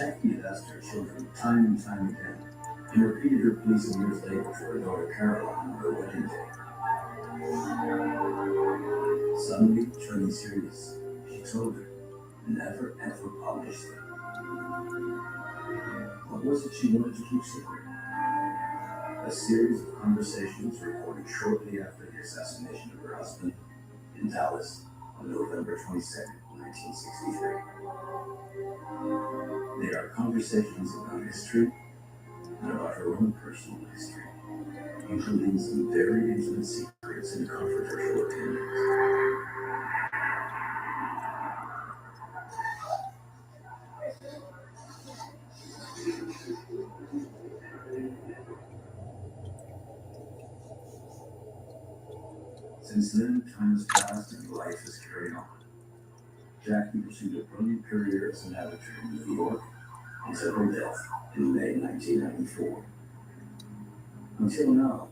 O: Jackie had asked her children time and time again, and repeated her pleas some years later to her daughter Caroline on her wedding day. Suddenly, turning serious, she told her, never ever publish them. What was it she wanted to keep secret? A series of conversations recorded shortly after the assassination of her husband in Dallas on November 22nd, 1963. They are conversations about history and about her own personal history, including some very intimate secrets and controversial opinions. Since then, time has passed and life has carried on. Jackie pursued a brilliant career as an editor in New York until her death in May 1994. Until now,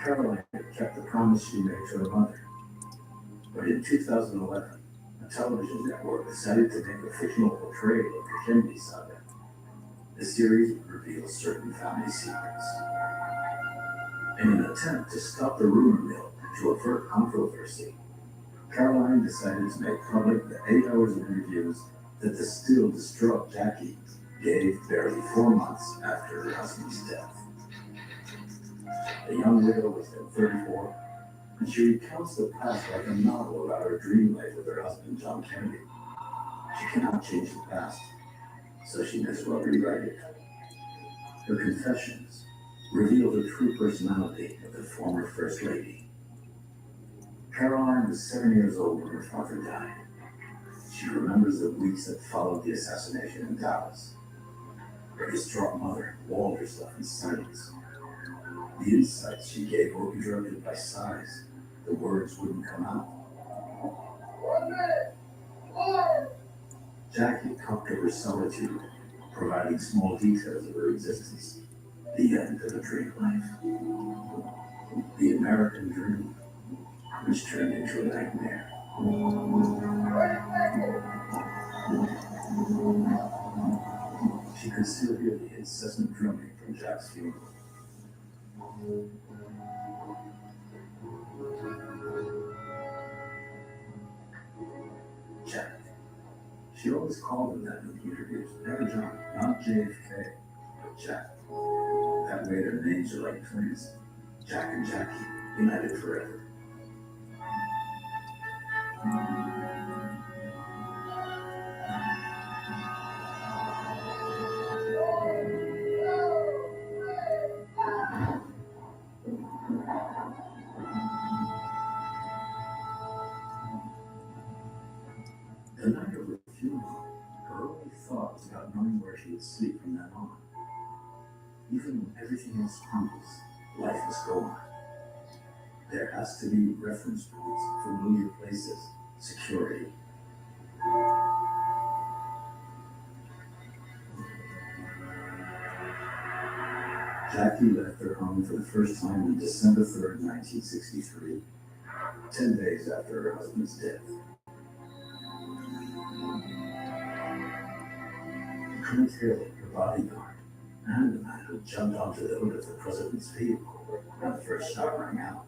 O: Caroline had kept the promise she made to her mother. But in 2011, a television network decided to make a fictional portrayal of the Kennedy saga. The series would reveal certain family secrets. In an attempt to stop the rumor mill and to avert controversy, Caroline decided to make public the 8 hours of interviews that the still distraught Jackie gave barely 4 months after her husband's death. The young widow was then 34, and she recounts the past like a novel about her dream life with her husband, John Kennedy. She cannot change the past, so she may as well rewrite it. Her confessions reveal the true personality of the former First Lady. Caroline was 7 years old when her father died. She remembers the weeks that followed the assassination in Dallas. Her distraught mother walled herself in silence. The insights she gave were interrupted by sighs. The words wouldn't come out. Jackie talked of her solitude, providing small details of her existence. The end of a dream life. The American dream, which turned into a nightmare. She could still hear the incessant drumming from Jack's funeral. Jack. She always called him that in the interviews. Never John, not JFK, but Jack. That way their names are like twins. Jack and Jackie, united forever. The night of her funeral, her only thought was about knowing where she would sleep from then on. Even when everything else crumbles, life must go on. There has to be reference points, familiar places, security. Jackie left her home for the first time on December 3rd, 1963, 10 days after her husband's death. Colonel Taylor, her bodyguard, and the man who jumped onto the hood of the president's vehicle when the first shot rang out,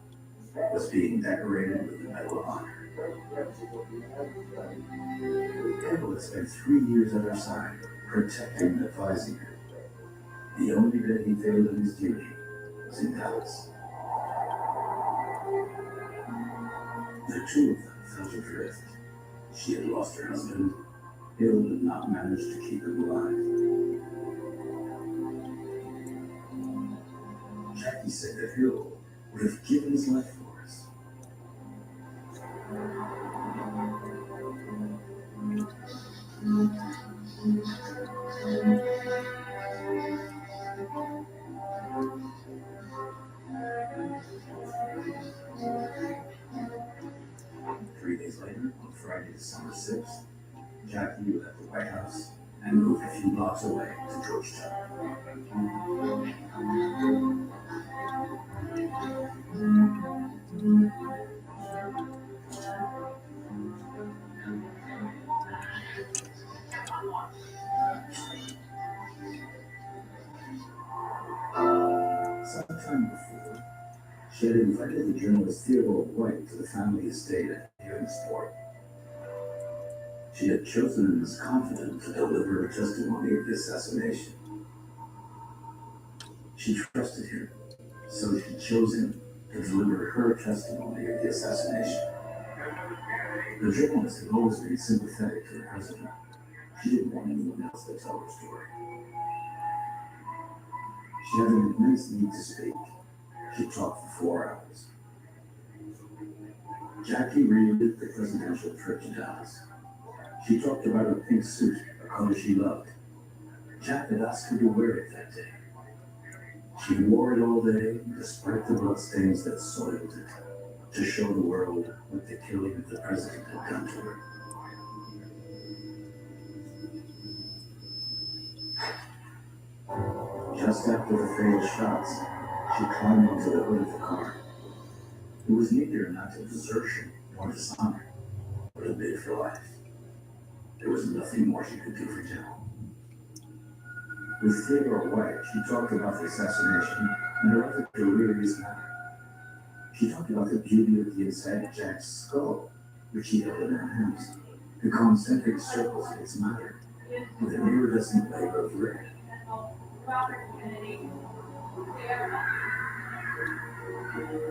O: was being decorated with the Medal of Honor. Taylor had spent 3 years at her side, protecting and advising her. The only day he failed in his duty was in Dallas. The two of them felt adrift. She had lost her husband. Hill had not managed to keep him alive. Jackie said that Hill would have given his life for us. 3 days later, on Friday, December 6th, Jackie left the White House and moved a few blocks away to Georgetown.
C: 3
O: time before, she had invited the journalist Theodore White to the family estate at Williamsport. She had chosen him as confidant to deliver her testimony of the assassination. She trusted him, so she chose him to deliver her testimony of the assassination. The journalist had always been sympathetic to the president. She didn't want anyone else to tell her story. She had an immense need to speak. She talked for 4 hours. Jackie related the presidential trip to Dallas. She talked about her pink suit, a color she loved. Jack had asked her to wear it that day. She wore it all day, despite the bloodstains that soiled it, to show the world what the killing of the president had done to her. Just after the fatal shots, she climbed onto the hood of the car. It was neither an act of desertion nor dishonor, but a bid for life. There was nothing more she could do for Jill. With Theodore White, she talked about the assassination and her other delirious matter. She talked about the beauty of the inside of Jack's skull, which she held in her hands, the concentric circles of its matter, with an iridescent layer of red.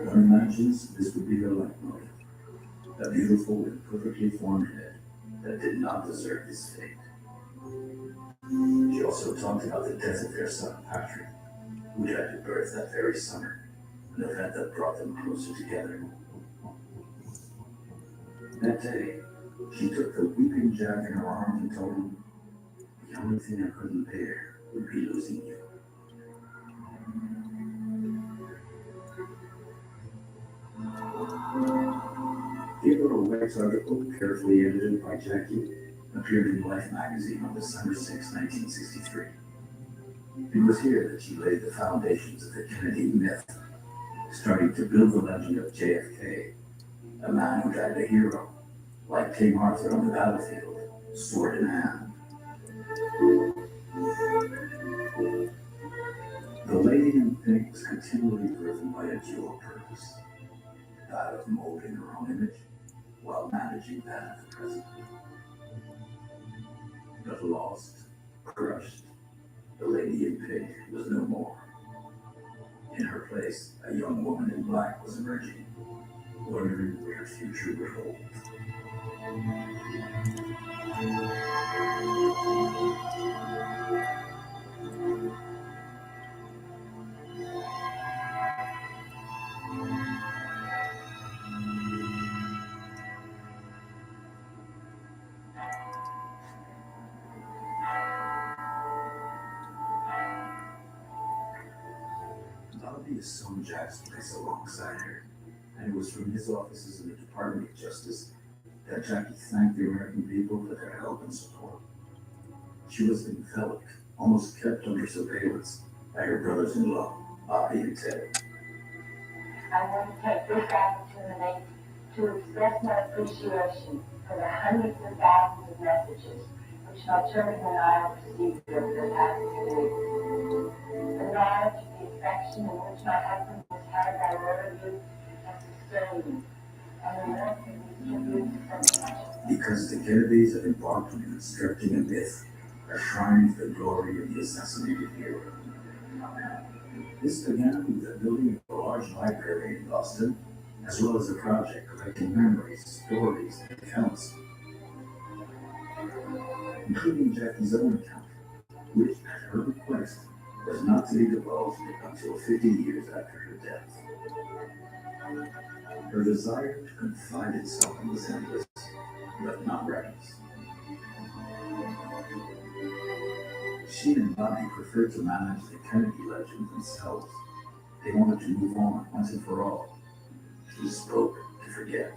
O: One imagines this would be her life motive, a beautiful and perfectly formed head that did not deserve this fate. She also talked about the death of their son, Patrick, who died at birth that very summer, an event that brought them closer together. That day, she took the weeping Jack in her arms and told him, "The only thing I couldn't bear would be losing you." Theodore White's article, carefully edited by Jackie, appeared in Life magazine on December 6, 1963. It was here that she laid the foundations of the Kennedy myth, starting to build the legend of JFK, a man who died a hero, like King Arthur on the battlefield, sword in hand. The lady in pink was continually driven by a dual purpose, that of molding her own image while managing that of the president. But lost, crushed, the lady in pink was no more. In her place, a young woman in black was emerging, wondering what her future would hold. Bobby assumed Jack's place alongside her, and it was from his offices in the Department of Justice that Jackie thanked the American people for their help and support. She was enveloped, almost kept under surveillance, by her brothers-in-law, Bobby and Ted.
E: I want to take this opportunity to express my appreciation for the hundreds of thousands of messages which my children and I have received over the past 2 weeks. The knowledge, the affection in which my husband has had by all of you has sustained me, and the warmth that we tribute so much.
O: Because the Kennedys have embarked on constructing a myth, a shrine to the glory of the assassinated hero. This began with the building of a large library in Boston, as well as a project collecting memories, stories, and accounts, including Jackie's own account, which, at her request, was not to be divulged until 50 years after her death. Her desire to confide in someone was endless, but not reckless. She and Bobby preferred to manage the Kennedy legend themselves. They wanted to move on once and for all. She spoke to forget.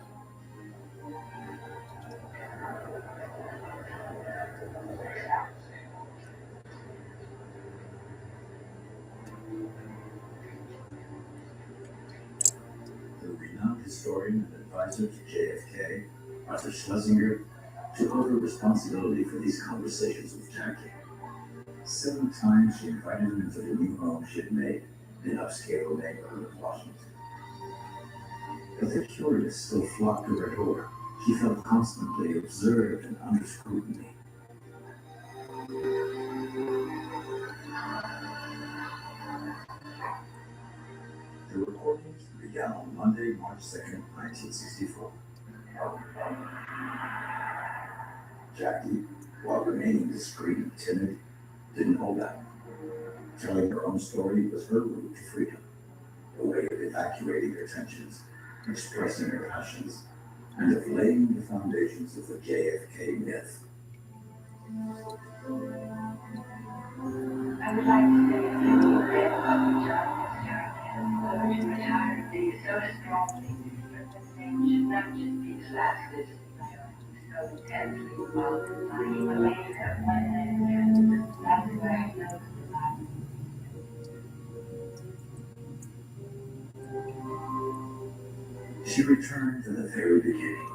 O: The renowned historian and advisor to JFK, Arthur Schlesinger, took over responsibility for these conversations with Jackie. 7 times she invited him into the new home she had made, in upscale neighborhood of Washington. As the curious still flocked to her door, she felt constantly observed and under scrutiny. The recordings began on Monday, March 2nd, 1964. Jackie, while remaining discreet and timid, didn't hold back. Telling her own story was her route to freedom, a way of evacuating her tensions, expressing her passions, and of laying the foundations of the JFK myth.
E: I would like to say a little bit about the job who retired me so strongly that the name should not just be his last visit, so intensely involved. He believed that one day that's where I know the life.
O: She returned to the very beginning.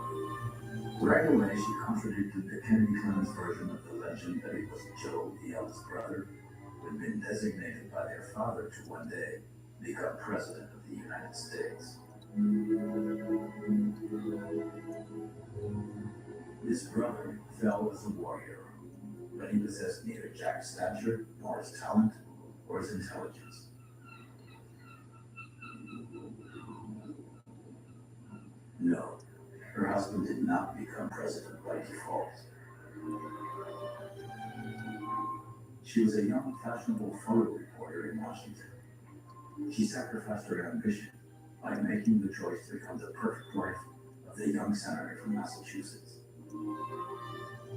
O: Right away, she contradicted the Kennedy clan's version of the legend that it was Joe, the eldest brother, who had been designated by their father to one day become president of the United States. His brother fell as a war hero, but he possessed neither Jack's stature, nor his talent, or his intelligence. No, her husband did not become president by default. She was a young, fashionable photo reporter in Washington. She sacrificed her ambition by making the choice to become the perfect wife of the young senator from Massachusetts.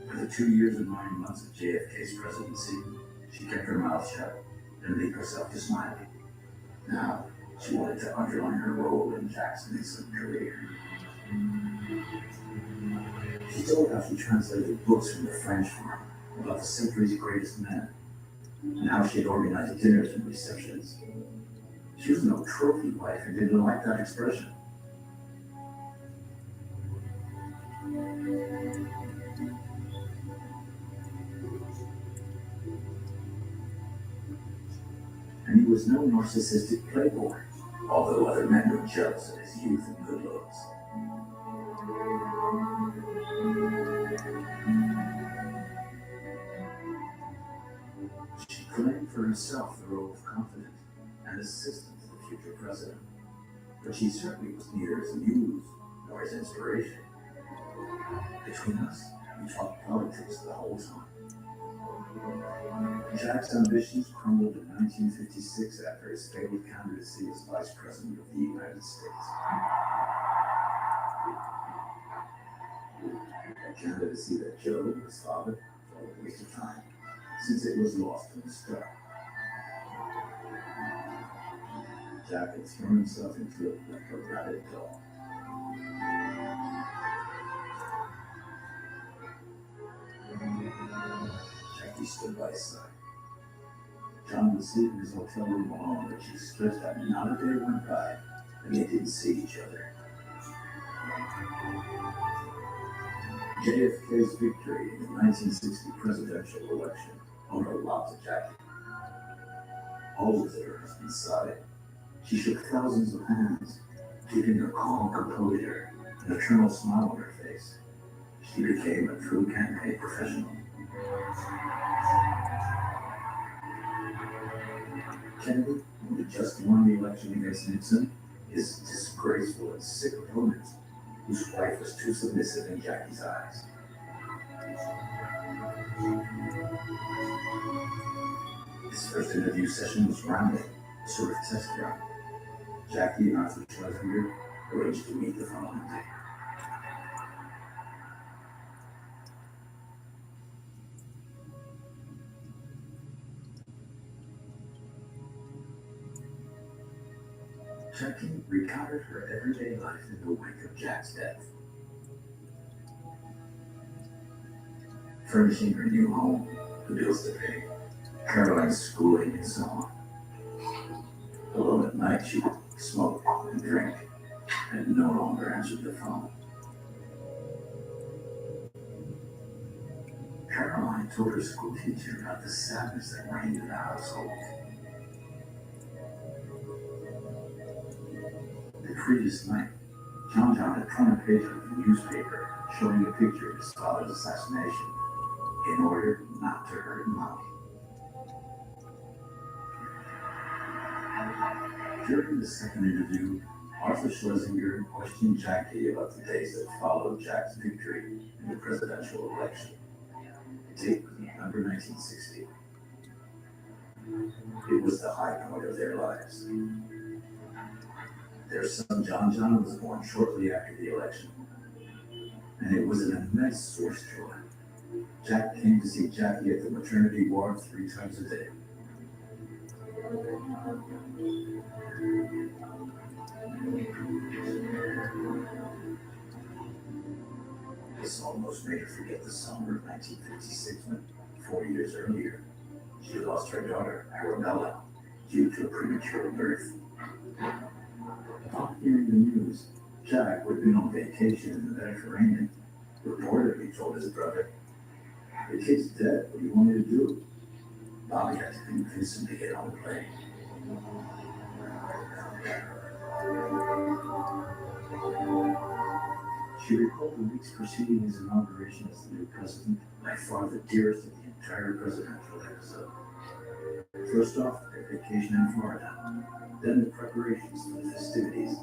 O: For the 2 years and 9 months of JFK's presidency, she kept her mouth shut and leave herself to smiling. Now, she wanted to underline her role in Jack's Nixon career. She told how she translated books from the French farm about the century's greatest men, and how she had organized dinners and receptions. She was no trophy wife and didn't like that expression. And he was no narcissistic playboy, although other men were jealous of his youth and good looks. She claimed for herself the role of confidant and assistant to the future president, but she certainly was neither his muse nor his inspiration. Between us, we talked politics the whole time. Jack's ambitions crumbled in 1956 after his failed candidacy as Vice President of the United States. A candidacy that Joe, his father, felt a waste of time, since it was lost from the start. Jack had thrown himself into it like a rabid dog. Jackie stood by his side. John would sleep in his hotel room alone, but she stressed that not a day went by and they didn't see each other. JFK's victory in the 1960 presidential election owed a lot to Jackie. Always at her husband's side, she shook thousands of hands, keeping her calm composure, an eternal smile on her face. She became a true campaign professional. Kennedy, who had just won the election against Nixon, his disgraceful and sick opponent, whose wife was too submissive in Jackie's eyes. His first interview session was random, a sort of test run. Jackie and Arthur Schlesinger arranged to meet the following day. Jackie recounted her everyday life in the wake of Jack's death. Furnishing her new home, the bills to pay, Caroline's schooling, and so on. Alone at night, she would smoke and drink, and no longer answered the phone. Caroline told her school teacher about the sadness that reigned in the household. previous night, John had front page of the newspaper showing a picture of his father's assassination in order not to hurt Molly. During the second interview, Arthur Schlesinger questioned Jackie about the days that followed Jack's victory in the presidential election. The date was November 1960. It was the high point of their lives. Their son John was born shortly after the election, and it was an immense source of joy. Jack came to see Jackie at the maternity ward 3 times a day. This almost made her forget the summer of 1956 when, 4 years earlier, she lost her daughter, Arabella, due to a premature birth. Upon hearing the news, Jack, who had been on vacation in the Mediterranean, reportedly told his brother, "The kid's dead, what do you want me to do?" Bobby had to convince him to get on the plane. She recalled the weeks preceding his inauguration as the new president, by far the dearest of the entire presidential episode. First off, their vacation in Florida, then the preparations for the festivities.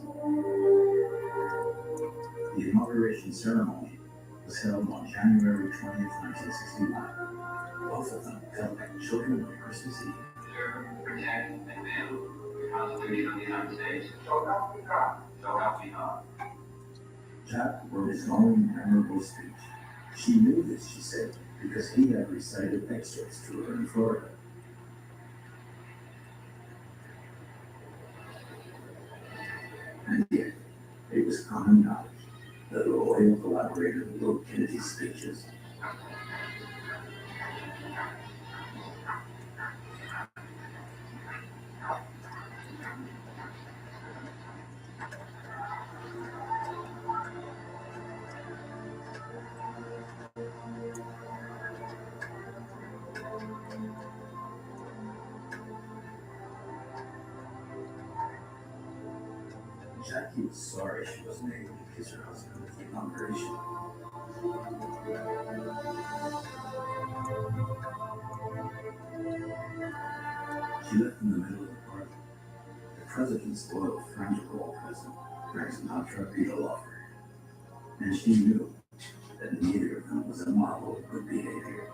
O: The inauguration ceremony was held on January 20th, 1961. Both of them felt like children on Christmas Eve.
B: Protect and defend the Constitution of the United States. So help me God. So help me God.
O: Jack wrote his own memorable speech. She knew this, she said, because he had recited excerpts to her in Florida. And yet, it was common knowledge that the loyal collaborator wrote Kennedy's speeches. Jackie was sorry she wasn't able to kiss her husband at the inauguration. She left in the middle of the party. The president's loyal friends were all present, Frank Sinatra, Peter Lawford, and she knew that neither of them was a model of good behavior.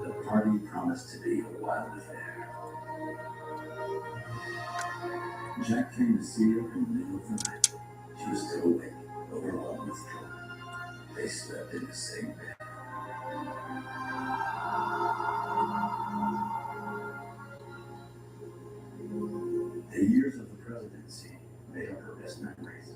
O: The party promised to be a wild affair. Jack came to see her in the middle of the night. She was still awake, overwhelmed with joy. They slept in the same bed. The years of the presidency made up her best memories.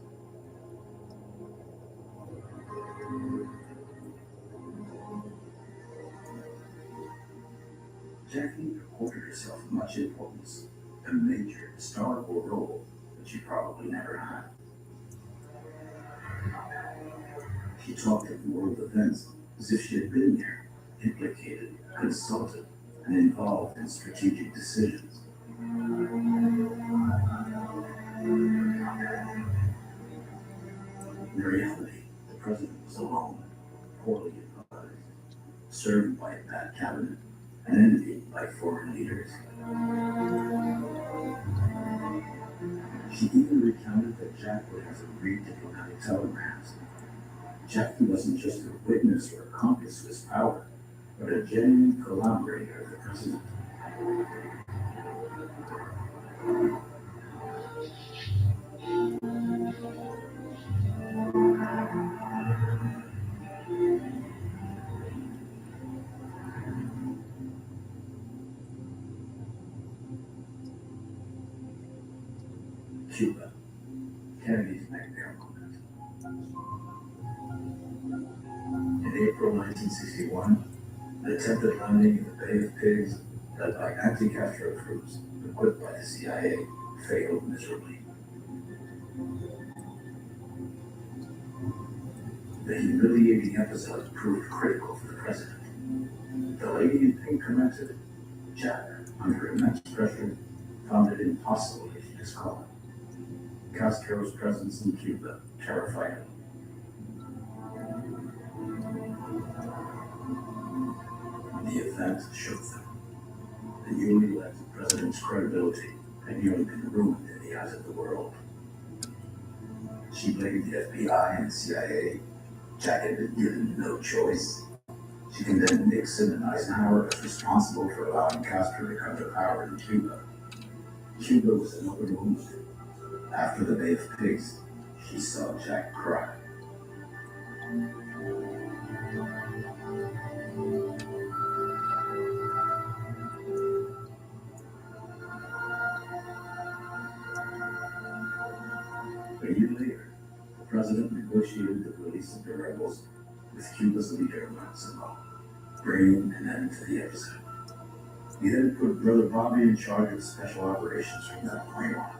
O: Jackie accorded herself much importance, a major historical role that she probably never had. She talked of world events as if she had been there, implicated, consulted, and involved in strategic decisions. In reality, the president was alone, poorly advised, served by a bad cabinet, and envied by foreign leaders. She even recounted that Jack would have to read diplomatic telegrams. Jackie wasn't just a witness or accomplice to his power, but a genuine collaborator of the president. Cuba, Kennedy's nightmare moment. In April 1961, an attempted landing in the Bay of Pigs, led by anti-Castro troops equipped by the CIA, failed miserably. The humiliating episode proved critical for the president. The lady in pink commented, Jack, under immense pressure, found it impossible to keep his calm. Castro's presence in Cuba terrified him. The event shook them. The newly elected president's credibility had nearly been ruined in the eyes of the world. She blamed the FBI and CIA. Jack had been given no choice. She condemned Nixon and Eisenhower as responsible for allowing Castro to come to power in Cuba. Cuba was an open wound. After the Bay of Pigs, she saw Jack cry. A year later, the president negotiated the release of the rebels with Cuba's leader, Máximo, bringing an end to the episode. He then put Brother Bobby in charge of special operations from that point on.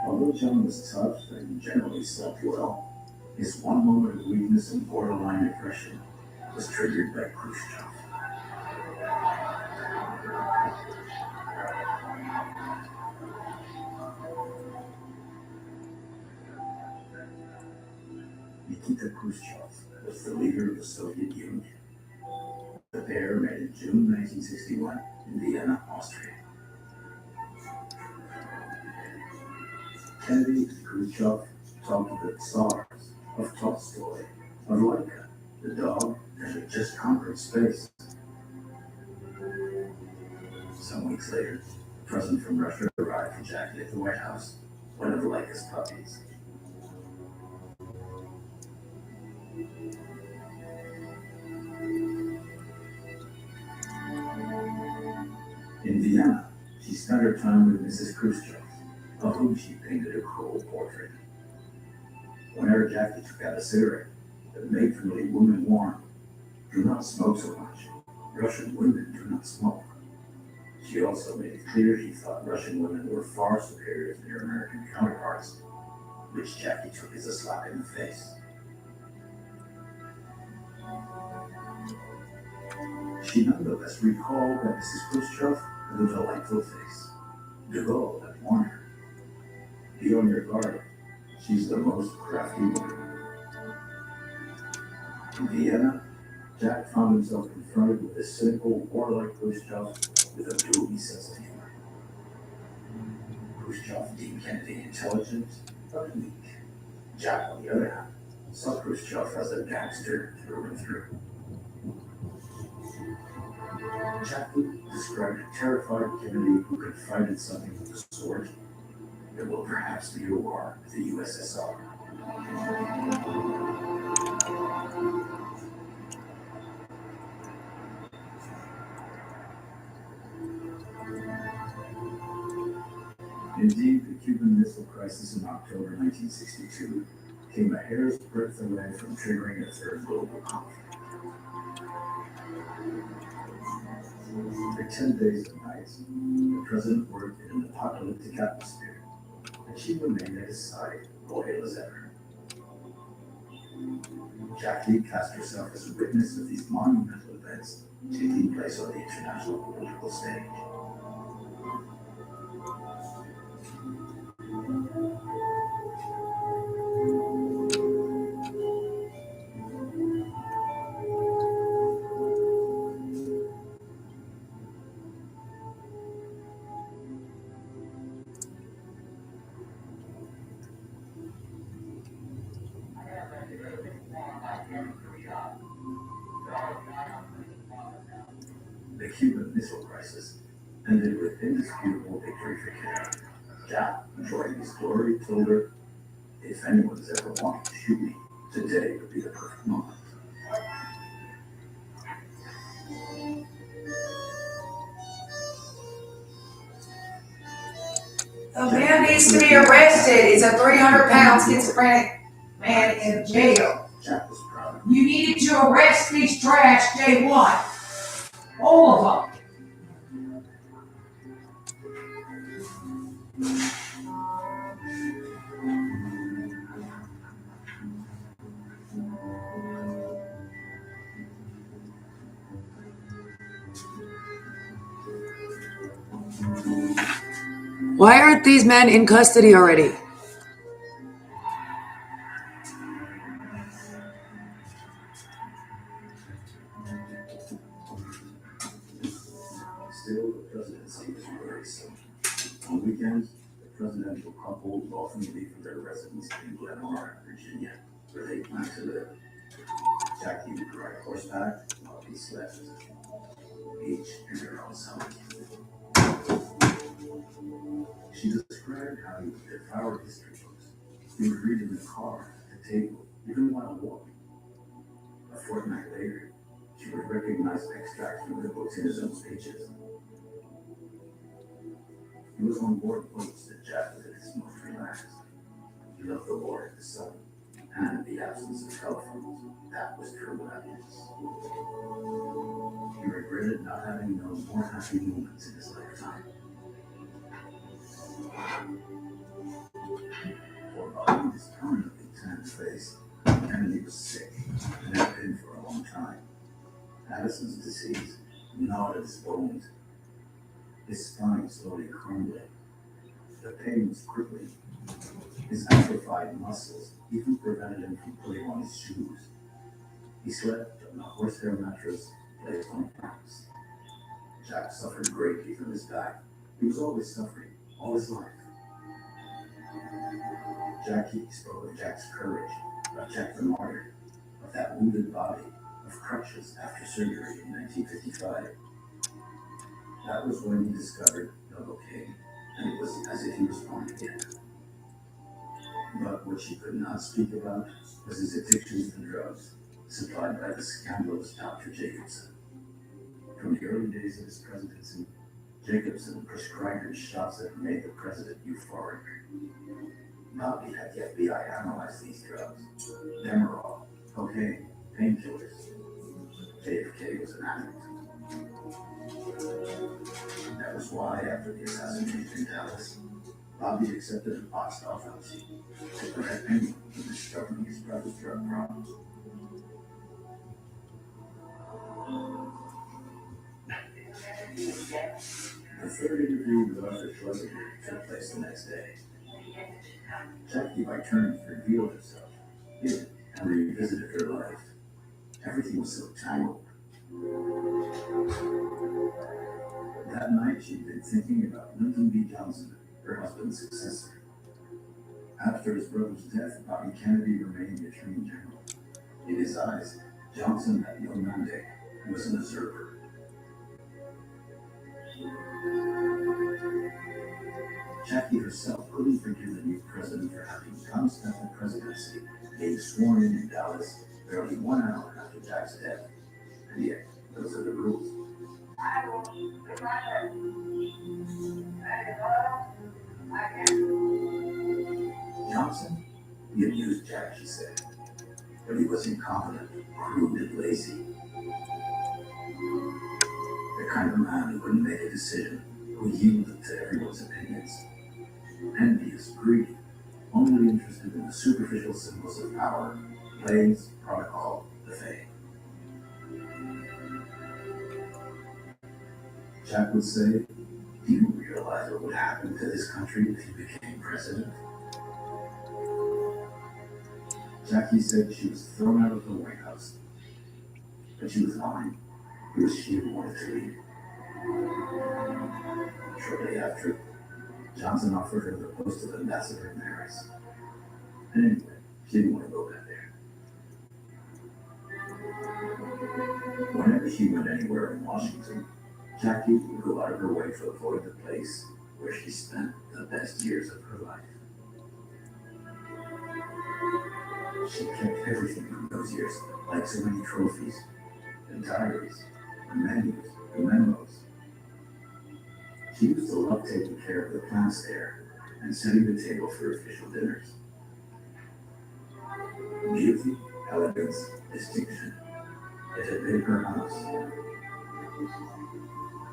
O: Although John was tough and generally slept well, his one moment of weakness and borderline depression was triggered by Khrushchev. Nikita Khrushchev was the leader of the Soviet Union. The pair met in June 1961 in Vienna, Austria. Kennedy and Khrushchev talked of the Tsars, of Tolstoy, of Laika, the dog that had just conquered space. Some weeks later, a present from Russia arrived for Jackie at the White House, one of Laika's puppies. In Vienna, she spent her time with Mrs. Khrushchev, of whom she painted a cruel portrait. Whenever Jackie took out a cigarette, the matronly woman warned, "Do not smoke so much. Russian women do not smoke." She also made it clear she thought Russian women were far superior to their American counterparts, which Jackie took as a slap in the face. She nonetheless recalled that Mrs. Khrushchev had a delightful face. De Gaulle had warned her, "Be on your guard. She's the most crafty woman." In Vienna, Jack found himself confronted with a cynical, warlike Khrushchev with a duly sense of humor. Khrushchev deemed Kennedy intelligent, but weak. Jack, on the other hand, saw Khrushchev as a gangster through and through. Jackie described a terrified Kennedy who confided something of the sort. There will perhaps be a war with the USSR. Indeed, the Cuban Missile Crisis in October 1962 came a hair's breadth away from triggering a third global conflict. For 10 days and nights, the president worked in an apocalyptic atmosphere, and she remained at his side, loyal as ever. Jackie cast herself as a witness of these monumental events taking place on the international political stage. The Cuban Missile Crisis ended with indisputable victory for Kennedy. Jack, enjoying his glory, told her, "If anyone's ever wanted to shoot me, today would be the perfect moment."
F: The man needs to be arrested. He's a 300-pound schizophrenic man in jail.
O: Jack was proud.
F: You needed to arrest these trash day one. All of them. Why aren't these men in custody already?
O: Still, the presidency was worrisome. On weekends, the presidential couple would often leave for their residence in Glenora, Virginia, where they planned to live. Jackie would ride horseback while he slept, each in their own zone. She described how he would devour history books. He would read in the car, at the table, even while walking. A fortnight later, she would recognize extracts from the books in his own speeches. He was on board boats that Jack was at his most relaxed. He loved the water, the sun, and the absence of telephones. That was true happiness. He regretted not having known more happy moments in his lifetime. For Bobby, his permanently tanned face, and he was sick, and had been for a long time. Addison's disease gnawed at his bones. His spine slowly crumbling. The pain was crippling. His atrophied muscles even prevented him from putting on his shoes. He slept on a horsehair mattress placed on packs. Jack suffered greatly from his back. He was always suffering, all his life. Jackie spoke of Jack's courage, of Jack the martyr, of that wounded body, of crutches after surgery in 1955. That was when he discovered Novocaine, and it was as if he was born again. But what she could not speak about was his addiction to drugs, supplied by the scandalous Dr. Jacobson. From the early days of his presidency, Jacobson prescribed him shots that made the president euphoric. Bobby had the FBI analyze these drugs. Demerol, cocaine, painkillers. JFK was an addict. That was why, after the assassination in Dallas, Bobby accepted a botched autopsy to prevent anyone from discovering his brother's drug problems. The third interview with Arthur Schlesinger took place the next day. Jackie, by turns, revealed herself, hid, and revisited her life. Everything was so tangled. That night, she'd been thinking about Lyndon B. Johnson, her husband's successor. After his brother's death, Bobby Kennedy remained the Attorney General. In his eyes, Johnson had no mandate. He was an usurper. Jackie herself couldn't forgive the new president for having pounced at the presidency, being sworn in Dallas barely 1 hour after Jack's death. And yet, those are the rules. Johnson, he abused Jack, she said, but he was incompetent, crude, and lazy. The kind of man who couldn't make a decision, who yielded to everyone's opinions. Envious, greedy, only interested in the superficial symbols of power, plays, protocol, the fame. Jack would say, "Do you realize what would happen to this country if you became president?" Jackie said she was thrown out of the White House, but she was lying. It was she who wanted to leave. Shortly after, Johnson offered her the post of ambassador in Paris. And anyway, she didn't want to go back there. Whenever she went anywhere in Washington, Jackie would go out of her way to avoid the place where she spent the best years of her life. She kept everything from those years, like so many trophies, and diaries, and menus, and memos. She used to love taking care of the plants there and setting the table for official dinners. Beauty, elegance, distinction. It had been her house.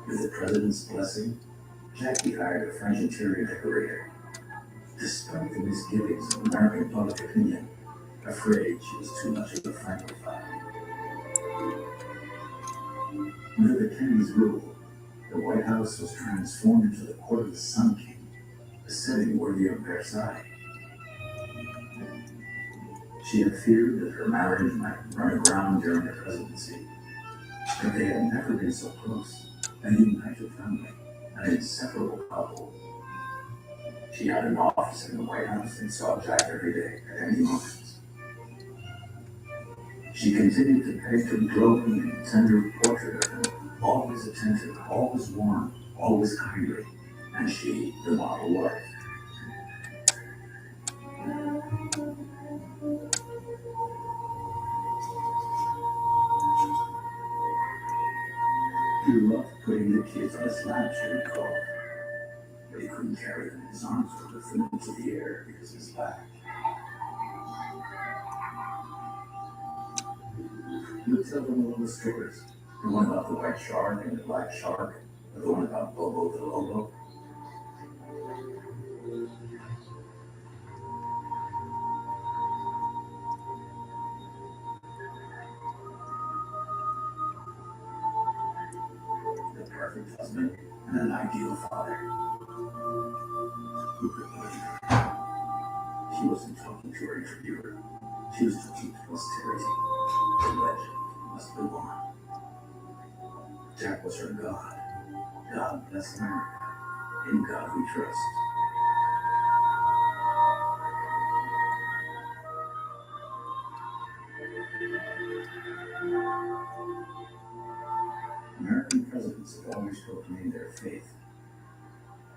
O: With the president's blessing, Jackie hired a French interior decorator. Despite the misgivings of American public opinion, afraid she was too much of a Francophile. Under the Kennedy's rule, The White House was transformed into the court of the Sun King, a setting worthy of Versailles. She had feared that her marriage might run aground during her presidency, but they had never been so close, a united family, an inseparable couple. She had an office in the White House and saw Jack every day at any moment. She continued to paint a glowing and tender portrait of him, always attentive, always warm, always kindly, and she, the model wife. He loved putting the kids on his lap, she recalled, but he couldn't carry them in his arms or lift them into the air because of his back. He would tell them all the stories. The one about the white shark and the black shark, or the one about Bobo the Lobo. The perfect husband and an ideal father. Who could believe it? She wasn't talking to her interviewer. She was talking to posterity. The legend must live on. Jack was her God. God bless America. In God we trust. American presidents have always proclaimed their faith.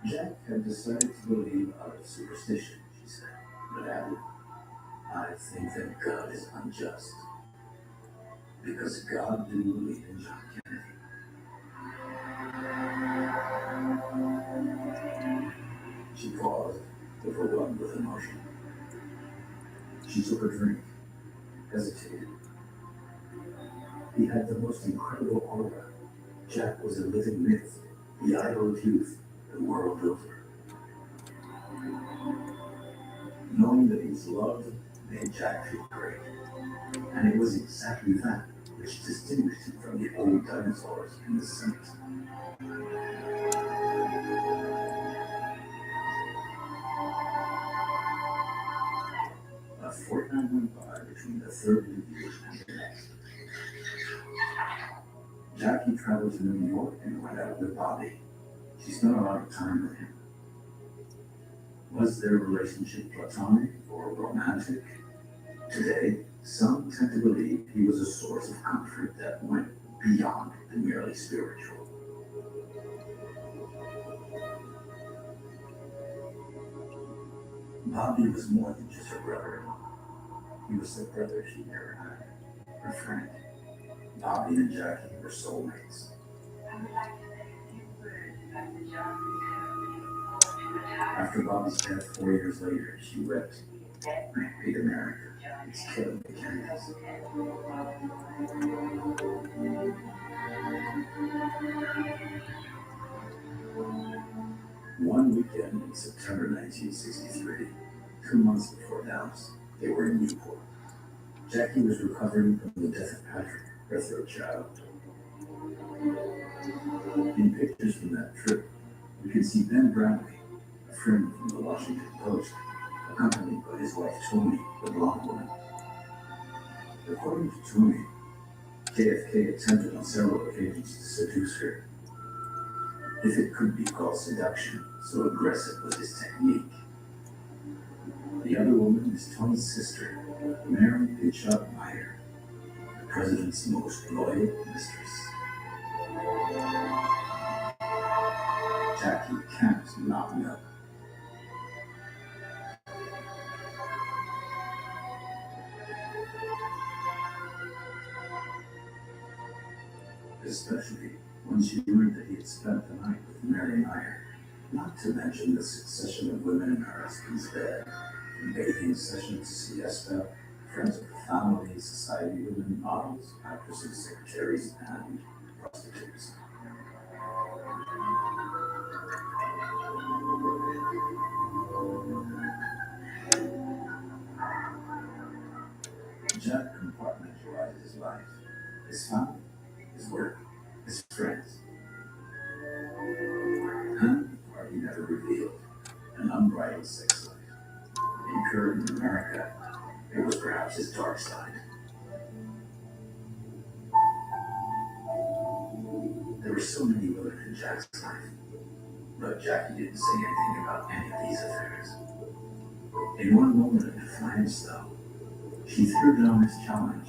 O: Jack had decided to believe out of superstition, she said, but added, I think that God is unjust. Because God didn't believe in John Kennedy. She paused, overwhelmed with emotion. She took a drink, hesitated. He had the most incredible aura. Jack was a living myth, the idol of youth, the world over. Knowing that he was loved made Jack feel great. And it was exactly that which distinguished him from the old dinosaurs in the Senate. A fortnight went by between the third interview and the next. Jackie traveled to New York and went out with Bobby. She spent a lot of time with him. Was their relationship platonic or romantic? Today, some tend to believe he was a source of comfort that went beyond the merely spiritual. Bobby was more than just her brother-in-law. He was the brother she never had, her friend. Bobby and Jackie were soulmates. After Bobby's death 4 years later, she wept, I hate America. It's killing the Kennedys. One weekend in September 1963, 2 months before Dallas, they were in Newport. Jackie was recovering from the death of Patrick, her third child. In pictures from that trip, you can see Ben Bradley, a friend from the Washington Post, accompanied by his wife Toni, the blonde woman. According to Toni, JFK attempted on several occasions to seduce her. If it could be called seduction, so aggressive was his technique. The other woman is Toni's sister, Mary Bishop Meyer, the president's most loyal mistress. Jackie can't not know. Especially when she learned that he had spent the night with Mary Meyer, not to mention the succession of women in her husband's bed, from bathing sessions, siesta, friends of the family, society women, models, actresses, secretaries, and prostitutes. Jack compartmentalized his life, his family, his work, his friends. an unbridled sex life. In Puritan America, it was perhaps his dark side. There were so many women in Jack's life, but Jackie didn't say anything about any of these affairs. In one moment of defiance, though, she threw down his challenge.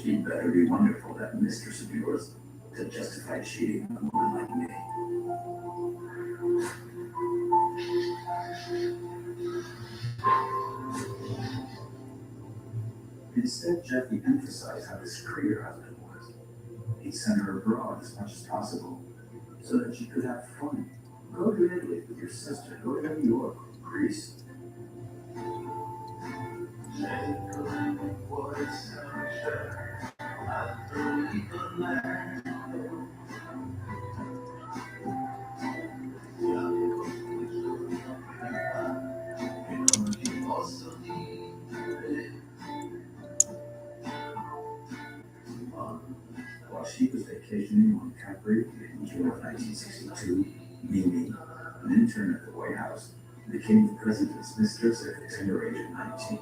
O: She'd better be wonderful, that mistress of yours, to justify cheating on a woman like me. Instead, Jackie emphasized how discreet her husband was. He'd send her abroad as much as possible, so that she could have fun. Go to Italy with your sister, go to New York, Greece. While she was vacationing on Capri in June of 1962, Mimi, an intern at the White House, became the president's mistress at the tender age of 19.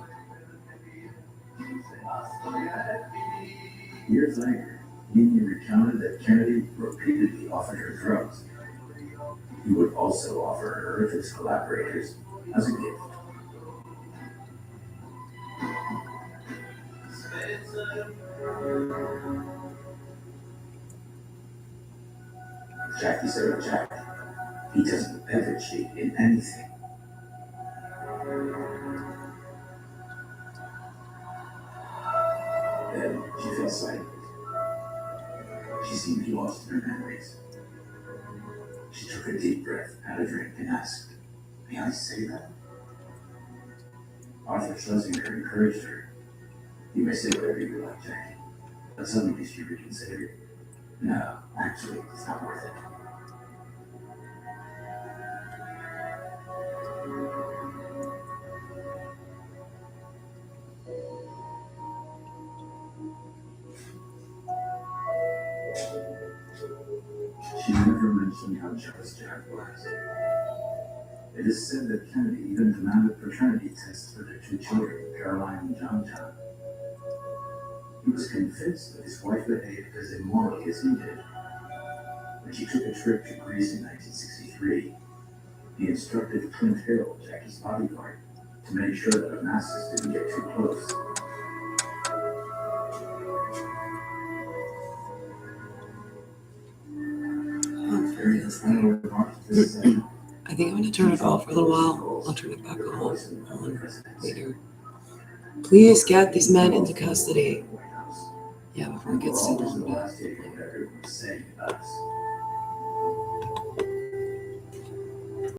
O: Years later, Mimi recounted that Kennedy repeatedly offered her drugs. He would also offer her to his collaborators as a gift. Jackie said of Jack, he doesn't ever cheat in anything. Then she fell silent. She seemed lost in her memories. She took a deep breath, had a drink, and asked, "May I say that?" Arthur Schlesinger encouraged her. "You may say whatever you like, Jackie." But suddenly she reconsidered. "No, actually, it's not worth it." She never mentioned how jealous Jack was. It is said that Kennedy even demanded paternity tests for their two children, Caroline and John John. He was convinced that his wife behaved as immorally as he did. When she took a trip to Greece in 1963, he instructed Clint Hill, Jackie's bodyguard, to make sure that Onassis didn't get too close.
D: I think I'm going to turn it off for a little while. I'll turn it back on later. Please get these men into custody. Yeah, before it gets too long.